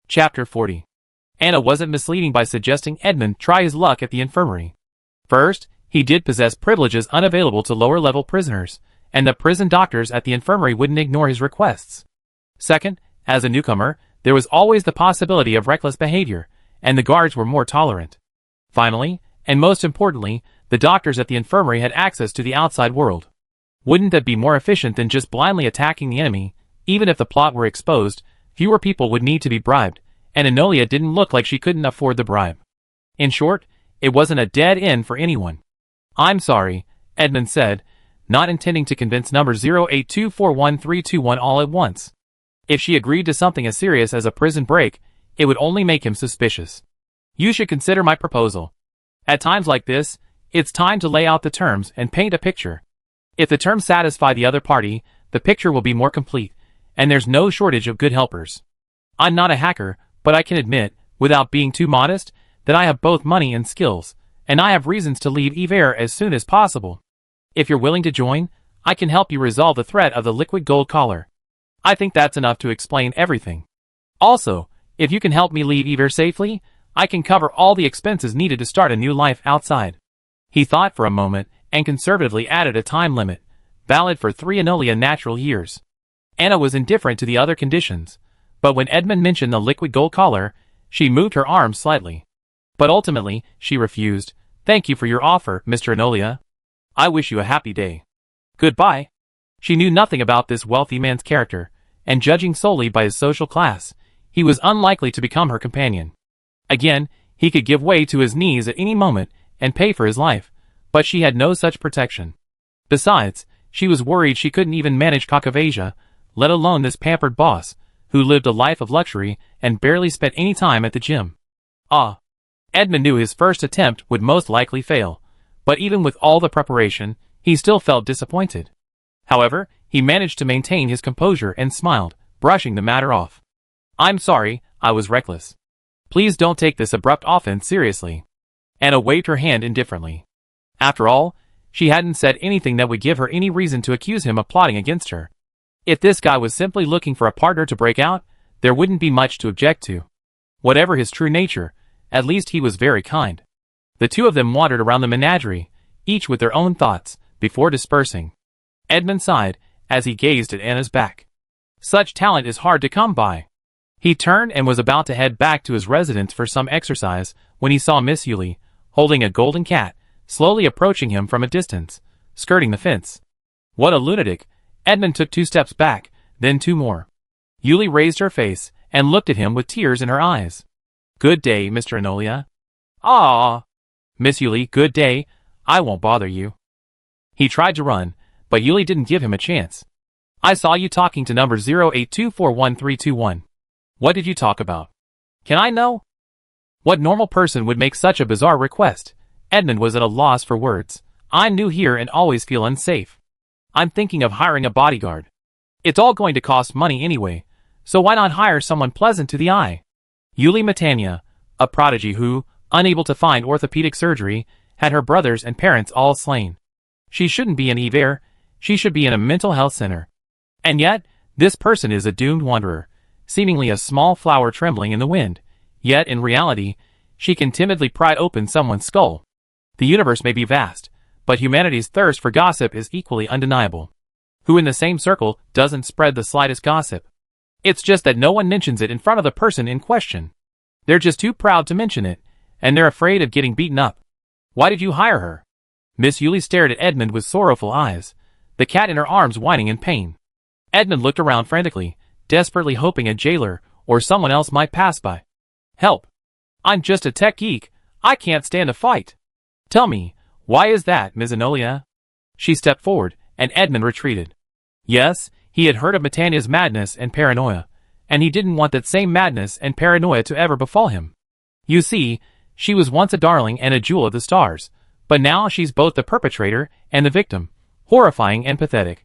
Chapter 40. Anna wasn't misleading by suggesting Edmund try his luck at the infirmary. First, he did possess privileges unavailable to lower-level prisoners, and the prison doctors at the infirmary wouldn't ignore his requests. Second, as a newcomer, there was always the possibility of reckless behavior, and the guards were more tolerant. Finally, and most importantly, the doctors at the infirmary had access to the outside world. Wouldn't that be more efficient than just blindly attacking the enemy? Even if the plot were exposed, fewer people would need to be bribed, and Enolia didn't look like she couldn't afford the bribe. In short, it wasn't a dead end for anyone. I'm sorry, Edmund said, not intending to convince number 0824131 all at once. If she agreed to something as serious as a prison break, it would only make him suspicious. You should consider my proposal. At times like this, it's time to lay out the terms and paint a picture. If the terms satisfy the other party, the picture will be more complete, and there's no shortage of good helpers. I'm not a hacker, but I can admit, without being too modest, that I have both money and skills, and I have reasons to leave Ivel as soon as possible. If you're willing to join, I can help you resolve the threat of the liquid gold collar. I think that's enough to explain everything. Also, if you can help me leave Ivel safely, I can cover all the expenses needed to start a new life outside. He thought for a moment, and conservatively added a time limit, valid for 3 Enolia natural years. Anna was indifferent to the other conditions, but when Edmund mentioned the liquid gold collar, she moved her arms slightly. But ultimately, she refused. Thank you for your offer, Mr. Enolia. I wish you a happy day. Goodbye. She knew nothing about this wealthy man's character, and judging solely by his social class, he was unlikely to become her companion. Again, he could give way to his needs at any moment and pay for his life, but she had no such protection. Besides, she was worried she couldn't even manage Kakavasia, let alone this pampered boss, who lived a life of luxury and barely spent any time at the gym. Edmund knew his first attempt would most likely fail, but even with all the preparation, he still felt disappointed. However, he managed to maintain his composure and smiled, brushing the matter off. I'm sorry, I was reckless. Please don't take this abrupt offense seriously. Anna waved her hand indifferently. After all, she hadn't said anything that would give her any reason to accuse him of plotting against her. If this guy was simply looking for a partner to break out, there wouldn't be much to object to. Whatever his true nature, at least he was very kind. The two of them wandered around the menagerie, each with their own thoughts, before dispersing. Edmund sighed, as he gazed at Anna's back. Such talent is hard to come by. He turned and was about to head back to his residence for some exercise, when he saw Miss Yuli, holding a golden cat, slowly approaching him from a distance, skirting the fence. What a lunatic! Edmund took 2 steps back, then 2 more. Yuli raised her face, and looked at him with tears in her eyes. Good day, Mr. Enolia. Ah, Miss Yuli, good day. I won't bother you. He tried to run, but Yuli didn't give him a chance. I saw you talking to number 0824131. What did you talk about? Can I know? What normal person would make such a bizarre request? Edmund was at a loss for words. I'm new here and always feel unsafe. I'm thinking of hiring a bodyguard. It's all going to cost money anyway, so why not hire someone pleasant to the eye? Yuli Matania, a prodigy who, unable to find orthopedic surgery, had her brothers and parents all slain. She shouldn't be in Ivel, she should be in a mental health center. And yet, this person is a doomed wanderer, seemingly a small flower trembling in the wind, yet in reality, she can timidly pry open someone's skull. The universe may be vast, but humanity's thirst for gossip is equally undeniable. Who in the same circle doesn't spread the slightest gossip? It's just that no one mentions it in front of the person in question. They're just too proud to mention it, and they're afraid of getting beaten up. Why did you hire her? Miss Yuli stared at Edmund with sorrowful eyes, the cat in her arms whining in pain. Edmund looked around frantically, desperately hoping a jailer or someone else might pass by. Help! I'm just a tech geek. I can't stand a fight. Tell me, why is that, Ms. Enolia? She stepped forward, and Edmund retreated. Yes, he had heard of Matania's madness and paranoia, and he didn't want that same madness and paranoia to ever befall him. You see, she was once a darling and a jewel of the stars, but now she's both the perpetrator and the victim, horrifying and pathetic.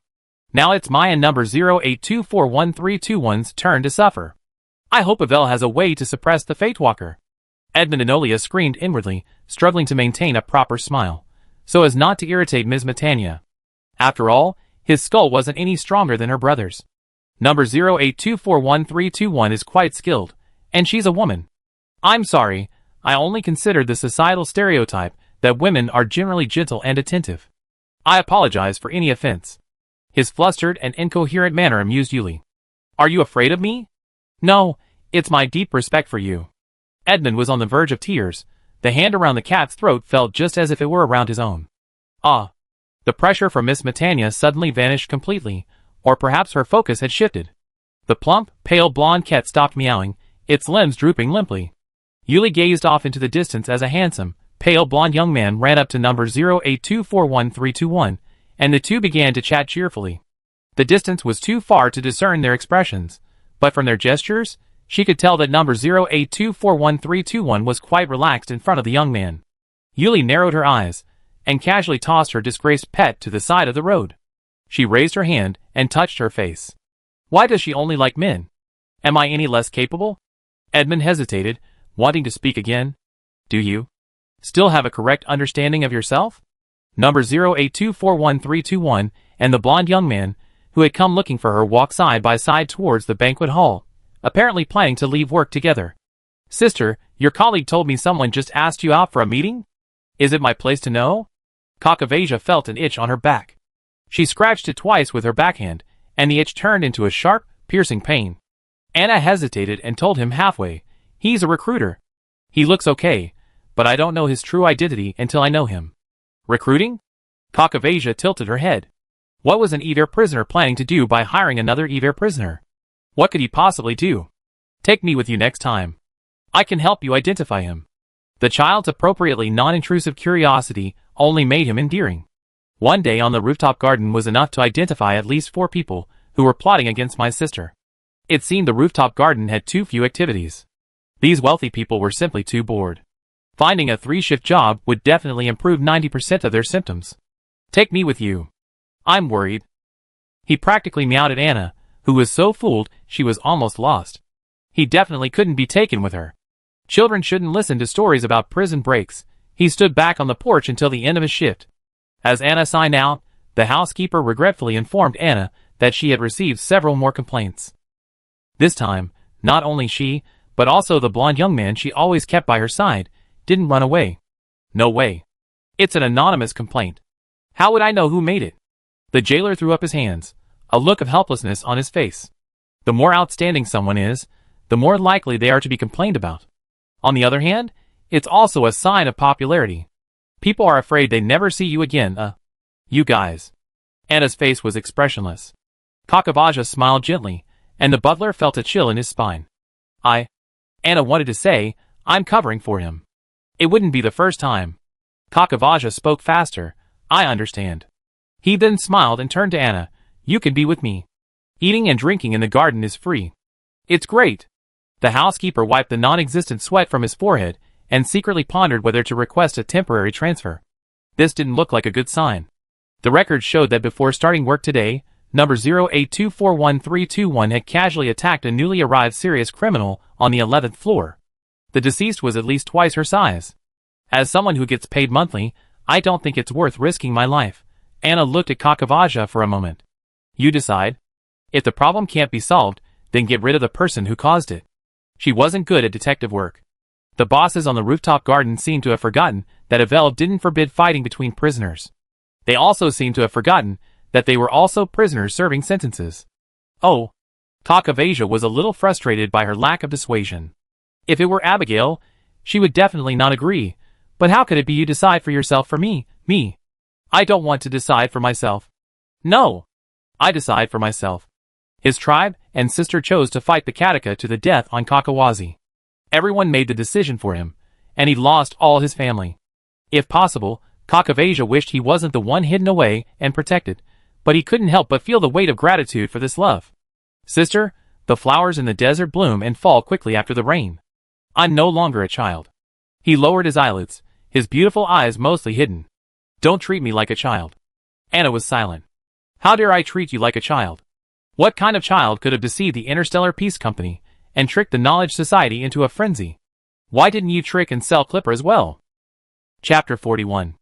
Now it's my and number 0824131's turn to suffer. I hope Ivel has a way to suppress the Fate Walker. Edmund and Olia screamed inwardly, struggling to maintain a proper smile, so as not to irritate Ms. Matania. After all, his skull wasn't any stronger than her brother's. Number 0824131 is quite skilled, and she's a woman. I'm sorry, I only considered the societal stereotype that women are generally gentle and attentive. I apologize for any offense. His flustered and incoherent manner amused Yuli. Are you afraid of me? No, it's my deep respect for you. Edmund was on the verge of tears. The hand around the cat's throat felt just as if it were around his own. Ah! The pressure from Miss Matania suddenly vanished completely, or perhaps her focus had shifted. The plump, pale blonde cat stopped meowing, its limbs drooping limply. Yuli gazed off into the distance as a handsome, pale blonde young man ran up to number 0824131, and the two began to chat cheerfully. The distance was too far to discern their expressions, but from their gestures, she could tell that number 0824131 was quite relaxed in front of the young man. Yuli narrowed her eyes, and casually tossed her disgraced pet to the side of the road. She raised her hand and touched her face. Why does she only like men? Am I any less capable? Edmund hesitated, wanting to speak again. Do you still have a correct understanding of yourself? Number 0824131 and the blonde young man, who had come looking for her, walked side by side towards the banquet hall, apparently planning to leave work together. Sister, your colleague told me someone just asked you out for a meeting? Is it my place to know? Kakavasia felt an itch on her back. She scratched it twice with her backhand, and the itch turned into a sharp, piercing pain. Anna hesitated and told him halfway, he's a recruiter. He looks okay, but I don't know his true identity until I know him. Recruiting? Kakavasia tilted her head. What was an Iver prisoner planning to do by hiring another Iver prisoner? What could he possibly do? Take me with you next time. I can help you identify him. The child's appropriately non-intrusive curiosity only made him endearing. One day on the rooftop garden was enough to identify at least 4 people who were plotting against my sister. It seemed the rooftop garden had too few activities. These wealthy people were simply too bored. Finding a 3-shift job would definitely improve 90% of their symptoms. Take me with you. I'm worried. He practically meowed at Anna, who was so fooled she was almost lost. He definitely couldn't be taken with her. Children shouldn't listen to stories about prison breaks. He stood back on the porch until the end of his shift. As Anna signed out, the housekeeper regretfully informed Anna that she had received several more complaints. This time, not only she, but also the blonde young man she always kept by her side, didn't run away. No way. It's an anonymous complaint. How would I know who made it? The jailer threw up his hands, a look of helplessness on his face. The more outstanding someone is, the more likely they are to be complained about. On the other hand, it's also a sign of popularity. People are afraid they never see you again, you guys. Anna's face was expressionless. Kakavasia smiled gently, and the butler felt a chill in his spine. Anna wanted to say, I'm covering for him. It wouldn't be the first time. Kakavasia spoke faster. I understand. He then smiled and turned to Anna. You can be with me. Eating and drinking in the garden is free. It's great. The housekeeper wiped the non-existent sweat from his forehead and secretly pondered whether to request a temporary transfer. This didn't look like a good sign. The records showed that before starting work today, number 0824131 had casually attacked a newly arrived serious criminal on the 11th floor. The deceased was at least twice her size. As someone who gets paid monthly, I don't think it's worth risking my life. Anna looked at Kakavasia for a moment. You decide. If the problem can't be solved, then get rid of the person who caused it. She wasn't good at detective work. The bosses on the rooftop garden seemed to have forgotten that Ivel didn't forbid fighting between prisoners. They also seemed to have forgotten that they were also prisoners serving sentences. Oh. Kakavasia was a little frustrated by her lack of dissuasion. If it were Abigail, she would definitely not agree. But how could it be you decide for yourself for me? I don't want to decide for myself. No. I decide for myself. His tribe and sister chose to fight the Kataka to the death on Kakawazi. Everyone made the decision for him, and he lost all his family. If possible, Kakavasia wished he wasn't the one hidden away and protected, but he couldn't help but feel the weight of gratitude for this love. Sister, The flowers in the desert bloom and fall quickly after the rain. I'm no longer a child. He lowered his eyelids, his beautiful eyes mostly hidden. Don't treat me like a child. Anna was silent. How dare I treat you like a child? What kind of child could have deceived the Interstellar Peace Company and tricked the Knowledge Society into a frenzy? Why didn't you trick and sell Clipper as well? Chapter 41.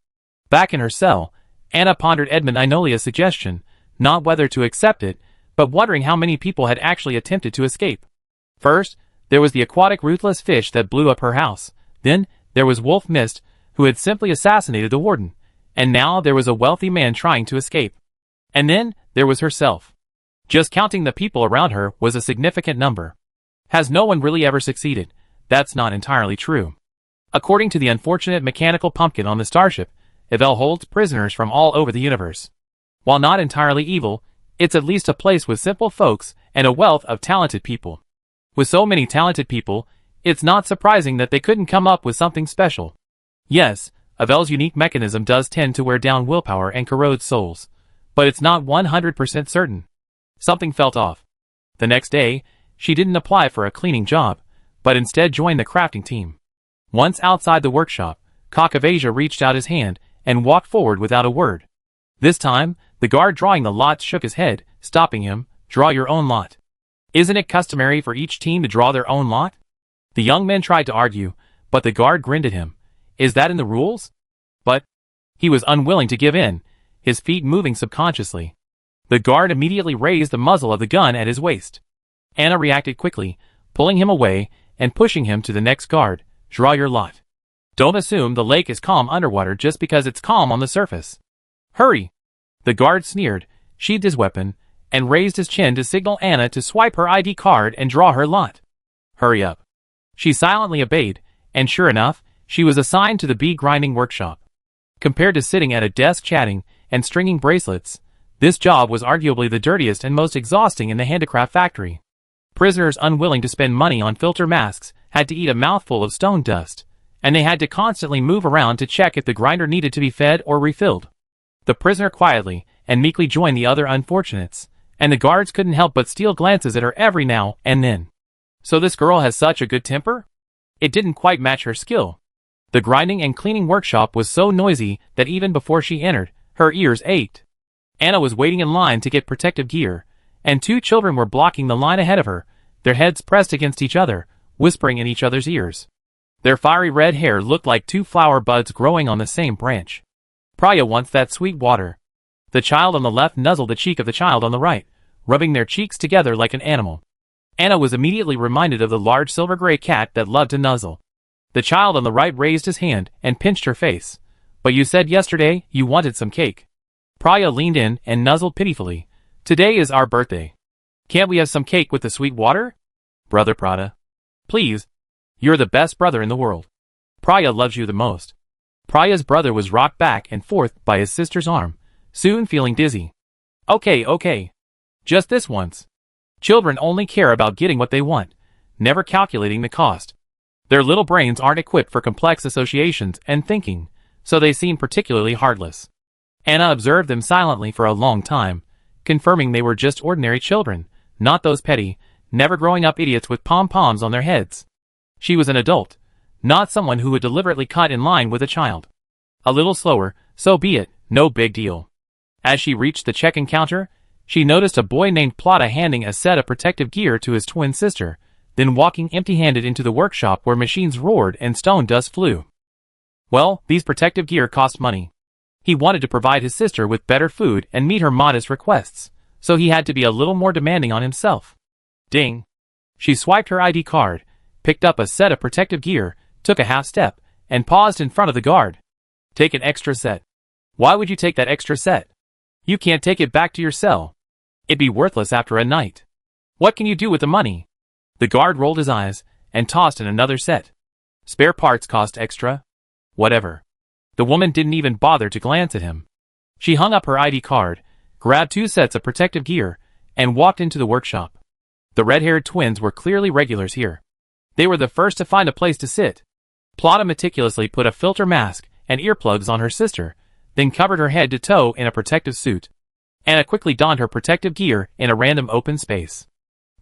Back in her cell, Anna pondered Edmund Inolia's suggestion, not whether to accept it, but wondering how many people had actually attempted to escape. First, there was the aquatic ruthless fish that blew up her house. Then, there was Wolf Mist, who had simply assassinated the warden. And now there was a wealthy man trying to escape. And then, there was herself. Just counting the people around her was a significant number. Has no one really ever succeeded? That's not entirely true. According to the unfortunate mechanical pumpkin on the starship, Ivel holds prisoners from all over the universe. While not entirely evil, it's at least a place with simple folks and a wealth of talented people. With so many talented people, it's not surprising that they couldn't come up with something special. Yes, Ivel's unique mechanism does tend to wear down willpower and corrode souls, but it's not 100% certain. Something felt off. The next day, she didn't apply for a cleaning job, but instead joined the crafting team. Once outside the workshop, Cock of Asia reached out his hand and walked forward without a word. This time, the guard drawing the lots shook his head, stopping him. Draw your own lot. Isn't it customary for each team to draw their own lot? The young men tried to argue, but the guard grinned at him. Is that in the rules? But he was unwilling to give in, his feet moving subconsciously. The guard immediately raised the muzzle of the gun at his waist. Anna reacted quickly, pulling him away and pushing him to the next guard. Draw your lot. Don't assume the lake is calm underwater just because it's calm on the surface. Hurry! The guard sneered, sheathed his weapon, and raised his chin to signal Anna to swipe her ID card and draw her lot. Hurry up. She silently obeyed, and sure enough, she was assigned to the bee grinding workshop. Compared to sitting at a desk chatting and stringing bracelets, this job was arguably the dirtiest and most exhausting in the handicraft factory. Prisoners unwilling to spend money on filter masks had to eat a mouthful of stone dust, and they had to constantly move around to check if the grinder needed to be fed or refilled. The prisoner quietly and meekly joined the other unfortunates, and the guards couldn't help but steal glances at her every now and then. So this girl has such a good temper? It didn't quite match her skill. The grinding and cleaning workshop was so noisy that even before she entered, her ears ached. Anna was waiting in line to get protective gear, and two children were blocking the line ahead of her, their heads pressed against each other, whispering in each other's ears. Their fiery red hair looked like two flower buds growing on the same branch. Priya wants that sweet water. The child on the left nuzzled the cheek of the child on the right, rubbing their cheeks together like an animal. Anna was immediately reminded of the large silver-gray cat that loved to nuzzle. The child on the right raised his hand and pinched her face. But you said yesterday you wanted some cake. Priya leaned in and nuzzled pitifully. Today is our birthday. Can't we have some cake with the sweet water? Brother Prada. Please. You're the best brother in the world. Priya loves you the most. Priya's brother was rocked back and forth by his sister's arm, soon feeling dizzy. Okay. Just this once. Children only care about getting what they want, never calculating the cost. Their little brains aren't equipped for complex associations and thinking, so they seem particularly heartless. Anna observed them silently for a long time, confirming they were just ordinary children, not those petty, never growing up idiots with pom-poms on their heads. She was an adult, not someone who would deliberately cut in line with a child. A little slower, so be it, no big deal. As she reached the check-in counter, she noticed a boy named Plata handing a set of protective gear to his twin sister, then walking empty-handed into the workshop where machines roared and stone dust flew. Well, these protective gear cost money. He wanted to provide his sister with better food and meet her modest requests, so he had to be a little more demanding on himself. Ding! She swiped her ID card, picked up a set of protective gear, took a half step, and paused in front of the guard. Take an extra set. Why would you take that extra set? You can't take it back to your cell. It'd be worthless after a night. What can you do with the money? The guard rolled his eyes and tossed in another set. Spare parts cost extra. Whatever. The woman didn't even bother to glance at him. She hung up her ID card, grabbed 2 sets of protective gear, and walked into the workshop. The red-haired twins were clearly regulars here. They were the first to find a place to sit. Plata meticulously put a filter mask and earplugs on her sister, then covered her head to toe in a protective suit. Anna quickly donned her protective gear in a random open space.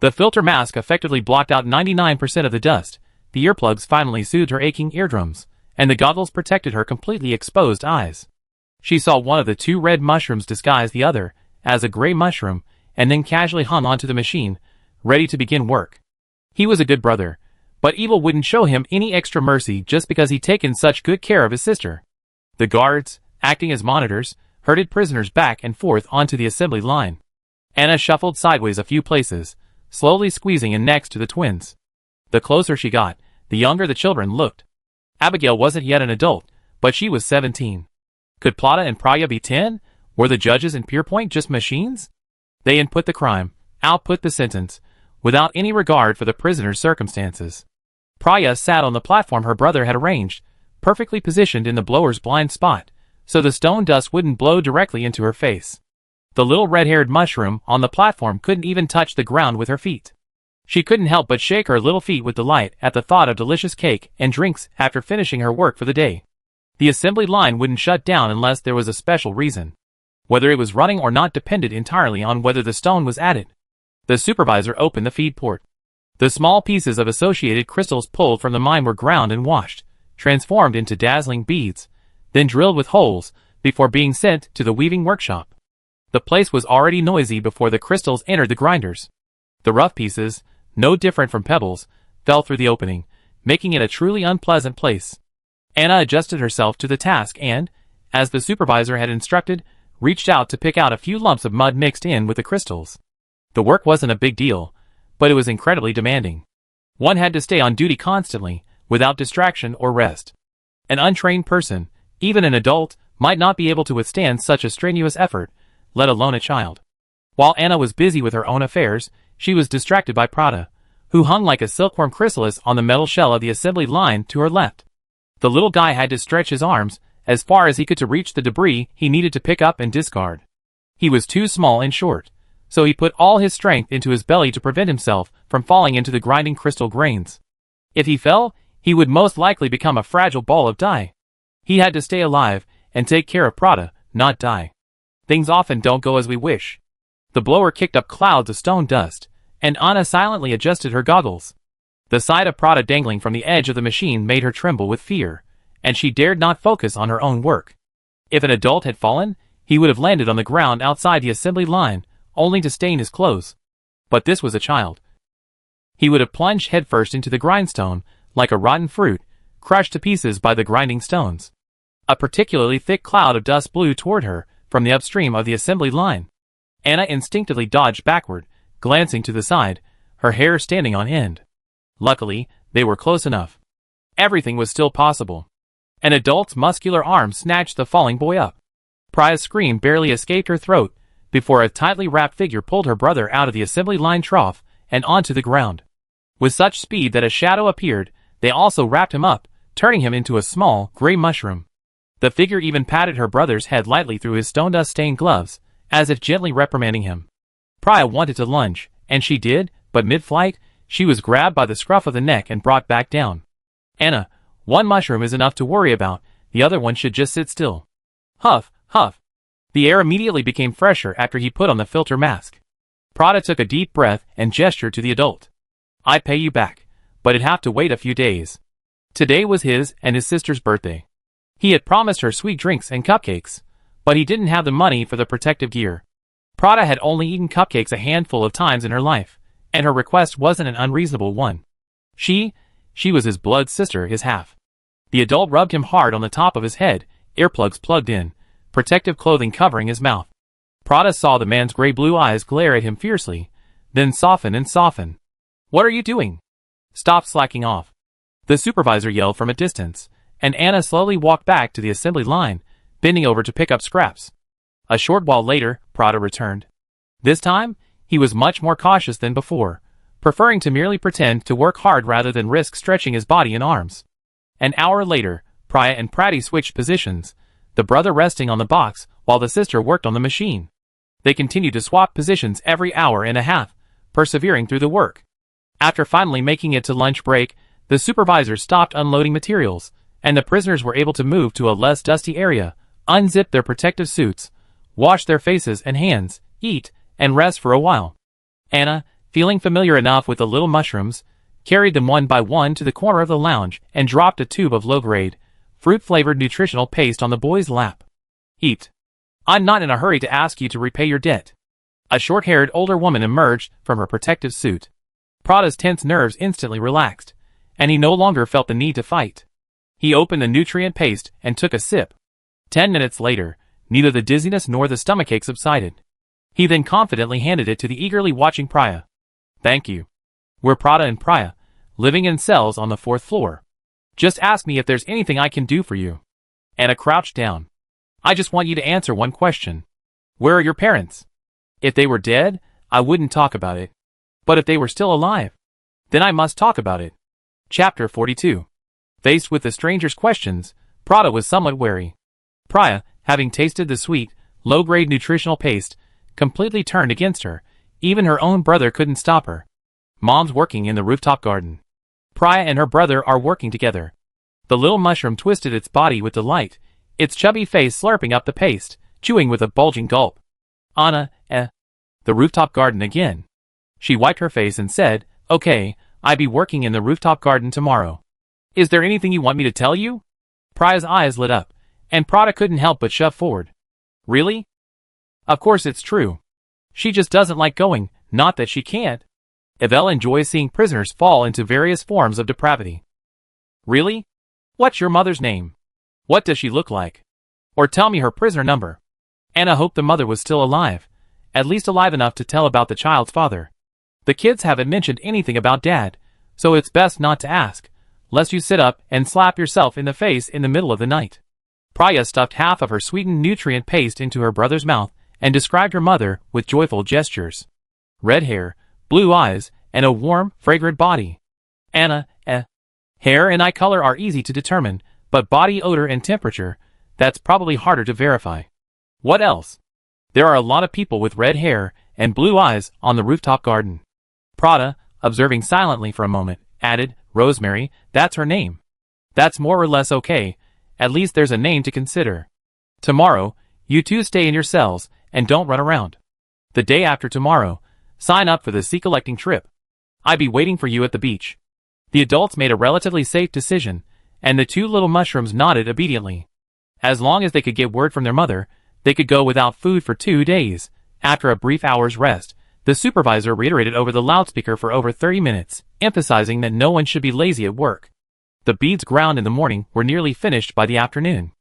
The filter mask effectively blocked out 99% of the dust, the earplugs finally soothed her aching eardrums, and the goggles protected her completely exposed eyes. She saw one of the two red mushrooms disguise the other as a gray mushroom, and then casually hung onto the machine, ready to begin work. He was a good brother, but Ivel wouldn't show him any extra mercy just because he'd taken such good care of his sister. The guards, acting as monitors, herded prisoners back and forth onto the assembly line. Anna shuffled sideways a few places, slowly squeezing in next to the twins. The closer she got, the younger the children looked. Abigail wasn't yet an adult, but she was 17. Could Plata and Praya be 10? Were the judges in Pierpoint just machines? They input the crime, output the sentence, without any regard for the prisoner's circumstances. Praya sat on the platform her brother had arranged, perfectly positioned in the blower's blind spot, so the stone dust wouldn't blow directly into her face. The little red-haired mushroom on the platform couldn't even touch the ground with her feet. She couldn't help but shake her little feet with delight at the thought of delicious cake and drinks after finishing her work for the day. The assembly line wouldn't shut down unless there was a special reason. Whether it was running or not depended entirely on whether the stone was added. The supervisor opened the feed port. The small pieces of associated crystals pulled from the mine were ground and washed, transformed into dazzling beads, then drilled with holes, before being sent to the weaving workshop. The place was already noisy before the crystals entered the grinders. The rough pieces, no different from pebbles, fell through the opening, making it a truly unpleasant place. Anna adjusted herself to the task and, as the supervisor had instructed, reached out to pick out a few lumps of mud mixed in with the crystals. The work wasn't a big deal, but it was incredibly demanding. One had to stay on duty constantly, without distraction or rest. An untrained person, even an adult, might not be able to withstand such a strenuous effort, let alone a child. While Anna was busy with her own affairs, she was distracted by Prada, who hung like a silkworm chrysalis on the metal shell of the assembly line to her left. The little guy had to stretch his arms as far as he could to reach the debris he needed to pick up and discard. He was too small and short, so he put all his strength into his belly to prevent himself from falling into the grinding crystal grains. If he fell, he would most likely become a fragile ball of dye. He had to stay alive and take care of Prada, not die. Things often don't go as we wish. The blower kicked up clouds of stone dust, and Anna silently adjusted her goggles. The sight of Prada dangling from the edge of the machine made her tremble with fear, and she dared not focus on her own work. If an adult had fallen, he would have landed on the ground outside the assembly line, only to stain his clothes. But this was a child. He would have plunged headfirst into the grindstone, like a rotten fruit, crushed to pieces by the grinding stones. A particularly thick cloud of dust blew toward her from the upstream of the assembly line. Anna instinctively dodged backward, glancing to the side, her hair standing on end. Luckily, they were close enough. Everything was still possible. An adult's muscular arm snatched the falling boy up. Praya's scream barely escaped her throat before a tightly wrapped figure pulled her brother out of the assembly line trough and onto the ground. With such speed that a shadow appeared, they also wrapped him up, turning him into a small, gray mushroom. The figure even patted her brother's head lightly through his stone dust-stained gloves, as if gently reprimanding him. Praya wanted to lunge, and she did, but mid-flight, she was grabbed by the scruff of the neck and brought back down. Anna, one mushroom is enough to worry about, the other one should just sit still. Huff, huff. The air immediately became fresher after he put on the filter mask. Prada took a deep breath and gestured to the adult. I'd pay you back, but it'd have to wait a few days. Today was his and his sister's birthday. He had promised her sweet drinks and cupcakes, but he didn't have the money for the protective gear. Prada had only eaten cupcakes a handful of times in her life, and her request wasn't an unreasonable one. She was his blood sister, his half. The adult rubbed him hard on the top of his head, earplugs plugged in, protective clothing covering his mouth. Prada saw the man's gray-blue eyes glare at him fiercely, then soften and soften. What are you doing? Stop slacking off. The supervisor yelled from a distance, and Anna slowly walked back to the assembly line, bending over to pick up scraps. A short while later, Prada returned. This time, he was much more cautious than before, preferring to merely pretend to work hard rather than risk stretching his body and arms. An hour later, Praya and Pratty switched positions, the brother resting on the box while the sister worked on the machine. They continued to swap positions every hour and a half, persevering through the work. After finally making it to lunch break, the supervisor stopped unloading materials, and the prisoners were able to move to a less dusty area, unzip their protective suits, wash their faces and hands, eat, and rest for a while. Anna, Feeling familiar enough with the little mushrooms, carried them one by one to the corner of the lounge and dropped a tube of low-grade, fruit-flavored nutritional paste on the boy's lap. Eat. I'm not in a hurry to ask you to repay your debt. A short-haired older woman emerged from her protective suit. Prada's tense nerves instantly relaxed, and he no longer felt the need to fight. He opened the nutrient paste and took a sip. 10 minutes later, neither the dizziness nor the stomachache subsided. He then confidently handed it to the eagerly watching Priya. Thank you. We're Prada and Priya, living in cells on the 4th floor. Just ask me if there's anything I can do for you. Anna crouched down. I just want you to answer one question. Where are your parents? If they were dead, I wouldn't talk about it. But if they were still alive, then I must talk about it. Chapter 42. Faced with the stranger's questions, Prada was somewhat wary. Priya, having tasted the sweet, low-grade nutritional paste, completely turned against her. Even her own brother couldn't stop her. Mom's working in the rooftop garden. Priya and her brother are working together. The little mushroom twisted its body with delight, its chubby face slurping up the paste, chewing with a bulging gulp. Anna, the rooftop garden again. She wiped her face and said, Okay, I be working in the rooftop garden tomorrow. Is there anything you want me to tell you? Priya's eyes lit up, and Prada couldn't help but shove forward. Really? Of course it's true. She just doesn't like going, not that she can't. Ivel enjoys seeing prisoners fall into various forms of depravity. Really? What's your mother's name? What does she look like? Or tell me her prisoner number. Anna hoped the mother was still alive, at least alive enough to tell about the child's father. The kids haven't mentioned anything about Dad, so it's best not to ask, lest you sit up and slap yourself in the face in the middle of the night. Priya stuffed half of her sweetened nutrient paste into her brother's mouth and described her mother with joyful gestures. Red hair, blue eyes, and a warm, fragrant body. Anna, hair and eye color are easy to determine, but body odor and temperature, that's probably harder to verify. What else? There are a lot of people with red hair and blue eyes on the rooftop garden. Prada, observing silently for a moment, added, Rosemary, that's her name. That's more or less okay, at least there's a name to consider. Tomorrow, you two stay in your cells, and don't run around. The day after tomorrow, sign up for the sea collecting trip. I be waiting for you at the beach. The adults made a relatively safe decision, and the two little mushrooms nodded obediently. As long as they could get word from their mother, they could go without food for 2 days. After a brief hour's rest, the supervisor reiterated over the loudspeaker for over 30 minutes, emphasizing that no one should be lazy at work. The beads ground in the morning were nearly finished by the afternoon.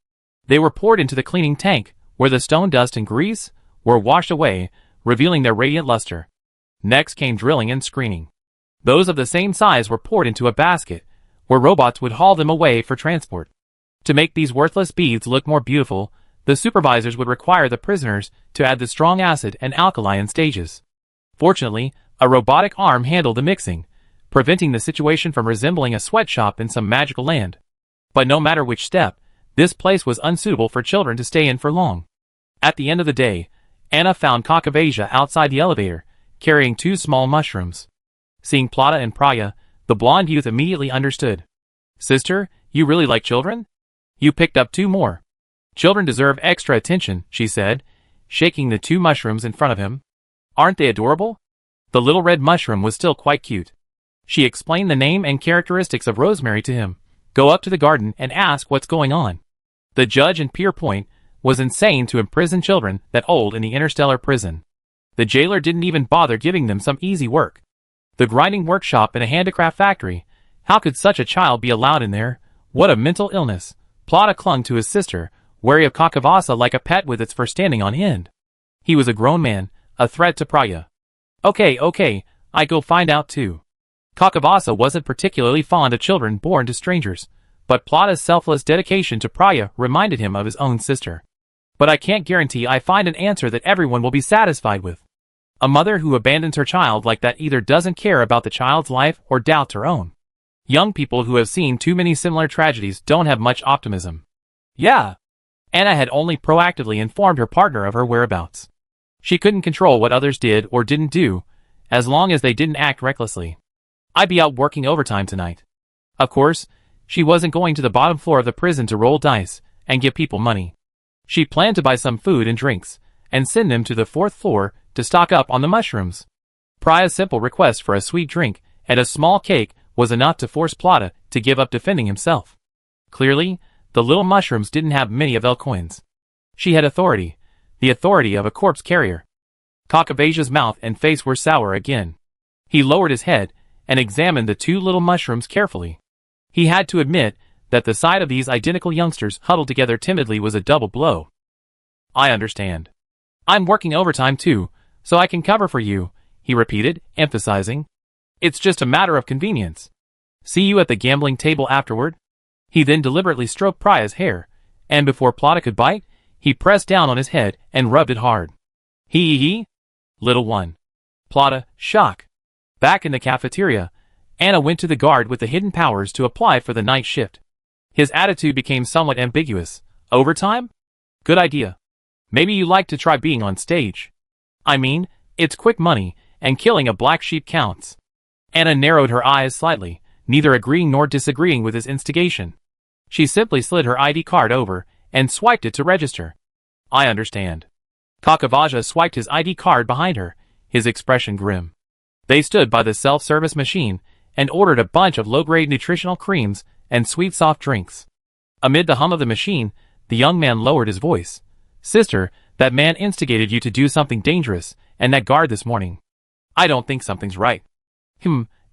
They were poured into the cleaning tank, where the stone dust and grease were washed away, revealing their radiant luster. Next came drilling and screening. Those of the same size were poured into a basket, where robots would haul them away for transport. To make these worthless beads look more beautiful, the supervisors would require the prisoners to add the strong acid and alkali in stages. Fortunately, a robotic arm handled the mixing, preventing the situation from resembling a sweatshop in some magical land. But no matter which step, this place was unsuitable for children to stay in for long. At the end of the day, Anna found Kakavasia outside the elevator, carrying 2 small mushrooms. Seeing Prada and Priya, the blonde youth immediately understood. Sister, you really like children? You picked up 2 more. Children deserve extra attention, she said, shaking the 2 mushrooms in front of him. Aren't they adorable? The little red mushroom was still quite cute. She explained the name and characteristics of Rosemary to him. Go up to the garden and ask what's going on. The judge in Pier Point was insane to imprison children that old in the Interstellar prison. The jailer didn't even bother giving them some easy work. The grinding workshop in a handicraft factory. How could such a child be allowed in there? What a mental illness. Prada clung to his sister, wary of Kakavasa like a pet with its fur standing on end. He was a grown man, a threat to Priya. Okay, I go find out too. Kakavasa wasn't particularly fond of children born to strangers, but Prada's selfless dedication to Priya reminded him of his own sister. But I can't guarantee I find an answer that everyone will be satisfied with. A mother who abandons her child like that either doesn't care about the child's life or doubts her own. Young people who have seen too many similar tragedies don't have much optimism. Yeah. Anna had only proactively informed her partner of her whereabouts. She couldn't control what others did or didn't do, as long as they didn't act recklessly. I'd be out working overtime tonight. Of course, she wasn't going to the bottom floor of the prison to roll dice and give people money. She planned to buy some food and drinks, and send them to the 4th floor to stock up on the mushrooms. Priya's simple request for a sweet drink and a small cake was enough to force Plata to give up defending himself. Clearly, the little mushrooms didn't have many Ivel coins. She had authority, the authority of a corpse carrier. Kakavasia's mouth and face were sour again. He lowered his head and examined the two little mushrooms carefully. He had to admit that the sight of these identical youngsters huddled together timidly was a double blow. I understand. I'm working overtime too, so I can cover for you, he repeated, emphasizing. It's just a matter of convenience. See you at the gambling table afterward? He then deliberately stroked Priya's hair, and before Plata could bite, he pressed down on his head and rubbed it hard. He, little one. Plata, shock. Back in the cafeteria, Anna went to the guard with the hidden powers to apply for the night shift. His attitude became somewhat ambiguous. Overtime? Good idea. Maybe you like to try being on stage. I mean, it's quick money, and killing a black sheep counts. Anna narrowed her eyes slightly, neither agreeing nor disagreeing with his instigation. She simply slid her ID card over and swiped it to register. I understand. Kakavasia swiped his ID card behind her, his expression grim. They stood by the self-service machine and ordered a bunch of low-grade nutritional creams and sweet soft drinks. Amid the hum of the machine, the young man lowered his voice. Sister, that man instigated you to do something dangerous, and that guard this morning. I don't think something's right.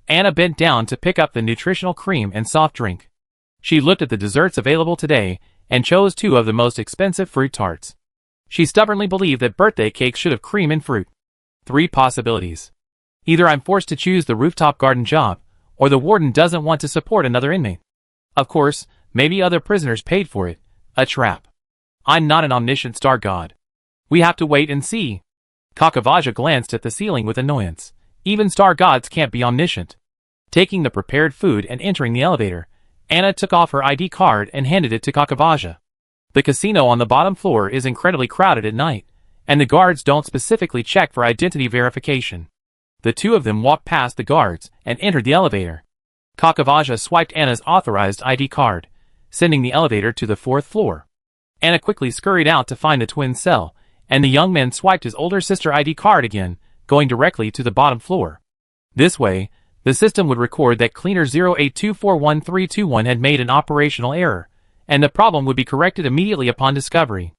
Anna bent down to pick up the nutritional cream and soft drink. She looked at the desserts available today and chose two of the most expensive fruit tarts. She stubbornly believed that birthday cakes should have cream and fruit. 3 possibilities. Either I'm forced to choose the rooftop garden job, or the warden doesn't want to support another inmate. Of course, maybe other prisoners paid for it. A trap. I'm not an omniscient star god. We have to wait and see. Kakavasia glanced at the ceiling with annoyance. Even star gods can't be omniscient. Taking the prepared food and entering the elevator, Anna took off her ID card and handed it to Kakavasia. The casino on the bottom floor is incredibly crowded at night, and the guards don't specifically check for identity verification. The two of them walked past the guards and entered the elevator. Kakavasia swiped Anna's authorized ID card, sending the elevator to the 4th floor. Anna quickly scurried out to find the twin cell, and the young man swiped his older sister ID card again, going directly to the bottom floor. This way, the system would record that cleaner 08241321 had made an operational error, and the problem would be corrected immediately upon discovery.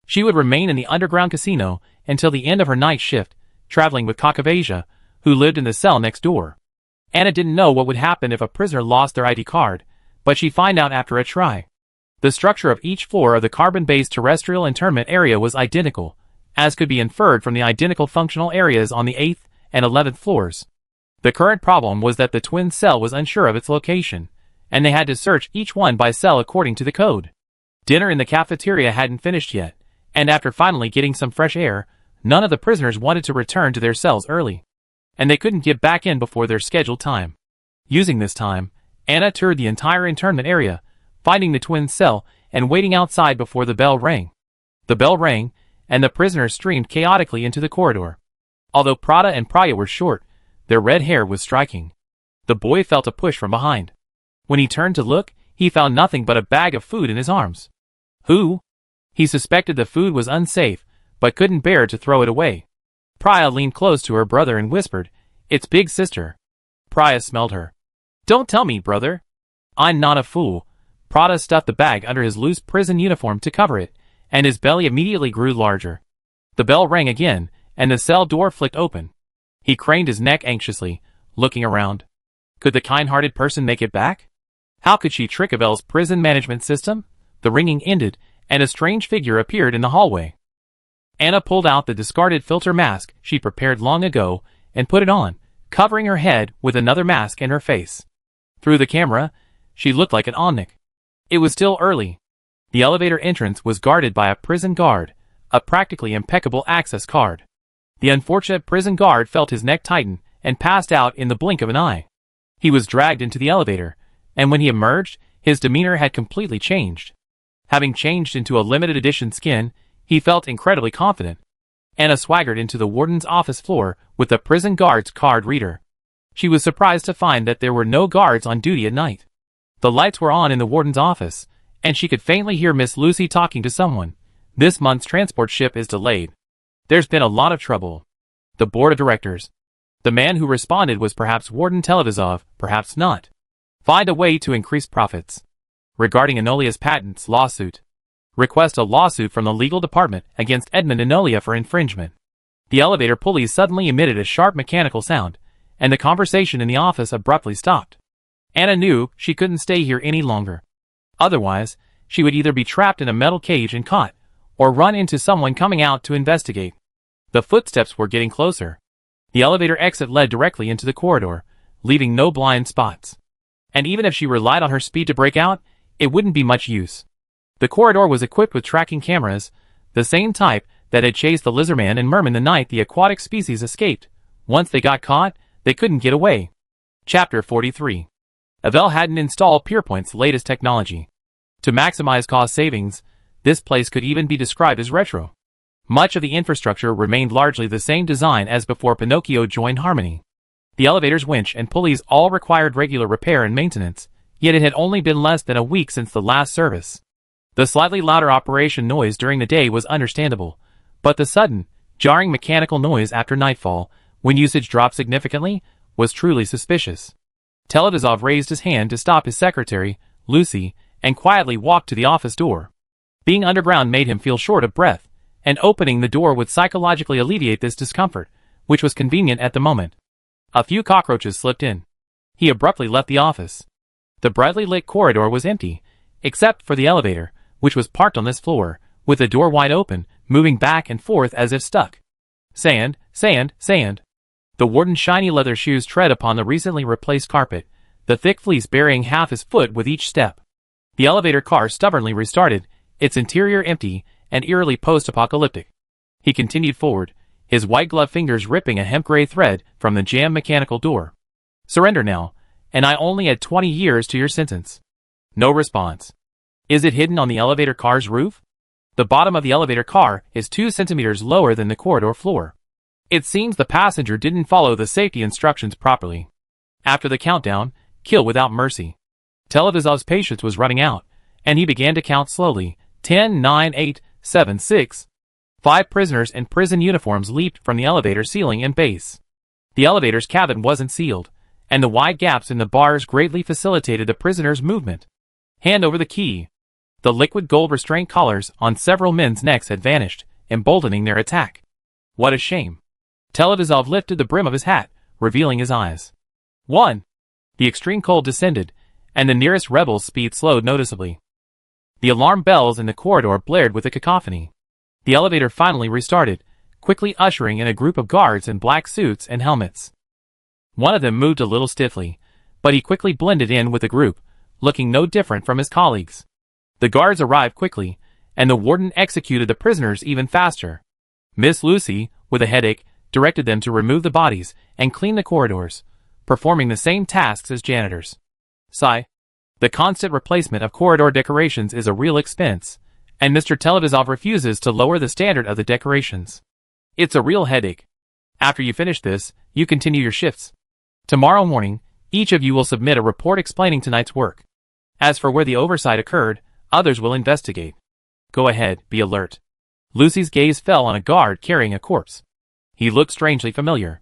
She would remain in the underground casino until the end of her night shift, traveling with Kakavasia, who lived in the cell next door. Anna didn't know what would happen if a prisoner lost their ID card, but she'd find out after a try. The structure of each floor of the carbon-based terrestrial internment area was identical, as could be inferred from the identical functional areas on the 8th and 11th floors. The current problem was that the twin cell was unsure of its location, and they had to search each one by cell according to the code. Dinner in the cafeteria hadn't finished yet, and after finally getting some fresh air, none of the prisoners wanted to return to their cells early, and they couldn't get back in before their scheduled time. Using this time, Anna toured the entire internment area, finding the twin cell and waiting outside before the bell rang. The bell rang, and the prisoners streamed chaotically into the corridor. Although Prada and Priya were short, their red hair was striking. The boy felt a push from behind. When he turned to look, he found nothing but a bag of food in his arms. Who? He suspected the food was unsafe, but couldn't bear to throw it away. Priya leaned close to her brother and whispered, "It's big sister." Priya smelled her. "Don't tell me, brother." "I'm not a fool." Prada stuffed the bag under his loose prison uniform to cover it, and his belly immediately grew larger. The bell rang again, and the cell door flicked open. He craned his neck anxiously, looking around. Could the kind-hearted person make it back? How could she trick Ivel's prison management system? The ringing ended, and a strange figure appeared in the hallway. Anna pulled out the discarded filter mask she prepared long ago and put it on, covering her head with another mask and her face. Through the camera, she looked like an omnic. It was still early. The elevator entrance was guarded by a prison guard, a practically impeccable access card. The unfortunate prison guard felt his neck tighten and passed out in the blink of an eye. He was dragged into the elevator, and when he emerged, his demeanor had completely changed. Having changed into a limited edition skin, he felt incredibly confident. Anna swaggered into the warden's office floor with the prison guard's card reader. She was surprised to find that there were no guards on duty at night. The lights were on in the warden's office, and she could faintly hear Miss Lucy talking to someone. "This month's transport ship is delayed. There's been a lot of trouble. The board of directors." The man who responded was perhaps Warden Televizov, perhaps not. Find a way to increase profits. Regarding Enolia's patents lawsuit. Request a lawsuit from the legal department against Edmund Enolia for infringement. The elevator pulleys suddenly emitted a sharp mechanical sound, and the conversation in the office abruptly stopped. Anna knew she couldn't stay here any longer. Otherwise, she would either be trapped in a metal cage and caught, or run into someone coming out to investigate. The footsteps were getting closer. The elevator exit led directly into the corridor, leaving no blind spots. And even if she relied on her speed to break out, it wouldn't be much use. The corridor was equipped with tracking cameras, the same type that had chased the lizardman and merman the night the aquatic species escaped. Once they got caught, they couldn't get away. Chapter 43. Ivel hadn't installed Pierpoint's latest technology. To maximize cost savings, this place could even be described as retro. Much of the infrastructure remained largely the same design as before Pinocchio joined Harmony. The elevator's winch and pulleys all required regular repair and maintenance, yet it had only been less than a week since the last service. The slightly louder operation noise during the day was understandable, but the sudden, jarring mechanical noise after nightfall, when usage dropped significantly, was truly suspicious. Televizov raised his hand to stop his secretary, Lucy, and quietly walked to the office door. Being underground made him feel short of breath, and opening the door would psychologically alleviate this discomfort, which was convenient at the moment. A few cockroaches slipped in. He abruptly left the office. The brightly lit corridor was empty, except for the elevator, which was parked on this floor, with the door wide open, moving back and forth as if stuck. Sand, sand, sand. The warden's shiny leather shoes tread upon the recently replaced carpet, the thick fleece burying half his foot with each step. The elevator car stubbornly restarted, its interior empty and eerily post-apocalyptic. He continued forward, his white-gloved fingers ripping a hemp-gray thread from the jammed mechanical door. Surrender now, and I only add 20 years to your sentence. No response. Is it hidden on the elevator car's roof? The bottom of the elevator car is 2 centimeters lower than the corridor floor. It seems the passenger didn't follow the safety instructions properly. After the countdown, kill without mercy. Televizov's patience was running out, and he began to count slowly. 10, 9, 8, 7, 6. 5 prisoners in prison uniforms leaped from the elevator ceiling and base. The elevator's cabin wasn't sealed, and the wide gaps in the bars greatly facilitated the prisoners' movement. Hand over the key. The liquid gold restraint collars on several men's necks had vanished, emboldening their attack. What a shame. Televizov lifted the brim of his hat, revealing his eyes. 1. The extreme cold descended, and the nearest rebel's speed slowed noticeably. The alarm bells in the corridor blared with a cacophony. The elevator finally restarted, quickly ushering in a group of guards in black suits and helmets. One of them moved a little stiffly, but he quickly blended in with the group, looking no different from his colleagues. The guards arrived quickly, and the warden executed the prisoners even faster. Miss Lucy, with a headache, directed them to remove the bodies and clean the corridors, performing the same tasks as janitors. Sigh. The constant replacement of corridor decorations is a real expense, and Mr. Televizov refuses to lower the standard of the decorations. It's a real headache. After you finish this, you continue your shifts. Tomorrow morning, each of you will submit a report explaining tonight's work. As for where the oversight occurred, others will investigate. Go ahead, be alert. Lucy's gaze fell on a guard carrying a corpse. He looked strangely familiar.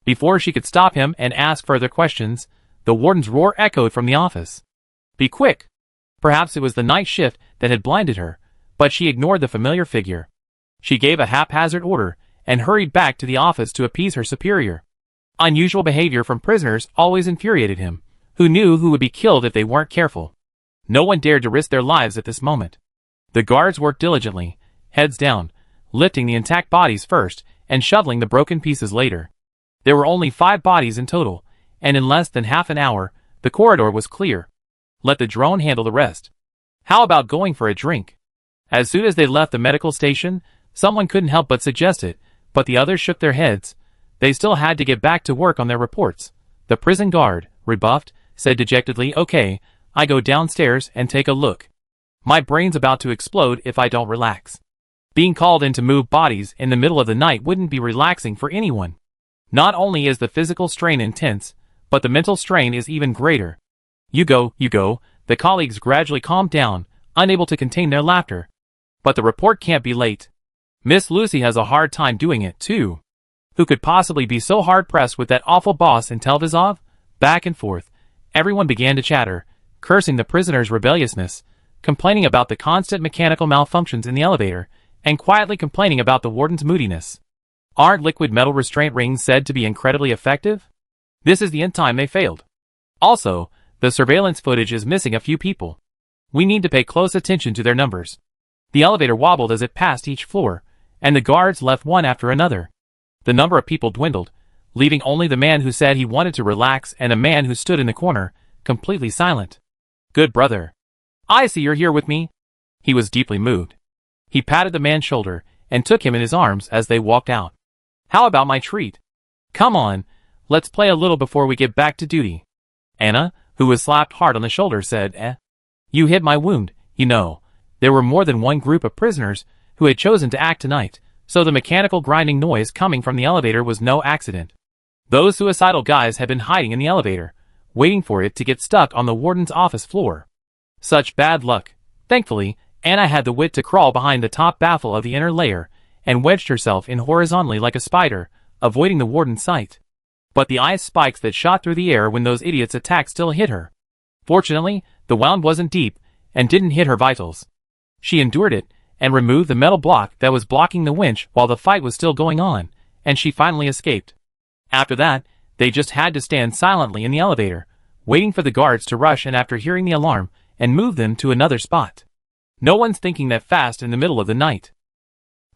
Before she could stop him and ask further questions, the warden's roar echoed from the office. Be quick! Perhaps it was the night shift that had blinded her, but she ignored the familiar figure. She gave a haphazard order and hurried back to the office to appease her superior. Unusual behavior from prisoners always infuriated him, who knew who would be killed if they weren't careful. No one dared to risk their lives at this moment. The guards worked diligently, heads down, lifting the intact bodies first and shoveling the broken pieces later. There were only 5 bodies in total, and in less than half an hour, the corridor was clear. Let the drone handle the rest. How about going for a drink? As soon as they left the medical station, someone couldn't help but suggest it, but the others shook their heads. They still had to get back to work on their reports. The prison guard, rebuffed, said dejectedly, "Okay, I go downstairs and take a look. My brain's about to explode if I don't relax." Being called in to move bodies in the middle of the night wouldn't be relaxing for anyone. Not only is the physical strain intense, but the mental strain is even greater. You go, the colleagues gradually calmed down, unable to contain their laughter. But the report can't be late. Miss Lucy has a hard time doing it, too. Who could possibly be so hard-pressed with that awful boss in Telvizov? Back and forth, everyone began to chatter, cursing the prisoner's rebelliousness, complaining about the constant mechanical malfunctions in the elevator, and quietly complaining about the warden's moodiness. Aren't liquid metal restraint rings said to be incredibly effective? This is the nth time they failed. Also, the surveillance footage is missing a few people. We need to pay close attention to their numbers. The elevator wobbled as it passed each floor, and the guards left one after another. The number of people dwindled, leaving only the man who said he wanted to relax and a man who stood in the corner, completely silent. Good brother. I see you're here with me. He was deeply moved. He patted the man's shoulder and took him in his arms as they walked out. How about my treat? Come on, let's play a little before we get back to duty. Anna, who was slapped hard on the shoulder, said, You hit my wound, you know. There were more than one group of prisoners who had chosen to act tonight, so the mechanical grinding noise coming from the elevator was no accident. Those suicidal guys had been hiding in the elevator, waiting for it to get stuck on the warden's office floor. Such bad luck. Thankfully, Anna had the wit to crawl behind the top baffle of the inner layer and wedged herself in horizontally like a spider, avoiding the warden's sight. But the ice spikes that shot through the air when those idiots attacked still hit her. Fortunately, the wound wasn't deep and didn't hit her vitals. She endured it and removed the metal block that was blocking the winch while the fight was still going on, and she finally escaped. After that, they just had to stand silently in the elevator, waiting for the guards to rush in after hearing the alarm and move them to another spot. No one's thinking that fast in the middle of the night.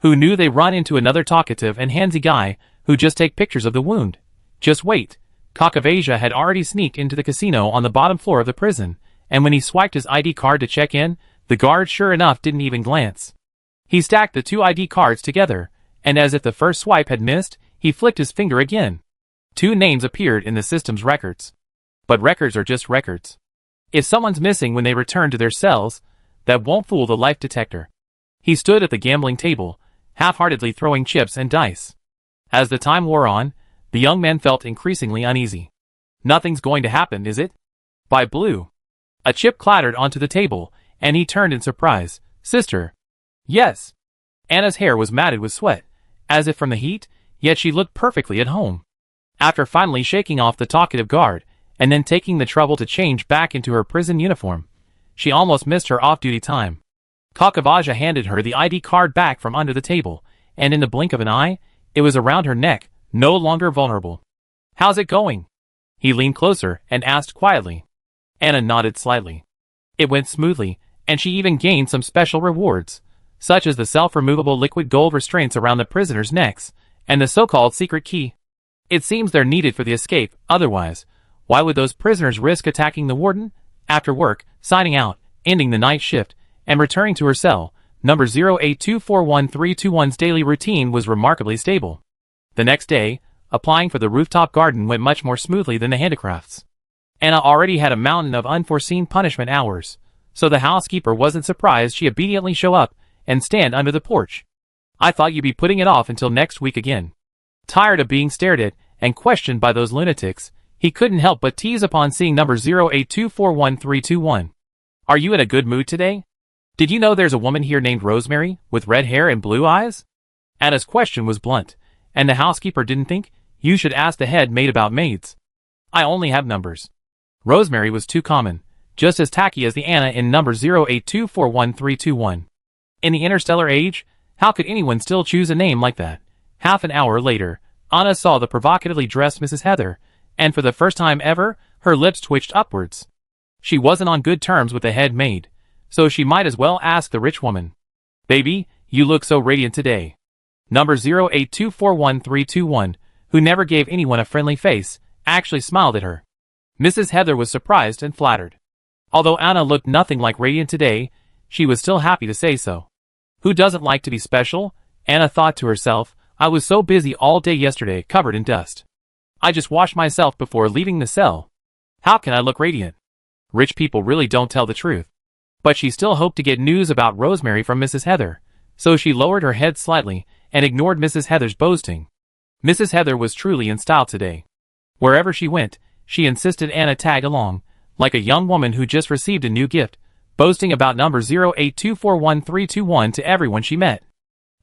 Who knew they run into another talkative and handsy guy who just take pictures of the wound? Just wait. Kakavasia had already sneaked into the casino on the bottom floor of the prison, and when he swiped his ID card to check in, the guard sure enough didn't even glance. He stacked the two ID cards together, and as if the first swipe had missed, he flicked his finger again. Two names appeared in the system's records. But records are just records. If someone's missing when they return to their cells, that won't fool the life detector. He stood at the gambling table, half-heartedly throwing chips and dice. As the time wore on, the young man felt increasingly uneasy. Nothing's going to happen, is it? By blue. A chip clattered onto the table, and he turned in surprise. Sister. Yes. Anna's hair was matted with sweat, as if from the heat, yet she looked perfectly at home. After finally shaking off the talkative guard, and then taking the trouble to change back into her prison uniform, she almost missed her off-duty time. Kakavasia handed her the ID card back from under the table, and in the blink of an eye, it was around her neck, no longer vulnerable. How's it going? He leaned closer and asked quietly. Anna nodded slightly. It went smoothly, and she even gained some special rewards, such as the self-removable liquid gold restraints around the prisoners' necks, and the so-called secret key. It seems they're needed for the escape, otherwise, why would those prisoners risk attacking the warden? After work, signing out, ending the night shift, and returning to her cell, number 0824131's daily routine was remarkably stable. The next day, applying for the rooftop garden went much more smoothly than the handicrafts. Anna already had a mountain of unforeseen punishment hours, so the housekeeper wasn't surprised she obediently show up and stand under the porch. I thought you'd be putting it off until next week again. Tired of being stared at and questioned by those lunatics, he couldn't help but tease upon seeing number 0824131. Are you in a good mood today? Did you know there's a woman here named Rosemary, with red hair and blue eyes? Anna's question was blunt, and the housekeeper didn't think, you should ask the head maid about maids. I only have numbers. Rosemary was too common, just as tacky as the Anna in number 0824131. In the interstellar age, how could anyone still choose a name like that? Half an hour later, Anna saw the provocatively dressed Mrs. Heather, and for the first time ever, her lips twitched upwards. She wasn't on good terms with the head maid, so she might as well ask the rich woman. Baby, you look so radiant today. Number 0824131, who never gave anyone a friendly face, actually smiled at her. Mrs. Heather was surprised and flattered. Although Anna looked nothing like radiant today, she was still happy to say so. Who doesn't like to be special? Anna thought to herself, I was so busy all day yesterday, covered in dust. I just washed myself before leaving the cell. How can I look radiant? Rich people really don't tell the truth. But she still hoped to get news about Rosemary from Mrs. Heather, so she lowered her head slightly and ignored Mrs. Heather's boasting. Mrs. Heather was truly in style today. Wherever she went, she insisted Anna tag along, like a young woman who just received a new gift, boasting about number 0824131 to everyone she met.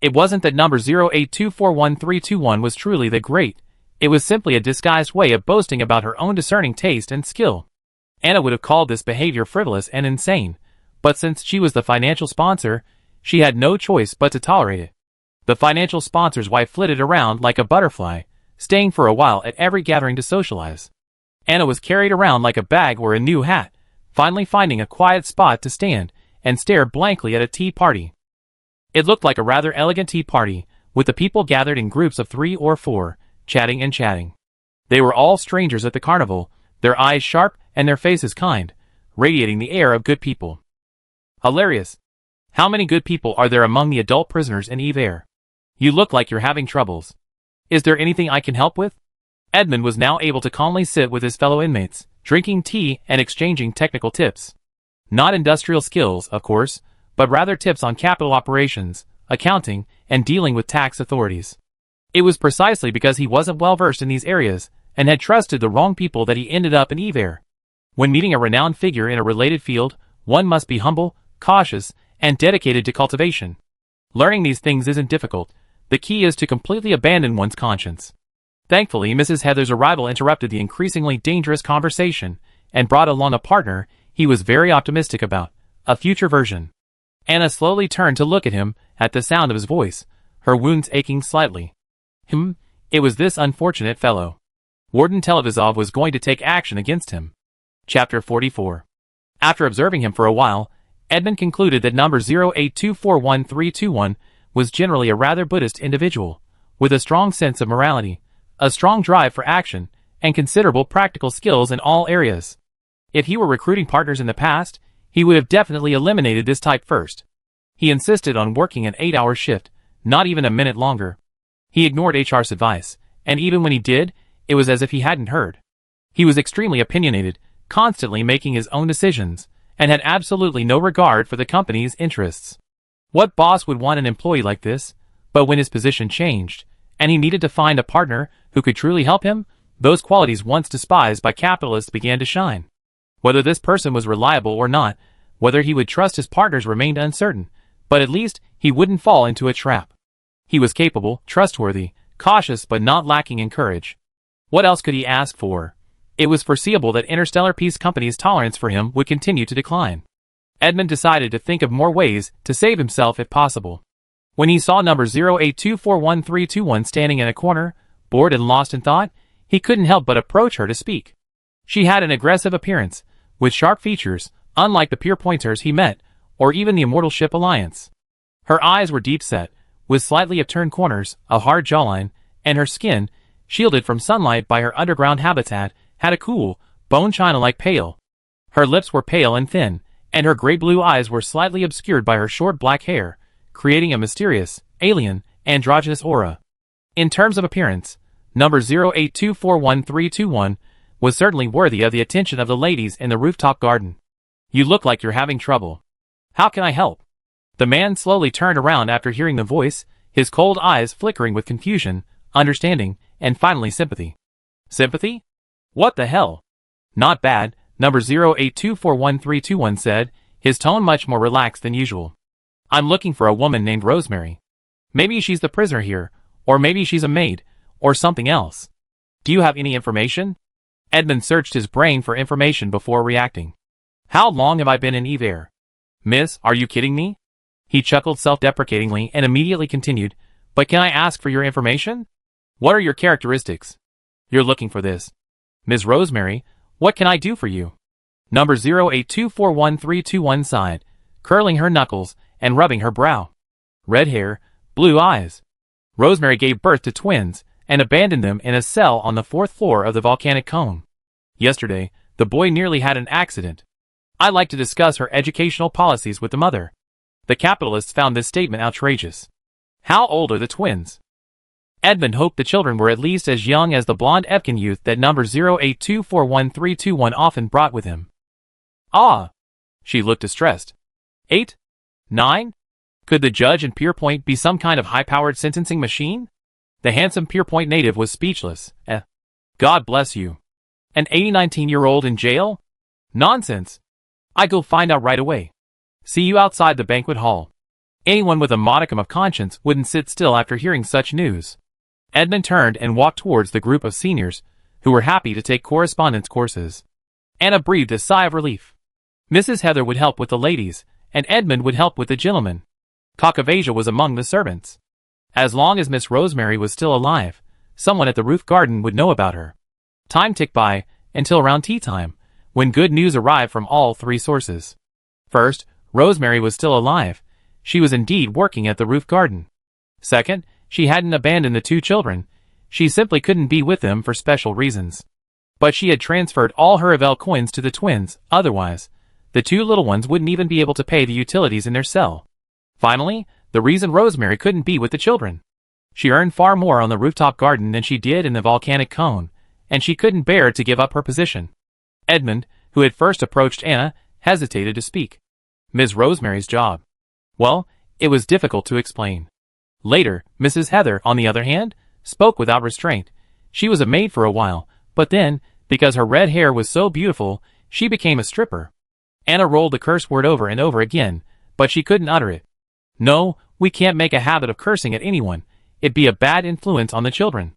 It wasn't that number 0824131 was truly the great, it was simply a disguised way of boasting about her own discerning taste and skill. Anna would have called this behavior frivolous and insane, but since she was the financial sponsor, she had no choice but to tolerate it. The financial sponsor's wife flitted around like a butterfly, staying for a while at every gathering to socialize. Anna was carried around like a bag or a new hat, finally finding a quiet spot to stand and stare blankly at a tea party. It looked like a rather elegant tea party, with the people gathered in groups of 3 or 4, chatting and chatting. They were all strangers at the carnival, their eyes sharp and their faces kind, radiating the air of good people. Hilarious. How many good people are there among the adult prisoners in Ivel? You look like you're having troubles. Is there anything I can help with? Edmund was now able to calmly sit with his fellow inmates, drinking tea and exchanging technical tips. Not industrial skills, of course, but rather tips on capital operations, accounting, and dealing with tax authorities. It was precisely because he wasn't well versed in these areas, and had trusted the wrong people that he ended up in Ivel. When meeting a renowned figure in a related field, one must be humble, cautious, and dedicated to cultivation. Learning these things isn't difficult. The key is to completely abandon one's conscience. Thankfully, Mrs. Heather's arrival interrupted the increasingly dangerous conversation, and brought along a partner he was very optimistic about, a future version. Anna slowly turned to look at him, at the sound of his voice, her wounds aching slightly. It was this unfortunate fellow. Warden Televizov was going to take action against him. Chapter 44. After observing him for a while, Edmund concluded that number 0824131 was generally a rather Buddhist individual, with a strong sense of morality, a strong drive for action, and considerable practical skills in all areas. If he were recruiting partners in the past, he would have definitely eliminated this type first. He insisted on working an 8-hour shift, not even a minute longer. He ignored HR's advice, and even when he did, it was as if he hadn't heard. He was extremely opinionated, constantly making his own decisions, and had absolutely no regard for the company's interests. What boss would want an employee like this? But when his position changed, and he needed to find a partner who could truly help him, those qualities once despised by capitalists began to shine. Whether this person was reliable or not, whether he would trust his partners remained uncertain, but at least he wouldn't fall into a trap. He was capable, trustworthy, cautious but not lacking in courage. What else could he ask for? It was foreseeable that Interstellar Peace Company's tolerance for him would continue to decline. Edmund decided to think of more ways to save himself if possible. When he saw number 0824131 standing in a corner, bored and lost in thought, he couldn't help but approach her to speak. She had an aggressive appearance, with sharp features, unlike the pure pointers he met, or even the Immortal Ship Alliance. Her eyes were deep-set, with slightly upturned corners, a hard jawline, and her skin, shielded from sunlight by her underground habitat, had a cool, bone china-like pale. Her lips were pale and thin, and her gray-blue eyes were slightly obscured by her short black hair, creating a mysterious, alien, androgynous aura. In terms of appearance, number 0824131 was certainly worthy of the attention of the ladies in the rooftop garden. You look like you're having trouble. How can I help? The man slowly turned around after hearing the voice, his cold eyes flickering with confusion, understanding, and finally sympathy. Sympathy? What the hell? Not bad, number 0824131 said, his tone much more relaxed than usual. I'm looking for a woman named Rosemary. Maybe she's the prisoner here, or maybe she's a maid, or something else. Do you have any information? Edmund searched his brain for information before reacting. How long have I been in Ivel? Miss, are you kidding me? He chuckled self-deprecatingly and immediately continued, but can I ask for your information? What are your characteristics? You're looking for this. Ms. Rosemary, what can I do for you? Number 0824131 sighed, curling her knuckles and rubbing her brow. Red hair, blue eyes. Rosemary gave birth to twins and abandoned them in a cell on the 4th floor of the volcanic cone. Yesterday, the boy nearly had an accident. I'd like to discuss her educational policies with the mother. The capitalists found this statement outrageous. How old are the twins? Edmund hoped the children were at least as young as the blonde Evkin youth that number 0824131 often brought with him. Ah! She looked distressed. 8? 9? Could the judge in Pierpoint be some kind of high-powered sentencing machine? The handsome Pierpoint native was speechless. God bless you. An 19-year-old in jail? Nonsense. I go find out right away. See you outside the banquet hall. Anyone with a modicum of conscience wouldn't sit still after hearing such news. Edmund turned and walked towards the group of seniors, who were happy to take correspondence courses. Anna breathed a sigh of relief. Mrs. Heather would help with the ladies, and Edmund would help with the gentlemen. Cock of Asia was among the servants. As long as Miss Rosemary was still alive, someone at the roof garden would know about her. Time ticked by, until around tea time, when good news arrived from all three sources. First, Rosemary was still alive. She was indeed working at the roof garden. Second, she hadn't abandoned the two children. She simply couldn't be with them for special reasons. But she had transferred all her Ivel coins to the twins, otherwise, the two little ones wouldn't even be able to pay the utilities in their cell. Finally, the reason Rosemary couldn't be with the children. She earned far more on the rooftop garden than she did in the volcanic cone, and she couldn't bear to give up her position. Edmund, who had first approached Anna, hesitated to speak. Ms. Rosemary's job. Well, it was difficult to explain. Later, Mrs. Heather, on the other hand, spoke without restraint. She was a maid for a while, but then, because her red hair was so beautiful, she became a stripper. Anna rolled the curse word over and over again, but she couldn't utter it. No, we can't make a habit of cursing at anyone. It'd be a bad influence on the children.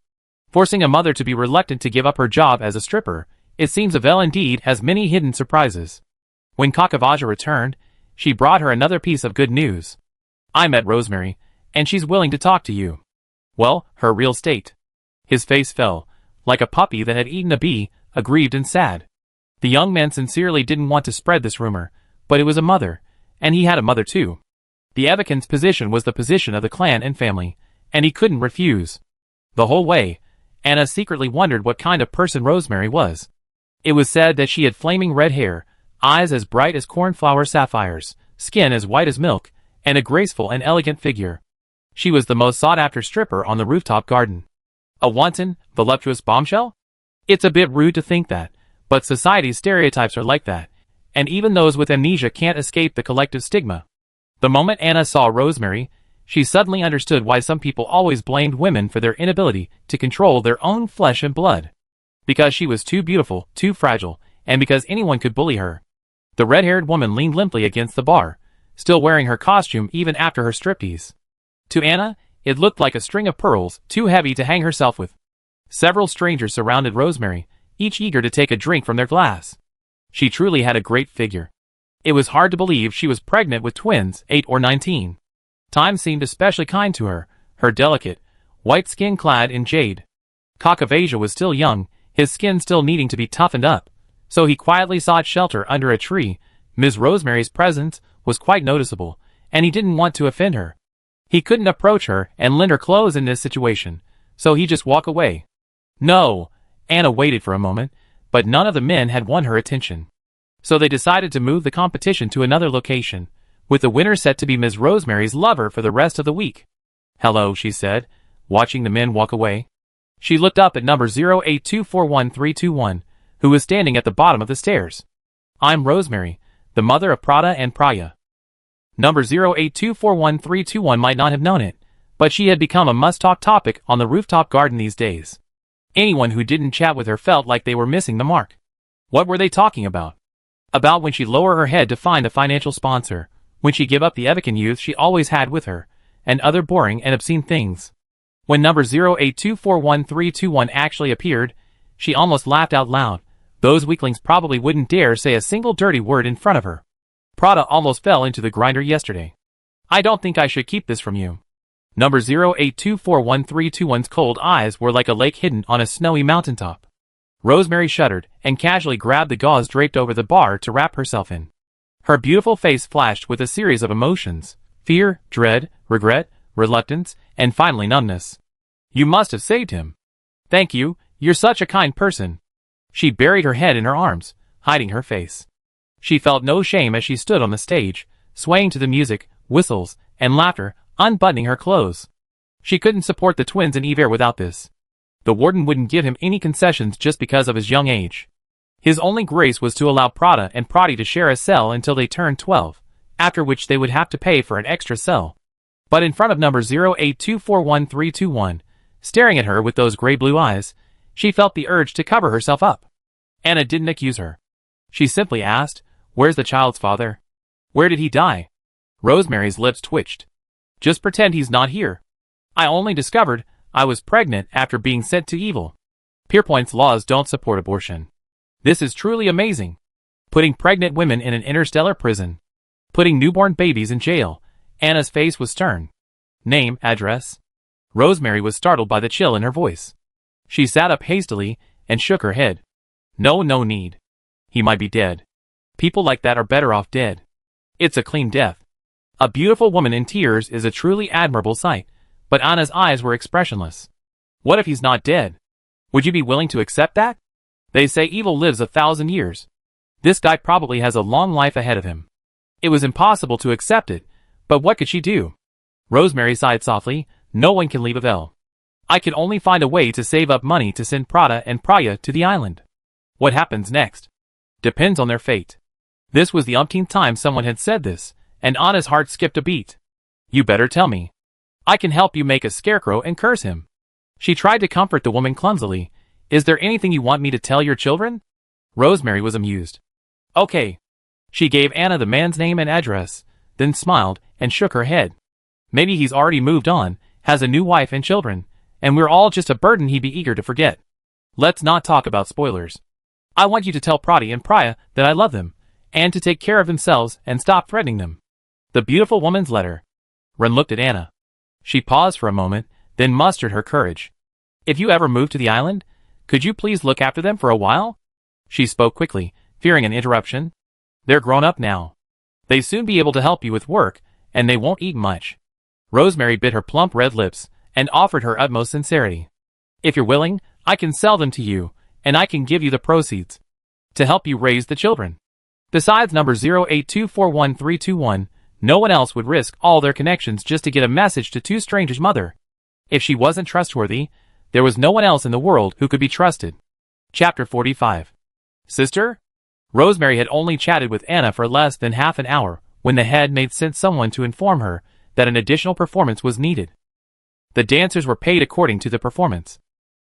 Forcing a mother to be reluctant to give up her job as a stripper, it seems Ivel indeed has many hidden surprises. When Cock of Asia returned, she brought her another piece of good news. I met Rosemary, and she's willing to talk to you. Well, her real state. His face fell, like a puppy that had eaten a bee, aggrieved and sad. The young man sincerely didn't want to spread this rumor, but it was a mother, and he had a mother too. The Evican's position was the position of the clan and family, and he couldn't refuse. The whole way, Anna secretly wondered what kind of person Rosemary was. It was said that she had flaming red hair, eyes as bright as cornflower sapphires, skin as white as milk, and a graceful and elegant figure. She was the most sought-after stripper on the rooftop garden. A wanton, voluptuous bombshell? It's a bit rude to think that, but society's stereotypes are like that, and even those with amnesia can't escape the collective stigma. The moment Anna saw Rosemary, she suddenly understood why some people always blamed women for their inability to control their own flesh and blood. Because she was too beautiful, too fragile, and because anyone could bully her. The red-haired woman leaned limply against the bar, still wearing her costume even after her striptease. To Anna, it looked like a string of pearls, too heavy to hang herself with. Several strangers surrounded Rosemary, each eager to take a drink from their glass. She truly had a great figure. It was hard to believe she was pregnant with twins, 8 or 19. Time seemed especially kind to her, her delicate, white skin clad in jade. Cock of Asia was still young, his skin still needing to be toughened up, so he quietly sought shelter under a tree. Ms. Rosemary's presence was quite noticeable, and he didn't want to offend her. He couldn't approach her and lend her clothes in this situation, so he just walked away. No! Anna waited for a moment, but none of the men had won her attention. So they decided to move the competition to another location, with the winner set to be Ms. Rosemary's lover for the rest of the week. Hello, she said, watching the men walk away. She looked up at number 0824131, who was standing at the bottom of the stairs. I'm Rosemary, the mother of Prada and Praya. Number 0824131 might not have known it, but she had become a must-talk topic on the rooftop garden these days. Anyone who didn't chat with her felt like they were missing the mark. What were they talking about? About when she'd lower her head to find a financial sponsor, when she'd give up the Evican youth she always had with her, and other boring and obscene things. When number 0824131 actually appeared, she almost laughed out loud. Those weaklings probably wouldn't dare say a single dirty word in front of her. Prada almost fell into the grinder yesterday. I don't think I should keep this from you. Number 0824131's cold eyes were like a lake hidden on a snowy mountaintop. Rosemary shuddered and casually grabbed the gauze draped over the bar to wrap herself in. Her beautiful face flashed with a series of emotions: fear, dread, regret, reluctance, and finally numbness. You must have saved him. Thank you, you're such a kind person. She buried her head in her arms, hiding her face. She felt no shame as she stood on the stage, swaying to the music, whistles, and laughter, unbuttoning her clothes. She couldn't support the twins and Ivel without this. The warden wouldn't give him any concessions just because of his young age. His only grace was to allow Prada and Prati to share a cell until they turned 12, after which they would have to pay for an extra cell. But in front of number 0824131, staring at her with those gray-blue eyes, she felt the urge to cover herself up. Anna didn't accuse her. She simply asked, "Where's the child's father? Where did he die?" Rosemary's lips twitched. Just pretend he's not here. I only discovered I was pregnant after being sent to Ivel. Pierpoint's laws don't support abortion. This is truly amazing. Putting pregnant women in an interstellar prison. Putting newborn babies in jail. Anna's face was stern. Name, address? Rosemary was startled by the chill in her voice. She sat up hastily and shook her head. No need. He might be dead. People like that are better off dead. It's a clean death. A beautiful woman in tears is a truly admirable sight, but Anna's eyes were expressionless. What if he's not dead? Would you be willing to accept that? They say Ivel lives 1,000 years. This guy probably has a long life ahead of him. It was impossible to accept it, but what could she do? Rosemary sighed softly. No one can leave Ivel. I can only find a way to save up money to send Prada and Praya to the island. What happens next? Depends on their fate. This was the umpteenth time someone had said this, and Anna's heart skipped a beat. You better tell me. I can help you make a scarecrow and curse him. She tried to comfort the woman clumsily. Is there anything you want me to tell your children? Rosemary was amused. Okay. She gave Anna the man's name and address, then smiled and shook her head. Maybe he's already moved on, has a new wife and children, and we're all just a burden he'd be eager to forget. Let's not talk about spoilers. I want you to tell Prati and Praya that I love them, and to take care of themselves and stop threatening them. The beautiful woman's letter. Ren looked at Anna. She paused for a moment, then mustered her courage. If you ever move to the island, could you please look after them for a while? She spoke quickly, fearing an interruption. They're grown up now. They'll soon be able to help you with work, and they won't eat much. Rosemary bit her plump red lips, and offered her utmost sincerity. If you're willing, I can sell them to you, and I can give you the proceeds. To help you raise the children. Besides number 0824131, no one else would risk all their connections just to get a message to two strangers' mother. If she wasn't trustworthy, there was no one else in the world who could be trusted. Chapter 45. Sister? Rosemary had only chatted with Anna for less than half an hour when the head maid sent someone to inform her that an additional performance was needed. The dancers were paid according to the performance.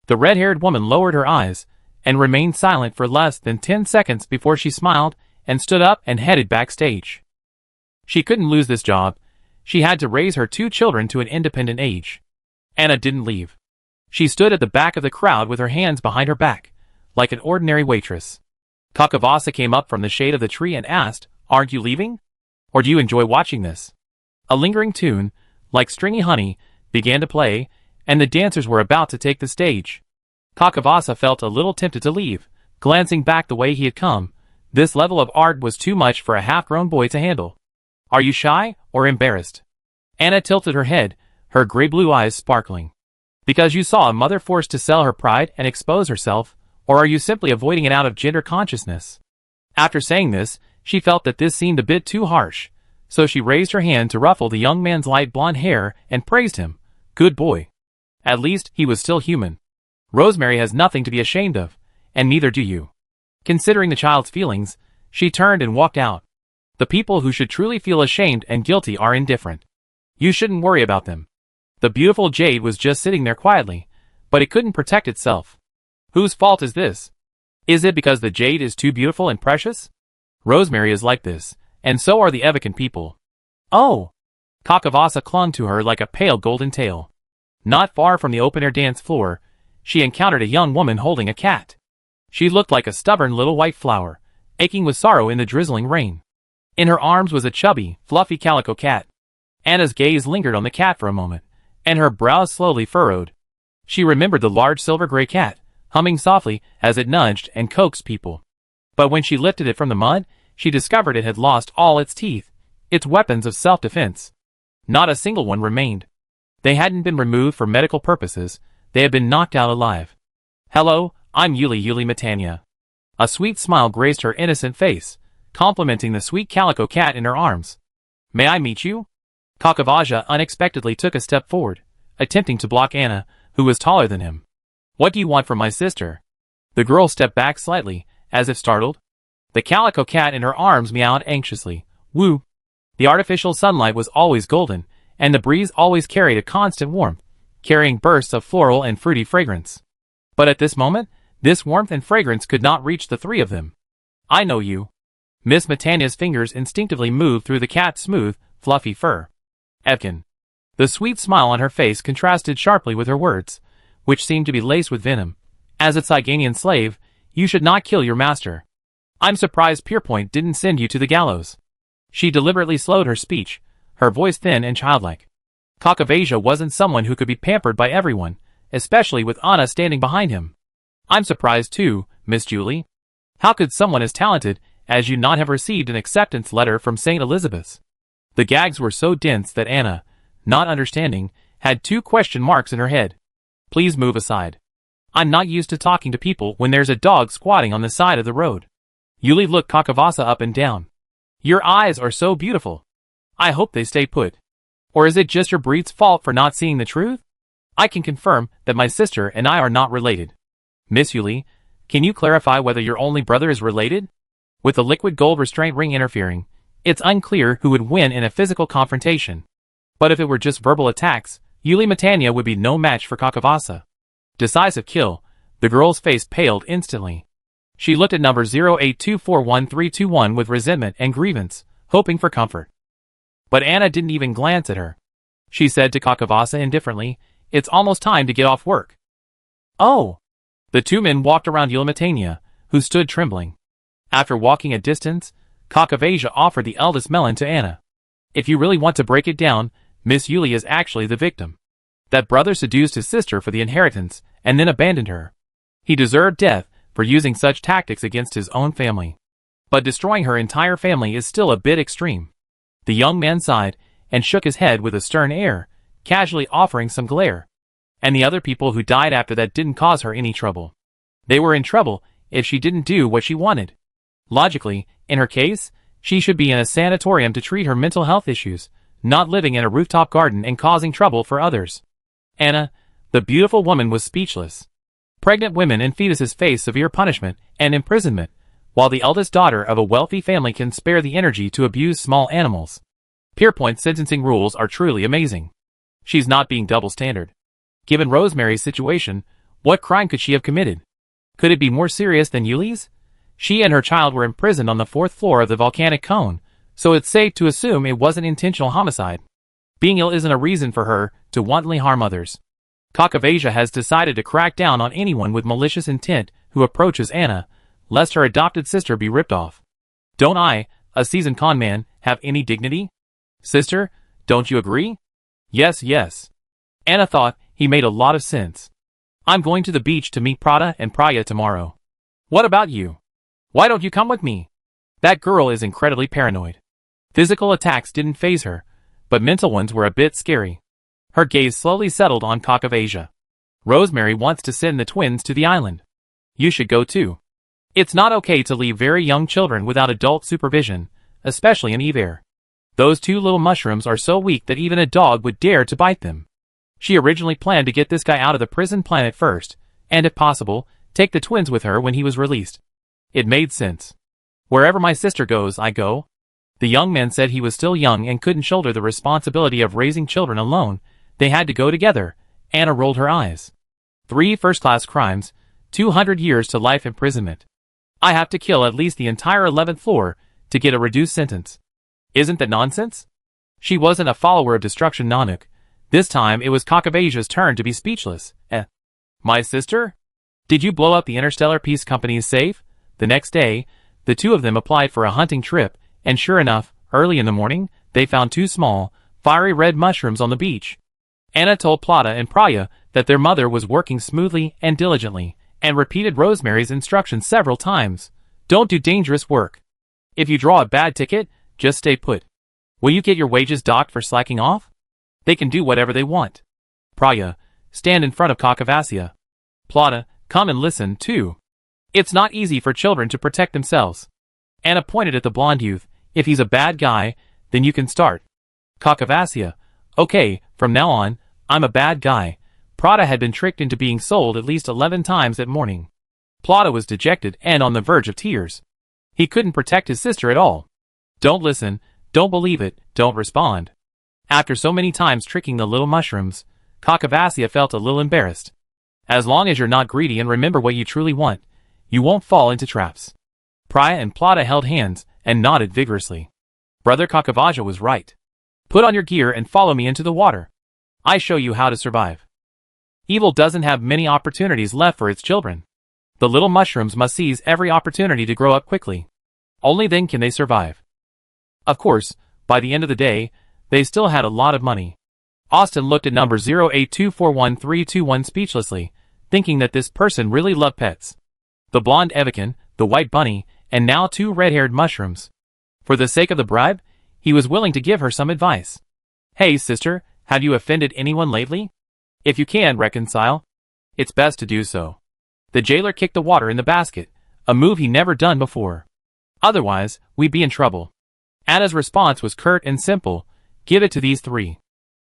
The red-haired woman lowered her eyes and remained silent for less than 10 seconds before she smiled and stood up and headed backstage. She couldn't lose this job. She had to raise her two children to an independent age. Anna didn't leave. She stood at the back of the crowd with her hands behind her back, like an ordinary waitress. Kakavasa came up from the shade of the tree and asked, "Aren't you leaving? Or do you enjoy watching this?" A lingering tune, like stringy honey, began to play, and the dancers were about to take the stage. Kakavasa felt a little tempted to leave, glancing back the way he had come. This level of art was too much for a half-grown boy to handle. Are you shy or embarrassed? Anna tilted her head, her gray-blue eyes sparkling. Because you saw a mother forced to sell her pride and expose herself, or are you simply avoiding it out of gender consciousness? After saying this, she felt that this seemed a bit too harsh, so she raised her hand to ruffle the young man's light blonde hair and praised him. Good boy. At least he was still human. Rosemary has nothing to be ashamed of, and neither do you. Considering the child's feelings, she turned and walked out. The people who should truly feel ashamed and guilty are indifferent. You shouldn't worry about them. The beautiful jade was just sitting there quietly, but it couldn't protect itself. Whose fault is this? Is it because the jade is too beautiful and precious? Rosemary is like this, and so are the Evican people. Oh! Kakavasa clung to her like a pale golden tail. Not far from the open-air dance floor, she encountered a young woman holding a cat. She looked like a stubborn little white flower, aching with sorrow in the drizzling rain. In her arms was a chubby, fluffy calico cat. Anna's gaze lingered on the cat for a moment, and her brows slowly furrowed. She remembered the large silver-gray cat, humming softly as it nudged and coaxed people. But when she lifted it from the mud, she discovered it had lost all its teeth, its weapons of self-defense. Not a single one remained. They hadn't been removed for medical purposes, they had been knocked out alive. Hello, I'm Yuli Matanya. A sweet smile graced her innocent face, complimenting the sweet calico cat in her arms. May I meet you? Kakavasa unexpectedly took a step forward, attempting to block Anna, who was taller than him. What do you want from my sister? The girl stepped back slightly, as if startled. The calico cat in her arms meowed anxiously. Woo! The artificial sunlight was always golden, and the breeze always carried a constant warmth, carrying bursts of floral and fruity fragrance. But at this moment, this warmth and fragrance could not reach the three of them. I know you. Miss Matanya's fingers instinctively moved through the cat's smooth, fluffy fur. Evkin. The sweet smile on her face contrasted sharply with her words, which seemed to be laced with venom. As a Zyganian slave, you should not kill your master. I'm surprised Pierpoint didn't send you to the gallows. She deliberately slowed her speech, her voice thin and childlike. Kakavasia wasn't someone who could be pampered by everyone, especially with Anna standing behind him. I'm surprised too, Miss Julie. How could someone as talented as you not have received an acceptance letter from St. Elizabeth's? The gags were so dense that Anna, not understanding, had 2 question marks in her head. Please move aside. I'm not used to talking to people when there's a dog squatting on the side of the road. Yuli looked Kakavasa up and down. Your eyes are so beautiful. I hope they stay put. Or is it just your breed's fault for not seeing the truth? I can confirm that my sister and I are not related. Miss Yuli, can you clarify whether your only brother is related? With the liquid gold restraint ring interfering, it's unclear who would win in a physical confrontation. But if it were just verbal attacks, Yuli Matanya would be no match for Kakavasa. Decisive kill. The girl's face paled instantly. She looked at number 082411321 with resentment and grievance, hoping for comfort. But Anna didn't even glance at her. She said to Kakavasa indifferently, "It's almost time to get off work." Oh! The 2 men walked around Yulimatania, who stood trembling. After walking a distance, Kakavasia offered the eldest melon to Anna. If you really want to break it down, Miss Yuli is actually the victim. That brother seduced his sister for the inheritance and then abandoned her. He deserved death for using such tactics against his own family. But destroying her entire family is still a bit extreme. The young man sighed and shook his head with a stern air, casually offering some glare. And the other people who died after that didn't cause her any trouble. They were in trouble if she didn't do what she wanted. Logically, in her case, she should be in a sanatorium to treat her mental health issues, not living in a rooftop garden and causing trouble for others. Anna, the beautiful woman, was speechless. Pregnant women and fetuses face severe punishment and imprisonment, while the eldest daughter of a wealthy family can spare the energy to abuse small animals. Pierpoint's sentencing rules are truly amazing. She's not being double standard. Given Rosemary's situation, what crime could she have committed? Could it be more serious than Yuli's? She and her child were imprisoned on the 4th floor of the volcanic cone, so it's safe to assume it wasn't intentional homicide. Being ill isn't a reason for her to wantonly harm others. Kakavasia has decided to crack down on anyone with malicious intent who approaches Anna, lest her adopted sister be ripped off. Don't I, a seasoned con man, have any dignity? Sister, don't you agree? Yes, yes. Anna thought he made a lot of sense. I'm going to the beach to meet Prada and Praya tomorrow. What about you? Why don't you come with me? That girl is incredibly paranoid. Physical attacks didn't faze her, but mental ones were a bit scary. Her gaze slowly settled on Kakavasia. Rosemary wants to send the twins to the island. You should go too. It's not okay to leave very young children without adult supervision, especially in Ivel. Those 2 little mushrooms are so weak that even a dog would dare to bite them. She originally planned to get this guy out of the prison planet first, and if possible, take the twins with her when he was released. It made sense. Wherever my sister goes, I go. The young man said he was still young and couldn't shoulder the responsibility of raising children alone. They had to go together. Anna rolled her eyes. 3 first-class crimes, 200 years to life imprisonment. I have to kill at least the entire 11th floor to get a reduced sentence. Isn't that nonsense? She wasn't a follower of destruction, Nanuk. This time it was Kakavasia's turn to be speechless. My sister? Did you blow up the Interstellar Peace Company's safe? The next day, the 2 of them applied for a hunting trip, and sure enough, early in the morning, they found 2 small, fiery red mushrooms on the beach. Anna told Plata and Praya that their mother was working smoothly and diligently, and repeated Rosemary's instructions several times. Don't do dangerous work. If you draw a bad ticket, just stay put. Will you get your wages docked for slacking off? They can do whatever they want. Praya, stand in front of Kakavasia. Plata, come and listen, too. It's not easy for children to protect themselves. Anna pointed at the blonde youth. If he's a bad guy, then you can start. Kakavasia, okay, from now on, I'm a bad guy. Prada had been tricked into being sold at least 11 times that morning. Plata was dejected and on the verge of tears. He couldn't protect his sister at all. Don't listen, don't believe it, don't respond. After so many times tricking the little mushrooms, Kakavasia felt a little embarrassed. As long as you're not greedy and remember what you truly want, you won't fall into traps. Praya and Plata held hands and nodded vigorously. Brother Kakavasia was right. Put on your gear and follow me into the water. I show you how to survive. Evil doesn't have many opportunities left for its children. The little mushrooms must seize every opportunity to grow up quickly. Only then can they survive. Of course, by the end of the day, they still had a lot of money. Austin looked at number 0824131 speechlessly, thinking that this person really loved pets. The blonde Evican, the white bunny, and now 2 red-haired mushrooms. For the sake of the bribe, he was willing to give her some advice. Hey sister, have you offended anyone lately? If you can reconcile, it's best to do so. The jailer kicked the water in the basket, a move he never done before. Otherwise, we'd be in trouble. Anna's response was curt and simple, give it to these 3.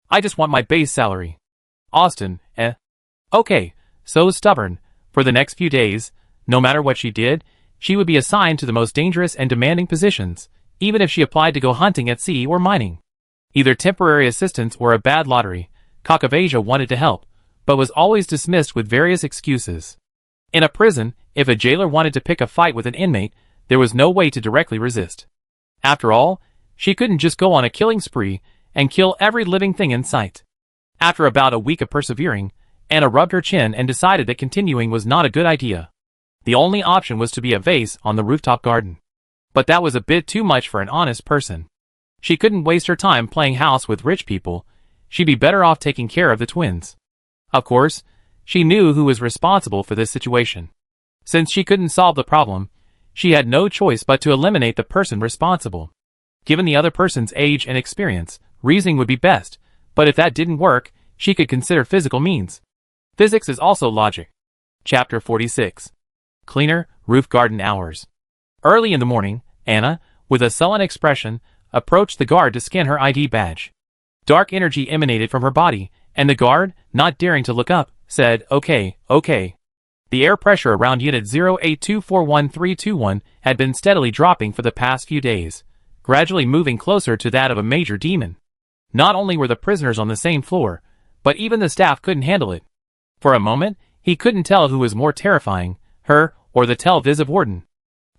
I just want my base salary. Austin, Okay, so stubborn. For the next few days, no matter what she did, she would be assigned to the most dangerous and demanding positions, even if she applied to go hunting at sea or mining. Either temporary assistance or a bad lottery, Kakavasia wanted to help, but was always dismissed with various excuses. In a prison, if a jailer wanted to pick a fight with an inmate, there was no way to directly resist. After all, she couldn't just go on a killing spree and kill every living thing in sight. After about a week of persevering, Anna rubbed her chin and decided that continuing was not a good idea. The only option was to be a vase on the rooftop garden. But that was a bit too much for an honest person. She couldn't waste her time playing house with rich people. She'd be better off taking care of the twins. Of course, she knew who was responsible for this situation. Since she couldn't solve the problem, she had no choice but to eliminate the person responsible. Given the other person's age and experience, reasoning would be best, but if that didn't work, she could consider physical means. Physics is also logic. Chapter 46. Cleaner, Roof Garden Hours. Early in the morning, Anna, with a sullen expression, approached the guard to scan her ID badge. Dark energy emanated from her body, and the guard, not daring to look up, said, Okay. The air pressure around Unit 0824131 had been steadily dropping for the past few days, gradually moving closer to that of a major demon. Not only were the prisoners on the same floor, but even the staff couldn't handle it. For a moment, he couldn't tell who was more terrifying, her or the Tel-Viziv warden.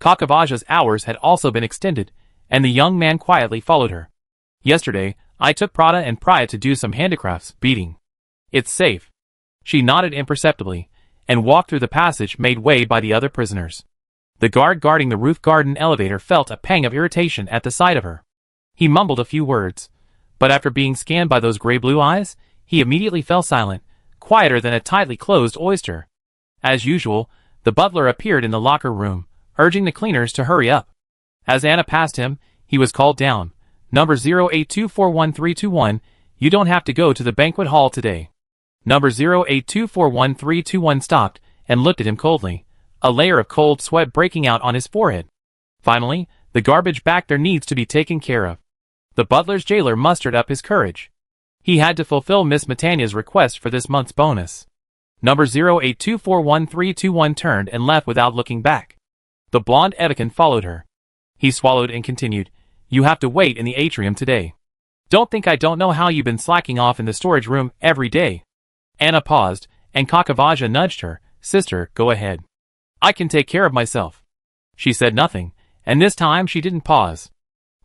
Kakavasia's hours had also been extended, and the young man quietly followed her. Yesterday, I took Prada and Priya to do some handicrafts, beading. It's safe. She nodded imperceptibly, and walked through the passage made way by the other prisoners. The guard guarding the roof garden elevator felt a pang of irritation at the sight of her. He mumbled a few words, but after being scanned by those gray-blue eyes, he immediately fell silent, quieter than a tightly closed oyster. As usual, the butler appeared in the locker room, urging the cleaners to hurry up. As Anna passed him, he was called down. Number 0824131, you don't have to go to the banquet hall today. Number 0824131 stopped and looked at him coldly, a layer of cold sweat breaking out on his forehead. Finally, the garbage back there needs to be taken care of. The butler's jailer mustered up his courage. He had to fulfill Miss Matania's request for this month's bonus. Number 0824131 turned and left without looking back. The blonde Evican followed her. He swallowed and continued, You have to wait in the atrium today. Don't think I don't know how you've been slacking off in the storage room every day. Anna paused, and Kakavasia nudged her. Sister, go ahead. I can take care of myself. She said nothing, and this time she didn't pause.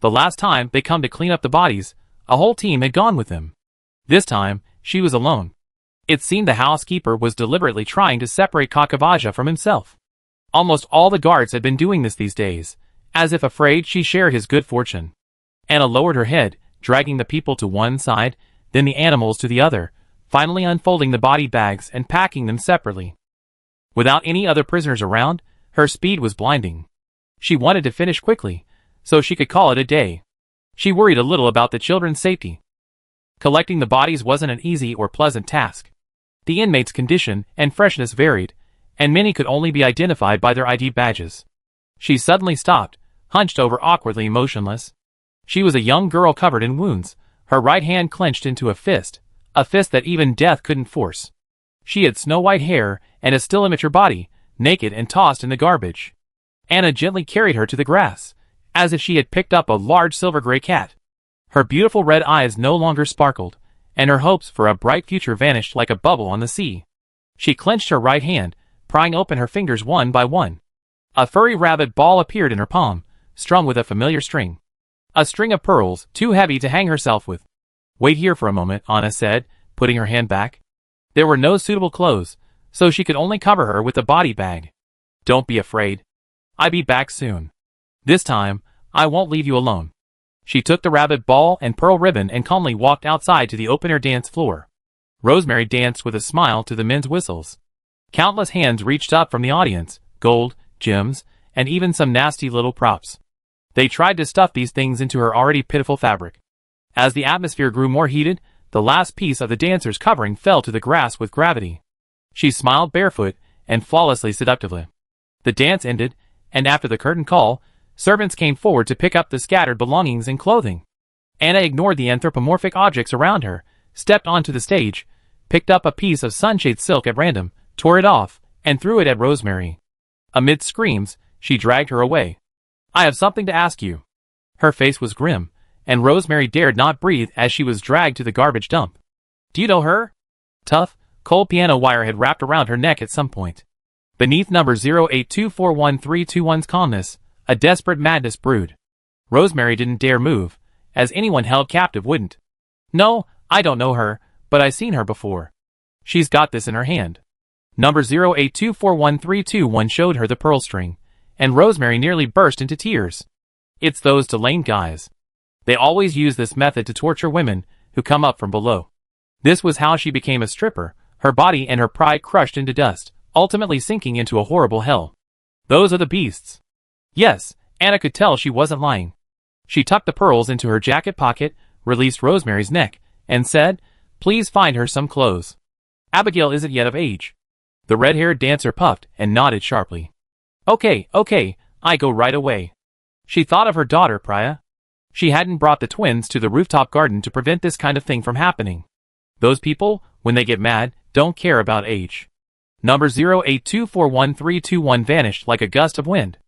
The last time they come to clean up the bodies, a whole team had gone with them. This time, she was alone. It seemed the housekeeper was deliberately trying to separate Kakavasia from himself. Almost all the guards had been doing this these days, as if afraid she shared his good fortune. Anna lowered her head, dragging the people to one side, then the animals to the other, finally unfolding the body bags and packing them separately. Without any other prisoners around, her speed was blinding. She wanted to finish quickly, so she could call it a day. She worried a little about the children's safety. Collecting the bodies wasn't an easy or pleasant task. The inmates' condition and freshness varied, and many could only be identified by their ID badges. She suddenly stopped, hunched over awkwardly motionless. She was a young girl covered in wounds, her right hand clenched into a fist that even death couldn't force. She had snow-white hair and a still immature body, naked and tossed in the garbage. Anna gently carried her to the grass, as if she had picked up a large silver-gray cat. Her beautiful red eyes no longer sparkled, and her hopes for a bright future vanished like a bubble on the sea. She clenched her right hand, prying open her fingers one by one. A furry rabbit ball appeared in her palm, strung with a familiar string. A string of pearls, too heavy to hang herself with. Wait here for a moment, Anna said, putting her hand back. There were no suitable clothes, so she could only cover her with a body bag. Don't be afraid. I'll be back soon. This time, I won't leave you alone. She took the rabbit ball and pearl ribbon and calmly walked outside to the open-air dance floor. Rosemary danced with a smile to the men's whistles. Countless hands reached up from the audience, gold, gems, and even some nasty little props. They tried to stuff these things into her already pitiful fabric. As the atmosphere grew more heated, the last piece of the dancer's covering fell to the grass with gravity. She smiled barefoot and flawlessly seductively. The dance ended, and after the curtain call, servants came forward to pick up the scattered belongings and clothing. Anna ignored the anthropomorphic objects around her, stepped onto the stage, picked up a piece of sunshade silk at random, tore it off, and threw it at Rosemary. Amid screams, she dragged her away. I have something to ask you. Her face was grim, and Rosemary dared not breathe as she was dragged to the garbage dump. Do you know her? Tough, cold piano wire had wrapped around her neck at some point. Beneath number 082413321's calmness, a desperate madness brewed. Rosemary didn't dare move, as anyone held captive wouldn't. No, I don't know her, but I've seen her before. She's got this in her hand. Number 082413321 showed her the pearl string, and Rosemary nearly burst into tears. It's those Delane guys. They always use this method to torture women who come up from below. This was how she became a stripper, her body and her pride crushed into dust, ultimately sinking into a horrible hell. Those are the beasts. Yes, Anna could tell she wasn't lying. She tucked the pearls into her jacket pocket, released Rosemary's neck, and said, Please find her some clothes. Abigail isn't yet of age. The red-haired dancer puffed and nodded sharply. Okay, I go right away. She thought of her daughter, Priya. She hadn't brought the twins to the rooftop garden to prevent this kind of thing from happening. Those people, when they get mad, don't care about age. Number 082413321 vanished like a gust of wind.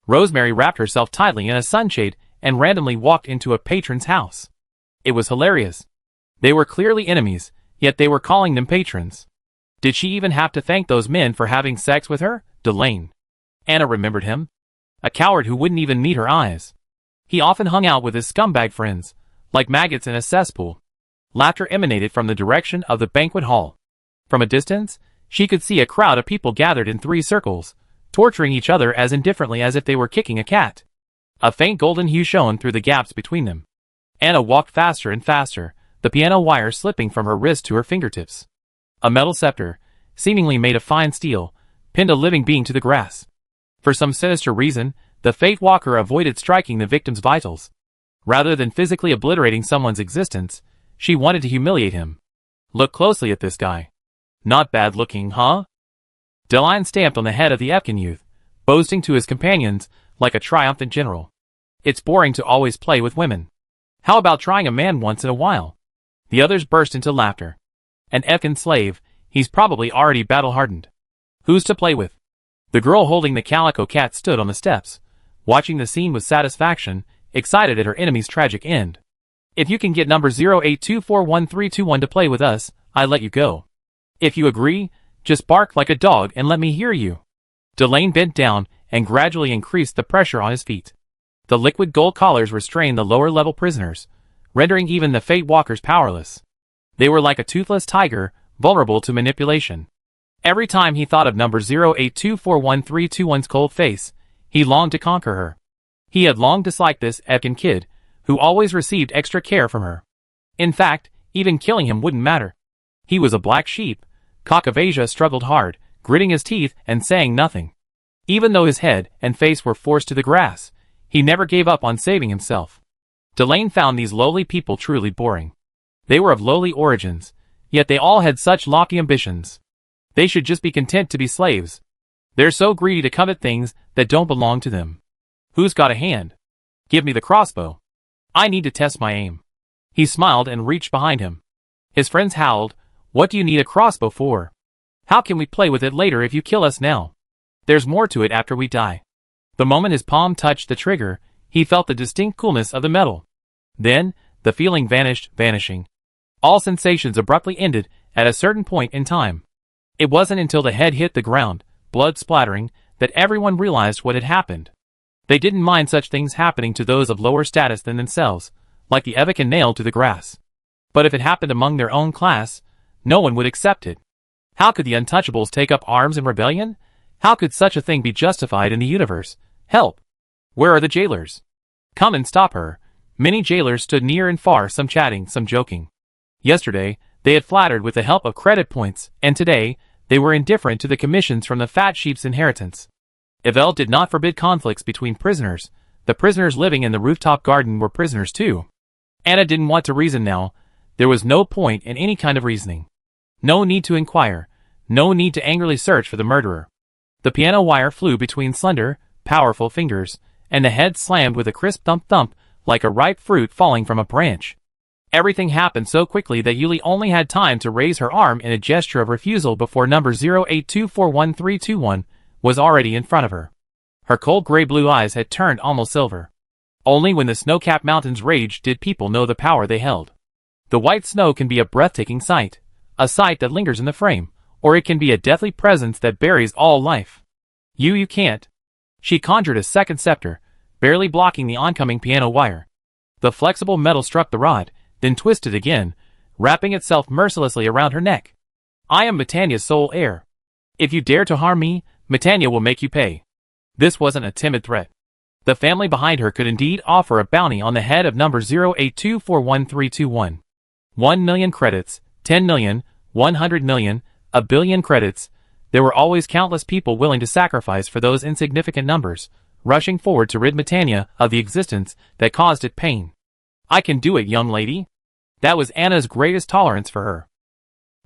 Rosemary wrapped herself tightly in a sunshade and randomly walked into a patron's house. It was hilarious. They were clearly enemies, yet they were calling them patrons. Did she even have to thank those men for having sex with her? Delane. Anna remembered him. A coward who wouldn't even meet her eyes. He often hung out with his scumbag friends, like maggots in a cesspool. Laughter emanated from the direction of the banquet hall. From a distance, she could see a crowd of people gathered in 3 circles, torturing each other as indifferently as if they were kicking a cat. A faint golden hue shone through the gaps between them. Anna walked faster and faster, the piano wire slipping from her wrist to her fingertips. A metal scepter, seemingly made of fine steel, pinned a living being to the grass. For some sinister reason, the Fate Walker avoided striking the victim's vitals. Rather than physically obliterating someone's existence, she wanted to humiliate him. Look closely at this guy. Not bad looking, huh? Delane stamped on the head of the Efkin youth, boasting to his companions like a triumphant general. It's boring to always play with women. How about trying a man once in a while? The others burst into laughter. An Efkin slave, he's probably already battle-hardened. Who's to play with? The girl holding the calico cat stood on the steps, watching the scene with satisfaction, excited at her enemy's tragic end. If you can get number 082413321 to play with us, I let you go. If you agree, just bark like a dog and let me hear you. Delane bent down and gradually increased the pressure on his feet. The liquid gold collars restrained the lower-level prisoners, rendering even the Fate Walkers powerless. They were like a toothless tiger, vulnerable to manipulation. Every time he thought of number 082413321's cold face, he longed to conquer her. He had long disliked this Efkin kid, who always received extra care from her. In fact, even killing him wouldn't matter. He was a black sheep. Cock of Asia struggled hard, gritting his teeth and saying nothing. Even though his head and face were forced to the grass, he never gave up on saving himself. Delane found these lowly people truly boring. They were of lowly origins, yet they all had such lofty ambitions. They should just be content to be slaves. They're so greedy to covet things that don't belong to them. Who's got a hand? Give me the crossbow. I need to test my aim. He smiled and reached behind him. His friends howled, What do you need a crossbow for? How can we play with it later if you kill us now? There's more to it after we die. The moment his palm touched the trigger, he felt the distinct coolness of the metal. Then, the feeling vanished, vanishing. All sensations abruptly ended at a certain point in time. It wasn't until the head hit the ground, blood splattering, that everyone realized what had happened. They didn't mind such things happening to those of lower status than themselves, like the Evican nailed to the grass. But if it happened among their own class, No one would accept it. How could the untouchables take up arms in rebellion? How could such a thing be justified in the universe? Help! Where are the jailers? Come and stop her. Many jailers stood near and far, some chatting, some joking. Yesterday, they had flattered with the help of credit points, and today, they were indifferent to the commissions from the fat sheep's inheritance. Ivel did not forbid conflicts between prisoners. The prisoners living in the rooftop garden were prisoners too. Anna didn't want to reason now. There was no point in any kind of reasoning. No need to inquire. No need to angrily search for the murderer. The piano wire flew between slender, powerful fingers, and the head slammed with a crisp thump-thump, like a ripe fruit falling from a branch. Everything happened so quickly that Yuli only had time to raise her arm in a gesture of refusal before number 082411321 was already in front of her. Her cold gray-blue eyes had turned almost silver. Only when the snow-capped mountains raged did people know the power they held. The white snow can be a breathtaking sight, a sight that lingers in the frame, or it can be a deathly presence that buries all life. You can't. She conjured a second scepter, barely blocking the oncoming piano wire. The flexible metal struck the rod, then twisted again, wrapping itself mercilessly around her neck. I am Metanya's sole heir. If you dare to harm me, Metanya will make you pay. This wasn't a timid threat. The family behind her could indeed offer a bounty on the head of number 082411321. 1 million credits, 10 million, 100 million, a billion credits. There were always countless people willing to sacrifice for those insignificant numbers, rushing forward to rid Metanya of the existence that caused it pain. I can do it, young lady. That was Anna's greatest tolerance for her.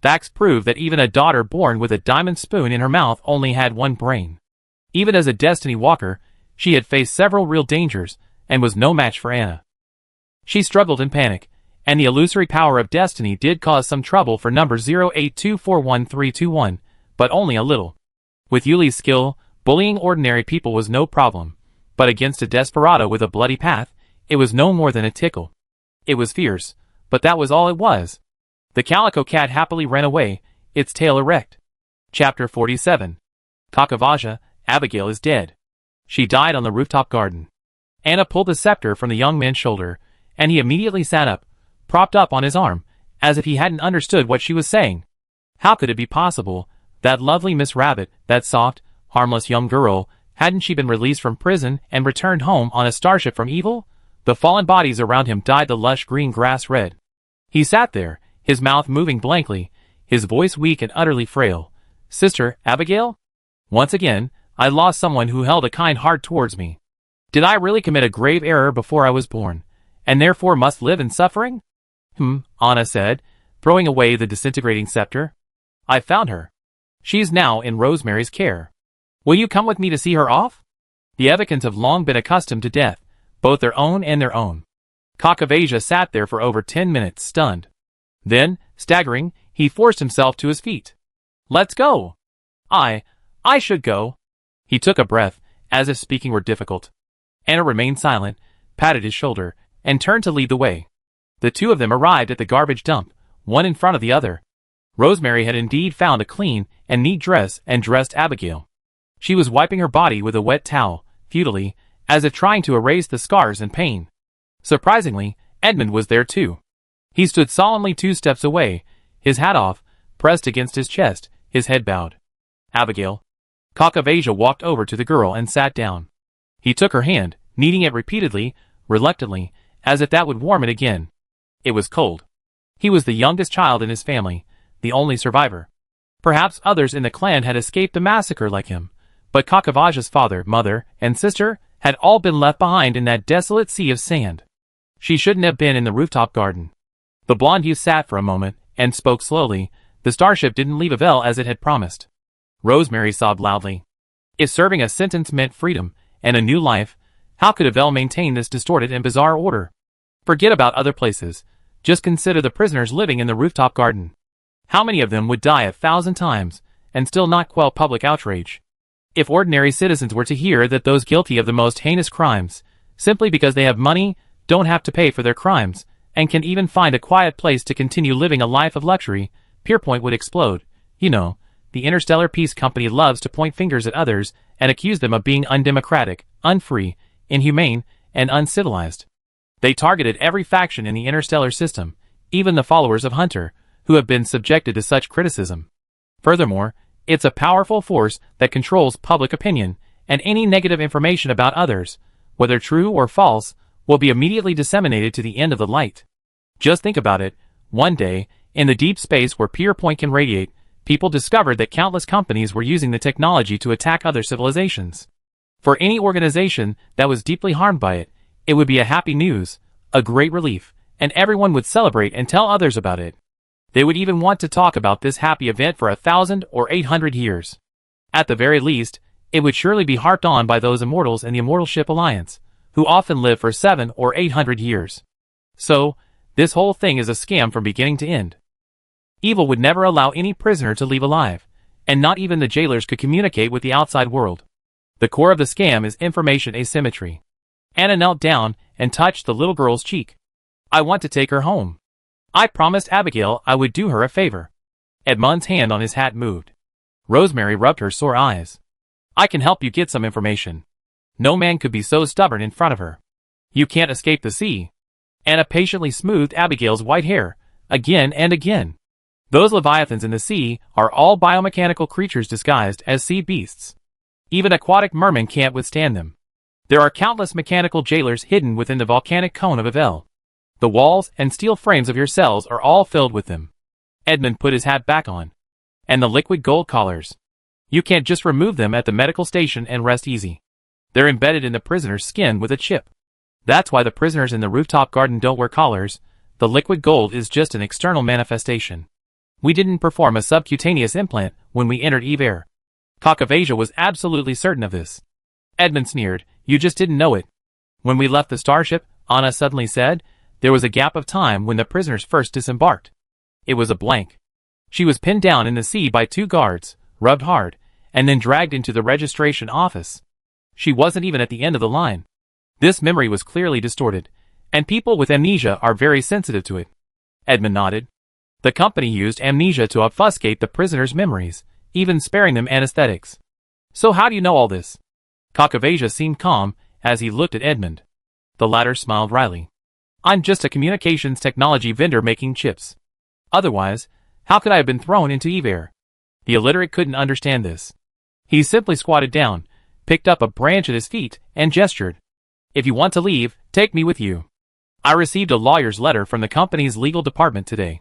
Facts prove that even a daughter born with a diamond spoon in her mouth only had one brain. Even as a destiny walker, she had faced several real dangers, and was no match for Anna. She struggled in panic, and the illusory power of destiny did cause some trouble for number 082411321, but only a little. With Yuli's skill, bullying ordinary people was no problem, but against a desperado with a bloody path, it was no more than a tickle. It was fierce, but that was all it was. The calico cat happily ran away, its tail erect. Chapter 47. Kakavaja, Abigail is dead. She died on the rooftop garden. Anna pulled the scepter from the young man's shoulder, and he immediately sat up, propped up on his arm, as if he hadn't understood what she was saying. How could it be possible? That lovely Miss Rabbit, that soft, harmless young girl, hadn't she been released from prison and returned home on a starship from Ivel? The fallen bodies around him dyed the lush green grass red. He sat there, his mouth moving blankly, his voice weak and utterly frail. Sister, Abigail? Once again, I lost someone who held a kind heart towards me. Did I really commit a grave error before I was born, and therefore must live in suffering? Anna said, throwing away the disintegrating scepter. I found her. She is now in Rosemary's care. Will you come with me to see her off? The Evicans have long been accustomed to death, both their own and their own. Kakavaja sat there for over 10 minutes, stunned. Then, staggering, he forced himself to his feet. Let's go. I should go. He took a breath, as if speaking were difficult. Anna remained silent, patted his shoulder, and turned to lead the way. The two of them arrived at the garbage dump, one in front of the other. Rosemary had indeed found a clean and neat dress and dressed Abigail. She was wiping her body with a wet towel, futilely, as if trying to erase the scars and pain. Surprisingly, Edmund was there too. He stood solemnly 2 steps away, his hat off, pressed against his chest, his head bowed. Abigail. Kakavaja walked over to the girl and sat down. He took her hand, kneading it repeatedly, reluctantly, as if that would warm it again. It was cold. He was the youngest child in his family, the only survivor. Perhaps others in the clan had escaped the massacre like him, but Kakavaja's father, mother, and sister had all been left behind in that desolate sea of sand. She shouldn't have been in the rooftop garden. The blonde youth sat for a moment, and spoke slowly. The starship didn't leave Ivel as it had promised. Rosemary sobbed loudly. If serving a sentence meant freedom, and a new life, how could Ivel maintain this distorted and bizarre order? Forget about other places. Just consider the prisoners living in the rooftop garden. How many of them would die 1,000 times, and still not quell public outrage? If ordinary citizens were to hear that those guilty of the most heinous crimes, simply because they have money, don't have to pay for their crimes, and can even find a quiet place to continue living a life of luxury, Pierpoint would explode. You know, the Interstellar Peace Company loves to point fingers at others and accuse them of being undemocratic, unfree, inhumane, and uncivilized. They targeted every faction in the interstellar system, even the followers of Hunter, who have been subjected to such criticism. Furthermore, it's a powerful force that controls public opinion, and any negative information about others, whether true or false, will be immediately disseminated to the end of the light. Just think about it. One day, in the deep space where pure point can radiate, people discovered that countless companies were using the technology to attack other civilizations. For any organization that was deeply harmed by it, it would be a happy news, a great relief, and everyone would celebrate and tell others about it. They would even want to talk about this happy event for 1,000 or 800 years. At the very least, it would surely be harped on by those immortals in the Immortal Ship Alliance, who often live for 700 or 800 years. So, this whole thing is a scam from beginning to end. Ivel would never allow any prisoner to leave alive, and not even the jailers could communicate with the outside world. The core of the scam is information asymmetry. Anna knelt down and touched the little girl's cheek. I want to take her home. I promised Abigail I would do her a favor. Edmund's hand on his hat moved. Rosemary rubbed her sore eyes. I can help you get some information. No man could be so stubborn in front of her. You can't escape the sea. Anna patiently smoothed Abigail's white hair, again and again. Those leviathans in the sea are all biomechanical creatures disguised as sea beasts. Even aquatic mermen can't withstand them. There are countless mechanical jailers hidden within the volcanic cone of Ivel. The walls and steel frames of your cells are all filled with them. Edmund put his hat back on. And the liquid gold collars. You can't just remove them at the medical station and rest easy. They're embedded in the prisoner's skin with a chip. That's why the prisoners in the rooftop garden don't wear collars. The liquid gold is just an external manifestation. We didn't perform a subcutaneous implant when we entered Eve Air. Caucavasia was absolutely certain of this. Edmund sneered. You just didn't know it. When we left the starship, Anna suddenly said, there was a gap of time when the prisoners first disembarked. It was a blank. She was pinned down in the sea by 2 guards, rubbed hard, and then dragged into the registration office. She wasn't even at the end of the line. This memory was clearly distorted, and people with amnesia are very sensitive to it. Edmund nodded. The company used amnesia to obfuscate the prisoners' memories, even sparing them anesthetics. So how do you know all this? Caucavasia seemed calm as he looked at Edmund. The latter smiled wryly. I'm just a communications technology vendor making chips. Otherwise, how could I have been thrown into Eve Air? The illiterate couldn't understand this. He simply squatted down, picked up a branch at his feet, and gestured. If you want to leave, take me with you. I received a lawyer's letter from the company's legal department today.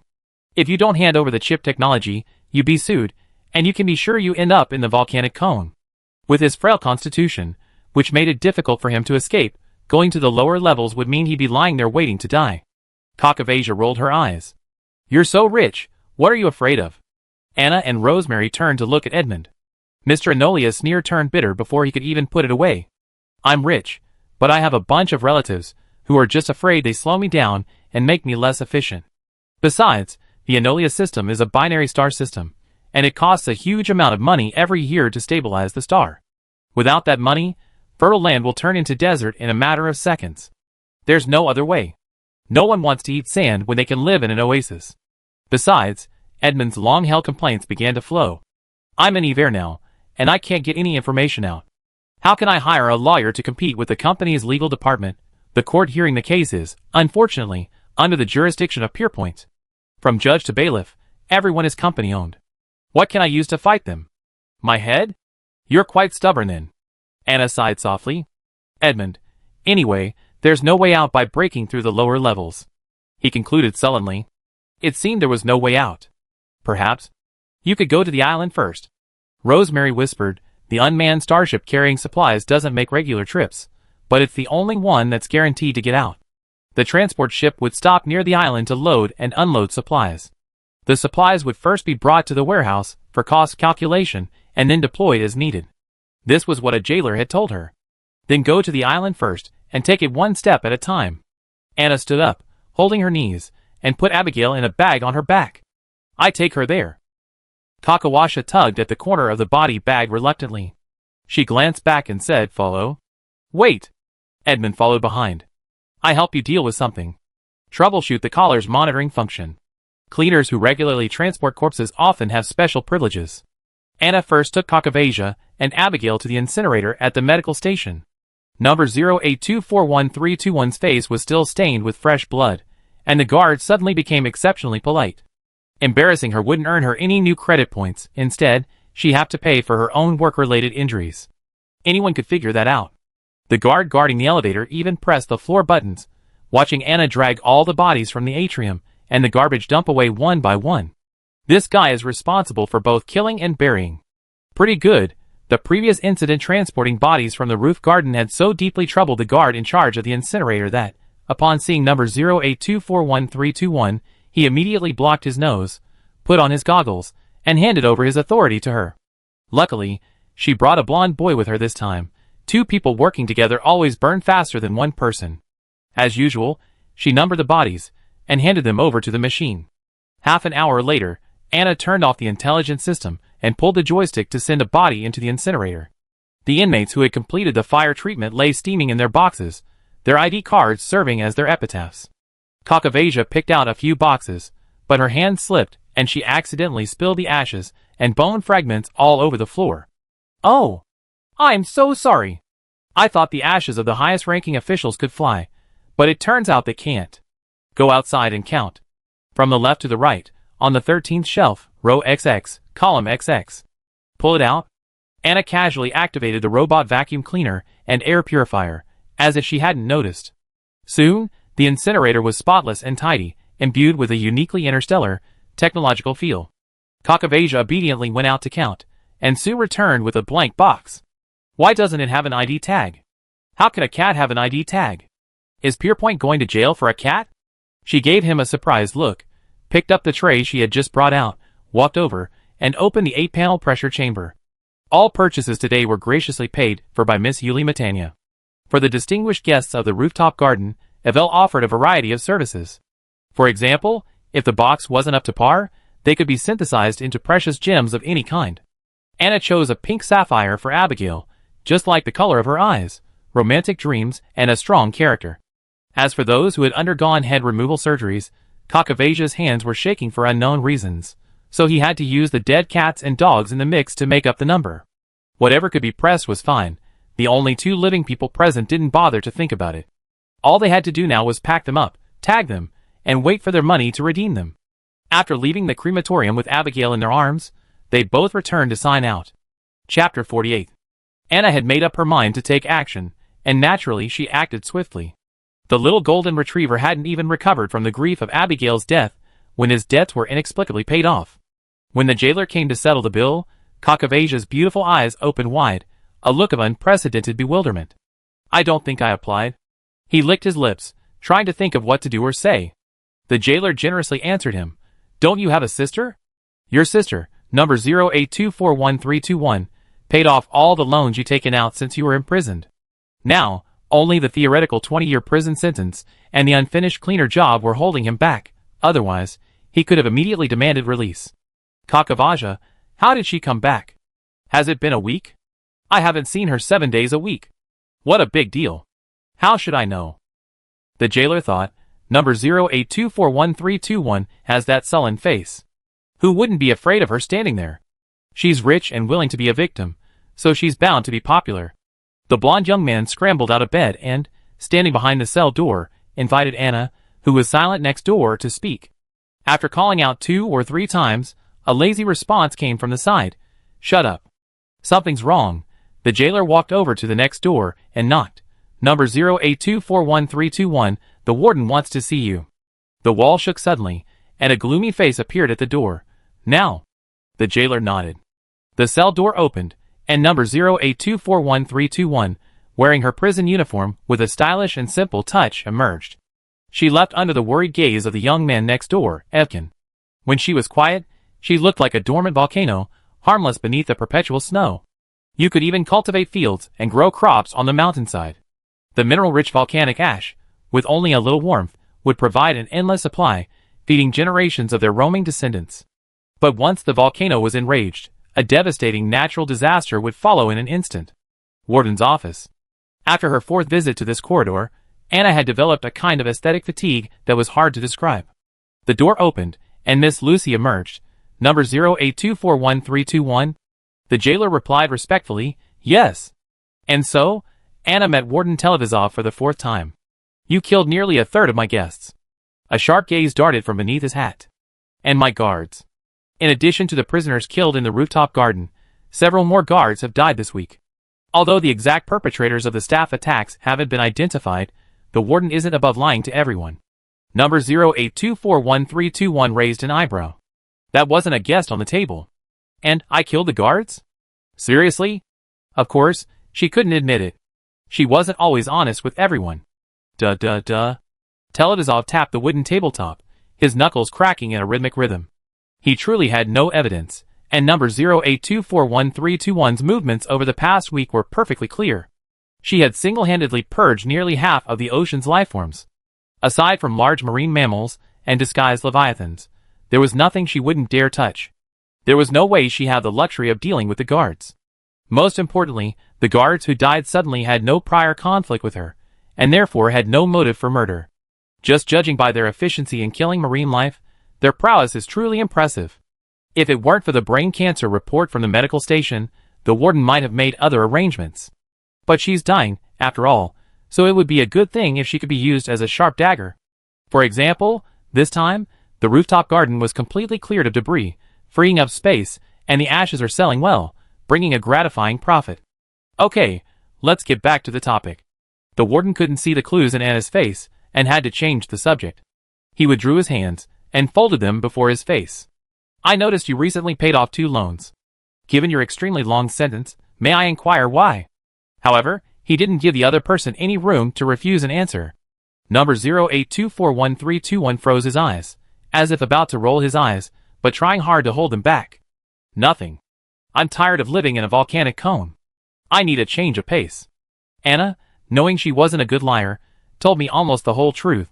If you don't hand over the chip technology, you'll be sued, and you can be sure you end up in the volcanic cone. With his frail constitution, which made it difficult for him to escape, going to the lower levels would mean he'd be lying there waiting to die. Caucavasia rolled her eyes. You're so rich, what are you afraid of? Anna and Rosemary turned to look at Edmund. Mr. Enolia's sneer turned bitter before he could even put it away. I'm rich, but I have a bunch of relatives who are just afraid they slow me down and make me less efficient. Besides, the Enolia system is a binary star system, and it costs a huge amount of money every year to stabilize the star. Without that money, fertile land will turn into desert in a matter of seconds. There's no other way. No one wants to eat sand when they can live in an oasis. Besides, Edmund's long-held complaints began to flow. I'm in Eve Air now, and I can't get any information out. How can I hire a lawyer to compete with the company's legal department? The court hearing the case is, unfortunately, under the jurisdiction of Pierpoint. From judge to bailiff, everyone is company-owned. What can I use to fight them? My head? You're quite stubborn then. Anna sighed softly. Edmund, anyway, there's no way out by breaking through the lower levels. He concluded sullenly. It seemed there was no way out. Perhaps you could go to the island first. Rosemary whispered, the unmanned starship carrying supplies doesn't make regular trips, but it's the only one that's guaranteed to get out. The transport ship would stop near the island to load and unload supplies. The supplies would first be brought to the warehouse for cost calculation and then deployed as needed. This was what a jailer had told her. Then go to the island first and take it one step at a time. Anna stood up, holding her knees, and put Abigail in a bag on her back. I take her there. Caucavasia tugged at the corner of the body bag reluctantly. She glanced back and said, follow. Wait. Edmund followed behind. I help you deal with something. Troubleshoot the collar's monitoring function. Cleaners who regularly transport corpses often have special privileges. Anna first took Caucavasia and Abigail to the incinerator at the medical station. Number 0824131's face was still stained with fresh blood, and the guard suddenly became exceptionally polite. Embarrassing her wouldn't earn her any new credit points. Instead, she'd have to pay for her own work-related injuries. Anyone could figure that out. The guard guarding the elevator even pressed the floor buttons, watching Anna drag all the bodies from the atrium and the garbage dump away one by one. This guy is responsible for both killing and burying. Pretty good. The previous incident transporting bodies from the roof garden had so deeply troubled the guard in charge of the incinerator that, upon seeing number 082411321, he immediately blocked his nose, put on his goggles, and handed over his authority to her. Luckily, she brought a blonde boy with her this time. Two people working together always burn faster than one person. As usual, she numbered the bodies and handed them over to the machine. Half an hour later, Anna turned off the intelligence system and pulled the joystick to send a body into the incinerator. The inmates who had completed the fire treatment lay steaming in their boxes, their ID cards serving as their epitaphs. Kakavasia picked out a few boxes, but her hand slipped and she accidentally spilled the ashes and bone fragments all over the floor. Oh! I'm so sorry! I thought the ashes of the highest-ranking officials could fly, but it turns out they can't. Go outside and count. From the left to the right, on the 13th shelf, row XX, column XX. Pull it out. Anna casually activated the robot vacuum cleaner and air purifier, as if she hadn't noticed. Soon, the incinerator was spotless and tidy, imbued with a uniquely interstellar, technological feel. Kakavasia obediently went out to count, and soon returned with a blank box. Why doesn't it have an ID tag? How can a cat have an ID tag? Is Pierpoint going to jail for a cat? She gave him a surprised look, picked up the tray she had just brought out, walked over, and opened the 8-panel pressure chamber. All purchases today were graciously paid for by Miss Yuli Matania. For the distinguished guests of the rooftop garden, Ivel offered a variety of services. For example, if the box wasn't up to par, they could be synthesized into precious gems of any kind. Anna chose a pink sapphire for Abigail, just like the color of her eyes, romantic dreams, and a strong character. As for those who had undergone head removal surgeries, Kakavasia's hands were shaking for unknown reasons, so he had to use the dead cats and dogs in the mix to make up the number. Whatever could be pressed was fine. The only two living people present didn't bother to think about it. All they had to do now was pack them up, tag them, and wait for their money to redeem them. After leaving the crematorium with Abigail in their arms, they both returned to sign out. Chapter 48. Anna had made up her mind to take action, and naturally she acted swiftly. The little golden retriever hadn't even recovered from the grief of Abigail's death when his debts were inexplicably paid off. When the jailer came to settle the bill, Kakavasia's beautiful eyes opened wide, a look of unprecedented bewilderment. I don't think I applied. He licked his lips, trying to think of what to do or say. The jailer generously answered him. Don't you have a sister? Your sister, number 082411321, paid off all the loans you've taken out since you were imprisoned. Now, only the theoretical 20-year prison sentence and the unfinished cleaner job were holding him back. Otherwise, he could have immediately demanded release. Kakavasia, how did she come back? Has it been a week? I haven't seen her 7 days a week. What a big deal. How should I know? The jailer thought, number 082411321 has that sullen face. Who wouldn't be afraid of her standing there? She's rich and willing to be a victim, so she's bound to be popular. The blond young man scrambled out of bed and, standing behind the cell door, invited Anna, who was silent next door, to speak. After calling out 2 or 3 times, a lazy response came from the side. Shut up. Something's wrong. The jailer walked over to the next door and knocked. Number 082411321, the warden wants to see you. The wall shook suddenly, and a gloomy face appeared at the door. Now. The jailer nodded. The cell door opened, and number 082411321, wearing her prison uniform with a stylish and simple touch, emerged. She left under the worried gaze of the young man next door, Evkin. When she was quiet, she looked like a dormant volcano, harmless beneath the perpetual snow. You could even cultivate fields and grow crops on the mountainside. The mineral-rich volcanic ash, with only a little warmth, would provide an endless supply, feeding generations of their roaming descendants. But once the volcano was enraged, a devastating natural disaster would follow in an instant. Warden's office. After her 4th visit to this corridor, Anna had developed a kind of aesthetic fatigue that was hard to describe. The door opened, and Miss Lucy emerged. Number 082411321? The jailer replied respectfully, yes. And so, Anna met Warden Televizov for the 4th time. You killed nearly a third of my guests. A sharp gaze darted from beneath his hat. And my guards. In addition to the prisoners killed in the rooftop garden, several more guards have died this week. Although the exact perpetrators of the staff attacks haven't been identified, the warden isn't above lying to everyone. Number 08241321 raised an eyebrow. That wasn't a guest on the table. And I killed the guards? Seriously? Of course, she couldn't admit it. She wasn't always honest with everyone. Teledizov tapped the wooden tabletop, his knuckles cracking in a rhythmic rhythm. He truly had no evidence, and number 08241321's movements over the past week were perfectly clear. She had single-handedly purged nearly half of the ocean's lifeforms. Aside from large marine mammals and disguised leviathans, there was nothing she wouldn't dare touch. There was no way she had the luxury of dealing with the guards. Most importantly, the guards who died suddenly had no prior conflict with her, and therefore had no motive for murder. Just judging by their efficiency in killing marine life, their prowess is truly impressive. If it weren't for the brain cancer report from the medical station, the warden might have made other arrangements. But she's dying, after all, so it would be a good thing if she could be used as a sharp dagger. For example, this time, the rooftop garden was completely cleared of debris, freeing up space, and the ashes are selling well, bringing a gratifying profit. Okay, let's get back to the topic. The warden couldn't see the clues in Anna's face, and had to change the subject. He withdrew his hands, and folded them before his face. I noticed you recently paid off 2 loans. Given your extremely long sentence, may I inquire why? However, he didn't give the other person any room to refuse an answer. Number 08241321 froze his eyes, as if about to roll his eyes, but trying hard to hold them back. Nothing. I'm tired of living in a volcanic cone. I need a change of pace. Anna, knowing she wasn't a good liar, told me almost the whole truth.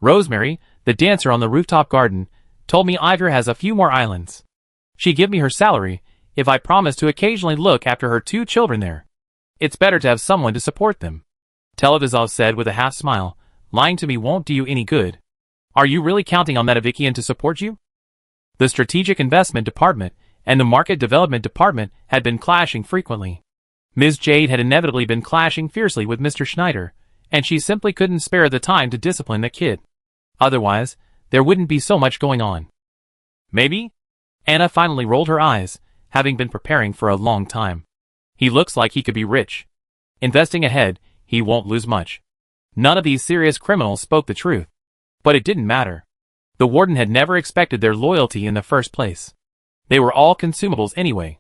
Rosemary, the dancer on the rooftop garden, told me Ivel has a few more islands. She give me her salary if I promise to occasionally look after her 2 children there. It's better to have someone to support them. Teledizov said with a half smile, lying to me won't do you any good. Are you really counting on Metavikian to support you? The Strategic Investment Department and the Market Development Department had been clashing frequently. Ms. Jade had inevitably been clashing fiercely with Mr. Schneider, and she simply couldn't spare the time to discipline the kid. Otherwise, there wouldn't be so much going on. Maybe? Anna finally rolled her eyes, having been preparing for a long time. He looks like he could be rich. Investing ahead, he won't lose much. None of these serious criminals spoke the truth. But it didn't matter. The warden had never expected their loyalty in the first place. They were all consumables anyway.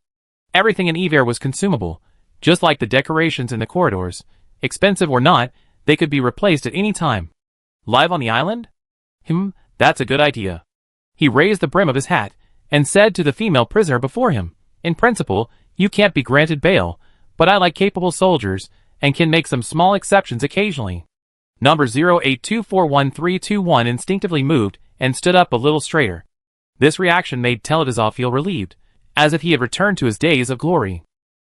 Everything in Ivel was consumable, just like the decorations in the corridors. Expensive or not, they could be replaced at any time. Live on the island? That's a good idea. He raised the brim of his hat, and said to the female prisoner before him, in principle, you can't be granted bail, but I like capable soldiers, and can make some small exceptions occasionally. Number 08241321 instinctively moved, and stood up a little straighter. This reaction made Teledizov feel relieved, as if he had returned to his days of glory.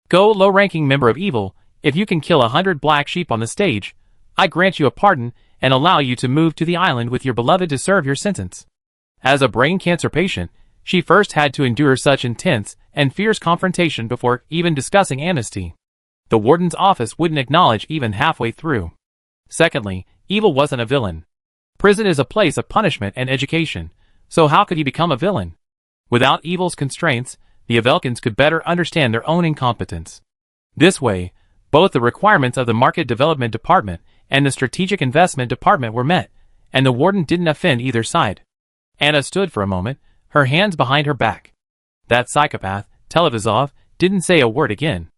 Go, low-ranking member of Ivel, if you can kill 100 black sheep on the stage, I grant you a pardon, and allow you to move to the island with your beloved to serve your sentence. As a brain cancer patient, she first had to endure such intense and fierce confrontation before even discussing amnesty. The warden's office wouldn't acknowledge even halfway through. Secondly, Ivel wasn't a villain. Prison is a place of punishment and education, so how could he become a villain? Without Ivel's constraints, the Ivelkans could better understand their own incompetence. This way, both the requirements of the Market Development Department and the Strategic Investment Department were met, and the warden didn't offend either side. Anna stood for a moment, her hands behind her back. That psychopath, Teledizov, didn't say a word again.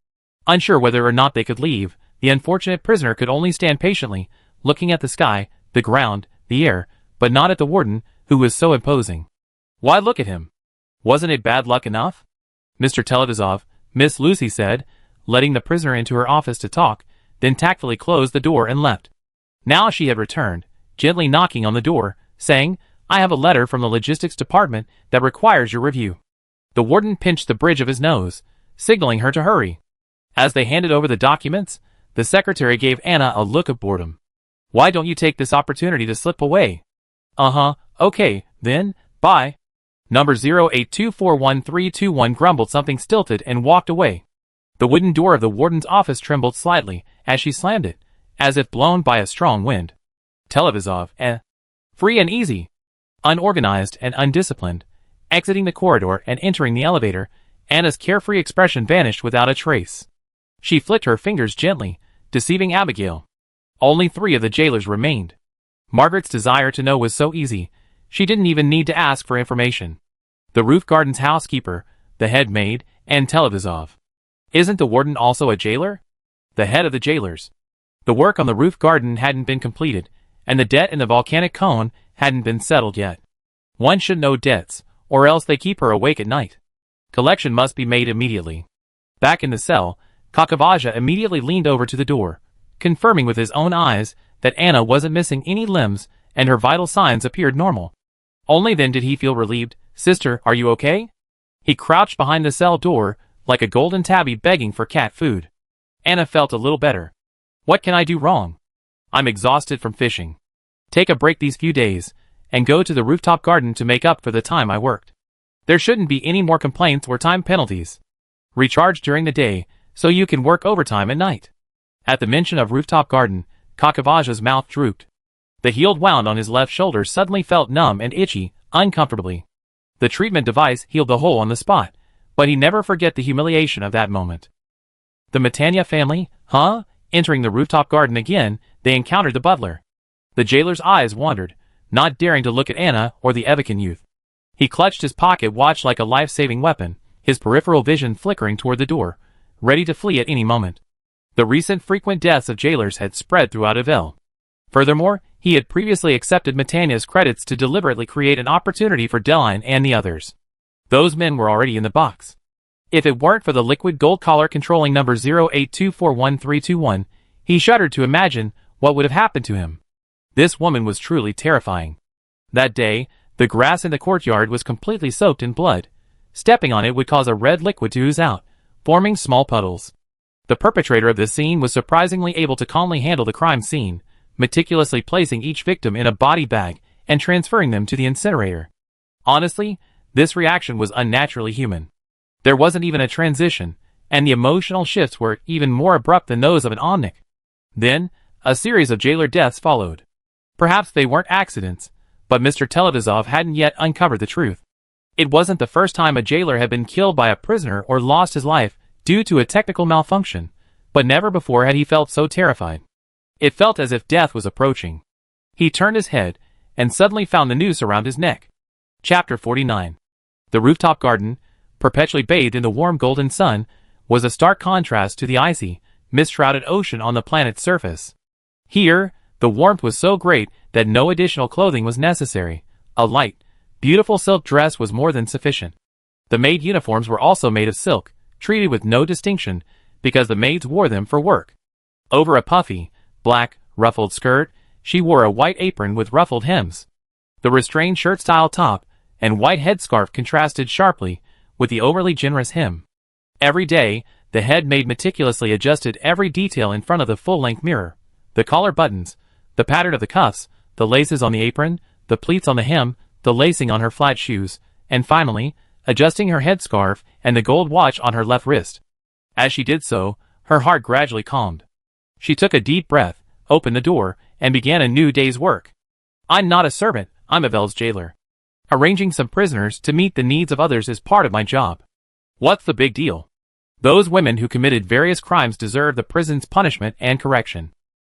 Unsure whether or not they could leave, the unfortunate prisoner could only stand patiently, looking at the sky, the ground, the air, but not at the warden, who was so imposing. Why look at him? Wasn't it bad luck enough? Mr. Teledizov, Miss Lucy said, letting the prisoner into her office to talk, then tactfully closed the door and left. Now she had returned, gently knocking on the door, saying, I have a letter from the logistics department that requires your review. The warden pinched the bridge of his nose, signaling her to hurry. As they handed over the documents, the secretary gave Anna a look of boredom. Why don't you take this opportunity to slip away? Okay, then, bye. Number 08241321 grumbled something stilted and walked away. The wooden door of the warden's office trembled slightly as she slammed it, as if blown by a strong wind. Teledizov, free and easy. Unorganized and undisciplined, Exiting the corridor and entering the elevator, Anna's carefree expression vanished without a trace. She flicked her fingers gently, deceiving Abigail. Only 3 of the jailers remained. Margaret's desire to know was so easy, she didn't even need to ask for information. The roof garden's housekeeper, the head maid, and Televizov. Isn't the warden also a jailer? The head of the jailers. The work on the roof garden hadn't been completed, and the debt in the volcanic cone hadn't been settled yet. One should know debts, or else they keep her awake at night. Collection must be made immediately. Back in the cell, Kakavaja immediately leaned over to the door, confirming with his own eyes that Anna wasn't missing any limbs and her vital signs appeared normal. Only then did he feel relieved. "Sister, are you okay?" He crouched behind the cell door, like a golden tabby begging for cat food. Anna felt a little better. "What can I do wrong? I'm exhausted from fishing. Take a break these few days, and go to the rooftop garden to make up for the time I worked. There shouldn't be any more complaints or time penalties. Recharge during the day, so you can work overtime at night." At the mention of rooftop garden, Kakavaja's mouth drooped. The healed wound on his left shoulder suddenly felt numb and itchy, uncomfortably. The treatment device healed the hole on the spot, but he never forget the humiliation of that moment. The Matanya family, huh? Entering the rooftop garden again, they encountered the butler. The jailer's eyes wandered, not daring to look at Anna or the Evican youth. He clutched his pocket watch like a life-saving weapon, his peripheral vision flickering toward the door, ready to flee at any moment. The recent frequent deaths of jailers had spread throughout Ivel. Furthermore, he had previously accepted Matanya's credits to deliberately create an opportunity for Deline and the others. Those men were already in the box. If it weren't for the liquid gold collar controlling number 08241321, he shuddered to imagine what would have happened to him. This woman was truly terrifying. That day, the grass in the courtyard was completely soaked in blood. Stepping on it would cause a red liquid to ooze out, forming small puddles. The perpetrator of this scene was surprisingly able to calmly handle the crime scene, meticulously placing each victim in a body bag and transferring them to the incinerator. Honestly, this reaction was unnaturally human. There wasn't even a transition, and the emotional shifts were even more abrupt than those of an Omnic. Then, a series of jailer deaths followed. Perhaps they weren't accidents, but Mr. Televizov hadn't yet uncovered the truth. It wasn't the first time a jailer had been killed by a prisoner or lost his life due to a technical malfunction, but never before had he felt so terrified. It felt as if death was approaching. He turned his head, and suddenly found the noose around his neck. Chapter 49. The rooftop garden, perpetually bathed in the warm golden sun, was a stark contrast to the icy, mist-shrouded ocean on the planet's surface. Here, the warmth was so great that no additional clothing was necessary. A light, beautiful silk dress was more than sufficient. The maid uniforms were also made of silk, treated with no distinction, because the maids wore them for work. Over a puffy, black, ruffled skirt, she wore a white apron with ruffled hems. The restrained shirt-style top and white headscarf contrasted sharply with the overly generous hem. Every day, the head maid meticulously adjusted every detail in front of the full-length mirror. The collar buttons, the pattern of the cuffs, the laces on the apron, the pleats on the hem, the lacing on her flat shoes, and finally, adjusting her headscarf and the gold watch on her left wrist. As she did so, her heart gradually calmed. She took a deep breath, opened the door, and began a new day's work. "I'm not a servant, I'm Ivel's jailer. Arranging some prisoners to meet the needs of others is part of my job. What's the big deal? Those women who committed various crimes deserve the prison's punishment and correction.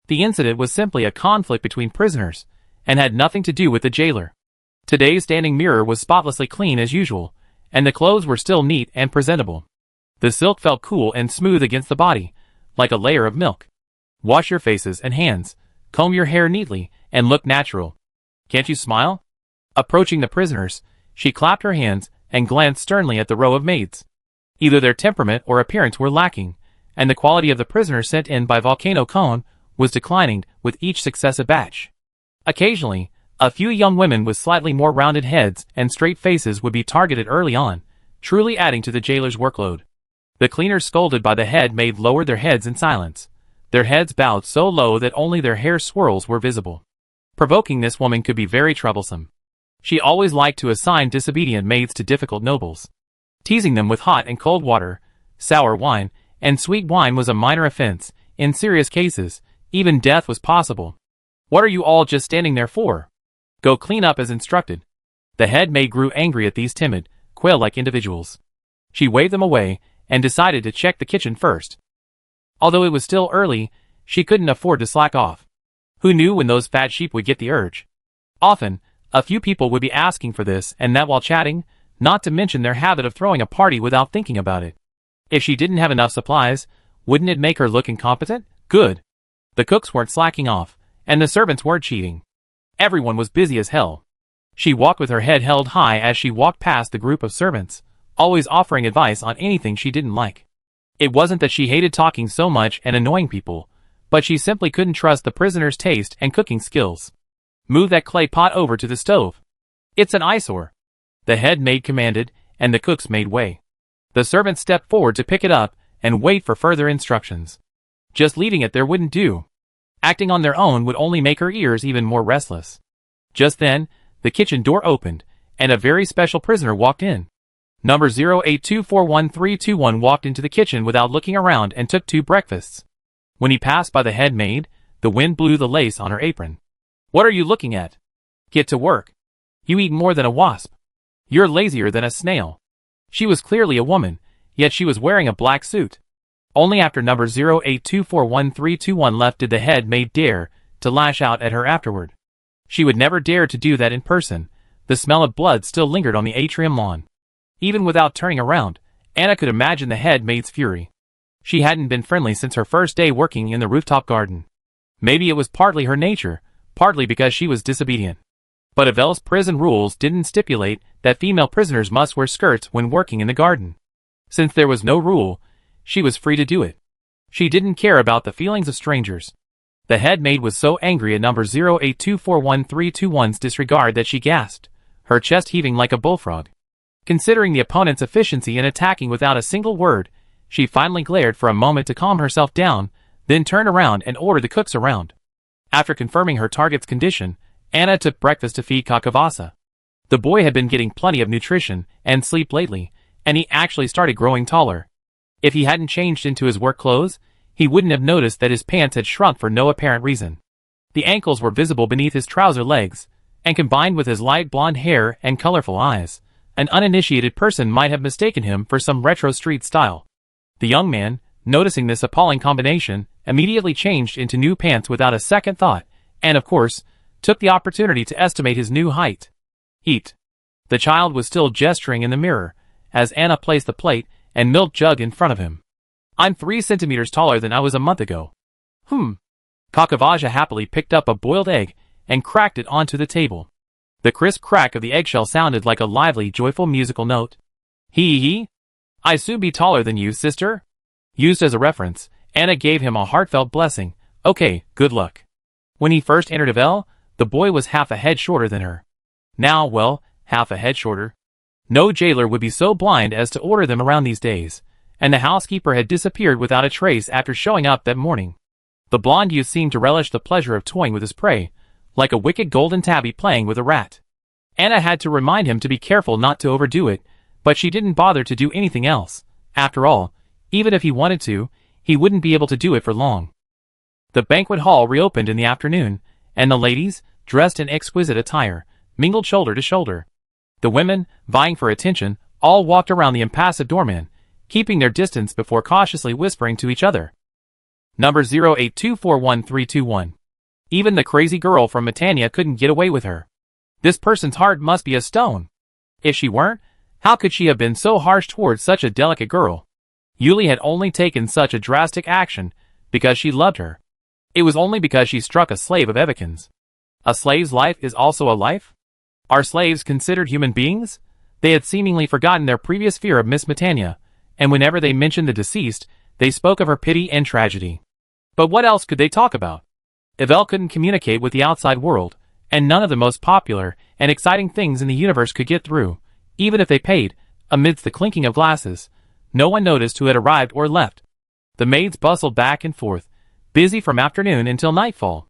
The incident was simply a conflict between prisoners, and had nothing to do with the jailer. Today's standing mirror was spotlessly clean as usual, and the clothes were still neat and presentable. The silk felt cool and smooth against the body, like a layer of milk. Wash your faces and hands, comb your hair neatly, and look natural. Can't you smile?" Approaching the prisoners, she clapped her hands and glanced sternly at the row of maids. Either their temperament or appearance were lacking, and the quality of the prisoners sent in by Volcano Cone was declining with each successive batch. Occasionally, a few young women with slightly more rounded heads and straight faces would be targeted early on, truly adding to the jailer's workload. The cleaners scolded by the head maid lowered their heads in silence. Their heads bowed so low that only their hair swirls were visible. Provoking this woman could be very troublesome. She always liked to assign disobedient maids to difficult nobles. Teasing them with hot and cold water, sour wine, and sweet wine was a minor offense. In serious cases, even death was possible. "What are you all just standing there for? Go clean up as instructed." The head maid grew angry at these timid, quail-like individuals. She waved them away and decided to check the kitchen first. Although it was still early, she couldn't afford to slack off. Who knew when those fat sheep would get the urge? Often, a few people would be asking for this and that while chatting, not to mention their habit of throwing a party without thinking about it. If she didn't have enough supplies, wouldn't it make her look incompetent? Good. The cooks weren't slacking off, and the servants weren't cheating. Everyone was busy as hell. She walked with her head held high as she walked past the group of servants, always offering advice on anything she didn't like. It wasn't that she hated talking so much and annoying people, but she simply couldn't trust the prisoner's taste and cooking skills. Move that clay pot over to the stove. It's an eyesore. The head maid commanded, and the cooks made way. The servants stepped forward to pick it up and wait for further instructions. Just leaving it there wouldn't do. Acting on their own would only make her ears even more restless. Just then, the kitchen door opened, and a very special prisoner walked in. Number 0824131 walked into the kitchen without looking around and took 2 breakfasts. When he passed by the head maid, the wind blew the lace on her apron. What are you looking at? Get to work. You eat more than a wasp. You're lazier than a snail. She was clearly a woman, yet she was wearing a black suit. Only after number 0824131 left did the head maid dare to lash out at her afterward. She would never dare to do that in person. The smell of blood still lingered on the atrium lawn. Even without turning around, Anna could imagine the head maid's fury. She hadn't been friendly since her first day working in the rooftop garden. Maybe it was partly her nature, partly because she was disobedient. But Ivel's prison rules didn't stipulate that female prisoners must wear skirts when working in the garden. Since there was no rule, she was free to do it. She didn't care about the feelings of strangers. The head maid was so angry at number 0824131's disregard that she gasped, her chest heaving like a bullfrog. Considering the opponent's efficiency in attacking without a single word, she finally glared for a moment to calm herself down, then turned around and ordered the cooks around. After confirming her target's condition, Anna took breakfast to feed Kakavasa. The boy had been getting plenty of nutrition and sleep lately, and he actually started growing taller. If he hadn't changed into his work clothes, he wouldn't have noticed that his pants had shrunk for no apparent reason. The ankles were visible beneath his trouser legs, and combined with his light blonde hair and colorful eyes, an uninitiated person might have mistaken him for some retro street style. The young man, noticing this appalling combination, immediately changed into new pants without a second thought, and of course, took the opportunity to estimate his new height. Eat. The child was still gesturing in the mirror, as Anna placed the plate and milk jug in front of him. I'm 3 centimeters taller than I was a month ago. Kakavasa happily picked up a boiled egg and cracked it onto the table. The crisp crack of the eggshell sounded like a lively, joyful musical note. Hee. I soon be taller than you, sister. Used as a reference, Anna gave him a heartfelt blessing. Okay, good luck. When he first entered Ivel, the boy was half a head shorter than her. Now, well, half a head shorter. No jailer would be so blind as to order them around these days, and the housekeeper had disappeared without a trace after showing up that morning. The blonde youth seemed to relish the pleasure of toying with his prey, like a wicked golden tabby playing with a rat. Anna had to remind him to be careful not to overdo it, but she didn't bother to do anything else. After all, even if he wanted to, he wouldn't be able to do it for long. The banquet hall reopened in the afternoon, and the ladies, dressed in exquisite attire, mingled shoulder to shoulder. The women, vying for attention, all walked around the impassive doorman, keeping their distance before cautiously whispering to each other. Number 0824131. Even the crazy girl from Matania couldn't get away with her. This person's heart must be a stone. If she weren't, how could she have been so harsh towards such a delicate girl? Yuli had only taken such a drastic action because she loved her. It was only because she struck a slave of Evikin's. A slave's life is also a life? Are slaves considered human beings? They had seemingly forgotten their previous fear of Miss Matania, and whenever they mentioned the deceased, they spoke of her pity and tragedy. But what else could they talk about? Ivel couldn't communicate with the outside world, and none of the most popular and exciting things in the universe could get through, even if they paid. Amidst the clinking of glasses, no one noticed who had arrived or left. The maids bustled back and forth, busy from afternoon until nightfall.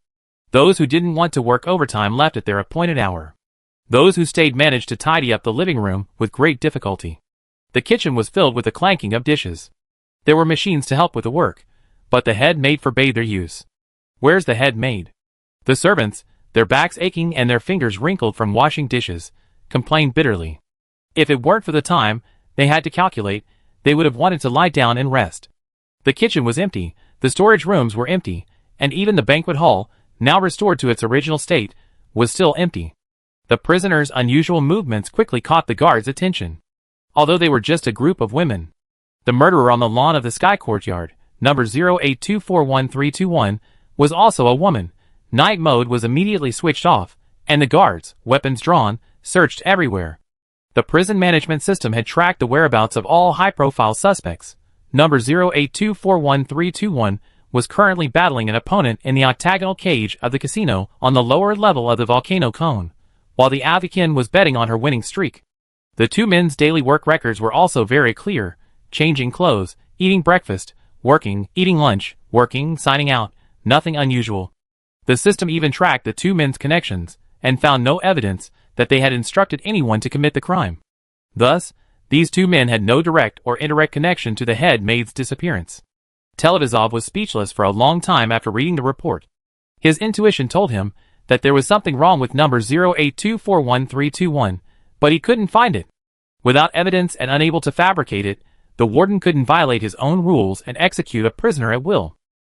Those who didn't want to work overtime left at their appointed hour. Those who stayed managed to tidy up the living room with great difficulty. The kitchen was filled with the clanking of dishes. There were machines to help with the work, but the head maid forbade their use. Where's the head maid? The servants, their backs aching and their fingers wrinkled from washing dishes, complained bitterly. If it weren't for the time they had to calculate, they would have wanted to lie down and rest. The kitchen was empty, the storage rooms were empty, and even the banquet hall, now restored to its original state, was still empty. The prisoners' unusual movements quickly caught the guards' attention. Although they were just a group of women, the murderer on the lawn of the Sky Courtyard, number 0824131, was also a woman. Night mode was immediately switched off, and the guards, weapons drawn, searched everywhere. The prison management system had tracked the whereabouts of all high-profile suspects. Number 0824131 was currently battling an opponent in the octagonal cage of the casino on the lower level of the volcano cone, while the African was betting on her winning streak. The two men's daily work records were also very clear: changing clothes, eating breakfast, working, eating lunch, working, signing out, nothing unusual. The system even tracked the two men's connections, and found no evidence that they had instructed anyone to commit the crime. Thus, these two men had no direct or indirect connection to the head maid's disappearance. Televizov was speechless for a long time after reading the report. His intuition told him that there was something wrong with number 0824131, but he couldn't find it. Without evidence and unable to fabricate it, the warden couldn't violate his own rules and execute a prisoner at will.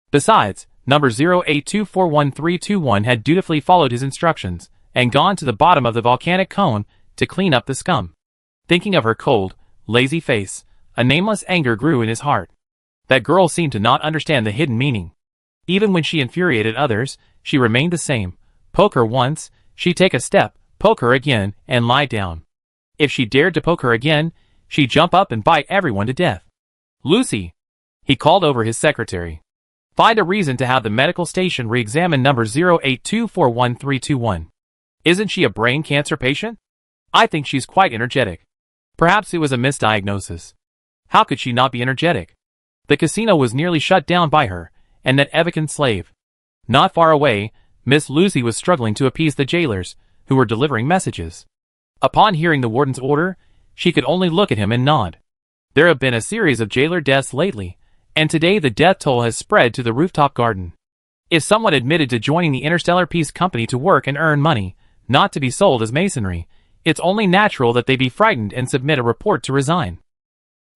Besides, number 0824131 had dutifully followed his instructions and gone to the bottom of the volcanic cone to clean up the scum. Thinking of her cold, lazy face, a nameless anger grew in his heart. That girl seemed to not understand the hidden meaning. Even when she infuriated others, she remained the same. Poke her once, she'd take a step, poke her again, and lie down. If she dared to poke her again, she'd jump up and bite everyone to death. "Lucy," he called over his secretary. "Find a reason to have the medical station re-examine number 0824131. Isn't she a brain cancer patient? I think she's quite energetic. Perhaps it was a misdiagnosis. How could she not be energetic? The casino was nearly shut down by her, and that Evican slave." Not far away, Miss Lucy was struggling to appease the jailers, who were delivering messages. Upon hearing the warden's order, she could only look at him and nod. There have been a series of jailer deaths lately, and today the death toll has spread to the rooftop garden. If someone admitted to joining the Interstellar Peace Company to work and earn money, not to be sold as masonry, it's only natural that they be frightened and submit a report to resign.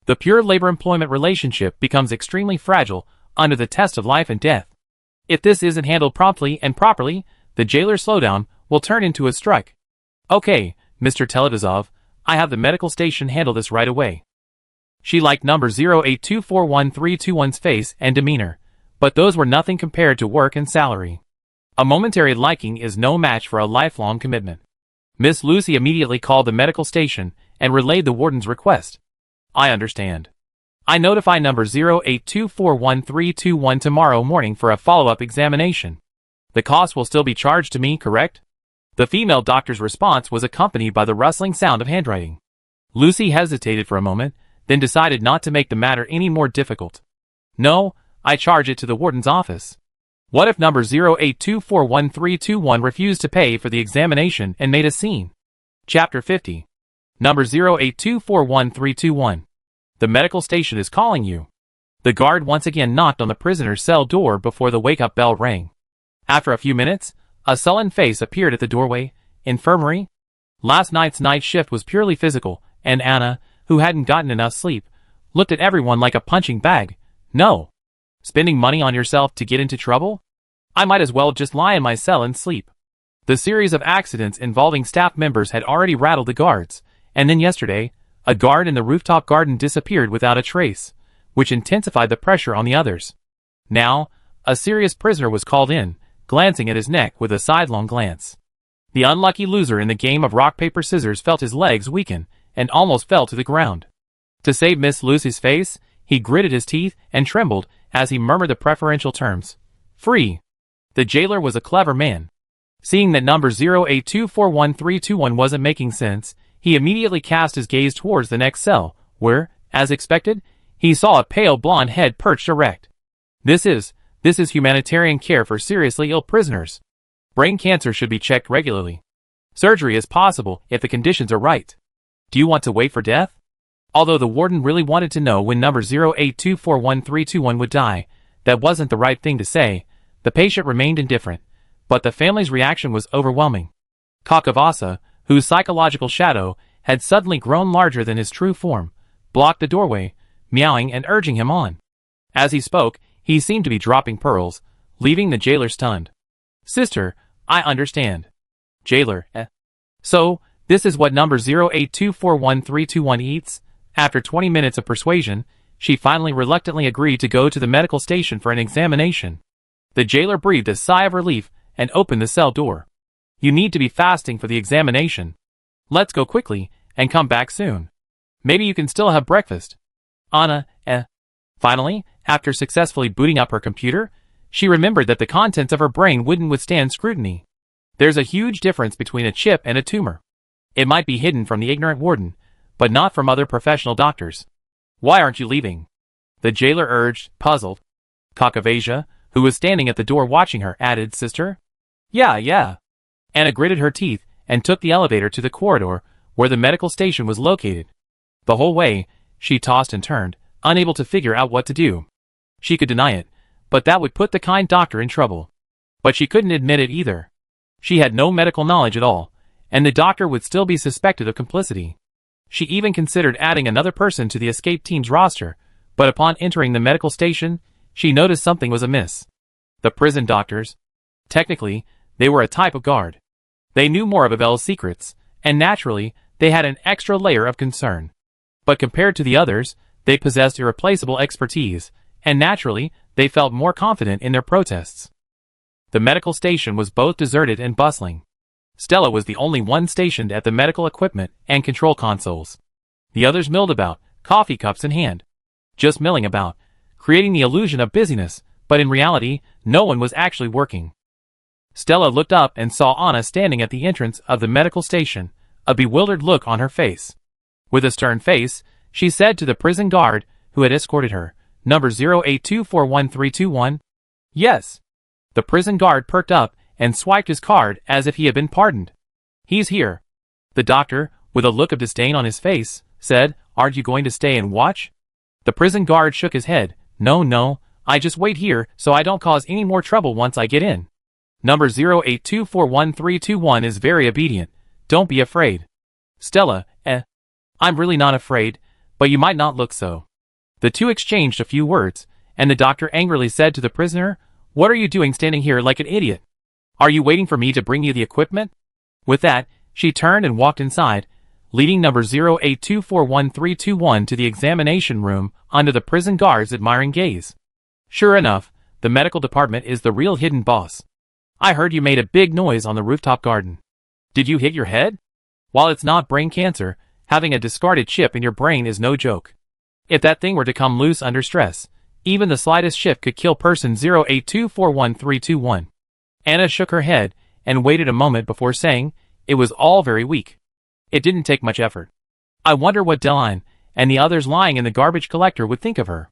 The pure labor-employment relationship becomes extremely fragile under the test of life and death. If this isn't handled promptly and properly, the jailer's slowdown will turn into a strike. "Okay, Mr. Televizov, I have the medical station handle this right away." She liked number 0824131's face and demeanor, but those were nothing compared to work and salary. A momentary liking is no match for a lifelong commitment. Miss Lucy immediately called the medical station and relayed the warden's request. "I understand. I notify number 0824131 tomorrow morning for a follow-up examination. The cost will still be charged to me, correct?" The female doctor's response was accompanied by the rustling sound of handwriting. Lucy hesitated for a moment, then decided not to make the matter any more difficult. "No, I charge it to the warden's office." What if number 0824131 refused to pay for the examination and made a scene? Chapter 50. Number 0824131. The medical station is calling you. The guard once again knocked on the prisoner's cell door before the wake-up bell rang. After a few minutes, a sullen face appeared at the doorway. "Infirmary?" Last night's night shift was purely physical, and Anna, who hadn't gotten enough sleep, looked at everyone like a punching bag. "No. Spending money on yourself to get into trouble? I might as well just lie in my cell and sleep." The series of accidents involving staff members had already rattled the guards, and then yesterday, a guard in the rooftop garden disappeared without a trace, which intensified the pressure on the others. Now, a serious prisoner was called in, glancing at his neck with a sidelong glance. The unlucky loser in the game of rock-paper-scissors felt his legs weaken and almost fell to the ground. To save Miss Lucy's face, he gritted his teeth and trembled as he murmured the preferential terms. "Free." The jailer was a clever man. Seeing that number 0824131 wasn't making sense, he immediately cast his gaze towards the next cell, where, as expected, he saw a pale blonde head perched erect. This is humanitarian care for seriously ill prisoners. Brain cancer should be checked regularly. Surgery is possible if the conditions are right. Do you want to wait for death? Although the warden really wanted to know when number 0824131 would die, that wasn't the right thing to say. The patient remained indifferent, but the family's reaction was overwhelming. Kakavasa, whose psychological shadow had suddenly grown larger than his true form, blocked the doorway, meowing and urging him on. As he spoke, he seemed to be dropping pearls, leaving the jailer stunned. "Sister, I understand." Jailer, So, this is what number 08241321 eats? After 20 minutes of persuasion, she finally reluctantly agreed to go to the medical station for an examination. The jailer breathed a sigh of relief and opened the cell door. "You need to be fasting for the examination. Let's go quickly, and come back soon. Maybe you can still have breakfast." Anna, Finally, after successfully booting up her computer, she remembered that the contents of her brain wouldn't withstand scrutiny. There's a huge difference between a chip and a tumor. It might be hidden from the ignorant warden, but not from other professional doctors. "Why aren't you leaving?" the jailer urged, puzzled. Kakavasia, who was standing at the door watching her, added, "Sister?" Yeah. Anna gritted her teeth and took the elevator to the corridor where the medical station was located. The whole way, she tossed and turned, unable to figure out what to do. She could deny it, but that would put the kind doctor in trouble. But she couldn't admit it either. She had no medical knowledge at all, and the doctor would still be suspected of complicity. She even considered adding another person to the escape team's roster, but upon entering the medical station, she noticed something was amiss. The prison doctors. Technically, they were a type of guard. They knew more of Ivel's secrets, and naturally, they had an extra layer of concern. But compared to the others, they possessed irreplaceable expertise, and naturally, they felt more confident in their protests. The medical station was both deserted and bustling. Stella was the only one stationed at the medical equipment and control consoles. The others milled about, coffee cups in hand. Just milling about, creating the illusion of busyness, but in reality, no one was actually working. Stella looked up and saw Anna standing at the entrance of the medical station, a bewildered look on her face. With a stern face, she said to the prison guard, who had escorted her, "Number 08241321? "Yes." The prison guard perked up and swiped his card as if he had been pardoned. "He's here." The doctor, with a look of disdain on his face, said, "Aren't you going to stay and watch?" The prison guard shook his head. No, I just wait here so I don't cause any more trouble once I get in. Number 08241321 is very obedient. Don't be afraid." Stella, "I'm really not afraid, but you might not look so." The two exchanged a few words, and the doctor angrily said to the prisoner, "What are you doing standing here like an idiot? Are you waiting for me to bring you the equipment?" With that, she turned and walked inside, leading number 08241321 to the examination room under the prison guard's admiring gaze. Sure enough, the medical department is the real hidden boss. "I heard you made a big noise on the rooftop garden. Did you hit your head?" While it's not brain cancer, having a discarded chip in your brain is no joke. If that thing were to come loose under stress, even the slightest shift could kill person 08241321. Anna shook her head and waited a moment before saying, "It was all very weak. It didn't take much effort. I wonder what Deline and the others lying in the garbage collector would think of her."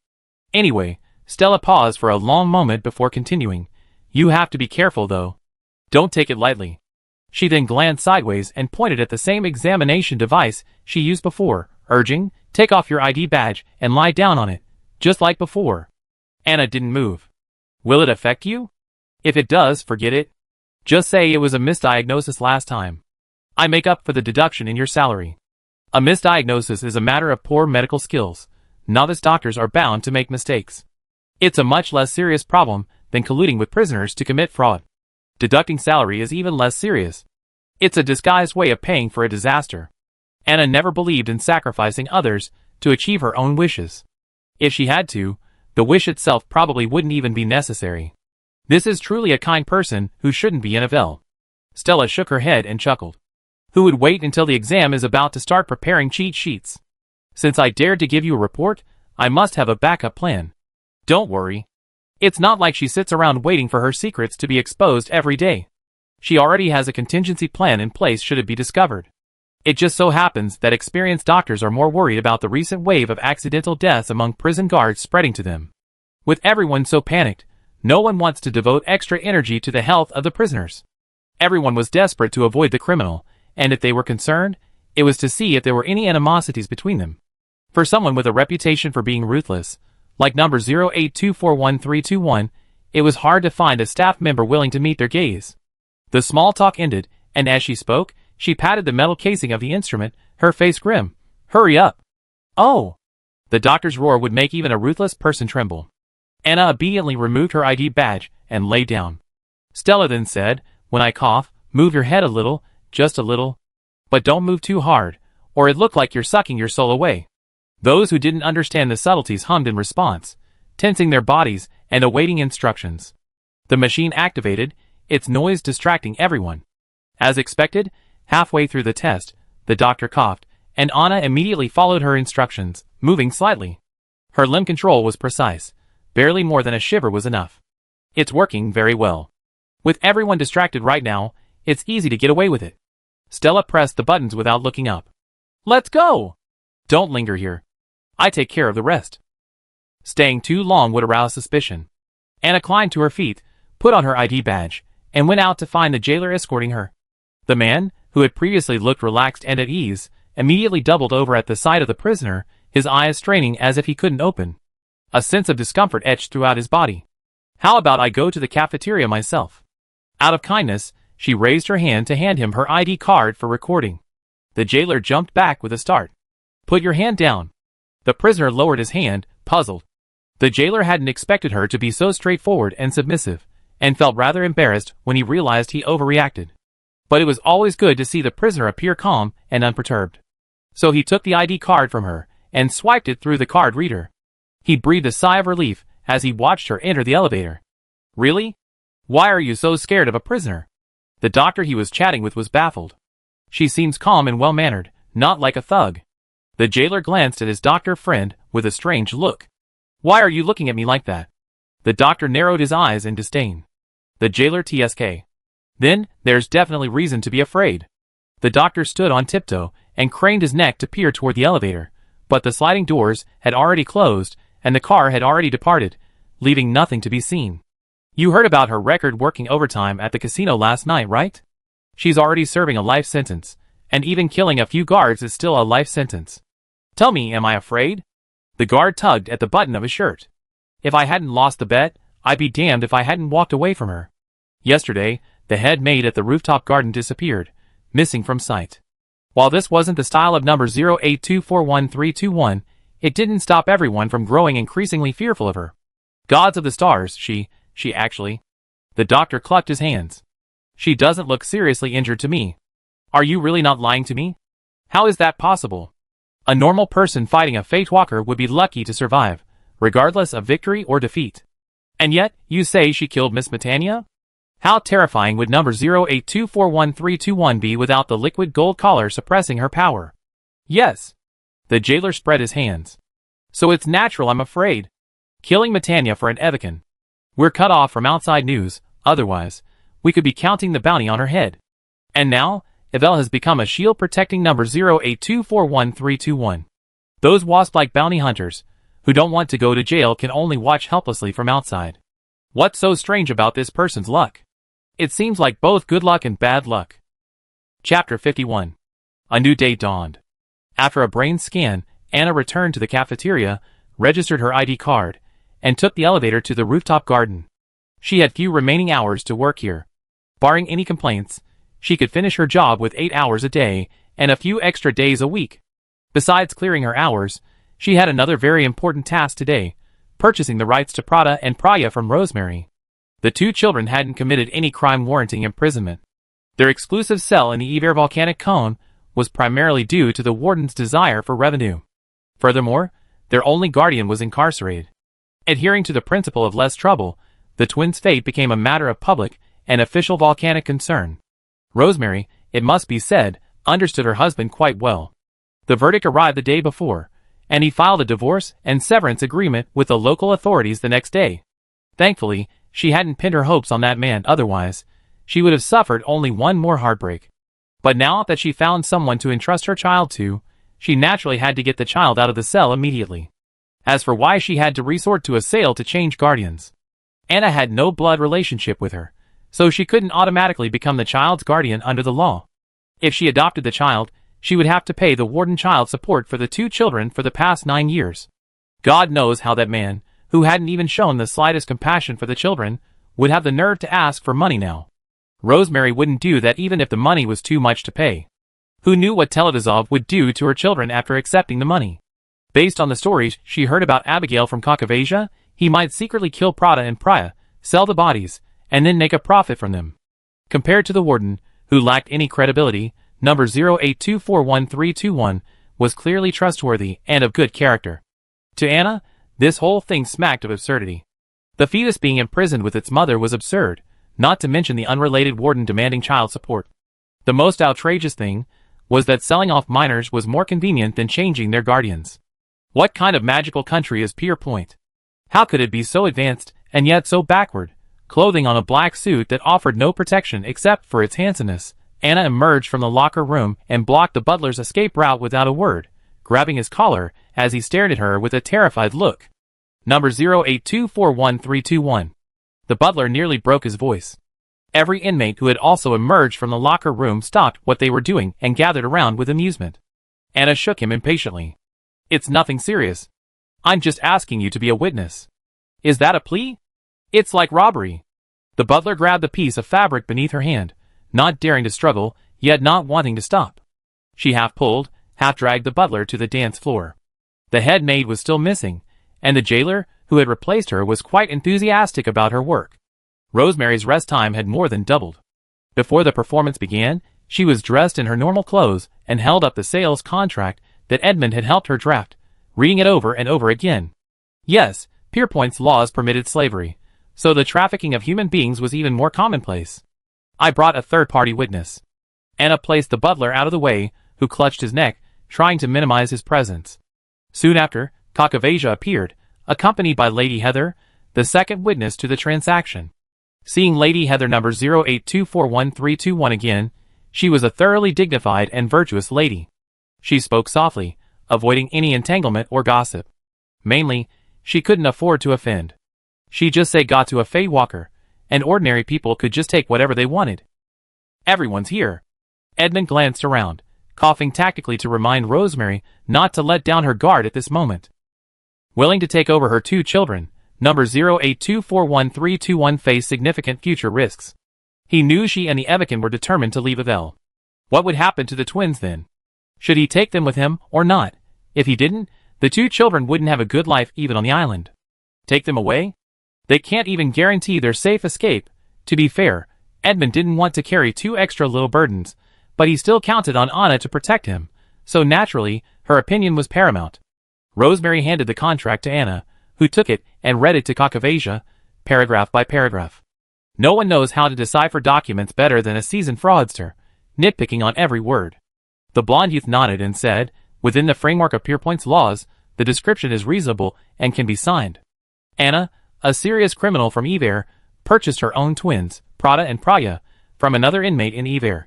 Anyway, Stella paused for a long moment before continuing, "You have to be careful though. Don't take it lightly." She then glanced sideways and pointed at the same examination device she used before, urging, "Take off your ID badge and lie down on it, just like before." Anna didn't move. "Will it affect you?" "If it does, forget it. Just say it was a misdiagnosis last time. I make up for the deduction in your salary. A misdiagnosis is a matter of poor medical skills. Novice doctors are bound to make mistakes. It's a much less serious problem than colluding with prisoners to commit fraud. Deducting salary is even less serious. It's a disguised way of paying for a disaster." Anna never believed in sacrificing others to achieve her own wishes. If she had to, the wish itself probably wouldn't even be necessary. This is truly a kind person who shouldn't be in Ivel. Stella shook her head and chuckled. "Who would wait until the exam is about to start preparing cheat sheets? Since I dared to give you a report, I must have a backup plan. Don't worry. It's not like she sits around waiting for her secrets to be exposed every day. She already has a contingency plan in place should it be discovered. It just so happens that experienced doctors are more worried about the recent wave of accidental deaths among prison guards spreading to them. With everyone so panicked, no one wants to devote extra energy to the health of the prisoners. Everyone was desperate to avoid the criminal, and if they were concerned, it was to see if there were any animosities between them. For someone with a reputation for being ruthless, like number 08241321, it was hard to find a staff member willing to meet their gaze. The small talk ended, and as she spoke, She patted the metal casing of the instrument, her face grim. Hurry up. Oh! The doctor's roar would make even a ruthless person tremble. Anna obediently removed her ID badge and lay down. Stella then said, when I cough, move your head a little, just a little. But don't move too hard, or it looked like you're sucking your soul away. Those who didn't understand the subtleties hummed in response, tensing their bodies and awaiting instructions. The machine activated, its noise distracting everyone. As expected, halfway through the test, the doctor coughed, and Anna immediately followed her instructions, moving slightly. Her limb control was precise. Barely more than a shiver was enough. It's working very well. With everyone distracted right now, it's easy to get away with it. Stella pressed the buttons without looking up. Let's go! Don't linger here. I take care of the rest. Staying too long would arouse suspicion. Anna climbed to her feet, put on her ID badge, and went out to find the jailer escorting her. The man, who had previously looked relaxed and at ease, immediately doubled over at the sight of the prisoner, his eyes straining as if he couldn't open. A sense of discomfort etched throughout his body. How about I go to the cafeteria myself? Out of kindness, she raised her hand to hand him her ID card for recording. The jailer jumped back with a start. Put your hand down. The prisoner lowered his hand, puzzled. The jailer hadn't expected her to be so straightforward and submissive, and felt rather embarrassed when he realized he overreacted. But it was always good to see the prisoner appear calm and unperturbed. So he took the ID card from her and swiped it through the card reader. He breathed a sigh of relief as he watched her enter the elevator. Really? Why are you so scared of a prisoner? The doctor he was chatting with was baffled. She seems calm and well-mannered, not like a thug. The jailer glanced at his doctor friend with a strange look. Why are you looking at me like that? The doctor narrowed his eyes in disdain. The jailer TSK. Then, there's definitely reason to be afraid. The doctor stood on tiptoe and craned his neck to peer toward the elevator, but the sliding doors had already closed and the car had already departed, leaving nothing to be seen. You heard about her record working overtime at the casino last night, right? She's already serving a life sentence, and even killing a few guards is still a life sentence. Tell me, am I afraid? The guard tugged at the button of his shirt. If I hadn't lost the bet, I'd be damned if I hadn't walked away from her. Yesterday, the head maid at the rooftop garden disappeared, missing from sight. While this wasn't the style of number 082411321, it didn't stop everyone from growing increasingly fearful of her. Gods of the stars, she actually. The doctor clutched his hands. She doesn't look seriously injured to me. Are you really not lying to me? How is that possible? A normal person fighting a fate walker would be lucky to survive, regardless of victory or defeat. And yet, you say she killed Miss Matania? How terrifying would number 082411321 be without the liquid gold collar suppressing her power? Yes. The jailer spread his hands. So it's natural I'm afraid. Killing Matania for an Evican. We're cut off from outside news, otherwise, we could be counting the bounty on her head. And now, Ivel has become a shield protecting number 082411321. Those wasp-like bounty hunters, who don't want to go to jail can only watch helplessly from outside. What's so strange about this person's luck? It seems like both good luck and bad luck. Chapter 51. A new day dawned. After a brain scan, Anna returned to the cafeteria, registered her ID card, and took the elevator to the rooftop garden. She had few remaining hours to work here. Barring any complaints, she could finish her job with 8 hours a day and a few extra days a week. Besides clearing her hours, she had another very important task today, purchasing the rights to Prada and Praya from Rosemary. The two children hadn't committed any crime warranting imprisonment. Their exclusive cell in the Ivel volcanic cone was primarily due to the warden's desire for revenue. Furthermore, their only guardian was incarcerated. Adhering to the principle of less trouble, the twins' fate became a matter of public and official volcanic concern. Rosemary, it must be said, understood her husband quite well. The verdict arrived the day before, and he filed a divorce and severance agreement with the local authorities the next day. Thankfully, she hadn't pinned her hopes on that man, otherwise, she would have suffered only one more heartbreak. But now that she found someone to entrust her child to, she naturally had to get the child out of the cell immediately. As for why she had to resort to a sale to change guardians, Anna had no blood relationship with her, so she couldn't automatically become the child's guardian under the law. If she adopted the child, she would have to pay the warden child support for the two children for the past 9 years. God knows how that man, who hadn't even shown the slightest compassion for the children, would have the nerve to ask for money now. Rosemary wouldn't do that even if the money was too much to pay. Who knew what Teledizov would do to her children after accepting the money? Based on the stories she heard about Abigail from Caucasian, he might secretly kill Prada and Priya, sell the bodies, and then make a profit from them. Compared to the warden, who lacked any credibility, number 08241321 was clearly trustworthy and of good character. To Anna, this whole thing smacked of absurdity. The fetus being imprisoned with its mother was absurd, not to mention the unrelated warden demanding child support. The most outrageous thing was that selling off minors was more convenient than changing their guardians. What kind of magical country is Pier Point? How could it be so advanced and yet so backward? Clothing on a black suit that offered no protection except for its handsomeness, Anna emerged from the locker room and blocked the butler's escape route without a word, grabbing his collar as he stared at her with a terrified look. Number 08241321. The butler nearly broke his voice. Every inmate who had also emerged from the locker room stopped what they were doing and gathered around with amusement. Anna shook him impatiently. It's nothing serious. I'm just asking you to be a witness. Is that a plea? It's like robbery. The butler grabbed a piece of fabric beneath her hand, not daring to struggle, yet not wanting to stop. She half pulled, half dragged the butler to the dance floor. The head maid was still missing, and the jailer, who had replaced her, was quite enthusiastic about her work. Rosemary's rest time had more than doubled. Before the performance began, she was dressed in her normal clothes and held up the sales contract that Edmund had helped her draft, reading it over and over again. Yes, Pierpoint's laws permitted slavery, so the trafficking of human beings was even more commonplace. I brought a third-party witness. Anna placed the butler out of the way, who clutched his neck, trying to minimize his presence. Soon after, Caucasian appeared, accompanied by Lady Heather, the second witness to the transaction. Seeing Lady Heather number 08241321 again, she was a thoroughly dignified and virtuous lady. She spoke softly, avoiding any entanglement or gossip. Mainly, she couldn't afford to offend. She just said got to a Fay Walker, and ordinary people could just take whatever they wanted. Everyone's here. Edmund glanced around, coughing tactically to remind Rosemary not to let down her guard at this moment. Willing to take over her two children, number 08241321 faced significant future risks. He knew she and the Evican were determined to leave Ivel. What would happen to the twins then? Should he take them with him or not? If he didn't, the two children wouldn't have a good life even on the island. Take them away? They can't even guarantee their safe escape. To be fair, Edmund didn't want to carry two extra little burdens, but he still counted on Anna to protect him, so naturally, her opinion was paramount. Rosemary handed the contract to Anna, who took it and read it to Caucasian, paragraph by paragraph. No one knows how to decipher documents better than a seasoned fraudster, nitpicking on every word. The blonde youth nodded and said, within the framework of Pierpoint's laws, the description is reasonable and can be signed. Anna, a serious criminal from Ivel, purchased her own twins, Prada and Priya, from another inmate in Ivel.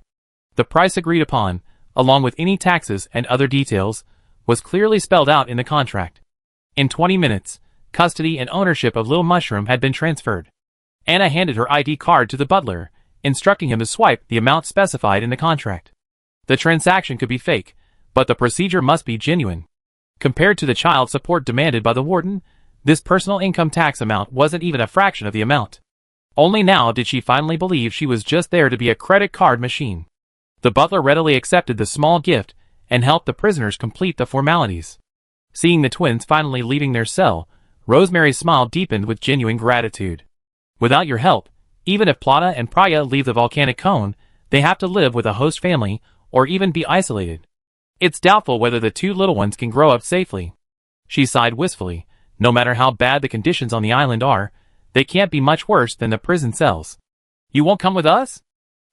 The price agreed upon, along with any taxes and other details, was clearly spelled out in the contract. In 20 minutes, custody and ownership of Little Mushroom had been transferred. Anna handed her ID card to the butler, instructing him to swipe the amount specified in the contract. The transaction could be fake, but the procedure must be genuine. Compared to the child support demanded by the warden, this personal income tax amount wasn't even a fraction of the amount. Only now did she finally believe she was just there to be a credit card machine. The butler readily accepted the small gift and helped the prisoners complete the formalities. Seeing the twins finally leaving their cell, Rosemary's smile deepened with genuine gratitude. Without your help, even if Plata and Priya leave the volcanic cone, they have to live with a host family or even be isolated. It's doubtful whether the two little ones can grow up safely. She sighed wistfully. No matter how bad the conditions on the island are, they can't be much worse than the prison cells. You won't come with us?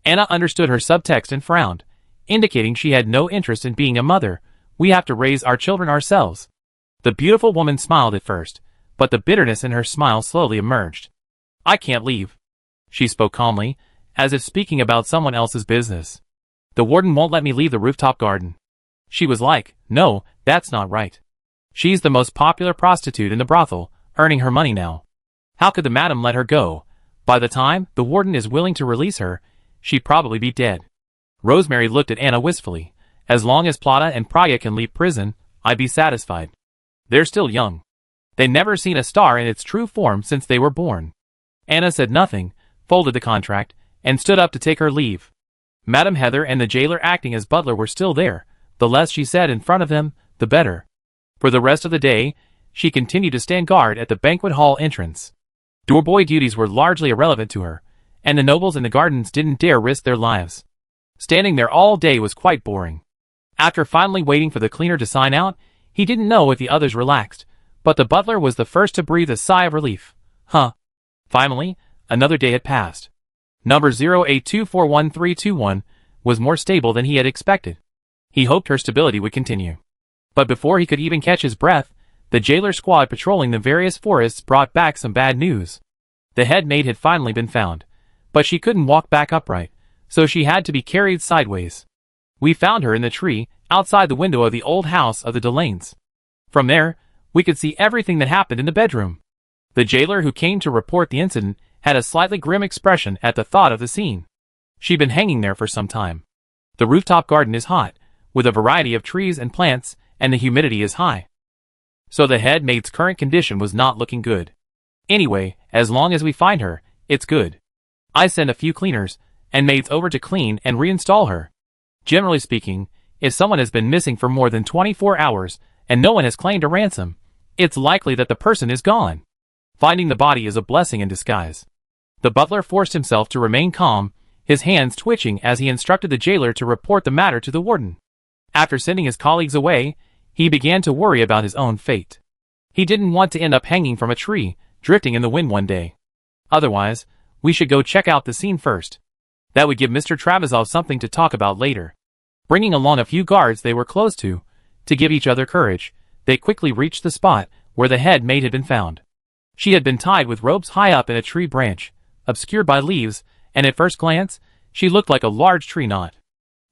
Anna understood her subtext and frowned, indicating she had no interest in being a mother. We have to raise our children ourselves. The beautiful woman smiled at first, but the bitterness in her smile slowly emerged. I can't leave. She spoke calmly, as if speaking about someone else's business. The warden won't let me leave the rooftop garden. She was like, no, that's not right. She's the most popular prostitute in the brothel, earning her money now. How could the madam let her go? By the time the warden is willing to release her, she'd probably be dead. Rosemary looked at Anna wistfully. As long as Plata and Priya can leave prison, I'd be satisfied. They're still young. They've never seen a star in its true form since they were born. Anna said nothing, folded the contract, and stood up to take her leave. Madame Heather and the jailer acting as butler were still there. The less she said in front of them, the better. For the rest of the day, she continued to stand guard at the banquet hall entrance. Doorboy duties were largely irrelevant to her, and the nobles in the gardens didn't dare risk their lives. Standing there all day was quite boring. After finally waiting for the cleaner to sign out, he didn't know if the others relaxed, but the butler was the first to breathe a sigh of relief. Finally, another day had passed. Number 0824131 was more stable than he had expected. He hoped her stability would continue. But before he could even catch his breath, the jailer squad patrolling the various forests brought back some bad news. The head maid had finally been found, but she couldn't walk back upright, so she had to be carried sideways. We found her in the tree, outside the window of the old house of the Delanes. From there, we could see everything that happened in the bedroom. The jailer who came to report the incident had a slightly grim expression at the thought of the scene. She'd been hanging there for some time. The rooftop garden is hot, with a variety of trees and plants, and the humidity is high. So the head maid's current condition was not looking good. Anyway, as long as we find her, it's good. I send a few cleaners and maids over to clean and reinstall her. Generally speaking, if someone has been missing for more than 24 hours and no one has claimed a ransom, it's likely that the person is gone. Finding the body is a blessing in disguise. The butler forced himself to remain calm, his hands twitching as he instructed the jailer to report the matter to the warden. After sending his colleagues away, he began to worry about his own fate. He didn't want to end up hanging from a tree, drifting in the wind one day. Otherwise, we should go check out the scene first. That would give Mr. Trabazov something to talk about later. Bringing along a few guards they were close to give each other courage, they quickly reached the spot where the head maid had been found. She had been tied with ropes high up in a tree branch, obscured by leaves, and at first glance, she looked like a large tree knot.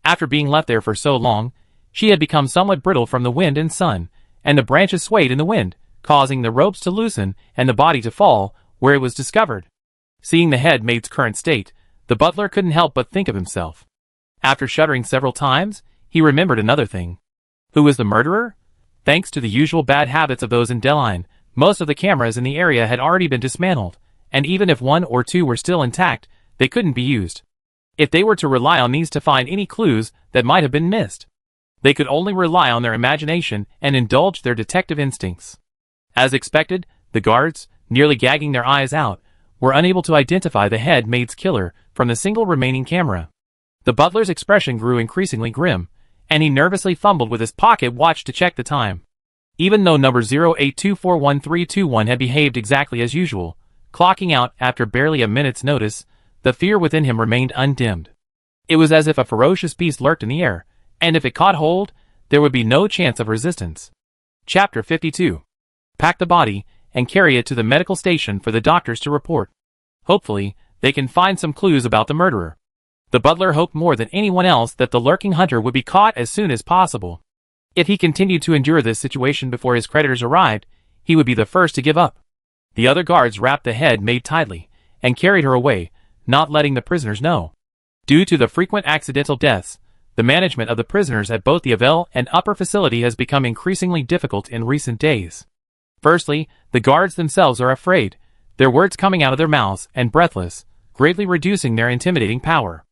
After being left there for so long, she had become somewhat brittle from the wind and sun, and the branches swayed in the wind, causing the ropes to loosen and the body to fall where it was discovered. Seeing the head maid's current state, the butler couldn't help but think of himself. After shuddering several times, he remembered another thing. Who was the murderer? Thanks to the usual bad habits of those in Deline, most of the cameras in the area had already been dismantled, and even if one or two were still intact, they couldn't be used. If they were to rely on these to find any clues that might have been missed, they could only rely on their imagination and indulge their detective instincts. As expected, the guards, nearly gagging their eyes out, were unable to identify the head maid's killer from the single remaining camera. The butler's expression grew increasingly grim, and he nervously fumbled with his pocket watch to check the time. Even though number 0824131 had behaved exactly as usual, clocking out after barely a minute's notice, the fear within him remained undimmed. It was as if a ferocious beast lurked in the air, and if it caught hold, there would be no chance of resistance. Chapter 52. Pack the body and carry it to the medical station for the doctors to report. Hopefully, they can find some clues about the murderer. The butler hoped more than anyone else that the lurking hunter would be caught as soon as possible. If he continued to endure this situation before his creditors arrived, he would be the first to give up. The other guards wrapped the head maid tightly and carried her away, not letting the prisoners know. Due to the frequent accidental deaths, the management of the prisoners at both the Ivel and upper facility has become increasingly difficult in recent days. Firstly, the guards themselves are afraid, their words coming out of their mouths and breathless, greatly reducing their intimidating power.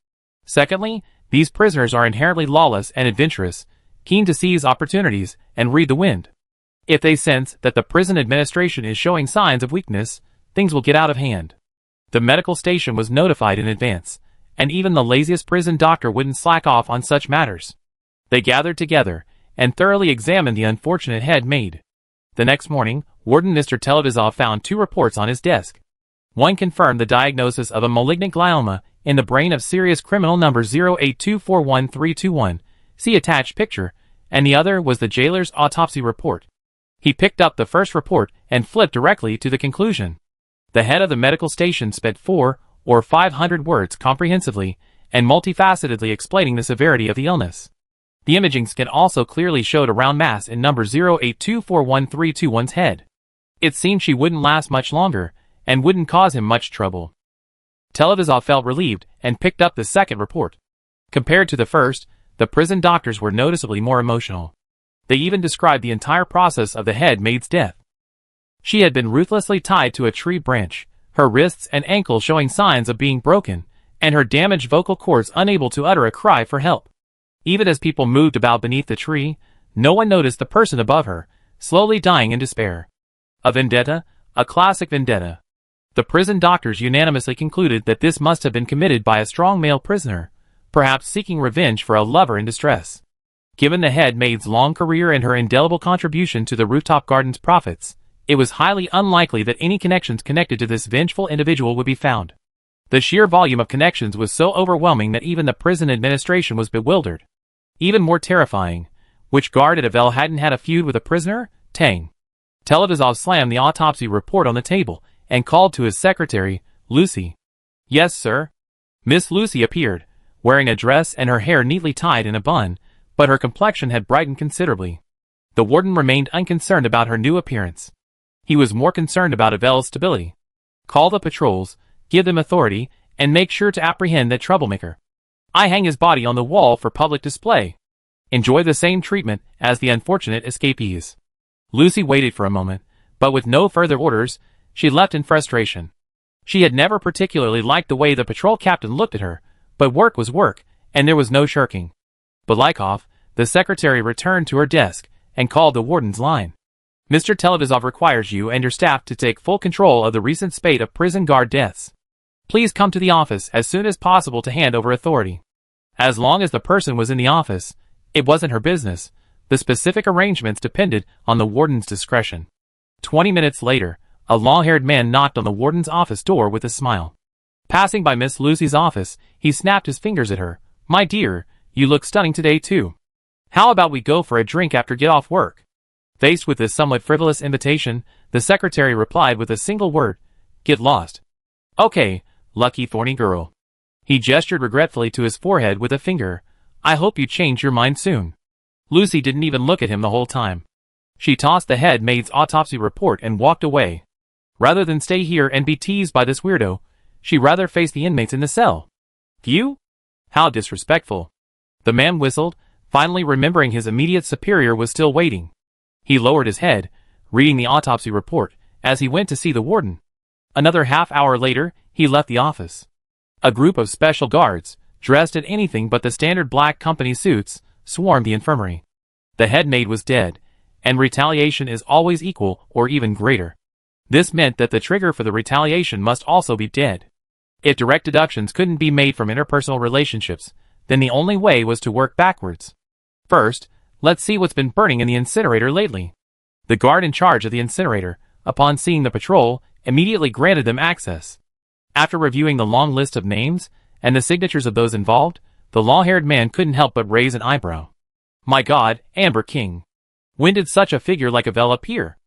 Secondly, these prisoners are inherently lawless and adventurous, keen to seize opportunities and read the wind. If they sense that the prison administration is showing signs of weakness, things will get out of hand. The medical station was notified in advance, and even the laziest prison doctor wouldn't slack off on such matters. They gathered together and thoroughly examined the unfortunate head maid. The next morning, Warden Mr. Televizov found two reports on his desk. One confirmed the diagnosis of a malignant glioma in the brain of serious criminal number 0824131, see attached picture, and the other was the jailer's autopsy report. He picked up the first report and flipped directly to the conclusion. The head of the medical station spent 400 or 500 words comprehensively and multifacetedly explaining the severity of the illness. The imaging scan also clearly showed a round mass in number 0824131's head. It seemed she wouldn't last much longer and wouldn't cause him much trouble. Televizov felt relieved and picked up the second report. Compared to the first, the prison doctors were noticeably more emotional. They even described the entire process of the head maid's death. She had been ruthlessly tied to a tree branch, her wrists and ankles showing signs of being broken, and her damaged vocal cords unable to utter a cry for help. Even as people moved about beneath the tree, no one noticed the person above her, slowly dying in despair. A vendetta, a classic vendetta. The prison doctors unanimously concluded that this must have been committed by a strong male prisoner, perhaps seeking revenge for a lover in distress. Given the head maid's long career and her indelible contribution to the rooftop garden's profits, it was highly unlikely that any connections connected to this vengeful individual would be found. The sheer volume of connections was so overwhelming that even the prison administration was bewildered. Even more terrifying, which guard at Ivel hadn't had a feud with a prisoner? Tang. Televizov slammed the autopsy report on the table and called to his secretary, Lucy. Yes, sir. Miss Lucy appeared, wearing a dress and her hair neatly tied in a bun, but her complexion had brightened considerably. The warden remained unconcerned about her new appearance. He was more concerned about Ivel's stability. Call the patrols, give them authority, and make sure to apprehend that troublemaker. I hang his body on the wall for public display. Enjoy the same treatment as the unfortunate escapees. Lucy waited for a moment, but with no further orders, she left in frustration. She had never particularly liked the way the patrol captain looked at her, but work was work, and there was no shirking. Belikov, the secretary, returned to her desk and called the warden's line. Mr. Televizov requires you and your staff to take full control of the recent spate of prison guard deaths. Please come to the office as soon as possible to hand over authority. As long as the person was in the office, it wasn't her business. The specific arrangements depended on the warden's discretion. 20 minutes later, a long-haired man knocked on the warden's office door with a smile. Passing by Miss Lucy's office, he snapped his fingers at her. My dear, you look stunning today too. How about we go for a drink after get off work? Faced with this somewhat frivolous invitation, the secretary replied with a single word. Get lost. Okay, lucky thorny girl. He gestured regretfully to his forehead with a finger. I hope you change your mind soon. Lucy didn't even look at him the whole time. She tossed the head maid's autopsy report and walked away. Rather than stay here and be teased by this weirdo, she'd rather face the inmates in the cell. You? How disrespectful. The man whistled, finally remembering his immediate superior was still waiting. He lowered his head, reading the autopsy report, as he went to see the warden. Another half-hour later, he left the office. A group of special guards, dressed in anything but the standard black company suits, swarmed the infirmary. The head maid was dead, and retaliation is always equal or even greater. This meant that the trigger for the retaliation must also be dead. If direct deductions couldn't be made from interpersonal relationships, then the only way was to work backwards. First, let's see what's been burning in the incinerator lately. The guard in charge of the incinerator, upon seeing the patrol, immediately granted them access. After reviewing the long list of names and the signatures of those involved, the long-haired man couldn't help but raise an eyebrow. My God, Amber King. When did such a figure like Ivel appear?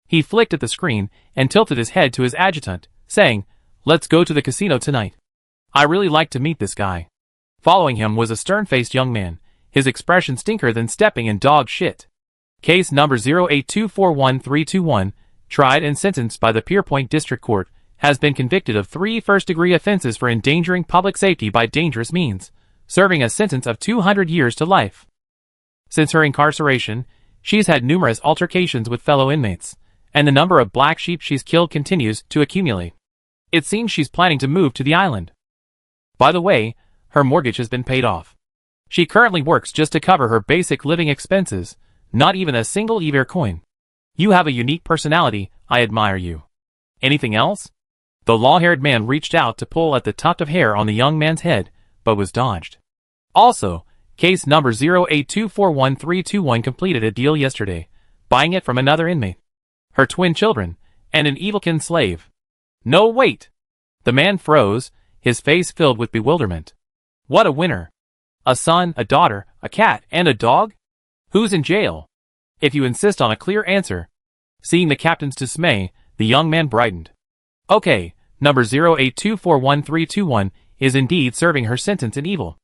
He flicked at the screen and tilted his head to his adjutant, saying, Let's go to the casino tonight. I really like to meet this guy. Following him was a stern-faced young man, his expression stinker than stepping in dog shit. Case number 0824131, tried and sentenced by the Pierpoint District Court, has been convicted of 3 first-degree offenses for endangering public safety by dangerous means, serving a sentence of 200 years to life. Since her incarceration, she's had numerous altercations with fellow inmates, and the number of black sheep she's killed continues to accumulate. It seems she's planning to move to the island. By the way, her mortgage has been paid off. She currently works just to cover her basic living expenses, not even a single Iver coin. You have a unique personality, I admire you. Anything else? The long-haired man reached out to pull at the tuft of hair on the young man's head, but was dodged. Also, case number 0824131 completed a deal yesterday, buying it from another inmate. Her twin children, and an Evilkin slave. No, wait! The man froze, his face filled with bewilderment. What a winner! A son, a daughter, a cat, and a dog? Who's in jail? If you insist on a clear answer. Seeing the captain's dismay, the young man brightened. Okay, number 0824131 is indeed serving her sentence in Ivel.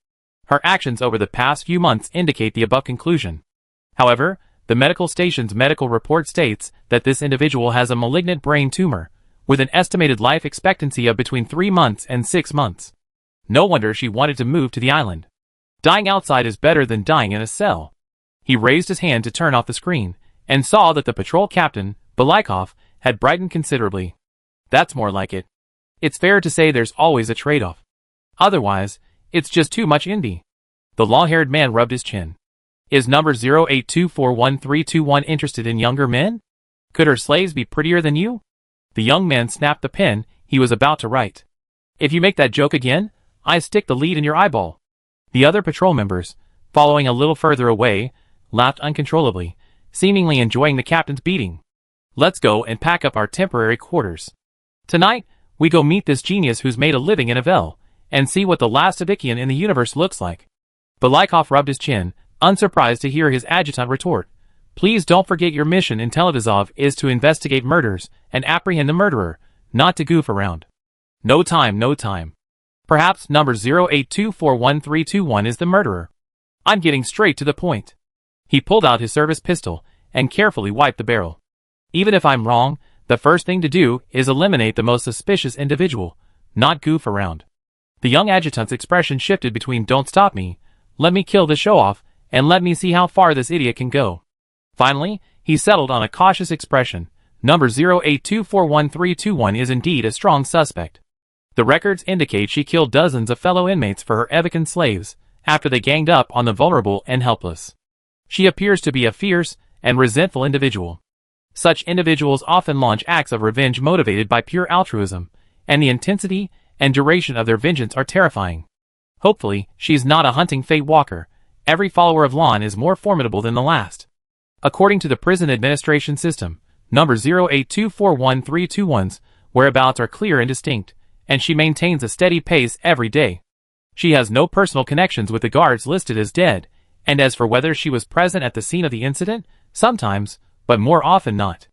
Her actions over the past few months indicate the above conclusion. However, the medical station's medical report states that this individual has a malignant brain tumor, with an estimated life expectancy of between 3 months and 6 months. No wonder she wanted to move to the island. Dying outside is better than dying in a cell. He raised his hand to turn off the screen, and saw that the patrol captain, Belikov, had brightened considerably. That's more like it. It's fair to say there's always a trade-off. Otherwise, it's just too much indie. The long-haired man rubbed his chin. Is number 082411321 interested in younger men? Could her slaves be prettier than you? The young man snapped the pen he was about to write. If you make that joke again, I stick the lead in your eyeball. The other patrol members, following a little further away, laughed uncontrollably, seemingly enjoying the captain's beating. Let's go and pack up our temporary quarters. Tonight, we go meet this genius who's made a living in Ivel, and see what the last Avikian in the universe looks like. Balikov rubbed his chin, unsurprised to hear his adjutant retort. Please don't forget your mission in Televizov is to investigate murders and apprehend the murderer, not to goof around. No time, no time. Perhaps number 082411321 is the murderer. I'm getting straight to the point. He pulled out his service pistol and carefully wiped the barrel. Even if I'm wrong, the first thing to do is eliminate the most suspicious individual, not goof around. The young adjutant's expression shifted between don't stop me, let me kill the show-off, and let me see how far this idiot can go. Finally, he settled on a cautious expression. Number 082411321 is indeed a strong suspect. The records indicate she killed dozens of fellow inmates for her Evikan slaves, after they ganged up on the vulnerable and helpless. She appears to be a fierce and resentful individual. Such individuals often launch acts of revenge motivated by pure altruism, and the intensity and duration of their vengeance are terrifying. Hopefully, she's not a hunting fate walker. Every follower of Lon is more formidable than the last. According to the prison administration system, number 082411321's whereabouts are clear and distinct, and she maintains a steady pace every day. She has no personal connections with the guards listed as dead, and as for whether she was present at the scene of the incident, sometimes, but more often not.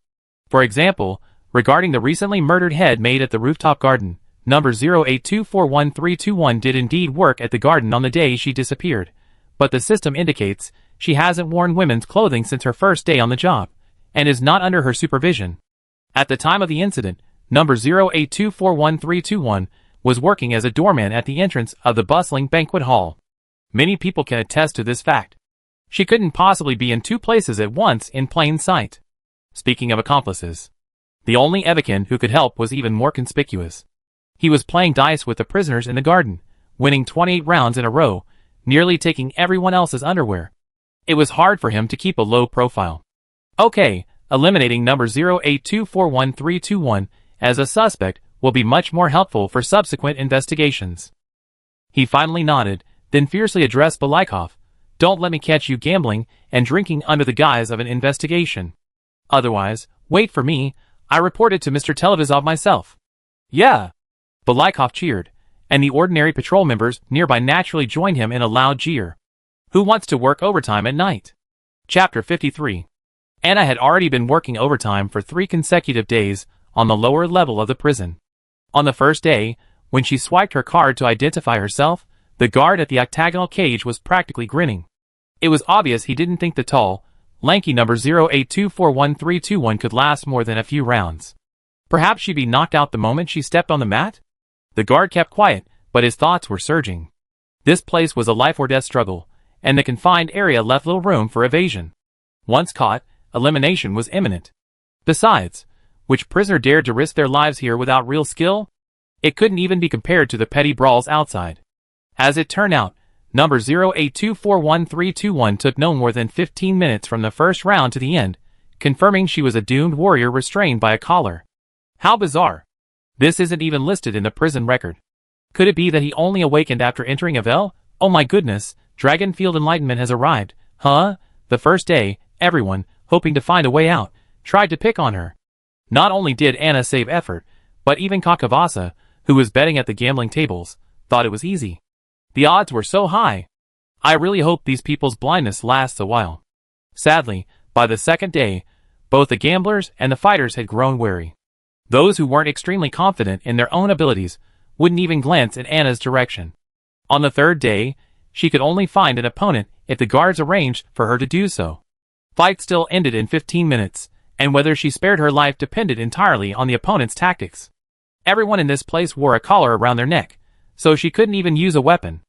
For example, regarding the recently murdered head maid at the rooftop garden, number 082411321 did indeed work at the garden on the day she disappeared, but the system indicates she hasn't worn women's clothing since her first day on the job, and is not under her supervision. At the time of the incident, number 082411321 was working as a doorman at the entrance of the bustling banquet hall. Many people can attest to this fact. She couldn't possibly be in two places at once in plain sight. Speaking of accomplices, the only Evikan who could help was even more conspicuous. He was playing dice with the prisoners in the garden, winning 28 rounds in a row, nearly taking everyone else's underwear. It was hard for him to keep a low profile. Okay, eliminating number 082411321 as a suspect will be much more helpful for subsequent investigations. He finally nodded, then fiercely addressed Balikov. Don't let me catch you gambling and drinking under the guise of an investigation. Otherwise, wait for me, I reported to Mr. Televizov myself. Yeah. Balikov cheered, and the ordinary patrol members nearby naturally joined him in a loud jeer. Who wants to work overtime at night? Chapter 53. Anna had already been working overtime for 3 consecutive days on the lower level of the prison. On the first day, when she swiped her card to identify herself, the guard at the octagonal cage was practically grinning. It was obvious he didn't think the tall, lanky number 082411321 could last more than a few rounds. Perhaps she'd be knocked out the moment she stepped on the mat? The guard kept quiet, but his thoughts were surging. This place was a life-or-death struggle, and the confined area left little room for evasion. Once caught, elimination was imminent. Besides, which prisoner dared to risk their lives here without real skill? It couldn't even be compared to the petty brawls outside. As it turned out, number 082411321 took no more than 15 minutes from the first round to the end, confirming she was a doomed warrior restrained by a collar. How bizarre. This isn't even listed in the prison record. Could it be that he only awakened after entering Ivel? Oh my goodness, Dragonfield Enlightenment has arrived, huh? The first day, everyone, hoping to find a way out, tried to pick on her. Not only did Anna save effort, but even Kakavasa, who was betting at the gambling tables, thought it was easy. The odds were so high. I really hope these people's blindness lasts a while. Sadly, by the second day, both the gamblers and the fighters had grown wary. Those who weren't extremely confident in their own abilities wouldn't even glance in Anna's direction. On the third day, she could only find an opponent if the guards arranged for her to do so. Fight still ended in 15 minutes, and whether she spared her life depended entirely on the opponent's tactics. Everyone in this place wore a collar around their neck, so she couldn't even use a weapon.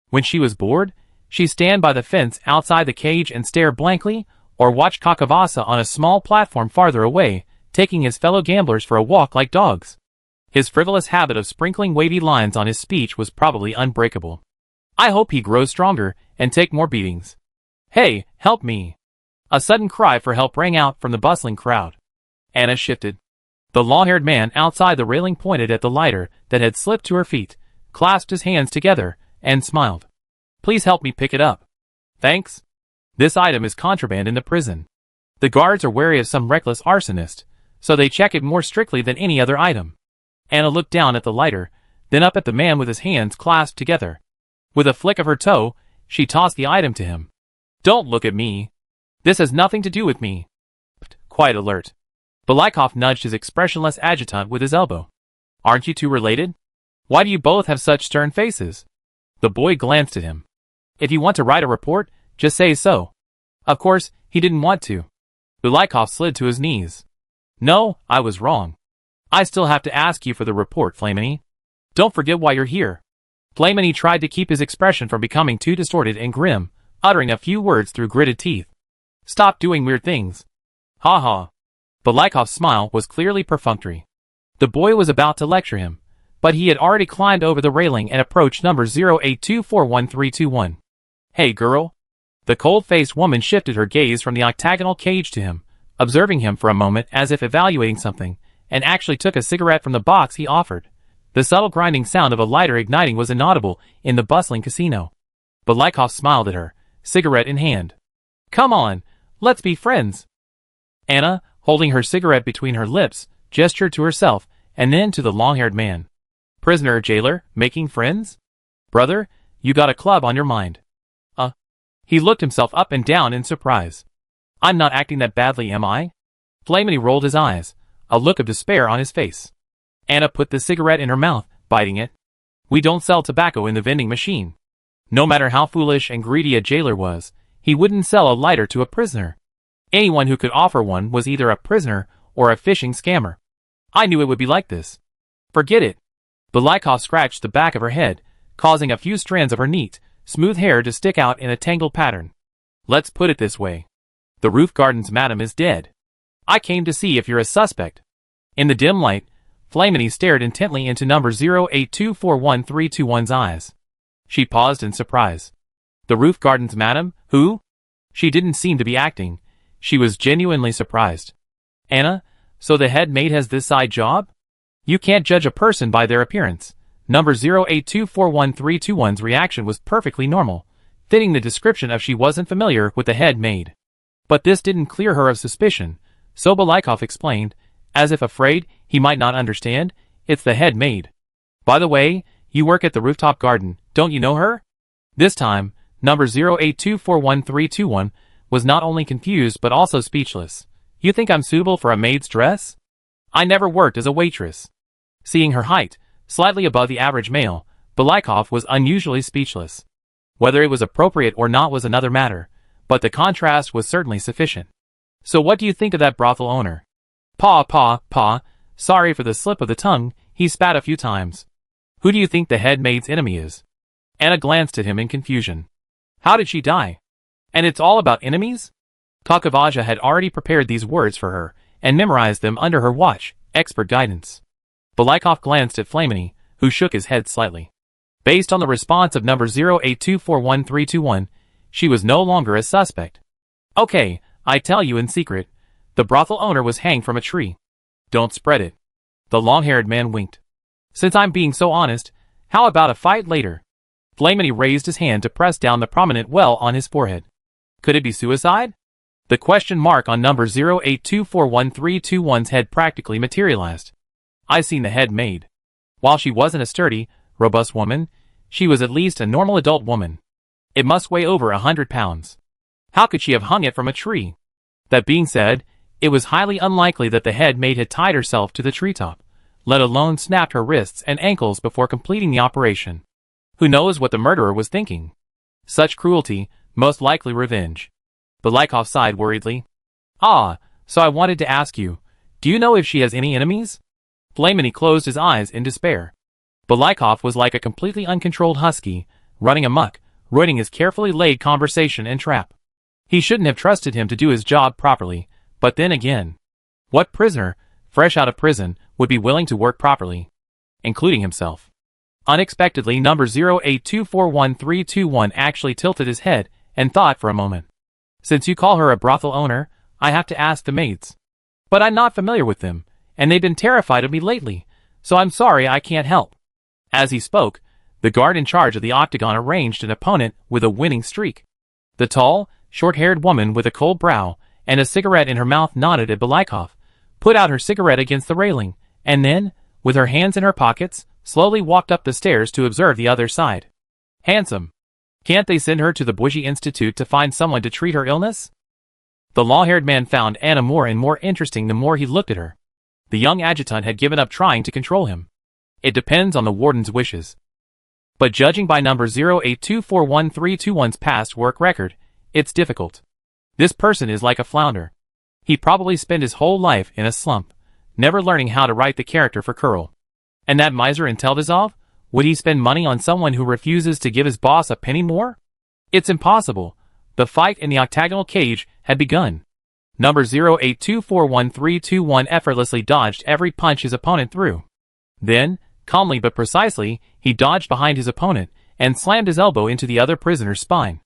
When she was bored, she'd stand by the fence outside the cage and stare blankly, or watch Kakavasa on a small platform farther away, taking his fellow gamblers for a walk like dogs. His frivolous habit of sprinkling wavy lines on his speech was probably unbreakable. I hope he grows stronger and take more beatings. Hey, help me. A sudden cry for help rang out from the bustling crowd. Anna shifted. The long-haired man outside the railing pointed at the lighter that had slipped to her feet, clasped his hands together, and smiled. Please help me pick it up. Thanks. This item is contraband in the prison. The guards are wary of some reckless arsonist, so they check it more strictly than any other item. Anna looked down at the lighter, then up at the man with his hands clasped together. With a flick of her toe, she tossed the item to him. Don't look at me. This has nothing to do with me. Quite alert. Belikov nudged his expressionless adjutant with his elbow. Aren't you two related? Why do you both have such stern faces? The boy glanced at him. If you want to write a report, just say so. Of course, he didn't want to. Belikov slid to his knees. No, I was wrong. I still have to ask you for the report, Flamini. Don't forget why you're here. Flamini tried to keep his expression from becoming too distorted and grim, uttering a few words through gritted teeth. Stop doing weird things. Ha ha. Belikov's smile was clearly perfunctory. The boy was about to lecture him, but he had already climbed over the railing and approached number 0824131. Hey girl. The cold-faced woman shifted her gaze from the octagonal cage to him, observing him for a moment as if evaluating something, and actually took a cigarette from the box he offered. The subtle grinding sound of a lighter igniting was inaudible in the bustling casino. Belikov smiled at her, cigarette in hand. Come on, let's be friends. Anna, holding her cigarette between her lips, gestured to herself, and then to the long-haired man. Prisoner, jailer, making friends? Brother, you got a club on your mind. He looked himself up and down in surprise. I'm not acting that badly, am I? Flamini rolled his eyes, a look of despair on his face. Anna put the cigarette in her mouth, biting it. We don't sell tobacco in the vending machine. No matter how foolish and greedy a jailer was, he wouldn't sell a lighter to a prisoner. Anyone who could offer one was either a prisoner or a fishing scammer. I knew it would be like this. Forget it. Belikov scratched the back of her head, causing a few strands of her neat, smooth hair to stick out in a tangled pattern. Let's put it this way. The roof garden's madam is dead. I came to see if you're a suspect. In the dim light, Flamini stared intently into number 0824131's eyes. She paused in surprise. The roof garden's madam? Who? She didn't seem to be acting. She was genuinely surprised. Anna, so the head maid has this side job? You can't judge a person by their appearance. Number 0824131's reaction was perfectly normal, fitting the description of she wasn't familiar with the head maid. But this didn't clear her of suspicion, so Belikov explained, as if afraid he might not understand, it's the head maid. By the way, you work at the rooftop garden, don't you know her? This time, number 0824131 was not only confused but also speechless. You think I'm suitable for a maid's dress? I never worked as a waitress. Seeing her height, slightly above the average male, Belikov was unusually speechless. Whether it was appropriate or not was another matter, but the contrast was certainly sufficient. So what do you think of that brothel owner? Pa, sorry for the slip of the tongue, he spat a few times. Who do you think the head maid's enemy is? Anna glanced at him in confusion. How did she die? And it's all about enemies? Kakavaja had already prepared these words for her, and memorized them under her watch, expert guidance. Belikov glanced at Flamini, who shook his head slightly. Based on the response of number 0824131, she was no longer a suspect. Okay, I tell you in secret, the brothel owner was hanged from a tree. Don't spread it. The long-haired man winked. Since I'm being so honest, how about a fight later? Flamini raised his hand to press down the prominent well on his forehead. Could it be suicide? The question mark on number 0824131's head practically materialized. I seen the head maid. While she wasn't a sturdy, robust woman, she was at least a normal adult woman. It must weigh over 100 pounds. How could she have hung it from a tree? That being said, it was highly unlikely that the head maid had tied herself to the treetop, let alone snapped her wrists and ankles before completing the operation. Who knows what the murderer was thinking? Such cruelty, most likely revenge. Belikov sighed worriedly. Ah, so I wanted to ask you, do you know if she has any enemies? Flamini closed his eyes in despair. Belikov was like a completely uncontrolled husky, running amok, ruining his carefully laid conversation and trap. He shouldn't have trusted him to do his job properly, but then again, what prisoner, fresh out of prison, would be willing to work properly? including himself. Unexpectedly, number 0824131 actually tilted his head and thought for a moment. Since you call her a brothel owner, I have to ask the maids. But I'm not familiar with them, and they've been terrified of me lately, so I'm sorry I can't help. As he spoke, the guard in charge of the octagon arranged an opponent with a winning streak. The tall, short-haired woman with a cold brow and a cigarette in her mouth nodded at Belikov, put out her cigarette against the railing, and then, with her hands in her pockets, slowly walked up the stairs to observe the other side. Handsome. Can't they send her to the Bougie Institute to find someone to treat her illness? The long-haired man found Anna more and more interesting the more he looked at her. The young adjutant had given up trying to control him. It depends on the warden's wishes. But judging by number 0824131's past work record, it's difficult. This person is like a flounder. He probably spent his whole life in a slump, never learning how to write the character for Kurl. And that miser in Teldazov? Would he spend money on someone who refuses to give his boss a penny more? It's impossible. The fight in the octagonal cage had begun. Number 0824131 effortlessly dodged every punch his opponent threw. Then, calmly but precisely, he dodged behind his opponent and slammed his elbow into the other prisoner's spine.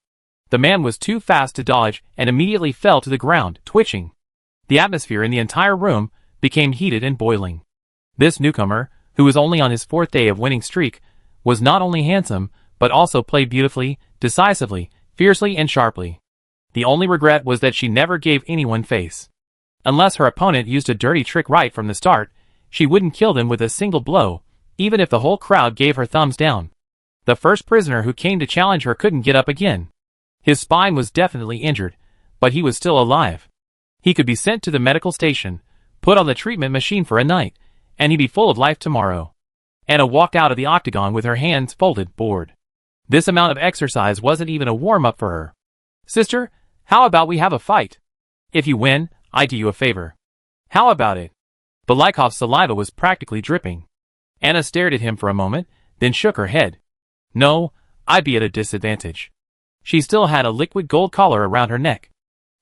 The man was too fast to dodge and immediately fell to the ground, twitching. The atmosphere in the entire room became heated and boiling. This newcomer, who was only on his fourth day of winning streak, was not only handsome, but also played beautifully, decisively, fiercely and sharply. The only regret was that she never gave anyone face. Unless her opponent used a dirty trick right from the start, she wouldn't kill them with a single blow, even if the whole crowd gave her thumbs down. The first prisoner who came to challenge her couldn't get up again. His spine was definitely injured, but he was still alive. He could be sent to the medical station, put on the treatment machine for a night, and he'd be full of life tomorrow. Anna walked out of the octagon with her hands folded, bored. This amount of exercise wasn't even a warm-up for her. Sister, how about we have a fight? If you win, I do you a favor. How about it? Belikov's saliva was practically dripping. Anna stared at him for a moment, then shook her head. No, I'd be at a disadvantage. She still had a liquid gold collar around her neck.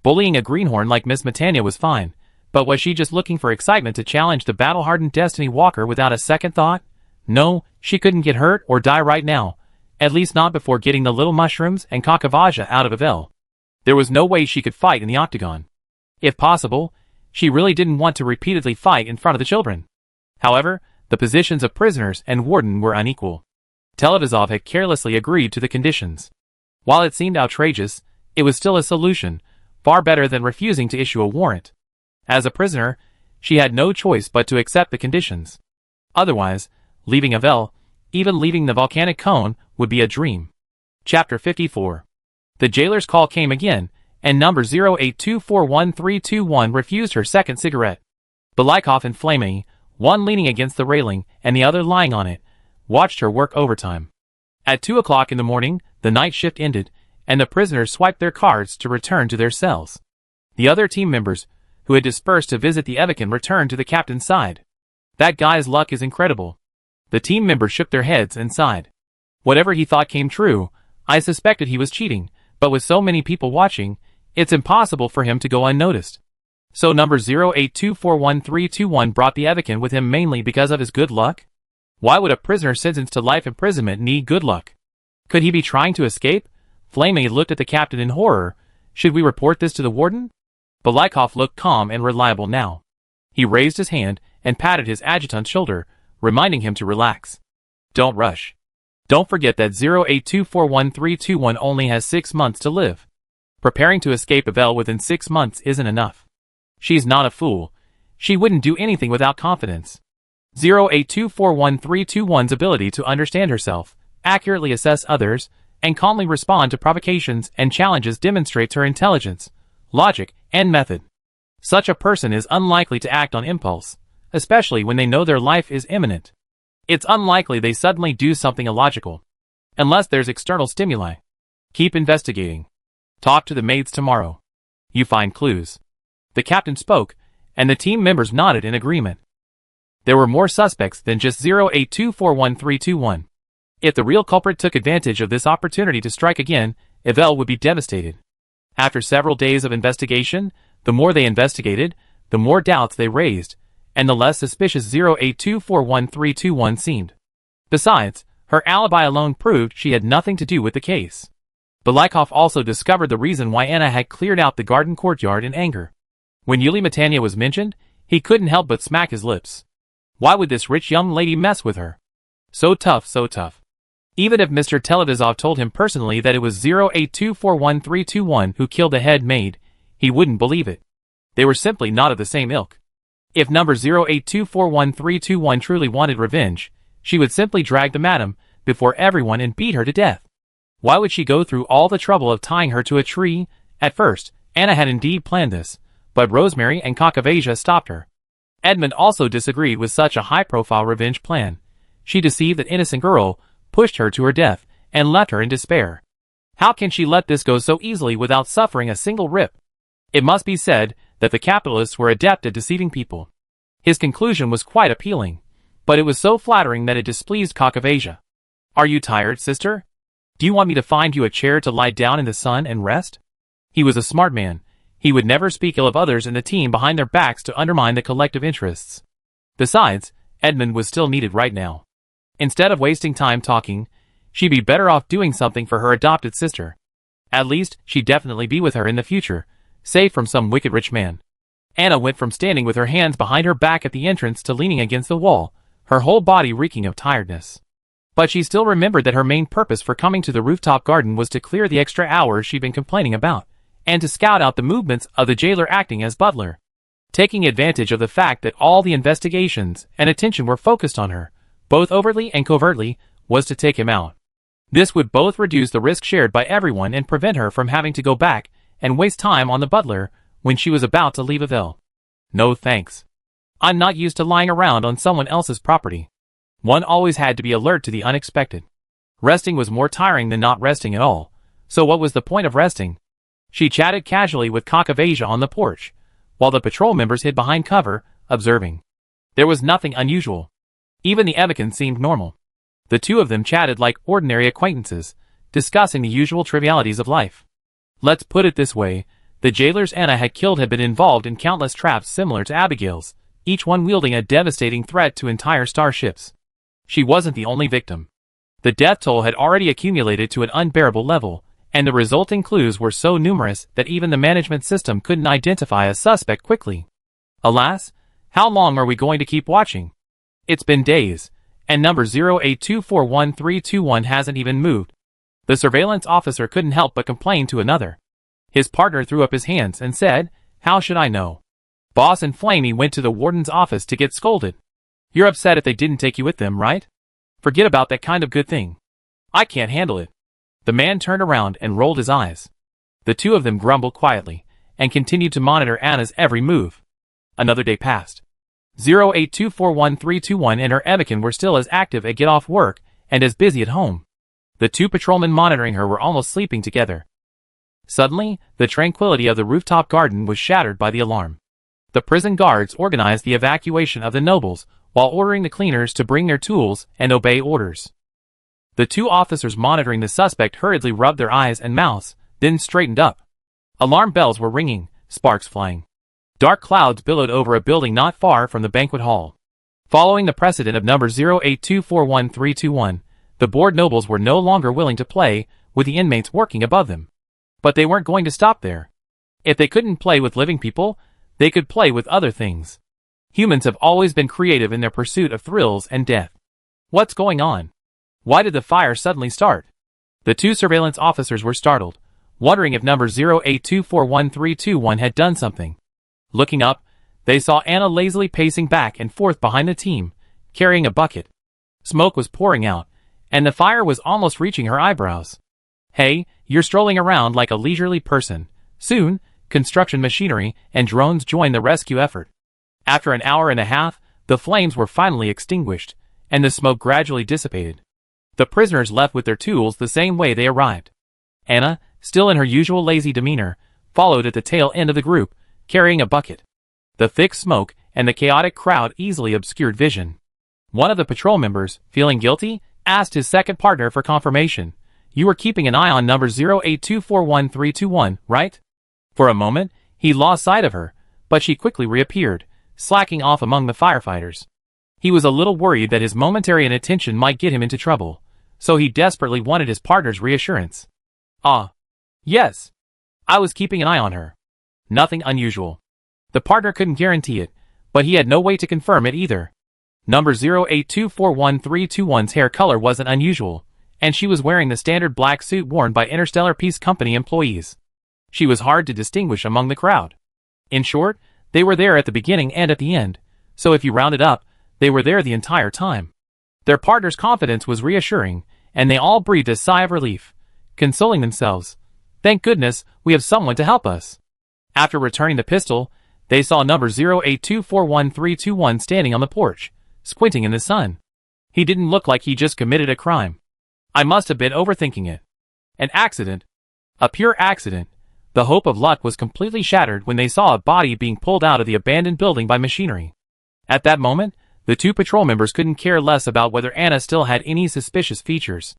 Bullying a greenhorn like Miss Matania was fine, but was she just looking for excitement to challenge the battle-hardened Destiny Walker without a second thought? No, she couldn't get hurt or die right now, at least not before getting the little mushrooms and kakavaja out of Ivel. There was no way she could fight in the octagon. If possible, she really didn't want to repeatedly fight in front of the children. However, the positions of prisoners and warden were unequal. Teldazov had carelessly agreed to the conditions. While it seemed outrageous, it was still a solution, far better than refusing to issue a warrant. As a prisoner, she had no choice but to accept the conditions. Otherwise, leaving Ivel, even leaving the volcanic cone, would be a dream. Chapter 54. The jailer's call came again, and number 0824131 refused her second cigarette. Belikov and Flamey, one leaning against the railing and the other lying on it, watched her work overtime. At 2 o'clock in the morning, the night shift ended, and the prisoners swiped their cards to return to their cells. The other team members, who had dispersed to visit the Evican, returned to the captain's side. That guy's luck is incredible. The team members shook their heads and sighed. Whatever he thought came true. I suspected he was cheating, but with so many people watching, it's impossible for him to go unnoticed. So number 0824131 brought the Evican with him mainly because of his good luck? Why would a prisoner sentenced to life imprisonment need good luck? Could he be trying to escape? Flamey looked at the captain in horror. Should we report this to the warden? Belikov looked calm and reliable now. He raised his hand and patted his adjutant's shoulder, reminding him to relax. Don't rush. Don't forget that 0824131 only has 6 months to live. Preparing to escape Ivel within 6 months isn't enough. She's not a fool. She wouldn't do anything without confidence. 0824131's ability to understand herself, accurately assess others, and calmly respond to provocations and challenges demonstrates her intelligence, logic, and method. Such a person is unlikely to act on impulse, especially when they know their life is imminent. It's unlikely they suddenly do something illogical. Unless there's external stimuli. Keep investigating. Talk to the maids tomorrow. You find clues. The captain spoke, and the team members nodded in agreement. There were more suspects than just 0824131. If the real culprit took advantage of this opportunity to strike again, Ivel would be devastated. After several days of investigation, the more they investigated, the more doubts they raised, and the less suspicious 0824131 seemed. Besides, her alibi alone proved she had nothing to do with the case. Belikov also discovered the reason why Anna had cleared out the garden courtyard in anger. When Yulia Matania was mentioned, he couldn't help but smack his lips. Why would this rich young lady mess with her? So tough, so tough. Even if Mr. Televizov told him personally that it was 0824131 who killed the head maid, he wouldn't believe it. They were simply not of the same ilk. If number 0824131 truly wanted revenge, she would simply drag the madam before everyone and beat her to death. Why would she go through all the trouble of tying her to a tree? At first, Anna had indeed planned this, but Rosemary and Kakavasia stopped her. Edmund also disagreed with such a high-profile revenge plan. She deceived that innocent girl, pushed her to her death, and left her in despair. How can she let this go so easily without suffering a single rip? It must be said that the capitalists were adept at deceiving people. His conclusion was quite appealing, but it was so flattering that it displeased Kakavasia. Are you tired, sister? Do you want me to find you a chair to lie down in the sun and rest? He was a smart man. He would never speak ill of others in the team behind their backs to undermine the collective interests. Besides, Edmund was still needed right now. Instead of wasting time talking, she'd be better off doing something for her adopted sister. At least, she'd definitely be with her in the future, safe from some wicked rich man. Anna went from standing with her hands behind her back at the entrance to leaning against the wall, her whole body reeking of tiredness. But she still remembered that her main purpose for coming to the rooftop garden was to clear the extra hours she'd been complaining about, and to scout out the movements of the jailer acting as butler. Taking advantage of the fact that all the investigations and attention were focused on her, both overtly and covertly, was to take him out. This would both reduce the risk shared by everyone and prevent her from having to go back and waste time on the butler when she was about to leave Ivel. No thanks. I'm not used to lying around on someone else's property. One always had to be alert to the unexpected. Resting was more tiring than not resting at all, so what was the point of resting? She chatted casually with Kakavasia on the porch, while the patrol members hid behind cover, observing. There was nothing unusual. Even the Evicans seemed normal. The two of them chatted like ordinary acquaintances, discussing the usual trivialities of life. Let's put it this way, the jailers Anna had killed had been involved in countless traps similar to Abigail's, each one wielding a devastating threat to entire starships. She wasn't the only victim. The death toll had already accumulated to an unbearable level, and the resulting clues were so numerous that even the management system couldn't identify a suspect quickly. Alas, how long are we going to keep watching? It's been days, and number 0824131 hasn't even moved. The surveillance officer couldn't help but complain to another. His partner threw up his hands and said, "How should I know? Boss and Flamey went to the warden's office to get scolded. You're upset if they didn't take you with them, right? Forget about that kind of good thing. I can't handle it." The man turned around and rolled his eyes. The two of them grumbled quietly, and continued to monitor Anna's every move. Another day passed. 0824131 and her Evican were still as active at get-off work and as busy at home. The two patrolmen monitoring her were almost sleeping together. Suddenly, the tranquility of the rooftop garden was shattered by the alarm. The prison guards organized the evacuation of the nobles, while ordering the cleaners to bring their tools and obey orders. The two officers monitoring the suspect hurriedly rubbed their eyes and mouths, then straightened up. Alarm bells were ringing, sparks flying. Dark clouds billowed over a building not far from the banquet hall. Following the precedent of number 0824131, the bored nobles were no longer willing to play with the inmates working above them. But they weren't going to stop there. If they couldn't play with living people, they could play with other things. Humans have always been creative in their pursuit of thrills and death. What's going on? Why did the fire suddenly start? The two surveillance officers were startled, wondering if number 0824131 had done something. Looking up, they saw Anna lazily pacing back and forth behind the team, carrying a bucket. Smoke was pouring out, and the fire was almost reaching her eyebrows. Hey, you're strolling around like a leisurely person. Soon, construction machinery and drones joined the rescue effort. After an hour and a half, the flames were finally extinguished, and the smoke gradually dissipated. The prisoners left with their tools the same way they arrived. Anna, still in her usual lazy demeanor, followed at the tail end of the group, carrying a bucket. The thick smoke and the chaotic crowd easily obscured vision. One of the patrol members, feeling guilty, asked his second partner for confirmation. You were keeping an eye on number 0824131, right? For a moment, he lost sight of her, but she quickly reappeared, slacking off among the firefighters. He was a little worried that his momentary inattention might get him into trouble, so he desperately wanted his partner's reassurance. Yes. I was keeping an eye on her. Nothing unusual. The partner couldn't guarantee it, but he had no way to confirm it either. Number 0824131's hair color wasn't unusual, and she was wearing the standard black suit worn by Interstellar Peace Company employees. She was hard to distinguish among the crowd. In short, they were there at the beginning and at the end, so if you round it up, they were there the entire time. Their partner's confidence was reassuring, and they all breathed a sigh of relief, consoling themselves. Thank goodness, we have someone to help us. After returning the pistol, they saw number 0824131 standing on the porch, squinting in the sun. He didn't look like he just committed a crime. I must have been overthinking it. An accident. A pure accident. The hope of luck was completely shattered when they saw a body being pulled out of the abandoned building by machinery. At that moment, the two patrol members couldn't care less about whether Anna still had any suspicious features.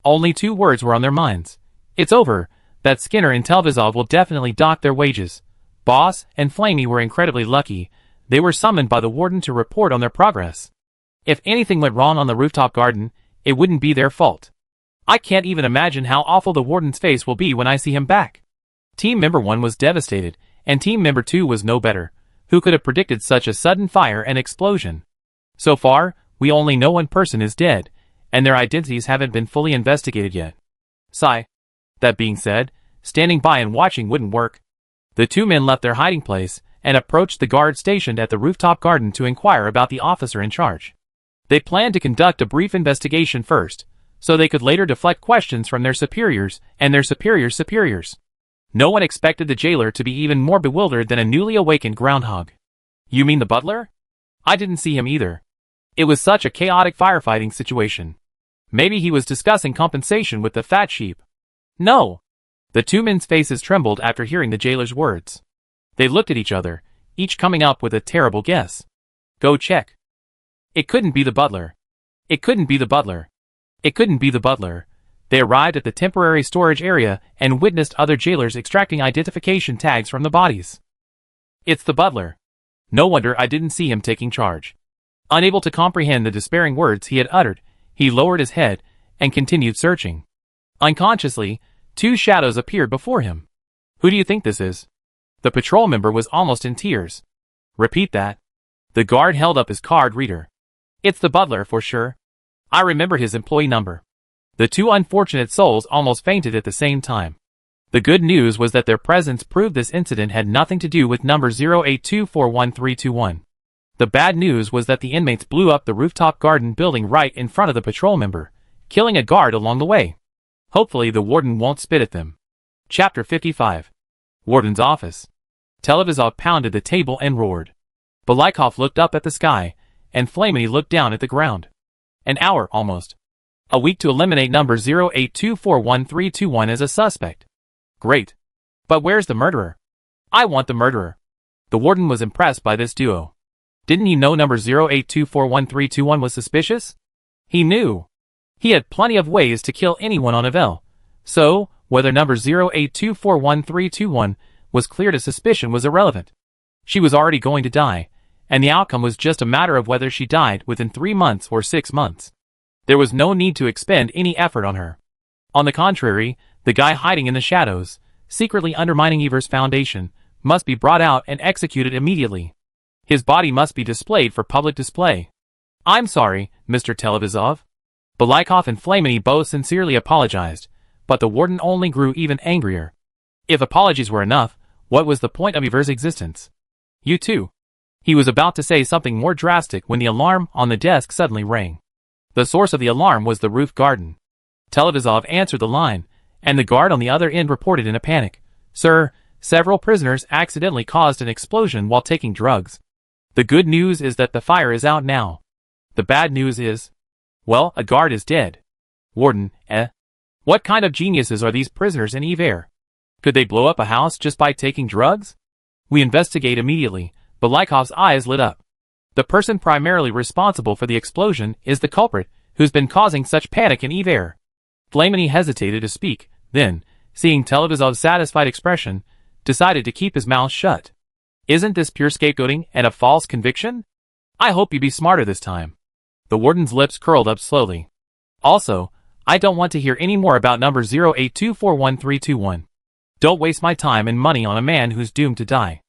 Only two words were on their minds. It's over. That Skinner and Televizov will definitely dock their wages. Boss and Flamey were incredibly lucky. They were summoned by the warden to report on their progress. If anything went wrong on the rooftop garden, it wouldn't be their fault. I can't even imagine how awful the warden's face will be when I see him back. Team member 1 was devastated, and team member 2 was no better. Who could have predicted such a sudden fire and explosion? So far, we only know one person is dead, and their identities haven't been fully investigated yet. Sigh. That being said, standing by and watching wouldn't work. The two men left their hiding place and approached the guard stationed at the rooftop garden to inquire about the officer in charge. They planned to conduct a brief investigation first, so they could later deflect questions from their superiors and their superiors' superiors. No one expected the jailer to be even more bewildered than a newly awakened groundhog. You mean the butler? I didn't see him either. It was such a chaotic firefighting situation. Maybe he was discussing compensation with the fat sheep. No. The two men's faces trembled after hearing the jailer's words. They looked at each other, each coming up with a terrible guess. Go check. It couldn't be the butler. It couldn't be the butler. It couldn't be the butler. They arrived at the temporary storage area and witnessed other jailers extracting identification tags from the bodies. It's the butler. No wonder I didn't see him taking charge. Unable to comprehend the despairing words he had uttered, he lowered his head and continued searching. Unconsciously, two shadows appeared before him. Who do you think this is? The patrol member was almost in tears. Repeat that. The guard held up his card reader. It's the butler for sure. I remember his employee number. The two unfortunate souls almost fainted at the same time. The good news was that their presence proved this incident had nothing to do with number 0824131. The bad news was that the inmates blew up the rooftop garden building right in front of the patrol member, killing a guard along the way. Hopefully the warden won't spit at them. Chapter 55. Warden's Office. Televizov pounded the table and roared. Balikov looked up at the sky, and Flamey looked down at the ground. An hour, almost. A week to eliminate number 0824131 as a suspect. Great. But where's the murderer? I want the murderer. The warden was impressed by this duo. Didn't he know number 0824131 was suspicious? He knew. He had plenty of ways to kill anyone on Ivel. So, whether number 0824131 was clear to suspicion was irrelevant. She was already going to die, and the outcome was just a matter of whether she died within 3 months or 6 months. There was no need to expend any effort on her. On the contrary, the guy hiding in the shadows, secretly undermining Ever's foundation, must be brought out and executed immediately. His body must be displayed for public display. I'm sorry, Mr. Televizov. Balikov and Flamey both sincerely apologized, but the warden only grew even angrier. If apologies were enough, what was the point of Ever's existence? You too. He was about to say something more drastic when the alarm on the desk suddenly rang. The source of the alarm was the roof garden. Televizov answered the line, and the guard on the other end reported in a panic. Sir, several prisoners accidentally caused an explosion while taking drugs. The good news is that the fire is out now. The bad news is, well, a guard is dead. Warden, What kind of geniuses are these prisoners in Iver? Could they blow up a house just by taking drugs? We investigate immediately. Balikov's eyes lit up. The person primarily responsible for the explosion is the culprit, who's been causing such panic in Iver. Flamini hesitated to speak, then, seeing Televizov's satisfied expression, decided to keep his mouth shut. Isn't this pure scapegoating and a false conviction? I hope you be smarter this time. The warden's lips curled up slowly. Also, I don't want to hear any more about number 08241321. Don't waste my time and money on a man who's doomed to die.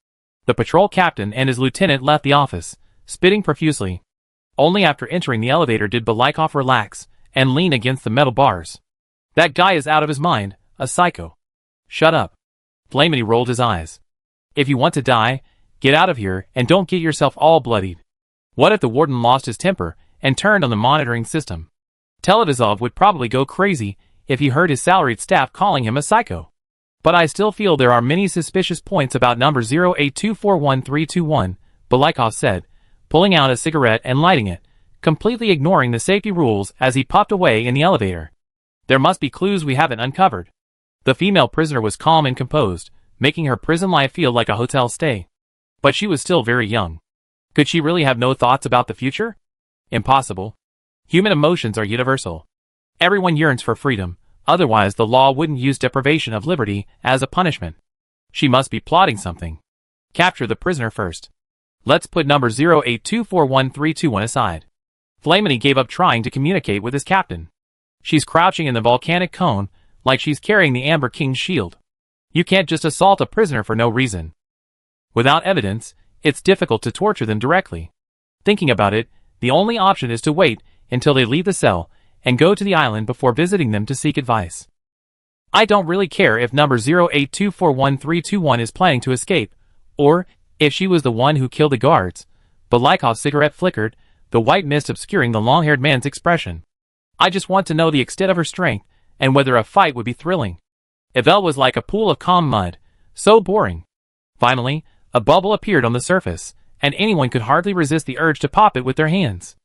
The patrol captain and his lieutenant left the office, spitting profusely. Only after entering the elevator did Balikov relax and lean against the metal bars. That guy is out of his mind, a psycho. Shut up. Flamini rolled his eyes. If you want to die, get out of here and don't get yourself all bloodied. What if the warden lost his temper and turned on the monitoring system? Televizov would probably go crazy if he heard his salaried staff calling him a psycho. But I still feel there are many suspicious points about number 08241321, Balikov said, pulling out a cigarette and lighting it, completely ignoring the safety rules as he popped away in the elevator. There must be clues we haven't uncovered. The female prisoner was calm and composed, making her prison life feel like a hotel stay. But she was still very young. Could she really have no thoughts about the future? Impossible. Human emotions are universal. Everyone yearns for freedom, otherwise the law wouldn't use deprivation of liberty as a punishment. She must be plotting something. Capture the prisoner first. Let's put number 08241321 aside. Flamini gave up trying to communicate with his captain. She's crouching in the volcanic cone, like she's carrying the Amber King's shield. You can't just assault a prisoner for no reason. Without evidence, it's difficult to torture them directly. Thinking about it, the only option is to wait until they leave the cell and go to the island before visiting them to seek advice. I don't really care if number 08241321 is planning to escape, or if she was the one who killed the guards. Balikov's cigarette flickered, the white mist obscuring the long-haired man's expression. I just want to know the extent of her strength and whether a fight would be thrilling. Ivel was like a pool of calm mud, so boring. Finally, a bubble appeared on the surface, and anyone could hardly resist the urge to pop it with their hands.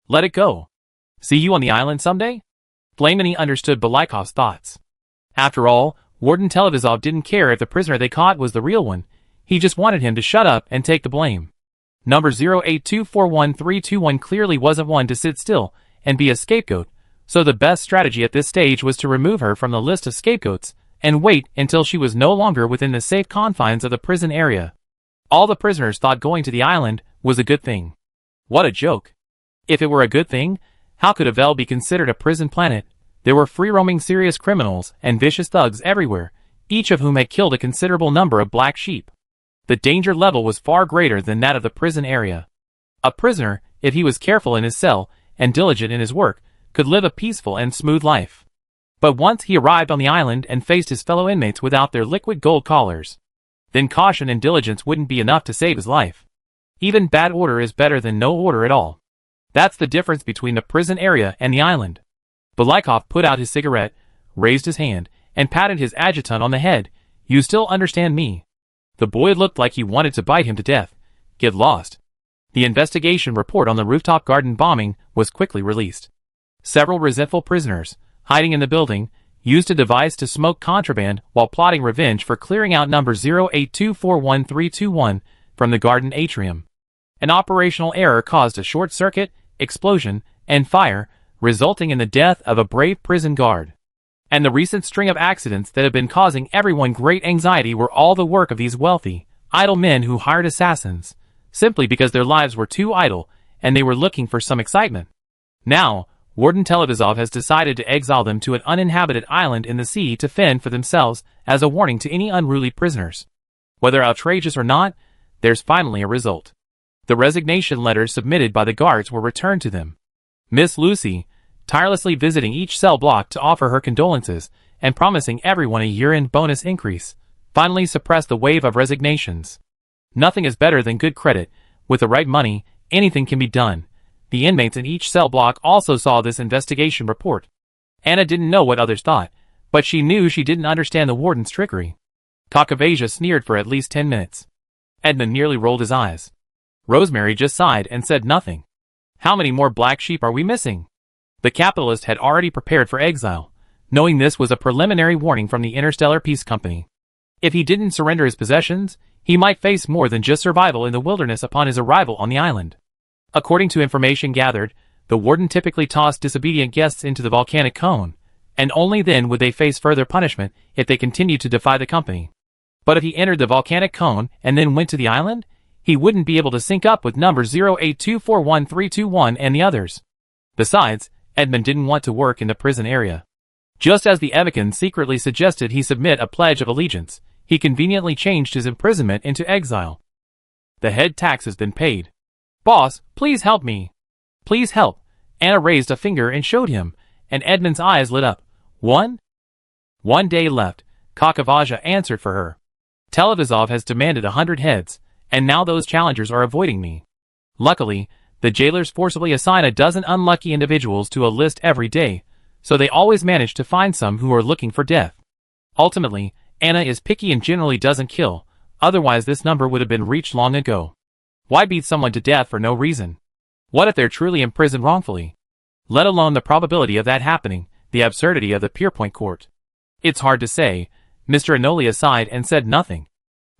Let it go. See you on the island someday? Flamini understood Balikov's thoughts. After all, Warden Televizov didn't care if the prisoner they caught was the real one. He just wanted him to shut up and take the blame. Number 08241321 clearly wasn't one to sit still and be a scapegoat, so the best strategy at this stage was to remove her from the list of scapegoats and wait until she was no longer within the safe confines of the prison area. All the prisoners thought going to the island was a good thing. What a joke. If it were a good thing, how could Ivel be considered a prison planet? There were free-roaming serious criminals and vicious thugs everywhere, each of whom had killed a considerable number of black sheep. The danger level was far greater than that of the prison area. A prisoner, if he was careful in his cell and diligent in his work, could live a peaceful and smooth life. But once he arrived on the island and faced his fellow inmates without their liquid gold collars, then caution and diligence wouldn't be enough to save his life. Even bad order is better than no order at all. That's the difference between the prison area and the island. Balikov put out his cigarette, raised his hand, and patted his adjutant on the head. You still understand me? The boy looked like he wanted to bite him to death. Get lost. The investigation report on the rooftop garden bombing was quickly released. Several resentful prisoners, hiding in the building, used a device to smoke contraband while plotting revenge for clearing out number 08241321 from the garden atrium. An operational error caused a short circuit, explosion, and fire, resulting in the death of a brave prison guard. And the recent string of accidents that have been causing everyone great anxiety were all the work of these wealthy, idle men who hired assassins, simply because their lives were too idle and they were looking for some excitement. Now, Warden Televizov has decided to exile them to an uninhabited island in the sea to fend for themselves as a warning to any unruly prisoners. Whether outrageous or not, there's finally a result. The resignation letters submitted by the guards were returned to them. Miss Lucy, tirelessly visiting each cell block to offer her condolences and promising everyone a year-end bonus increase, finally suppressed the wave of resignations. Nothing is better than good credit. With the right money, anything can be done. The inmates in each cell block also saw this investigation report. Anna didn't know what others thought, but she knew she didn't understand the warden's trickery. Kakavasia sneered for at least 10 minutes. Edmund nearly rolled his eyes. Rosemary just sighed and said nothing. How many more black sheep are we missing? The capitalist had already prepared for exile, knowing this was a preliminary warning from the Interstellar Peace Company. If he didn't surrender his possessions, he might face more than just survival in the wilderness upon his arrival on the island. According to information gathered, the warden typically tossed disobedient guests into the volcanic cone, and only then would they face further punishment if they continued to defy the company. But if he entered the volcanic cone and then went to the island, he wouldn't be able to sync up with number 0824131 and the others. Besides, Edmund didn't want to work in the prison area. Just as the Evican secretly suggested he submit a pledge of allegiance, he conveniently changed his imprisonment into exile. The head tax has been paid. Boss, please help me. Please help. Anna raised a finger and showed him, and Edmund's eyes lit up. One day left, Kakavaja answered for her. Televizov has demanded 100 heads, and now those challengers are avoiding me. Luckily, the jailers forcibly assign a dozen unlucky individuals to a list every day, so they always manage to find some who are looking for death. Ultimately, Anna is picky and generally doesn't kill, otherwise this number would have been reached long ago. Why beat someone to death for no reason? What if they're truly imprisoned wrongfully? Let alone the probability of that happening, the absurdity of the Pierpoint court. It's hard to say. Mr. Anolia sighed and said nothing.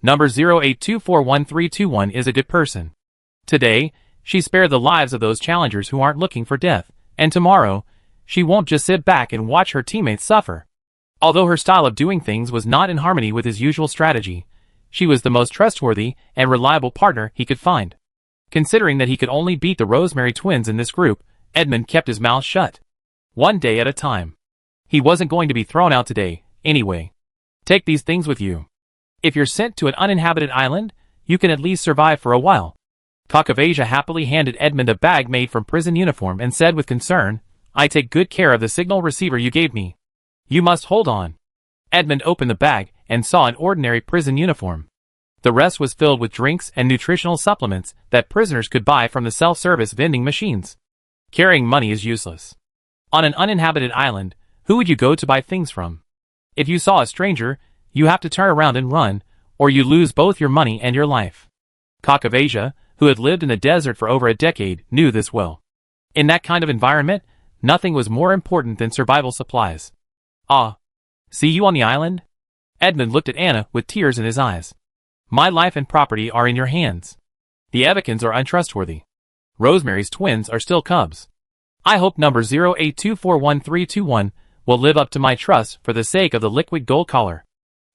Number 0824131 is a good person. Today, she spared the lives of those challengers who aren't looking for death, and tomorrow, she won't just sit back and watch her teammates suffer. Although her style of doing things was not in harmony with his usual strategy, she was the most trustworthy and reliable partner he could find. Considering that he could only beat the Rosemary twins in this group, Edmund kept his mouth shut. One day at a time. He wasn't going to be thrown out today, anyway. Take these things with you. If you're sent to an uninhabited island, you can at least survive for a while. Kakavasia happily handed Edmund a bag made from prison uniform and said with concern, I take good care of the signal receiver you gave me. You must hold on. Edmund opened the bag and saw an ordinary prison uniform. The rest was filled with drinks and nutritional supplements that prisoners could buy from the self-service vending machines. Carrying money is useless. On an uninhabited island, who would you go to buy things from? If you saw a stranger, you have to turn around and run, or you lose both your money and your life. Kakavasia, who had lived in the desert for over a decade, knew this well. In that kind of environment, nothing was more important than survival supplies. Ah. See you on the island? Edmund looked at Anna with tears in his eyes. My life and property are in your hands. The Evicans are untrustworthy. Rosemary's twins are still cubs. I hope number 0824131 will live up to my trust for the sake of the liquid gold collar.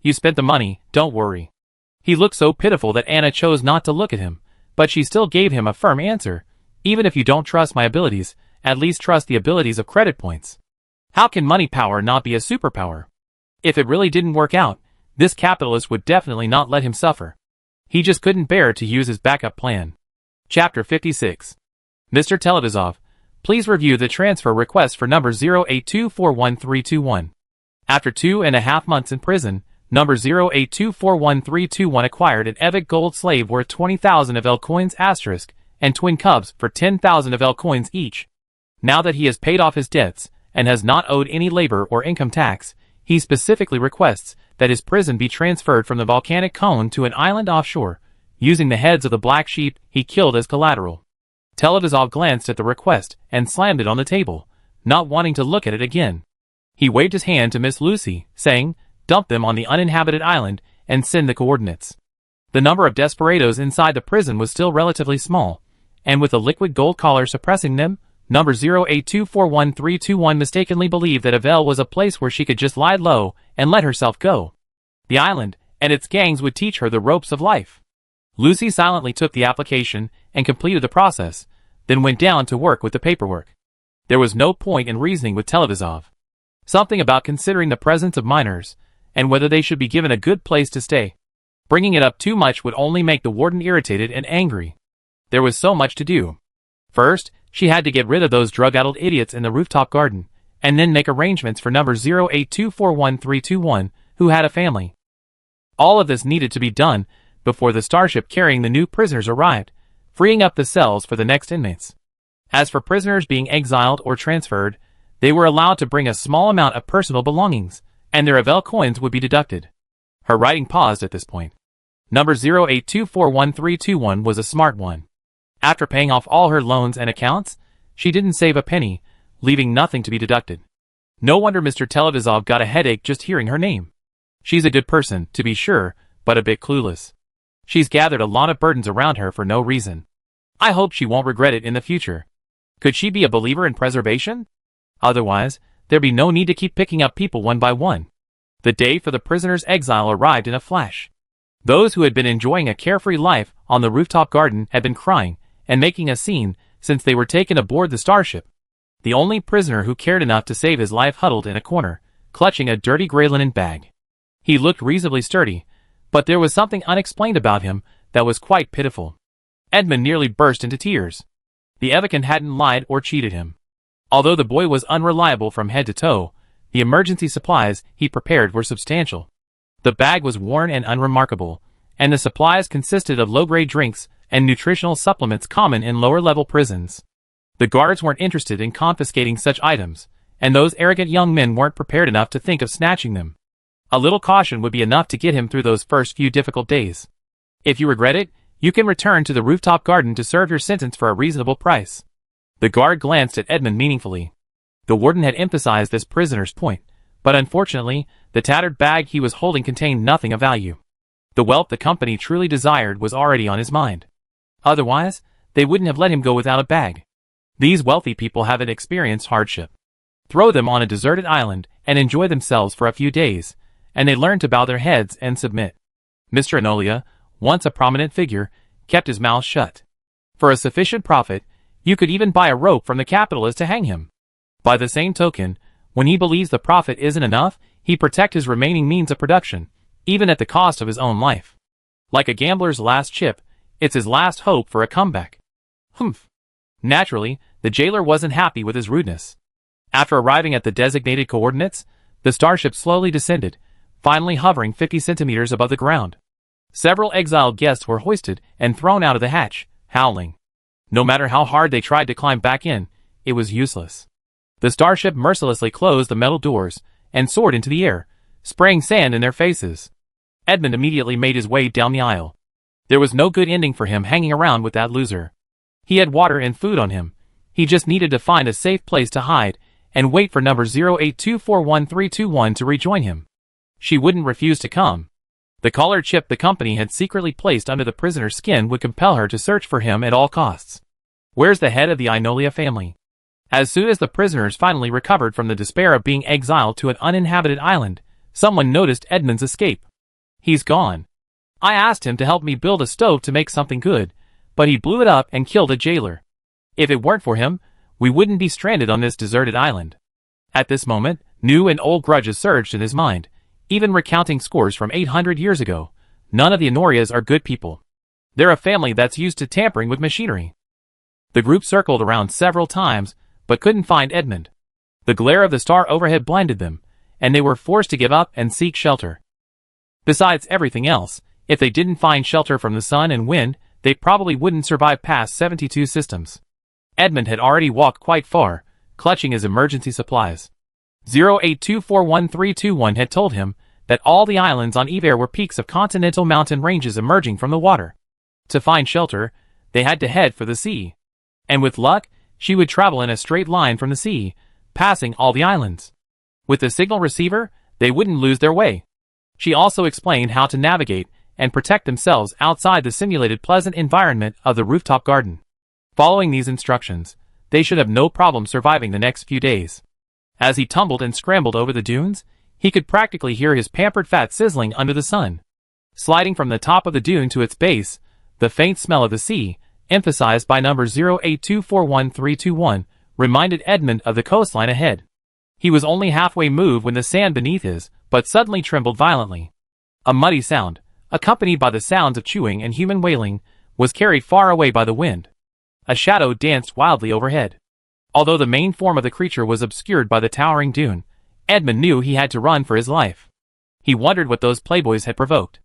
You spent the money, don't worry. He looked so pitiful that Anna chose not to look at him, but she still gave him a firm answer. Even if you don't trust my abilities, at least trust the abilities of credit points. How can money power not be a superpower? If it really didn't work out, this capitalist would definitely not let him suffer. He just couldn't bear to use his backup plan. Chapter 56. Mr. Televizov, please review the transfer request for number 0824131. After 2.5 months in prison, number 0824131 acquired an Evic gold slave worth 20,000 Ivel coins asterisk, and twin cubs for 10,000 Ivel coins each. Now that he has paid off his debts, and has not owed any labor or income tax, he specifically requests that his prison be transferred from the volcanic cone to an island offshore, using the heads of the black sheep he killed as collateral. Televizov glanced at the request and slammed it on the table, not wanting to look at it again. He waved his hand to Miss Lucy, saying, dump them on the uninhabited island and send the coordinates. The number of desperados inside the prison was still relatively small, and with the liquid gold collar suppressing them, number 0824131 mistakenly believed that Ivel was a place where she could just lie low and let herself go. The island and its gangs would teach her the ropes of life. Lucy silently took the application and completed the process, then went down to work with the paperwork. There was no point in reasoning with Televizov. Something about considering the presence of minors, and whether they should be given a good place to stay. Bringing it up too much would only make the warden irritated and angry. There was so much to do. First, she had to get rid of those drug-addled idiots in the rooftop garden, and then make arrangements for number 0824131, who had a family. All of this needed to be done before the starship carrying the new prisoners arrived, freeing up the cells for the next inmates. As for prisoners being exiled or transferred, they were allowed to bring a small amount of personal belongings, and their Ivel coins would be deducted. Her writing paused at this point. Number 0824131 was a smart one. After paying off all her loans and accounts, she didn't save a penny, leaving nothing to be deducted. No wonder Mr. Televizov got a headache just hearing her name. She's a good person, to be sure, but a bit clueless. She's gathered a lot of burdens around her for no reason. I hope she won't regret it in the future. Could she be a believer in preservation? Otherwise, there'd be no need to keep picking up people one by one. The day for the prisoner's exile arrived in a flash. Those who had been enjoying a carefree life on the rooftop garden had been crying and making a scene since they were taken aboard the starship. The only prisoner who cared enough to save his life huddled in a corner, clutching a dirty gray linen bag. He looked reasonably sturdy, but there was something unexplained about him that was quite pitiful. Edmund nearly burst into tears. The Evican hadn't lied or cheated him. Although the boy was unreliable from head to toe, the emergency supplies he prepared were substantial. The bag was worn and unremarkable, and the supplies consisted of low-grade drinks and nutritional supplements common in lower-level prisons. The guards weren't interested in confiscating such items, and those arrogant young men weren't prepared enough to think of snatching them. A little caution would be enough to get him through those first few difficult days. If you regret it, you can return to the rooftop garden to serve your sentence for a reasonable price. The guard glanced at Edmund meaningfully. The warden had emphasized this prisoner's point, but unfortunately, the tattered bag he was holding contained nothing of value. The wealth the company truly desired was already on his mind. Otherwise, they wouldn't have let him go without a bag. These wealthy people haven't experienced hardship. Throw them on a deserted island and enjoy themselves for a few days, and they learn to bow their heads and submit. Mr. Enolia, once a prominent figure, kept his mouth shut. For a sufficient profit, you could even buy a rope from the capitalist to hang him. By the same token, when he believes the profit isn't enough, he protects his remaining means of production, even at the cost of his own life. Like a gambler's last chip, it's his last hope for a comeback. Humph. Naturally, the jailer wasn't happy with his rudeness. After arriving at the designated coordinates, the starship slowly descended, finally hovering 50 centimeters above the ground. Several exiled guests were hoisted and thrown out of the hatch, howling. No matter how hard they tried to climb back in, it was useless. The starship mercilessly closed the metal doors and soared into the air, spraying sand in their faces. Edmund immediately made his way down the aisle. There was no good ending for him hanging around with that loser. He had water and food on him. He just needed to find a safe place to hide and wait for number 08241321 to rejoin him. She wouldn't refuse to come. The collar chip the company had secretly placed under the prisoner's skin would compel her to search for him at all costs. Where's the head of the Enolia family? As soon as the prisoners finally recovered from the despair of being exiled to an uninhabited island, someone noticed Edmund's escape. He's gone. I asked him to help me build a stove to make something good, but he blew it up and killed a jailer. If it weren't for him, we wouldn't be stranded on this deserted island. At this moment, new and old grudges surged in his mind, even recounting scores from 800 years ago. None of the Enorias are good people. They're a family that's used to tampering with machinery. The group circled around several times, but couldn't find Edmund. The glare of the star overhead blinded them, and they were forced to give up and seek shelter. Besides everything else, if they didn't find shelter from the sun and wind, they probably wouldn't survive past 72 systems. Edmund had already walked quite far, clutching his emergency supplies. 08241321 had told him that all the islands on Ivel were peaks of continental mountain ranges emerging from the water. To find shelter, they had to head for the sea. And with luck, she would travel in a straight line from the sea, passing all the islands. With the signal receiver, they wouldn't lose their way. She also explained how to navigate and protect themselves outside the simulated pleasant environment of the rooftop garden. Following these instructions, they should have no problem surviving the next few days. As he tumbled and scrambled over the dunes, he could practically hear his pampered fat sizzling under the sun. Sliding from the top of the dune to its base, the faint smell of the sea, emphasized by number 08241321, reminded Edmund of the coastline ahead. He was only halfway moved when the sand beneath his but suddenly trembled violently. A muddy sound, accompanied by the sounds of chewing and human wailing, was carried far away by the wind. A shadow danced wildly overhead. Although the main form of the creature was obscured by the towering dune, Edmund knew he had to run for his life. He wondered what those playboys had provoked.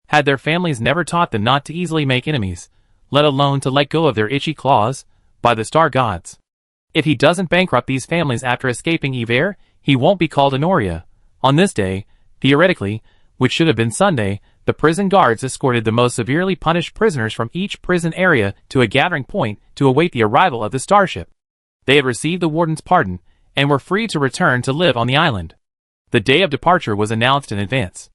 Had their families never taught them not to easily make enemies, let alone to let go of their itchy claws, by the star gods? If he doesn't bankrupt these families after escaping Ivel, he won't be called Enoria. On this day, theoretically, which should have been Sunday, the prison guards escorted the most severely punished prisoners from each prison area to a gathering point to await the arrival of the starship. They had received the warden's pardon and were free to return to live on the island. The day of departure was announced in advance.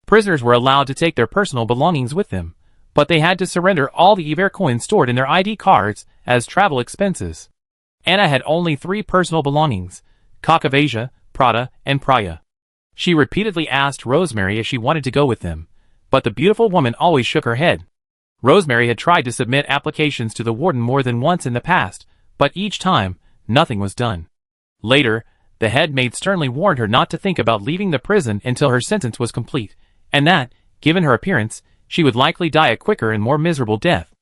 Prisoners were allowed to take their personal belongings with them, but they had to surrender all the Ivel coins stored in their ID cards as travel expenses. Anna had only 3 personal belongings: Caucavasia, Prada, and Praia. She repeatedly asked Rosemary if she wanted to go with them, but the beautiful woman always shook her head. Rosemary had tried to submit applications to the warden more than once in the past, but each time, nothing was done. Later, the head maid sternly warned her not to think about leaving the prison until her sentence was complete, and that, given her appearance, she would likely die a quicker and more miserable death.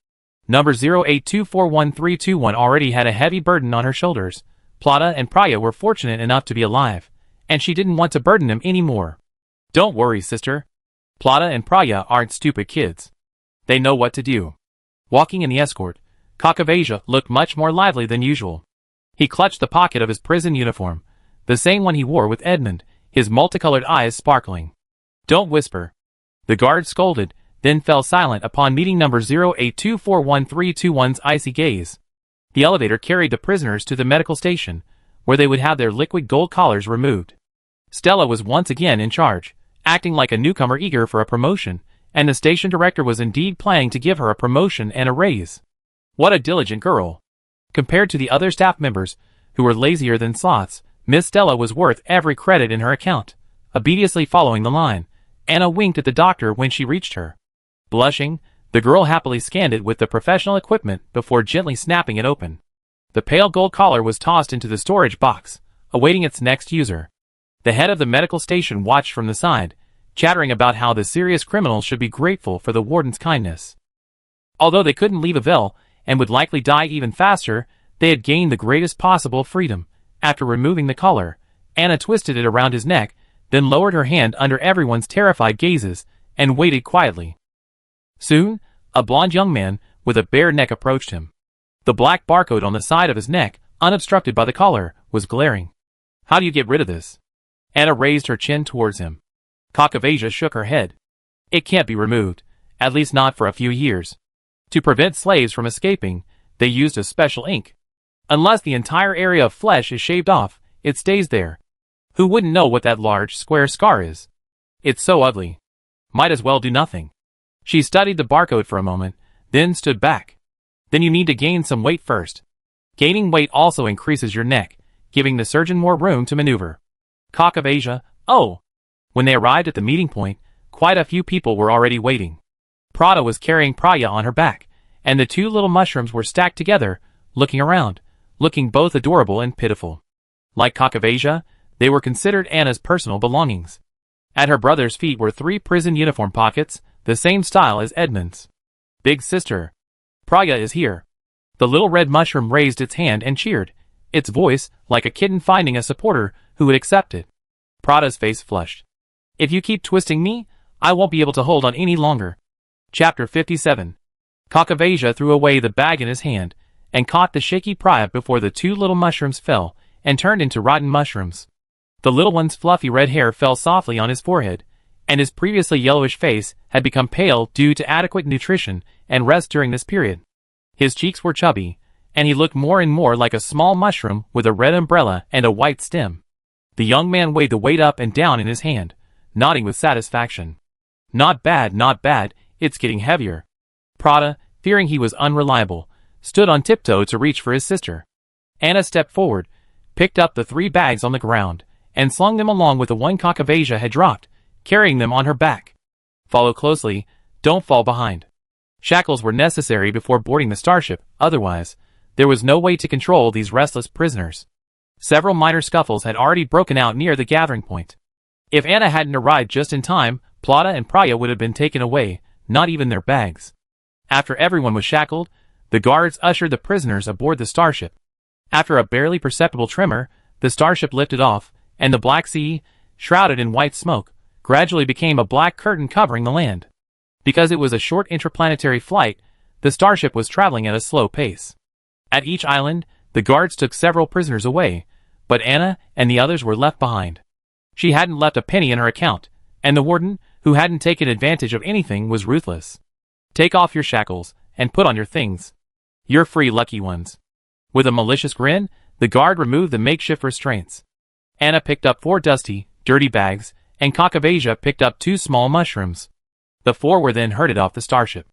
Number 08241321 already had a heavy burden on her shoulders. Plata and Praya were fortunate enough to be alive, and she didn't want to burden them anymore. Don't worry, sister. Plata and Praya aren't stupid kids. They know what to do. Walking in the escort, Kakavasia looked much more lively than usual. He clutched the pocket of his prison uniform, the same one he wore with Edmund, his multicolored eyes sparkling. Don't whisper. The guard scolded, then fell silent upon meeting number 08241321's icy gaze. The elevator carried the prisoners to the medical station, where they would have their liquid gold collars removed. Stella was once again in charge, acting like a newcomer eager for a promotion, and the station director was indeed planning to give her a promotion and a raise. What a diligent girl! Compared to the other staff members, who were lazier than sloths, Miss Stella was worth every credit in her account. Obediously following the line, Anna winked at the doctor when she reached her. Blushing, the girl happily scanned it with the professional equipment before gently snapping it open. The pale gold collar was tossed into the storage box, awaiting its next user. The head of the medical station watched from the side, chattering about how the serious criminals should be grateful for the warden's kindness. Although they couldn't leave Ivel, and would likely die even faster, they had gained the greatest possible freedom. After removing the collar, Anna twisted it around his neck, then lowered her hand under everyone's terrified gazes, and waited quietly. Soon, a blond young man with a bare neck approached him. The black barcode on the side of his neck, unobstructed by the collar, was glaring. How do you get rid of this? Anna raised her chin towards him. Kakavasia shook her head. It can't be removed, at least not for a few years. To prevent slaves from escaping, they used a special ink. Unless the entire area of flesh is shaved off, it stays there. Who wouldn't know what that large, square scar is? It's so ugly. Might as well do nothing. She studied the barcode for a moment, then stood back. Then you need to gain some weight first. Gaining weight also increases your neck, giving the surgeon more room to maneuver. Kakavasia, oh! When they arrived at the meeting point, quite a few people were already waiting. Prada was carrying Praya on her back, and the two little mushrooms were stacked together, looking around, looking both adorable and pitiful. Like Kakavasia, they were considered Anna's personal belongings. At her brother's feet were 3 prison uniform pockets, the same style as Edmund's. Big sister. Praya is here. The little red mushroom raised its hand and cheered, its voice like a kitten finding a supporter who would accept it. Prada's face flushed. If you keep twisting me, I won't be able to hold on any longer. Chapter 57. Kakavasia threw away the bag in his hand, and caught the shaky Praya before the 2 little mushrooms fell, and turned into rotten mushrooms. The little one's fluffy red hair fell softly on his forehead, and his previously yellowish face had become pale due to adequate nutrition and rest during this period. His cheeks were chubby, and he looked more and more like a small mushroom with a red umbrella and a white stem. The young man weighed the weight up and down in his hand, nodding with satisfaction. Not bad, it's getting heavier. Prada, fearing he was unreliable, stood on tiptoe to reach for his sister. Anna stepped forward, picked up the 3 bags on the ground, and slung them along with the one Kakavasia had dropped, carrying them on her back. Follow closely, don't fall behind. Shackles were necessary before boarding the starship, otherwise, there was no way to control these restless prisoners. Several minor scuffles had already broken out near the gathering point. If Anna hadn't arrived just in time, Plata and Praya would have been taken away, not even their bags. After everyone was shackled, the guards ushered the prisoners aboard the starship. After a barely perceptible tremor, the starship lifted off, and the Black Sea, shrouded in white smoke, gradually became a black curtain covering the land. Because it was a short interplanetary flight, the starship was traveling at a slow pace. At each island, the guards took several prisoners away, but Anna and the others were left behind. She hadn't left a penny in her account, and the warden, who hadn't taken advantage of anything, was ruthless. Take off your shackles, and put on your things. You're free, lucky ones. With a malicious grin, the guard removed the makeshift restraints. Anna picked up 4 dusty, dirty bags, and Kakavasia picked up 2 small mushrooms. The 4 were then herded off the starship.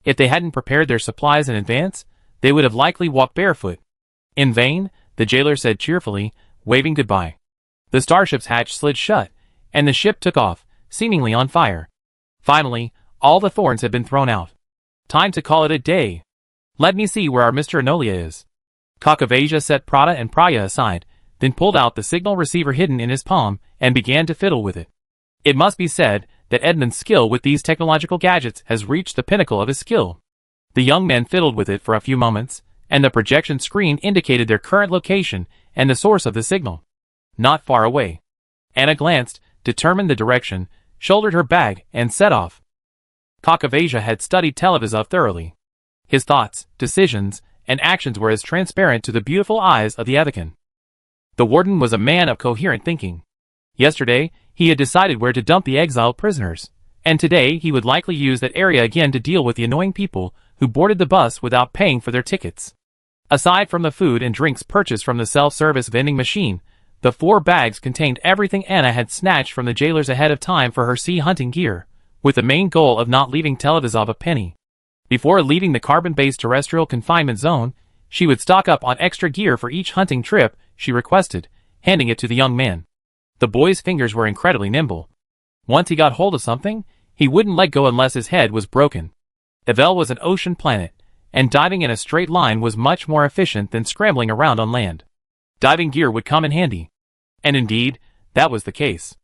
If they hadn't prepared their supplies in advance, they would have likely walked barefoot. In vain, the jailer said cheerfully, waving goodbye. The starship's hatch slid shut, and the ship took off, seemingly on fire. Finally, all the thorns had been thrown out. Time to call it a day. Let me see where our Mr. Enolia is. Kakavasia set Prada and Praya aside, then pulled out the signal receiver hidden in his palm and began to fiddle with it. It must be said that Edmund's skill with these technological gadgets has reached the pinnacle of his skill. The young man fiddled with it for a few moments, and the projection screen indicated their current location and the source of the signal. Not far away. Anna glanced, determined the direction, shouldered her bag, and set off. Kakavasia had studied Televizov thoroughly. His thoughts, decisions, and actions were as transparent to the beautiful eyes of the Evakin. The warden was a man of coherent thinking. Yesterday, he had decided where to dump the exiled prisoners, and today he would likely use that area again to deal with the annoying people who boarded the bus without paying for their tickets. Aside from the food and drinks purchased from the self-service vending machine, the 4 bags contained everything Anna had snatched from the jailers ahead of time for her sea hunting gear, with the main goal of not leaving Televizov a penny. Before leaving the carbon-based terrestrial confinement zone, she would stock up on extra gear for each hunting trip she requested, handing it to the young man. The boy's fingers were incredibly nimble. Once he got hold of something, he wouldn't let go unless his head was broken. Ivel was an ocean planet, and diving in a straight line was much more efficient than scrambling around on land. Diving gear would come in handy. And indeed, that was the case.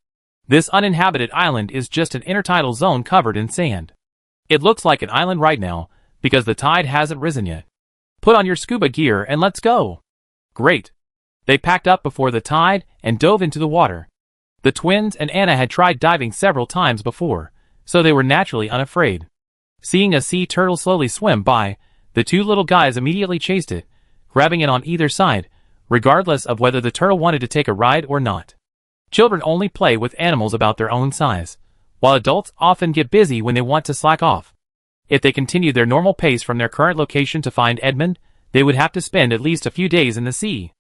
This uninhabited island is just an intertidal zone covered in sand. It looks like an island right now, because the tide hasn't risen yet. Put on your scuba gear and let's go. Great. They packed up before the tide and dove into the water. The twins and Anna had tried diving several times before, so they were naturally unafraid. Seeing a sea turtle slowly swim by, the 2 little guys immediately chased it, grabbing it on either side, regardless of whether the turtle wanted to take a ride or not. Children only play with animals about their own size, while adults often get busy when they want to slack off. If they continued their normal pace from their current location to find Edmund, they would have to spend at least a few days in the sea.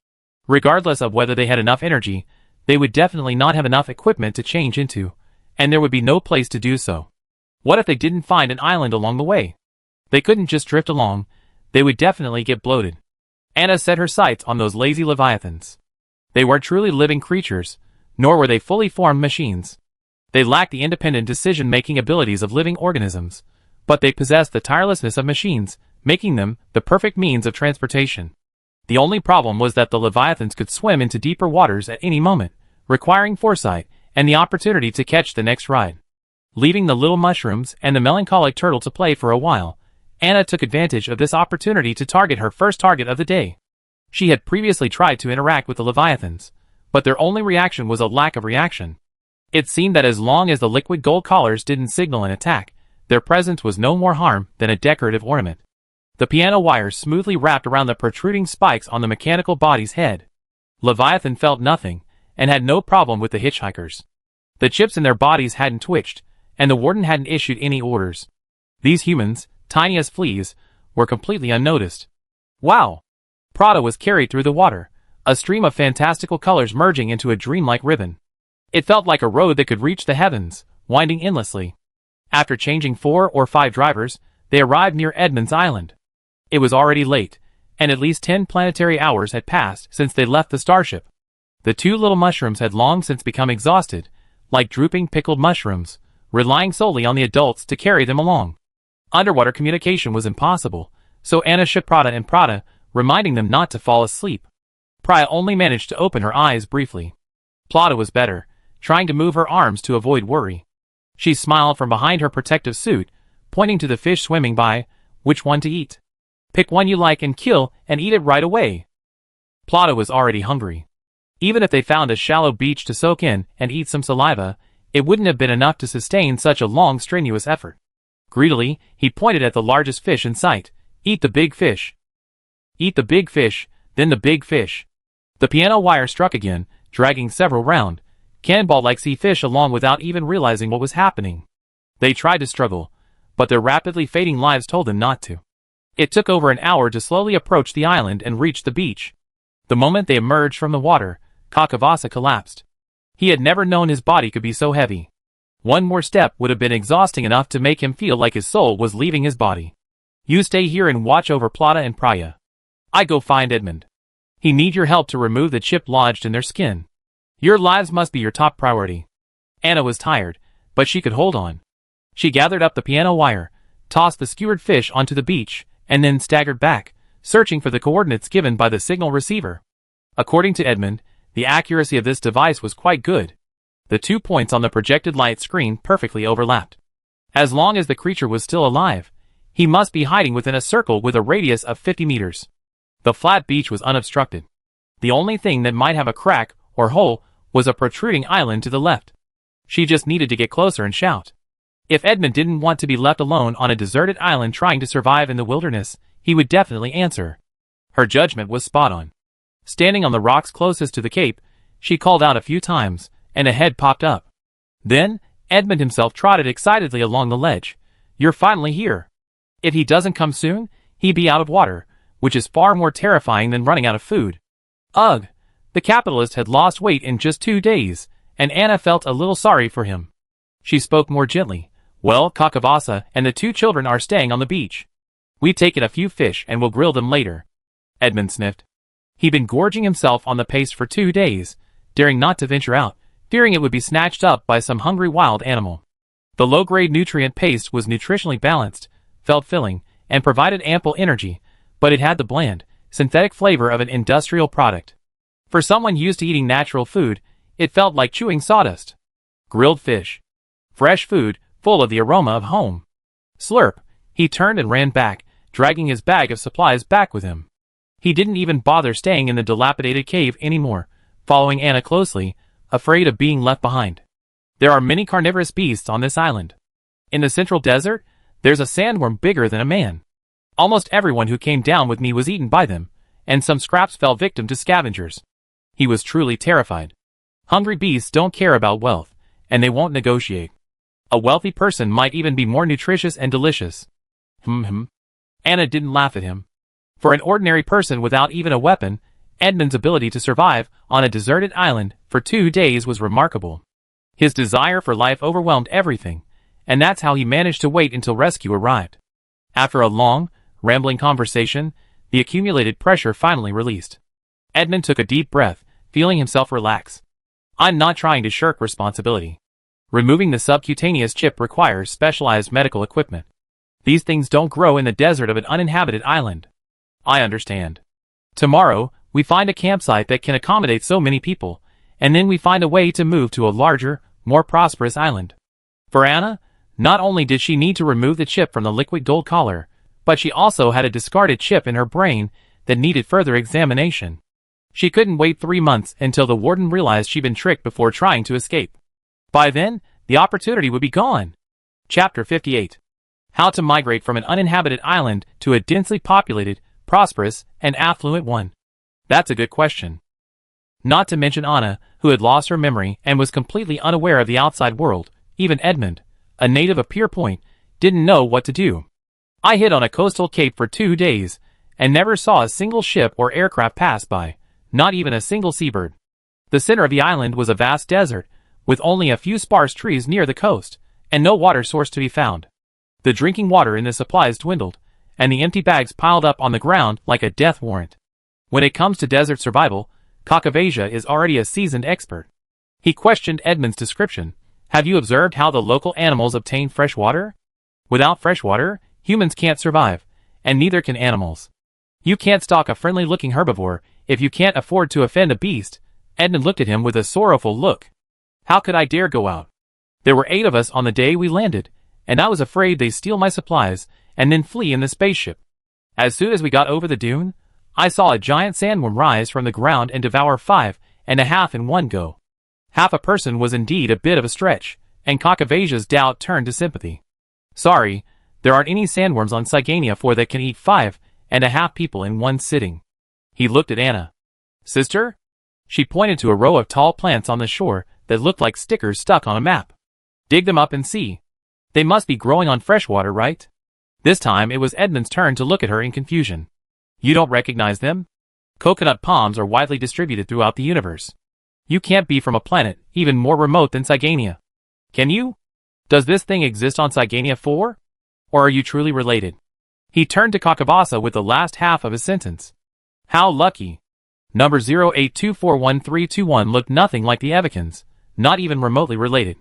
Regardless of whether they had enough energy, they would definitely not have enough equipment to change into, and there would be no place to do so. What if they didn't find an island along the way? They couldn't just drift along, they would definitely get bloated. Anna set her sights on those lazy leviathans. They weren't truly living creatures, nor were they fully formed machines. They lacked the independent decision-making abilities of living organisms, but they possessed the tirelessness of machines, making them the perfect means of transportation. The only problem was that the leviathans could swim into deeper waters at any moment, requiring foresight and the opportunity to catch the next ride. Leaving the little mushrooms and the melancholic turtle to play for a while, Anna took advantage of this opportunity to target her first target of the day. She had previously tried to interact with the leviathans, but their only reaction was a lack of reaction. It seemed that as long as the liquid gold collars didn't signal an attack, their presence was no more harm than a decorative ornament. The piano wires smoothly wrapped around the protruding spikes on the mechanical body's head. Leviathan felt nothing, and had no problem with the hitchhikers. The chips in their bodies hadn't twitched, and the warden hadn't issued any orders. These humans, tiny as fleas, were completely unnoticed. Wow! Prada was carried through the water, a stream of fantastical colors merging into a dreamlike ribbon. It felt like a road that could reach the heavens, winding endlessly. After changing 4 or 5 drivers, they arrived near Edmund's Island. It was already late, and at least 10 planetary hours had passed since they left the starship. The 2 little mushrooms had long since become exhausted, like drooping pickled mushrooms, relying solely on the adults to carry them along. Underwater communication was impossible, so Anna shook Prada and Prada, reminding them not to fall asleep. Praya only managed to open her eyes briefly. Prada was better, trying to move her arms to avoid worry. She smiled from behind her protective suit, pointing to the fish swimming by. Which one to eat? Pick one you like and kill and eat it right away. Prada was already hungry. Even if they found a shallow beach to soak in and eat some saliva, it wouldn't have been enough to sustain such a long, strenuous effort. Greedily, he pointed at the largest fish in sight. Eat the big fish. Eat the big fish, then the big fish. The piano wire struck again, dragging several round, cannonball-like sea fish along without even realizing what was happening. They tried to struggle, but their rapidly fading lives told them not to. It took over an hour to slowly approach the island and reach the beach. The moment they emerged from the water, Kakavasa collapsed. He had never known his body could be so heavy. One more step would have been exhausting enough to make him feel like his soul was leaving his body. You stay here and watch over Prada and Praya. I go find Edmund. He need your help to remove the chip lodged in their skin. Your lives must be your top priority. Anna was tired, but she could hold on. She gathered up the piano wire, tossed the skewered fish onto the beach, and then staggered back, searching for the coordinates given by the signal receiver. According to Edmund, the accuracy of this device was quite good. The 2 points on the projected light screen perfectly overlapped. As long as the creature was still alive, he must be hiding within a circle with a radius of 50 meters. The flat beach was unobstructed. The only thing that might have a crack or hole was a protruding island to the left. She just needed to get closer and shout. If Edmund didn't want to be left alone on a deserted island trying to survive in the wilderness, he would definitely answer. Her judgment was spot on. Standing on the rocks closest to the cape, she called out a few times, and a head popped up. Then, Edmund himself trotted excitedly along the ledge. You're finally here. If he doesn't come soon, he'd be out of water, which is far more terrifying than running out of food. Ugh! The capitalist had lost weight in just 2 days, and Anna felt a little sorry for him. She spoke more gently. Well, Kakavasa and the 2 children are staying on the beach. We've taken a few fish and we'll grill them later. Edmund sniffed. He'd been gorging himself on the paste for 2 days, daring not to venture out, fearing it would be snatched up by some hungry wild animal. The low-grade nutrient paste was nutritionally balanced, felt filling, and provided ample energy, but it had the bland, synthetic flavor of an industrial product. For someone used to eating natural food, it felt like chewing sawdust. Grilled fish. Fresh food, full of the aroma of home. Slurp. He turned and ran back, dragging his bag of supplies back with him. He didn't even bother staying in the dilapidated cave anymore, following Anna closely, afraid of being left behind. There are many carnivorous beasts on this island. In the central desert, there's a sandworm bigger than a man. Almost everyone who came down with me was eaten by them, and some scraps fell victim to scavengers. He was truly terrified. Hungry beasts don't care about wealth, and they won't negotiate. A wealthy person might even be more nutritious and delicious. Anna didn't laugh at him. For an ordinary person without even a weapon, Edmund's ability to survive on a deserted island for 2 days was remarkable. His desire for life overwhelmed everything, and that's how he managed to wait until rescue arrived. After a long, rambling conversation, the accumulated pressure finally released. Edmund took a deep breath, feeling himself relax. I'm not trying to shirk responsibility. Removing the subcutaneous chip requires specialized medical equipment. These things don't grow in the desert of an uninhabited island. I understand. Tomorrow, we find a campsite that can accommodate so many people, and then we find a way to move to a larger, more prosperous island. For Anna, not only did she need to remove the chip from the liquid gold collar, but she also had a discarded chip in her brain that needed further examination. She couldn't wait 3 months until the warden realized she'd been tricked before trying to escape. By then, the opportunity would be gone. Chapter 58. How to migrate from an uninhabited island to a densely populated, prosperous, and affluent one. That's a good question. Not to mention Anna, who had lost her memory and was completely unaware of the outside world. Even Edmund, a native of Pier Point, didn't know what to do. I hid on a coastal cape for 2 days, and never saw a single ship or aircraft pass by, not even a single seabird. The center of the island was a vast desert, with only a few sparse trees near the coast, and no water source to be found. The drinking water in the supplies dwindled, and the empty bags piled up on the ground like a death warrant. When it comes to desert survival, Kakavasa is already a seasoned expert. He questioned Edmund's description. Have you observed how the local animals obtain fresh water? Without fresh water, humans can't survive, and neither can animals. You can't stalk a friendly-looking herbivore if you can't afford to offend a beast. Edmund looked at him with a sorrowful look. How could I dare go out? There were 8 of us on the day we landed, and I was afraid they'd steal my supplies and then flee in the spaceship. As soon as we got over the dune, I saw a giant sandworm rise from the ground and devour 5.5 in one go. Half a person was indeed a bit of a stretch, and Kakavasa's doubt turned to sympathy. Sorry, there aren't any sandworms on Cygania 4 that can eat 5.5 people in one sitting. He looked at Anna. Sister? She pointed to a row of tall plants on the shore that looked like stickers stuck on a map. Dig them up and see. They must be growing on fresh water, right? This time it was Edmund's turn to look at her in confusion. You don't recognize them? Coconut palms are widely distributed throughout the universe. You can't be from a planet even more remote than Cygania. Can you? Does this thing exist on Cygania 4? Or are you truly related? He turned to Kakavasa with the last half of his sentence. How lucky. Number 08241321 looked nothing like the Evicans, not even remotely related.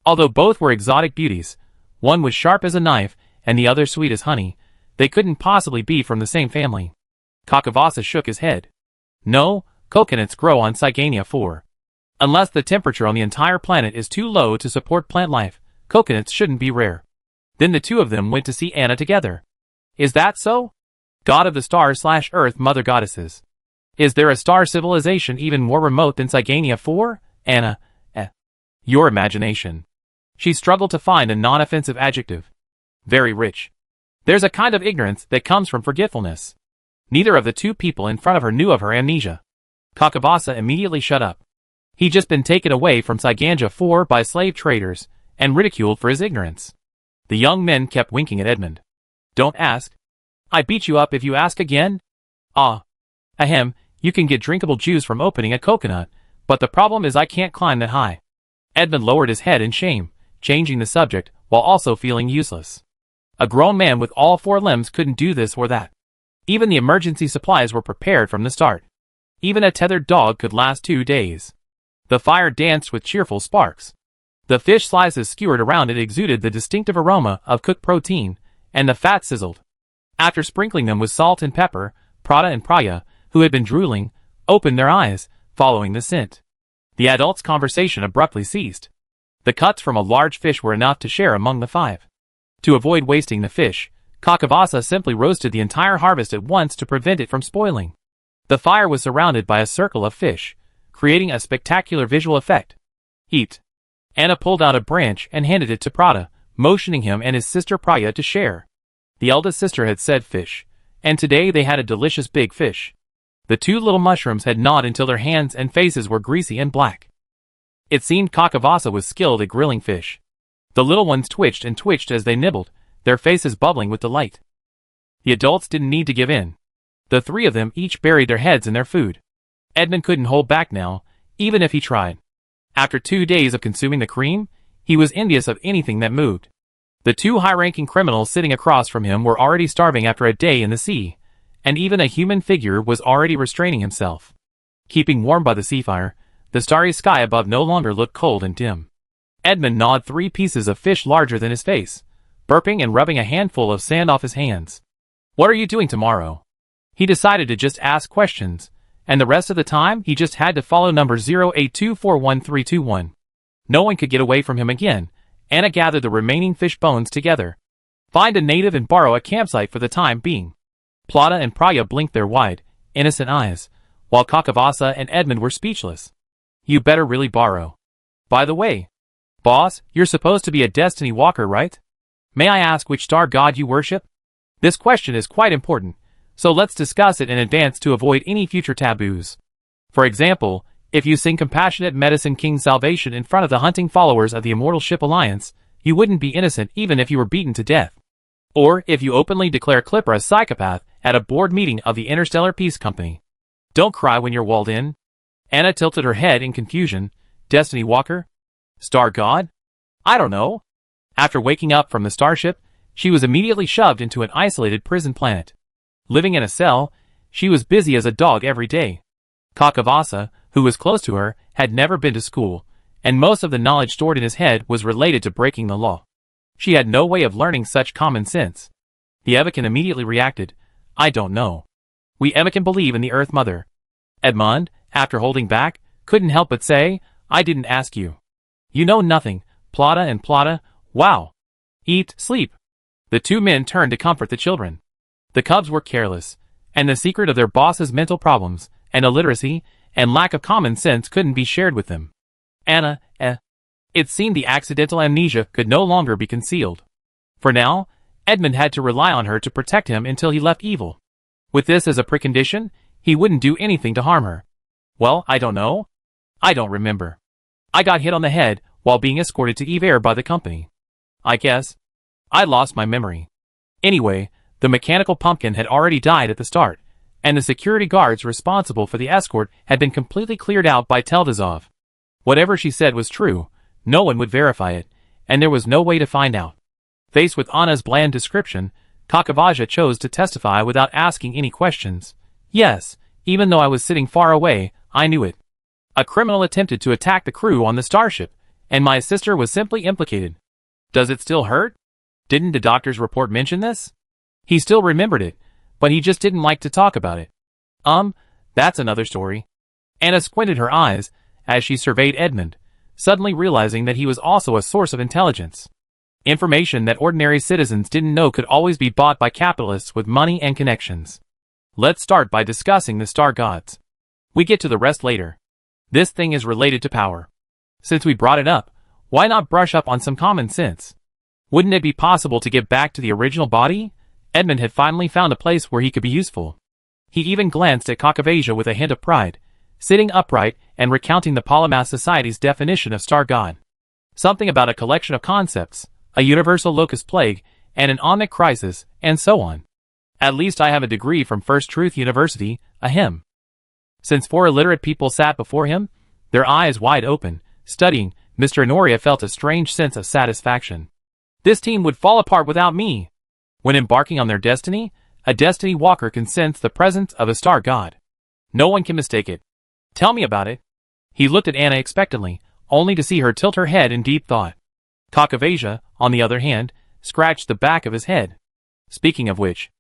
Although both were exotic beauties, One was sharp as a knife, and the other sweet as honey. They couldn't possibly be from the same family. Kakavasa shook his head. No, coconuts grow on Cygania 4. Unless the temperature on the entire planet is too low to support plant life, coconuts shouldn't be rare. Then the two of them went to see Anna together. Is that so? God of the stars/Earth mother goddesses. Is there a star civilization even more remote than Cygania 4? Anna, your imagination. She struggled to find a non-offensive adjective. Very rich. There's a kind of ignorance that comes from forgetfulness. Neither of the two people in front of her knew of her amnesia. Kakavasa immediately shut up. He'd just been taken away from Cygania 4 by slave traders, and ridiculed for his ignorance. The young men kept winking at Edmund. Don't ask. I beat you up if you ask again. Ah. Ahem, you can get drinkable juice from opening a coconut, but the problem is I can't climb that high. Edmund lowered his head in shame, changing the subject, while also feeling useless. A grown man with all 4 limbs couldn't do this or that. Even the emergency supplies were prepared from the start. Even a tethered dog could last 2 days. The fire danced with cheerful sparks. The fish slices skewered around it exuded the distinctive aroma of cooked protein, and the fat sizzled. After sprinkling them with salt and pepper, Prada and Praya, who had been drooling, opened their eyes, following the scent. The adults' conversation abruptly ceased. The cuts from a large fish were enough to share among the 5. To avoid wasting the fish, Kakavasa simply roasted the entire harvest at once to prevent it from spoiling. The fire was surrounded by a circle of fish, creating a spectacular visual effect. Eat. Anna pulled out a branch and handed it to Prada, motioning him and his sister Praya to share. The eldest sister had said fish, and today they had a delicious big fish. The 2 little mushrooms had gnawed until their hands and faces were greasy and black. It seemed Kakavasa was skilled at grilling fish. The little ones twitched and twitched as they nibbled, their faces bubbling with delight. The adults didn't need to give in. The 3 of them each buried their heads in their food. Edmund couldn't hold back now, even if he tried. After 2 days of consuming the cream, he was envious of anything that moved. The 2 high-ranking criminals sitting across from him were already starving after a day in the sea, and even a human figure was already restraining himself. Keeping warm by the sea fire, the starry sky above no longer looked cold and dim. Edmund gnawed 3 pieces of fish larger than his face, burping and rubbing a handful of sand off his hands. What are you doing tomorrow? He decided to just ask questions, and the rest of the time he just had to follow number 082411321. No one could get away from him again. Anna gathered the remaining fish bones together. Find a native and borrow a campsite for the time being. Plata and Praya blinked their wide, innocent eyes, while Kakavasa and Edmund were speechless. You better really borrow. By the way, boss, you're supposed to be a destiny walker, right? May I ask which star god you worship? This question is quite important, so let's discuss it in advance to avoid any future taboos. For example, if you sing Compassionate Medicine King's Salvation in front of the hunting followers of the Immortal Ship Alliance, you wouldn't be innocent even if you were beaten to death. Or if you openly declare Clipper a psychopath at a board meeting of the Interstellar Peace Company. Don't cry when you're walled in. Anna tilted her head in confusion. Destiny Walker? Star God? I don't know. After waking up from the starship, she was immediately shoved into an isolated prison planet. Living in a cell, she was busy as a dog every day. Kakavasa, who was close to her, had never been to school, and most of the knowledge stored in his head was related to breaking the law. She had no way of learning such common sense. The Evocan immediately reacted, I don't know. We Evocan believe in the Earth Mother. Edmund, after holding back, couldn't help but say, I didn't ask you. You know nothing, Plata and Plata, wow. Eat, sleep. The 2 men turned to comfort the children. The cubs were careless, and the secret of their boss's mental problems, and illiteracy, and lack of common sense couldn't be shared with them. Anna, It seemed the accidental amnesia could no longer be concealed. For now, Edmund had to rely on her to protect him until he left Ivel. With this as a precondition, he wouldn't do anything to harm her. Well, I don't know. I don't remember. I got hit on the head while being escorted to Ivel by the company. I guess. I lost my memory. Anyway, the mechanical pumpkin had already died at the start, and the security guards responsible for the escort had been completely cleared out by Teldazov. Whatever she said was true, no one would verify it, and there was no way to find out. Faced with Anna's bland description, Kakavasa chose to testify without asking any questions. Yes, even though I was sitting far away, I knew it. A criminal attempted to attack the crew on the starship, and my sister was simply implicated. Does it still hurt? Didn't the doctor's report mention this? He still remembered it, but he just didn't like to talk about it. That's another story. Anna squinted her eyes as she surveyed Edmund, suddenly realizing that he was also a source of intelligence. Information that ordinary citizens didn't know could always be bought by capitalists with money and connections. Let's start by discussing the star gods. We get to the rest later. This thing is related to power. Since we brought it up, why not brush up on some common sense? Wouldn't it be possible to get back to the original body? Edmund had finally found a place where he could be useful. He even glanced at Caucasia with a hint of pride, sitting upright and recounting the Polymath Society's definition of star god. Something about a collection of concepts, a universal locust plague, and an omnic crisis, and so on. At least I have a degree from First Truth University, ahem. Since four illiterate people sat before him, their eyes wide open, studying, Mr. Honoria felt a strange sense of satisfaction. This team would fall apart without me. When embarking on their destiny, a destiny walker can sense the presence of a star god. No one can mistake it. Tell me about it. He looked at Anna expectantly, only to see her tilt her head in deep thought. Caucasia, on the other hand, scratched the back of his head. Speaking of which,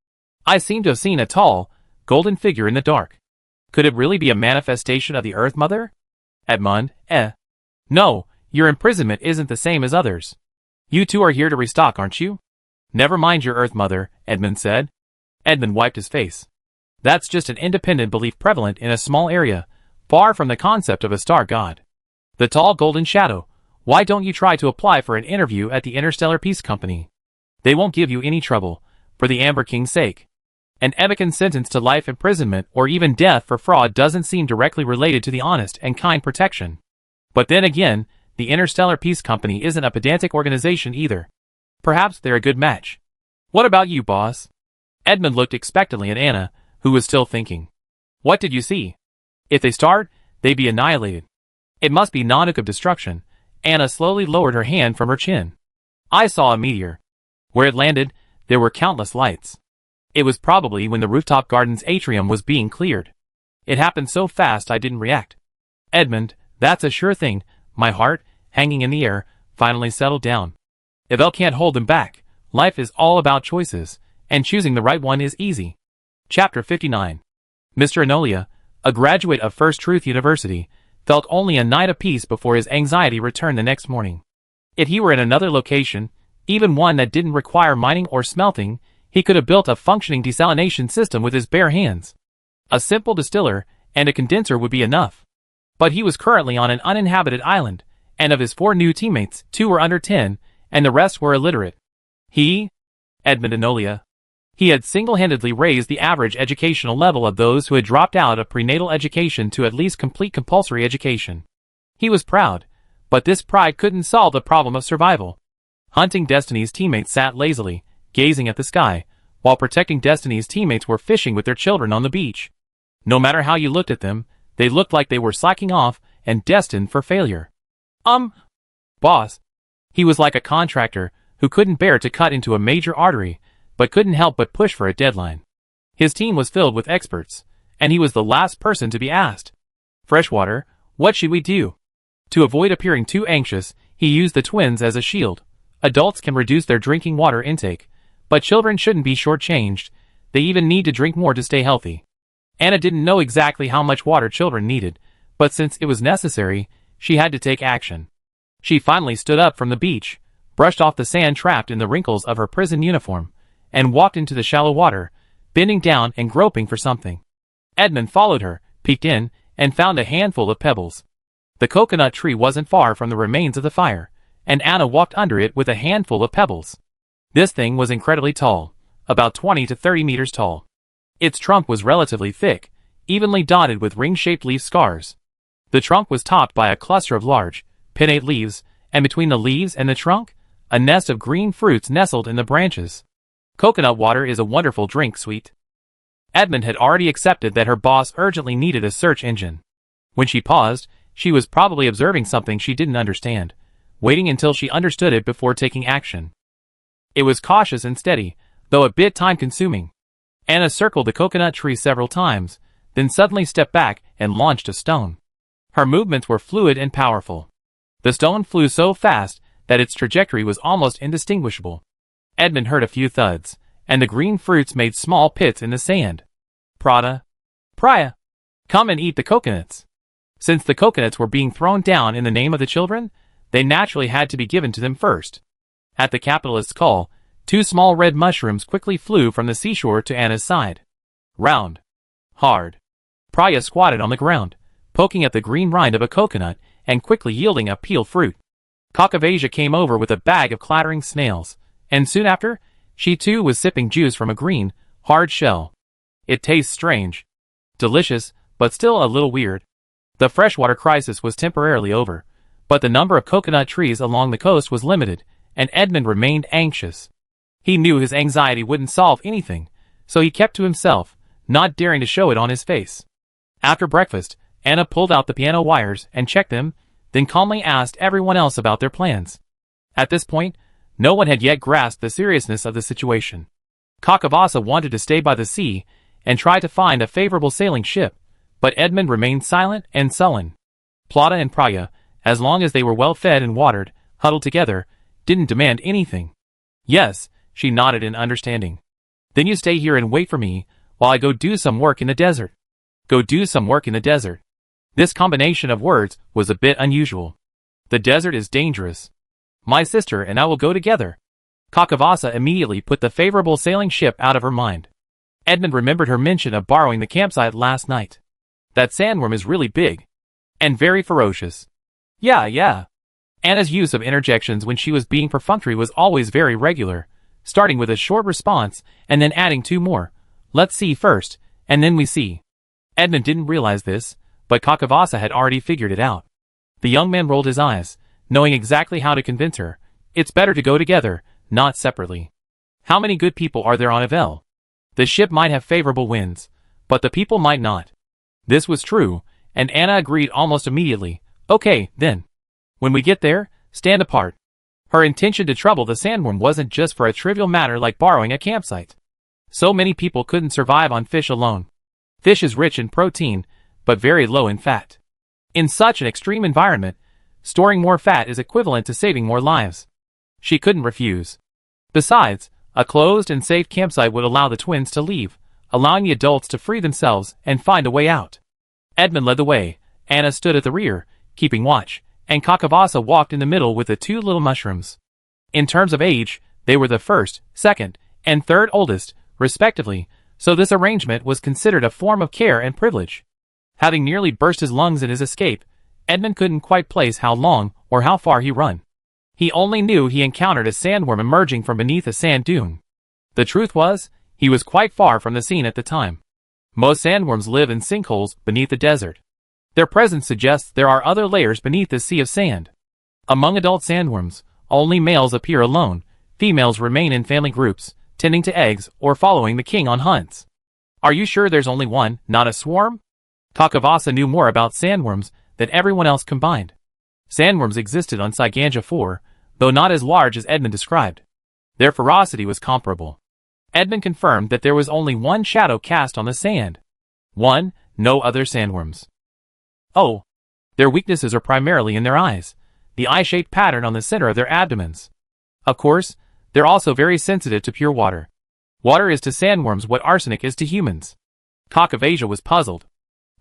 I seem to have seen a tall, golden figure in the dark. Could it really be a manifestation of the Earth Mother? Edmund, No, your imprisonment isn't the same as others. You two are here to restock, aren't you? Never mind your Earth Mother, Edmund said. Edmund wiped his face. That's just an independent belief prevalent in a small area, far from the concept of a star god. The tall golden shadow, why don't you try to apply for an interview at the Interstellar Peace Company? They won't give you any trouble, for the Amber King's sake. An Ebican sentence to life imprisonment or even death for fraud doesn't seem directly related to the honest and kind protection. But then again, the Interstellar Peace Company isn't a pedantic organization either. Perhaps they're a good match. What about you, boss? Edmund looked expectantly at Anna, who was still thinking. What did you see? If they start, they'd be annihilated. It must be Nanook of destruction. Anna slowly lowered her hand from her chin. I saw a meteor. Where it landed, there were countless lights. It was probably when the rooftop garden's atrium was being cleared. It happened so fast I didn't react. Edmund, that's a sure thing. My heart, hanging in the air, finally settled down. Ivel can't hold him back. Life is all about choices, and choosing the right one is easy. Chapter 59. Mr. Enolia, a graduate of First Truth University, felt only a night of peace before his anxiety returned the next morning. If he were in another location, even one that didn't require mining or smelting, he could have built a functioning desalination system with his bare hands. A simple distiller and a condenser would be enough. But he was currently on an uninhabited island, and of his 4 new teammates, 2 were under 10, and the rest were illiterate. Edmund Enolia. He had single-handedly raised the average educational level of those who had dropped out of prenatal education to at least complete compulsory education. He was proud, but this pride couldn't solve the problem of survival. Hunting Destiny's teammates sat lazily, gazing at the sky, while Protecting Destiny's teammates were fishing with their children on the beach. No matter how you looked at them, they looked like they were slacking off and destined for failure. Boss. He was like a contractor who couldn't bear to cut into a major artery, but couldn't help but push for a deadline. His team was filled with experts, and he was the last person to be asked. Freshwater, what should we do? To avoid appearing too anxious, he used the twins as a shield. Adults can reduce their drinking water intake, but children shouldn't be shortchanged. They even need to drink more to stay healthy. Anna didn't know exactly how much water children needed, but since it was necessary, she had to take action. She finally stood up from the beach, brushed off the sand trapped in the wrinkles of her prison uniform, and walked into the shallow water, bending down and groping for something. Edmund followed her, peeked in, and found a handful of pebbles. The coconut tree wasn't far from the remains of the fire, and Anna walked under it with a handful of pebbles. This thing was incredibly tall, about 20 to 30 meters tall. Its trunk was relatively thick, evenly dotted with ring-shaped leaf scars. The trunk was topped by a cluster of large, pinnate leaves, and between the leaves and the trunk, a nest of green fruits nestled in the branches. Coconut water is a wonderful drink, sweet. Edmund had already accepted that her boss urgently needed a search engine. When she paused, she was probably observing something she didn't understand, waiting until she understood it before taking action. It was cautious and steady, though a bit time-consuming. Anna circled the coconut tree several times, then suddenly stepped back and launched a stone. Her movements were fluid and powerful. The stone flew so fast that its trajectory was almost indistinguishable. Edmund heard a few thuds, and the green fruits made small pits in the sand. Priya, come and eat the coconuts. Since the coconuts were being thrown down in the name of the children, they naturally had to be given to them first. At the capitalist's call, 2 small red mushrooms quickly flew from the seashore to Anna's side. Round. Hard. Priya squatted on the ground, poking at the green rind of a coconut and quickly yielding a peeled fruit. Cockavasia came over with a bag of clattering snails, and soon after, she too was sipping juice from a green, hard shell. It tastes strange. Delicious, but still a little weird. The freshwater crisis was temporarily over, but the number of coconut trees along the coast was limited, and Edmund remained anxious. He knew his anxiety wouldn't solve anything, so he kept to himself, not daring to show it on his face. After breakfast, Anna pulled out the piano wires and checked them, then calmly asked everyone else about their plans. At this point, no one had yet grasped the seriousness of the situation. Kakavasa wanted to stay by the sea and try to find a favorable sailing ship, but Edmund remained silent and sullen. Plata and Priya, as long as they were well fed and watered, huddled together, didn't demand anything. Yes, she nodded in understanding. Then you stay here and wait for me, while I go do some work in the desert. Go do some work in the desert. This combination of words was a bit unusual. The desert is dangerous. My sister and I will go together. Kakavasa immediately put the favorable sailing ship out of her mind. Edmund remembered her mention of borrowing the campsite last night. That sandworm is really big. And very ferocious. Yeah. Anna's use of interjections when she was being perfunctory was always very regular, starting with a short response and then adding 2 more. Let's see first, and then we see. Edmund didn't realize this, but Kakavasa had already figured it out. The young man rolled his eyes, knowing exactly how to convince her. It's better to go together, not separately. How many good people are there on Ivel? The ship might have favorable winds, but the people might not. This was true, and Anna agreed almost immediately. Okay, then. When we get there, stand apart. Her intention to trouble the sandworm wasn't just for a trivial matter like borrowing a campsite. So many people couldn't survive on fish alone. Fish is rich in protein, but very low in fat. In such an extreme environment, storing more fat is equivalent to saving more lives. She couldn't refuse. Besides, a closed and safe campsite would allow the twins to leave, allowing the adults to free themselves and find a way out. Edmund led the way, Anna stood at the rear, keeping watch, and Kakavasa walked in the middle with the 2 little mushrooms. In terms of age, they were the first, second, and third oldest, respectively, so this arrangement was considered a form of care and privilege. Having nearly burst his lungs in his escape, Edmund couldn't quite place how long or how far he run. He only knew he encountered a sandworm emerging from beneath a sand dune. The truth was, he was quite far from the scene at the time. Most sandworms live in sinkholes beneath the desert. Their presence suggests there are other layers beneath the sea of sand. Among adult sandworms, only males appear alone, females remain in family groups, tending to eggs or following the king on hunts. Are you sure there's only one, not a swarm? Kakavasa knew more about sandworms than everyone else combined. Sandworms existed on Cyganja 4, though not as large as Edmund described. Their ferocity was comparable. Edmund confirmed that there was only one shadow cast on the sand. One, no other sandworms. Oh, their weaknesses are primarily in their eyes, the eye-shaped pattern on the center of their abdomens. Of course, they're also very sensitive to pure water. Water is to sandworms what arsenic is to humans. Kakavasia was puzzled.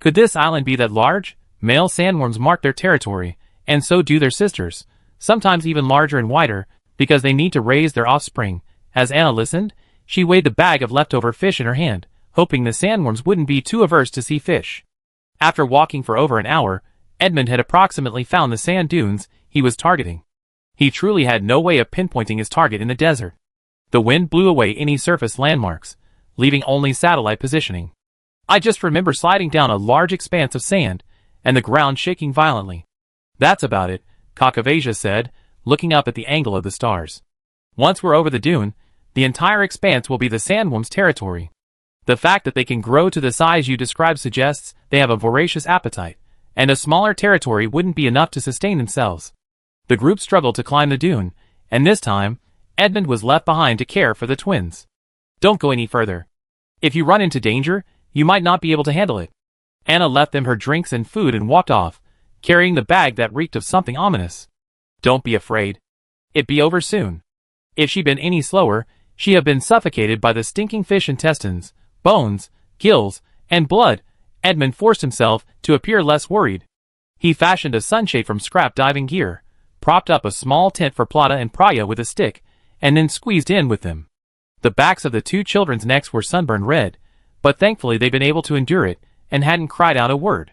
Could this island be that large? Male sandworms mark their territory, and so do their sisters, sometimes even larger and wider, because they need to raise their offspring. As Anna listened, she weighed the bag of leftover fish in her hand, hoping the sandworms wouldn't be too averse to see fish. After walking for over an hour, Edmund had approximately found the sand dunes he was targeting. He truly had no way of pinpointing his target in the desert. The wind blew away any surface landmarks, leaving only satellite positioning. I just remember sliding down a large expanse of sand, and the ground shaking violently. That's about it, Kakavasia said, looking up at the angle of the stars. Once we're over the dune, the entire expanse will be the sandworm's territory. The fact that they can grow to the size you described suggests they have a voracious appetite, and a smaller territory wouldn't be enough to sustain themselves. The group struggled to climb the dune, and this time, Edmund was left behind to care for the twins. Don't go any further. If you run into danger, you might not be able to handle it. Anna left them her drinks and food and walked off, carrying the bag that reeked of something ominous. Don't be afraid. It'll be over soon. If she'd been any slower, she'd have been suffocated by the stinking fish intestines, bones, gills, and blood. Edmund forced himself to appear less worried. He fashioned a sunshade from scrap diving gear, propped up a small tent for Plata and Praya with a stick, and then squeezed in with them. The backs of the two children's necks were sunburned red, but thankfully they'd been able to endure it, and hadn't cried out a word.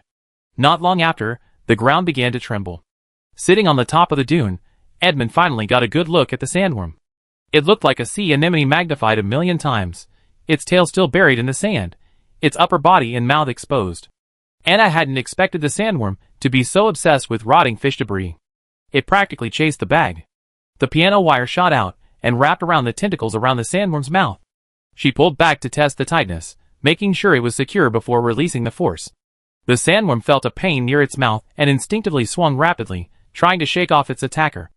Not long after, the ground began to tremble. Sitting on the top of the dune, Edmund finally got a good look at the sandworm. It looked like a sea anemone magnified 1,000,000 times, its tail still buried in the sand, its upper body and mouth exposed. Anna hadn't expected the sandworm to be so obsessed with rotting fish debris. It practically chased the bag. The piano wire shot out and wrapped around the tentacles around the sandworm's mouth. She pulled back to test the tightness, making sure it was secure before releasing the force. The sandworm felt a pain near its mouth and instinctively swung rapidly, trying to shake off its attacker.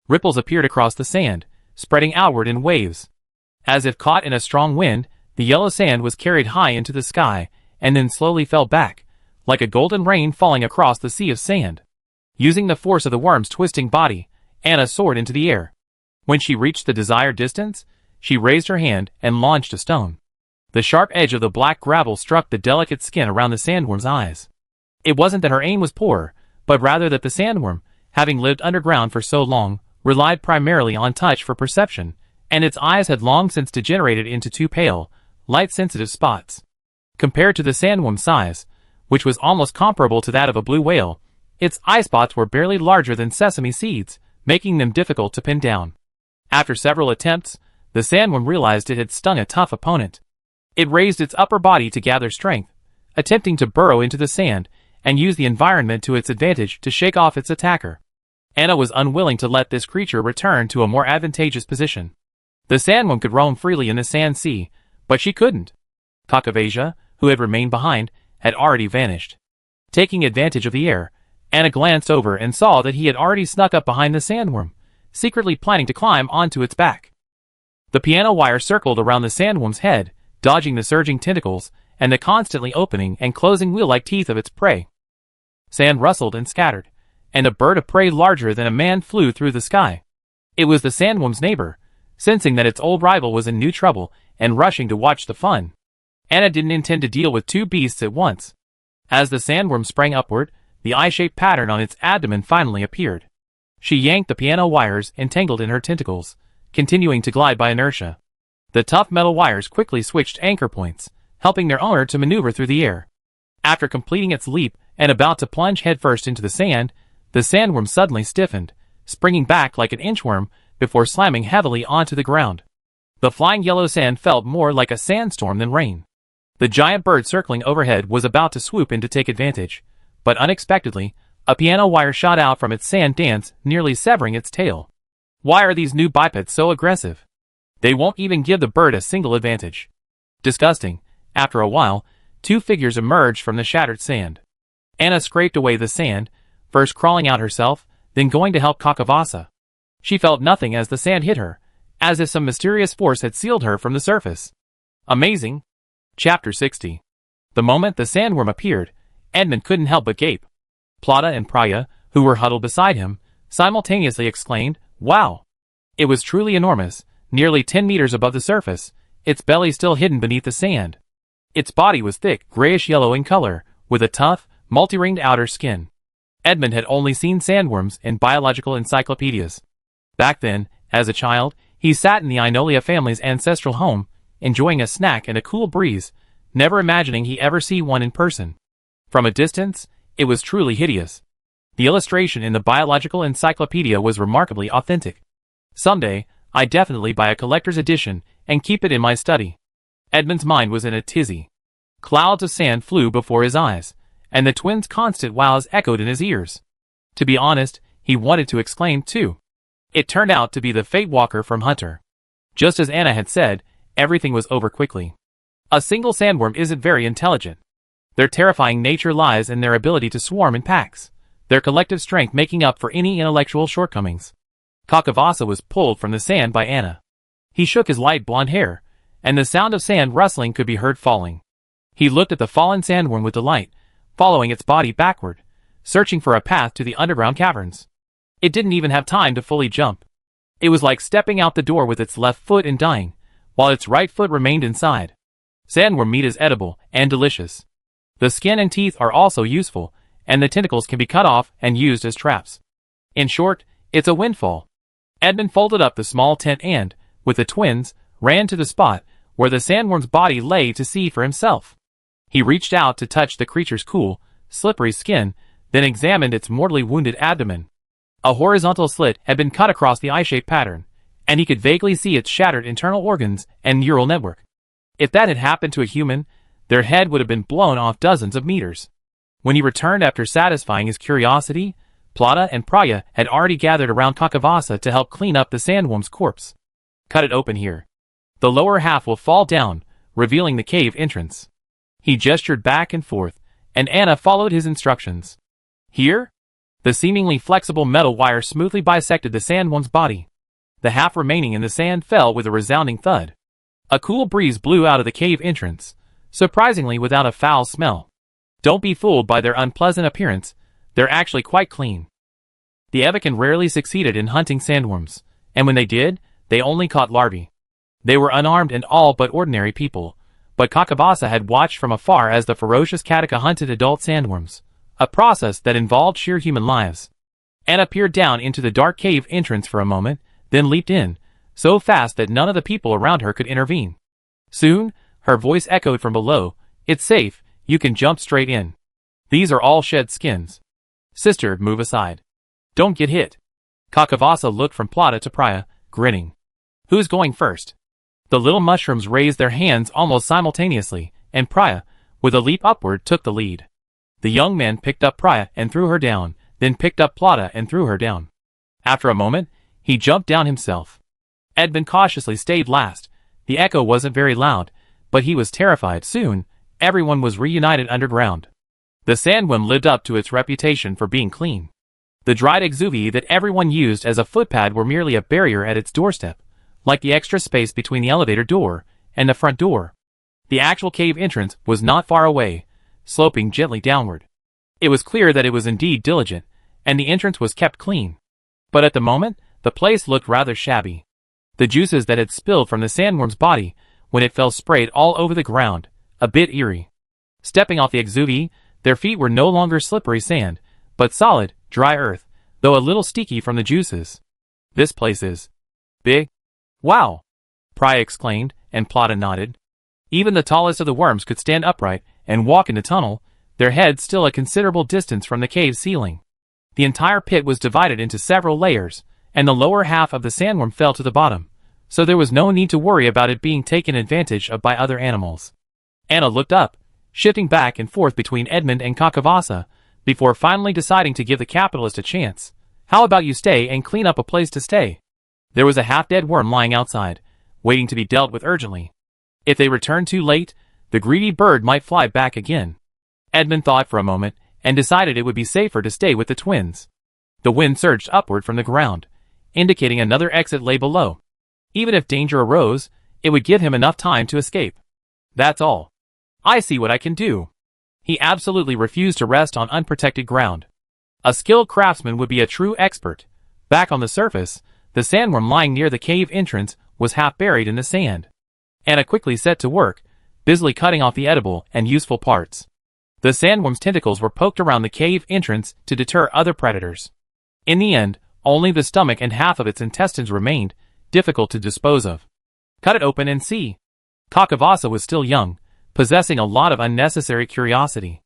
Ripples appeared across the sand, spreading outward in waves. As if caught in a strong wind, the yellow sand was carried high into the sky, and then slowly fell back, like a golden rain falling across the sea of sand. Using the force of the worm's twisting body, Anna soared into the air. When she reached the desired distance, she raised her hand and launched a stone. The sharp edge of the black gravel struck the delicate skin around the sandworm's eyes. It wasn't that her aim was poor, but rather that the sandworm, having lived underground for so long, relied primarily on touch for perception, and its eyes had long since degenerated into two pale, light-sensitive spots. Compared to the sandworm's size, which was almost comparable to that of a blue whale, its eye spots were barely larger than sesame seeds, making them difficult to pin down. After several attempts, the sandworm realized it had stung a tough opponent. It raised its upper body to gather strength, attempting to burrow into the sand and use the environment to its advantage to shake off its attacker. Anna was unwilling to let this creature return to a more advantageous position. The sandworm could roam freely in the sand sea, but she couldn't. Kakavasia, who had remained behind, had already vanished. Taking advantage of the air, Anna glanced over and saw that he had already snuck up behind the sandworm, secretly planning to climb onto its back. The piano wire circled around the sandworm's head, dodging the surging tentacles and the constantly opening and closing wheel-like teeth of its prey. Sand rustled and scattered, and a bird of prey larger than a man flew through the sky. It was the sandworm's neighbor, sensing that its old rival was in new trouble and rushing to watch the fun. Anna didn't intend to deal with two beasts at once. As the sandworm sprang upward, the eye-shaped pattern on its abdomen finally appeared. She yanked the piano wires entangled in her tentacles, continuing to glide by inertia. The tough metal wires quickly switched anchor points, helping their owner to maneuver through the air. After completing its leap and about to plunge headfirst into the sand, the sandworm suddenly stiffened, springing back like an inchworm before slamming heavily onto the ground. The flying yellow sand felt more like a sandstorm than rain. The giant bird circling overhead was about to swoop in to take advantage, but unexpectedly, a piano wire shot out from its sand dance, nearly severing its tail. Why are these new bipeds so aggressive? They won't even give the bird a single advantage. Disgusting. After a while, two figures emerged from the shattered sand. Anna scraped away the sand, first crawling out herself, then going to help Kakavasa. She felt nothing as the sand hit her, as if some mysterious force had sealed her from the surface. Amazing. Chapter 60. The moment the sandworm appeared, Edmund couldn't help but gape. Plata and Praya, who were huddled beside him, simultaneously exclaimed, "Wow!" It was truly enormous, nearly 10 meters above the surface, its belly still hidden beneath the sand. Its body was thick, grayish-yellow in color, with a tough, multi-ringed outer skin. Edmund had only seen sandworms in biological encyclopedias. Back then, as a child, he sat in the Inolia family's ancestral home, enjoying a snack and a cool breeze, never imagining he'd ever see one in person. From a distance, it was truly hideous. The illustration in the biological encyclopedia was remarkably authentic. Someday, I'd definitely buy a collector's edition and keep it in my study. Edmund's mind was in a tizzy. Clouds of sand flew before his eyes, and the twins' constant wows echoed in his ears. To be honest, he wanted to exclaim too. It turned out to be the Fate Walker from Hunter. Just as Anna had said, everything was over quickly. A single sandworm isn't very intelligent. Their terrifying nature lies in their ability to swarm in packs, their collective strength making up for any intellectual shortcomings. Kakavasa was pulled from the sand by Anna. He shook his light blonde hair, and the sound of sand rustling could be heard falling. He looked at the fallen sandworm with delight, following its body backward, searching for a path to the underground caverns. It didn't even have time to fully jump. It was like stepping out the door with its left foot and dying, while its right foot remained inside. Sandworm meat is edible and delicious. The skin and teeth are also useful, and the tentacles can be cut off and used as traps. In short, it's a windfall. Edmund folded up the small tent and, with the twins, ran to the spot where the sandworm's body lay to see for himself. He reached out to touch the creature's cool, slippery skin, then examined its mortally wounded abdomen. A horizontal slit had been cut across the eye-shaped pattern, and he could vaguely see its shattered internal organs and neural network. If that had happened to a human, their head would have been blown off dozens of meters. When he returned after satisfying his curiosity, Plata and Praya had already gathered around Kakavasa to help clean up the sandworm's corpse. Cut it open here. The lower half will fall down, revealing the cave entrance. He gestured back and forth, and Anna followed his instructions. Here? The seemingly flexible metal wire smoothly bisected the sandworm's body. The half remaining in the sand fell with a resounding thud. A cool breeze blew out of the cave entrance, surprisingly without a foul smell. Don't be fooled by their unpleasant appearance, they're actually quite clean. The Evocan rarely succeeded in hunting sandworms, and when they did, they only caught larvae. They were unarmed and all but ordinary people, but Kakavasa had watched from afar as the ferocious Kataka hunted adult sandworms, a process that involved sheer human lives. Anna peered down into the dark cave entrance for a moment, then leaped in, so fast that none of the people around her could intervene. Soon, her voice echoed from below, "It's safe, you can jump straight in. These are all shed skins. Sister, move aside. Don't get hit." Kakavasa looked from Plata to Praya, grinning. "Who's going first?" The little mushrooms raised their hands almost simultaneously, and Praya, with a leap upward, took the lead. The young man picked up Praya and threw her down, then picked up Plata and threw her down. After a moment, he jumped down himself. Edmund cautiously stayed last. The echo wasn't very loud, but he was terrified. Soon, everyone was reunited underground. The sandworm lived up to its reputation for being clean. The dried exuviae that everyone used as a footpad were merely a barrier at its doorstep, like the extra space between the elevator door and the front door. The actual cave entrance was not far away, sloping gently downward. It was clear that it was indeed diligent, and the entrance was kept clean. But at the moment, the place looked rather shabby. The juices that had spilled from the sandworm's body when it fell sprayed all over the ground, a bit eerie. Stepping off the exuviae, their feet were no longer slippery sand, but solid, dry earth, though a little sticky from the juices. "This place is big." "Wow!" Praya exclaimed, and Plata nodded. Even the tallest of the worms could stand upright and walk in the tunnel, their heads still a considerable distance from the cave ceiling. The entire pit was divided into several layers, and the lower half of the sandworm fell to the bottom, so there was no need to worry about it being taken advantage of by other animals. Anna looked up, shifting back and forth between Edmund and Kakavasa, before finally deciding to give the capitalist a chance. "How about you stay and clean up a place to stay?" There was a half-dead worm lying outside, waiting to be dealt with urgently. If they returned too late, the greedy bird might fly back again. Edmund thought for a moment, and decided it would be safer to stay with the twins. The wind surged upward from the ground, indicating another exit lay below. Even if danger arose, it would give him enough time to escape. "That's all. I see what I can do." He absolutely refused to rest on unprotected ground. A skilled craftsman would be a true expert. Back on the surface, the sandworm lying near the cave entrance was half buried in the sand. Anna quickly set to work, busily cutting off the edible and useful parts. The sandworm's tentacles were poked around the cave entrance to deter other predators. In the end, only the stomach and half of its intestines remained, difficult to dispose of. "Cut it open and see." Kakavasa was still young, possessing a lot of unnecessary curiosity.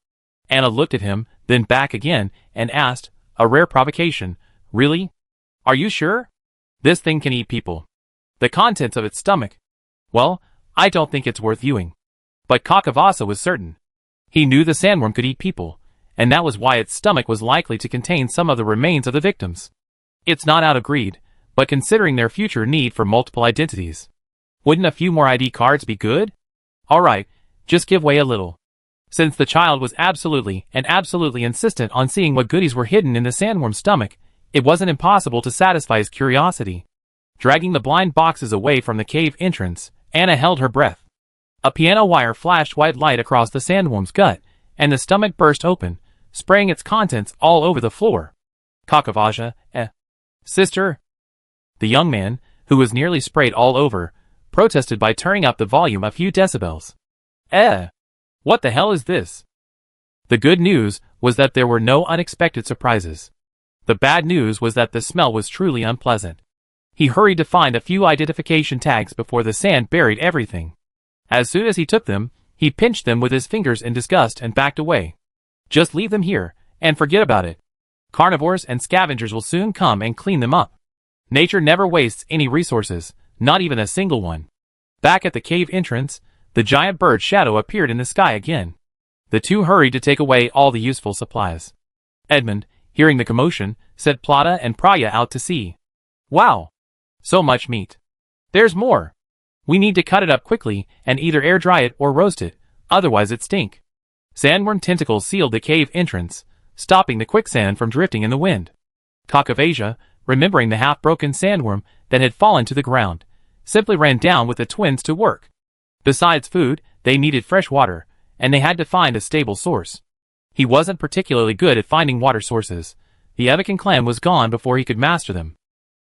Anna looked at him, then back again, and asked, a rare provocation, "Really? Are you sure? This thing can eat people." "The contents of its stomach. Well, I don't think it's worth viewing." But Kakavasa was certain. He knew the sandworm could eat people, and that was why its stomach was likely to contain some of the remains of the victims. It's not out of greed, but considering their future need for multiple identities. Wouldn't a few more ID cards be good? Alright, just give way a little. Since the child was absolutely insistent on seeing what goodies were hidden in the sandworm's stomach, it wasn't impossible to satisfy his curiosity. Dragging the blind boxes away from the cave entrance, Anna held her breath. A piano wire flashed white light across the sandworm's gut, and the stomach burst open, spraying its contents all over the floor. "Kakavasa, Sister?" The young man, who was nearly sprayed all over, protested by turning up the volume a few decibels. What the hell is this? The good news was that there were no unexpected surprises. The bad news was that the smell was truly unpleasant. He hurried to find a few identification tags before the sand buried everything. As soon as he took them, he pinched them with his fingers in disgust and backed away. Just leave them here, and forget about it. Carnivores and scavengers will soon come and clean them up. Nature never wastes any resources, not even a single one. Back at the cave entrance, the giant bird's shadow appeared in the sky again. The two hurried to take away all the useful supplies. Edmund, hearing the commotion, sent Plata and Praya out to sea. Wow! So much meat. There's more. We need to cut it up quickly and either air dry it or roast it, otherwise it stink. Sandworm tentacles sealed the cave entrance, stopping the quicksand from drifting in the wind. Cock of Asia, remembering the half-broken sandworm that had fallen to the ground, simply ran down with the twins to work. Besides food, they needed fresh water, and they had to find a stable source. He wasn't particularly good at finding water sources. The Evican clan was gone before he could master them.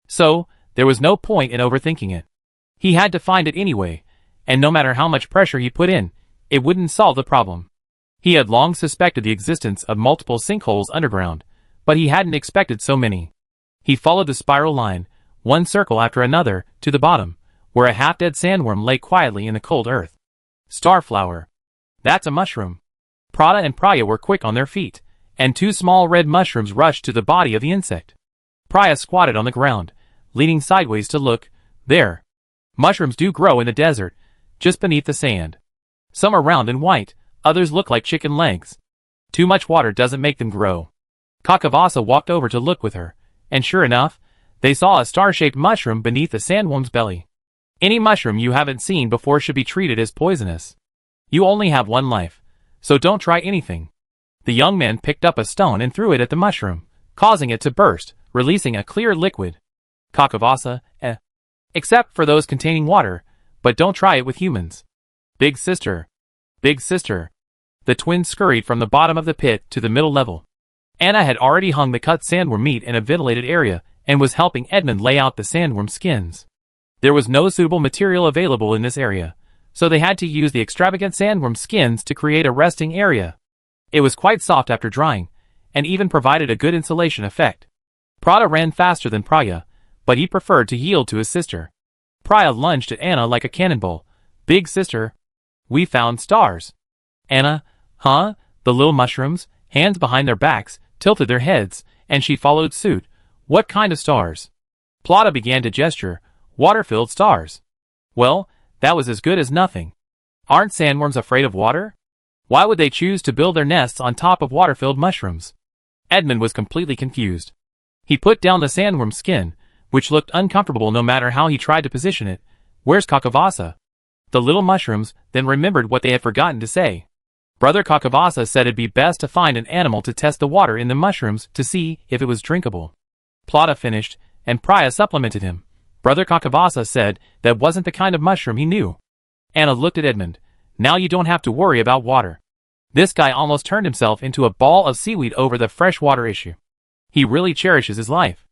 So, there was no point in overthinking it. He had to find it anyway, and no matter how much pressure he put in, it wouldn't solve the problem. He had long suspected the existence of multiple sinkholes underground, but he hadn't expected so many. He followed the spiral line, one circle after another, to the bottom, where a half-dead sandworm lay quietly in the cold earth. Starflower. That's a mushroom. Prada and Praya were quick on their feet, and two small red mushrooms rushed to the body of the insect. Praya squatted on the ground, leaning sideways to look. There. Mushrooms do grow in the desert, just beneath the sand. Some are round and white, others look like chicken legs. Too much water doesn't make them grow. Kakavasa walked over to look with her, and sure enough, they saw a star-shaped mushroom beneath the sandworm's belly. Any mushroom you haven't seen before should be treated as poisonous. You only have one life, so don't try anything. The young man picked up a stone and threw it at the mushroom, causing it to burst, releasing a clear liquid. Kakavasa, except for those containing water, but don't try it with humans. Big sister. Big sister. The twins scurried from the bottom of the pit to the middle level. Anna had already hung the cut sandworm meat in a ventilated area and was helping Edmund lay out the sandworm skins. There was no suitable material available in this area, so they had to use the extravagant sandworm skins to create a resting area. It was quite soft after drying, and even provided a good insulation effect. Prada ran faster than Praya, but he preferred to yield to his sister. Praya lunged at Anna like a cannonball. Big sister. We found stars. Anna, huh? The little mushrooms, hands behind their backs, tilted their heads, and she followed suit. What kind of stars? Plata began to gesture. Water-filled stars. Well, that was as good as nothing. Aren't sandworms afraid of water? Why would they choose to build their nests on top of water-filled mushrooms? Edmund was completely confused. He put down the sandworm skin, which looked uncomfortable no matter how he tried to position it. Where's Kakavasa? The little mushrooms then remembered what they had forgotten to say. Brother Kakavasa said it'd be best to find an animal to test the water in the mushrooms to see if it was drinkable. Plata finished, and Praya supplemented him. Brother Kakavasa said that wasn't the kind of mushroom he knew. Anna looked at Edmund. Now you don't have to worry about water. This guy almost turned himself into a ball of seaweed over the fresh water issue. He really cherishes his life.